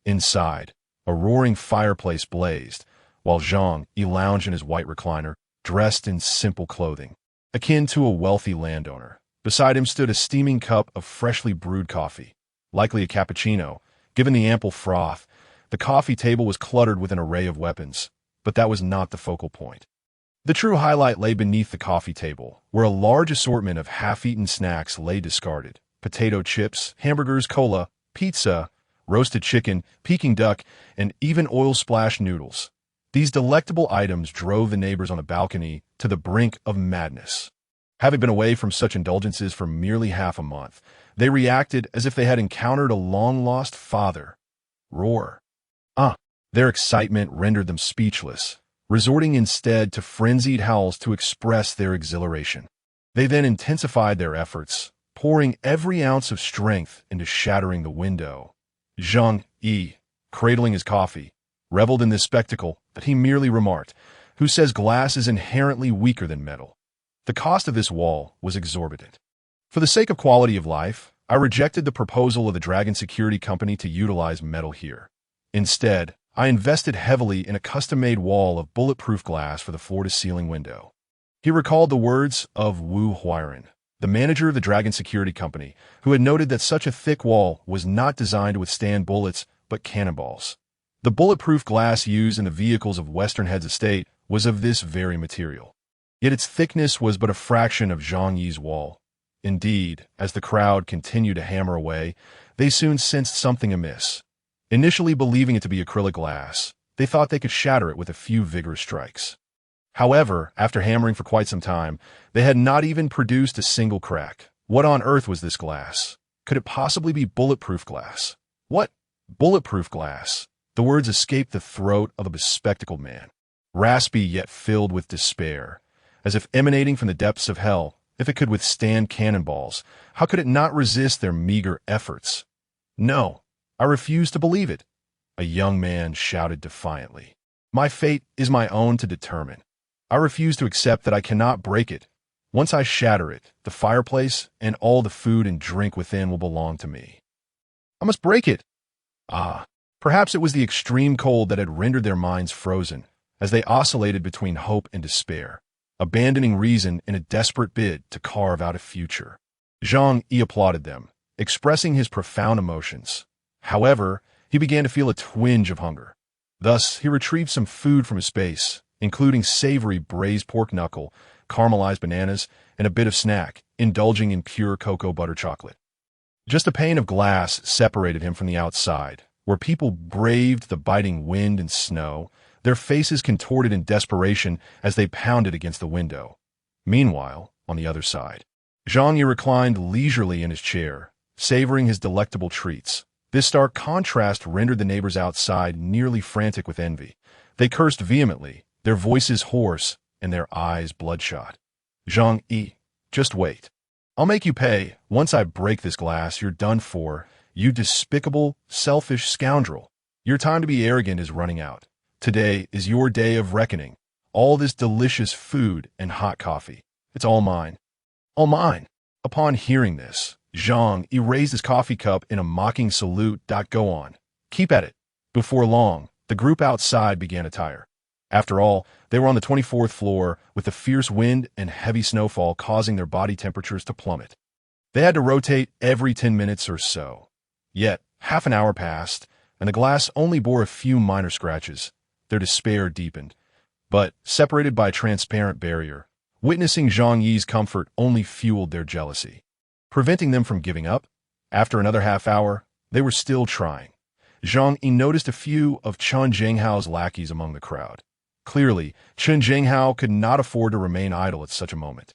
Inside, a roaring fireplace blazed, while Zhang Yi lounged in his white recliner, dressed in simple clothing, akin to a wealthy landowner. Beside him stood a steaming cup of freshly brewed coffee, likely a cappuccino. Given the ample froth, the coffee table was cluttered with an array of weapons, but that was not the focal point. The true highlight lay beneath the coffee table, where a large assortment of half-eaten snacks lay discarded. Potato chips, hamburgers, cola, pizza, roasted chicken, Peking duck, and even oil-splashed noodles. These delectable items drove the neighbors on the balcony to the brink of madness. Having been away from such indulgences for merely half a month, they reacted as if they had encountered a long-lost father. Roar. Their excitement rendered them speechless, resorting instead to frenzied howls to express their exhilaration. They then intensified their efforts, pouring every ounce of strength into shattering the window. Zhang Yi, cradling his coffee, reveled in this spectacle that he merely remarked, "Who says glass is inherently weaker than metal?" The cost of this wall was exorbitant. For the sake of quality of life, I rejected the proposal of the Dragon Security Company to utilize metal here. Instead, I invested heavily in a custom-made wall of bulletproof glass for the floor-to-ceiling window. He recalled the words of Wu Huiren, the manager of the Dragon Security Company, who had noted that such a thick wall was not designed to withstand bullets but cannonballs. The bulletproof glass used in the vehicles of Western Head's estate was of this very material. Yet its thickness was but a fraction of Zhang Yi's wall. Indeed, as the crowd continued to hammer away, they soon sensed something amiss. Initially believing it to be acrylic glass, they thought they could shatter it with a few vigorous strikes. However, after hammering for quite some time, they had not even produced a single crack. What on earth was this glass? Could it possibly be bulletproof glass? What? Bulletproof glass? The words escaped the throat of a bespectacled man, raspy yet filled with despair, as if emanating from the depths of hell. If it could withstand cannonballs, how could it not resist their meager efforts? No. I refuse to believe it, a young man shouted defiantly. My fate is my own to determine. I refuse to accept that I cannot break it. Once I shatter it, the fireplace and all the food and drink within will belong to me. I must break it. Ah, perhaps it was the extreme cold that had rendered their minds frozen, as they oscillated between hope and despair, abandoning reason in a desperate bid to carve out a future. Zhang Yi applauded them, expressing his profound emotions. However, he began to feel a twinge of hunger. Thus, he retrieved some food from his space, including savory braised pork knuckle, caramelized bananas, and a bit of snack, indulging in pure cocoa butter chocolate. Just a pane of glass separated him from the outside, where people braved the biting wind and snow, their faces contorted in desperation as they pounded against the window. Meanwhile, on the other side, Zhang Yi reclined leisurely in his chair, savoring his delectable treats. This stark contrast rendered the neighbors outside nearly frantic with envy. They cursed vehemently, their voices hoarse and their eyes bloodshot. Zhang Yi, just wait. I'll make you pay. Once I break this glass, you're done for. You despicable, selfish scoundrel. Your time to be arrogant is running out. Today is your day of reckoning. All this delicious food and hot coffee. It's all mine. All mine. Upon hearing this, Zhang Yi raised his coffee cup in a mocking salute. Go on. Keep at it. Before long, the group outside began to tire. After all, they were on the 24th floor, with the fierce wind and heavy snowfall causing their body temperatures to plummet. They had to rotate every 10 minutes or so. Yet, half an hour passed, and the glass only bore a few minor scratches. Their despair deepened. But, separated by a transparent barrier, witnessing Zhang Yi's comfort only fueled their jealousy. Preventing them from giving up, after another half hour, they were still trying. Zhang Yi noticed a few of Chen Zhenghao's lackeys among the crowd. Clearly, Chen Zhenghao could not afford to remain idle at such a moment.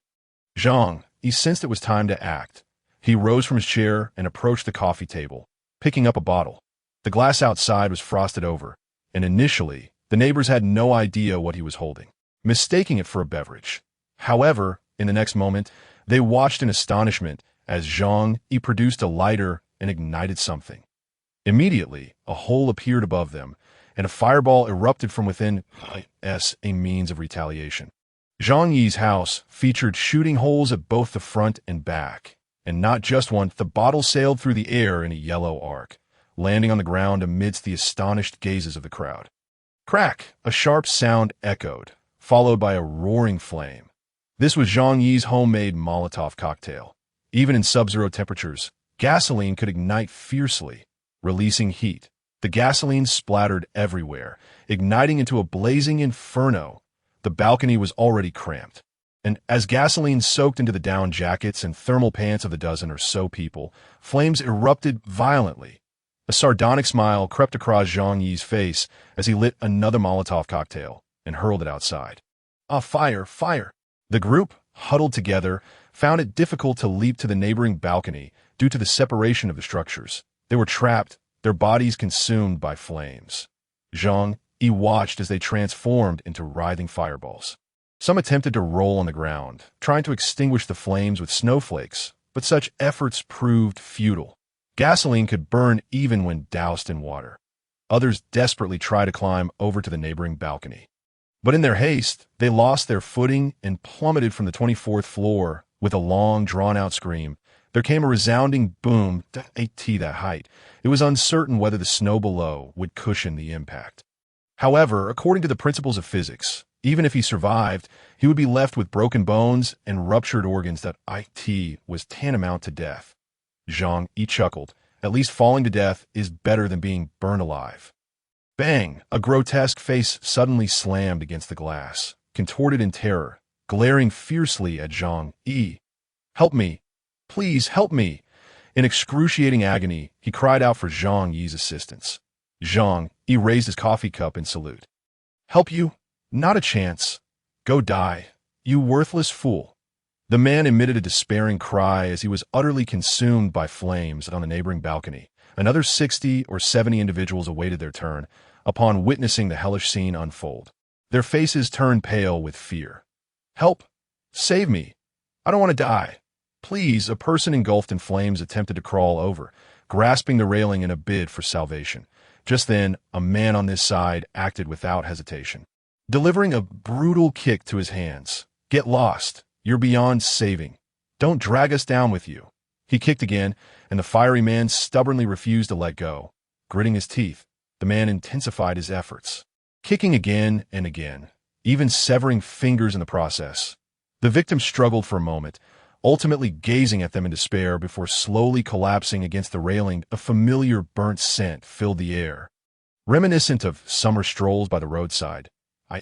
Zhang Yi sensed it was time to act. He rose from his chair and approached the coffee table, picking up a bottle. The glass outside was frosted over, and initially, the neighbors had no idea what he was holding, mistaking it for a beverage. However, in the next moment, they watched in astonishment as Zhang Yi produced a lighter and ignited something. Immediately, a hole appeared above them, and a fireball erupted from within as a means of retaliation. Zhang Yi's house featured shooting holes at both the front and back, and not just one. The bottle sailed through the air in a yellow arc, landing on the ground amidst the astonished gazes of the crowd. Crack! A sharp sound echoed, followed by a roaring flame. This was Zhang Yi's homemade Molotov cocktail. Even in sub-zero temperatures, gasoline could ignite fiercely, releasing heat. The gasoline splattered everywhere, igniting into a blazing inferno. The balcony was already cramped, and as gasoline soaked into the down jackets and thermal pants of the dozen or so people, flames erupted violently. A sardonic smile crept across Zhang Yi's face as he lit another Molotov cocktail and hurled it outside. Ah, fire, fire! The group, huddled together, found it difficult to leap to the neighboring balcony due to the separation of the structures. They were trapped, their bodies consumed by flames. Zhang Yi watched as they transformed into writhing fireballs. Some attempted to roll on the ground, trying to extinguish the flames with snowflakes, but such efforts proved futile. Gasoline could burn even when doused in water. Others desperately tried to climb over to the neighboring balcony. But in their haste, they lost their footing and plummeted from the 24th floor with a long, drawn-out scream. There came a resounding boom at that height. It was uncertain whether the snow below would cushion the impact. However, according to the principles of physics, even if he survived, he would be left with broken bones and ruptured organs. That was tantamount to death. Zhang Yi chuckled. At least falling to death is better than being burned alive. Bang! A grotesque face suddenly slammed against the glass, contorted in terror, glaring fiercely at Zhang Yi. Help me! Please help me! In excruciating agony, he cried out for Zhang Yi's assistance. Zhang Yi raised his coffee cup in salute. Help you? Not a chance. Go die, you worthless fool. The man emitted a despairing cry as he was utterly consumed by flames on the neighboring balcony. Another 60 or 70 individuals awaited their turn upon witnessing the hellish scene unfold. Their faces turned pale with fear. Help! Save me! I don't want to die. Please, a person engulfed in flames attempted to crawl over, grasping the railing in a bid for salvation. Just then, a man on this side acted without hesitation, delivering a brutal kick to his hands. Get lost. You're beyond saving. Don't drag us down with you. He kicked again, and the fiery man stubbornly refused to let go. Gritting his teeth, the man intensified his efforts, kicking again and again, even severing fingers in the process. The victim struggled for a moment, ultimately gazing at them in despair before slowly collapsing against the railing. A familiar burnt scent filled the air, reminiscent of summer strolls by the roadside.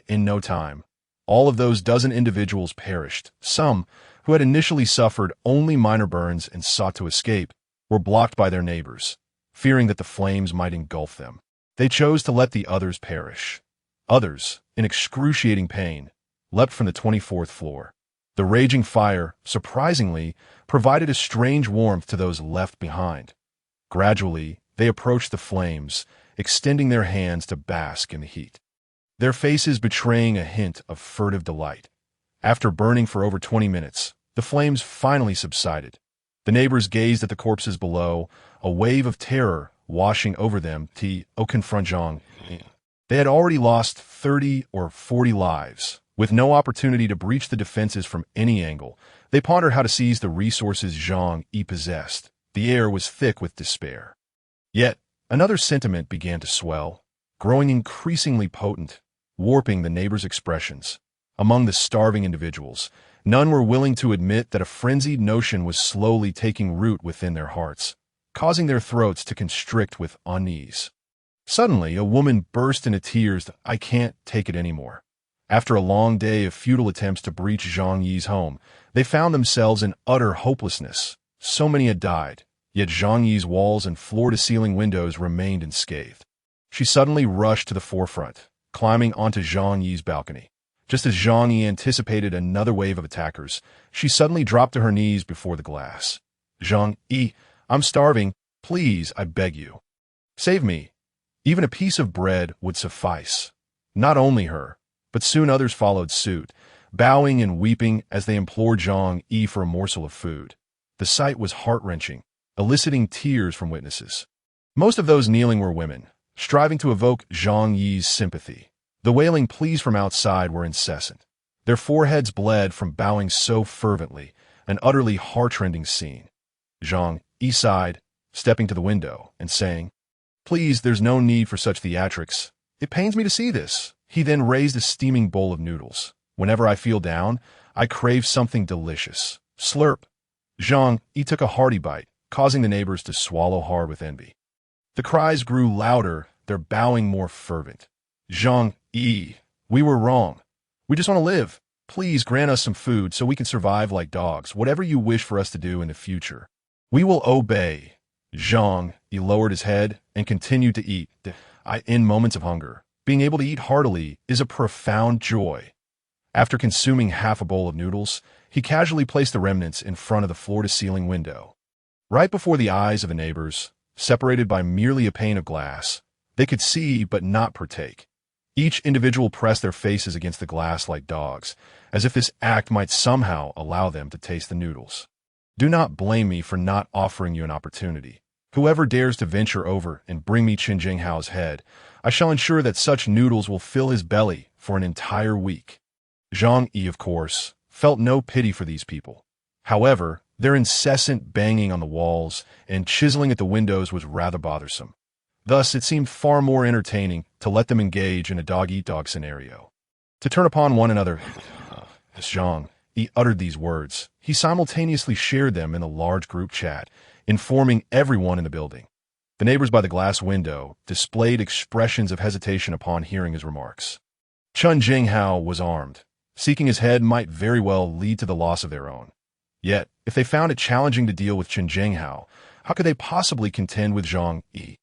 In no time, all of those dozen individuals perished. Some, who had initially suffered only minor burns and sought to escape, were blocked by their neighbors, fearing that the flames might engulf them. They chose to let the others perish. Others, in excruciating pain, leapt from the 24th floor. The raging fire, surprisingly, provided a strange warmth to those left behind. Gradually, they approached the flames, extending their hands to bask in the heat, their faces betraying a hint of furtive delight. After burning for over 20 minutes, the flames finally subsided. The neighbors gazed at the corpses below, a wave of terror washing over them. Confront Zhang Yi. They had already lost 30 or 40 lives. With no opportunity to breach the defenses from any angle, they pondered how to seize the resources Zhang Yi possessed. The air was thick with despair. Yet, another sentiment began to swell, growing increasingly potent, warping the neighbors' expressions. Among the starving individuals, none were willing to admit that a frenzied notion was slowly taking root within their hearts, causing their throats to constrict with unease. Suddenly, a woman burst into tears. "I can't take it anymore." After a long day of futile attempts to breach Zhang Yi's home, they found themselves in utter hopelessness. So many had died, yet Zhang Yi's walls and floor-to-ceiling windows remained unscathed. She suddenly rushed to the forefront, climbing onto Zhang Yi's balcony. Just as Zhang Yi anticipated another wave of attackers, she suddenly dropped to her knees before the glass. "Zhang Yi, I'm starving. Please, I beg you. Save me." Even a piece of bread would suffice. Not only her, but soon others followed suit, bowing and weeping as they implored Zhang Yi for a morsel of food. The sight was heart-wrenching, eliciting tears from witnesses. Most of those kneeling were women, striving to evoke Zhang Yi's sympathy. The wailing pleas from outside were incessant. Their foreheads bled from bowing so fervently, an utterly heart-rending scene. Zhang Yi sighed, stepping to the window and saying, "Please, there's no need for such theatrics. It pains me to see this." He then raised a steaming bowl of noodles. "Whenever I feel down, I crave something delicious." Slurp. Zhang Yi took a hearty bite, causing the neighbors to swallow hard with envy. The cries grew louder, their bowing more fervent. "Zhang Yi, we were wrong. We just want to live. Please grant us some food so we can survive like dogs. Whatever you wish for us to do in the future, we will obey." Zhang Yi lowered his head and continued to eat. In moments of hunger, being able to eat heartily is a profound joy. After consuming half a bowl of noodles, he casually placed the remnants in front of the floor-to-ceiling window. Right before the eyes of the neighbors, separated by merely a pane of glass, they could see but not partake. Each individual pressed their faces against the glass like dogs, as if this act might somehow allow them to taste the noodles. "Do not blame me for not offering you an opportunity. Whoever dares to venture over and bring me Qin Jinghao's head, I shall ensure that such noodles will fill his belly for an entire week." Zhang Yi, of course, felt no pity for these people. However, their incessant banging on the walls and chiseling at the windows was rather bothersome. Thus, it seemed far more entertaining to let them engage in a dog-eat-dog scenario. To turn upon one another, as Zhang Yi uttered these words, he simultaneously shared them in a large group chat, informing everyone in the building. The neighbors by the glass window displayed expressions of hesitation upon hearing his remarks. Qin Jinghao was armed. Seeking his head might very well lead to the loss of their own. Yet, if they found it challenging to deal with Qin Jinghao, how could they possibly contend with Zhang Yi?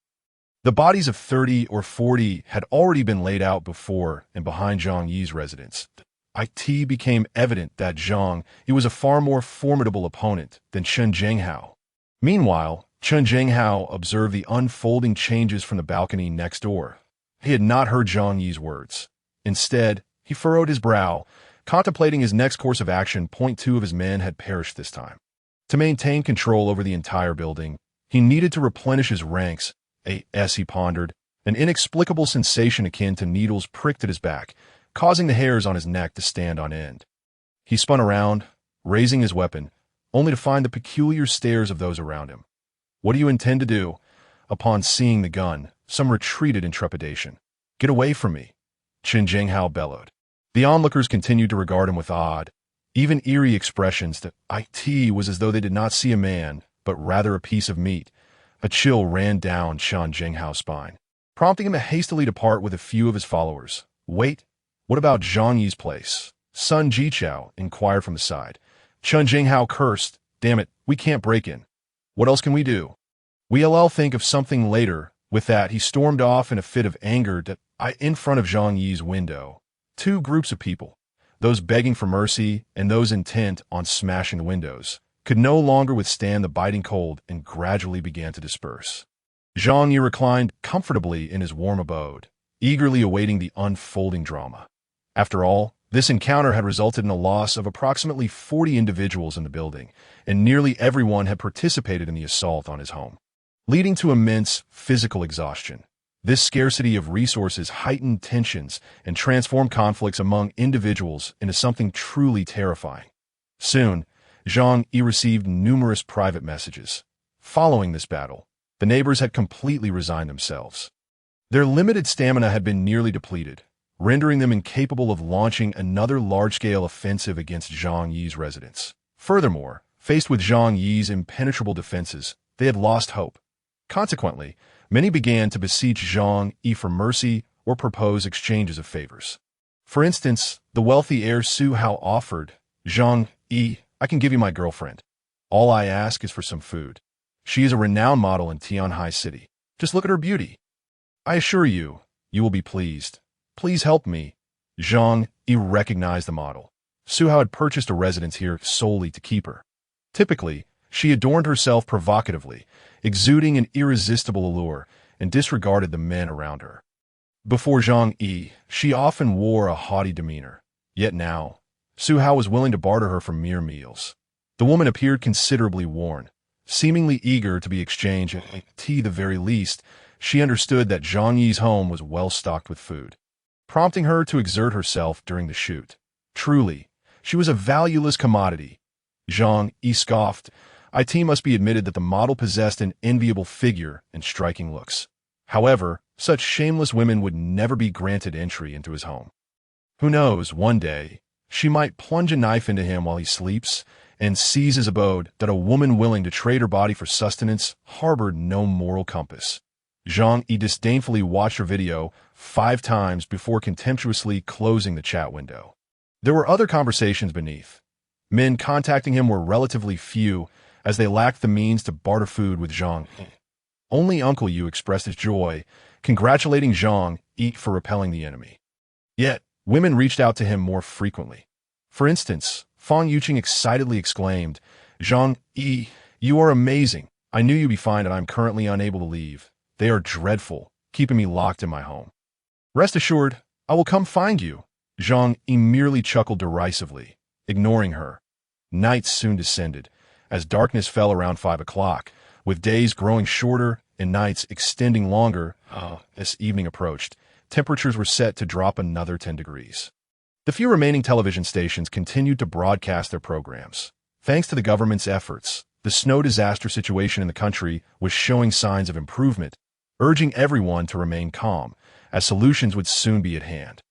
The bodies of 30 or 40 had already been laid out before and behind Zhang Yi's residence. It became evident that Zhang Yi was a far more formidable opponent than Qin Jinghao. Meanwhile, Qin Jinghao observed the unfolding changes from the balcony next door. He had not heard Zhang Yi's words. Instead, he furrowed his brow, contemplating his next course of action. 2 of his men had perished this time. To maintain control over the entire building, he needed to replenish his ranks. As he pondered, an inexplicable sensation akin to needles pricked at his back, causing the hairs on his neck to stand on end. He spun around, raising his weapon, only to find the peculiar stares of those around him. "What do you intend to do?" Upon seeing the gun, some retreated in trepidation. "Get away from me," Chen Jinghao bellowed. The onlookers continued to regard him with odd, even eerie expressions. To it was as though they did not see a man, but rather a piece of meat. A chill ran down Chen Jinghao's spine, prompting him to hastily depart with a few of his followers. "Wait, what about Zhang Yi's place?" Sun Jichao inquired from the side. Chen Jinghao cursed. "Damn it, we can't break in. What else can we do? We'll think of something later." With that, he stormed off in a fit of anger in front of Zhang Yi's window. Two groups of people, those begging for mercy and those intent on smashing the windows, could no longer withstand the biting cold and gradually began to disperse. Zhang Yi reclined comfortably in his warm abode, eagerly awaiting the unfolding drama. After all, this encounter had resulted in a loss of approximately 40 individuals in the building, and nearly everyone had participated in the assault on his home, leading to immense physical exhaustion. This scarcity of resources heightened tensions and transformed conflicts among individuals into something truly terrifying. Soon, Zhang Yi received numerous private messages. Following this battle, the neighbors had completely resigned themselves. Their limited stamina had been nearly depleted, rendering them incapable of launching another large-scale offensive against Zhang Yi's residents. Furthermore, faced with Zhang Yi's impenetrable defenses, they had lost hope. Consequently, many began to beseech Zhang Yi for mercy or propose exchanges of favors. For instance, the wealthy heir Su Hao offered, "Zhang Yi, I can give you my girlfriend. All I ask is for some food. She is a renowned model in Tianhai City. Just look at her beauty. I assure you, you will be pleased. Please help me." Zhang Yi recognized the model. Su Hao had purchased a residence here solely to keep her. Typically, she adorned herself provocatively, exuding an irresistible allure, and disregarded the men around her. Before Zhang Yi, she often wore a haughty demeanor. Yet now, Su Hao was willing to barter her for mere meals. The woman appeared considerably worn, seemingly eager to be exchanged at the very least. She understood that Zhang Yi's home was well stocked with food, prompting her to exert herself during the shoot. Truly, she was a valueless commodity. Zhang Yi scoffed. It must be admitted that the model possessed an enviable figure and striking looks. However, such shameless women would never be granted entry into his home. Who knows, one day, she might plunge a knife into him while he sleeps and seize his abode. That a woman willing to trade her body for sustenance harbored no moral compass. Zhang Yi disdainfully watched her video 5 times before contemptuously closing the chat window. There were other conversations beneath. Men contacting him were relatively few, as they lacked the means to barter food with Zhang Yi. Only Uncle Yu expressed his joy, congratulating Zhang Yi for repelling the enemy. Yet, women reached out to him more frequently. For instance, Fang Yuqing excitedly exclaimed, "Zhang Yi, you are amazing. I knew you'd be fine, and I'm currently unable to leave. They are dreadful, keeping me locked in my home. Rest assured, I will come find you." Zhang Yi merely chuckled derisively, ignoring her. Night soon descended, as darkness fell around 5 o'clock, with days growing shorter and nights extending longer. As evening approached, temperatures were set to drop another 10 degrees. The few remaining television stations continued to broadcast their programs. Thanks to the government's efforts, the snow disaster situation in the country was showing signs of improvement, urging everyone to remain calm, as solutions would soon be at hand.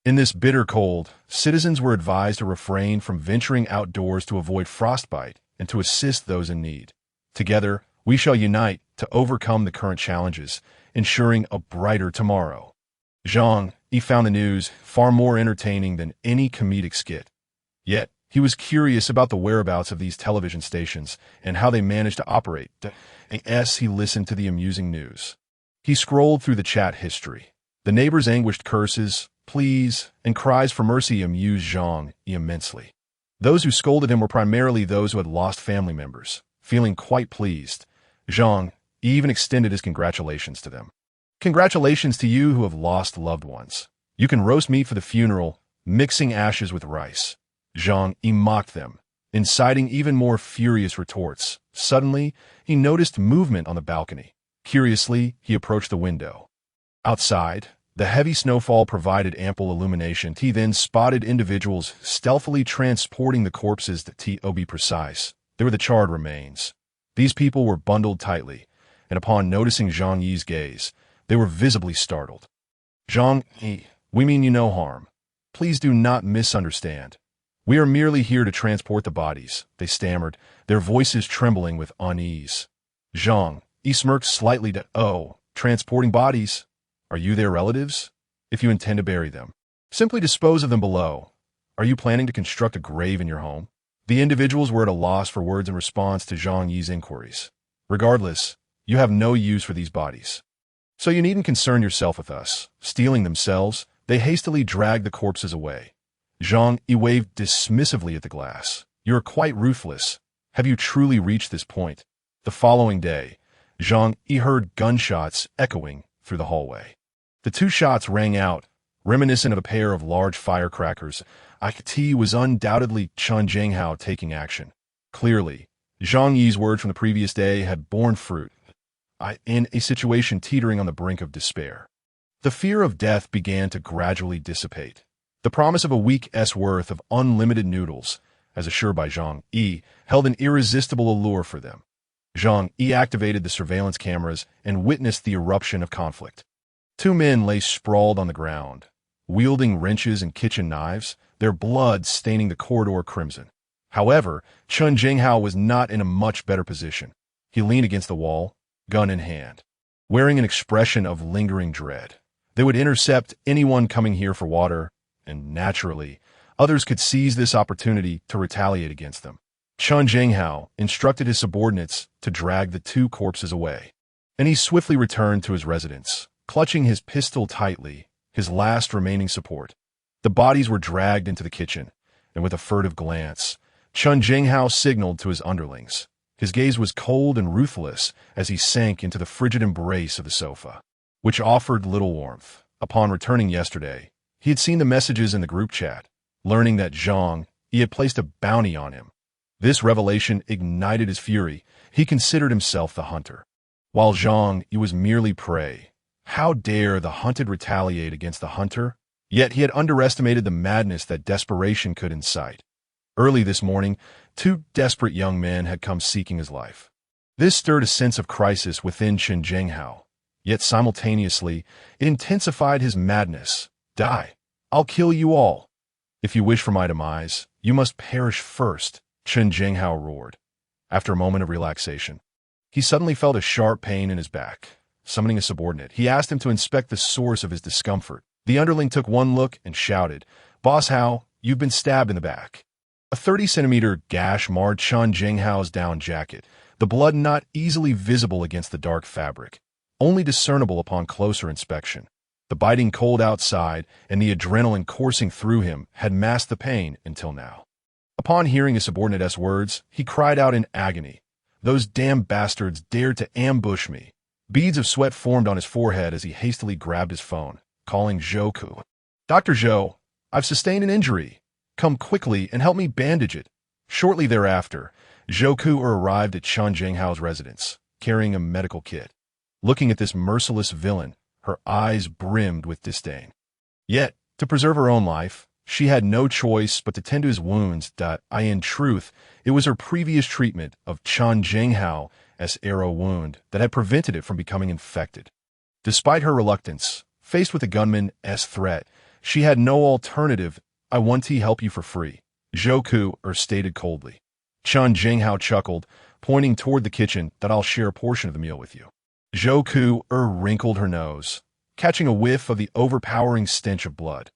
In this bitter cold, citizens were advised to refrain from venturing outdoors to avoid frostbite and to assist those in need. Together, we shall unite to overcome the current challenges, ensuring a brighter tomorrow. Zhang Yi found the news far more entertaining than any comedic skit. Yet, he was curious about the whereabouts of these television stations and how they managed to operate. As he listened to the amusing news, he scrolled through the chat history. The neighbors' anguished curses, pleas, and cries for mercy amused Zhang Yi immensely. Those who scolded him were primarily those who had lost family members. Feeling quite pleased, Zhang Yi even extended his congratulations to them. "Congratulations to you who have lost loved ones. You can roast meat for the funeral, mixing ashes with rice." Zhang Yi mocked them, inciting even more furious retorts. Suddenly, he noticed movement on the balcony. Curiously, he approached the window. Outside, the heavy snowfall provided ample illumination. He then spotted individuals stealthily transporting the corpses. To be precise, they were the charred remains. These people were bundled tightly, and upon noticing Zhang Yi's gaze, they were visibly startled. "Zhang Yi, we mean you no harm. Please do not misunderstand. We are merely here to transport the bodies," they stammered, their voices trembling with unease. Zhang Yi smirked slightly "Oh, transporting bodies? Are you their relatives? If you intend to bury them, simply dispose of them below. Are you planning to construct a grave in your home?" The individuals were at a loss for words in response to Zhang Yi's inquiries. "Regardless, you have no use for these bodies. So you needn't concern yourself with us." Stealing themselves, they hastily dragged the corpses away. Zhang Yi waved dismissively at the glass. "You are quite ruthless. Have you truly reached this point?" The following day, Zhang Yi heard gunshots echoing through the hallway. The two shots rang out, reminiscent of a pair of large firecrackers. It was undoubtedly Chen Jinghao taking action. Clearly, Zhang Yi's words from the previous day had borne fruit. In a situation teetering on the brink of despair, the fear of death began to gradually dissipate. The promise of a week's worth of unlimited noodles, as assured by Zhang Yi, held an irresistible allure for them. Zhang Yi activated the surveillance cameras and witnessed the eruption of conflict. Two men lay sprawled on the ground, wielding wrenches and kitchen knives, their blood staining the corridor crimson. However, Chen Jinghao was not in a much better position. He leaned against the wall, gun in hand, wearing an expression of lingering dread. They would intercept anyone coming here for water, and naturally, others could seize this opportunity to retaliate against them. Chen Jinghao instructed his subordinates to drag the two corpses away, and he swiftly returned to his residence, clutching his pistol tightly, his last remaining support. The bodies were dragged into the kitchen, and with a furtive glance, Chen Jinghao signaled to his underlings. His gaze was cold and ruthless as he sank into the frigid embrace of the sofa, which offered little warmth. Upon returning yesterday, he had seen the messages in the group chat, learning that Zhang Yi had placed a bounty on him. This revelation ignited his fury. He considered himself the hunter, while Zhang Yi was merely prey. How dare the hunted retaliate against the hunter? Yet he had underestimated the madness that desperation could incite. Early this morning, two desperate young men had come seeking his life. This stirred a sense of crisis within Chen Jinghao, yet simultaneously, it intensified his madness. "Die! I'll kill you all. If you wish for my demise, you must perish first," Chen Jinghao roared. After a moment of relaxation, he suddenly felt a sharp pain in his back. Summoning a subordinate, he asked him to inspect the source of his discomfort. The underling took one look and shouted, "Boss Hao, you've been stabbed in the back." A 30-centimeter gash marred Chen Jinghao's down jacket, the blood not easily visible against the dark fabric, only discernible upon closer inspection. The biting cold outside and the adrenaline coursing through him had masked the pain until now. Upon hearing his subordinate's words, he cried out in agony, "Those damn bastards dared to ambush me." Beads of sweat formed on his forehead as he hastily grabbed his phone, calling Zhou Ku. "Dr. Zhou, I've sustained an injury. Come quickly and help me bandage it." Shortly thereafter, Zhou Ku arrived at Chen Jinghao's residence, carrying a medical kit. Looking at this merciless villain, her eyes brimmed with disdain. Yet, to preserve her own life, she had no choice but to tend to his wounds. In truth, it was her previous treatment of Chen Jinghao's arrow wound that had prevented it from becoming infected. Despite her reluctance, faced with the gunman's threat, she had no alternative. "I want to help you for free," Zhou Ku stated coldly. Chen Jinghao chuckled, pointing toward the kitchen. "That I'll share a portion of the meal with you." Zhou Ku wrinkled her nose, catching a whiff of the overpowering stench of blood.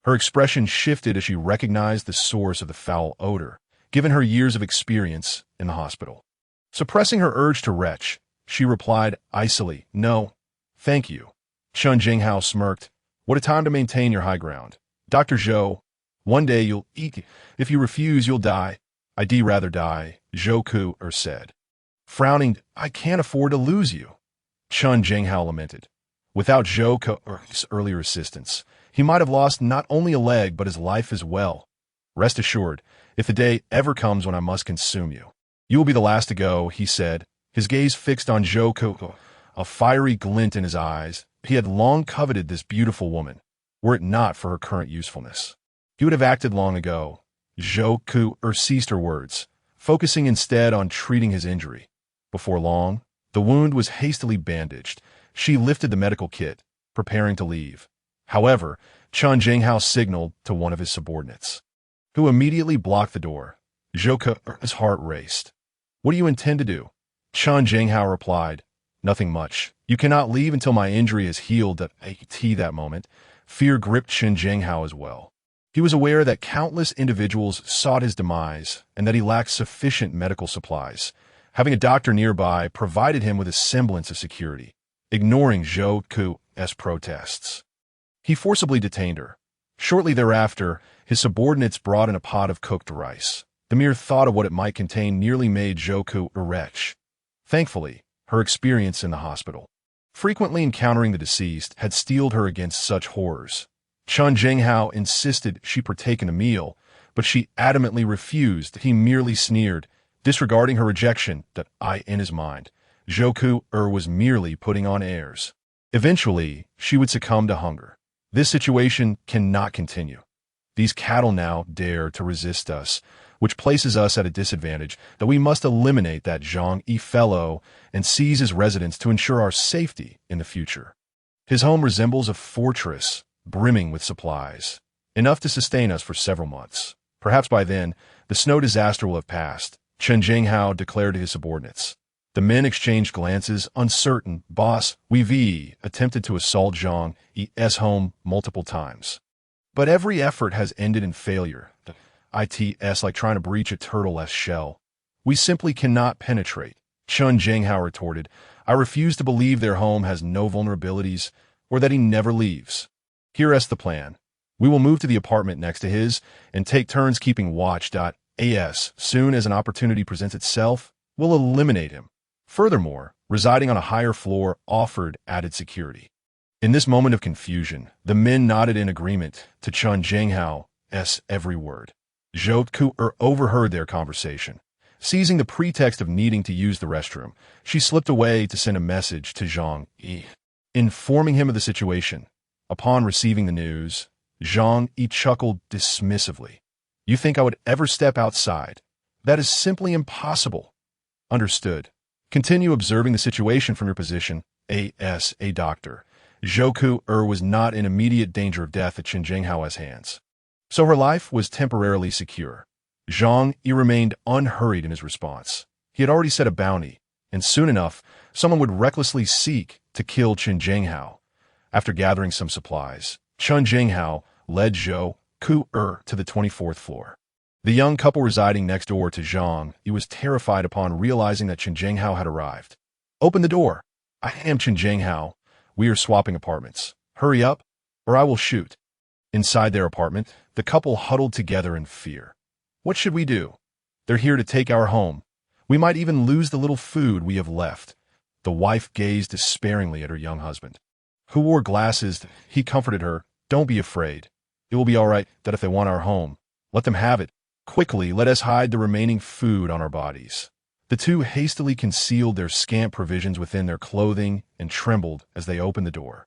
Her expression shifted as she recognized the source of the foul odor, given her years of experience in the hospital. Suppressing her urge to retch, she replied icily, "No, thank you." Chen Jinghao smirked. "What a time to maintain your high ground. Dr. Zhou, one day you'll eat. If you refuse, you'll die." "I'd rather die," Zhou Ku said. Frowning, "I can't afford to lose you," Chen Jinghao lamented. Without Zhou Ku's earlier assistance, he might have lost not only a leg but his life as well. "Rest assured, if the day ever comes when I must consume you, you will be the last to go," he said, his gaze fixed on Zhou Ku, a fiery glint in his eyes. He had long coveted this beautiful woman, were it not for her current usefulness. He would have acted long ago. Zhou Ku ceased her words, focusing instead on treating his injury. Before long, The wound was hastily bandaged. She lifted the medical kit, preparing to leave. However, Chen Jinghao signaled to one of his subordinates, who immediately blocked the door. Zhouke's heart raced. "What do you intend to do?" Chen Jinghao replied, "Nothing much. You cannot leave until my injury is healed." At that moment, fear gripped Chen Jinghao as well. He was aware that countless individuals sought his demise and that he lacked sufficient medical supplies. Having a doctor nearby provided him with a semblance of security. Ignoring Zhou Ku's protests, he forcibly detained her. Shortly thereafter, his subordinates brought in a pot of cooked rice. The mere thought of what it might contain nearly made Zhou Ku retch. Thankfully, her experience in the hospital, frequently encountering the deceased, had steeled her against such horrors. Chen Jinghao insisted she partake in a meal, but she adamantly refused. He merely sneered, disregarding her rejection. In his mind, Zhou Ku was merely putting on airs. Eventually, she would succumb to hunger. This situation cannot continue. These cattle now dare to resist us, which places us at a disadvantage that we must eliminate that Zhang Yi fellow and seize his residence to ensure our safety in the future. His home resembles a fortress, brimming with supplies, enough to sustain us for several months. Perhaps by then, the snow disaster will have passed, Chen Jinghao declared to his subordinates. The men exchanged glances, uncertain. Boss, we've attempted to assault Zhang Yi's home multiple times, but every effort has ended in failure. It's like trying to breach a turtle-less shell. We simply cannot penetrate, Chen Jinghao retorted. I refuse to believe their home has no vulnerabilities, or that he never leaves. Here's the plan. We will move to the apartment next to his and take turns keeping watch. Soon as an opportunity presents itself, we'll eliminate him. Furthermore, residing on a higher floor offered added security. In this moment of confusion, the men nodded in agreement to Chen Jinghao's every word. Zhou Ku overheard their conversation. Seizing the pretext of needing to use the restroom, she slipped away to send a message to Zhang Yi, informing him of the situation. Upon receiving the news, Zhang Yi chuckled dismissively. You think I would ever step outside? That is simply impossible. Understood. Continue observing the situation from your position, as a doctor. Zhou Ku was not in immediate danger of death at Chen Jinghao's hands, so her life was temporarily secure. Zhang Yi remained unhurried in his response. He had already set a bounty, and soon enough, someone would recklessly seek to kill Chen Jinghao. After gathering some supplies, Chen Jinghao led Zhou Ku to the 24th floor. The young couple residing next door to Zhang Yi was terrified upon realizing that Chen Jinghao had arrived. Open the door. I am Chen Jinghao. We are swapping apartments. Hurry up, or I will shoot. Inside their apartment, the couple huddled together in fear. What should we do? They're here to take our home. We might even lose the little food we have left. The wife gazed despairingly at her young husband, who wore glasses. He comforted her. Don't be afraid. It will be all right. That if they want our home, let them have it. Quickly, let us hide the remaining food on our bodies. The two hastily concealed their scant provisions within their clothing and trembled as they opened the door.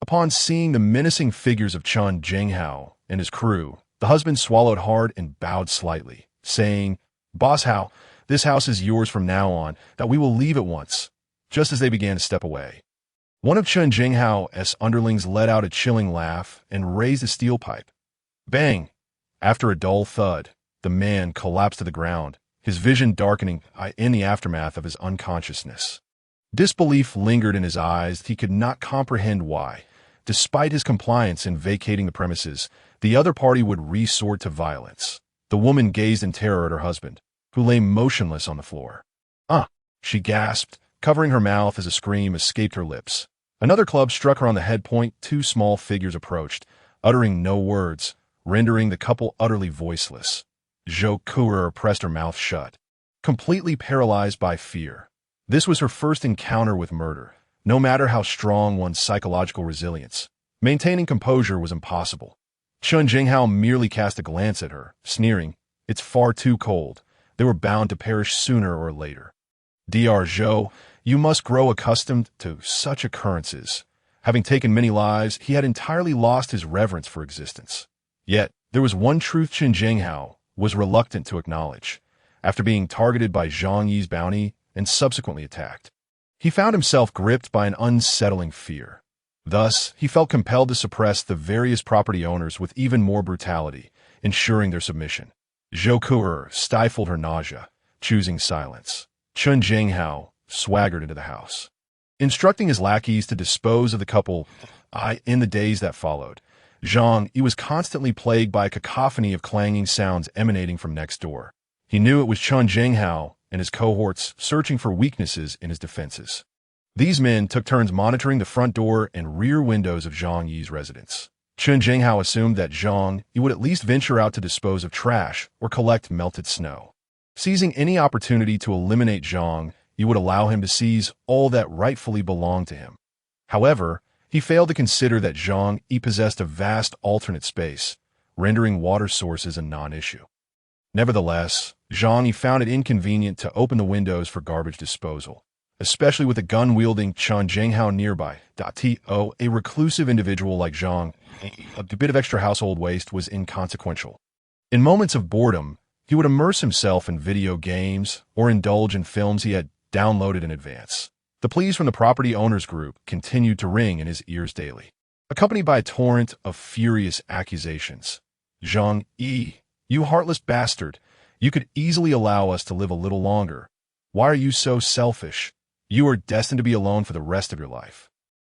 Upon seeing the menacing figures of Chen Jinghao and his crew, the husband swallowed hard and bowed slightly, saying, Boss Hao, this house is yours from now on, that we will leave at once. Just as they began to step away, one of Chen Jinghao's underlings let out a chilling laugh and raised a steel pipe. Bang! After a dull thud, the man collapsed to the ground, his vision darkening in the aftermath of his unconsciousness. Disbelief lingered in his eyes. He could not comprehend why, despite his compliance in vacating the premises, the other party would resort to violence. The woman gazed in terror at her husband, who lay motionless on the floor. She gasped, covering her mouth as a scream escaped her lips. Another club struck her on the head point. Two small figures approached, uttering no words, rendering the couple utterly voiceless. Zhou Ku pressed her mouth shut, completely paralyzed by fear. This was her first encounter with murder. No matter how strong one's psychological resilience, maintaining composure was impossible. Chen Jinghao merely cast a glance at her, sneering, It's far too cold. They were bound to perish sooner or later. Dr. Zhou, you must grow accustomed to such occurrences. Having taken many lives, he had entirely lost his reverence for existence. Yet, there was one truth Chen Jinghao was reluctant to acknowledge. After being targeted by Zhang Yi's bounty and subsequently attacked, He found himself gripped by an unsettling fear. Thus, he felt compelled to suppress the various property owners with even more brutality, ensuring their submission. Zhou Ku'er stifled her nausea, choosing silence. Chun Jinghao swaggered into the house, instructing his lackeys to dispose of the couple. In the days that followed, Zhang Yi was constantly plagued by a cacophony of clanging sounds emanating from next door. He knew it was Chun Jinghao and his cohorts searching for weaknesses in his defenses. These men took turns monitoring the front door and rear windows of Zhang Yi's residence. Chun Jinghao assumed that Zhang Yi would at least venture out to dispose of trash or collect melted snow. Seizing any opportunity to eliminate Zhang Yi would allow him to seize all that rightfully belonged to him. However, he failed to consider that Zhang Yi possessed a vast alternate space, rendering water sources a non-issue. Nevertheless, Zhang Yi found it inconvenient to open the windows for garbage disposal, especially with a gun-wielding Chun Jinghao nearby. A reclusive individual like Zhang, a bit of extra household waste was inconsequential. In moments of boredom, he would immerse himself in video games or indulge in films he had downloaded in advance. The pleas from the property owners group continued to ring in his ears daily, accompanied by a torrent of furious accusations. Zhang Yi, you heartless bastard, you could easily allow us to live a little longer. Why are you so selfish? You are destined to be alone for the rest of your life.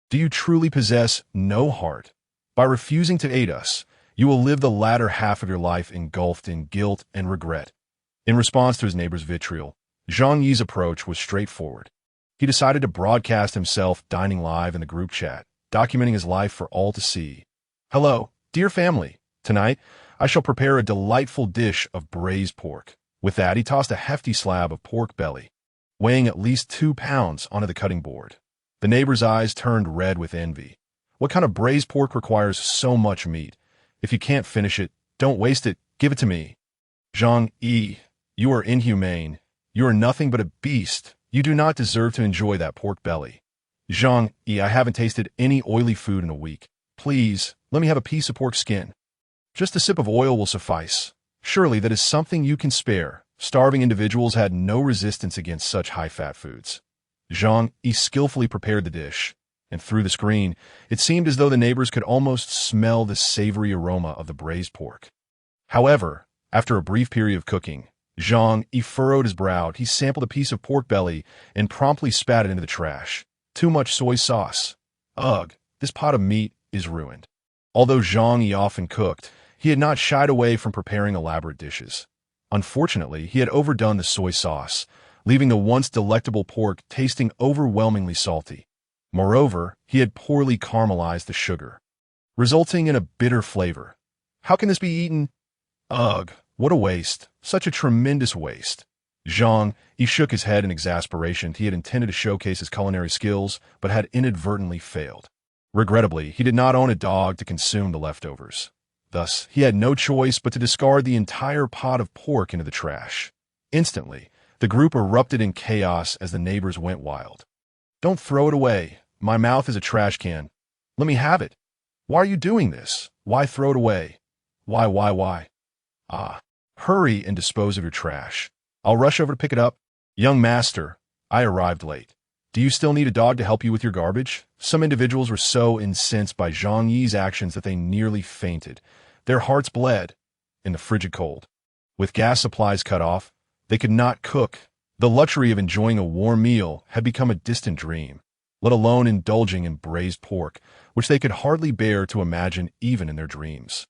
Do you truly possess no heart? By refusing to aid us, you will live the latter half of your life engulfed in guilt and regret. In response to his neighbor's vitriol, Zhang Yi's approach was straightforward. He decided to broadcast himself dining live in the group chat, documenting his life for all to see. Hello, dear family. Tonight, I shall prepare a delightful dish of braised pork. With that, he tossed a hefty slab of pork belly, weighing at least 2 pounds, onto the cutting board. The neighbor's eyes turned red with envy. What kind of braised pork requires so much meat? If you can't finish it, don't waste it. Give it to me. Zhang Yi, you are inhumane. You are nothing but a beast. You do not deserve to enjoy that pork belly. Zhang Yi, I haven't tasted any oily food in a week. Please, let me have a piece of pork skin. Just a sip of oil will suffice. Surely that is something you can spare. Starving individuals had no resistance against such high-fat foods. Zhang Yi skillfully prepared the dish, and through the screen, it seemed as though the neighbors could almost smell the savory aroma of the braised pork. However, after a brief period of cooking, Zhang Yi furrowed his brow. He sampled a piece of pork belly and promptly spat it into the trash. Too much soy sauce. Ugh, this pot of meat is ruined. Although Zhang Yi often cooked, he had not shied away from preparing elaborate dishes. Unfortunately, he had overdone the soy sauce, leaving the once delectable pork tasting overwhelmingly salty. Moreover, he had poorly caramelized the sugar, resulting in a bitter flavor. How can this be eaten? Ugh, what a waste. Such a tremendous waste. Zhang Yi shook his head in exasperation. He had intended to showcase his culinary skills, but had inadvertently failed. Regrettably, he did not own a dog to consume the leftovers. Thus, he had no choice but to discard the entire pot of pork into the trash. Instantly, the group erupted in chaos as the neighbors went wild. Don't throw it away. My mouth is a trash can. Let me have it. Why are you doing this? Why throw it away? Why? Hurry and dispose of your trash. I'll rush over to pick it up. Young master, I arrived late. Do you still need a dog to help you with your garbage? Some individuals were so incensed by Zhang Yi's actions that they nearly fainted. Their hearts bled in the frigid cold. With gas supplies cut off, they could not cook. The luxury of enjoying a warm meal had become a distant dream, let alone indulging in braised pork, which they could hardly bear to imagine even in their dreams.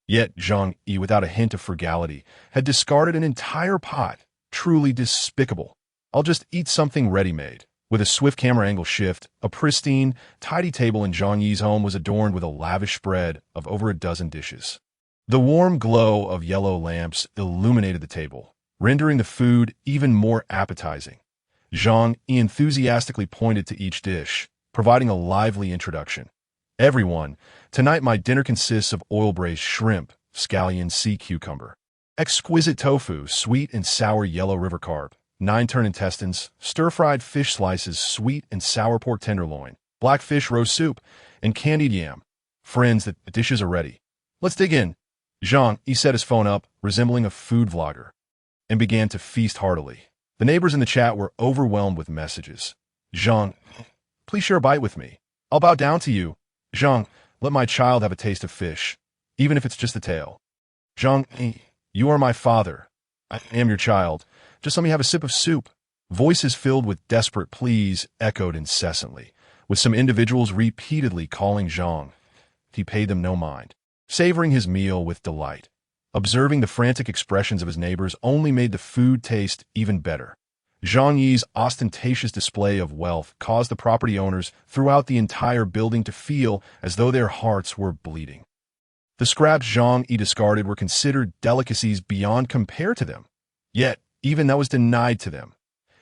Yet Zhang Yi, without a hint of frugality, had discarded an entire pot. Truly despicable. I'll just eat something ready-made. With a swift camera angle shift, a pristine, tidy table in Zhang Yi's home was adorned with a lavish spread of over a dozen dishes. The warm glow of yellow lamps illuminated the table, rendering the food even more appetizing. Zhang Yi enthusiastically pointed to each dish, providing a lively introduction. Everyone, tonight my dinner consists of oil-braised shrimp, scallion sea cucumber, exquisite tofu, sweet and sour yellow river carp, 9-turn intestines, stir-fried fish slices, sweet and sour pork tenderloin, blackfish roast soup, and candied yam. Friends, the dishes are ready. Let's dig in. Zhang Yi set his phone up, resembling a food vlogger, and began to feast heartily. The neighbors in the chat were overwhelmed with messages. Zhang, please share a bite with me. I'll bow down to you. Zhang, let my child have a taste of fish, even if it's just the tail. Zhang Yi, you are my father. I am your child. Just let me have a sip of soup. Voices filled with desperate pleas echoed incessantly, with some individuals repeatedly calling Zhang. He paid them no mind, savoring his meal with delight. Observing the frantic expressions of his neighbors only made the food taste even better. Zhang Yi's ostentatious display of wealth caused the property owners throughout the entire building to feel as though their hearts were bleeding. The scraps Zhang Yi discarded were considered delicacies beyond compare to them. Yet, even that was denied to them.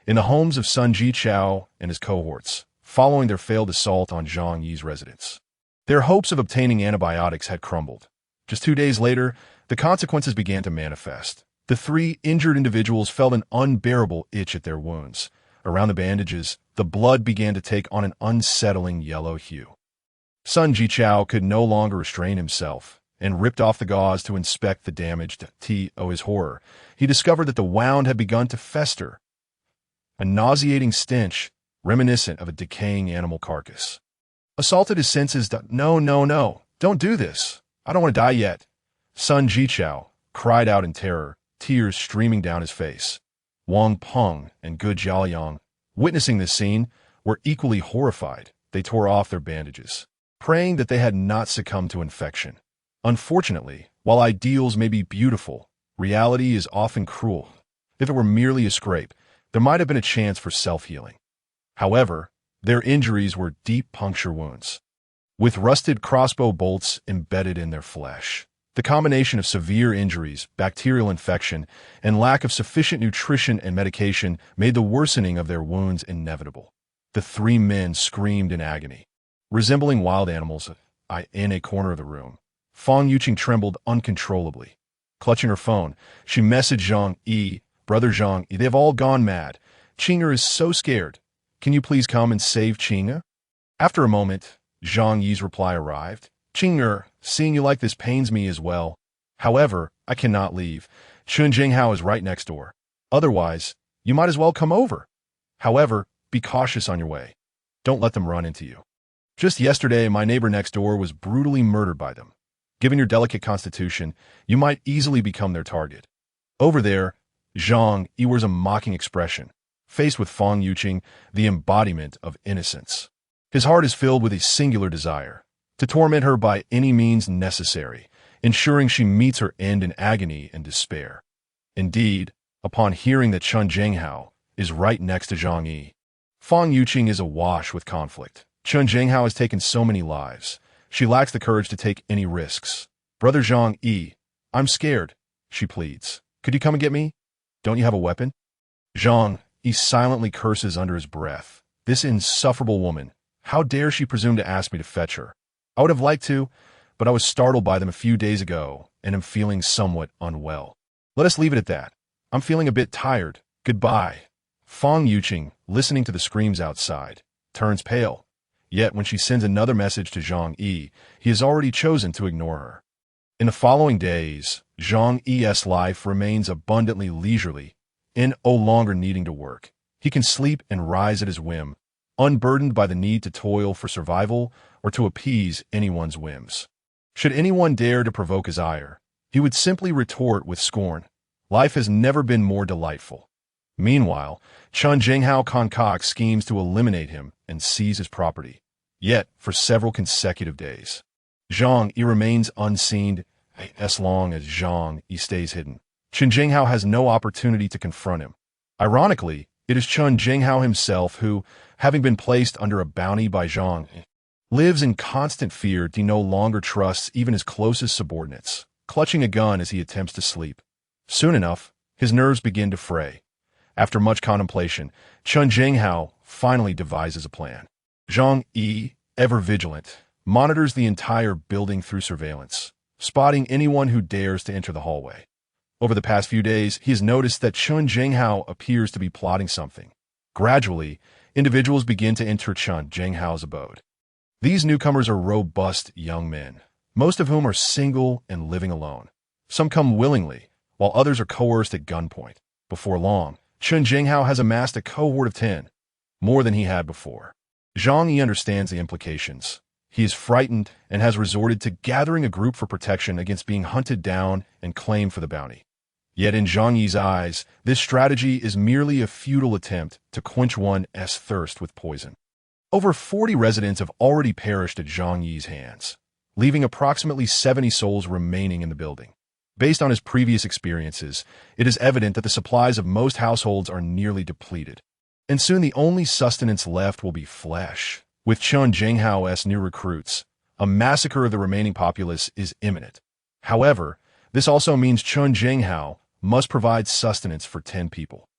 In the homes of Sun Jichao and his cohorts, following their failed assault on Zhang Yi's residence, their hopes of obtaining antibiotics had crumbled. Just 2 days later, the consequences began to manifest. The 3 injured individuals felt an unbearable itch at their wounds. Around the bandages, the blood began to take on an unsettling yellow hue. Sun Jichao could no longer restrain himself and ripped off the gauze to inspect the damaged. To his horror, he discovered that the wound had begun to fester, a nauseating stench reminiscent of a decaying animal carcass. Assaulted his senses. No, don't do this. I don't want to die yet. Sun Jichao cried out in terror, tears streaming down his face. Wang Peng and Gu Jiaoliang, witnessing this scene, were equally horrified. They tore off their bandages, praying that they had not succumbed to infection. Unfortunately, while ideals may be beautiful, reality is often cruel. If it were merely a scrape, there might have been a chance for self-healing. However, their injuries were deep puncture wounds, with rusted crossbow bolts embedded in their flesh. The combination of severe injuries, bacterial infection, and lack of sufficient nutrition and medication made the worsening of their wounds inevitable. The 3 men screamed in agony, resembling wild animals. In a corner of the room, Fang Yuqing trembled uncontrollably. Clutching her phone, she messaged Zhang Yi, "Brother Zhang Yi, they've all gone mad. Qing'er is so scared. Can you please come and save Qing'er?" After a moment, Zhang Yi's reply arrived. "Qing'er, seeing you like this pains me as well. However, I cannot leave. Chun Jinghao is right next door. Otherwise, you might as well come over. However, be cautious on your way. Don't let them run into you. Just yesterday, my neighbor next door was brutally murdered by them. Given your delicate constitution, you might easily become their target." Over there, Zhang Yi wears a mocking expression, faced with Fang Yuqing, the embodiment of innocence. His heart is filled with a singular desire, to torment her by any means necessary, ensuring she meets her end in agony and despair. Indeed, upon hearing that Chun Jinghao is right next to Zhang Yi, Fang Yuqing is awash with conflict. Chun Jinghao has taken so many lives. She lacks the courage to take any risks. "Brother Zhang Yi, I'm scared," she pleads. "Could you come and get me? Don't you have a weapon?" Zhang Yi silently curses under his breath. This insufferable woman, how dare she presume to ask me to fetch her? I would have liked to, but I was startled by them a few days ago and am feeling somewhat unwell. Let us leave it at that. I'm feeling a bit tired. Goodbye. Fang Yuqing, listening to the screams outside, turns pale. Yet when she sends another message to Zhang Yi, he has already chosen to ignore her. In the following days, Zhang Yi's life remains abundantly leisurely, no longer needing to work. He can sleep and rise at his whim, unburdened by the need to toil for survival or to appease anyone's whims. Should anyone dare to provoke his ire, he would simply retort with scorn. Life has never been more delightful. Meanwhile, Chun Jinghao concocts schemes to eliminate him and seize his property. Yet, for several consecutive days, Zhang Yi remains unseen. As long as Zhang Yi stays hidden, Chun Jinghao has no opportunity to confront him. Ironically, it is Chun Jinghao himself who, having been placed under a bounty by Zhang Yi, lives in constant fear. He no longer trusts even his closest subordinates, clutching a gun as he attempts to sleep. Soon enough, his nerves begin to fray. After much contemplation, Chun Jinghao finally devises a plan. Zhang Yi, ever vigilant, monitors the entire building through surveillance, spotting anyone who dares to enter the hallway. Over the past few days, he has noticed that Chun Jinghao appears to be plotting something. Gradually, individuals begin to enter Chun Jinghao's abode. These newcomers are robust young men, most of whom are single and living alone. Some come willingly, while others are coerced at gunpoint. Before long, Chun Jinghao has amassed a cohort of 10. more than he had before. Zhang Yi understands the implications. He is frightened and has resorted to gathering a group for protection against being hunted down and claimed for the bounty. Yet in Zhang Yi's eyes, this strategy is merely a futile attempt to quench one's thirst with poison. Over 40 residents have already perished at Zhang Yi's hands, leaving approximately 70 souls remaining in the building. Based on his previous experiences, it is evident that the supplies of most households are nearly depleted, and soon the only sustenance left will be flesh. With Chun Jinghao's new recruits, a massacre of the remaining populace is imminent. However, this also means Chun Jinghao must provide sustenance for 10 people.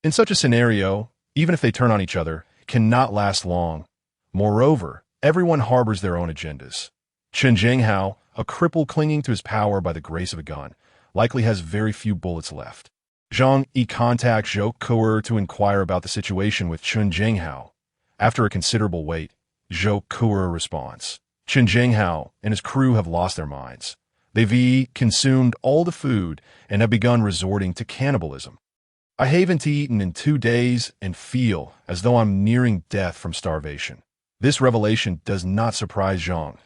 In such a scenario, even if they turn on each other, cannot last long. Moreover, everyone harbors their own agendas. Chun Jinghao, a cripple clinging to his power by the grace of a gun, likely has very few bullets left. Zhang Yi contacts Zhou Kuer to inquire about the situation with Chun Jinghao. After a considerable wait, Zhou Kuer responds. Chun Jinghao and his crew have lost their minds. They've consumed all the food and have begun resorting to cannibalism. I haven't eaten in 2 days and feel as though I'm nearing death from starvation. This revelation does not surprise Zhang.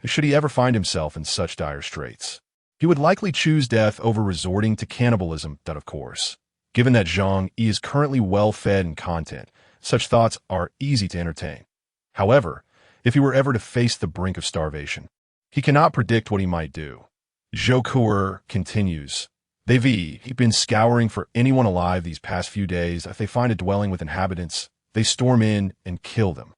Should he ever find himself in such dire straits, he would likely choose death over resorting to cannibalism, that of course. Given that Zhang Yi is currently well-fed in content, such thoughts are easy to entertain. However, if he were ever to face the brink of starvation, he cannot predict what he might do. Zhou Kuer continues. They've been scouring for anyone alive these past few days. If they find a dwelling with inhabitants, they storm in and kill them.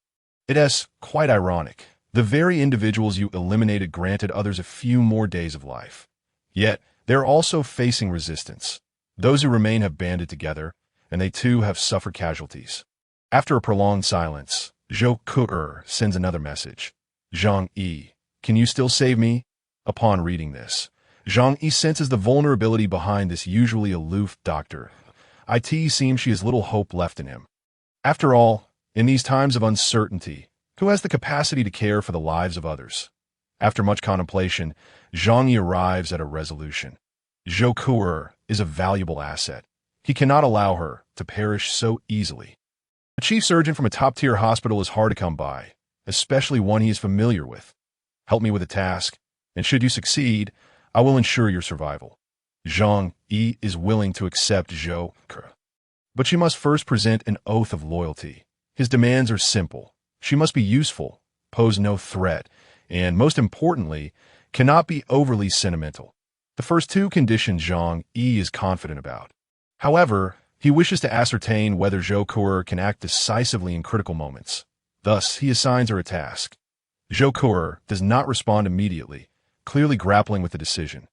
It is quite ironic. The very individuals you eliminated granted others a few more days of life. Yet, they're also facing resistance. Those who remain have banded together, and they too have suffered casualties. After a prolonged silence, Zhou Kuer sends another message. Zhang Yi, can you still save me? Upon reading this, Zhang Yi senses the vulnerability behind this usually aloof doctor. It seems she has little hope left in him. After all, in these times of uncertainty, who has the capacity to care for the lives of others? After much contemplation, Zhang Yi arrives at a resolution. Zhou Kuer is a valuable asset. He cannot allow her to perish so easily. A chief surgeon from a top-tier hospital is hard to come by, especially one he is familiar with. Help me with a task, and should you succeed, I will ensure your survival. Zhang Yi is willing to accept Zhou Kuer, but she must first present an oath of loyalty. His demands are simple. She must be useful, pose no threat, and, most importantly, cannot be overly sentimental. The first 2 conditions Zhang Yi is confident about. However, he wishes to ascertain whether Zhou Kuer can act decisively in critical moments. Thus, he assigns her a task. Zhou Kuer does not respond immediately, clearly grappling with the decision.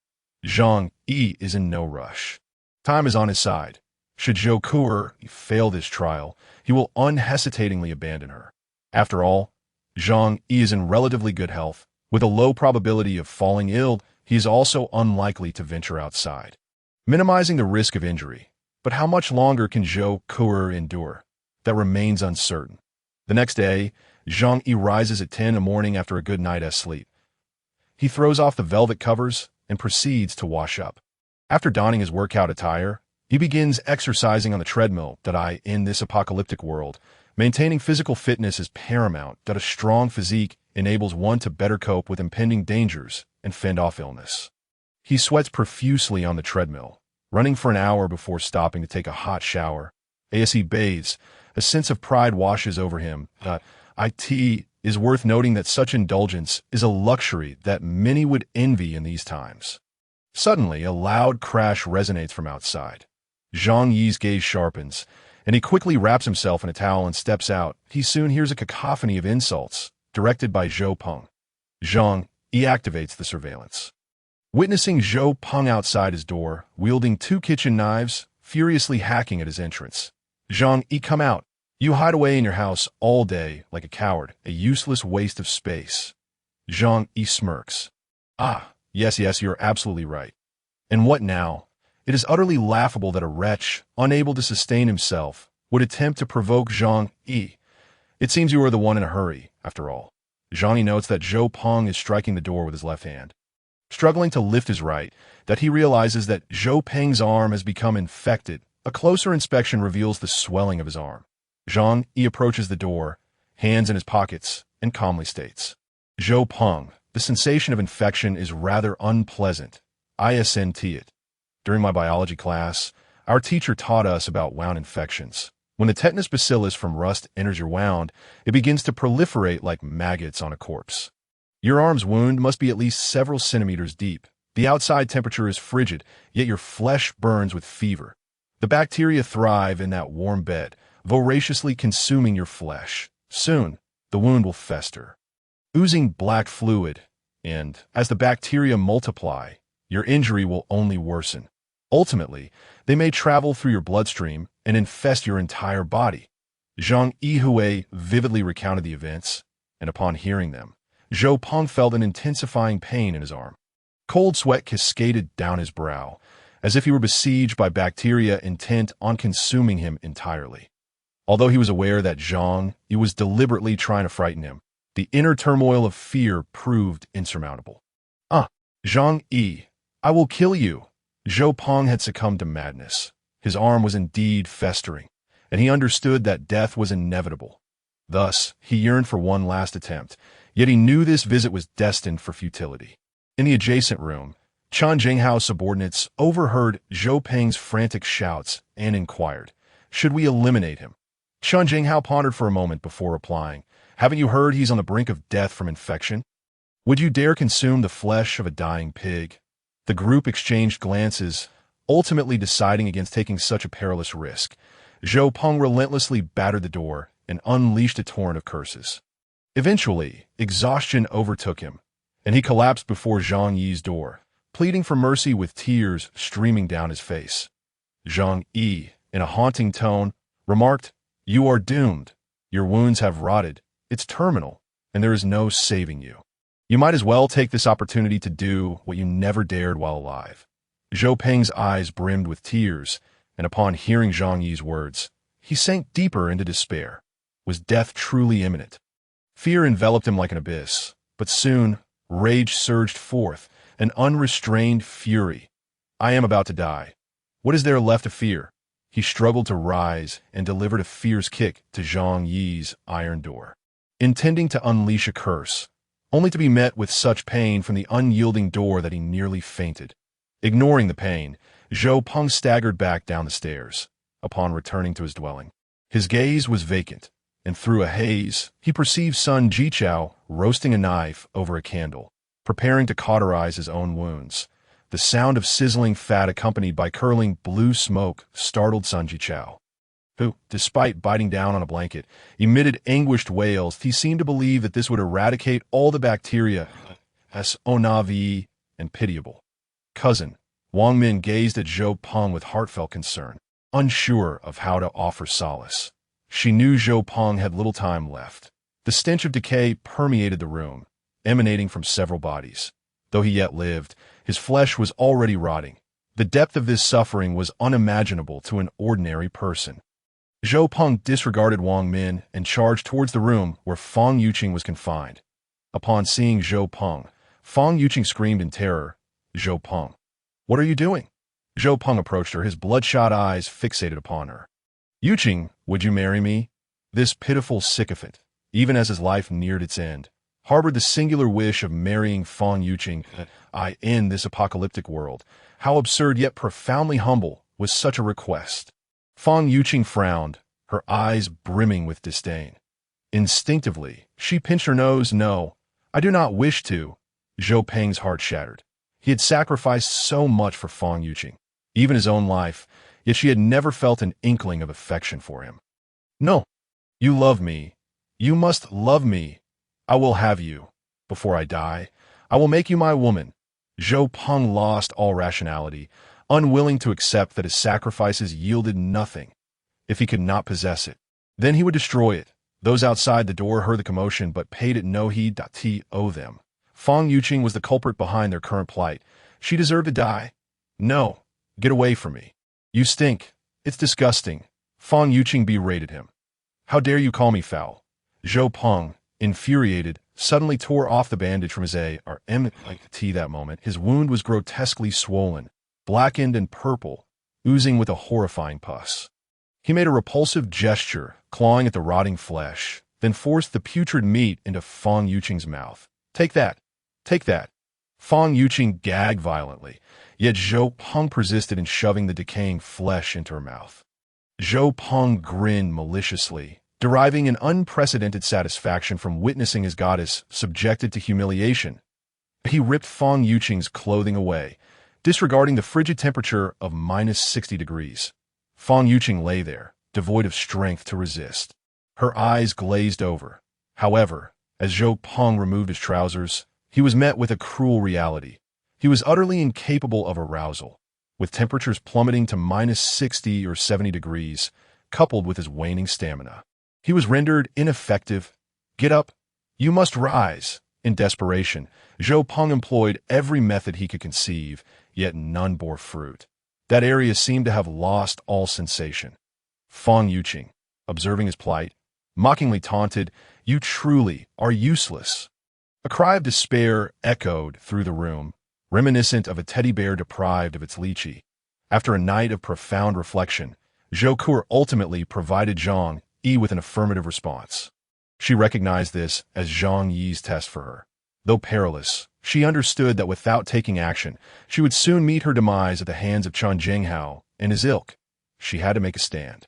Zhang Yi is in no rush. Time is on his side. Should Zhou Kuer fail this trial, he will unhesitatingly abandon her. After all, Zhang Yi is in relatively good health. With a low probability of falling ill, he is also unlikely to venture outside, minimizing the risk of injury. But how much longer can Zhou Kuer endure? That remains uncertain. The next day, Zhang Yi rises at 10 in the morning after a good night's sleep. He throws off the velvet covers and proceeds to wash up. After donning his workout attire, he begins exercising on the treadmill. In this apocalyptic world, maintaining physical fitness is paramount. A strong physique enables one to better cope with impending dangers and fend off illness. He sweats profusely on the treadmill, running for an hour before stopping to take a hot shower. As he bathes, a sense of pride washes over him. It is worth noting that such indulgence is a luxury that many would envy in these times. Suddenly, a loud crash resonates from outside. Zhang Yi's gaze sharpens, and he quickly wraps himself in a towel and steps out. He soon hears a cacophony of insults, directed by Zhou Peng. Zhang Yi activates the surveillance. Witnessing Zhou Peng outside his door, wielding 2 kitchen knives, furiously hacking at his entrance. Zhang Yi, come out. You hide away in your house all day like a coward, a useless waste of space. Zhang Yi smirks. Yes, you're absolutely right. And what now? It is utterly laughable that a wretch, unable to sustain himself, would attempt to provoke Zhang Yi. It seems you are the one in a hurry, after all. Zhang Yi notes that Zhou Peng is striking the door with his left hand. Struggling to lift his right, that he realizes that Zhou Peng's arm has become infected. A closer inspection reveals the swelling of his arm. Zhang Yi approaches the door, hands in his pockets, and calmly states, "Zhou Peng, the sensation of infection is rather unpleasant. I sent it. During my biology class, our teacher taught us about wound infections. When the tetanus bacillus from rust enters your wound, it begins to proliferate like maggots on a corpse. Your arm's wound must be at least several centimeters deep. The outside temperature is frigid, yet your flesh burns with fever. The bacteria thrive in that warm bed, voraciously consuming your flesh. Soon, the wound will fester, oozing black fluid, and, as the bacteria multiply, your injury will only worsen. Ultimately, they may travel through your bloodstream and infest your entire body." Zhang Yi vividly recounted the events, and upon hearing them, Zhou Peng felt an intensifying pain in his arm. Cold sweat cascaded down his brow, as if he were besieged by bacteria intent on consuming him entirely. Although he was aware that Zhang Yi was deliberately trying to frighten him, the inner turmoil of fear proved insurmountable. Zhang Yi, I will kill you." Zhou Peng had succumbed to madness. His arm was indeed festering, and he understood that death was inevitable. Thus, he yearned for one last attempt, yet he knew this visit was destined for futility. In the adjacent room, Chan Jinghao's subordinates overheard Zhou Peng's frantic shouts and inquired, "Should we eliminate him?" Chan Jinghao pondered for a moment before replying, "Haven't you heard he's on the brink of death from infection? Would you dare consume the flesh of a dying pig?" The group exchanged glances, ultimately deciding against taking such a perilous risk. Zhou Peng relentlessly battered the door and unleashed a torrent of curses. Eventually, exhaustion overtook him, and he collapsed before Zhang Yi's door, pleading for mercy with tears streaming down his face. Zhang Yi, in a haunting tone, remarked, "You are doomed. Your wounds have rotted. It's terminal, and there is no saving you. You might as well take this opportunity to do what you never dared while alive." Zhou Peng's eyes brimmed with tears, and upon hearing Zhang Yi's words, he sank deeper into despair. Was death truly imminent? Fear enveloped him like an abyss, but soon rage surged forth, an unrestrained fury. "I am about to die. What is there left to fear?" He struggled to rise and delivered a fierce kick to Zhang Yi's iron door, intending to unleash a curse, only to be met with such pain from the unyielding door that he nearly fainted. Ignoring the pain, Zhou Peng staggered back down the stairs. Upon returning to his dwelling, his gaze was vacant, and through a haze, he perceived Sun Jichao roasting a knife over a candle, preparing to cauterize his own wounds. The sound of sizzling fat accompanied by curling blue smoke startled Sun Jichao, who, despite biting down on a blanket, emitted anguished wails. He seemed to believe that this would eradicate all the bacteria, as onavi and pitiable. Cousin, Wang Min gazed at Zhou Peng with heartfelt concern, unsure of how to offer solace. She knew Zhou Peng had little time left. The stench of decay permeated the room, emanating from several bodies. Though he yet lived, his flesh was already rotting. The depth of this suffering was unimaginable to an ordinary person. Zhou Peng disregarded Wang Min and charged towards the room where Fang Yuqing was confined. Upon seeing Zhou Peng, Fang Yuqing screamed in terror, "Zhou Peng, what are you doing?" Zhou Peng approached her, his bloodshot eyes fixated upon her. "Yuqing, would you marry me?" This pitiful sycophant, even as his life neared its end, harbored the singular wish of marrying Fang Yuqing. I end this apocalyptic world. How absurd yet profoundly humble was such a request. Fang Yuqing frowned, her eyes brimming with disdain. Instinctively, she pinched her nose. "No, I do not wish to." Zhou Peng's heart shattered. He had sacrificed so much for Fang Yuqing, even his own life, yet she had never felt an inkling of affection for him. "No, you love me. You must love me. I will have you. Before I die, I will make you my woman." Zhou Peng lost all rationality, unwilling to accept that his sacrifices yielded nothing if he could not possess it. Then he would destroy it. Those outside the door heard the commotion but paid it no heed. To them, Fang Yuqing was the culprit behind their current plight. She deserved to die. "No, get away from me. You stink. It's disgusting." Fang Yuqing berated him. "How dare you call me foul?" Zhou Peng, infuriated, suddenly tore off the bandage from his arm. That moment, his wound was grotesquely swollen, blackened and purple, oozing with a horrifying pus. He made a repulsive gesture clawing at the rotting flesh, then forced the putrid meat into Fang Yuqing's mouth. Take that! Take that! Fang Yuqing gagged violently, yet Zhou Peng persisted in shoving the decaying flesh into her mouth. Zhou Peng grinned maliciously, deriving an unprecedented satisfaction from witnessing his goddess subjected to humiliation. He ripped Fang Yuqing's clothing away, disregarding the frigid temperature of -60 degrees. Fang Yuqing lay there, devoid of strength to resist. Her eyes glazed over. However, as Zhou Peng removed his trousers, he was met with a cruel reality. He was utterly incapable of arousal, with temperatures plummeting to -60 or 70 degrees, coupled with his waning stamina. He was rendered ineffective. Get up! You must rise! In desperation, Zhou Peng employed every method he could conceive, yet none bore fruit. That area seemed to have lost all sensation. Fang Yuqing, observing his plight, mockingly taunted, "You truly are useless." A cry of despair echoed through the room, reminiscent of a teddy bear deprived of its lychee. After a night of profound reflection, Zhou Ke ultimately provided Zhang Yi with an affirmative response. She recognized this as Zhang Yi's test for her. Though perilous, she understood that without taking action, she would soon meet her demise at the hands of Chen Jinghao and his ilk. She had to make a stand.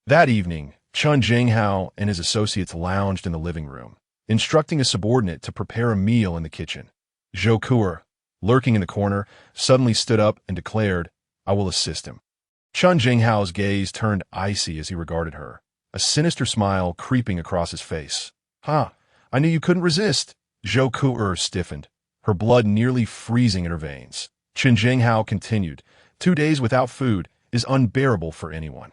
That evening, Chen Jinghao and his associates lounged in the living room, instructing a subordinate to prepare a meal in the kitchen. Zhou Ke, lurking in the corner, suddenly stood up and declared, "I will assist him." Chen Jinghao's gaze turned icy as he regarded her, a sinister smile creeping across his face. "Ha! I knew you couldn't resist." Zhou Ke stiffened, her blood nearly freezing in her veins. Chen Jinghao continued, 2 days without food is unbearable for anyone."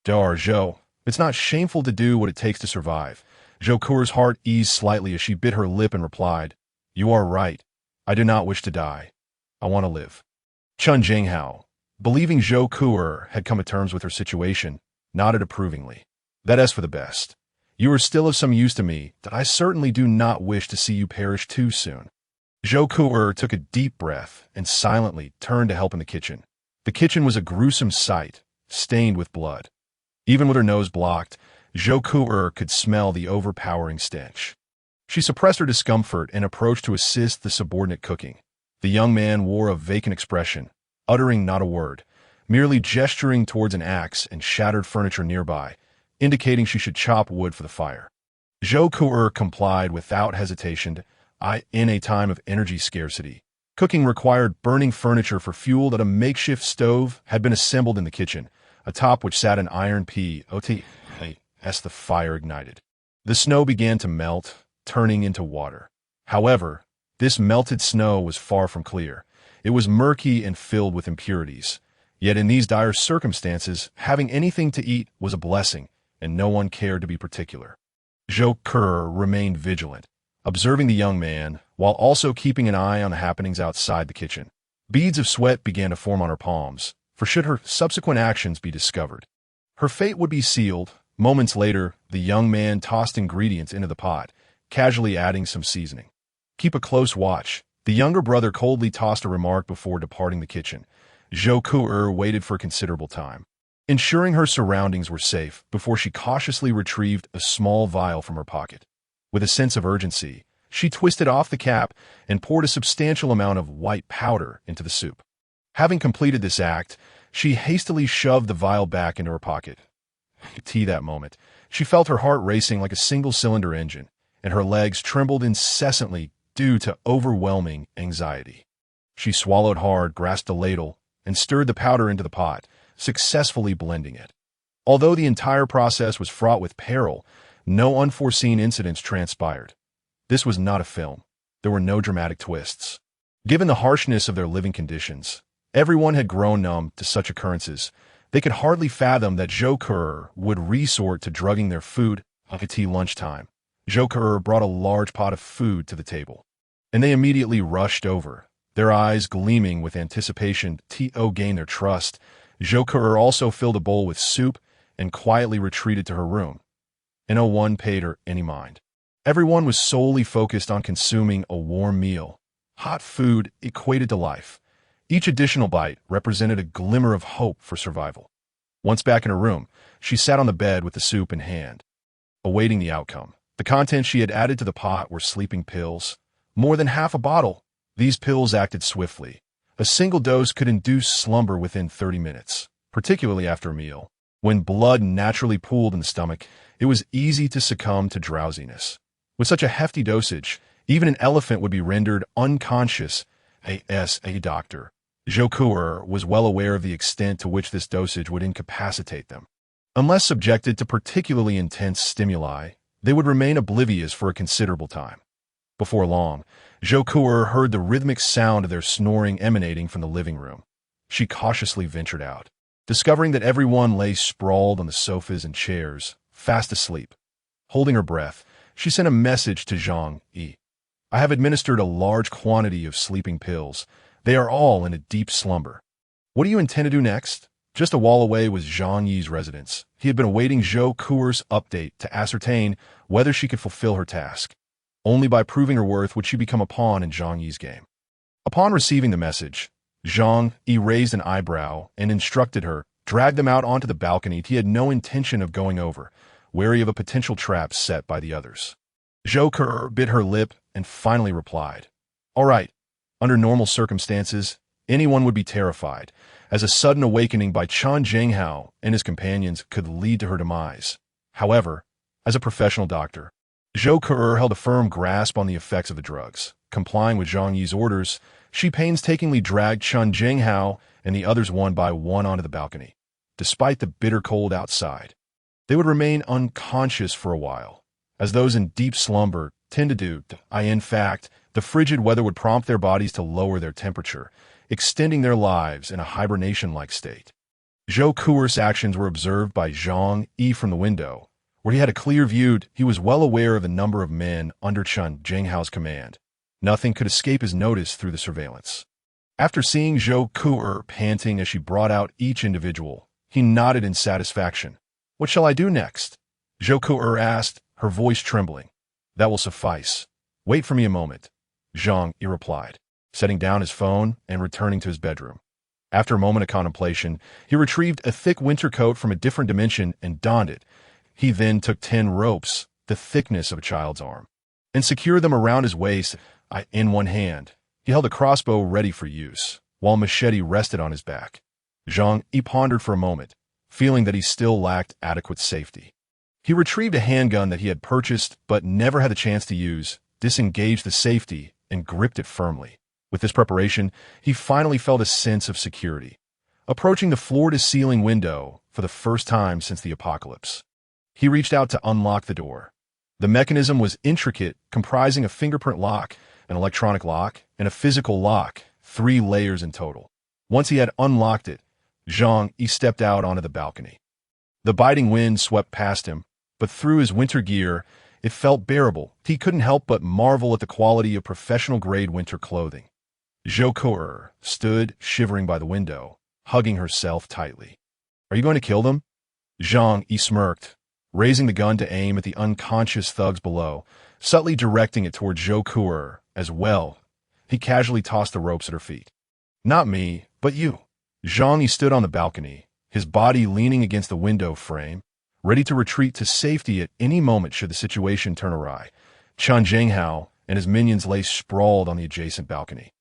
"Dar, Zhou, it's not shameful to do what it takes to survive." Zhou Ke's heart eased slightly as she bit her lip and replied, "You are right. I do not wish to die. I want to live." Chen Jinghao, believing Zhou Ke had come to terms with her situation, nodded approvingly. "That is for the best. You are still of some use to me, that I certainly do not wish to see you perish too soon." Zhou Ke took a deep breath and silently turned to help in the kitchen. The kitchen was a gruesome sight, stained with blood. Even with her nose blocked, Zhou Ke could smell the overpowering stench. She suppressed her discomfort and approached to assist the subordinate cooking. The young man wore a vacant expression, uttering not a word, merely gesturing towards an axe and shattered furniture nearby, indicating she should chop wood for the fire. Zhou Ke complied without hesitation. In a time of energy scarcity, cooking required burning furniture for fuel that a makeshift stove had been assembled in the kitchen, atop which sat an iron pot as the fire ignited. The snow began to melt, turning into water. However, this melted snow was far from clear. It was murky and filled with impurities. Yet in these dire circumstances, having anything to eat was a blessing, and no one cared to be particular. Zhou Ke remained vigilant, observing the young man, while also keeping an eye on the happenings outside the kitchen. Beads of sweat began to form on her palms, for should her subsequent actions be discovered, her fate would be sealed. Moments later, the young man tossed ingredients into the pot, casually adding some seasoning. "Keep a close watch." The younger brother coldly tossed a remark before departing the kitchen. Zhou Ke waited for a considerable time, ensuring her surroundings were safe before she cautiously retrieved a small vial from her pocket. With a sense of urgency, she twisted off the cap and poured a substantial amount of white powder into the soup. Having completed this act, she hastily shoved the vial back into her pocket. That moment, she felt her heart racing like a single-cylinder engine, and her legs trembled incessantly due to overwhelming anxiety. She swallowed hard, grasped a ladle, and stirred the powder into the pot, successfully blending it. Although the entire process was fraught with peril, no unforeseen incidents transpired. This was not a film. There were no dramatic twists. Given the harshness of their living conditions, everyone had grown numb to such occurrences. They could hardly fathom that Zhou Ke would resort to drugging their food at lunchtime. Zhou Ke brought a large pot of food to the table, and they immediately rushed over, their eyes gleaming with anticipation to gain their trust. Zhou Ke also filled a bowl with soup and quietly retreated to her room. And no one paid her any mind. Everyone was solely focused on consuming a warm meal. Hot food equated to life. Each additional bite represented a glimmer of hope for survival. Once back in her room, she sat on the bed with the soup in hand, awaiting the outcome. The contents she had added to the pot were sleeping pills, more than half a bottle. These pills acted swiftly. A single dose could induce slumber within 30 minutes, particularly after a meal. When blood naturally pooled in the stomach, it was easy to succumb to drowsiness. With such a hefty dosage, even an elephant would be rendered unconscious. A doctor, Zhou was well aware of the extent to which this dosage would incapacitate them. Unless subjected to particularly intense stimuli, they would remain oblivious for a considerable time. Before long, Zhou heard the rhythmic sound of their snoring emanating from the living room. She cautiously ventured out, discovering that everyone lay sprawled on the sofas and chairs, fast asleep. Holding her breath, she sent a message to Zhang Yi. I have administered a large quantity of sleeping pills. They are all in a deep slumber. What do you intend to do next? Just a wall away was Zhang Yi's residence. He had been awaiting Zhou update to ascertain whether she could fulfill her task. Only by proving her worth would she become a pawn in Zhang Yi's game. Upon receiving the message, Zhang Yi raised an eyebrow and instructed her, drag them out onto the balcony. He had no intention of going over, wary of a potential trap set by the others. Zhou bit her lip and finally replied, all right. Under normal circumstances, anyone would be terrified, as a sudden awakening by Chen Zhenghao and his companions could lead to her demise. However, as a professional doctor, Zhou held a firm grasp on the effects of the drugs. Complying with Zhang Yi's orders, she painstakingly dragged Chen Zhenghao and the others one by one onto the balcony. Despite the bitter cold outside, they would remain unconscious for a while, as those in deep slumber tend to do. In fact, the frigid weather would prompt their bodies to lower their temperature, extending their lives in a hibernation-like state. Zhou actions were observed by Zhang Yi from the window, where he had a clear view. He was well aware of the number of men under Chen Zhenghao's command. Nothing could escape his notice through the surveillance. After seeing Zhou panting as she brought out each individual, he nodded in satisfaction. What shall I do next? Zhou asked, her voice trembling. That will suffice. Wait for me a moment, Zhang Yi replied, setting down his phone and returning to his bedroom. After a moment of contemplation, he retrieved a thick winter coat from a different dimension and donned it. He then took 10 ropes, the thickness of a child's arm, and secured them around his waist. In one hand, he held a crossbow ready for use, while a machete rested on his back. Zhang Yi pondered for a moment, feeling that he still lacked adequate safety. He retrieved a handgun that he had purchased but never had the chance to use, disengaged the safety, and gripped it firmly. With this preparation, he finally felt a sense of security, approaching the floor-to-ceiling window for the first time since the apocalypse. He reached out to unlock the door. The mechanism was intricate, comprising a fingerprint lock, an electronic lock, and a physical lock, 3 layers in total. Once he had unlocked it, Zhang Yi stepped out onto the balcony. The biting wind swept past him, but through his winter gear, it felt bearable. He couldn't help but marvel at the quality of professional-grade winter clothing. Zhou stood, shivering by the window, hugging herself tightly. Are you going to kill them? Zhang Yi smirked, raising the gun to aim at the unconscious thugs below, subtly directing it toward Zhou as well. He casually tossed the ropes at her feet. Not me, but you. Zhang Yi stood on the balcony, his body leaning against the window frame, ready to retreat to safety at any moment should the situation turn awry. Chen Zhenghao and his minions lay sprawled on the adjacent balcony,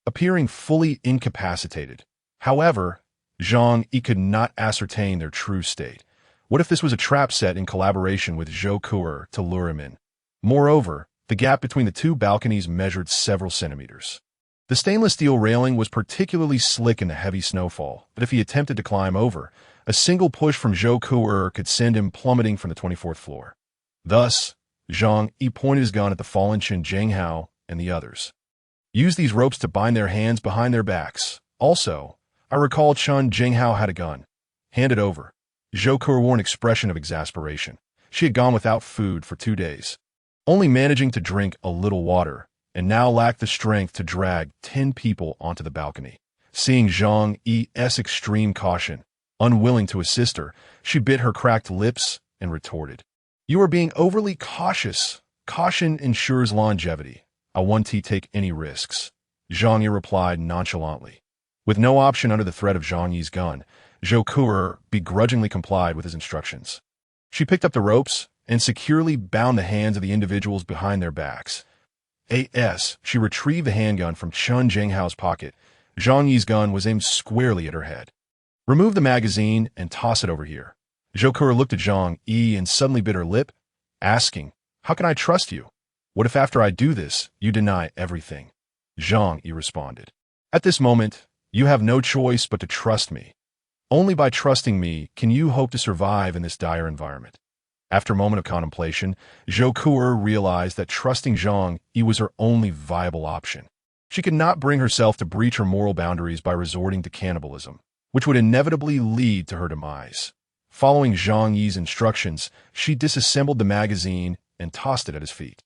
appearing fully incapacitated. However, Zhang Yi could not ascertain their true state. What if this was a trap set in collaboration with Zhou to lure him in? Moreover, the gap between the 2 balconies measured several centimeters. The stainless steel railing was particularly slick in the heavy snowfall, but if he attempted to climb over, a single push from Zhou could send him plummeting from the 24th floor. Thus, Zhang Yi pointed his gun at the fallen Chen Zhenghao and the others. Use these ropes to bind their hands behind their backs. Also, I recall Chen Zhenghao had a gun. Hand it over. Zhou wore an expression of exasperation. She had gone without food for 2 days, only managing to drink a little water, and now lacked the strength to drag 10 people onto the balcony. Seeing Zhang Yi's extreme caution, unwilling to assist her, she bit her cracked lips and retorted, You are being overly cautious. Caution ensures longevity. I won't take any risks. Zhang Yi replied nonchalantly. With no option under the threat of Zhang Yi's gun, Zhou begrudgingly complied with his instructions. She picked up the ropes and securely bound the hands of the individuals behind their backs. She retrieved the handgun from Chen Jinghao's pocket. Zhang Yi's gun was aimed squarely at her head. "Remove the magazine and toss it over here." Zhou looked at Zhang Yi and suddenly bit her lip, asking, "How can I trust you? What if after I do this, you deny everything?" Zhang Yi responded, "At this moment, you have no choice but to trust me. Only by trusting me can you hope to survive in this dire environment." After a moment of contemplation, Zhou realized that trusting Zhang Yi was her only viable option. She could not bring herself to breach her moral boundaries by resorting to cannibalism, which would inevitably lead to her demise. Following Zhang Yi's instructions, she disassembled the magazine and tossed it at his feet.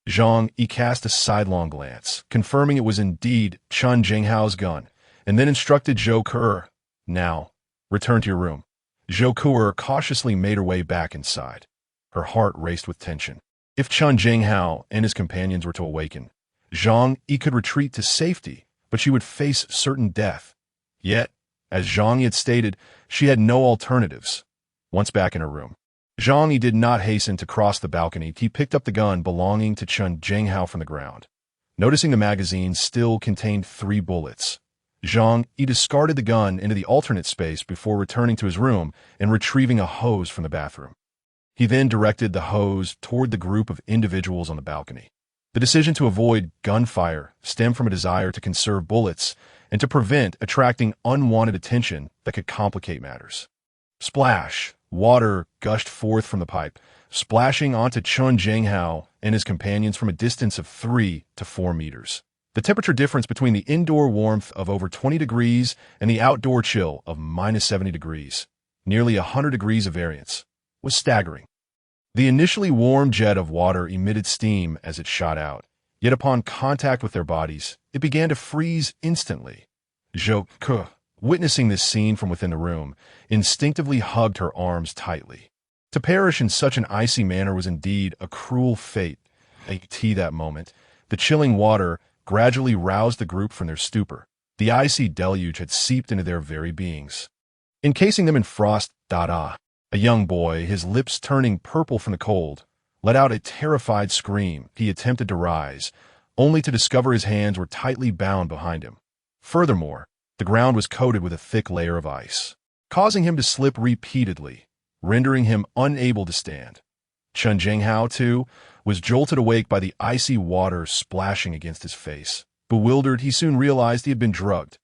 Zhang Yi cast a sidelong glance, confirming it was indeed Chen Jinghao's gun, and then instructed Zhou, "Now, return to your room." Zhou cautiously made her way back inside. Her heart raced with tension. If Chen Jinghao and his companions were to awaken, Zhang Yi could retreat to safety, but she would face certain death. Yet, as Zhang Yi had stated, she had no alternatives. Once back in her room, Zhang Yi did not hasten to cross the balcony. He picked up the gun belonging to Chen Jinghao from the ground. Noticing the magazine still contained 3 bullets, Zhang Yi discarded the gun into the alternate space before returning to his room and retrieving a hose from the bathroom. He then directed the hose toward the group of individuals on the balcony. The decision to avoid gunfire stemmed from a desire to conserve bullets and to prevent attracting unwanted attention that could complicate matters. Splash! Water gushed forth from the pipe, splashing onto Chen Jinghao and his companions from a distance of 3 to 4 meters. The temperature difference between the indoor warmth of over 20 degrees and the outdoor chill of minus 70 degrees, nearly 100 degrees of variance, was staggering. The initially warm jet of water emitted steam as it shot out, yet upon contact with their bodies, it began to freeze instantly. Zhou, witnessing this scene from within the room, instinctively hugged her arms tightly. To perish in such an icy manner was indeed a cruel fate. At that moment, the chilling water gradually roused the group from their stupor. The icy deluge had seeped into their very beings, encasing them in frost. A young boy, his lips turning purple from the cold, let out a terrified scream. He attempted to rise, only to discover his hands were tightly bound behind him. Furthermore, the ground was coated with a thick layer of ice, causing him to slip repeatedly, rendering him unable to stand. Chen Jinghao, too, was jolted awake by the icy water splashing against his face. Bewildered, he soon realized he had been drugged.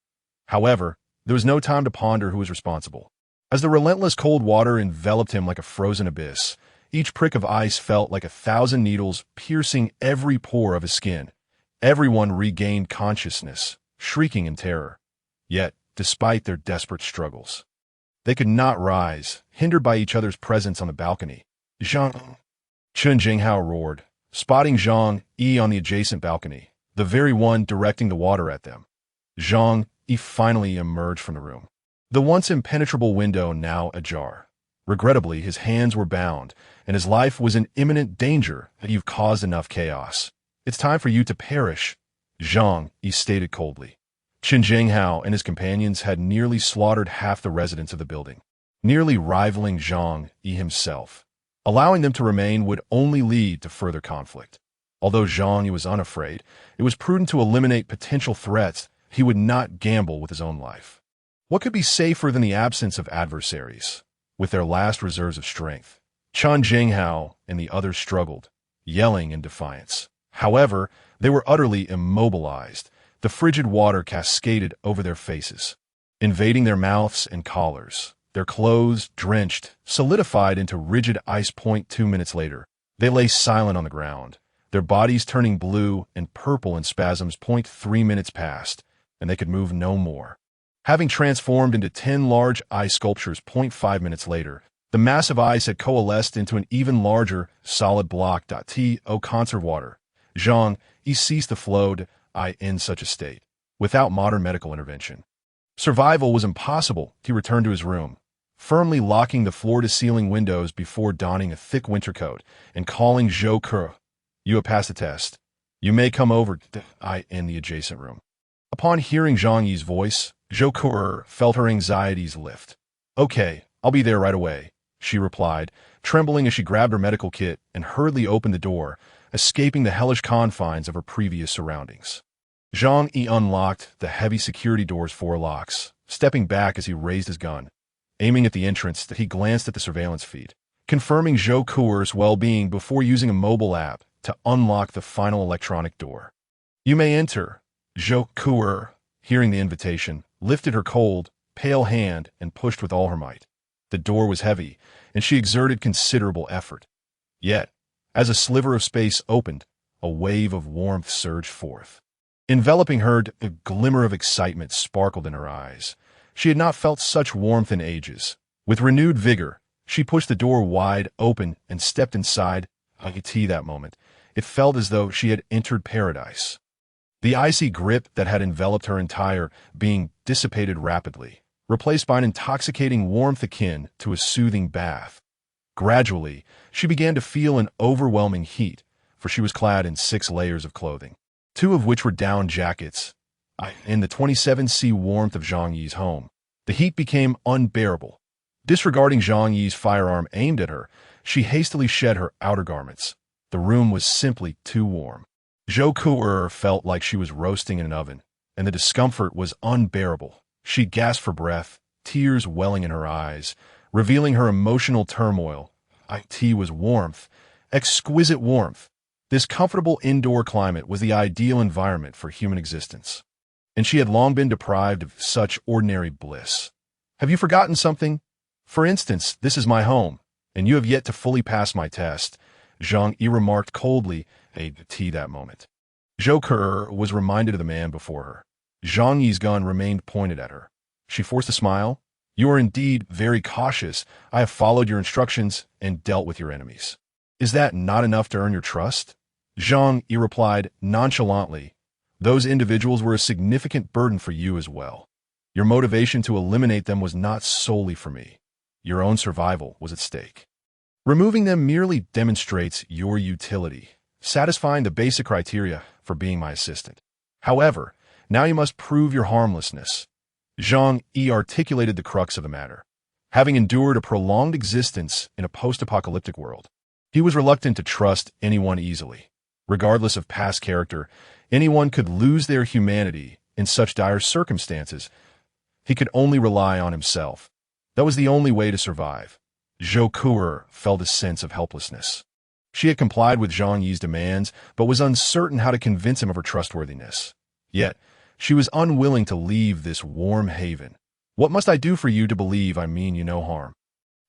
However, there was no time to ponder who was responsible. As the relentless cold water enveloped him like a frozen abyss, each prick of ice felt like 1,000 needles piercing every pore of his skin. Everyone regained consciousness, shrieking in terror. Yet, despite their desperate struggles, they could not rise, hindered by each other's presence on the balcony. Chen Jinghao roared, spotting Zhang Yi on the adjacent balcony, the very one directing the water at them. Zhang Yi finally emerged from the room, the once impenetrable window now ajar. Regrettably, his hands were bound, and his life was in imminent danger. "You've caused enough chaos. It's time for you to perish," Zhang Yi stated coldly. Chen Jinghao and his companions had nearly slaughtered half the residents of the building, nearly rivaling Zhang Yi himself. Allowing them to remain would only lead to further conflict. Although Zhang Yi was unafraid, it was prudent to eliminate potential threats. He would not gamble with his own life. What could be safer than the absence of adversaries? With their last reserves of strength, Chen Jinghao and the others struggled, yelling in defiance. However, they were utterly immobilized. The frigid water cascaded over their faces, invading their mouths and collars. Their clothes, drenched, solidified into rigid ice. 2 minutes later, they lay silent on the ground, their bodies turning blue and purple in spasms. 3 minutes passed, and they could move no more. Having transformed into 10 large ice sculptures. 5 minutes later, the massive ice had coalesced into an even larger, solid block. Conserve water. Zhang Yi ceased the flow in such a state, without modern medical intervention. Survival was impossible. He returned to his room, firmly locking the floor-to-ceiling windows before donning a thick winter coat and calling Zhou, "You have passed the test. You may come over in the adjacent room." Upon hearing Zhang Yi's voice, Zhou felt her anxieties lift. Okay, I'll be there right away, she replied, trembling as she grabbed her medical kit and hurriedly opened the door, escaping the hellish confines of her previous surroundings. Zhang Yi unlocked the heavy security door's 4 locks, stepping back as he raised his gun. Aiming at the entrance, he glanced at the surveillance feed, confirming Zhou Kuer's well-being before using a mobile app to unlock the final electronic door. You may enter. Zhou Kuer, hearing the invitation, lifted her cold, pale hand and pushed with all her might. The door was heavy, and she exerted considerable effort. Yet, as a sliver of space opened, a wave of warmth surged forth. Enveloping her, a glimmer of excitement sparkled in her eyes. She had not felt such warmth in ages. With renewed vigor, she pushed the door wide open and stepped inside. I could see that moment. It felt as though she had entered paradise. The icy grip that had enveloped her entire being dissipated rapidly, replaced by an intoxicating warmth akin to a soothing bath. Gradually, she began to feel an overwhelming heat, for she was clad in 6 layers of clothing, 2 of which were down jackets. In the 27°C warmth of Zhang Yi's home, the heat became unbearable. Disregarding Zhang Yi's firearm aimed at her, she hastily shed her outer garments. The room was simply too warm. Zhou Kuer felt like she was roasting in an oven, and the discomfort was unbearable. She gasped for breath, tears welling in her eyes, revealing her emotional turmoil. It was warmth, exquisite warmth. This comfortable indoor climate was the ideal environment for human existence, and she had long been deprived of such ordinary bliss. Have you forgotten something? For instance, this is my home, and you have yet to fully pass my test, Zhang Yi remarked coldly that moment. Zhou Kuer was reminded of the man before her. Zhang Yi's gun remained pointed at her. She forced a smile. You are indeed very cautious. I have followed your instructions and dealt with your enemies. Is that not enough to earn your trust? Zhang Yi replied nonchalantly. Those individuals were a significant burden for you as well. Your motivation to eliminate them was not solely for me. Your own survival was at stake. Removing them merely demonstrates your utility, satisfying the basic criteria for being my assistant. However, now you must prove your harmlessness. Zhang Yi articulated the crux of the matter. Having endured a prolonged existence in a post-apocalyptic world, he was reluctant to trust anyone easily. Regardless of past character, anyone could lose their humanity in such dire circumstances. He could only rely on himself. That was the only way to survive. Zhou Kuer felt a sense of helplessness. She had complied with Zhang Yi's demands, but was uncertain how to convince him of her trustworthiness. Yet, she was unwilling to leave this warm haven. What must I do for you to believe I mean you no harm?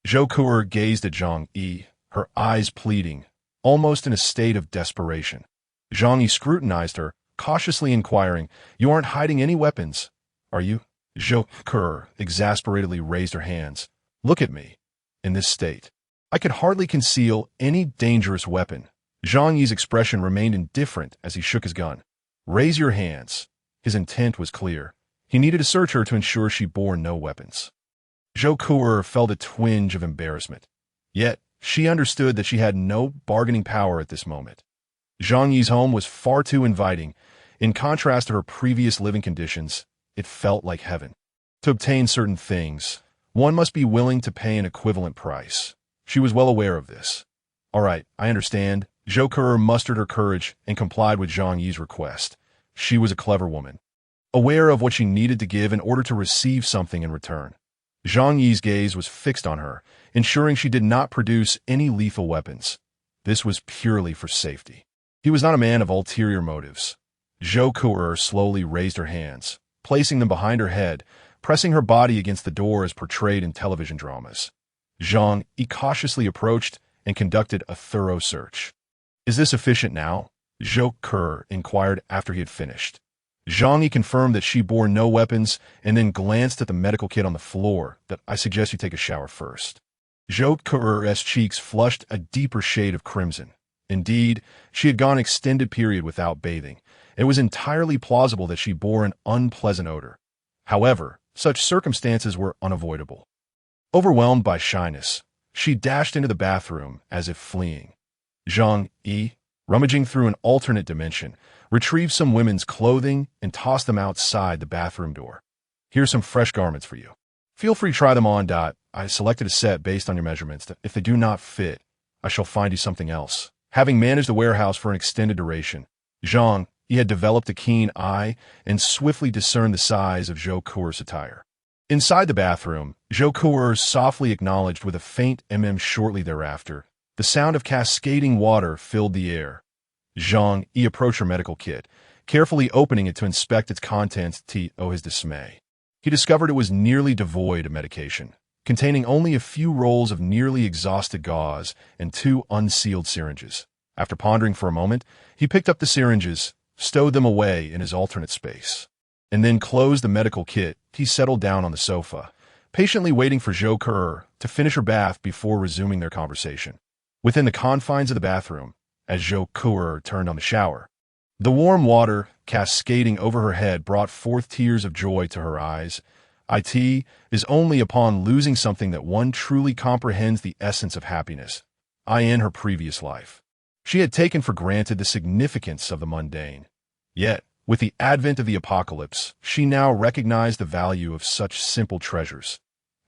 Zhou Kuer gazed at Zhang Yi, her eyes pleading, almost in a state of desperation. Zhang Yi scrutinized her, cautiously inquiring, You aren't hiding any weapons, are you? Zhou Kuer exasperatedly raised her hands. Look at me. In this state, I could hardly conceal any dangerous weapon. Zhang Yi's expression remained indifferent as he shook his gun. Raise your hands. His intent was clear. He needed to search her to ensure she bore no weapons. Zhou Kuer felt a twinge of embarrassment. Yet, she understood that she had no bargaining power at this moment. Zhang Yi's home was far too inviting. In contrast to her previous living conditions, it felt like heaven. To obtain certain things, one must be willing to pay an equivalent price. She was well aware of this. All right, I understand. Zhou Kuer mustered her courage and complied with Zhang Yi's request. She was a clever woman, aware of what she needed to give in order to receive something in return. Zhang Yi's gaze was fixed on her, ensuring she did not produce any lethal weapons. This was purely for safety. He was not a man of ulterior motives. Zhou Kuer slowly raised her hands, placing them behind her head, pressing her body against the door as portrayed in television dramas. Zhang Yi cautiously approached and conducted a thorough search. Is this sufficient now? Zhou Kuer inquired after he had finished. Zhang Yi confirmed that she bore no weapons and then glanced at the medical kit on the floor. That I suggest you take a shower first. Zhou Kuer's cheeks flushed a deeper shade of crimson. Indeed, she had gone an extended period without bathing. It was entirely plausible that she bore an unpleasant odor. However, such circumstances were unavoidable. Overwhelmed by shyness, she dashed into the bathroom as if fleeing. Zhang Yi, rummaging through an alternate dimension, retrieved some women's clothing and tossed them outside the bathroom door. Here's some fresh garments for you. Feel free to try them on. I selected a set based on your measurements. If they do not fit, I shall find you something else. Having managed the warehouse for an extended duration, Zhang Yi had developed a keen eye and swiftly discerned the size of Zhou Kuer's attire. Inside the bathroom, Zhou Kuer softly acknowledged with a faint shortly thereafter. The sound of cascading water filled the air. Zhang Yi approached her medical kit, carefully opening it to inspect its contents. To his dismay, he discovered it was nearly devoid of medication, containing only a few rolls of nearly exhausted gauze and 2 unsealed syringes. After pondering for a moment, he picked up the syringes, stowed them away in his alternate space, and then closed the medical kit. He settled down on the sofa, patiently waiting for Zhou Kuer to finish her bath before resuming their conversation. Within the confines of the bathroom, as Zhou Kuer turned on the shower, the warm water cascading over her head brought forth tears of joy to her eyes. It is only upon losing something that one truly comprehends the essence of happiness. In her previous life, she had taken for granted the significance of the mundane. Yet, with the advent of the apocalypse, she now recognized the value of such simple treasures.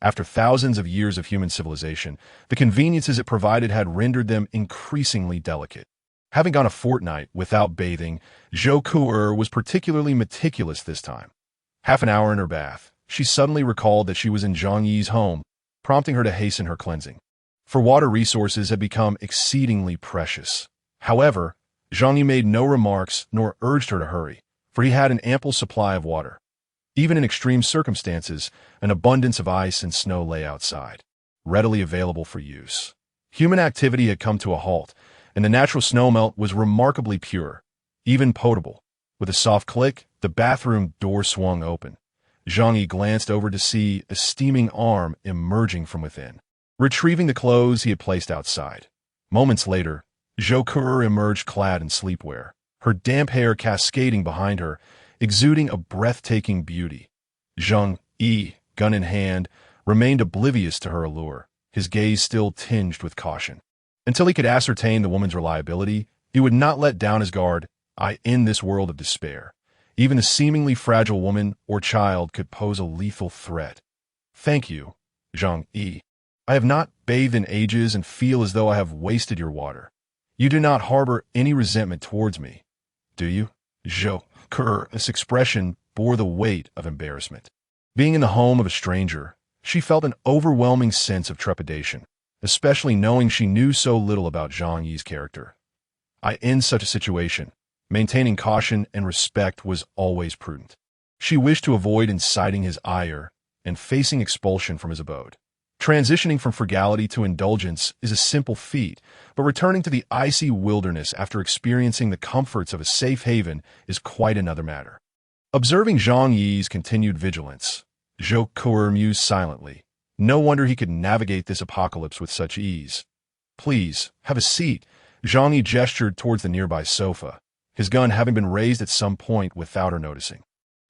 After thousands of years of human civilization, the conveniences it provided had rendered them increasingly delicate. Having gone a fortnight without bathing, Zhou Kuer was particularly meticulous this time. Half an hour in her bath, she suddenly recalled that she was in Zhang Yi's home, prompting her to hasten her cleansing. For water resources had become exceedingly precious. However, Zhang Yi made no remarks nor urged her to hurry, for he had an ample supply of water. Even in extreme circumstances, an abundance of ice and snow lay outside, readily available for use. Human activity had come to a halt, and the natural snowmelt was remarkably pure, even potable. With a soft click, the bathroom door swung open. Zhang Yi glanced over to see a steaming arm emerging from within, retrieving the clothes he had placed outside. Moments later, Zhou Kuer emerged clad in sleepwear, her damp hair cascading behind her, exuding a breathtaking beauty. Zhang Yi, gun in hand, remained oblivious to her allure, his gaze still tinged with caution. Until he could ascertain the woman's reliability, he would not let down his guard. In this world of despair, even a seemingly fragile woman or child could pose a lethal threat. Thank you, Zhang Yi. I have not bathed in ages and feel as though I have wasted your water. You do not harbor any resentment towards me, do you? Zhou Kuer's expression bore the weight of embarrassment. Being in the home of a stranger, she felt an overwhelming sense of trepidation, especially knowing she knew so little about Zhang Yi's character. In such a situation, maintaining caution and respect was always prudent. She wished to avoid inciting his ire and facing expulsion from his abode. Transitioning from frugality to indulgence is a simple feat, but returning to the icy wilderness after experiencing the comforts of a safe haven is quite another matter. Observing Zhang Yi's continued vigilance, Zhou Kuer mused silently. No wonder he could navigate this apocalypse with such ease. Please, have a seat. Zhang Yi gestured towards the nearby sofa, his gun having been raised at some point without her noticing.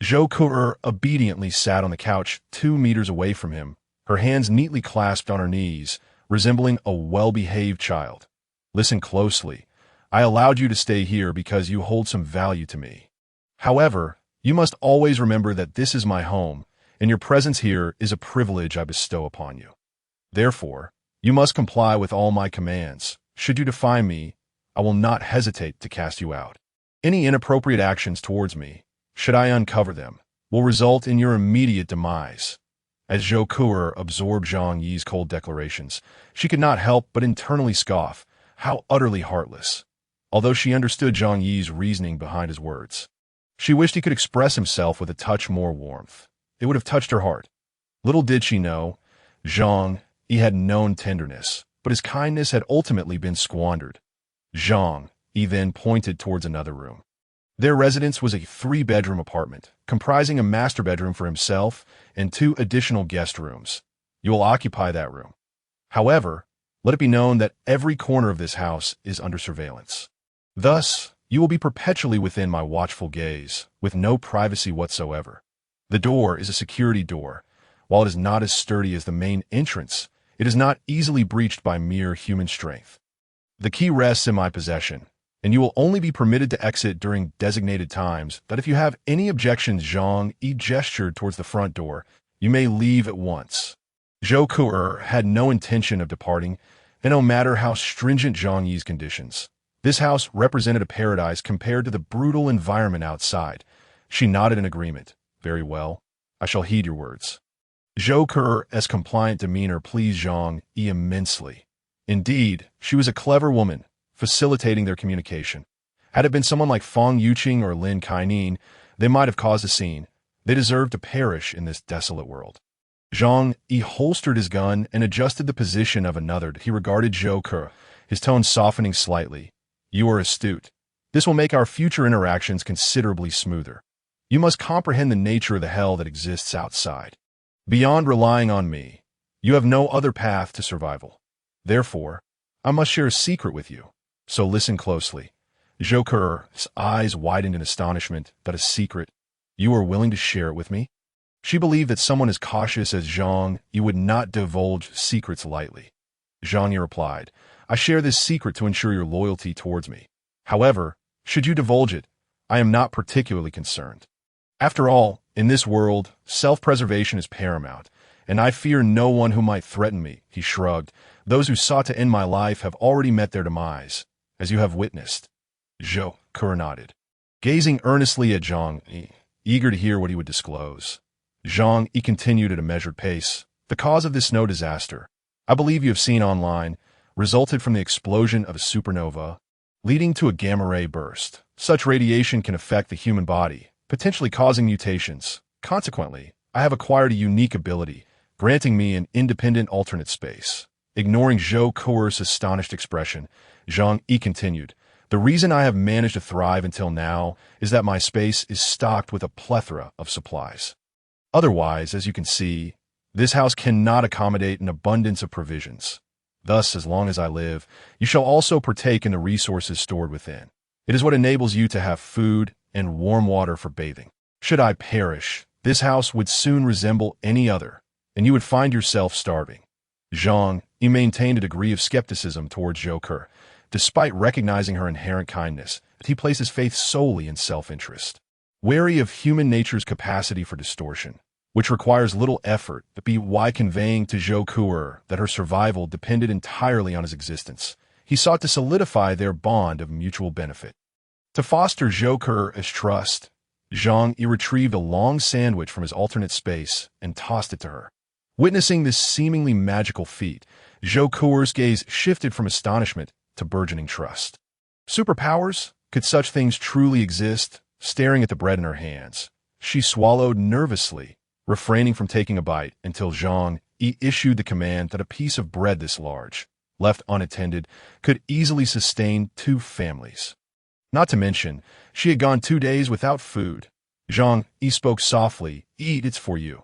Zhou Kuer obediently sat on the couch 2 meters away from him, her hands neatly clasped on her knees, resembling a well-behaved child. Listen closely. I allowed you to stay here because you hold some value to me. However, you must always remember that this is my home, and your presence here is a privilege I bestow upon you. Therefore, you must comply with all my commands. Should you defy me, I will not hesitate to cast you out. Any inappropriate actions towards me, should I uncover them, will result in your immediate demise. As Zhou Kuer absorbed Zhang Yi's cold declarations, she could not help but internally scoff. How utterly heartless. Although she understood Zhang Yi's reasoning behind his words, she wished he could express himself with a touch more warmth. It would have touched her heart. Little did she know, Zhang Yi had known tenderness, but his kindness had ultimately been squandered. Zhang Yi then pointed towards another room. Their residence was a 3-bedroom apartment, comprising a master bedroom for himself and 2 additional guest rooms. You will occupy that room. However, let it be known that every corner of this house is under surveillance. Thus, you will be perpetually within my watchful gaze, with no privacy whatsoever. The door is a security door. While it is not as sturdy as the main entrance, it is not easily breached by mere human strength. The key rests in my possession, and you will only be permitted to exit during designated times. But if you have any objections, Zhang Yi gestured towards the front door, You may leave at once. Zhou Ku'er had no intention of departing, and no matter how stringent Zhang Yi's conditions, this house represented a paradise compared to the brutal environment outside. She nodded in agreement. Very well. I shall heed your words. Zhou Ku'er's compliant demeanor pleased Zhang Yi immensely. Indeed, she was a clever woman, facilitating their communication. Had it been someone like Fang Yuqing or Lin Kaining, they might have caused a scene. They deserved to perish in this desolate world. Zhang Yi holstered his gun and adjusted the position of another. He regarded Zhou Ku'er, his tone softening slightly. You are astute. This will make our future interactions considerably smoother. You must comprehend the nature of the hell that exists outside. Beyond relying on me, you have no other path to survival. Therefore, I must share a secret with you. So listen closely. Zhou Ku'er's eyes widened in astonishment. That a secret? You are willing to share it with me? She believed that someone as cautious as Zhang Yi would not divulge secrets lightly. Zhang Yi replied, I share this secret to ensure your loyalty towards me. However, should you divulge it, I am not particularly concerned. After all, in this world, self-preservation is paramount, and I fear no one who might threaten me. He shrugged. Those who sought to end my life have already met their demise, as you have witnessed. Zhou Ku'er nodded, gazing earnestly at Zhang Yi, eager to hear what he would disclose. Zhang Yi continued at a measured pace. The cause of this snow disaster, I believe you have seen online, resulted from the explosion of a supernova, leading to a gamma-ray burst. Such radiation can affect the human body, potentially causing mutations. Consequently, I have acquired a unique ability, granting me an independent alternate space. Ignoring Zhou Ku'er's astonished expression, Zhang Yi continued, the reason I have managed to thrive until now is that my space is stocked with a plethora of supplies. Otherwise, as you can see, this house cannot accommodate an abundance of provisions. Thus, as long as I live, you shall also partake in the resources stored within. It is what enables you to have food and warm water for bathing. Should I perish, this house would soon resemble any other, and you would find yourself starving. Zhang Yi maintained a degree of skepticism towards Zhou Ku'er, despite recognizing her inherent kindness, that he placed his faith solely in self-interest. Wary of human nature's capacity for distortion, which requires little effort, but be why conveying to Zhou Ku'er that her survival depended entirely on his existence, he sought to solidify their bond of mutual benefit. To foster Zhou Ku'er's trust, Zhang Yi retrieved a long sandwich from his alternate space and tossed it to her. Witnessing this seemingly magical feat, Zhou Ku'er's gaze shifted from astonishment to burgeoning trust. Superpowers? Could such things truly exist? Staring at the bread in her hands, she swallowed nervously, refraining from taking a bite until Zhang Yi issued the command that a piece of bread this large, left unattended, could easily sustain 2 families. Not to mention, she had gone 2 days without food. Zhang Yi spoke softly, Eat, it's for you.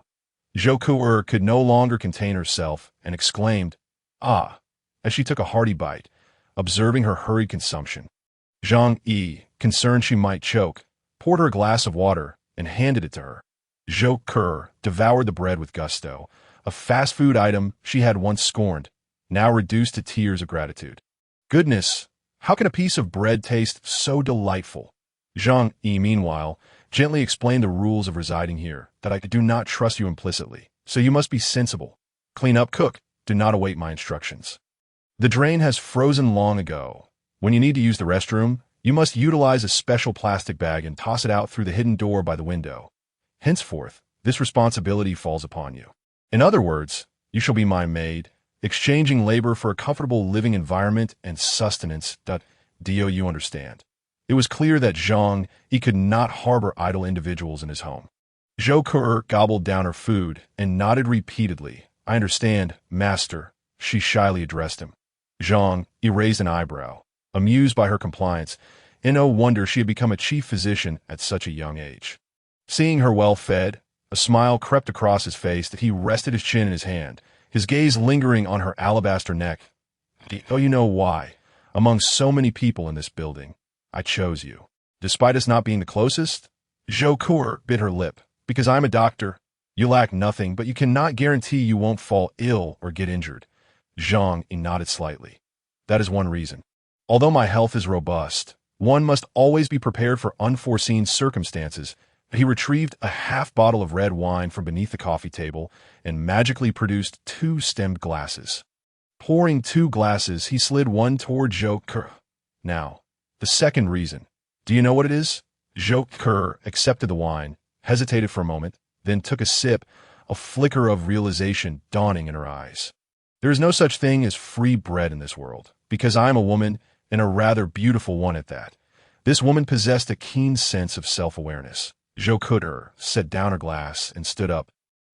Zhou Ku'er could no longer contain herself and exclaimed, Ah, as she took a hearty bite, observing her hurried consumption. Zhang Yi, concerned she might choke, poured her a glass of water and handed it to her. Zhou Ku'er devoured the bread with gusto, a fast food item she had once scorned, now reduced to tears of gratitude. Goodness, how can a piece of bread taste so delightful? Zhang Yi, meanwhile, gently explained the rules of residing here, that I do not trust you implicitly, so you must be sensible. Clean up, cook, do not await my instructions. The drain has frozen long ago. When you need to use the restroom, you must utilize a special plastic bag and toss it out through the hidden door by the window. Henceforth, this responsibility falls upon you. In other words, you shall be my maid, exchanging labor for a comfortable living environment and sustenance. Do you understand? It was clear that Zhang Yi could not harbor idle individuals in his home. Zhou Ku'er gobbled down her food and nodded repeatedly. I understand, master, she shyly addressed him. Zhang Yi raised an eyebrow, amused by her compliance, and no wonder she had become a chief physician at such a young age. Seeing her well fed, a smile crept across his face that he rested his chin in his hand, his gaze lingering on her alabaster neck. Oh, you know why, among so many people in this building, I chose you. Despite us not being the closest, Zhou Ku'er bit her lip. Because I'm a doctor, you lack nothing, but you cannot guarantee you won't fall ill or get injured. Zhang Yi nodded slightly. That is one reason. Although my health is robust, one must always be prepared for unforeseen circumstances. He retrieved a half bottle of red wine from beneath the coffee table and magically produced 2 stemmed glasses. Pouring 2 glasses, he slid one toward Zhou Ke. Now, the second reason. Do you know what it is? Zhou Ke accepted the wine, hesitated for a moment, then took a sip, a flicker of realization dawning in her eyes. There is no such thing as free bread in this world, because I am a woman, and a rather beautiful one at that. This woman possessed a keen sense of self-awareness. Zhou Ke set down her glass and stood up,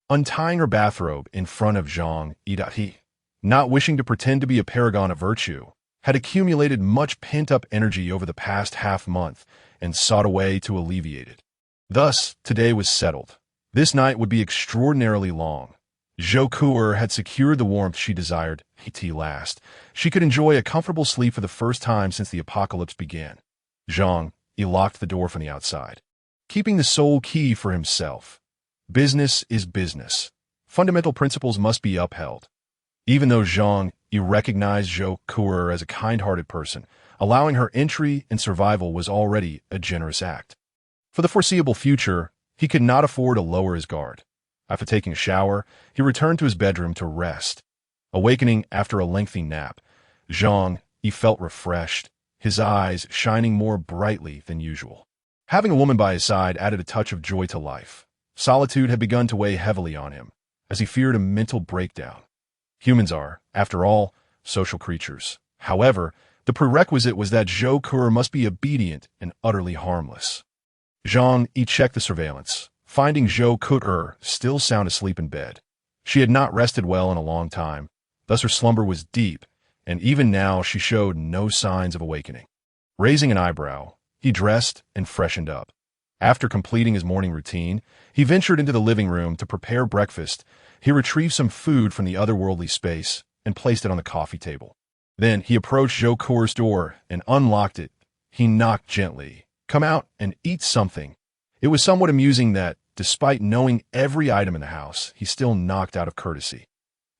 untying her bathrobe in front of Zhang Yi. Not wishing to pretend to be a paragon of virtue, had accumulated much pent-up energy over the past half-month and sought a way to alleviate it. Thus, today was settled. This night would be extraordinarily long. Zhou Ke had secured the warmth she desired. At last, she could enjoy a comfortable sleep for the first time since the apocalypse began. Zhang Yi locked the door from the outside, keeping the sole key for himself. Business is business. Fundamental principles must be upheld. Even though Zhang Yi recognized Zhou Ke as a kind-hearted person, allowing her entry and survival was already a generous act. For the foreseeable future, he could not afford to lower his guard. After taking a shower, he returned to his bedroom to rest. Awakening after a lengthy nap, Zhang Yi felt refreshed, his eyes shining more brightly than usual. Having a woman by his side added a touch of joy to life. Solitude had begun to weigh heavily on him, as he feared a mental breakdown. Humans are, after all, social creatures. However, the prerequisite was that Zhou Ke must be obedient and utterly harmless. Zhang Yi checked the surveillance, finding Zhou Ke still sound asleep in bed. She had not rested well in a long time, thus her slumber was deep, and even now she showed no signs of awakening. Raising an eyebrow, he dressed and freshened up. After completing his morning routine, he ventured into the living room to prepare breakfast. He retrieved some food from the otherworldly space and placed it on the coffee table. Then he approached Zhou Ke's door and unlocked it. He knocked gently. "Come out and eat something." It was somewhat amusing that, despite knowing every item in the house, he still knocked out of courtesy.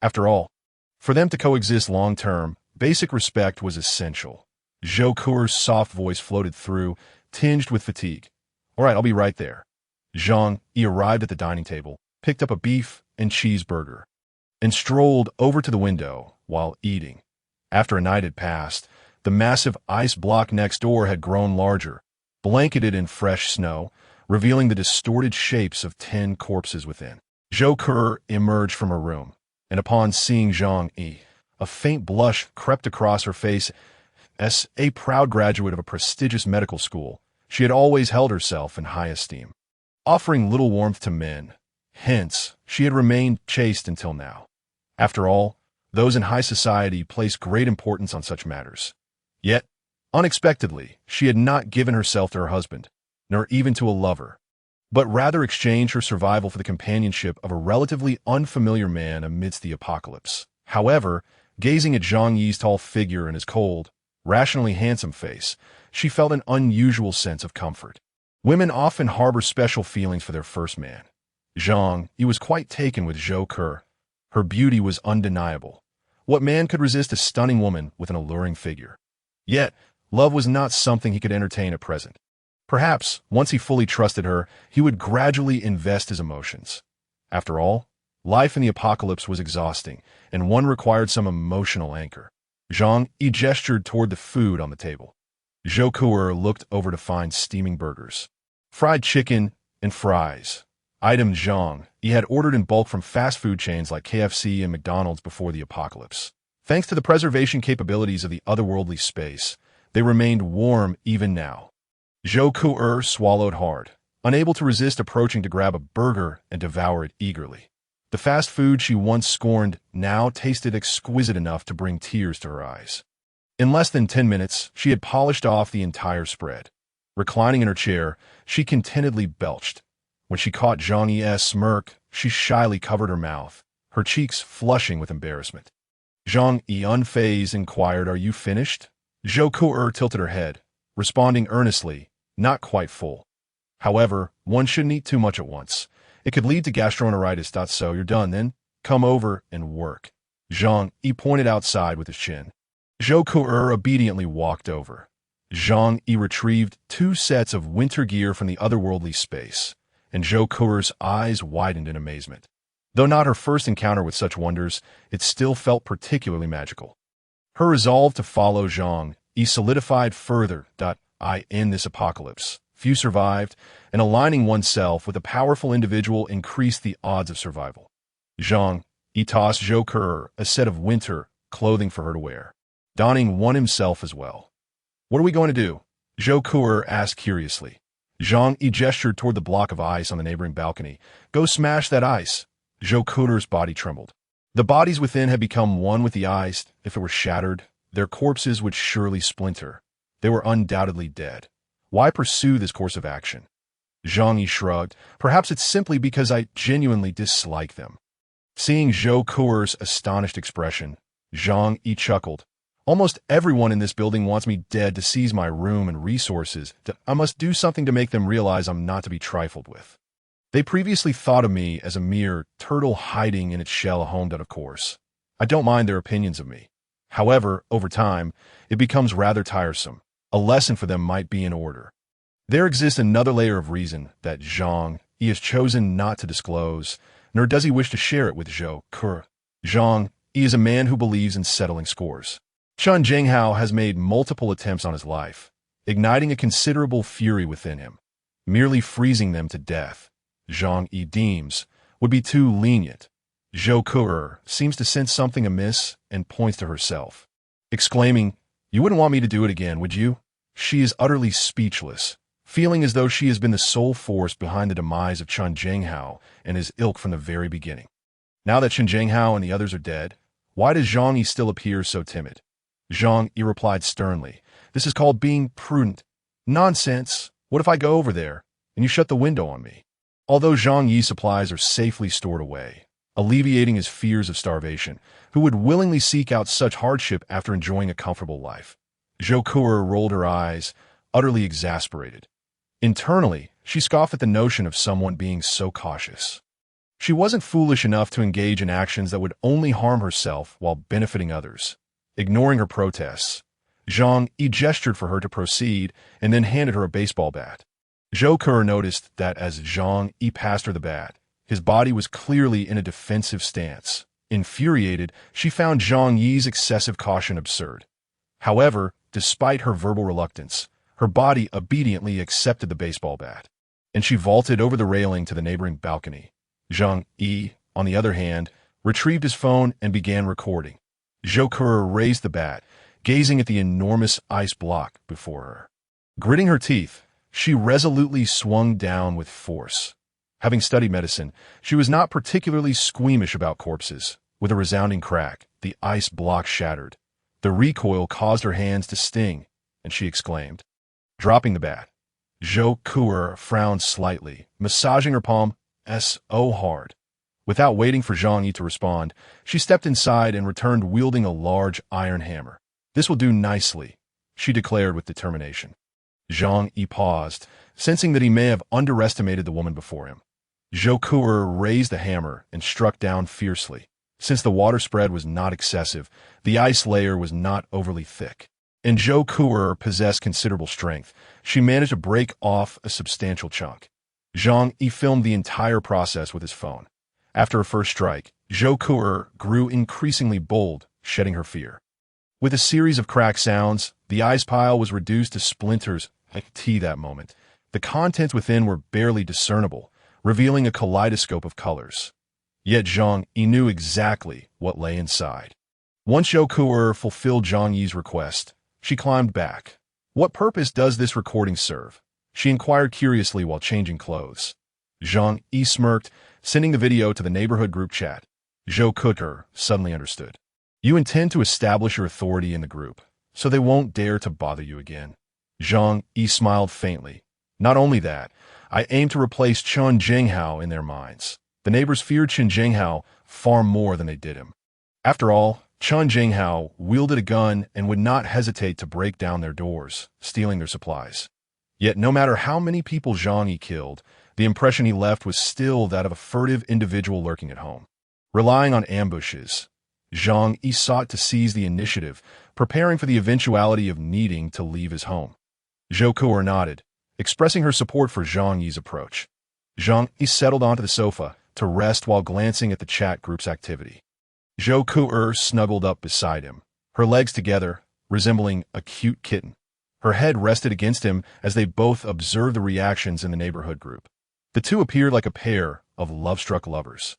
After all, for them to coexist long-term, basic respect was essential. Zhou Ke's soft voice floated through, tinged with fatigue. "All right, I'll be right there." Zhang Yi arrived at the dining table, picked up a beef and cheeseburger, and strolled over to the window while eating. After a night had passed, the massive ice block next door had grown larger, blanketed in fresh snow, revealing the distorted shapes of 10 corpses within. Zhou Ke emerged from her room, and upon seeing Zhang Yi, a faint blush crept across her face. As a proud graduate of a prestigious medical school, she had always held herself in high esteem, offering little warmth to men. Hence, she had remained chaste until now. After all, those in high society place great importance on such matters. Yet, unexpectedly, she had not given herself to her husband, nor even to a lover, but rather exchanged her survival for the companionship of a relatively unfamiliar man amidst the apocalypse. However, gazing at Zhang Yi's tall figure and his cold, rationally handsome face, she felt an unusual sense of comfort. Women often harbor special feelings for their first man. Zhang Yi was quite taken with Zhou Ke. Her beauty was undeniable. What man could resist a stunning woman with an alluring figure? Yet, love was not something he could entertain at present. Perhaps, once he fully trusted her, he would gradually invest his emotions. After all, life in the apocalypse was exhausting, and one required some emotional anchor. Zhang Yi gestured toward the food on the table. Zhou Ke looked over to find steaming burgers, fried chicken, and fries. Items Zhang Yi had ordered in bulk from fast food chains like KFC and McDonald's before the apocalypse. Thanks to the preservation capabilities of the otherworldly space, they remained warm even now. Zhou Ke swallowed hard, unable to resist approaching to grab a burger and devour it eagerly. The fast food she once scorned now tasted exquisite enough to bring tears to her eyes. In less than 10 minutes, she had polished off the entire spread. Reclining in her chair, she contentedly belched. When she caught Zhang Yi's smirk, she shyly covered her mouth, her cheeks flushing with embarrassment. Zhang Yi, unfazed, inquired, "Are you finished?" Zhou Ke tilted her head, responding earnestly, "Not quite full. However, one shouldn't eat too much at once. It could lead to gastroenteritis. So you're done then? Come over and work." Zhang Yi pointed outside with his chin. Zhou Ke obediently walked over. Zhang Yi retrieved 2 sets of winter gear from the otherworldly space, and Zhou Ke's eyes widened in amazement. Though not her first encounter with such wonders, it still felt particularly magical. Her resolve to follow Zhang Yi solidified further. In this apocalypse, few survived, and aligning oneself with a powerful individual increased the odds of survival. Zhang Yi tossed Zhou Ke a set of winter clothing for her to wear, donning one himself as well. "What are we going to do?" Zhou Ke asked curiously. Zhang Yi gestured toward the block of ice on the neighboring balcony. "Go smash that ice." Zhou Ke's body trembled. The bodies within had become one with the ice. If it were shattered, their corpses would surely splinter. They were undoubtedly dead. Why pursue this course of action? Zhang Yi shrugged. "Perhaps it's simply because I genuinely dislike them." Seeing Zhou Ke's astonished expression, Zhang Yi chuckled. "Almost everyone in this building wants me dead to seize my room and resources. I must do something to make them realize I'm not to be trifled with. They previously thought of me as a mere turtle hiding in its shell, homed out of course. I don't mind their opinions of me. However, over time, it becomes rather tiresome. A lesson for them might be in order. There exists another layer of reason that Zhang Yi has chosen not to disclose, nor does he wish to share it with Zhou Ke. Zhang Yi is a man who believes in settling scores. Chen Jinghao has made multiple attempts on his life, igniting a considerable fury within him. Merely freezing them to death, Zhang Yi deems, would be too lenient. Zhou Ke seems to sense something amiss and points to herself, exclaiming, "You wouldn't want me to do it again, would you?" She is utterly speechless, feeling as though she has been the sole force behind the demise of Chen Jinghao and his ilk from the very beginning. Now that Chen Jinghao and the others are dead, why does Zhang Yi still appear so timid? Zhang Yi replied sternly, "This is called being prudent." "Nonsense. What if I go over there and you shut the window on me?" Although Zhang Yi's supplies are safely stored away, alleviating his fears of starvation, who would willingly seek out such hardship after enjoying a comfortable life? Zhou Ke rolled her eyes, utterly exasperated. Internally, she scoffed at the notion of someone being so cautious. She wasn't foolish enough to engage in actions that would only harm herself while benefiting others. Ignoring her protests, Zhang Yi gestured for her to proceed and then handed her a baseball bat. Zhou Ke noticed that as Zhang Yi passed her the bat, his body was clearly in a defensive stance. Infuriated, she found Zhang Yi's excessive caution absurd. However, despite her verbal reluctance, her body obediently accepted the baseball bat, and she vaulted over the railing to the neighboring balcony. Zhang Yi, on the other hand, retrieved his phone and began recording. Zhou Ke raised the bat, gazing at the enormous ice block before her. Gritting her teeth, she resolutely swung down with force. Having studied medicine, she was not particularly squeamish about corpses. With a resounding crack, the ice block shattered. The recoil caused her hands to sting, and she exclaimed, dropping the bat. Zhou Ke frowned slightly, massaging her palm so hard. Without waiting for Zhang Yi to respond, she stepped inside and returned wielding a large iron hammer. "This will do nicely," she declared with determination. Zhang Yi paused, sensing that he may have underestimated the woman before him. Zhou Ke raised the hammer and struck down fiercely. Since the water spread was not excessive, the ice layer was not overly thick, and Zhou Ke possessed considerable strength. She managed to break off a substantial chunk. Zhang Yi filmed the entire process with his phone. After her first strike, Zhou Ke grew increasingly bold, shedding her fear. With a series of crack sounds, the ice pile was reduced to splinters. That moment, the contents within were barely discernible, revealing a kaleidoscope of colors. Yet Zhang Yi knew exactly what lay inside. Once Zhou Ke fulfilled Zhang Yi's request, she climbed back. "What purpose does this recording serve?" she inquired curiously while changing clothes. Zhang Yi smirked, sending the video to the neighborhood group chat. Zhou Ke suddenly understood. "You intend to establish your authority in the group, so they won't dare to bother you again." Zhang Yi smiled faintly. "Not only that, I aim to replace Chen Jinghao in their minds." The neighbors feared Chen Jinghao far more than they did him. After all, Chen Jinghao wielded a gun and would not hesitate to break down their doors, stealing their supplies. Yet no matter how many people Zhang Yi killed, the impression he left was still that of a furtive individual lurking at home. Relying on ambushes, Zhang Yi sought to seize the initiative, preparing for the eventuality of needing to leave his home. Zhou Ke nodded, expressing her support for Zhang Yi's approach. Zhang Yi settled onto the sofa to rest while glancing at the chat group's activity. Zhou Ku'er snuggled up beside him, her legs together, resembling a cute kitten. Her head rested against him as they both observed the reactions in the neighborhood group. The two appeared like a pair of love-struck lovers.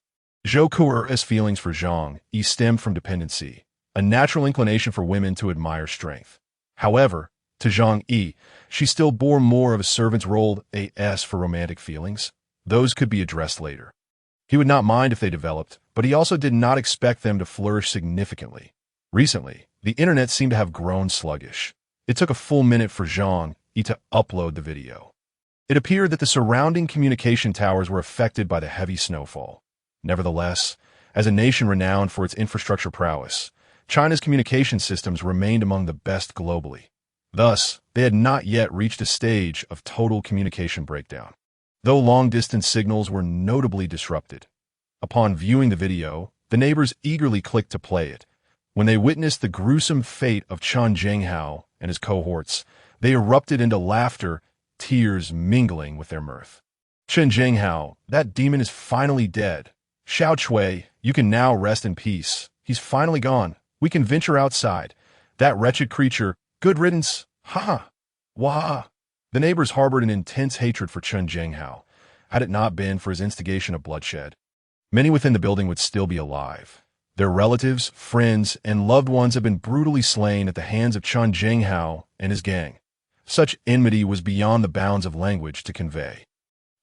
Zhou Ku'er's feelings for Zhang Yi stemmed from dependency, a natural inclination for women to admire strength. However, to Zhang Yi, she still bore more of a servant's role as for romantic feelings. Those could be addressed later. He would not mind if they developed, but he also did not expect them to flourish significantly. Recently, the internet seemed to have grown sluggish. It took a full minute for Zhang Yi to upload the video. It appeared that the surrounding communication towers were affected by the heavy snowfall. Nevertheless, as a nation renowned for its infrastructure prowess, China's communication systems remained among the best globally. Thus, they had not yet reached a stage of total communication breakdown, though long-distance signals were notably disrupted. Upon viewing the video, the neighbors eagerly clicked to play it. When they witnessed the gruesome fate of Chen Zhenghao and his cohorts, they erupted into laughter, tears mingling with their mirth. Chen Zhenghao, that demon is finally dead. Xiao Chui, you can now rest in peace. He's finally gone. We can venture outside. That wretched creature, good riddance. Ha! Wah! The neighbors harbored an intense hatred for Chen Zhenghao, had it not been for his instigation of bloodshed. Many within the building would still be alive. Their relatives, friends, and loved ones had been brutally slain at the hands of Chen Zhenghao and his gang. Such enmity was beyond the bounds of language to convey.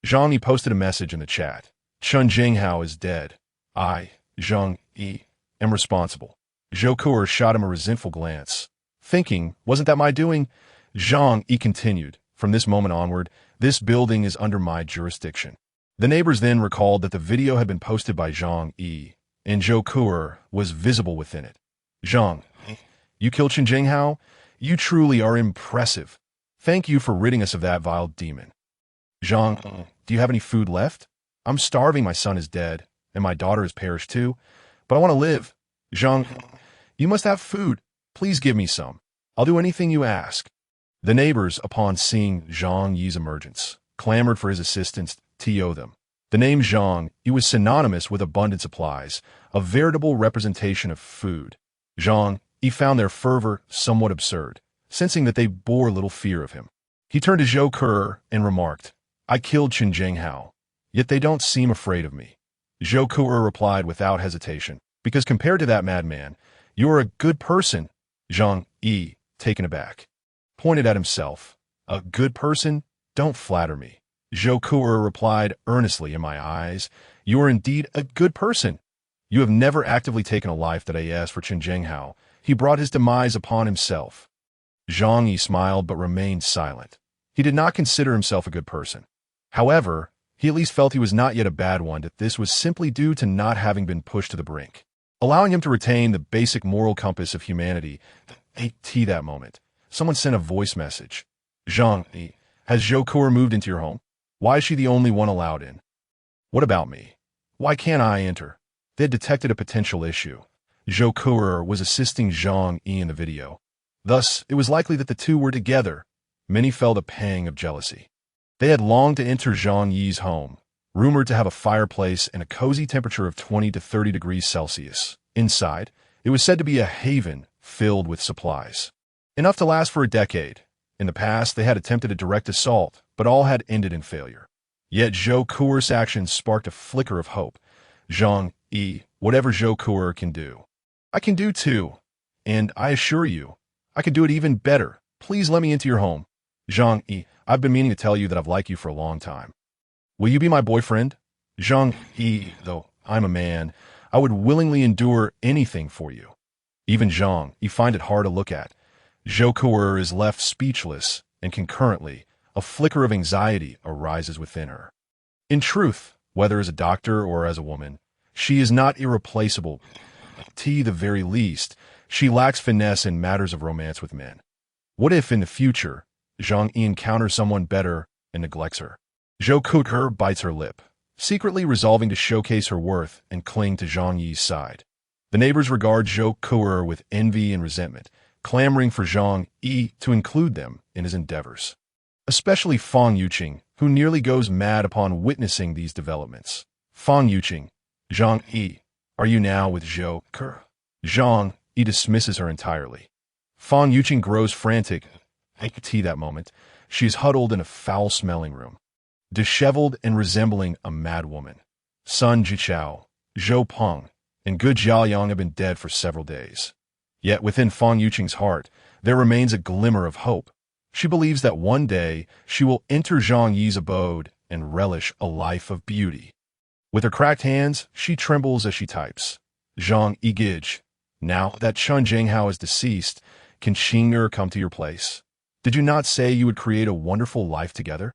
Zhang Yi posted a message in the chat. Chen Zhenghao is dead. I, Zhang Yi, am responsible. Zhou Ku'er shot him a resentful glance. Thinking, wasn't that my doing? Zhang Yi continued, from this moment onward, this building is under my jurisdiction. The neighbors then recalled that the video had been posted by Zhang Yi, and Zhou Ku'er was visible within it. Zhang, you killed Chen Zhenghao? You truly are impressive. Thank you for ridding us of that vile demon. Zhang, do you have any food left? I'm starving, my son is dead, and my daughter has perished too, but I want to live. Zhang, you must have food. Please give me some. I'll do anything you ask. The neighbors, upon seeing Zhang Yi's emergence, clamored for his assistance to owe them. The name Zhang Yi was synonymous with abundant supplies, a veritable representation of food. Zhang Yi found their fervor somewhat absurd, sensing that they bore little fear of him. He turned to Zhou Ku'er and remarked, I killed Chen Zhenghao, yet they don't seem afraid of me. Zhou Ku'er replied without hesitation, because compared to that madman, you are a good person. Zhang Yi, taken aback, pointed at himself. A good person? Don't flatter me. Zhou Ku'er replied earnestly, in my eyes, you are indeed a good person. You have never actively taken a life that I asked for Chen Zhenghao. He brought his demise upon himself. Zhang Yi smiled but remained silent. He did not consider himself a good person. However, he at least felt he was not yet a bad one, that this was simply due to not having been pushed to the brink, allowing him to retain the basic moral compass of humanity. At that moment, someone sent a voice message. Zhang Yi, has Zhou Ku'er moved into your home? Why is she the only one allowed in? What about me? Why can't I enter? They had detected a potential issue. Zhou Ku'er was assisting Zhang Yi in the video. Thus, it was likely that the two were together. Many felt a pang of jealousy. They had longed to enter Zhang Yi's home, rumored to have a fireplace and a cozy temperature of 20 to 30 degrees Celsius. Inside, it was said to be a haven filled with supplies, enough to last for a decade. In the past, they had attempted a direct assault, but all had ended in failure. Yet Zhou Ku'er's actions sparked a flicker of hope. Zhang Yi, whatever Zhou Ku'er can do, I can do too. And I assure you, I can do it even better. Please let me into your home. Zhang Yi, I've been meaning to tell you that I've liked you for a long time. Will you be my boyfriend? Zhang Yi, though I'm a man, I would willingly endure anything for you. Even Zhang Yi find it hard to look at. Zhou Ku'er is left speechless, and concurrently, a flicker of anxiety arises within her. In truth, whether as a doctor or as a woman, she is not irreplaceable. To the very least, she lacks finesse in matters of romance with men. What if, in the future, Zhang Yi encounters someone better and neglects her? Zhou Ku'er bites her lip, secretly resolving to showcase her worth and cling to Zhang Yi's side. The neighbors regard Zhou Ku'er with envy and resentment, clamoring for Zhang Yi to include them in his endeavors. Especially Fang Yuqing, who nearly goes mad upon witnessing these developments. Fang Yuqing, Zhang Yi, are you now with Zhou Ke? Zhang Yi dismisses her entirely. Fang Yuqing grows frantic. I could see that moment. She is huddled in a foul-smelling room, disheveled and resembling a mad woman. Sun Jichao, Zhou Peng, and good Jiaoyang have been dead for several days. Yet within Fang Yuqing's heart, there remains a glimmer of hope. She believes that one day she will enter Zhang Yi's abode and relish a life of beauty. With her cracked hands, she trembles as she types. Zhang Yi, now that Chen Jinghao is deceased, can Qing'er come to your place? Did you not say you would create a wonderful life together?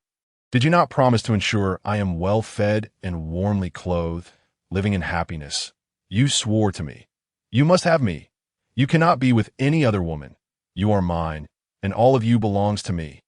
Did you not promise to ensure I am well fed and warmly clothed, living in happiness? You swore to me. You must have me. You cannot be with any other woman. You are mine, and all of you belongs to me.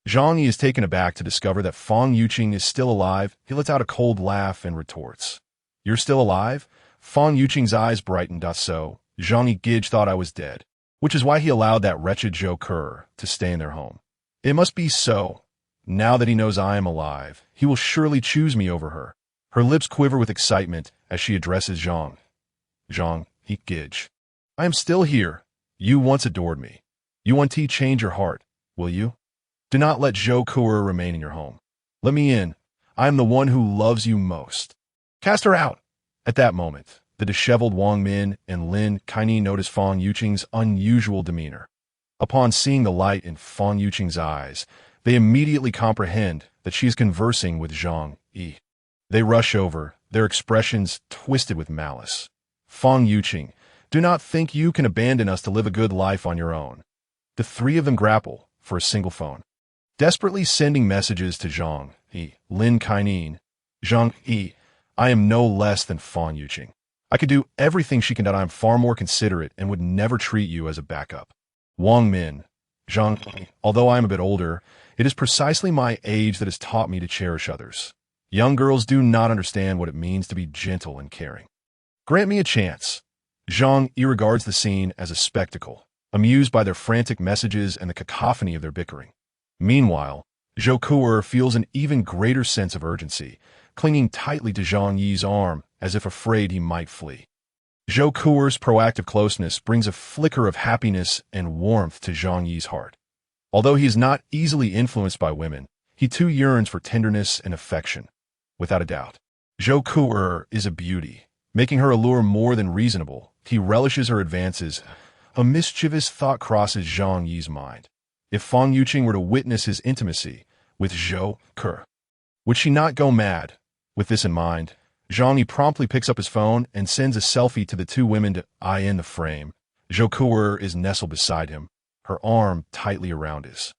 Zhang Yi is taken aback to discover that Fang Yuqing is still alive. He lets out a cold laugh and retorts. You're still alive? Fang Yuqing's eyes brightened. So, Zhang Yi thought I was dead, which is why he allowed that wretched Zhou Ke to stay in their home. It must be so. Now that he knows I am alive, he will surely choose me over her. Her lips quiver with excitement as she addresses Zhang. Zhang Yi, I am still here. You once adored me. You want to change your heart, will you? Do not let Zhou Ke remain in your home. Let me in. I am the one who loves you most. Cast her out. At that moment, the disheveled Wang Min and Lin Kaini notice Fang Yuqing's unusual demeanor. Upon seeing the light in Fang Yuqing's eyes, they immediately comprehend that she is conversing with Zhang Yi. They rush over, their expressions twisted with malice. Fang Yuqing, do not think you can abandon us to live a good life on your own. The three of them grapple for a single phone, desperately sending messages to Zhang Yi, Lin Kainin. Zhang Yi, I am no less than Fang Yuqing. I could do everything she can, that I am far more considerate and would never treat you as a backup. Wang Min, Zhang Yi, although I am a bit older, it is precisely my age that has taught me to cherish others. Young girls do not understand what it means to be gentle and caring. Grant me a chance. Zhang Yi regards the scene as a spectacle, amused by their frantic messages and the cacophony of their bickering. Meanwhile, Zhou Ke feels an even greater sense of urgency, clinging tightly to Zhang Yi's arm as if afraid he might flee. Zhou Ke's proactive closeness brings a flicker of happiness and warmth to Zhang Yi's heart. Although he is not easily influenced by women, he too yearns for tenderness and affection. Without a doubt, Zhou Ke is a beauty, making her allure more than reasonable. He relishes her advances. A mischievous thought crosses Zhang Yi's mind. If Fang Yuqing were to witness his intimacy with Zhou Ke, would she not go mad? With this in mind, Zhang Yi promptly picks up his phone and sends a selfie to the two women to eye in the frame. Zhou Ke is nestled beside him, her arm tightly around his.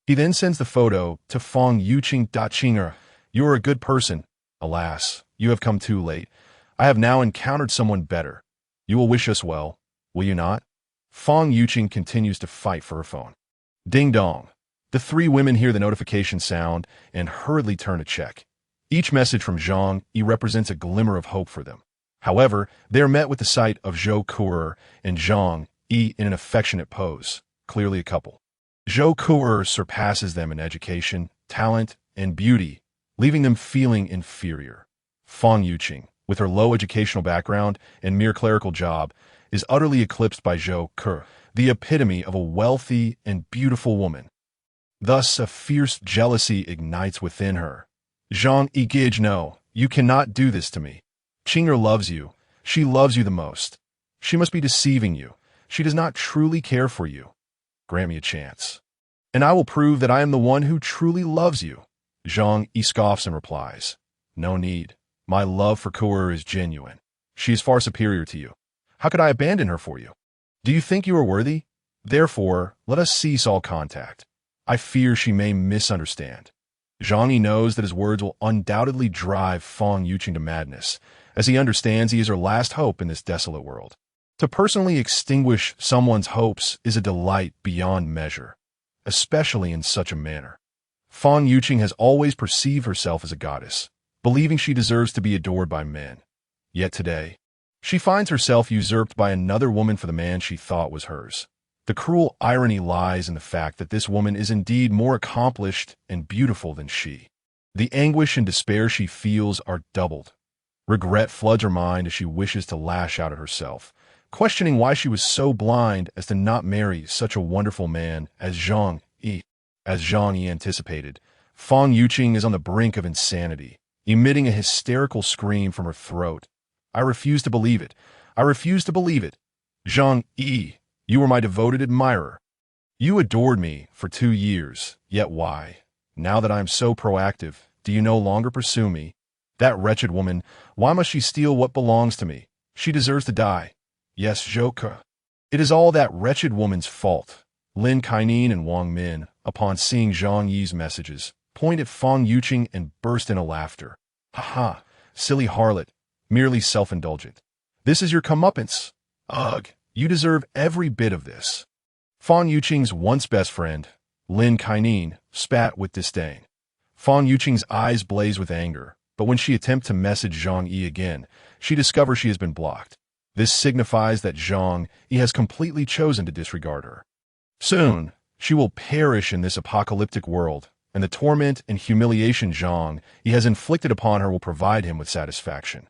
He then sends the photo to Fang Yuqing. Qing'er, you are a good person. Alas, you have come too late. I have now encountered someone better. You will wish us well, will you not? Fang Yuqing continues to fight for her phone. Ding dong. The three women hear the notification sound and hurriedly turn to check. Each message from Zhang Yi represents a glimmer of hope for them. However, they are met with the sight of Zhou Ke and Zhang Yi in an affectionate pose, clearly a couple. Zhou Ke surpasses them in education, talent, and beauty, leaving them feeling inferior. Fang Yuqing, with her low educational background and mere clerical job, is utterly eclipsed by Zhou Ke, the epitome of a wealthy and beautiful woman. Thus, a fierce jealousy ignites within her. Zhang Yi, no, you cannot do this to me. Qing'er loves you. She loves you the most. She must be deceiving you. She does not truly care for you. Grant me a chance, and I will prove that I am the one who truly loves you. Zhang Yi scoffs and replies, no need. My love for Ke is genuine. She is far superior to you. How could I abandon her for you? Do you think you are worthy? Therefore, let us cease all contact. I fear she may misunderstand. Zhang Yi knows that his words will undoubtedly drive Fang Yuqing to madness, as he understands he is her last hope in this desolate world. To personally extinguish someone's hopes is a delight beyond measure, especially in such a manner. Fang Yuqing has always perceived herself as a goddess, believing she deserves to be adored by men. Yet today, she finds herself usurped by another woman for the man she thought was hers. The cruel irony lies in the fact that this woman is indeed more accomplished and beautiful than she. The anguish and despair she feels are doubled. Regret floods her mind as she wishes to lash out at herself, questioning why she was so blind as to not marry such a wonderful man as Zhang Yi. As Zhang Yi anticipated, Fang Yuqing is on the brink of insanity, emitting a hysterical scream from her throat. I refuse to believe it. I refuse to believe it. Zhang Yi, you were my devoted admirer. You adored me for 2 years, yet why? Now that I am so proactive, do you no longer pursue me? That wretched woman, why must she steal what belongs to me? She deserves to die. Yes, Zhouke. It is all that wretched woman's fault. Lin Kainan and Wang Min, upon seeing Zhang Yi's messages, point at Fang Yuqing and burst into laughter. Ha ha, silly harlot, merely self-indulgent. This is your comeuppance. Ugh, you deserve every bit of this. Fang Yuqing's once best friend, Lin Kainan, spat with disdain. Fang Yuqing's eyes blaze with anger, but when she attempts to message Zhang Yi again, she discovers she has been blocked. This signifies that Zhang Yi has completely chosen to disregard her. Soon, she will perish in this apocalyptic world, and the torment and humiliation Zhang Yi has inflicted upon her will provide him with satisfaction.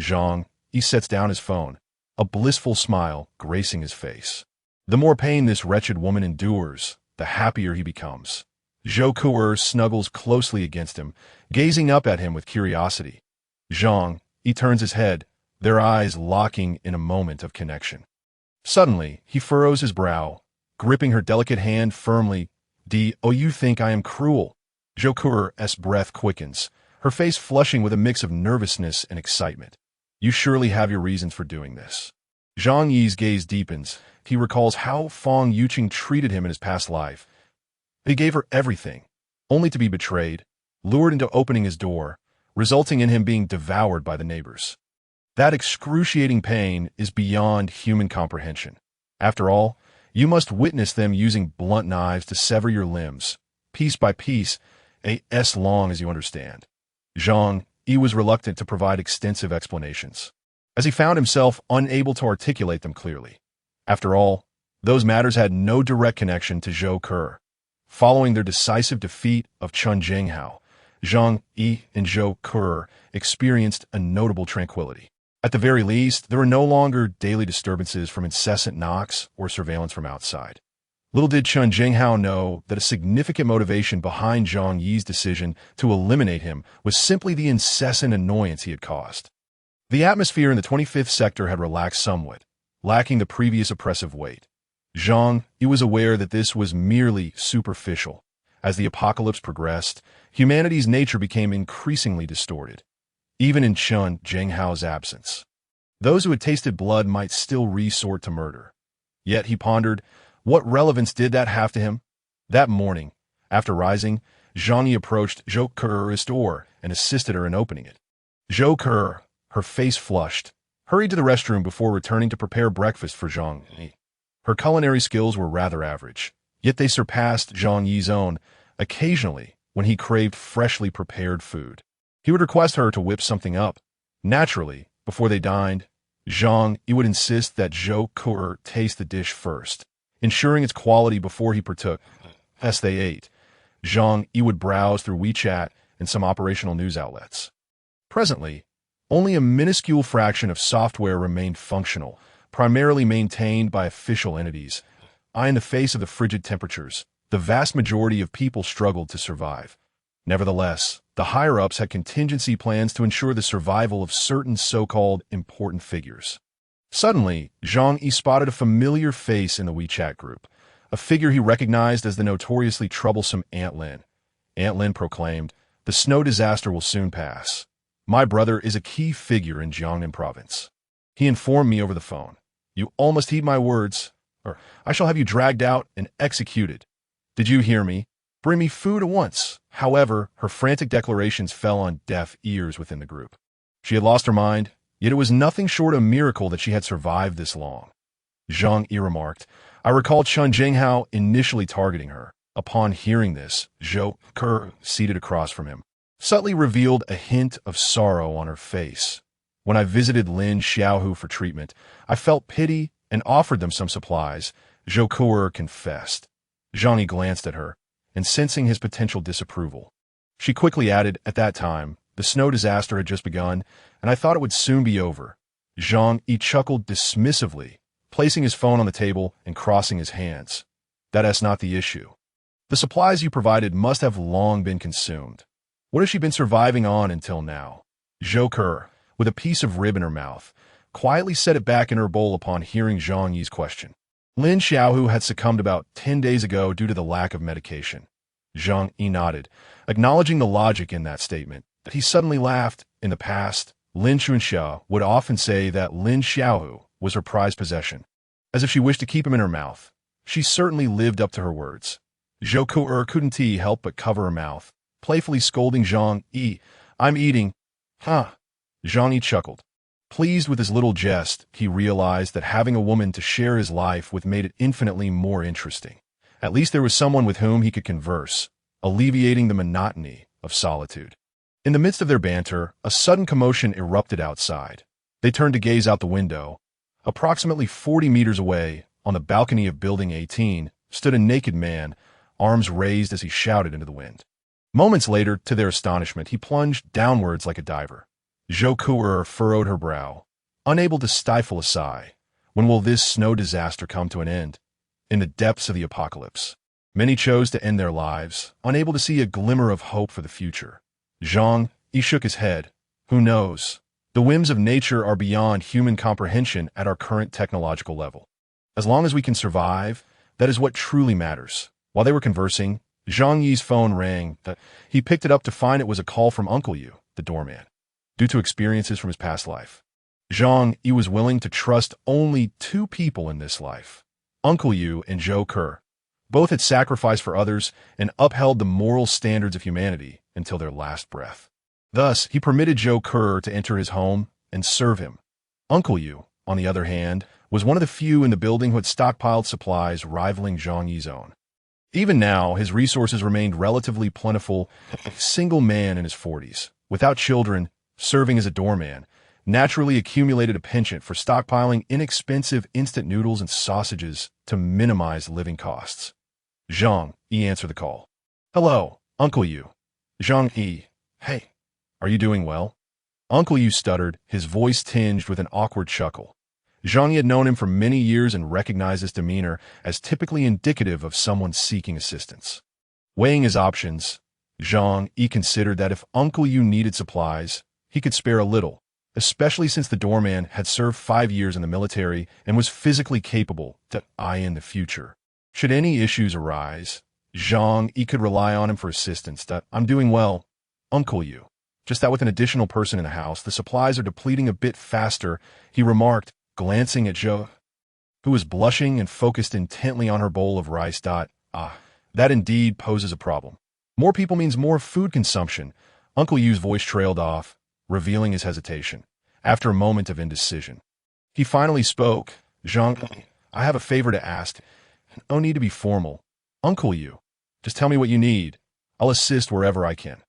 Zhang Yi sets down his phone, a blissful smile gracing his face. The more pain this wretched woman endures, the happier he becomes. Zhou snuggles closely against him, gazing up at him with curiosity. Zhang Yi turns his head, their eyes locking in a moment of connection. Suddenly, he furrows his brow, gripping her delicate hand firmly. Oh, you think I am cruel? Zhou's breath quickens, her face flushing with a mix of nervousness and excitement. You surely have your reasons for doing this. Zhang Yi's gaze deepens. He recalls how Fang Yuqing treated him in his past life. He gave her everything, only to be betrayed, lured into opening his door, resulting in him being devoured by the neighbors. That excruciating pain is beyond human comprehension. After all, you must witness them using blunt knives to sever your limbs, piece by piece, as long as you understand. Zhang Yi was reluctant to provide extensive explanations, as he found himself unable to articulate them clearly. After all, those matters had no direct connection to Zhou. Following their decisive defeat of Chun Jinghao, Zhang Yi and Zhou experienced a notable tranquility. At the very least, there were no longer daily disturbances from incessant knocks or surveillance from outside. Little did Chun Jinghao know that a significant motivation behind Zhang Yi's decision to eliminate him was simply the incessant annoyance he had caused. The atmosphere in the 25th sector had relaxed somewhat, lacking the previous oppressive weight. Zhang Yi was aware that this was merely superficial. As the apocalypse progressed, humanity's nature became increasingly distorted, even in Chun Jinghao's absence. Those who had tasted blood might still resort to murder. Yet, he pondered, what relevance did that have to him? That morning, after rising, Zhang Yi approached Zhou's door and assisted her in opening it. Zhou, her face flushed, hurried to the restroom before returning to prepare breakfast for Zhang Yi. Her culinary skills were rather average, yet they surpassed Zhang Yi's own, occasionally when he craved freshly prepared food. He would request her to whip something up. Naturally, before they dined, Zhang Yi would insist that Zhou taste the dish first, ensuring its quality before he partook. As they ate, Zhang Yi would browse through WeChat and some operational news outlets. Presently, only a minuscule fraction of software remained functional, primarily maintained by official entities. In the face of the frigid temperatures, the vast majority of people struggled to survive. Nevertheless, the higher-ups had contingency plans to ensure the survival of certain so-called important figures. Suddenly, Zhang Yi spotted a familiar face in the WeChat group, a figure he recognized as the notoriously troublesome Aunt Lin. Aunt Lin proclaimed, "The snow disaster will soon pass. My brother is a key figure in Jiangnan province. He informed me over the phone. You all must heed my words, or I shall have you dragged out and executed. Did you hear me? Bring me food at once." However, her frantic declarations fell on deaf ears within the group. She had lost her mind, yet it was nothing short of a miracle that she had survived this long. Zhang Yi remarked, "I recall Chun Jinghao initially targeting her." Upon hearing this, Zhou, seated across from him, subtly revealed a hint of sorrow on her face. "When I visited Lin Xiaohu for treatment, I felt pity and offered them some supplies," Zhou confessed. Zhang Yi glanced at her, and sensing his potential disapproval, She quickly added, at that time, the snow disaster had just begun, and I thought it would soon be over. Zhang Yi chuckled dismissively, placing his phone on the table and crossing his hands. That's not the issue. The supplies you provided must have long been consumed. What has she been surviving on until now? Zhou Ke, with a piece of rib in her mouth, quietly set it back in her bowl upon hearing Zhang Yi's question. Lin Xiaohu had succumbed about 10 days ago due to the lack of medication. Zhang Yi nodded, acknowledging the logic in that statement. He suddenly laughed. In the past, Lin Xuanxia would often say that Lin Xiaohu was her prized possession, as if she wished to keep him in her mouth. She certainly lived up to her words. Zhou Ke couldn't help but cover her mouth, playfully scolding Zhang Yi. I'm eating. Huh. Zhang Yi chuckled. Pleased with his little jest, he realized that having a woman to share his life with made it infinitely more interesting. At least there was someone with whom he could converse, alleviating the monotony of solitude. In the midst of their banter, a sudden commotion erupted outside. They turned to gaze out the window. Approximately 40 meters away, on the balcony of Building 18, stood a naked man, arms raised as he shouted into the wind. Moments later, to their astonishment, he plunged downwards like a diver. Zhou Ke furrowed her brow, unable to stifle a sigh. When will this snow disaster come to an end? In the depths of the apocalypse, many chose to end their lives, unable to see a glimmer of hope for the future. Zhang Yi shook his head. Who knows? The whims of nature are beyond human comprehension at our current technological level. As long as we can survive, that is what truly matters. While they were conversing, Zhang Yi's phone rang. He picked it up to find it was a call from Uncle Yu, the doorman. Due to experiences from his past life, Zhang Yi was willing to trust only two people in this life, Uncle Yu and Zhou Ke. Both had sacrificed for others and upheld the moral standards of humanity until their last breath. Thus, he permitted Zhou Ke to enter his home and serve him. Uncle Yu, on the other hand, was one of the few in the building who had stockpiled supplies rivaling Zhang Yi's own. Even now, his resources remained relatively plentiful, a single man in his 40s, without children, serving as a doorman, naturally accumulated a penchant for stockpiling inexpensive instant noodles and sausages to minimize living costs. Zhang Yi answered the call. Hello, Uncle Yu. Zhang Yi. Hey, are you doing well? Uncle Yu stuttered, his voice tinged with an awkward chuckle. Zhang Yi had known him for many years and recognized his demeanor as typically indicative of someone seeking assistance. Weighing his options, Zhang Yi considered that if Uncle Yu needed supplies, he could spare a little, especially since the doorman had served 5 years in the military and was physically capable to eye in the future. Should any issues arise, Zhang Yi could rely on him for assistance. I'm doing well, Uncle Yu. Just that with an additional person in the house, the supplies are depleting a bit faster, he remarked, glancing at Zhou, who was blushing and focused intently on her bowl of rice. That indeed poses a problem. More people means more food consumption. Uncle Yu's voice trailed off, revealing his hesitation. After a moment of indecision, he finally spoke. Zhang, I have a favor to ask. No need to be formal. Uncle Yu, just tell me what you need. I'll assist wherever I can.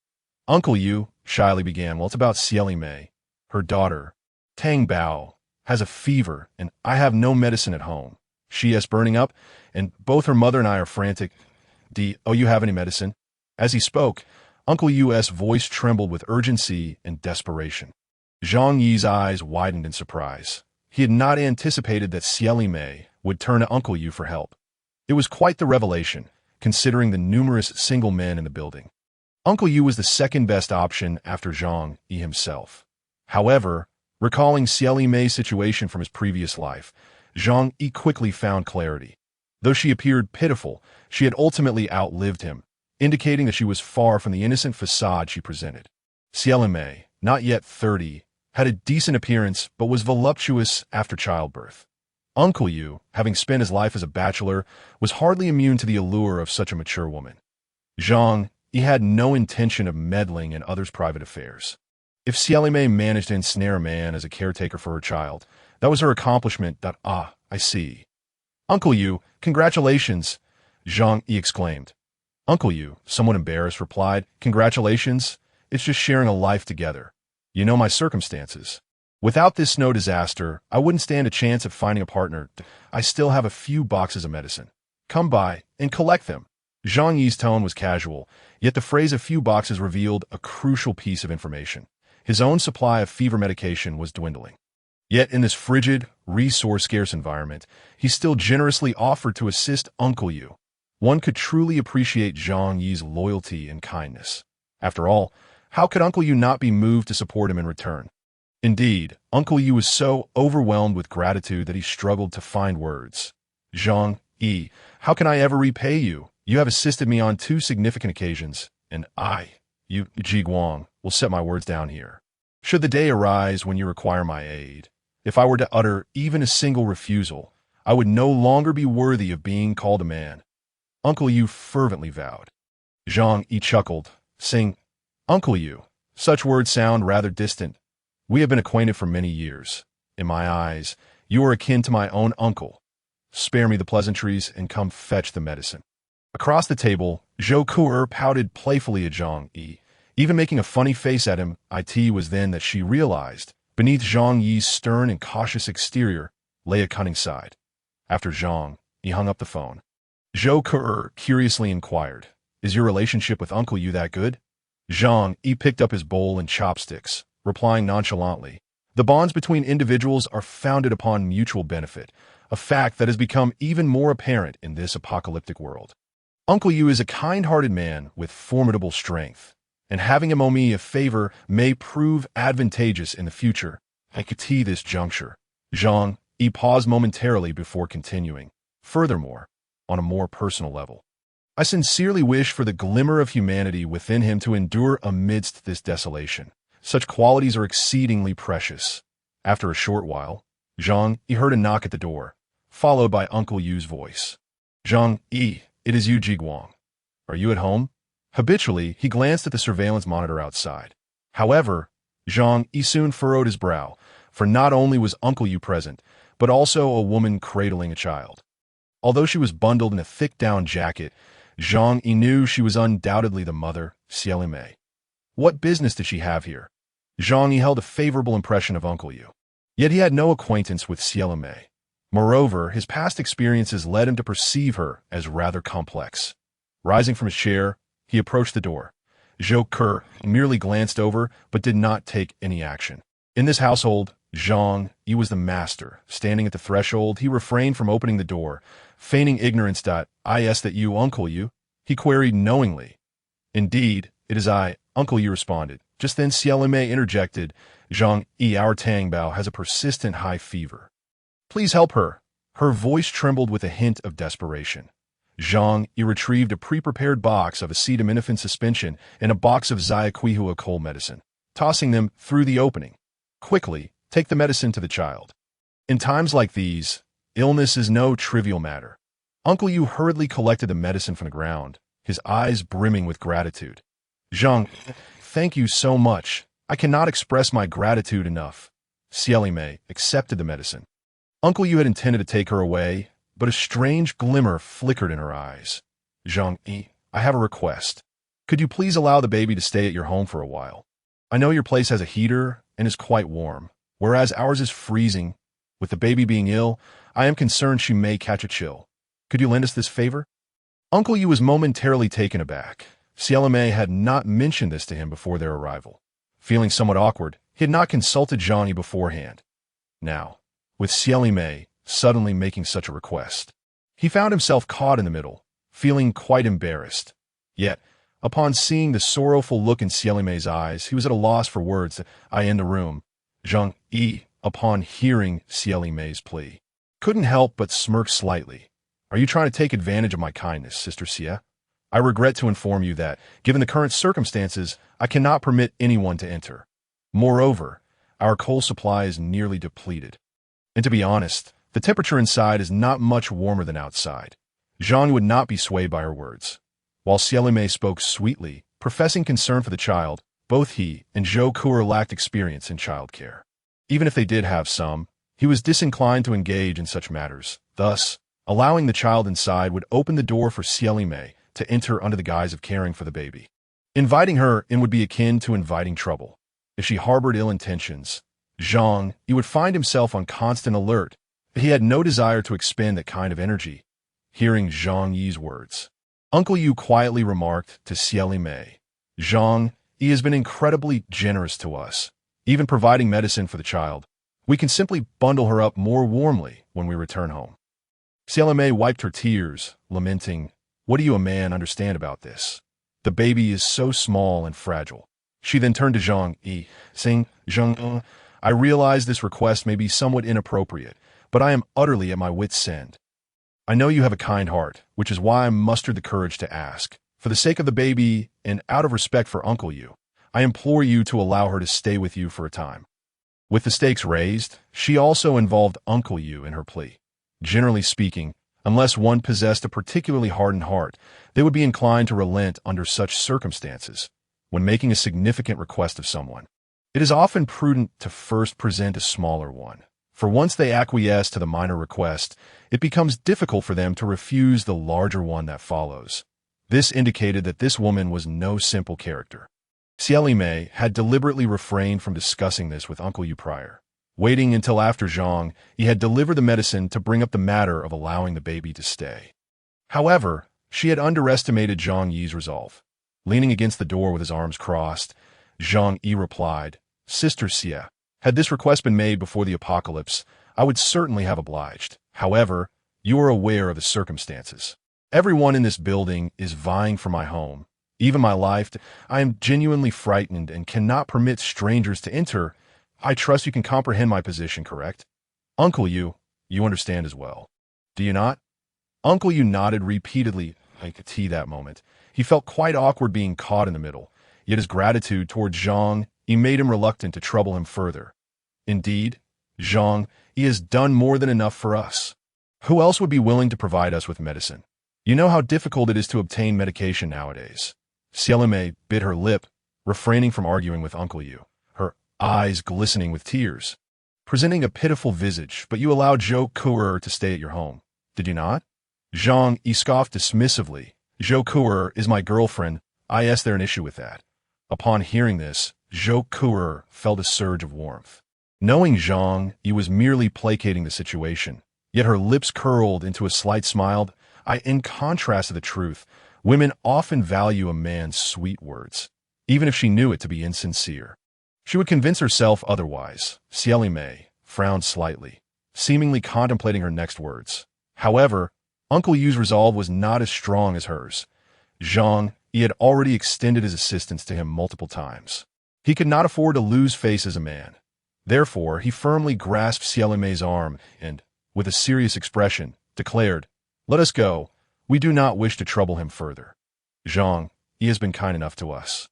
Uncle Yu shyly began. Well, it's about Xieli Mei. Her daughter, Tang Bao, has a fever, and I have no medicine at home. She is burning up, and both her mother and I are frantic. Do you have any medicine? As he spoke, Uncle Yu's voice trembled with urgency and desperation. Zhang Yi's eyes widened in surprise. He had not anticipated that Xieli Mei would turn to Uncle Yu for help. It was quite the revelation, considering the numerous single men in the building. Uncle Yu was the second best option after Zhang Yi himself. However, recalling Xieli Mei's situation from his previous life, Zhang Yi quickly found clarity. Though she appeared pitiful, she had ultimately outlived him, indicating that she was far from the innocent facade she presented. Xieli Mei, not yet 30, had a decent appearance but was voluptuous after childbirth. Uncle Yu, having spent his life as a bachelor, was hardly immune to the allure of such a mature woman. Zhang Yi had no intention of meddling in others' private affairs. If Xieli Mei managed to ensnare a man as a caretaker for her child, that was her accomplishment. I see. Uncle Yu, congratulations, Zhang Yi exclaimed. Uncle Yu, somewhat embarrassed, replied, Congratulations, it's just sharing a life together. You know my circumstances. Without this snow disaster, I wouldn't stand a chance of finding a partner. I still have a few boxes of medicine. Come by and collect them. Zhang Yi's tone was casual, yet the phrase "a few boxes" revealed a crucial piece of information. His own supply of fever medication was dwindling. Yet in this frigid, resource-scarce environment, he still generously offered to assist Uncle Yu. One could truly appreciate Zhang Yi's loyalty and kindness. After all, how could Uncle Yu not be moved to support him in return? Indeed, Uncle Yu was so overwhelmed with gratitude that he struggled to find words. Zhang Yi, how can I ever repay you? You have assisted me on 2 significant occasions, and you, Jiguang, will set my words down here. Should the day arise when you require my aid, if I were to utter even a single refusal, I would no longer be worthy of being called a man. Uncle Yu fervently vowed. Zhang Yi chuckled, saying, Uncle Yu, such words sound rather distant. We have been acquainted for many years. In my eyes, you are akin to my own uncle. Spare me the pleasantries and come fetch the medicine. Across the table, Zhou Ku'er pouted playfully at Zhang Yi, even making a funny face at him. It was then that she realized, beneath Zhang Yi's stern and cautious exterior, lay a cunning side. After Zhang Yi hung up the phone, Zhou Ku'er curiously inquired, Is your relationship with Uncle Yu that good? Zhang Yi picked up his bowl and chopsticks, replying nonchalantly, The bonds between individuals are founded upon mutual benefit, a fact that has become even more apparent in this apocalyptic world. Uncle Yu is a kind-hearted man with formidable strength, and having him owe me a favor may prove advantageous in the future. At this juncture, Zhang Yi paused momentarily before continuing. Furthermore, on a more personal level, I sincerely wish for the glimmer of humanity within him to endure amidst this desolation. Such qualities are exceedingly precious. After a short while, Zhang Yi heard a knock at the door, followed by Uncle Yu's voice. Zhang Yi, it is you, Jiguang. Are you at home? Habitually, he glanced at the surveillance monitor outside. However, Zhang Yi soon furrowed his brow, for not only was Uncle Yu present, but also a woman cradling a child. Although she was bundled in a thick down jacket, Zhang Yi knew she was undoubtedly the mother, Xiaolime. What business did she have here? Zhang Yi held a favorable impression of Uncle Yu. Yet he had no acquaintance with Xiaolime. Moreover, his past experiences led him to perceive her as rather complex. Rising from his chair, he approached the door. Zhou Ku'er merely glanced over, but did not take any action. In this household, Zhang Yi was the master. Standing at the threshold, he refrained from opening the door, feigning ignorance. Is that you, Uncle Yu? He queried knowingly. Indeed, it is I, Uncle Yu responded. Just then Xiaolime interjected, Zhang Yi, our Tangbao has a persistent high fever. Please help her. Her voice trembled with a hint of desperation. Zhang Yi retrieved a pre-prepared box of acetaminophen suspension and a box of Xiaoquihua cold medicine, tossing them through the opening. Quickly, take the medicine to the child. In times like these, illness is no trivial matter. Uncle Yu hurriedly collected the medicine from the ground, his eyes brimming with gratitude. Zhang, thank you so much. I cannot express my gratitude enough. Xiaolime accepted the medicine. Uncle Yu had intended to take her away, but a strange glimmer flickered in her eyes. Zhang Yi, I have a request. Could you please allow the baby to stay at your home for a while? I know your place has a heater and is quite warm, whereas ours is freezing. With the baby being ill, I am concerned she may catch a chill. Could you lend us this favor? Uncle Yu was momentarily taken aback. Xiaolime had not mentioned this to him before their arrival. Feeling somewhat awkward, he had not consulted Zhang Yi beforehand. Now, with Xiaolime suddenly making such a request, he found himself caught in the middle, feeling quite embarrassed. Yet, upon seeing the sorrowful look in Xiaolime's eyes, he was at a loss for words. In the room, Zhang Yi, upon hearing Xiaolime's plea, couldn't help but smirk slightly. Are you trying to take advantage of my kindness, Sister Xia? I regret to inform you that, given the current circumstances, I cannot permit anyone to enter. Moreover, our coal supply is nearly depleted. And to be honest, the temperature inside is not much warmer than outside. Zhang would not be swayed by her words. While Xiaolime spoke sweetly, professing concern for the child, both he and Zhou Ku'er lacked experience in childcare. Even if they did have some, he was disinclined to engage in such matters. Thus, allowing the child inside would open the door for Xiaolime to enter under the guise of caring for the baby. Inviting her in would be akin to inviting trouble. If she harbored ill intentions, Zhang Yi would find himself on constant alert, but he had no desire to expend that kind of energy. Hearing Zhang Yi's words, Uncle Yu quietly remarked to Xieli Mei. Zhang Yi has been incredibly generous to us, even providing medicine for the child. We can simply bundle her up more warmly when we return home. Xieli Mei wiped her tears, lamenting, "What do you, a man, understand about this? The baby is so small and fragile." She then turned to Zhang Yi, saying, "Zhang, I realize this request may be somewhat inappropriate, but I am utterly at my wit's end. I know you have a kind heart, which is why I mustered the courage to ask. For the sake of the baby, and out of respect for Uncle Yu, I implore you to allow her to stay with you for a time." With the stakes raised, she also involved Uncle Yu in her plea. Generally speaking, unless one possessed a particularly hardened heart, they would be inclined to relent under such circumstances. When making a significant request of someone, it is often prudent to first present a smaller one. For once they acquiesce to the minor request, it becomes difficult for them to refuse the larger one that follows. This indicated that this woman was no simple character. Xieli Mei had deliberately refrained from discussing this with Uncle Yu prior, waiting until after Zhang Yi had delivered the medicine to bring up the matter of allowing the baby to stay. However, she had underestimated Zhang Yi's resolve. Leaning against the door with his arms crossed, Zhang Yi replied, "Sister Xie, had this request been made before the apocalypse, I would certainly have obliged. However, you are aware of the circumstances. Everyone in this building is vying for my home, even my life. I am genuinely frightened and cannot permit strangers to enter. I trust you can comprehend my position, correct? Uncle Yu, you understand as well, do you not?" Uncle Yu nodded repeatedly. I could see that moment. He felt quite awkward being caught in the middle, yet his gratitude towards Zhang Yi made him reluctant to trouble him further. "Indeed, Zhang Yi has done more than enough for us. Who else would be willing to provide us with medicine? You know how difficult it is to obtain medication nowadays." Xieli Mei bit her lip, refraining from arguing with Uncle Yu, her eyes glistening with tears. "Presenting a pitiful visage, but you allowed Zhou Kuer to stay at your home, did you not?" Zhang Yi scoffed dismissively. "Zhou Kuer is my girlfriend. Is there an issue with that?" Upon hearing this, Zhou Kuer felt a surge of warmth. Knowing Zhang Yi was merely placating the situation, yet her lips curled into a slight smile. In contrast to the truth, women often value a man's sweet words, even if she knew it to be insincere. She would convince herself otherwise. Xieli Mei frowned slightly, seemingly contemplating her next words. However, Uncle Yu's resolve was not as strong as hers. Zhang Yi had already extended his assistance to him multiple times. He could not afford to lose face as a man. Therefore, he firmly grasped Xieli Mei's arm and, with a serious expression, declared, "Let us go. We do not wish to trouble him further. Zhang Yi has been kind enough to us.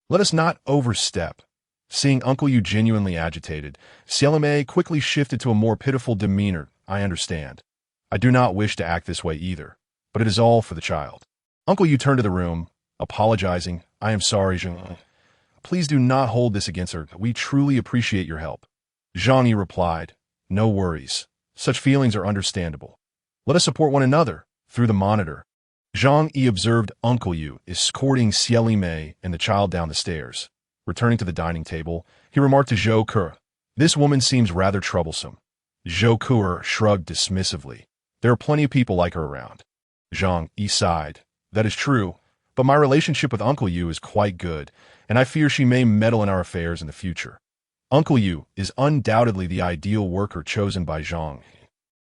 Let us not overstep." Seeing Uncle Yu genuinely agitated, Xieli Mei quickly shifted to a more pitiful demeanor. "I understand. I do not wish to act this way either, but it is all for the child." Uncle Yu turned to the room, apologizing. "I am sorry, Zhang. Please do not hold this against her. We truly appreciate your help." Zhang Yi replied, "No worries. Such feelings are understandable. Let us support one another." Through the monitor, Zhang Yi observed Uncle Yu escorting Xieli Mei and the child down the stairs. Returning to the dining table, he remarked to Zhou Kuer, "This woman seems rather troublesome." Zhou Kuer shrugged dismissively. "There are plenty of people like her around." Zhang Yi sighed. "That is true, but my relationship with Uncle Yu is quite good, and I fear she may meddle in our affairs in the future. Uncle Yu is undoubtedly the ideal worker chosen by Zhang.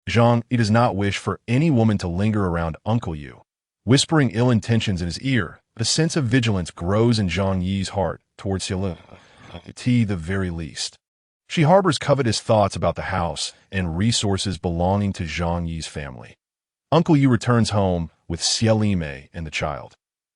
Zhang Yi does not wish for any woman to linger around Uncle Yu." Whispering ill intentions in his ear, the sense of vigilance grows in Zhang Yi's heart towards Xieli Mei, the very least. She harbors covetous thoughts about the house and resources belonging to Zhang Yi's family. Uncle Yu returns home with Xieli Mei and the child.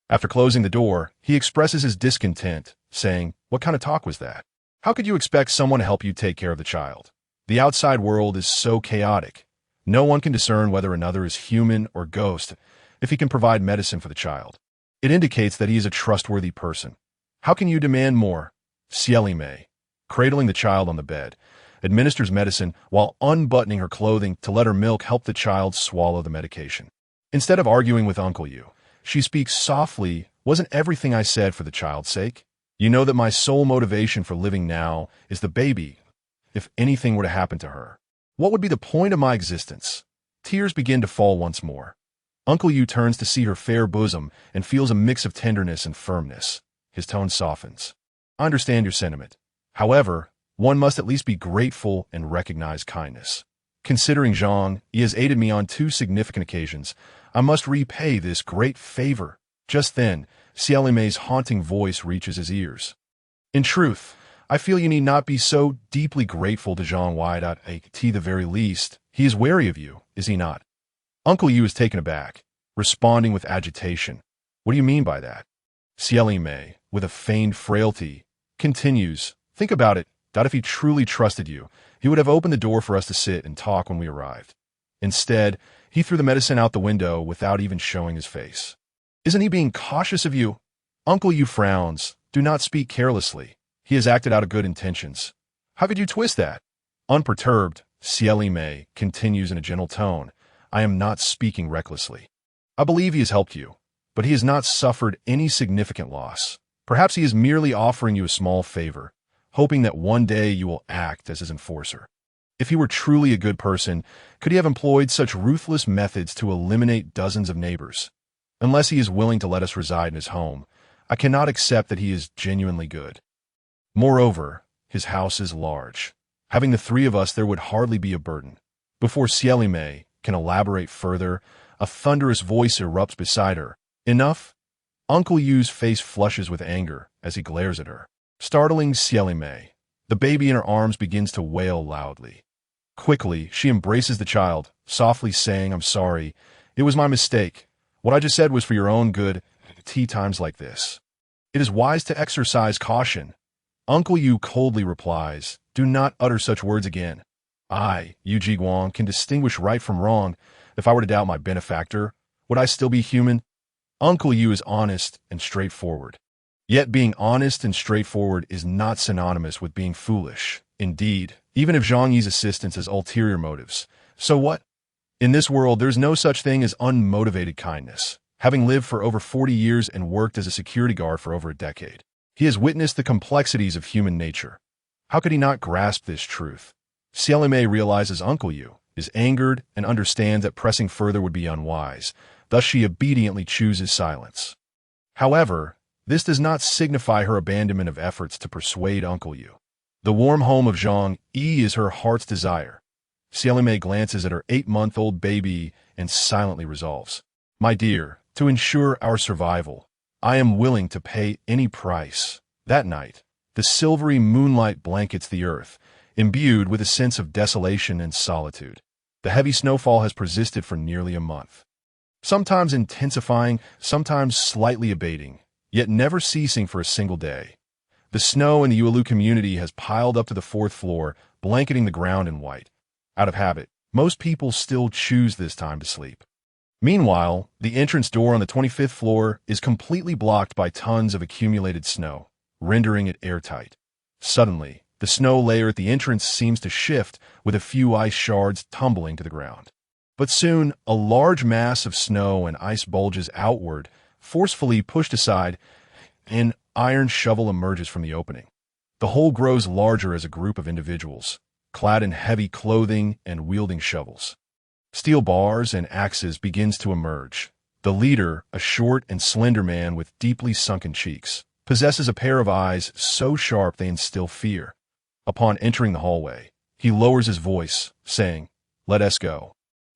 After closing the door, he expresses his discontent, saying, "What kind of talk was that? How could you expect someone to help you take care of the child? The outside world is so chaotic. No one can discern whether another is human or ghost if he can provide medicine for the child. It indicates that he is a trustworthy person. How can you demand more?" Xieli Mei, cradling the child on the bed, administers medicine while unbuttoning her clothing to let her milk help the child swallow the medication. Instead of arguing with Uncle Yu, she speaks softly. "Wasn't everything I said for the child's sake? You know that my sole motivation for living now is the baby. If anything were to happen to her, what would be the point of my existence?" Tears begin to fall once more. Uncle Yu turns to see her fair bosom and feels a mix of tenderness and firmness. His tone softens. I understand your sentiment. However, one must at least be grateful and recognize kindness. Considering Zhang Yi has aided me on 2 significant occasions, I must repay this great favor. Just then, Xiaolimei's haunting voice reaches his ears. In truth, I feel you need not be so deeply grateful to Zhang Yi. At the very least, he is wary of you, is he not? Uncle Yu is taken aback, responding with agitation. What do you mean by that? Xiaolimei, with a feigned frailty, continues. Think about it. If he truly trusted you, he would have opened the door for us to sit and talk when we arrived. Instead, he threw the medicine out the window without even showing his face. Isn't he being cautious of you? Uncle Yu frowns. Do not speak carelessly. He has acted out of good intentions. How could you twist that? Unperturbed, Xiaolimei continues in a gentle tone. I am not speaking recklessly. I believe he has helped you, but he has not suffered any significant loss. Perhaps he is merely offering you a small favor, hoping that one day you will act as his enforcer. If he were truly a good person, could he have employed such ruthless methods to eliminate dozens of neighbors? Unless he is willing to let us reside in his home, I cannot accept that he is genuinely good. Moreover, his house is large. Having the 3 of us there would hardly be a burden. Before Xiaolimei can elaborate further, a thunderous voice erupts beside her. Enough? Uncle Yu's face flushes with anger as he glares at her. Startling Xiaolimei, the baby in her arms begins to wail loudly. Quickly, she embraces the child, softly saying, I'm sorry. It was my mistake. What I just said was for your own good. Tea times like this, it is wise to exercise caution. Uncle Yu coldly replies, do not utter such words again. I, Yu Jiguang, can distinguish right from wrong. If I were to doubt my benefactor, would I still be human? Uncle Yu is honest and straightforward. Yet being honest and straightforward is not synonymous with being foolish. Indeed, even if Zhang Yi's assistance has ulterior motives, so what? In this world, there's no such thing as unmotivated kindness. Having lived for over 40 years and worked as a security guard for over a decade, he has witnessed the complexities of human nature. How could he not grasp this truth? Xiaolimei realizes Uncle Yu is angered and understands that pressing further would be unwise. Thus she obediently chooses silence. However, this does not signify her abandonment of efforts to persuade Uncle Yu. The warm home of Zhang Yi is her heart's desire. Xiaolimei glances at her 8-month-old baby and silently resolves. My dear, to ensure our survival, I am willing to pay any price. That night, the silvery moonlight blankets the earth, imbued with a sense of desolation and solitude. The heavy snowfall has persisted for nearly a month, sometimes intensifying, sometimes slightly abating, yet never ceasing for a single day. The snow in the Yuelu community has piled up to the 4th floor, blanketing the ground in white. Out of habit, most people still choose this time to sleep. Meanwhile, the entrance door on the 25th floor is completely blocked by tons of accumulated snow, rendering it airtight. Suddenly, the snow layer at the entrance seems to shift, with a few ice shards tumbling to the ground. But soon, a large mass of snow and ice bulges outward, forcefully pushed aside, and an iron shovel emerges from the opening. The whole grows larger as a group of individuals, clad in heavy clothing and wielding shovels. Steel bars and axes begins to emerge. The leader, a short and slender man with deeply sunken cheeks, possesses a pair of eyes so sharp they instill fear. Upon entering the hallway, he lowers his voice, saying, Let us go.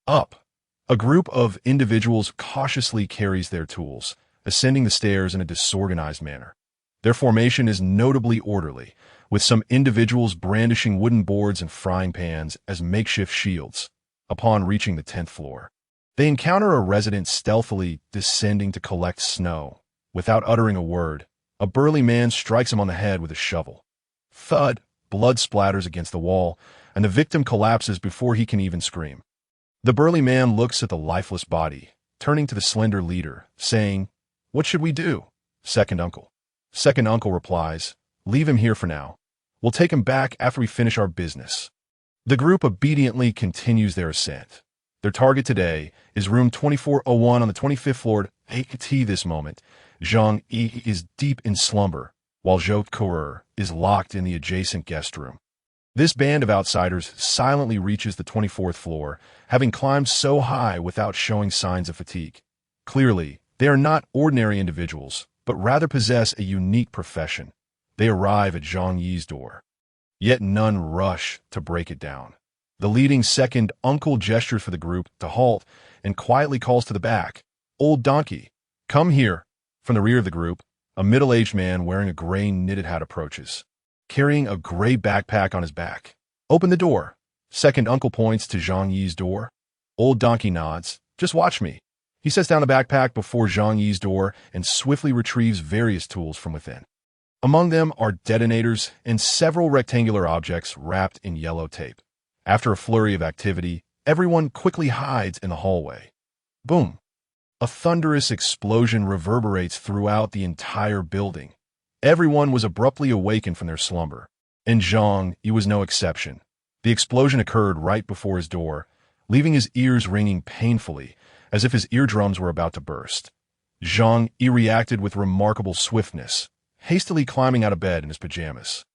Up. A group of individuals cautiously carries their tools, ascending the stairs in a disorganized manner. Their formation is notably orderly, with some individuals brandishing wooden boards and frying pans as makeshift shields. Upon reaching the 10th floor, they encounter a resident stealthily descending to collect snow. Without uttering a word, a burly man strikes him on the head with a shovel. Thud, blood splatters against the wall, and the victim collapses before he can even scream. The burly man looks at the lifeless body, turning to the slender leader, saying, What should we do? Second uncle. Second uncle replies, Leave him here for now. We'll take him back after we finish our business. The group obediently continues their ascent. Their target today is room 2401 on the 25th floor. At this moment, Zhang Yi is deep in slumber, while Zhou Kurer is locked in the adjacent guest room. This band of outsiders silently reaches the 24th floor, having climbed so high without showing signs of fatigue. Clearly, they are not ordinary individuals, but rather possess a unique profession. They arrive at Zhang Yi's door. Yet none rush to break it down. The leading second uncle gestures for the group to halt and quietly calls to the back, "Old donkey, come here." From the rear of the group, a middle-aged man wearing a gray knitted hat approaches, carrying a gray backpack on his back. "Open the door." Second uncle points to Zhang Yi's door. Old donkey nods. "Just watch me." He sets down the backpack before Zhang Yi's door and swiftly retrieves various tools from within. Among them are detonators and several rectangular objects wrapped in yellow tape. After a flurry of activity, everyone quickly hides in the hallway. Boom! A thunderous explosion reverberates throughout the entire building. Everyone was abruptly awakened from their slumber, and Zhang Yi was no exception. The explosion occurred right before his door, leaving his ears ringing painfully, as if his eardrums were about to burst. Zhang Yi reacted with remarkable swiftness, hastily climbing out of bed in his pajamas,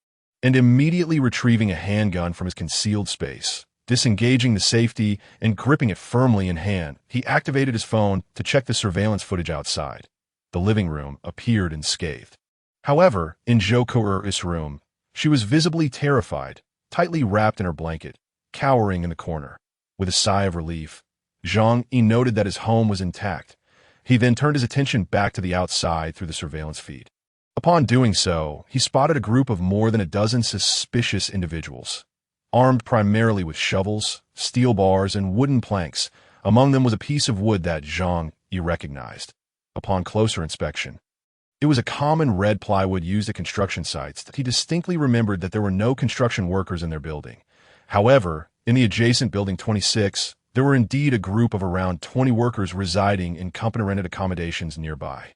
and immediately retrieving a handgun from his concealed space. Disengaging the safety and gripping it firmly in hand, he activated his phone to check the surveillance footage outside. The living room appeared unscathed. However, in Zhou Ke'er's room, she was visibly terrified, tightly wrapped in her blanket, cowering in the corner. With a sigh of relief, Zhang Yi noted that his home was intact. He then turned his attention back to the outside through the surveillance feed. Upon doing so, he spotted a group of more than a dozen suspicious individuals, armed primarily with shovels, steel bars, and wooden planks. Among them was a piece of wood that Zhang Yi recognized. Upon closer inspection, it was a common red plywood used at construction sites. He distinctly remembered that there were no construction workers in their building. However, in the adjacent Building 26, there were indeed a group of around 20 workers residing in company-rented accommodations nearby.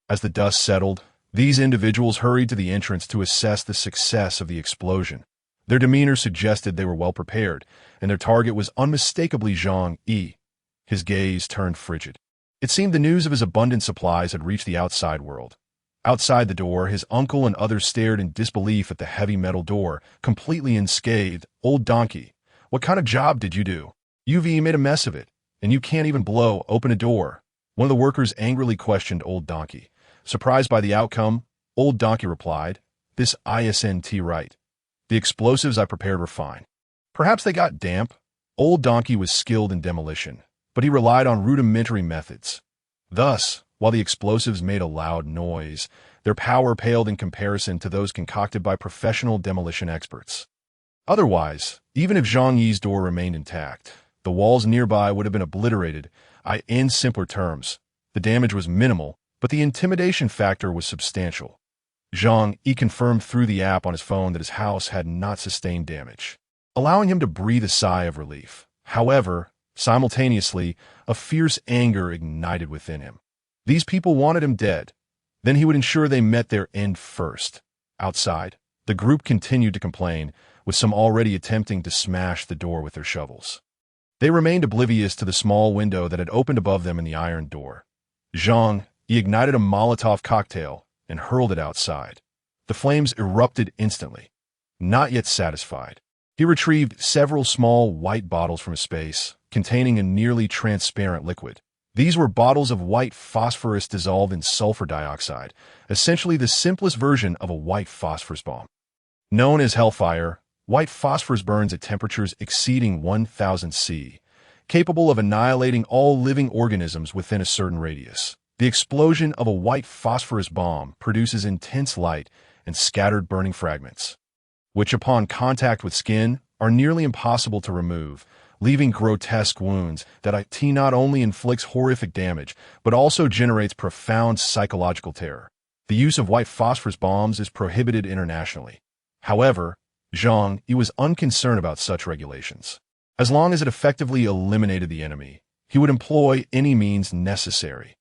As the dust settled, these individuals hurried to the entrance to assess the success of the explosion. Their demeanor suggested they were well prepared, and their target was unmistakably Zhang Yi. His gaze turned frigid. It seemed the news of his abundant supplies had reached the outside world. Outside the door, his uncle and others stared in disbelief at the heavy metal door, completely unscathed. "Old donkey, what kind of job did you do? You've made a mess of it, and you can't even blow open a door." One of the workers angrily questioned Old Donkey. Surprised by the outcome, Old Donkey replied, "This isn't right. The explosives I prepared were fine. Perhaps they got damp." Old Donkey was skilled in demolition, but he relied on rudimentary methods. Thus, while the explosives made a loud noise, their power paled in comparison to those concocted by professional demolition experts. Otherwise, even if Zhang Yi's door remained intact, the walls nearby would have been obliterated. In simpler terms, the damage was minimal, but the intimidation factor was substantial. Zhang Yi confirmed through the app on his phone that his house had not sustained damage, allowing him to breathe a sigh of relief. However, simultaneously, a fierce anger ignited within him. These people wanted him dead. Then he would ensure they met their end first. Outside, the group continued to complain, with some already attempting to smash the door with their shovels. They remained oblivious to the small window that had opened above them in the iron door. Zhang Yi ignited a Molotov cocktail and hurled it outside. The flames erupted instantly. Not yet satisfied, he retrieved several small white bottles from his space, containing a nearly transparent liquid. These were bottles of white phosphorus dissolved in sulfur dioxide, essentially the simplest version of a white phosphorus bomb. Known as Hellfire, white phosphorus burns at temperatures exceeding 1000 C, capable of annihilating all living organisms within a certain radius. The explosion of a white phosphorus bomb produces intense light and scattered burning fragments, which upon contact with skin are nearly impossible to remove, leaving grotesque wounds that not only inflicts horrific damage, but also generates profound psychological terror. The use of white phosphorus bombs is prohibited internationally. However, Zhang Yi was unconcerned about such regulations. As long as it effectively eliminated the enemy, he would employ any means necessary.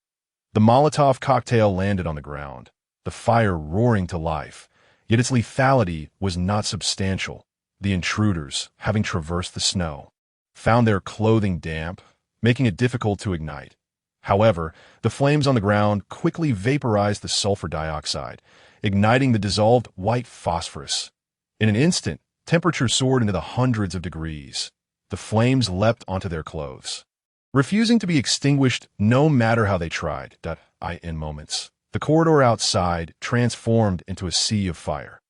The Molotov cocktail landed on the ground, the fire roaring to life, yet its lethality was not substantial. The intruders, having traversed the snow, found their clothing damp, making it difficult to ignite. However, the flames on the ground quickly vaporized the sulfur dioxide, igniting the dissolved white phosphorus. In an instant, Temperatures soared into the hundreds of degrees. The flames leapt onto their clothes, refusing to be extinguished no matter how they tried. In moments, the corridor outside transformed into a sea of fire.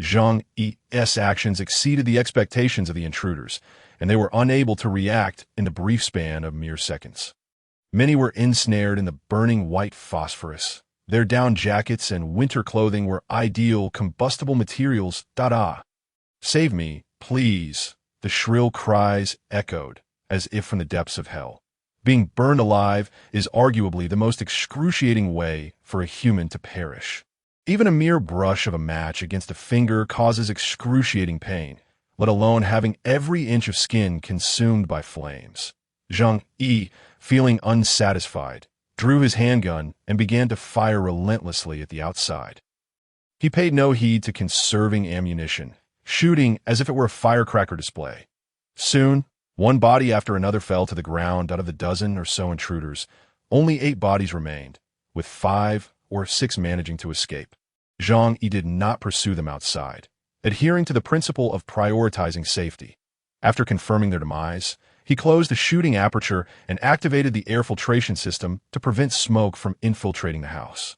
Zhang Yi's actions exceeded the expectations of the intruders, and they were unable to react in the brief span of mere seconds. Many were ensnared in the burning white phosphorus. Their down jackets and winter clothing were ideal combustible materials. Save me, please. The shrill cries echoed, as if from the depths of hell. Being burned alive is arguably the most excruciating way for a human to perish. Even a mere brush of a match against a finger causes excruciating pain, let alone having every inch of skin consumed by flames. Zhang Yi, feeling unsatisfied, drew his handgun and began to fire relentlessly at the outside. He paid no heed to conserving ammunition, shooting as if it were a firecracker display. Soon, one body after another fell to the ground. Out of the dozen or so intruders, only 8 bodies remained, with 5 or 6 managing to escape. Zhang Yi did not pursue them outside, adhering to the principle of prioritizing safety. After confirming their demise, he closed the shooting aperture and activated the air filtration system to prevent smoke from infiltrating the house.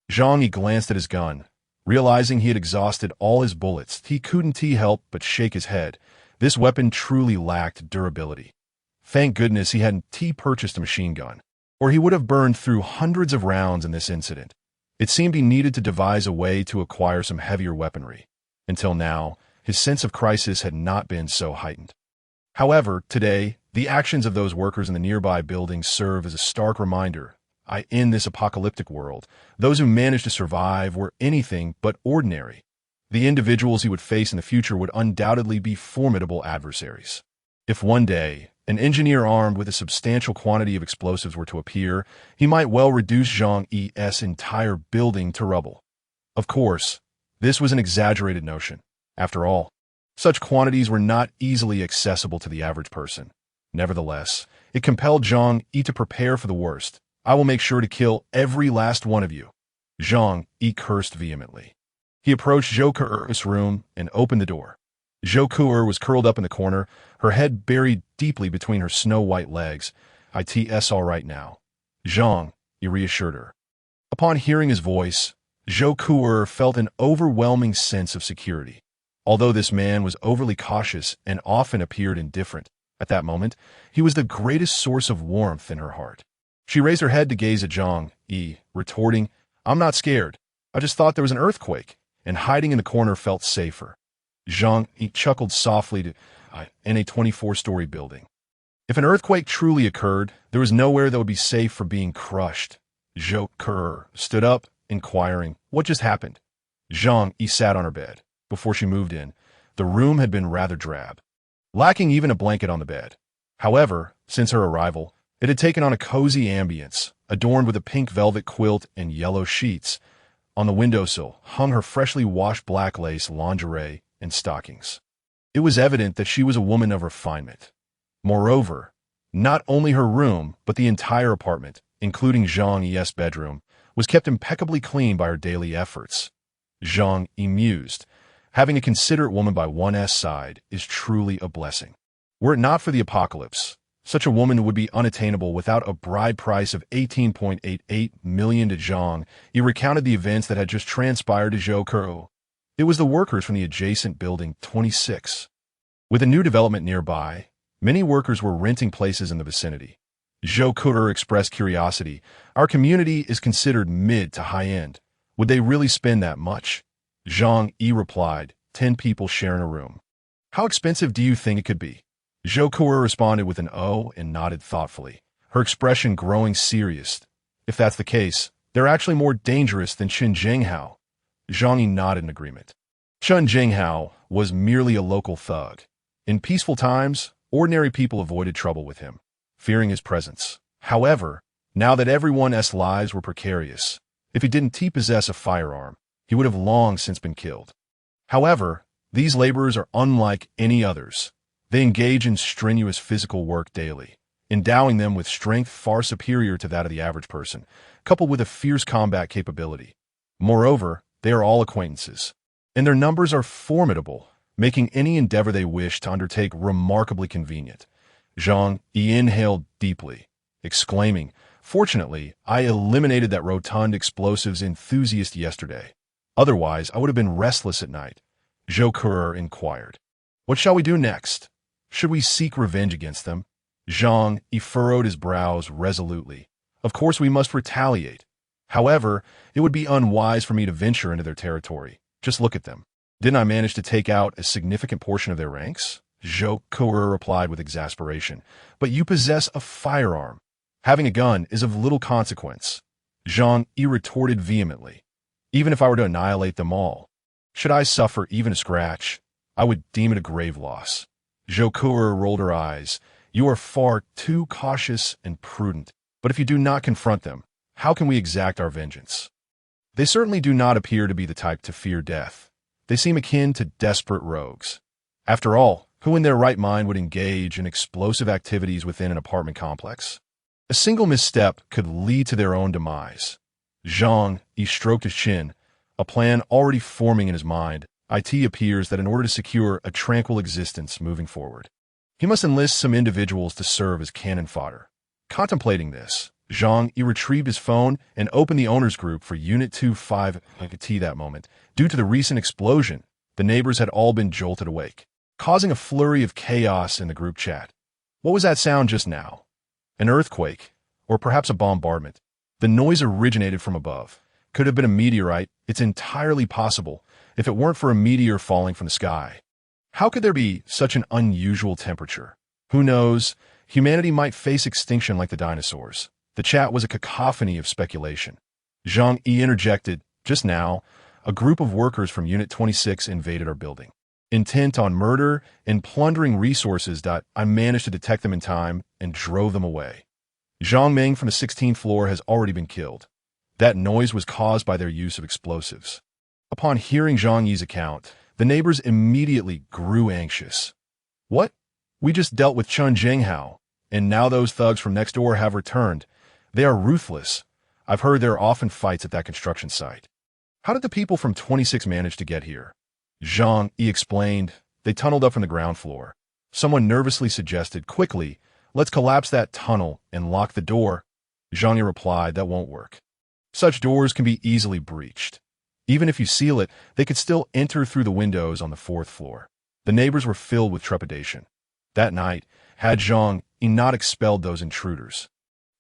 Zhang Yi glanced at his gun. Realizing he had exhausted all his bullets, he couldn't help but shake his head. This weapon truly lacked durability. Thank goodness he hadn't purchased a machine gun, or he would have burned through hundreds of rounds in this incident. It seemed he needed to devise a way to acquire some heavier weaponry. Until now, his sense of crisis had not been so heightened. However, today, the actions of those workers in the nearby buildings serve as a stark reminder. In this apocalyptic world, those who managed to survive were anything but ordinary. The individuals he would face in the future would undoubtedly be formidable adversaries. If one day, an engineer armed with a substantial quantity of explosives were to appear, he might well reduce Zhang Yi's entire building to rubble. Of course, this was an exaggerated notion. After all, such quantities were not easily accessible to the average person. Nevertheless, it compelled Zhang Yi to prepare for the worst. I will make sure to kill every last one of you. Zhang Yi cursed vehemently. He approached Zhou Ke's room and opened the door. Zhou Ke was curled up in the corner, her head buried deeply between her snow-white legs. It's all right now. Zhang Yi reassured her. Upon hearing his voice, Zhou Ke felt an overwhelming sense of security. Although this man was overly cautious and often appeared indifferent, at that moment, he was the greatest source of warmth in her heart. She raised her head to gaze at Zhang Yi, retorting, I'm not scared. I just thought there was an earthquake, and hiding in the corner felt safer. Zhang Yi chuckled softly in a 24-story building. If an earthquake truly occurred, there was nowhere that would be safe from being crushed. Zhou Ke stood up, inquiring, what just happened? Zhang Yi sat on her bed. Before she moved in, the room had been rather drab, lacking even a blanket on the bed. However, since her arrival, it had taken on a cozy ambience, adorned with a pink velvet quilt and yellow sheets. On the windowsill hung her freshly washed black lace lingerie and stockings. It was evident that she was a woman of refinement. Moreover, not only her room, but the entire apartment, including Zhang Yi's bedroom, was kept impeccably clean by her daily efforts. Zhang Yi mused. Having a considerate woman by one's side is truly a blessing. Were it not for the apocalypse, such a woman would be unattainable without a bride price of 18.88 million to Zhang. He recounted the events that had just transpired to Zhou Ke. It was the workers from the adjacent building 26. With a new development nearby, many workers were renting places in the vicinity. Zhou Ke expressed curiosity. Our community is considered mid to high end. Would they really spend that much? Zhang Yi replied, 10 people sharing a room. How expensive do you think it could be? Zhou Ke responded with an "oh" and nodded thoughtfully, her expression growing serious. If that's the case, they're actually more dangerous than Chen Zhenghao. Zhang Yi nodded in agreement. Chen Zhenghao was merely a local thug. In peaceful times, ordinary people avoided trouble with him, fearing his presence. However, now that everyone's lives were precarious, if he didn't possess a firearm, he would have long since been killed. However, these laborers are unlike any others. They engage in strenuous physical work daily, endowing them with strength far superior to that of the average person, coupled with a fierce combat capability. Moreover, they are all acquaintances, and their numbers are formidable. making any endeavor they wished to undertake remarkably convenient. Zhang Yi inhaled deeply, exclaiming, "Fortunately, I eliminated that rotund explosives enthusiast yesterday. Otherwise, I would have been restless at night." Zhou inquired. "What shall we do next? Should we seek revenge against them?" Zhang Yi furrowed his brows resolutely. "Of course we must retaliate. However, it would be unwise for me to venture into their territory. Just look at them. Didn't I manage to take out a significant portion of their ranks?" Zhou replied with exasperation. "But you possess a firearm. Having a gun is of little consequence." Zhang Yi retorted vehemently. "Even if I were to annihilate them all, should I suffer even a scratch? I would deem it a grave loss." Zhou rolled her eyes. "You are far too cautious and prudent. But if you do not confront them, how can we exact our vengeance? They certainly do not appear to be the type to fear death. They seem akin to desperate rogues. After all, who in their right mind would engage in explosive activities within an apartment complex? A single misstep could lead to their own demise." Zhang Yi stroked his chin, a plan already forming in his mind. It appears that in order to secure a tranquil existence moving forward, he must enlist some individuals to serve as cannon fodder. Contemplating this, Zhang Yi retrieved his phone and opened the owner's group for Unit 25T that moment. Due to the recent explosion, the neighbors had all been jolted awake, causing a flurry of chaos in the group chat. What was that sound just now? An earthquake? Or perhaps a bombardment? The noise originated from above. Could have been a meteorite. It's entirely possible, if it weren't for a meteor falling from the sky. How could there be such an unusual temperature? Who knows? Humanity might face extinction like the dinosaurs. The chat was a cacophony of speculation. Zhang Yi interjected, "Just now, a group of workers from Unit 26 invaded our building, intent on murder and plundering resources. I managed to detect them in time and drove them away. Zhang Meng from the 16th floor has already been killed. That noise was caused by their use of explosives." Upon hearing Zhang Yi's account, the neighbors immediately grew anxious. "What? We just dealt with Chun Zhenghao, and now those thugs from next door have returned. They are ruthless. I've heard there are often fights at that construction site. How did the people from 26 manage to get here?" Zhang Yi explained. "They tunneled up from the ground floor. Someone nervously suggested, 'Quickly, let's collapse that tunnel and lock the door.' Zhang Yi replied, 'That won't work. Such doors can be easily breached. Even if you seal it, they could still enter through the windows on the 4th floor." The neighbors were filled with trepidation. That night, had Zhang Yi not expelled those intruders,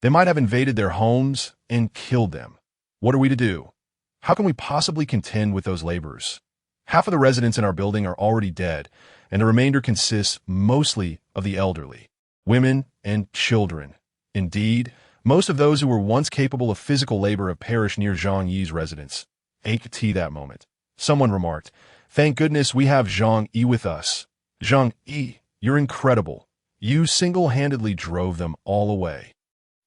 they might have invaded their homes and killed them. What are we to do? How can we possibly contend with those laborers? Half of the residents in our building are already dead, and the remainder consists mostly of the elderly, women, and children. Indeed, most of those who were once capable of physical labor have perished near Zhang Yi's residence. That moment, someone remarked, "Thank goodness we have Zhang Yi with us. Zhang Yi, you're incredible. You single-handedly drove them all away.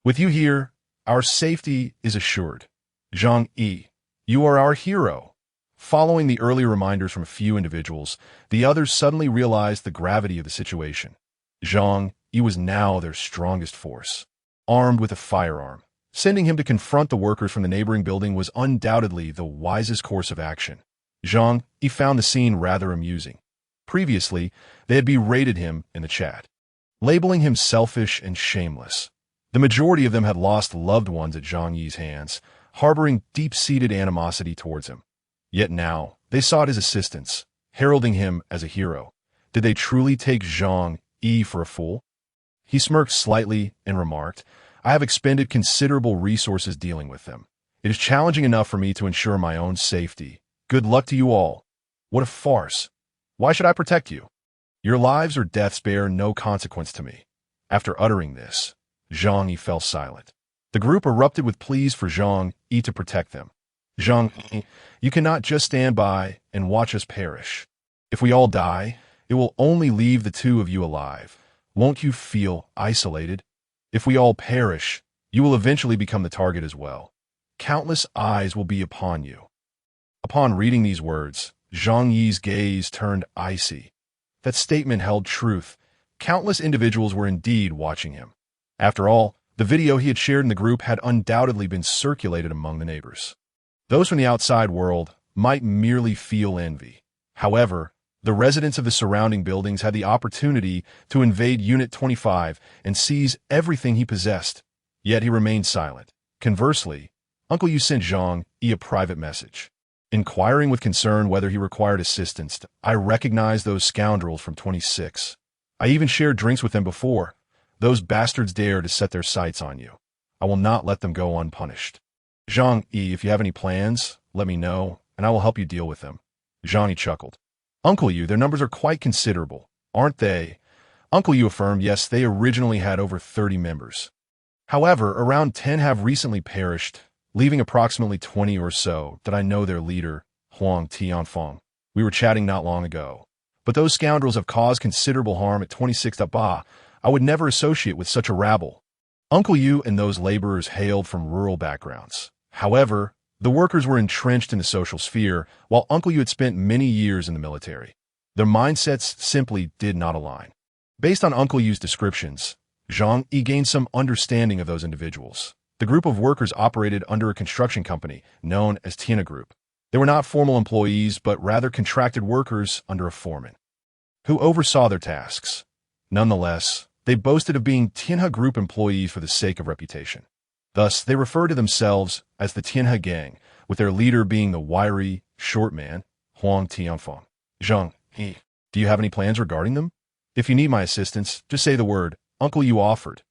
With you here, our safety is assured. Zhang Yi, you are our hero." Following the earlier reminders from a few individuals, the others suddenly realized the gravity of the situation. Zhang Yi was now their strongest force, armed with a firearm. Sending him to confront the workers from the neighboring building was undoubtedly the wisest course of action. Zhang Yi found the scene rather amusing. Previously, they had berated him in the chat, labeling him selfish and shameless. The majority of them had lost loved ones at Zhang Yi's hands, harboring deep-seated animosity towards him. Yet now, they sought his assistance, heralding him as a hero. Did they truly take Zhang Yi for a fool? He smirked slightly and remarked, "I have expended considerable resources dealing with them. It is challenging enough for me to ensure my own safety. Good luck to you all." What a farce. Why should I protect you? Your lives or deaths bear no consequence to me. After uttering this, Zhang Yi fell silent. The group erupted with pleas for Zhang Yi to protect them. "Zhang Yi, you cannot just stand by and watch us perish. If we all die, it will only leave the two of you alive. Won't you feel isolated? If we all perish, you will eventually become the target as well. Countless eyes will be upon you." Upon reading these words, Zhang Yi's gaze turned icy. That statement held truth. Countless individuals were indeed watching him. After all, the video he had shared in the group had undoubtedly been circulated among the neighbors. Those from the outside world might merely feel envy. However, The residents of the surrounding buildings had the opportunity to invade Unit 25 and seize everything he possessed, yet he remained silent. Conversely, Uncle Yu sent Zhang Yi a private message, inquiring with concern whether he required assistance. I recognized those scoundrels from 26. I even shared drinks with them before. Those bastards dare to set their sights on you. I will not let them go unpunished. Zhang Yi, if you have any plans, let me know, and I will help you deal with them. Zhang Yi chuckled. Uncle Yu, their numbers are quite considerable, aren't they? Uncle Yu affirmed yes, they originally had over 30 members. However, around 10 have recently perished, leaving approximately 20 or so that I know their leader, Huang Tianfeng. We were chatting not long ago. But those scoundrels have caused considerable harm at 26. Ba. I would never associate with such a rabble. Uncle Yu and those laborers hailed from rural backgrounds. However, the workers were entrenched in the social sphere, while Uncle Yu had spent many years in the military. Their mindsets simply did not align. Based on Uncle Yu's descriptions, Zhang Yi gained some understanding of those individuals. The group of workers operated under a construction company known as Tianhe Group. They were not formal employees, but rather contracted workers under a foreman, who oversaw their tasks. Nonetheless, they boasted of being Tianhe Group employees for the sake of reputation. Thus, they referred to themselves as the Tianhe Gang, with their leader being the wiry, short man, Huang Tianfeng. Zhang Yi, do you have any plans regarding them? If you need my assistance, just say the word. Uncle Yu offered.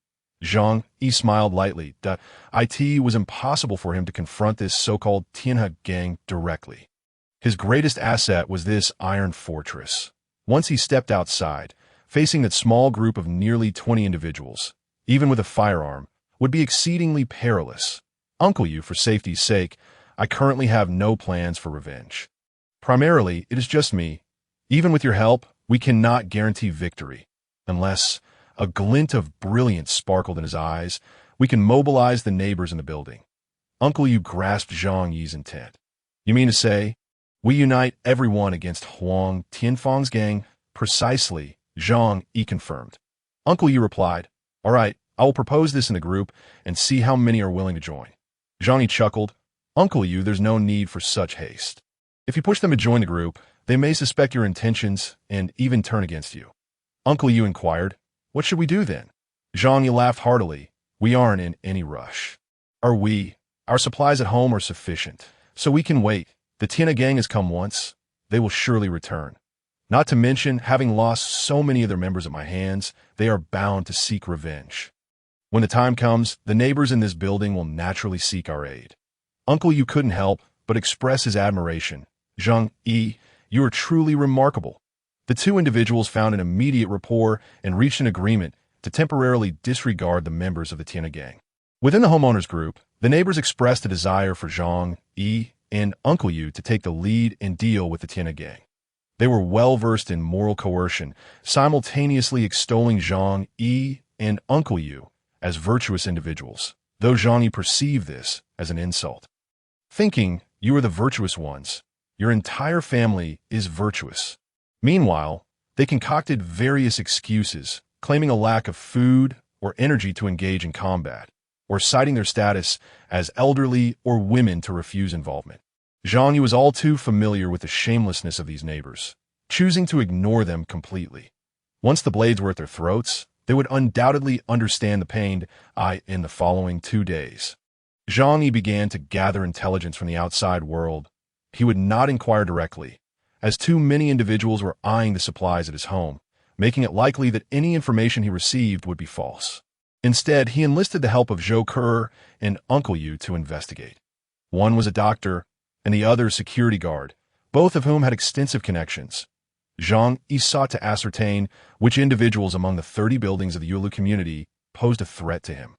Zhang Yi smiled lightly. It was impossible for him to confront this so-called Tianhe Gang directly. His greatest asset was this iron fortress. Once he stepped outside, facing that small group of nearly 20 individuals, even with a firearm, would be exceedingly perilous. Uncle Yu, for safety's sake, I currently have no plans for revenge. Primarily, it is just me. Even with your help, we cannot guarantee victory. Unless a glint of brilliance sparkled in his eyes, we can mobilize the neighbors in the building. Uncle Yu grasped Zhang Yi's intent. You mean to say, we unite everyone against Huang Tianfeng's gang? Precisely, Zhang Yi confirmed. Uncle Yu replied, all right, I will propose this in the group and see how many are willing to join. Zhang Yi chuckled. Uncle Yu, there's no need for such haste. If you push them to join the group, they may suspect your intentions and even turn against you. Uncle Yu inquired, what should we do then? Zhang Yi laughed heartily. We aren't in any rush. Are we? Our supplies at home are sufficient, so we can wait. The Tianhe Gang has come once. They will surely return. Not to mention, having lost so many of their members at my hands, they are bound to seek revenge. When the time comes, the neighbors in this building will naturally seek our aid. Uncle Yu couldn't help but express his admiration. Zhang Yi, you are truly remarkable. The two individuals found an immediate rapport and reached an agreement to temporarily disregard the members of the Tianhe Gang. Within the homeowners group, the neighbors expressed a desire for Zhang Yi and Uncle Yu to take the lead and deal with the Tianhe Gang. They were well-versed in moral coercion, simultaneously extolling Zhang Yi and Uncle Yu as virtuous individuals, though Zhang Yi perceived this as an insult. Thinking, you are the virtuous ones. Your entire family is virtuous. Meanwhile, they concocted various excuses, claiming a lack of food or energy to engage in combat, or citing their status as elderly or women to refuse involvement. Zhang Yi was all too familiar with the shamelessness of these neighbors, choosing to ignore them completely. Once the blades were at their throats, they would undoubtedly understand the pain in the following 2 days. Zhang Yi began to gather intelligence from the outside world. He would not inquire directly, as too many individuals were eyeing the supplies at his home, making it likely that any information he received would be false. Instead, he enlisted the help of Zhou Ke and Uncle Yu to investigate. One was a doctor, and the other a security guard, both of whom had extensive connections. Zhang Yi sought to ascertain which individuals among the 30 buildings of the Yulu community posed a threat to him.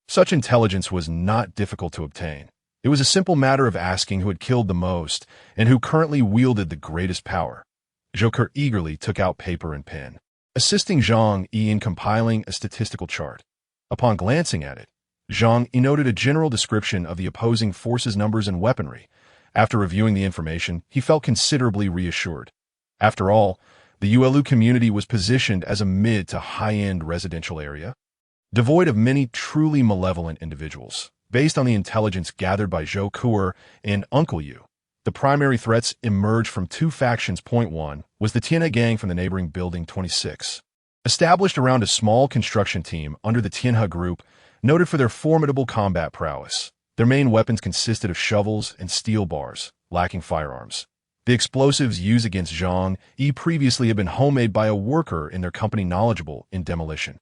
Such intelligence was not difficult to obtain. It was a simple matter of asking who had killed the most and who currently wielded the greatest power. Zhou Ke eagerly took out paper and pen, assisting Zhang Yi in compiling a statistical chart. Upon glancing at it, Zhang Yi noted a general description of the opposing forces' numbers and weaponry. After reviewing the information, he felt considerably reassured. After all, the Yulu community was positioned as a mid to high-end residential area, devoid of many truly malevolent individuals. Based on the intelligence gathered by Zhou Ke and Uncle Yu, The primary threats emerged from two factions. Point 1 was the Tianhe gang from the neighboring Building 26. Established around a small construction team under the Tianhe group, noted for their formidable combat prowess. Their main weapons consisted of shovels and steel bars, lacking firearms. The explosives used against Zhang Yi previously had been homemade by a worker in their company knowledgeable in demolition,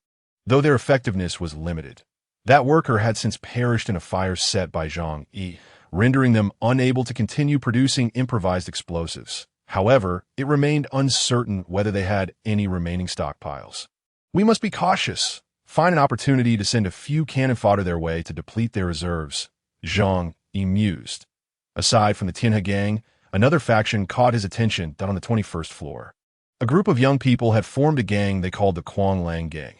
though their effectiveness was limited. That worker had since perished in a fire set by Zhang Yi, rendering them unable to continue producing improvised explosives. However, it remained uncertain whether they had any remaining stockpiles. We must be cautious. Find an opportunity to send a few cannon fodder their way to deplete their reserves, Zhang Yi mused. Aside from the Tianhe gang, another faction caught his attention down on the 21st floor. A group of young people had formed a gang they called the Quanglang Gang.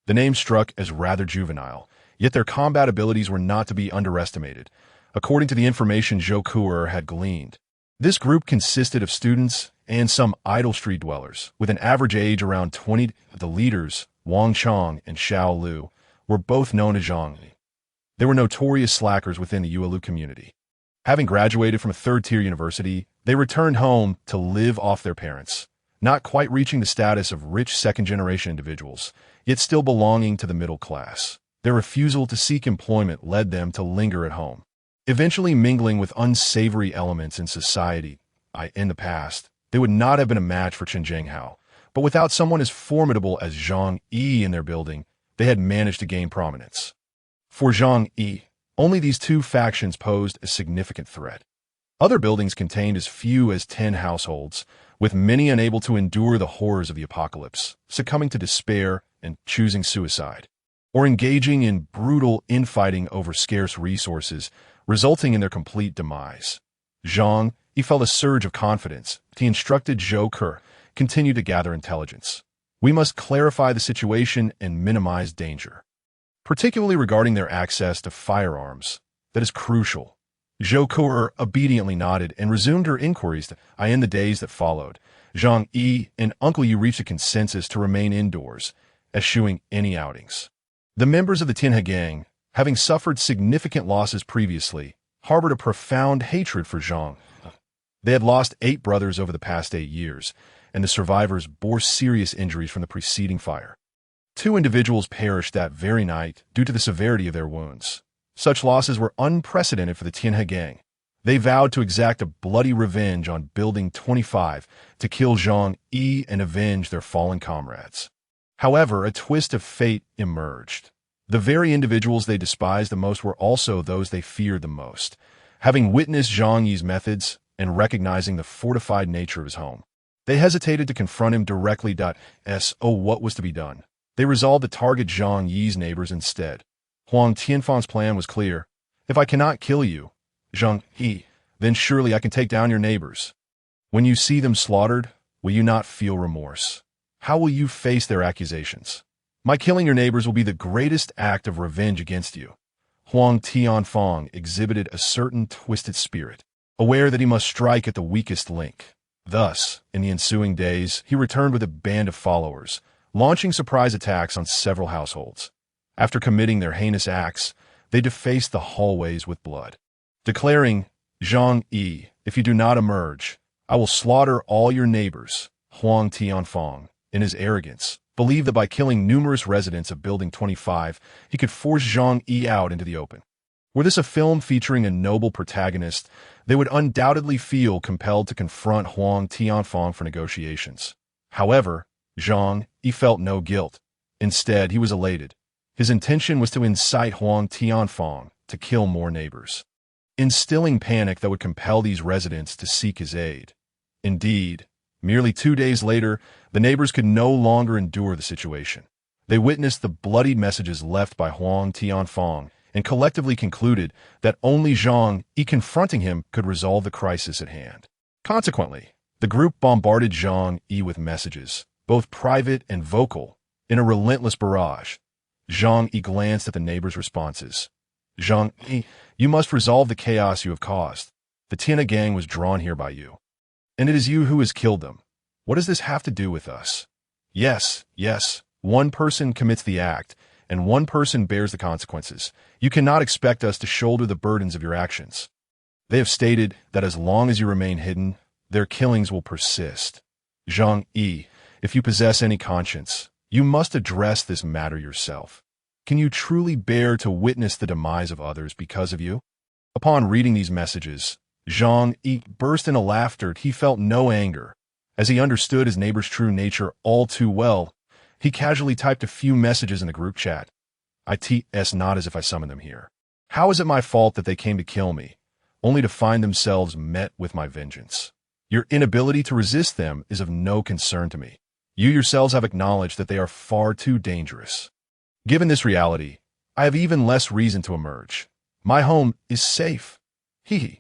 The name struck as rather juvenile, yet their combat abilities were not to be underestimated, according to the information Zhou Kuer had gleaned. This group consisted of students and some idle street dwellers, with an average age around 20. The leaders, Wang Chong and Xiao Lu, were both known as Zhang Yi. They were notorious slackers within the Yuelu community. Having graduated from a third-tier university, they returned home to live off their parents, not quite reaching the status of rich second-generation individuals, yet still belonging to the middle class. Their refusal to seek employment led them to linger at home, eventually mingling with unsavory elements in society. In the past, they would not have been a match for Chen Zhenghao, but without someone as formidable as Zhang Yi in their building, they had managed to gain prominence. For Zhang Yi, only these two factions posed a significant threat. Other buildings contained as few as 10 households, with many unable to endure the horrors of the apocalypse, succumbing to despair and choosing suicide, or engaging in brutal infighting over scarce resources, resulting in their complete demise. Zhang Yi felt a surge of confidence. He instructed Zhou Kuer, continue to gather intelligence. We must clarify the situation and minimize danger, particularly regarding their access to firearms. That is crucial. Zhou Kuer obediently nodded and resumed her inquiries. In the days that followed, Zhang Yi and Uncle Yi reached a consensus to remain indoors, eschewing any outings. The members of the Tianhe gang, having suffered significant losses previously, harbored a profound hatred for Zhang. They had lost 8 brothers over the past 8 years, and the survivors bore serious injuries from the preceding fire. 2 individuals perished that very night due to the severity of their wounds. Such losses were unprecedented for the Tianhe gang. They vowed to exact a bloody revenge on Building 25 to kill Zhang Yi and avenge their fallen comrades. However, a twist of fate emerged. The very individuals they despised the most were also those they feared the most. Having witnessed Zhang Yi's methods and recognizing the fortified nature of his home, they hesitated to confront him directly. What was to be done? They resolved to target Zhang Yi's neighbors instead. Huang Tianfang's plan was clear. If I cannot kill you, Zhang Yi, then surely I can take down your neighbors. When you see them slaughtered, will you not feel remorse? How will you face their accusations? My killing your neighbors will be the greatest act of revenge against you. Huang Tianfang exhibited a certain twisted spirit, aware that he must strike at the weakest link. Thus, in the ensuing days, he returned with a band of followers, launching surprise attacks on several households. After committing their heinous acts, they defaced the hallways with blood, declaring, Zhang Yi, if you do not emerge, I will slaughter all your neighbors. Huang Tianfang, in his arrogance, believed that by killing numerous residents of Building 25, he could force Zhang Yi out into the open. Were this a film featuring a noble protagonist, they would undoubtedly feel compelled to confront Huang Tianfang for negotiations. However, Zhang Yi felt no guilt. Instead, he was elated. His intention was to incite Huang Tianfang to kill more neighbors, instilling panic that would compel these residents to seek his aid. Indeed, merely 2 days later, the neighbors could no longer endure the situation. They witnessed the bloodied messages left by Huang Tianfang and collectively concluded that only Zhang Yi confronting him could resolve the crisis at hand. Consequently, the group bombarded Zhang Yi with messages, both private and vocal, in a relentless barrage. Zhang Yi glanced at the neighbors' responses. Zhang Yi, you must resolve the chaos you have caused. The Tianhe gang was drawn here by you, and it is you who has killed them. What does this have to do with us? Yes, one person commits the act, and one person bears the consequences. You cannot expect us to shoulder the burdens of your actions. They have stated that as long as you remain hidden, their killings will persist. Zhang Yi, if you possess any conscience, you must address this matter yourself. Can you truly bear to witness the demise of others because of you? Upon reading these messages, Zhang Yi burst into laughter. He felt no anger. As he understood his neighbor's true nature all too well, he casually typed a few messages in the group chat. It's not as if I summoned them here. How is it my fault that they came to kill me, only to find themselves met with my vengeance? Your inability to resist them is of no concern to me. You yourselves have acknowledged that they are far too dangerous. Given this reality, I have even less reason to emerge. My home is safe. Hee.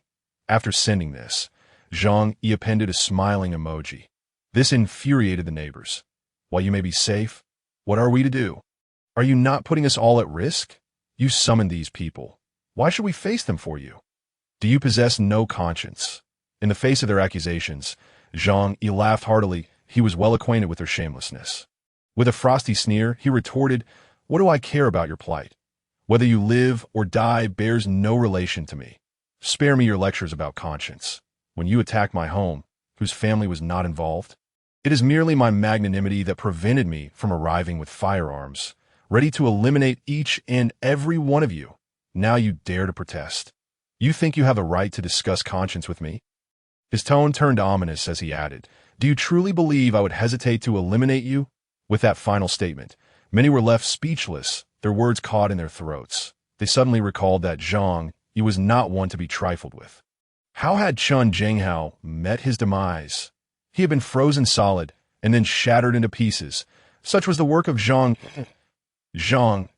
After sending this, Zhang Yi appended a smiling emoji. This infuriated the neighbors. While you may be safe, what are we to do? Are you not putting us all at risk? You summoned these people. Why should we face them for you? Do you possess no conscience? In the face of their accusations, Zhang Yi laughed heartily. He was well acquainted with their shamelessness. With a frosty sneer, he retorted, "What do I care about your plight? Whether you live or die bears no relation to me. Spare me your lectures about conscience. When you attacked my home, whose family was not involved, it is merely my magnanimity that prevented me from arriving with firearms, ready to eliminate each and every one of you. Now you dare to protest. You think you have a right to discuss conscience with me?" His tone turned ominous as he added, "Do you truly believe I would hesitate to eliminate you?" With that final statement, many were left speechless, their words caught in their throats. They suddenly recalled that Zhang Yi was not one to be trifled with. How had Chun Zhenghao met his demise? He had been frozen solid and then shattered into pieces. Such was the work of Zhang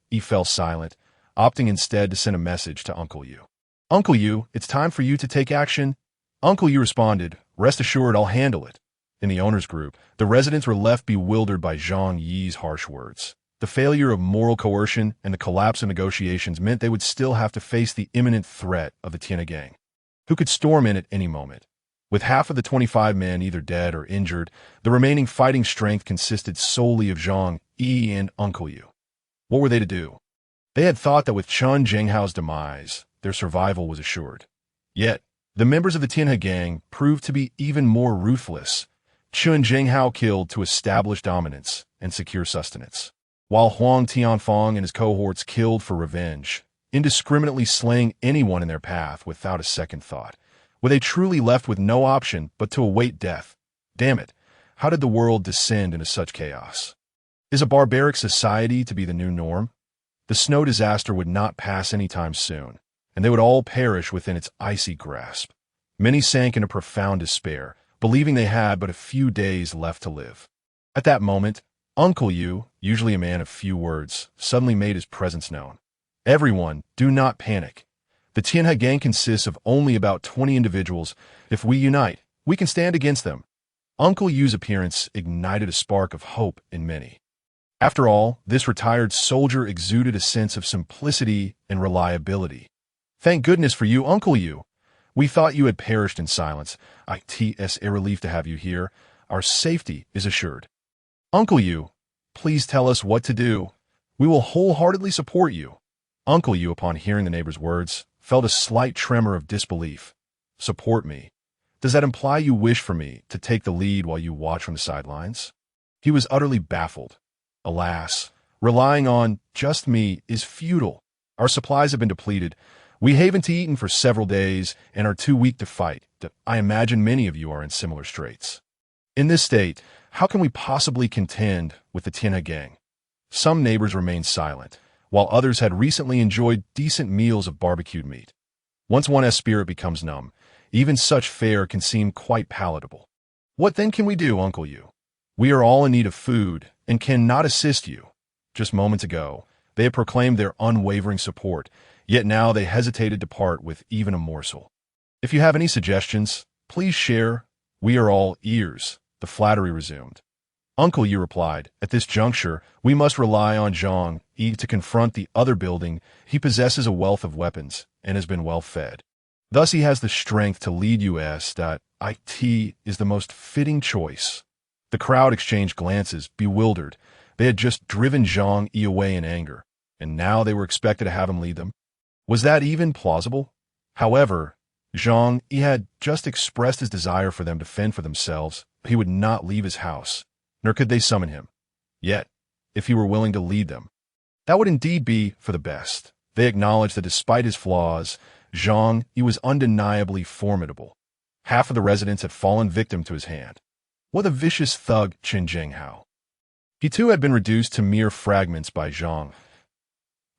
Yi fell silent, opting instead to send a message to Uncle Yu. "Uncle Yu, it's time for you to take action." Uncle Yu responded, "Rest assured I'll handle it." In the owner's group, the residents were left bewildered by Zhang Yi's harsh words. The failure of moral coercion and the collapse of negotiations meant they would still have to face the imminent threat of the Tianhe gang, who could storm in at any moment. With half of the 25 men either dead or injured, the remaining fighting strength consisted solely of Zhang Yi and Uncle Yu. What were they to do? They had thought that with Chun Zhenghao's demise, their survival was assured. Yet, the members of the Tianhe gang proved to be even more ruthless. Chun Zhenghao killed to establish dominance and secure sustenance, while Huang Tianfeng and his cohorts killed for revenge, indiscriminately slaying anyone in their path without a second thought. Were they truly left with no option but to await death? Damn it, how did the world descend into such chaos? Is a barbaric society to be the new norm? The snow disaster would not pass anytime soon, and they would all perish within its icy grasp. Many sank into profound despair, believing they had but a few days left to live. At that moment, Uncle Yu, usually a man of few words, suddenly made his presence known. "Everyone, do not panic. The Tianhe gang consists of only about 20 individuals. If we unite, we can stand against them." Uncle Yu's appearance ignited a spark of hope in many. After all, this retired soldier exuded a sense of simplicity and reliability. "Thank goodness for you, Uncle Yu. We thought you had perished in silence. It's a relief to have you here. Our safety is assured. Uncle Yu, please tell us what to do. We will wholeheartedly support you." Uncle Yu, upon hearing the neighbor's words, felt a slight tremor of disbelief. "Support me? Does that imply you wish for me to take the lead while you watch from the sidelines?" He was utterly baffled. Alas, relying on just me is futile. Our supplies have been depleted. We haven't eaten for several days and are too weak to fight. I imagine many of you are in similar straits. In this state, how can we possibly contend with the Tianhe gang? Some neighbors remained silent, while others had recently enjoyed decent meals of barbecued meat. Once one's spirit becomes numb, even such fare can seem quite palatable. "What then can we do, Uncle Yu? We are all in need of food and cannot assist you." Just moments ago, they had proclaimed their unwavering support, yet now they hesitated to part with even a morsel. "If you have any suggestions, please share. We are all ears," the flattery resumed. Uncle Yu replied, "At this juncture, we must rely on Zhang Yi to confront the other building. He possesses a wealth of weapons and has been well fed. Thus he has the strength to lead us. It is the most fitting choice." The crowd exchanged glances, bewildered. They had just driven Zhang Yi away in anger, and now they were expected to have him lead them. Was that even plausible? However, Zhang Yi had just expressed his desire for them to fend for themselves, but he would not leave his house, nor could they summon him. Yet, if he were willing to lead them, that would indeed be for the best. They acknowledged that despite his flaws, Zhang Yi was undeniably formidable. Half of the residents had fallen victim to his hand. What a vicious thug, Qin Zhenghao. He too had been reduced to mere fragments by Zhang.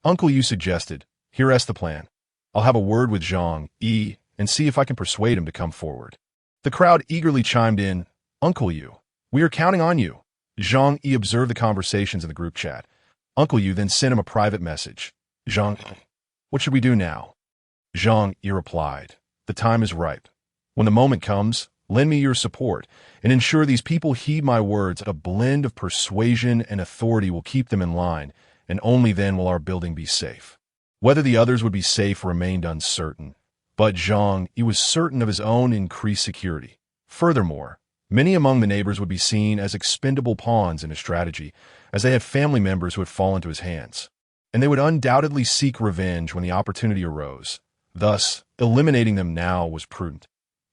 Uncle Yu suggested, "Here's the plan. I'll have a word with Zhang Yi and see if I can persuade him to come forward." The crowd eagerly chimed in, "Uncle Yu, we are counting on you." Zhang Yi observed the conversations in the group chat. Uncle Yu then sent him a private message. "Zhang, what should we do now?" Zhang Yi replied, "The time is ripe. When the moment comes, lend me your support and ensure these people heed my words. A blend of persuasion and authority will keep them in line, and only then will our building be safe." Whether the others would be safe remained uncertain, but Zhang Yi was certain of his own increased security. Furthermore, many among the neighbors would be seen as expendable pawns in his strategy, as they had family members who had fallen into his hands, and they would undoubtedly seek revenge when the opportunity arose. Thus, eliminating them now was prudent.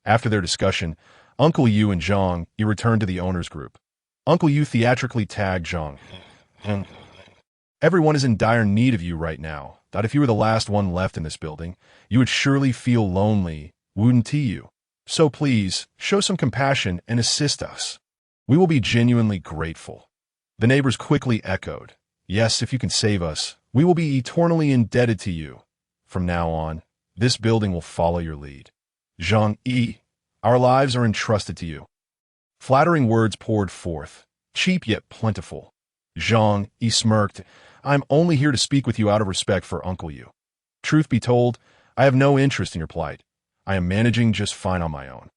After their discussion, Uncle Yu and Zhang Yi returned to the owner's group. Uncle Yu theatrically tagged Zhang. "Everyone is in dire need of you right now. That if you were the last one left in this building, you would surely feel lonely, wouldn't you? So please, show some compassion and assist us. We will be genuinely grateful." The neighbors quickly echoed, "Yes, if you can save us, we will be eternally indebted to you. From now on, this building will follow your lead. Zhang Yi, our lives are entrusted to you." Flattering words poured forth, cheap yet plentiful. Zhang Yi smirked. "I'm only here to speak with you out of respect for Uncle Yu. Truth be told, I have no interest in your plight. I am managing just fine on my own.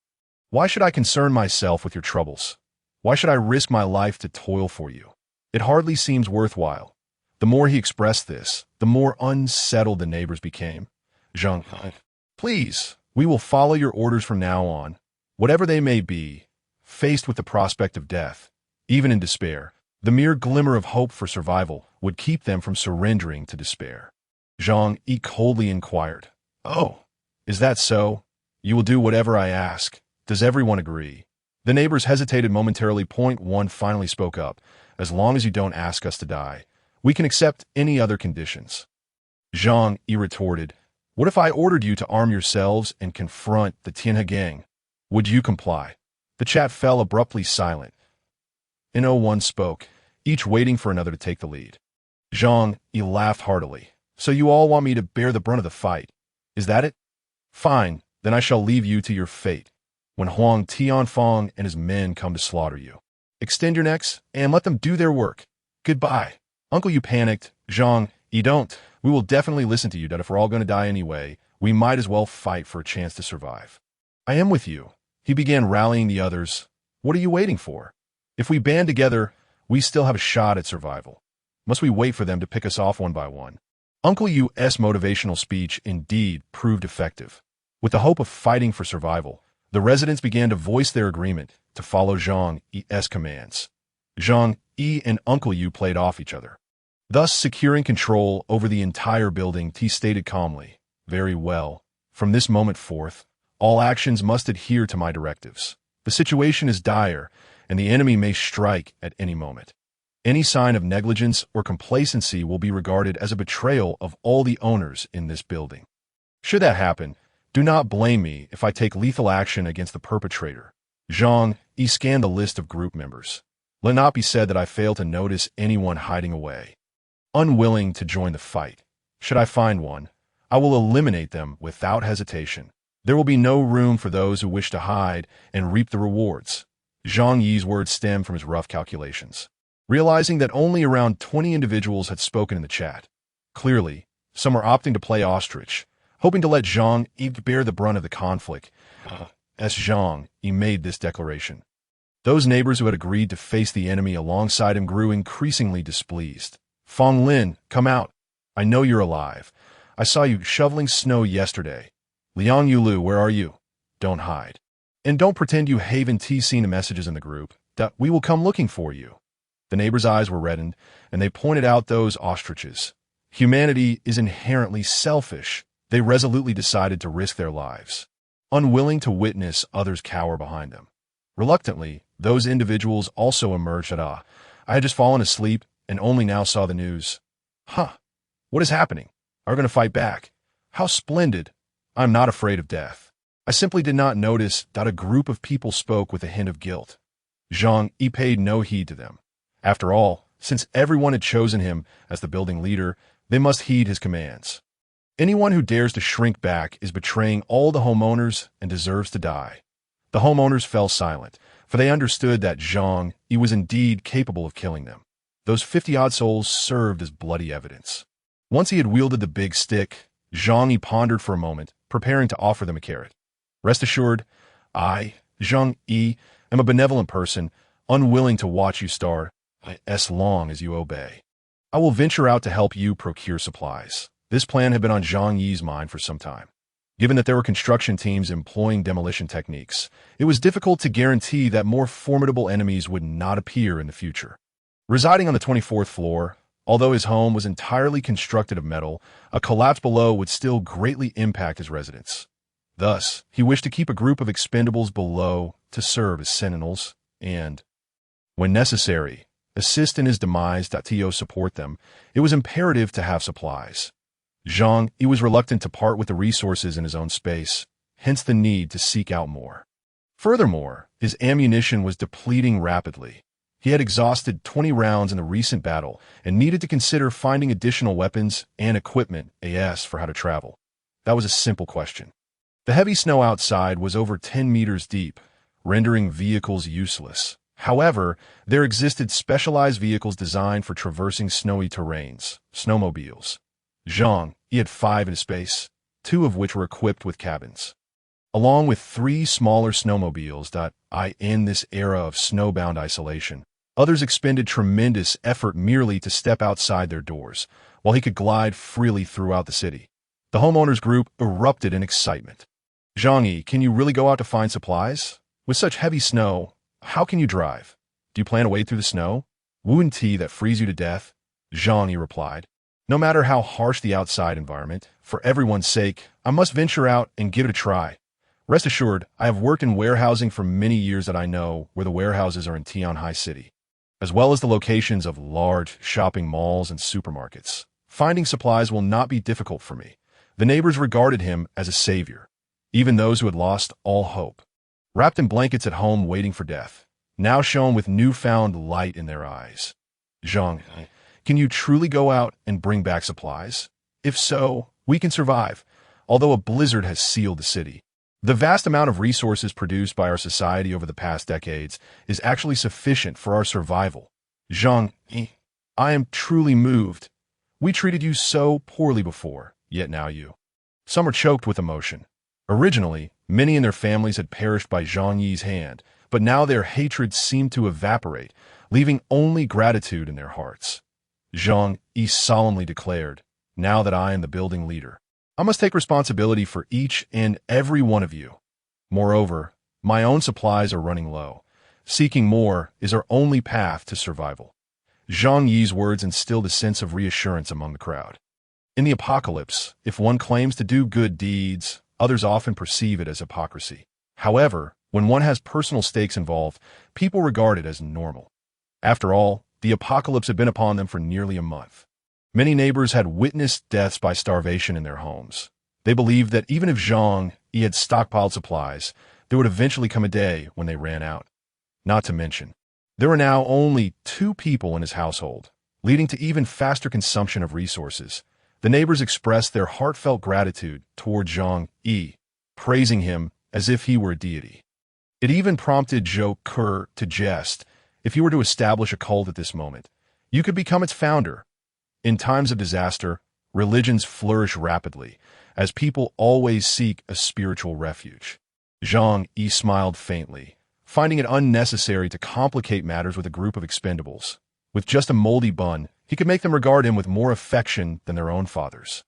Why should I concern myself with your troubles? Why should I risk my life to toil for you? It hardly seems worthwhile." The more he expressed this, the more unsettled the neighbors became. "Zhang, please, we will follow your orders from now on, whatever they may be." Faced with the prospect of death, even in despair, the mere glimmer of hope for survival would keep them from surrendering to despair. Zhang Yi coldly inquired, "Oh, is that so? You will do whatever I ask. Does everyone agree?" The neighbors hesitated momentarily. Point one finally spoke up. "As long as you don't ask us to die, we can accept any other conditions." Zhang Yi retorted, "What if I ordered you to arm yourselves and confront the Tianhe gang? Would you comply?" The chat fell abruptly silent. No one spoke, each waiting for another to take the lead. Zhang Yi laughed heartily. "So you all want me to bear the brunt of the fight? Is that it? Fine, then I shall leave you to your fate. When Huang Tianfeng and his men come to slaughter you, extend your necks and let them do their work. Goodbye." Uncle Yu panicked. "Zhang Yi, don't. We will definitely listen to you, that if we're all going to die anyway, we might as well fight for a chance to survive." "I am with you." He began rallying the others. "What are you waiting for? If we band together, we still have a shot at survival. Must we wait for them to pick us off one by one?" Uncle Yu's motivational speech indeed proved effective. With the hope of fighting for survival, the residents began to voice their agreement to follow Zhang Yi's commands. Zhang Yi and Uncle Yu played off each other, thus securing control over the entire building. He stated calmly, "Very well. From this moment forth, all actions must adhere to my directives. The situation is dire, and the enemy may strike at any moment. Any sign of negligence or complacency will be regarded as a betrayal of all the owners in this building. Should that happen, do not blame me if I take lethal action against the perpetrator." Zhang Yi scanned the list of group members. Let not be said that I fail to notice anyone hiding away, unwilling to join the fight. Should I find one, I will eliminate them without hesitation. There will be no room for those who wish to hide and reap the rewards. Zhang Yi's words stemmed from his rough calculations. Realizing that only around 20 individuals had spoken in the chat, clearly, some were opting to play ostrich, hoping to let Zhang Yi bear the brunt of the conflict. As Zhang Yi made this declaration, those neighbors who had agreed to face the enemy alongside him grew increasingly displeased. "Feng Lin, come out. I know you're alive. I saw you shoveling snow yesterday. Liang Yulu, where are you? Don't hide. And don't pretend you haven't seen the messages in the group. We will come looking for you." The neighbors' eyes were reddened, and they pointed out those ostriches. Humanity is inherently selfish. They resolutely decided to risk their lives. unwilling to witness others cower behind them. Reluctantly, those individuals also emerged at I had just fallen asleep and only now saw the news. Huh. What is happening? Are we going to fight back? How splendid. I'm not afraid of death. I simply did not notice that a group of people spoke with a hint of guilt. Zhang Yi paid no heed to them. After all, since everyone had chosen him as the building leader, they must heed his commands. Anyone who dares to shrink back is betraying all the homeowners and deserves to die. The homeowners fell silent, for they understood that Zhang Yi was indeed capable of killing them. Those 50-odd souls served as bloody evidence. Once he had wielded the big stick, Zhang Yi pondered for a moment, preparing to offer them a carrot. Rest assured, I, Zhang Yi, am a benevolent person, unwilling to watch you starve as long as you obey. I will venture out to help you procure supplies. This plan had been on Zhang Yi's mind for some time. Given that there were construction teams employing demolition techniques, it was difficult to guarantee that more formidable enemies would not appear in the future. Residing on the 24th floor, although his home was entirely constructed of metal, a collapse below would still greatly impact his residence. Thus, he wished to keep a group of expendables below to serve as sentinels and, when necessary, assist in his demise. To support them, it was imperative to have supplies. Zhang Yi was reluctant to part with the resources in his own space, hence the need to seek out more. Furthermore, his ammunition was depleting rapidly. He had exhausted 20 rounds in the recent battle and needed to consider finding additional weapons and equipment for how to travel. That was a simple question. The heavy snow outside was over 10 meters deep, rendering vehicles useless. However, there existed specialized vehicles designed for traversing snowy terrains, snowmobiles. Zhang Yi had 5 in space, 2 of which were equipped with cabins. Along with 3 smaller snowmobiles. In this era of snowbound isolation, others expended tremendous effort merely to step outside their doors, while he could glide freely throughout the city. The homeowners group erupted in excitement. Zhang Yi, can you really go out to find supplies? With such heavy snow, how can you drive? Do you plan to wade through the snow? Wouldn't that freeze you to death? Zhang Yi replied. No matter how harsh the outside environment, for everyone's sake, I must venture out and give it a try. Rest assured, I have worked in warehousing for many years that I know where the warehouses are in Tianhai City, as well as the locations of large shopping malls and supermarkets. Finding supplies will not be difficult for me. The neighbors regarded him as a savior, even those who had lost all hope. Wrapped in blankets at home waiting for death, now shone with newfound light in their eyes. Zhang, can you truly go out and bring back supplies? If so, we can survive, although a blizzard has sealed the city. The vast amount of resources produced by our society over the past decades is actually sufficient for our survival. Zhang Yi, I am truly moved. We treated you so poorly before, yet now you. Some are choked with emotion. Originally, many in their families had perished by Zhang Yi's hand, but now their hatred seemed to evaporate, leaving only gratitude in their hearts. Zhang Yi solemnly declared, now that I am the building leader, I must take responsibility for each and every one of you. Moreover, my own supplies are running low. Seeking more is our only path to survival. Zhang Yi's words instilled a sense of reassurance among the crowd. In the apocalypse, if one claims to do good deeds, others often perceive it as hypocrisy. However, when one has personal stakes involved, people regard it as normal. After all, the apocalypse had been upon them for nearly a month. Many neighbors had witnessed deaths by starvation in their homes. They believed that even if Zhang Yi had stockpiled supplies, there would eventually come a day when they ran out. Not to mention, there were now only 2 people in his household, leading to even faster consumption of resources. The neighbors expressed their heartfelt gratitude toward Zhang Yi, praising him as if he were a deity. It even prompted Zhou Ke to jest, if you were to establish a cult at this moment, you could become its founder. In times of disaster, religions flourish rapidly, as people always seek a spiritual refuge. Zhang Yi smiled faintly, finding it unnecessary to complicate matters with a group of expendables. With just a moldy bun, he could make them regard him with more affection than their own fathers.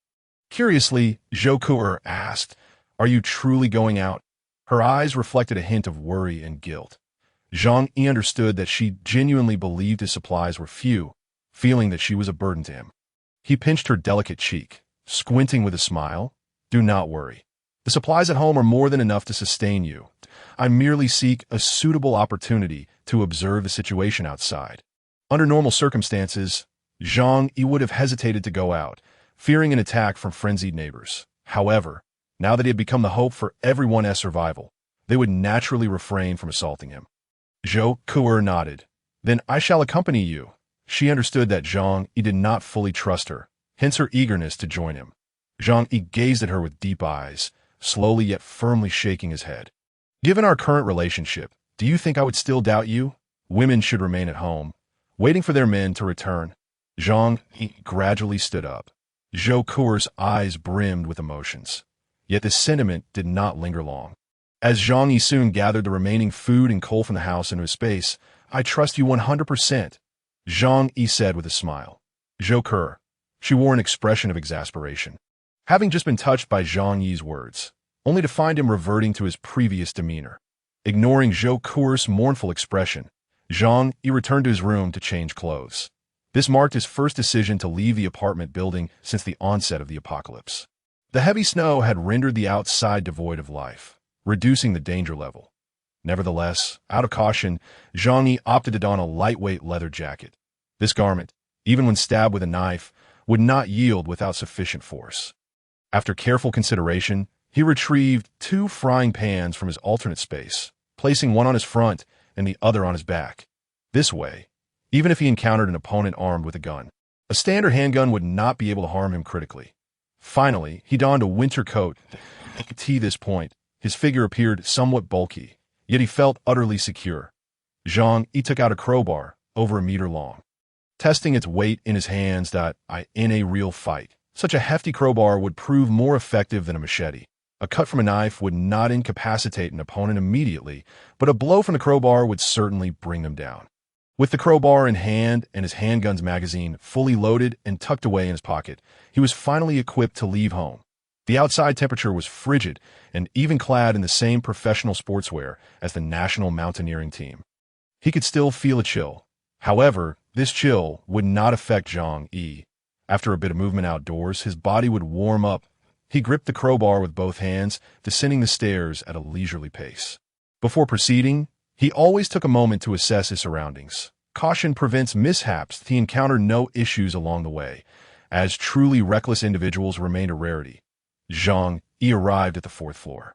Curiously, Zhou Ke asked, are you truly going out? Her eyes reflected a hint of worry and guilt. Zhang Yi understood that she genuinely believed his supplies were few, feeling that she was a burden to him. He pinched her delicate cheek, squinting with a smile. Do not worry. The supplies at home are more than enough to sustain you. I merely seek a suitable opportunity to observe the situation outside. Under normal circumstances, Zhang Yi would have hesitated to go out, fearing an attack from frenzied neighbors. However, now that he had become the hope for everyone's survival, they would naturally refrain from assaulting him. Zhou Kuer nodded. Then I shall accompany you. She understood that Zhang Yi did not fully trust her, hence her eagerness to join him. Zhang Yi gazed at her with deep eyes, slowly yet firmly shaking his head. Given our current relationship, do you think I would still doubt you? Women should remain at home, waiting for their men to return. Zhang Yi gradually stood up. Zhou Kuer's eyes brimmed with emotions. Yet this sentiment did not linger long. As Zhang Yi soon gathered the remaining food and coal from the house into his space, I trust you 100%, Zhang Yi said with a smile. Zhou Kuer. She wore an expression of exasperation, having just been touched by Zhang Yi's words, only to find him reverting to his previous demeanor. Ignoring Zhou Kuer's mournful expression, Zhang Yi returned to his room to change clothes. This marked his first decision to leave the apartment building since the onset of the apocalypse. The heavy snow had rendered the outside devoid of life, reducing the danger level. Nevertheless, out of caution, Zhang Yi opted to don a lightweight leather jacket. This garment, even when stabbed with a knife, would not yield without sufficient force. After careful consideration, he retrieved 2 frying pans from his alternate space, placing one on his front and the other on his back. This way, even if he encountered an opponent armed with a gun, a standard handgun would not be able to harm him critically. Finally, he donned a winter coat. At this point, his figure appeared somewhat bulky, yet he felt utterly secure. Zhang Yi took out a crowbar, over a meter long. Testing its weight in his hands in a real fight, such a hefty crowbar would prove more effective than a machete. A cut from a knife would not incapacitate an opponent immediately, but a blow from the crowbar would certainly bring them down. With the crowbar in hand and his handgun's magazine fully loaded and tucked away in his pocket, he was finally equipped to leave home. The outside temperature was frigid and even clad in the same professional sportswear as the national mountaineering team. He could still feel a chill. However, this chill would not affect Zhang Yi. After a bit of movement outdoors, his body would warm up. He gripped the crowbar with both hands, descending the stairs at a leisurely pace. Before proceeding, he always took a moment to assess his surroundings. Caution prevents mishaps. He encountered no issues along the way, as truly reckless individuals remained a rarity. Zhang Yi arrived at the 4th floor.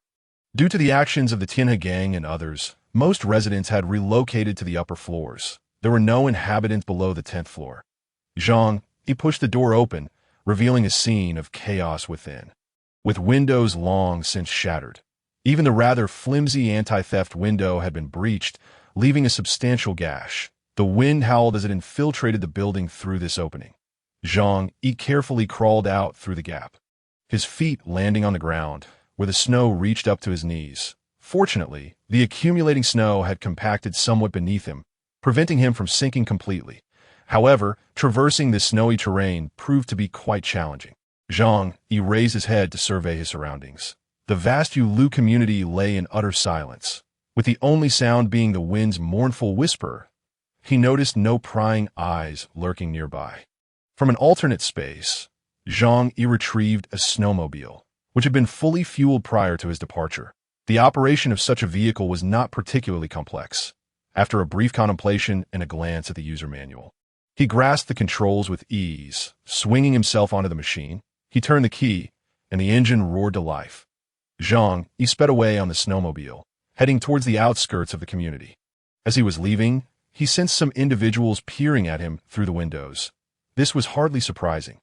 Due to the actions of the Tianhe gang and others, most residents had relocated to the upper floors. There were no inhabitants below the 10th floor. Zhang Yi pushed the door open, revealing a scene of chaos within. With windows long since shattered, even the rather flimsy anti-theft window had been breached, leaving a substantial gash. The wind howled as it infiltrated the building through this opening. Zhang Yi carefully crawled out through the gap, his feet landing on the ground, where the snow reached up to his knees. Fortunately, the accumulating snow had compacted somewhat beneath him, preventing him from sinking completely. However, traversing this snowy terrain proved to be quite challenging. Zhang Yi raised his head to survey his surroundings. The vast Yulu community lay in utter silence, with the only sound being the wind's mournful whisper. He noticed no prying eyes lurking nearby. From an alternate space, Zhang Yi retrieved a snowmobile, which had been fully fueled prior to his departure. The operation of such a vehicle was not particularly complex. After a brief contemplation and a glance at the user manual, he grasped the controls with ease. Swinging himself onto the machine, he turned the key, and the engine roared to life. Zhang Yi sped away on the snowmobile, heading towards the outskirts of the community. As he was leaving, he sensed some individuals peering at him through the windows. This was hardly surprising.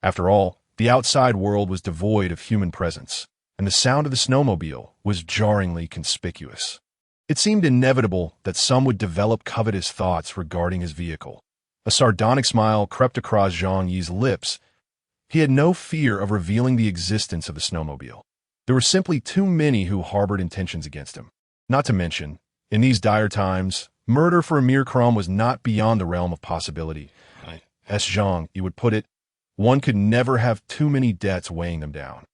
After all, the outside world was devoid of human presence, and the sound of the snowmobile was jarringly conspicuous. It seemed inevitable that some would develop covetous thoughts regarding his vehicle. A sardonic smile crept across Zhang Yi's lips. He had no fear of revealing the existence of the snowmobile. There were simply too many who harbored intentions against him. Not to mention, in these dire times, murder for a mere crumb was not beyond the realm of possibility. As Zhang Yi would put it, one could never have too many debts weighing them down.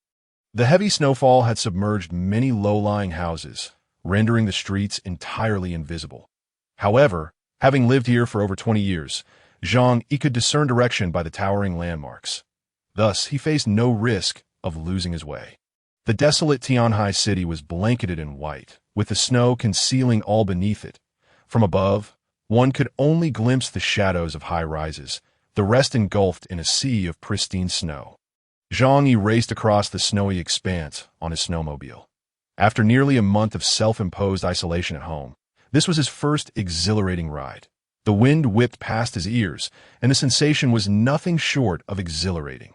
The heavy snowfall had submerged many low-lying houses, rendering the streets entirely invisible. However, having lived here for over 20 years, Zhang Yi could discern direction by the towering landmarks. Thus, he faced no risk of losing his way. The desolate Tianhai city was blanketed in white, with the snow concealing all beneath it. From above, one could only glimpse the shadows of high rises, the rest engulfed in a sea of pristine snow. Zhang Yi raced across the snowy expanse on his snowmobile. After nearly a month of self-imposed isolation at home, this was his first exhilarating ride. The wind whipped past his ears, and the sensation was nothing short of exhilarating.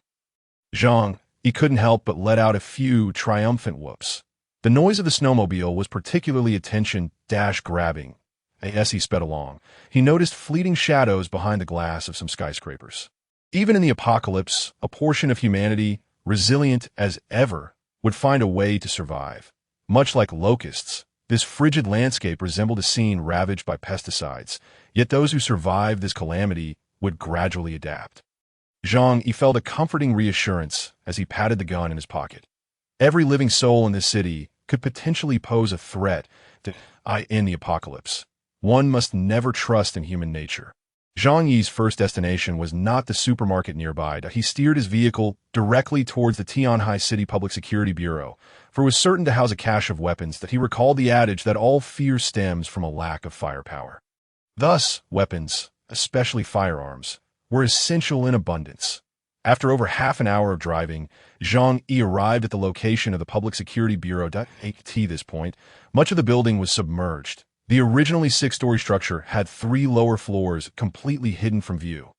Zhang Yi couldn't help but let out a few triumphant whoops. The noise of the snowmobile was particularly attention-grabbing. As he sped along, he noticed fleeting shadows behind the glass of some skyscrapers. Even in the apocalypse, a portion of humanity, resilient as ever, would find a way to survive. Much like locusts, this frigid landscape resembled a scene ravaged by pesticides, yet those who survived this calamity would gradually adapt. Zhang Yi felt a comforting reassurance as he patted the gun in his pocket. Every living soul in this city could potentially pose a threat to the apocalypse. One must never trust in human nature. Zhang Yi's first destination was not the supermarket nearby. He steered his vehicle directly towards the Tianhai City Public Security Bureau, for it was certain to house a cache of weapons that he recalled the adage that all fear stems from a lack of firepower. Thus, weapons, especially firearms, were essential in abundance. After over half an hour of driving, Zhang Yi arrived at the location of the Public Security Bureau. At this point, much of the building was submerged. The originally 6-story structure had 3 lower floors completely hidden from view.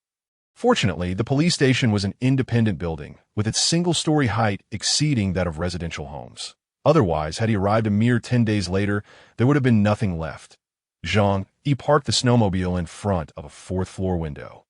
Fortunately, the police station was an independent building, with its single-story height exceeding that of residential homes. Otherwise, had he arrived a mere 10 days later, there would have been nothing left. Zhang Yi parked the snowmobile in front of a 4th-floor window.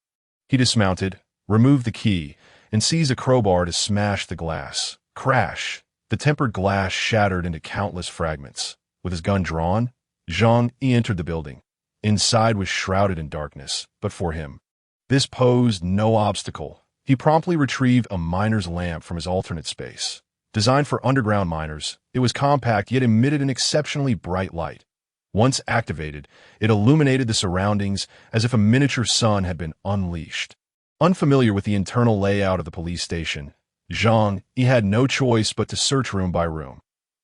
He dismounted, removed the key, and seized a crowbar to smash the glass. Crash! The tempered glass shattered into countless fragments. With his gun drawn, Zhang Yi entered the building. Inside was shrouded in darkness, but for him, this posed no obstacle. He promptly retrieved a miner's lamp from his alternate space. Designed for underground miners, it was compact yet emitted an exceptionally bright light. Once activated, it illuminated the surroundings as if a miniature sun had been unleashed. Unfamiliar with the internal layout of the police station, Zhang Yi had no choice but to search room by room.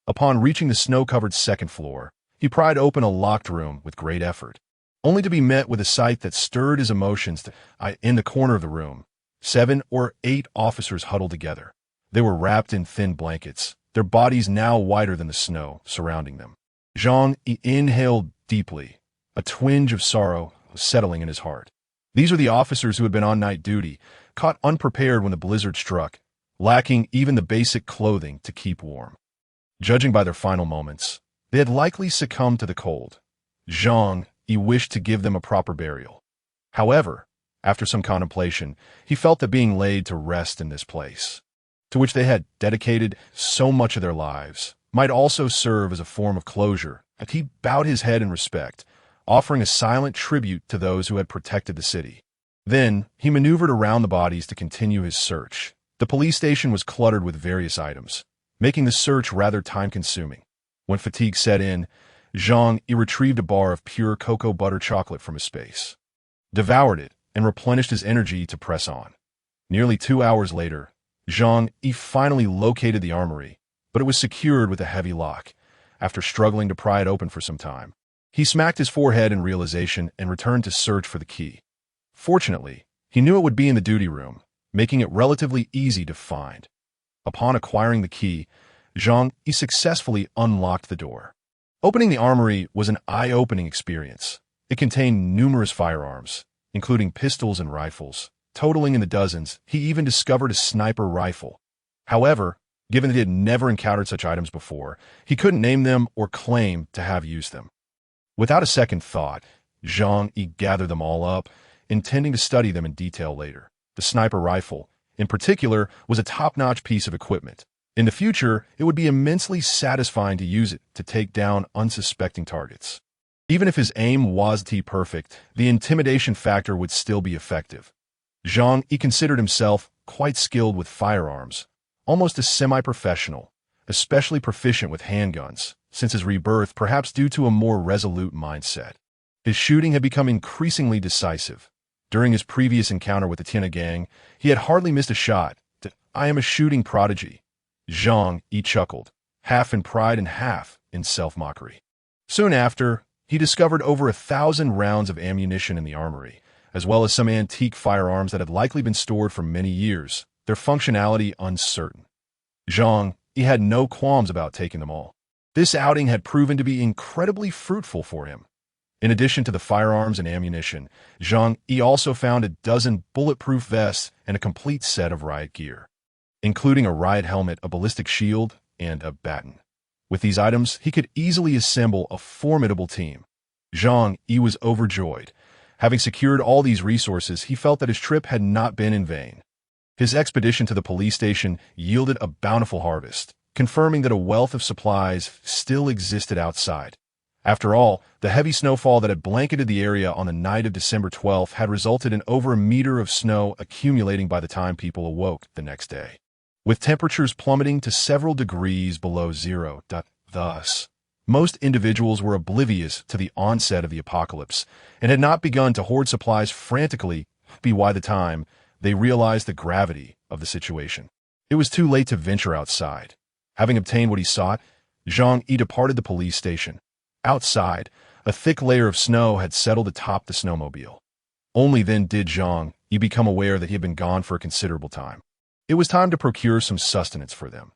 Upon reaching the snow-covered 2nd floor, he pried open a locked room with great effort, only to be met with a sight that stirred his emotions. In the corner of the room, 7 or 8 officers huddled together. They were wrapped in thin blankets, their bodies now whiter than the snow surrounding them. Zhang Yi inhaled deeply, a twinge of sorrow settling in his heart. These were the officers who had been on night duty, caught unprepared when the blizzard struck, lacking even the basic clothing to keep warm. Judging by their final moments, they had likely succumbed to the cold. Zhang Yi wished to give them a proper burial. However, after some contemplation, he felt that being laid to rest in this place, to which they had dedicated so much of their lives, might also serve as a form of closure, and he bowed his head in respect, offering a silent tribute to those who had protected the city. Then, he maneuvered around the bodies to continue his search. The police station was cluttered with various items, making the search rather time-consuming. When fatigue set in, Zhang Yi retrieved a bar of pure cocoa butter chocolate from his space, devoured it, and replenished his energy to press on. Nearly 2 hours later, Zhang Yi finally located the armory, but it was secured with a heavy lock. After struggling to pry it open for some time, he smacked his forehead in realization and returned to search for the key. Fortunately, he knew it would be in the duty room, making it relatively easy to find. Upon acquiring the key, Zhang Yi successfully unlocked the door. Opening the armory was an eye-opening experience. It contained numerous firearms, including pistols and rifles, totaling in the dozens. He even discovered a sniper rifle. However, given that he had never encountered such items before, he couldn't name them or claim to have used them. Without a second thought, Zhang Yi gathered them all up, intending to study them in detail later. The sniper rifle, in particular, was a top-notch piece of equipment. In the future, it would be immensely satisfying to use it to take down unsuspecting targets. Even if his aim wasn't perfect, the intimidation factor would still be effective. Zhang Yi considered himself quite skilled with firearms, almost a semi-professional, especially proficient with handguns, since his rebirth, perhaps due to a more resolute mindset. His shooting had become increasingly decisive. During his previous encounter with the Tina gang, he had hardly missed a shot. I am a shooting prodigy. Zhang Yi chuckled, half in pride and half in self-mockery. Soon after, he discovered over 1,000 rounds of ammunition in the armory, as well as some antique firearms that had likely been stored for many years, their functionality uncertain. Zhang Yi had no qualms about taking them all. This outing had proven to be incredibly fruitful for him. In addition to the firearms and ammunition, Zhang Yi also found a dozen bulletproof vests and a complete set of riot gear, including a riot helmet, a ballistic shield, and a baton. With these items, he could easily assemble a formidable team. Zhang Yi was overjoyed. Having secured all these resources, he felt that his trip had not been in vain. His expedition to the police station yielded a bountiful harvest, confirming that a wealth of supplies still existed outside. After all, the heavy snowfall that had blanketed the area on the night of December 12th had resulted in over a meter of snow accumulating by the time people awoke the next day, with temperatures plummeting to several degrees below zero. Thus, most individuals were oblivious to the onset of the apocalypse and had not begun to hoard supplies frantically by the time they realized the gravity of the situation. It was too late to venture outside. Having obtained what he sought, Zhang Yi departed the police station. Outside, a thick layer of snow had settled atop the snowmobile. Only then did Zhang Yi become aware that he had been gone for a considerable time. It was time to procure some sustenance for them.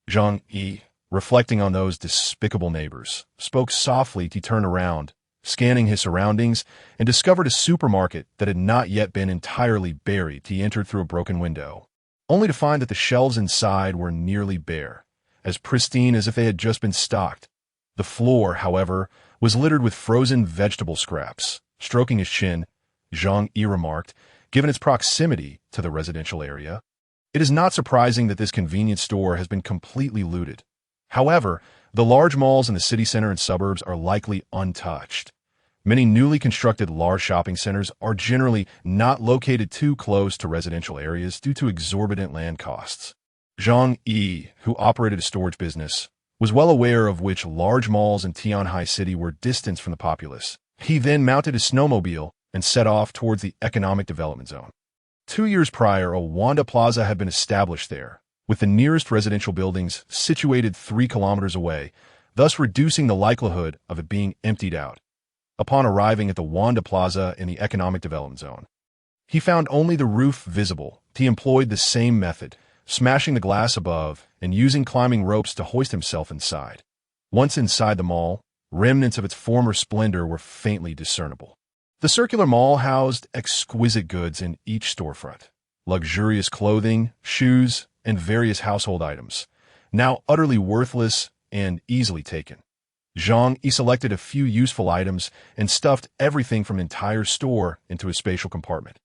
Zhang Yi, reflecting on those despicable neighbors, spoke softly to turn around, scanning his surroundings, and discovered a supermarket that had not yet been entirely buried. He entered through a broken window, only to find that the shelves inside were nearly bare, as pristine as if they had just been stocked. The floor, however, was littered with frozen vegetable scraps. Stroking his chin, Zhang Yi remarked, given its proximity to the residential area, "It is not surprising that this convenience store has been completely looted. However, the large malls in the city center and suburbs are likely untouched. Many newly constructed large shopping centers are generally not located too close to residential areas due to exorbitant land costs." Zhang Yi, who operated a storage business, was well aware of which large malls in Tianhai City were distant from the populace. He then mounted his snowmobile and set off towards the economic development zone. 2 years prior, a Wanda Plaza had been established there, with the nearest residential buildings situated 3 kilometers away, thus reducing the likelihood of it being emptied out. Upon arriving at the Wanda Plaza in the economic development zone, he found only the roof visible. He employed the same method, smashing the glass above and using climbing ropes to hoist himself inside. Once inside the mall, remnants of its former splendor were faintly discernible. The circular mall housed exquisite goods in each storefront, luxurious clothing, shoes, and various household items, now utterly worthless and easily taken. Zhang Yi selected a few useful items and stuffed everything from the entire store into a spatial compartment.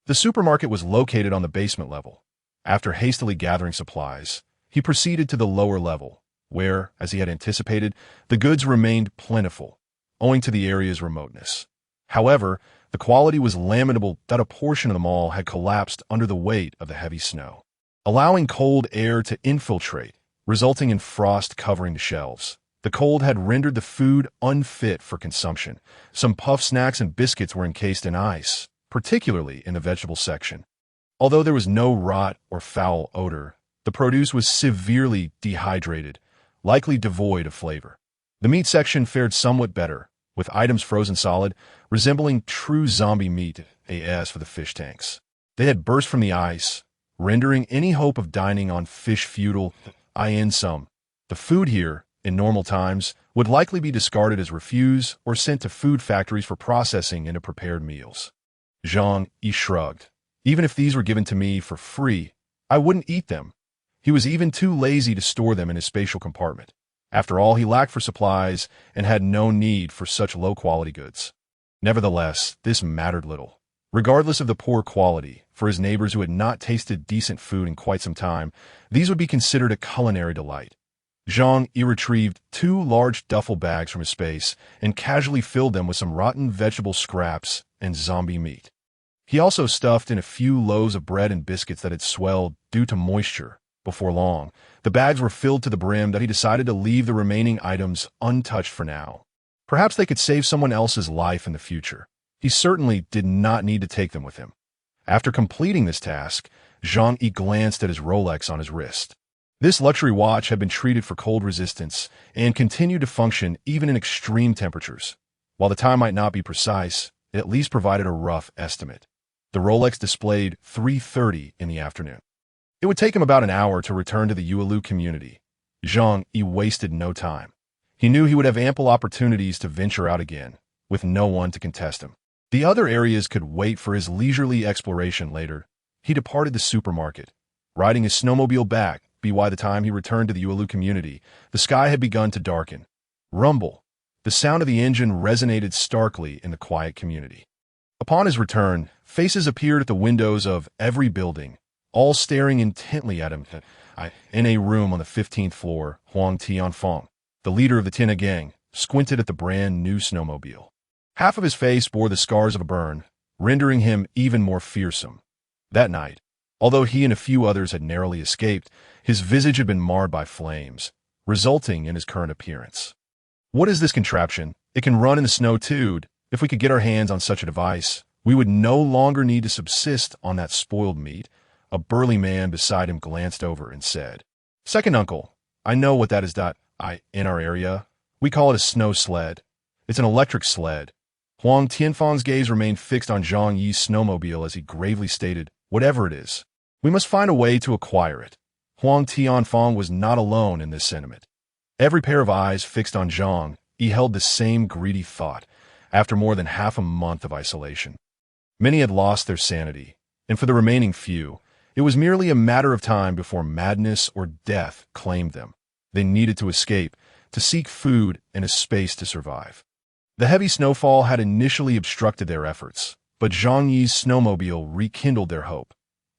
The supermarket was located on the basement level. After hastily gathering supplies, he proceeded to the lower level, where, as he had anticipated, the goods remained plentiful, owing to the area's remoteness. However, the quality was lamentable that a portion of the mall had collapsed under the weight of the heavy snow, allowing cold air to infiltrate, resulting in frost covering the shelves. The cold had rendered the food unfit for consumption. Some puff snacks and biscuits were encased in ice, particularly in the vegetable section. Although there was no rot or foul odor, the produce was severely dehydrated, likely devoid of flavor. The meat section fared somewhat better, with items frozen solid, resembling true zombie meat, as for the fish tanks. They had burst from the ice, rendering any hope of dining on fish futile. In sum, the food here, in normal times, would likely be discarded as refuse or sent to food factories for processing into prepared meals. Zhang Yi shrugged. Even if these were given to me for free, I wouldn't eat them. He was even too lazy to store them in his spatial compartment. After all, he lacked for supplies and had no need for such low-quality goods. Nevertheless, this mattered little. Regardless of the poor quality, for his neighbors who had not tasted decent food in quite some time, these would be considered a culinary delight. Zhang Yi retrieved 2 large duffel bags from his space and casually filled them with some rotten vegetable scraps and zombie meat. He also stuffed in a few loaves of bread and biscuits that had swelled due to moisture. Before long, the bags were filled to the brim that he decided to leave the remaining items untouched for now. Perhaps they could save someone else's life in the future. He certainly did not need to take them with him. After completing this task, Zhang Yi glanced at his Rolex on his wrist. This luxury watch had been treated for cold resistance and continued to function even in extreme temperatures. While the time might not be precise, it at least provided a rough estimate. The Rolex displayed 3:30 in the afternoon. It would take him about an hour to return to the Ualu community. Zhang Yi wasted no time. He knew he would have ample opportunities to venture out again, with no one to contest him. The other areas could wait for his leisurely exploration later. He departed the supermarket, riding his snowmobile back. By the time he returned to the Ualu community, the sky had begun to darken. Rumble. The sound of the engine resonated starkly in the quiet community. Upon his return, faces appeared at the windows of every building, all staring intently at him. In a room on the 15th floor, Huang Tianfeng, the leader of the Tina gang, squinted at the brand-new snowmobile. Half of his face bore the scars of a burn, rendering him even more fearsome. That night, although he and a few others had narrowly escaped, his visage had been marred by flames, resulting in his current appearance. What is this contraption? It can run in the snow too. If we could get our hands on such a device, we would no longer need to subsist on that spoiled meat. A burly man beside him glanced over and said, "Second uncle, I know what that is. In our area, we call it a snow sled. It's an electric sled." Huang Tianfeng's gaze remained fixed on Zhang Yi's snowmobile as he gravely stated, "Whatever it is, we must find a way to acquire it." Huang Tianfeng was not alone in this sentiment. Every pair of eyes fixed on Zhang Yi held the same greedy thought after more than half a month of isolation. Many had lost their sanity, and for the remaining few, it was merely a matter of time before madness or death claimed them. They needed to escape, to seek food and a space to survive. The heavy snowfall had initially obstructed their efforts, but Zhang Yi's snowmobile rekindled their hope.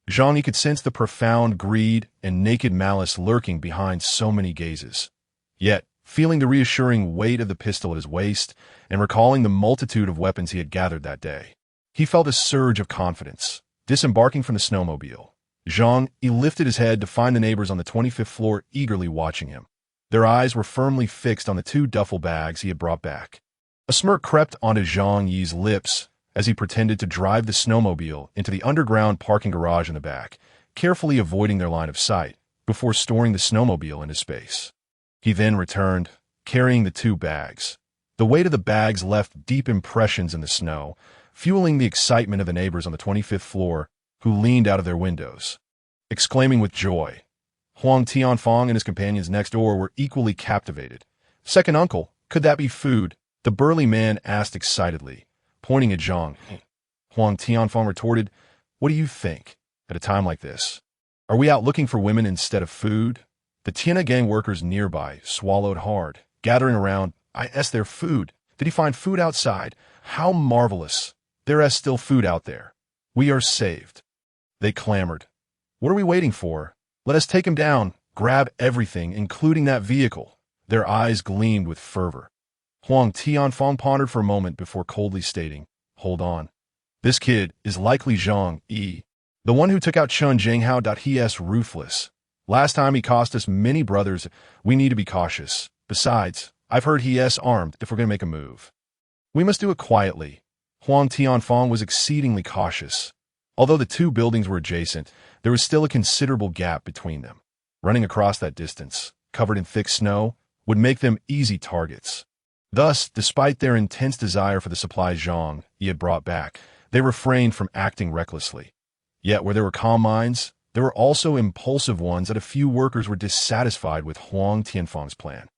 Zhang Yi could sense the profound greed and naked malice lurking behind so many gazes. Yet, feeling the reassuring weight of the pistol at his waist and recalling the multitude of weapons he had gathered that day, he felt a surge of confidence. Disembarking from the snowmobile, Zhang Yi lifted his head to find the neighbors on the 25th floor eagerly watching him. Their eyes were firmly fixed on the 2 duffel bags he had brought back. A smirk crept onto Zhang Yi's lips as he pretended to drive the snowmobile into the underground parking garage in the back, carefully avoiding their line of sight before storing the snowmobile in his space. He then returned, carrying the 2 bags. The weight of the bags left deep impressions in the snow, fueling the excitement of the neighbors on the 25th floor who leaned out of their windows, exclaiming with joy. Huang Tianfeng and his companions next door were equally captivated. "Second uncle, could that be food?" the burly man asked excitedly, pointing at Zhang. Huang Tianfeng retorted, "What do you think? At a time like this, are we out looking for women instead of food?" The Tiana gang workers nearby swallowed hard, gathering around. Their food. Did he find food outside? How marvelous. There is still food out there. We are saved. They clamored. "What are we waiting for? Let us take him down, grab everything, including that vehicle." Their eyes gleamed with fervor. Huang Tianfeng pondered for a moment before coldly stating, "Hold on. This kid is likely Zhang Yi, the one who took out Chun Zhenghao. He is ruthless. Last time he cost us many brothers. We need to be cautious. Besides, I've heard he is armed if we're going to make a move. We must do it quietly." Huang Tianfeng was exceedingly cautious. Although the 2 buildings were adjacent, there was still a considerable gap between them. Running across that distance, covered in thick snow, would make them easy targets. Thus, despite their intense desire for the supplies Zhang Yi had brought back, they refrained from acting recklessly. Yet where there were calm minds, there were also impulsive ones that a few workers were dissatisfied with Huang Tianfeng's plan.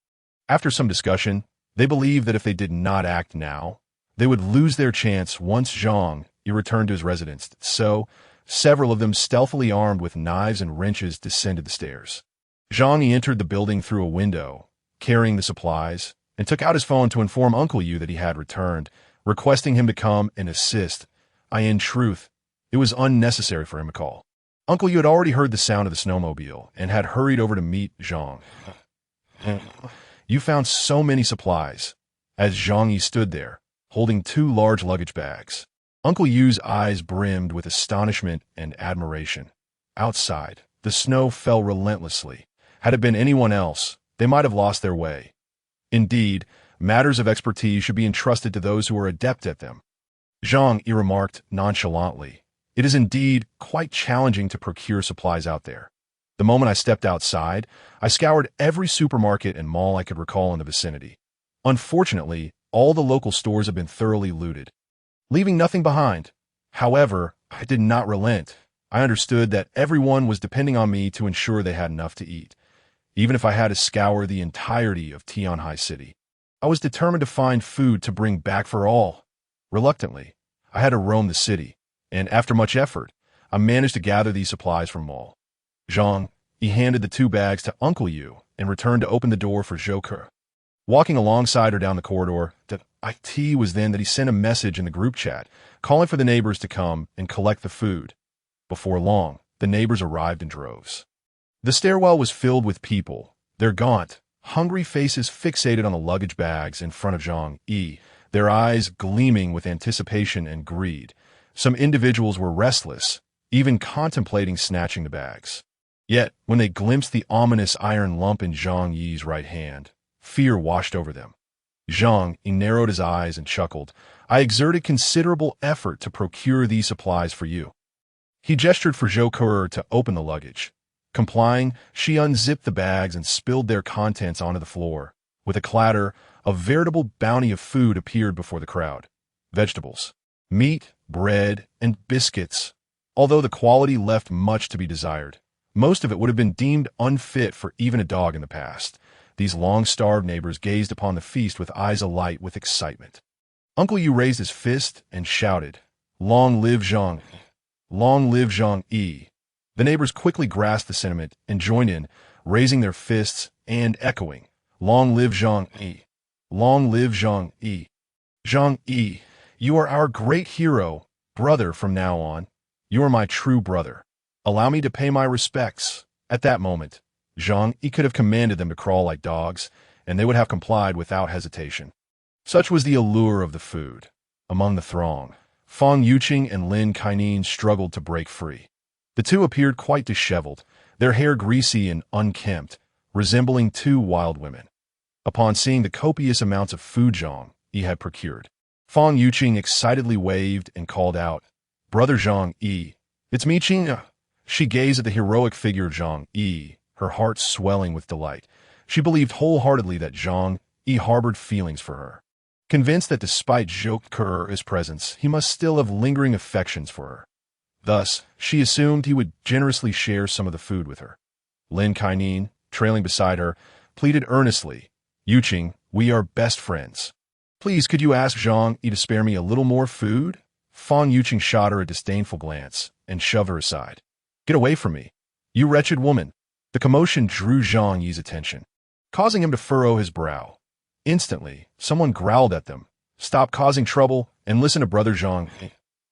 After some discussion, they believed that if they did not act now, they would lose their chance once Zhang Yi returned to his residence. So, several of them stealthily armed with knives and wrenches descended the stairs. Zhang Yi entered the building through a window, carrying the supplies, and took out his phone to inform Uncle Yu that he had returned, requesting him to come and assist. In truth, it was unnecessary for him to call. Uncle Yu had already heard the sound of the snowmobile and had hurried over to meet Zhang. "You found so many supplies," as Zhang Yi stood there, holding 2 large luggage bags. Uncle Yu's eyes brimmed with astonishment and admiration. Outside, the snow fell relentlessly. Had it been anyone else, they might have lost their way. Indeed, matters of expertise should be entrusted to those who are adept at them. Zhang Yi remarked nonchalantly, "It is indeed quite challenging to procure supplies out there. The The moment I stepped outside, I scoured every supermarket and mall I could recall in the vicinity. Unfortunately, all the local stores had been thoroughly looted, leaving nothing behind. However, I did not relent. I understood that everyone was depending on me to ensure they had enough to eat, even if I had to scour the entirety of Tianhai City. I was determined to find food to bring back for all. Reluctantly, I had to roam the city, and after much effort, I managed to gather these supplies from Mall. Zhang Yi handed the 2 bags to Uncle Yu and returned to open the door for Zhou Ke. Walking alongside her down the corridor, the IT was then that he sent a message in the group chat, calling for the neighbors to come and collect the food. Before long, the neighbors arrived in droves. The stairwell was filled with people, their gaunt, hungry faces fixated on the luggage bags in front of Zhang Yi, their eyes gleaming with anticipation and greed. Some individuals were restless, even contemplating snatching the bags. Yet, when they glimpsed the ominous iron lump in Zhang Yi's right hand, fear washed over them. Zhang Yi narrowed his eyes and chuckled. I exerted considerable effort to procure these supplies for you. He gestured for Zhou Ke to open the luggage. Complying, she unzipped the bags and spilled their contents onto the floor. With a clatter, a veritable bounty of food appeared before the crowd. Vegetables, meat, bread, and biscuits. Although the quality left much to be desired, most of it would have been deemed unfit for even a dog in the past. These long-starved neighbors gazed upon the feast with eyes alight with excitement. Uncle Yu raised his fist and shouted, "Long live Zhang! Long live Zhang Yi!" The neighbors quickly grasped the sentiment and joined in, raising their fists and echoing, "Long live Zhang Yi! Long live Zhang Yi! Zhang Yi, you are our great hero, brother from now on. You are my true brother. Allow me to pay my respects." At that moment, Zhang Yi could have commanded them to crawl like dogs, and they would have complied without hesitation. Such was the allure of the food. Among the throng, Fang Yuqing and Lin Kainin struggled to break free. The two appeared quite disheveled, their hair greasy and unkempt, resembling 2 wild women. Upon seeing the copious amounts of food Zhang Yi had procured, Fang Yuqing excitedly waved and called out, "Brother Zhang Yi, it's me, Qing." She gazed at the heroic figure of Zhang Yi, her heart swelling with delight. She believed wholeheartedly that Zhang Yi harbored feelings for her. Convinced that despite Zhou Ke's presence, he must still have lingering affections for her. Thus, she assumed he would generously share some of the food with her. Lin Kainin, trailing beside her, pleaded earnestly, "Yuqing, we are best friends. Please, could you ask Zhang Yi to spare me a little more food?" Fang Yuqing shot her a disdainful glance and shoved her aside. "Get away from me, you wretched woman." The commotion drew Zhang Yi's attention, causing him to furrow his brow. Instantly, someone growled at them, "Stop causing trouble and listen to Brother Zhang."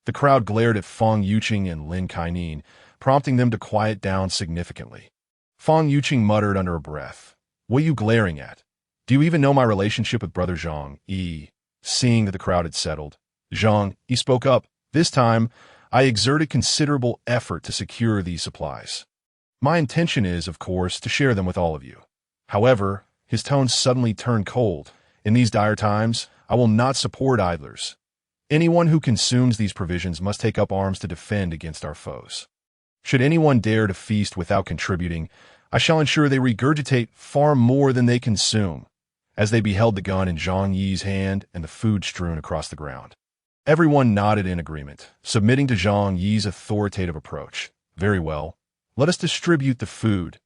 The crowd glared at Fang Yuqing and Lin Kainin, prompting them to quiet down significantly. Fang Yuqing muttered under her breath, "What are you glaring at? Do you even know my relationship with Brother Zhang Yi?" Seeing that the crowd had settled, Zhang Yi spoke up. "This time, I exerted considerable effort to secure these supplies. My intention is, of course, to share them with all of you. However," his tone suddenly turned cold, "in these dire times, I will not support idlers. Anyone who consumes these provisions must take up arms to defend against our foes. Should anyone dare to feast without contributing, I shall ensure they regurgitate far more than they consume." As they beheld the gun in Zhang Yi's hand and the food strewn across the ground, everyone nodded in agreement, submitting to Zhang Yi's authoritative approach. "Very well. Let us distribute the food,"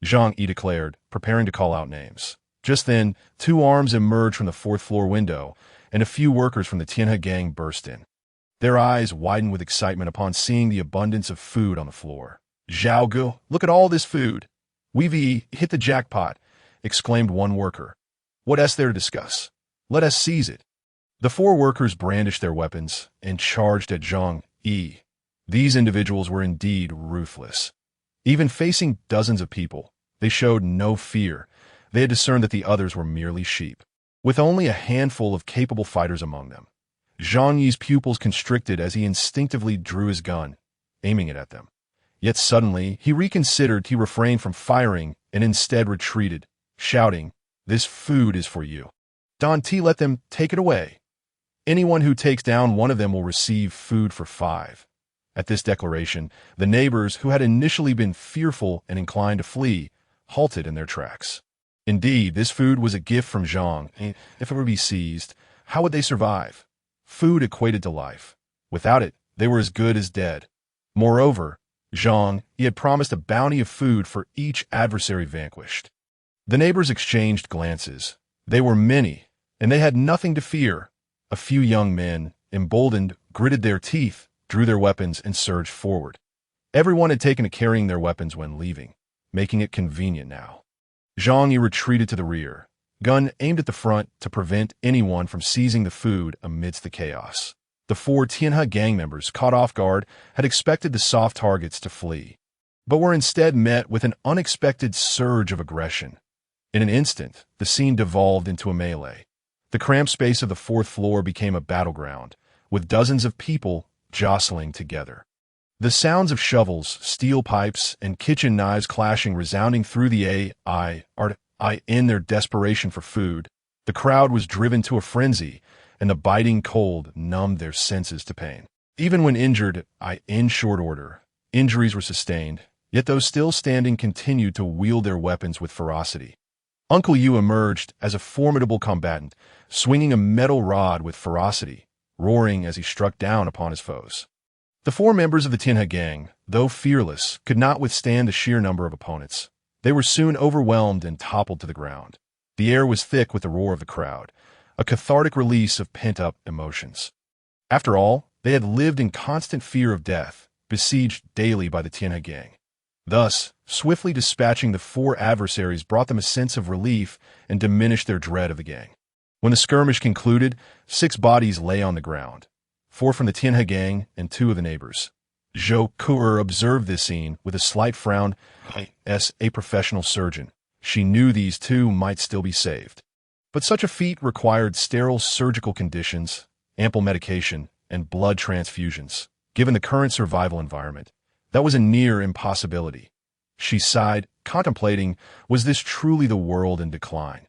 Zhang Yi declared, preparing to call out names. Just then, 2 arms emerged from the 4th-floor window, and a few workers from the Tianhe gang burst in. Their eyes widened with excitement upon seeing the abundance of food on the floor. "Zhao Gu, look at all this food. We've hit the jackpot," exclaimed one worker. "What is there to discuss? Let us seize it." The 4 workers brandished their weapons and charged at Zhang Yi. These individuals were indeed ruthless. Even facing dozens of people, they showed no fear. They had discerned that the others were merely sheep, with only a handful of capable fighters among them. Zhang Yi's pupils constricted as he instinctively drew his gun, aiming it at them. Yet suddenly, he reconsidered. He refrained from firing and instead retreated, shouting, "This food is for you. Don T, let them take it away. Anyone who takes down one of them will receive food for 5. At this declaration, the neighbors, who had initially been fearful and inclined to flee, halted in their tracks. Indeed, this food was a gift from Zhang. If it were to be seized, how would they survive? Food equated to life. Without it, they were as good as dead. Moreover, Zhang Yi had promised a bounty of food for each adversary vanquished. The neighbors exchanged glances. They were many, and they had nothing to fear. A few young men, emboldened, gritted their teeth, drew their weapons, and surged forward. Everyone had taken to carrying their weapons when leaving, making it convenient now. Zhang Yi retreated to the rear, gun aimed at the front to prevent anyone from seizing the food amidst the chaos. The 4 Tianhe gang members, caught off guard, had expected the soft targets to flee, but were instead met with an unexpected surge of aggression. In an instant, the scene devolved into a melee. The cramped space of the 4th floor became a battleground, with dozens of people jostling together. The sounds of shovels, steel pipes, and kitchen knives clashing resounding through the AI in their desperation for food. The crowd was driven to a frenzy, and the biting cold numbed their senses to pain. Even when injured, in short order, injuries were sustained, yet those still standing continued to wield their weapons with ferocity. Uncle Yu emerged as a formidable combatant, swinging a metal rod with ferocity, roaring as he struck down upon his foes. The 4 members of the Tianhe gang, though fearless, could not withstand the sheer number of opponents. They were soon overwhelmed and toppled to the ground. The air was thick with the roar of the crowd, a cathartic release of pent-up emotions. After all, they had lived in constant fear of death, besieged daily by the Tianhe gang. Thus, swiftly dispatching the 4 adversaries brought them a sense of relief and diminished their dread of the gang. When the skirmish concluded, 6 bodies lay on the ground, 4 from the Tianhe gang and 2 of the neighbors. Zhou Ku'er observed this scene with a slight frown. As a professional surgeon, she knew these 2 might still be saved. But such a feat required sterile surgical conditions, ample medication, and blood transfusions. Given the current survival environment, that was a near impossibility. She sighed, contemplating, was this truly the world in decline?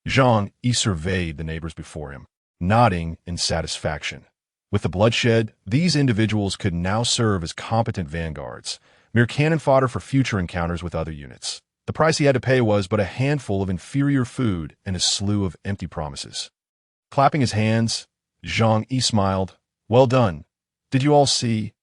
Zhang Yi surveyed the neighbors before him, nodding in satisfaction. With the bloodshed, these individuals could now serve as competent vanguards, mere cannon fodder for future encounters with other units. The price he had to pay was but a handful of inferior food and a slew of empty promises. Clapping his hands, Zhang Yi smiled. Well done. Did you all see?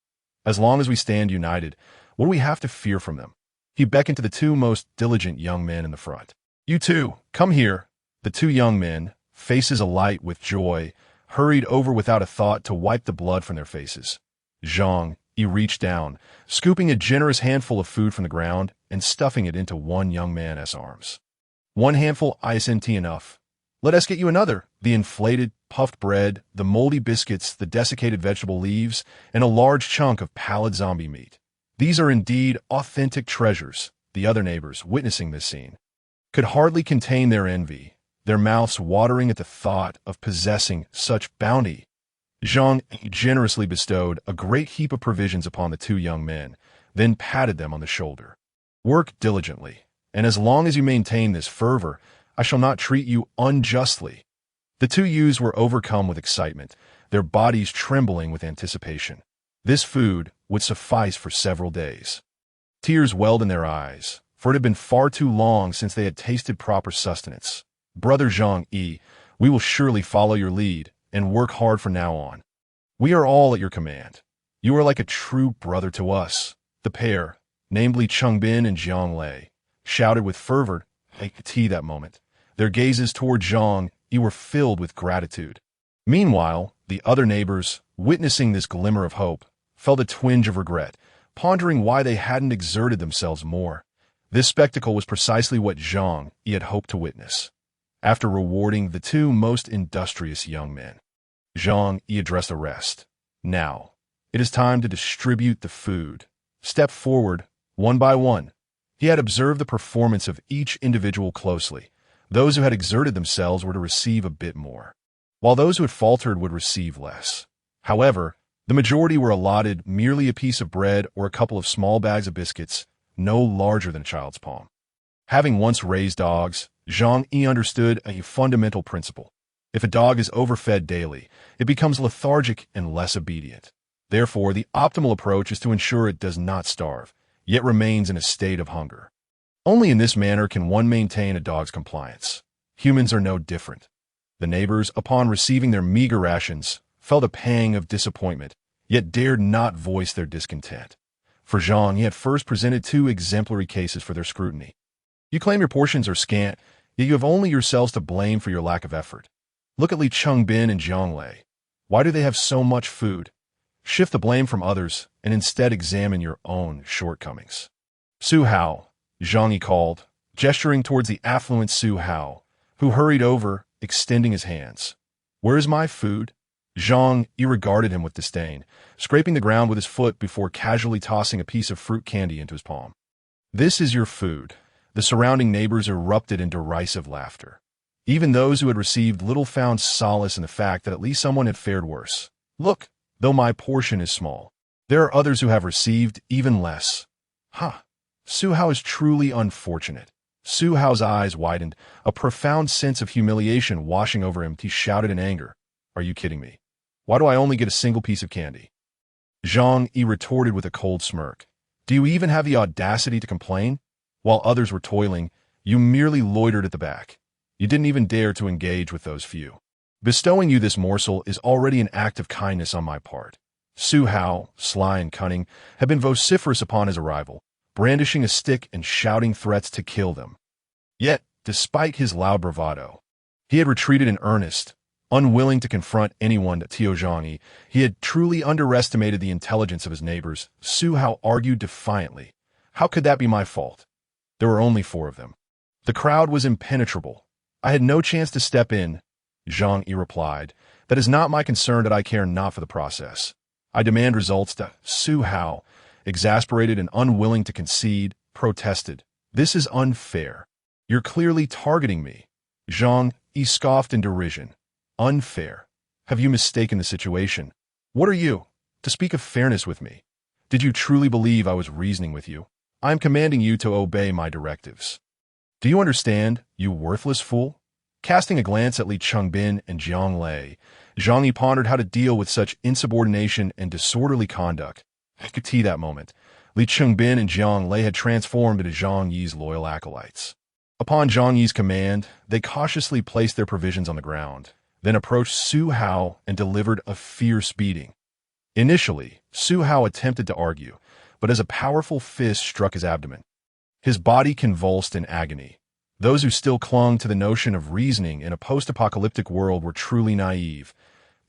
As long as we stand united, what do we have to fear from them? He beckoned to the 2 most diligent young men in the front. You 2, come here. The 2 young men, faces alight with joy, hurried over without a thought to wipe the blood from their faces. Zhang Yi reached down, scooping a generous handful of food from the ground and stuffing it into one young man's arms. 1 handful isn't enough. Let us get you another. The inflated, puffed bread, the moldy biscuits, the desiccated vegetable leaves, and a large chunk of pallid zombie meat. These are indeed authentic treasures. The other neighbors, witnessing this scene, could hardly contain their envy, their mouths watering at the thought of possessing such bounty. Zhang generously bestowed a great heap of provisions upon the 2 young men, then patted them on the shoulder. Work diligently, and as long as you maintain this fervor, I shall not treat you unjustly. The 2 youths were overcome with excitement, their bodies trembling with anticipation. This food would suffice for several days. Tears welled in their eyes, for it had been far too long since they had tasted proper sustenance. Brother Zhang Yi, we will surely follow your lead and work hard from now on. We are all at your command. You are like a true brother to us. The pair, namely Chongbin and Jiang Lei, shouted with fervor that moment. Their gazes toward Zhang Yi were filled with gratitude. Meanwhile, the other neighbors, witnessing this glimmer of hope, felt a twinge of regret, pondering why they hadn't exerted themselves more. This spectacle was precisely what Zhang Yi had hoped to witness. After rewarding the 2 most industrious young men, Zhang Yi addressed the rest. Now, it is time to distribute the food. Step forward, one by one. He had observed the performance of each individual closely. Those who had exerted themselves were to receive a bit more, while those who had faltered would receive less. However, the majority were allotted merely a piece of bread or a couple of small bags of biscuits, no larger than a child's palm. Having once raised dogs, Zhang Yi understood a fundamental principle. If a dog is overfed daily, it becomes lethargic and less obedient. Therefore, the optimal approach is to ensure it does not starve, yet remains in a state of hunger. Only in this manner can one maintain a dog's compliance. Humans are no different. The neighbors, upon receiving their meager rations, felt a pang of disappointment, yet dared not voice their discontent. For Zhang, he had first presented two exemplary cases for their scrutiny. You claim your portions are scant, yet you have only yourselves to blame for your lack of effort. Look at Li Chengbin and Jiang Lei. Why do they have so much food? Shift the blame from others, and instead examine your own shortcomings. Su Hao, Zhang Yi called, gesturing towards the affluent Su Hao, who hurried over, extending his hands. Where is my food? Zhang Yi regarded him with disdain, scraping the ground with his foot before casually tossing a piece of fruit candy into his palm. This is your food. The surrounding neighbors erupted in derisive laughter. Even those who had received little found solace in the fact that at least someone had fared worse. Look, though my portion is small, there are others who have received even less. Ha! Su Hao is truly unfortunate. Su Hao's eyes widened, a profound sense of humiliation washing over him. He shouted in anger, "Are you kidding me? Why do I only get a single piece of candy?" Zhang Yi retorted with a cold smirk. Do you even have the audacity to complain? While others were toiling, you merely loitered at the back. You didn't even dare to engage with those few. Bestowing you this morsel is already an act of kindness on my part. Su Hao, sly and cunning, had been vociferous upon his arrival, brandishing a stick and shouting threats to kill them. Yet, despite his loud bravado, he had retreated in earnest, unwilling to confront anyone that Zhang Yi. He had truly underestimated the intelligence of his neighbors. Su Hao argued defiantly. How could that be my fault? There were only 4 of them. The crowd was impenetrable. I had no chance to step in, Zhang Yi replied. That is not my concern, that I care not for the process. I demand results. Su Hao, exasperated and unwilling to concede, protested. This is unfair. You're clearly targeting me. Zhang Yi scoffed in derision. Unfair? Have you mistaken the situation? What are you, to speak of fairness with me? Did you truly believe I was reasoning with you? I am commanding you to obey my directives. Do you understand, you worthless fool? Casting a glance at Li Chengbin and Jiang Lei, Zhang Yi pondered how to deal with such insubordination and disorderly conduct. I could see that moment. Li Chengbin and Jiang Lei had transformed into Zhang Yi's loyal acolytes. Upon Zhang Yi's command, they cautiously placed their provisions on the ground, then approached Su Hao and delivered a fierce beating. Initially, Su Hao attempted to argue, but as a powerful fist struck his abdomen, his body convulsed in agony. Those who still clung to the notion of reasoning in a post-apocalyptic world were truly naive.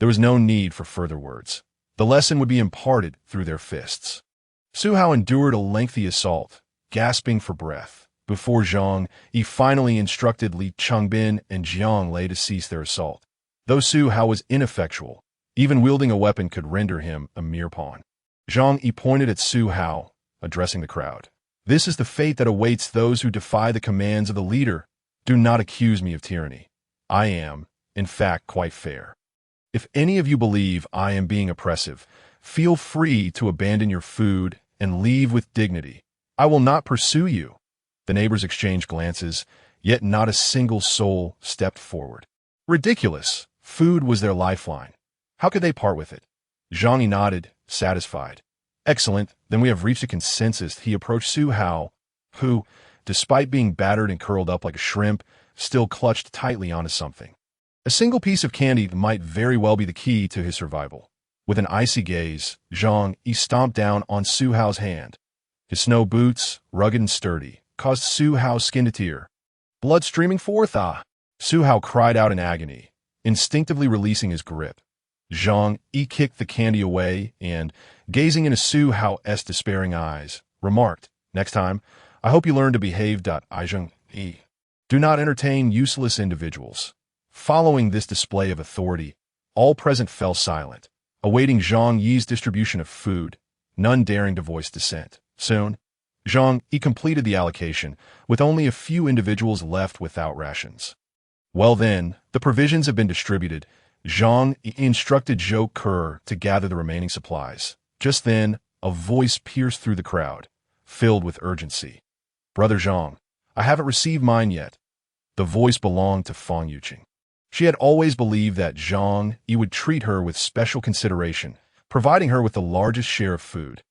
There was no need for further words. The lesson would be imparted through their fists. Su Hao endured a lengthy assault, gasping for breath, before Zhang Yi finally instructed Li Chengbin and Jiang Lei to cease their assault. Though Su Hao was ineffectual, even wielding a weapon could render him a mere pawn. Zhang Yi pointed at Su Hao, addressing the crowd. This is the fate that awaits those who defy the commands of the leader. Do not accuse me of tyranny. I am, in fact, quite fair. If any of you believe I am being oppressive, feel free to abandon your food and leave with dignity. I will not pursue you. The neighbors exchanged glances, yet not a single soul stepped forward. Ridiculous. Food was their lifeline. How could they part with it? Zhang Yi nodded, satisfied. Excellent, then we have reached a consensus. He approached Su Hao, who, despite being battered and curled up like a shrimp, still clutched tightly onto something. A single piece of candy might very well be the key to his survival. With an icy gaze, Zhang Yi stomped down on Su Hao's hand. His snow boots, rugged and sturdy, caused Su Hao's skin to tear. Blood streaming forth, ah! Su Hao cried out in agony, instinctively releasing his grip. Zhang Yi kicked the candy away and, gazing into Su Hao's despairing eyes, remarked, Next time, I hope you learn to behave. Zhang Yi. Do not entertain useless individuals. Following this display of authority, all present fell silent, awaiting Zhang Yi's distribution of food, none daring to voice dissent. Soon, Zhang Yi completed the allocation, with only a few individuals left without rations. Well then, the provisions have been distributed. Zhang Yi instructed Zhou Ke to gather the remaining supplies. Just then, a voice pierced through the crowd, filled with urgency. Brother Zhang, I haven't received mine yet. The voice belonged to Fang Yuqing. She had always believed that Zhang Yi would treat her with special consideration, providing her with the largest share of food.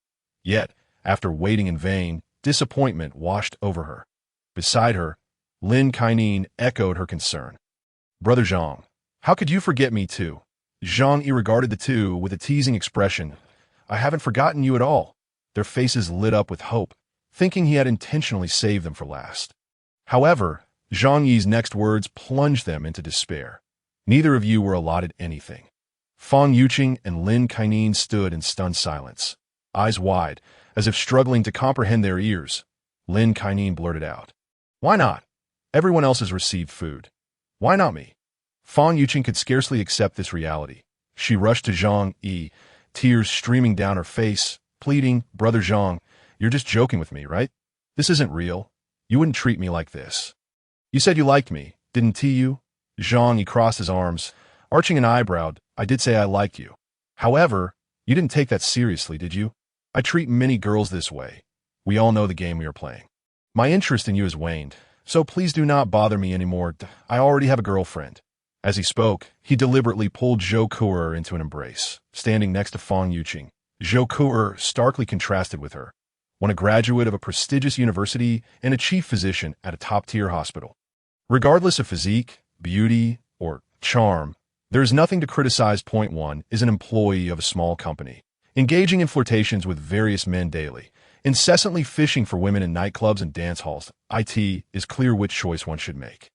Yet, after waiting in vain, disappointment washed over her. Beside her, Lin Kainin echoed her concern. "Brother Zhang, how could you forget me too?" Zhang Yi regarded the two with a teasing expression. "I haven't forgotten you at all." Their faces lit up with hope, thinking he had intentionally saved them for last. However, Zhang Yi's next words plunged them into despair. "Neither of you were allotted anything." Fang Yuqing and Lin Kainin stood in stunned silence, eyes wide, as if struggling to comprehend their ears. Lin Kainin blurted out, "Why not? Everyone else has received food. Why not me?" Fang Yuqing could scarcely accept this reality. She rushed to Zhang Yi, tears streaming down her face, pleading, "Brother Zhang, you're just joking with me, right? This isn't real. You wouldn't treat me like this. You said you liked me, didn't you?" Zhang Yi crossed his arms, arching an eyebrow. "I did say I liked you. However, you didn't take that seriously, did you? I treat many girls this way. We all know the game we are playing. My interest in you has waned, so please do not bother me anymore. I already have a girlfriend." As he spoke, he deliberately pulled Zhou Ku'er into an embrace, standing next to Fang Yuqing. Zhou Ku'er starkly contrasted with her, one a graduate of a prestigious university and a chief physician at a top-tier hospital. Regardless of physique, beauty, or charm, there is nothing to criticize. Point one is an employee of a small company, engaging in flirtations with various men daily, incessantly fishing for women in nightclubs and dance halls. It is clear which choice one should make.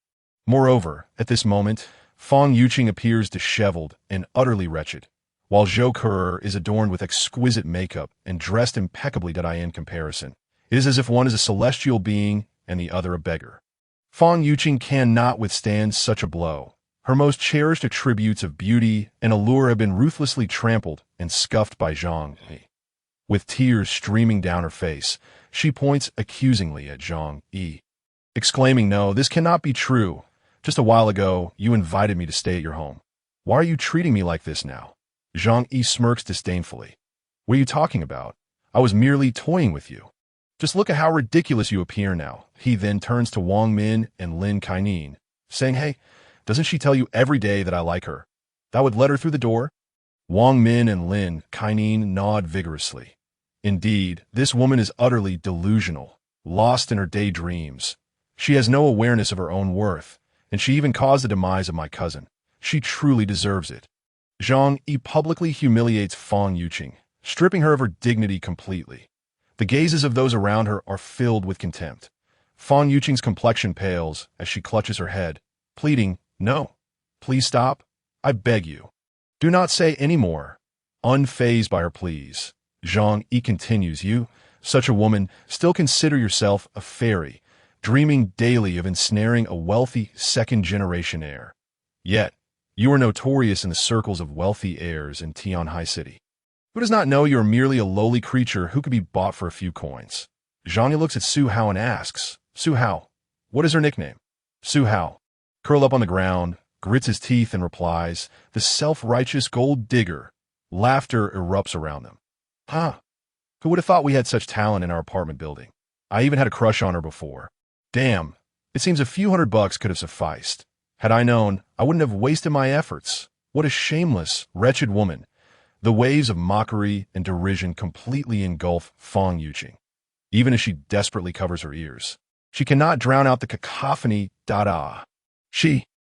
Moreover, at this moment, Fang Yuqing appears disheveled and utterly wretched, while Zhou Ku'er is adorned with exquisite makeup and dressed impeccably. In comparison, it is as if one is a celestial being and the other a beggar. Fang Yuqing cannot withstand such a blow. Her most cherished attributes of beauty and allure have been ruthlessly trampled and scuffed by Zhang Yi. With tears streaming down her face, she points accusingly at Zhang Yi, exclaiming, "No, this cannot be true. Just a while ago, you invited me to stay at your home. Why are you treating me like this now?" Zhang Yi smirks disdainfully. "What are you talking about? I was merely toying with you. Just look at how ridiculous you appear now." He then turns to Wang Min and Lin Kainin, saying, "Hey, doesn't she tell you every day that I like her? That would let her through the door?" Wang Min and Lin Kainin nod vigorously. Indeed, this woman is utterly delusional, lost in her daydreams. She has no awareness of her own worth, and she even caused the demise of my cousin. She truly deserves it. Zhang Yi publicly humiliates Fang Yuqing, stripping her of her dignity completely. The gazes of those around her are filled with contempt. Fang Yuqing's complexion pales as she clutches her head, pleading, "No, please stop. I beg you. Do not say any more." Unfazed by her pleas, Zhang Yi continues, "You, such a woman, still consider yourself a fairy, dreaming daily of ensnaring a wealthy second-generation heir. Yet, you are notorious in the circles of wealthy heirs in Tianhai City. Who does not know you are merely a lowly creature who could be bought for a few coins?" Zhang Yi looks at Su Hao and asks, "Su Hao, what is her nickname?" Su Hao, curled up on the ground, grits his teeth and replies, "The self-righteous gold digger." Laughter erupts around them. "Huh, who would have thought we had such talent in our apartment building? I even had a crush on her before. Damn, it seems a few $100 could have sufficed. Had I known, I wouldn't have wasted my efforts. What a shameless, wretched woman." The waves of mockery and derision completely engulf Fang Yuqing. Even as she desperately covers her ears, she cannot drown out the cacophony. She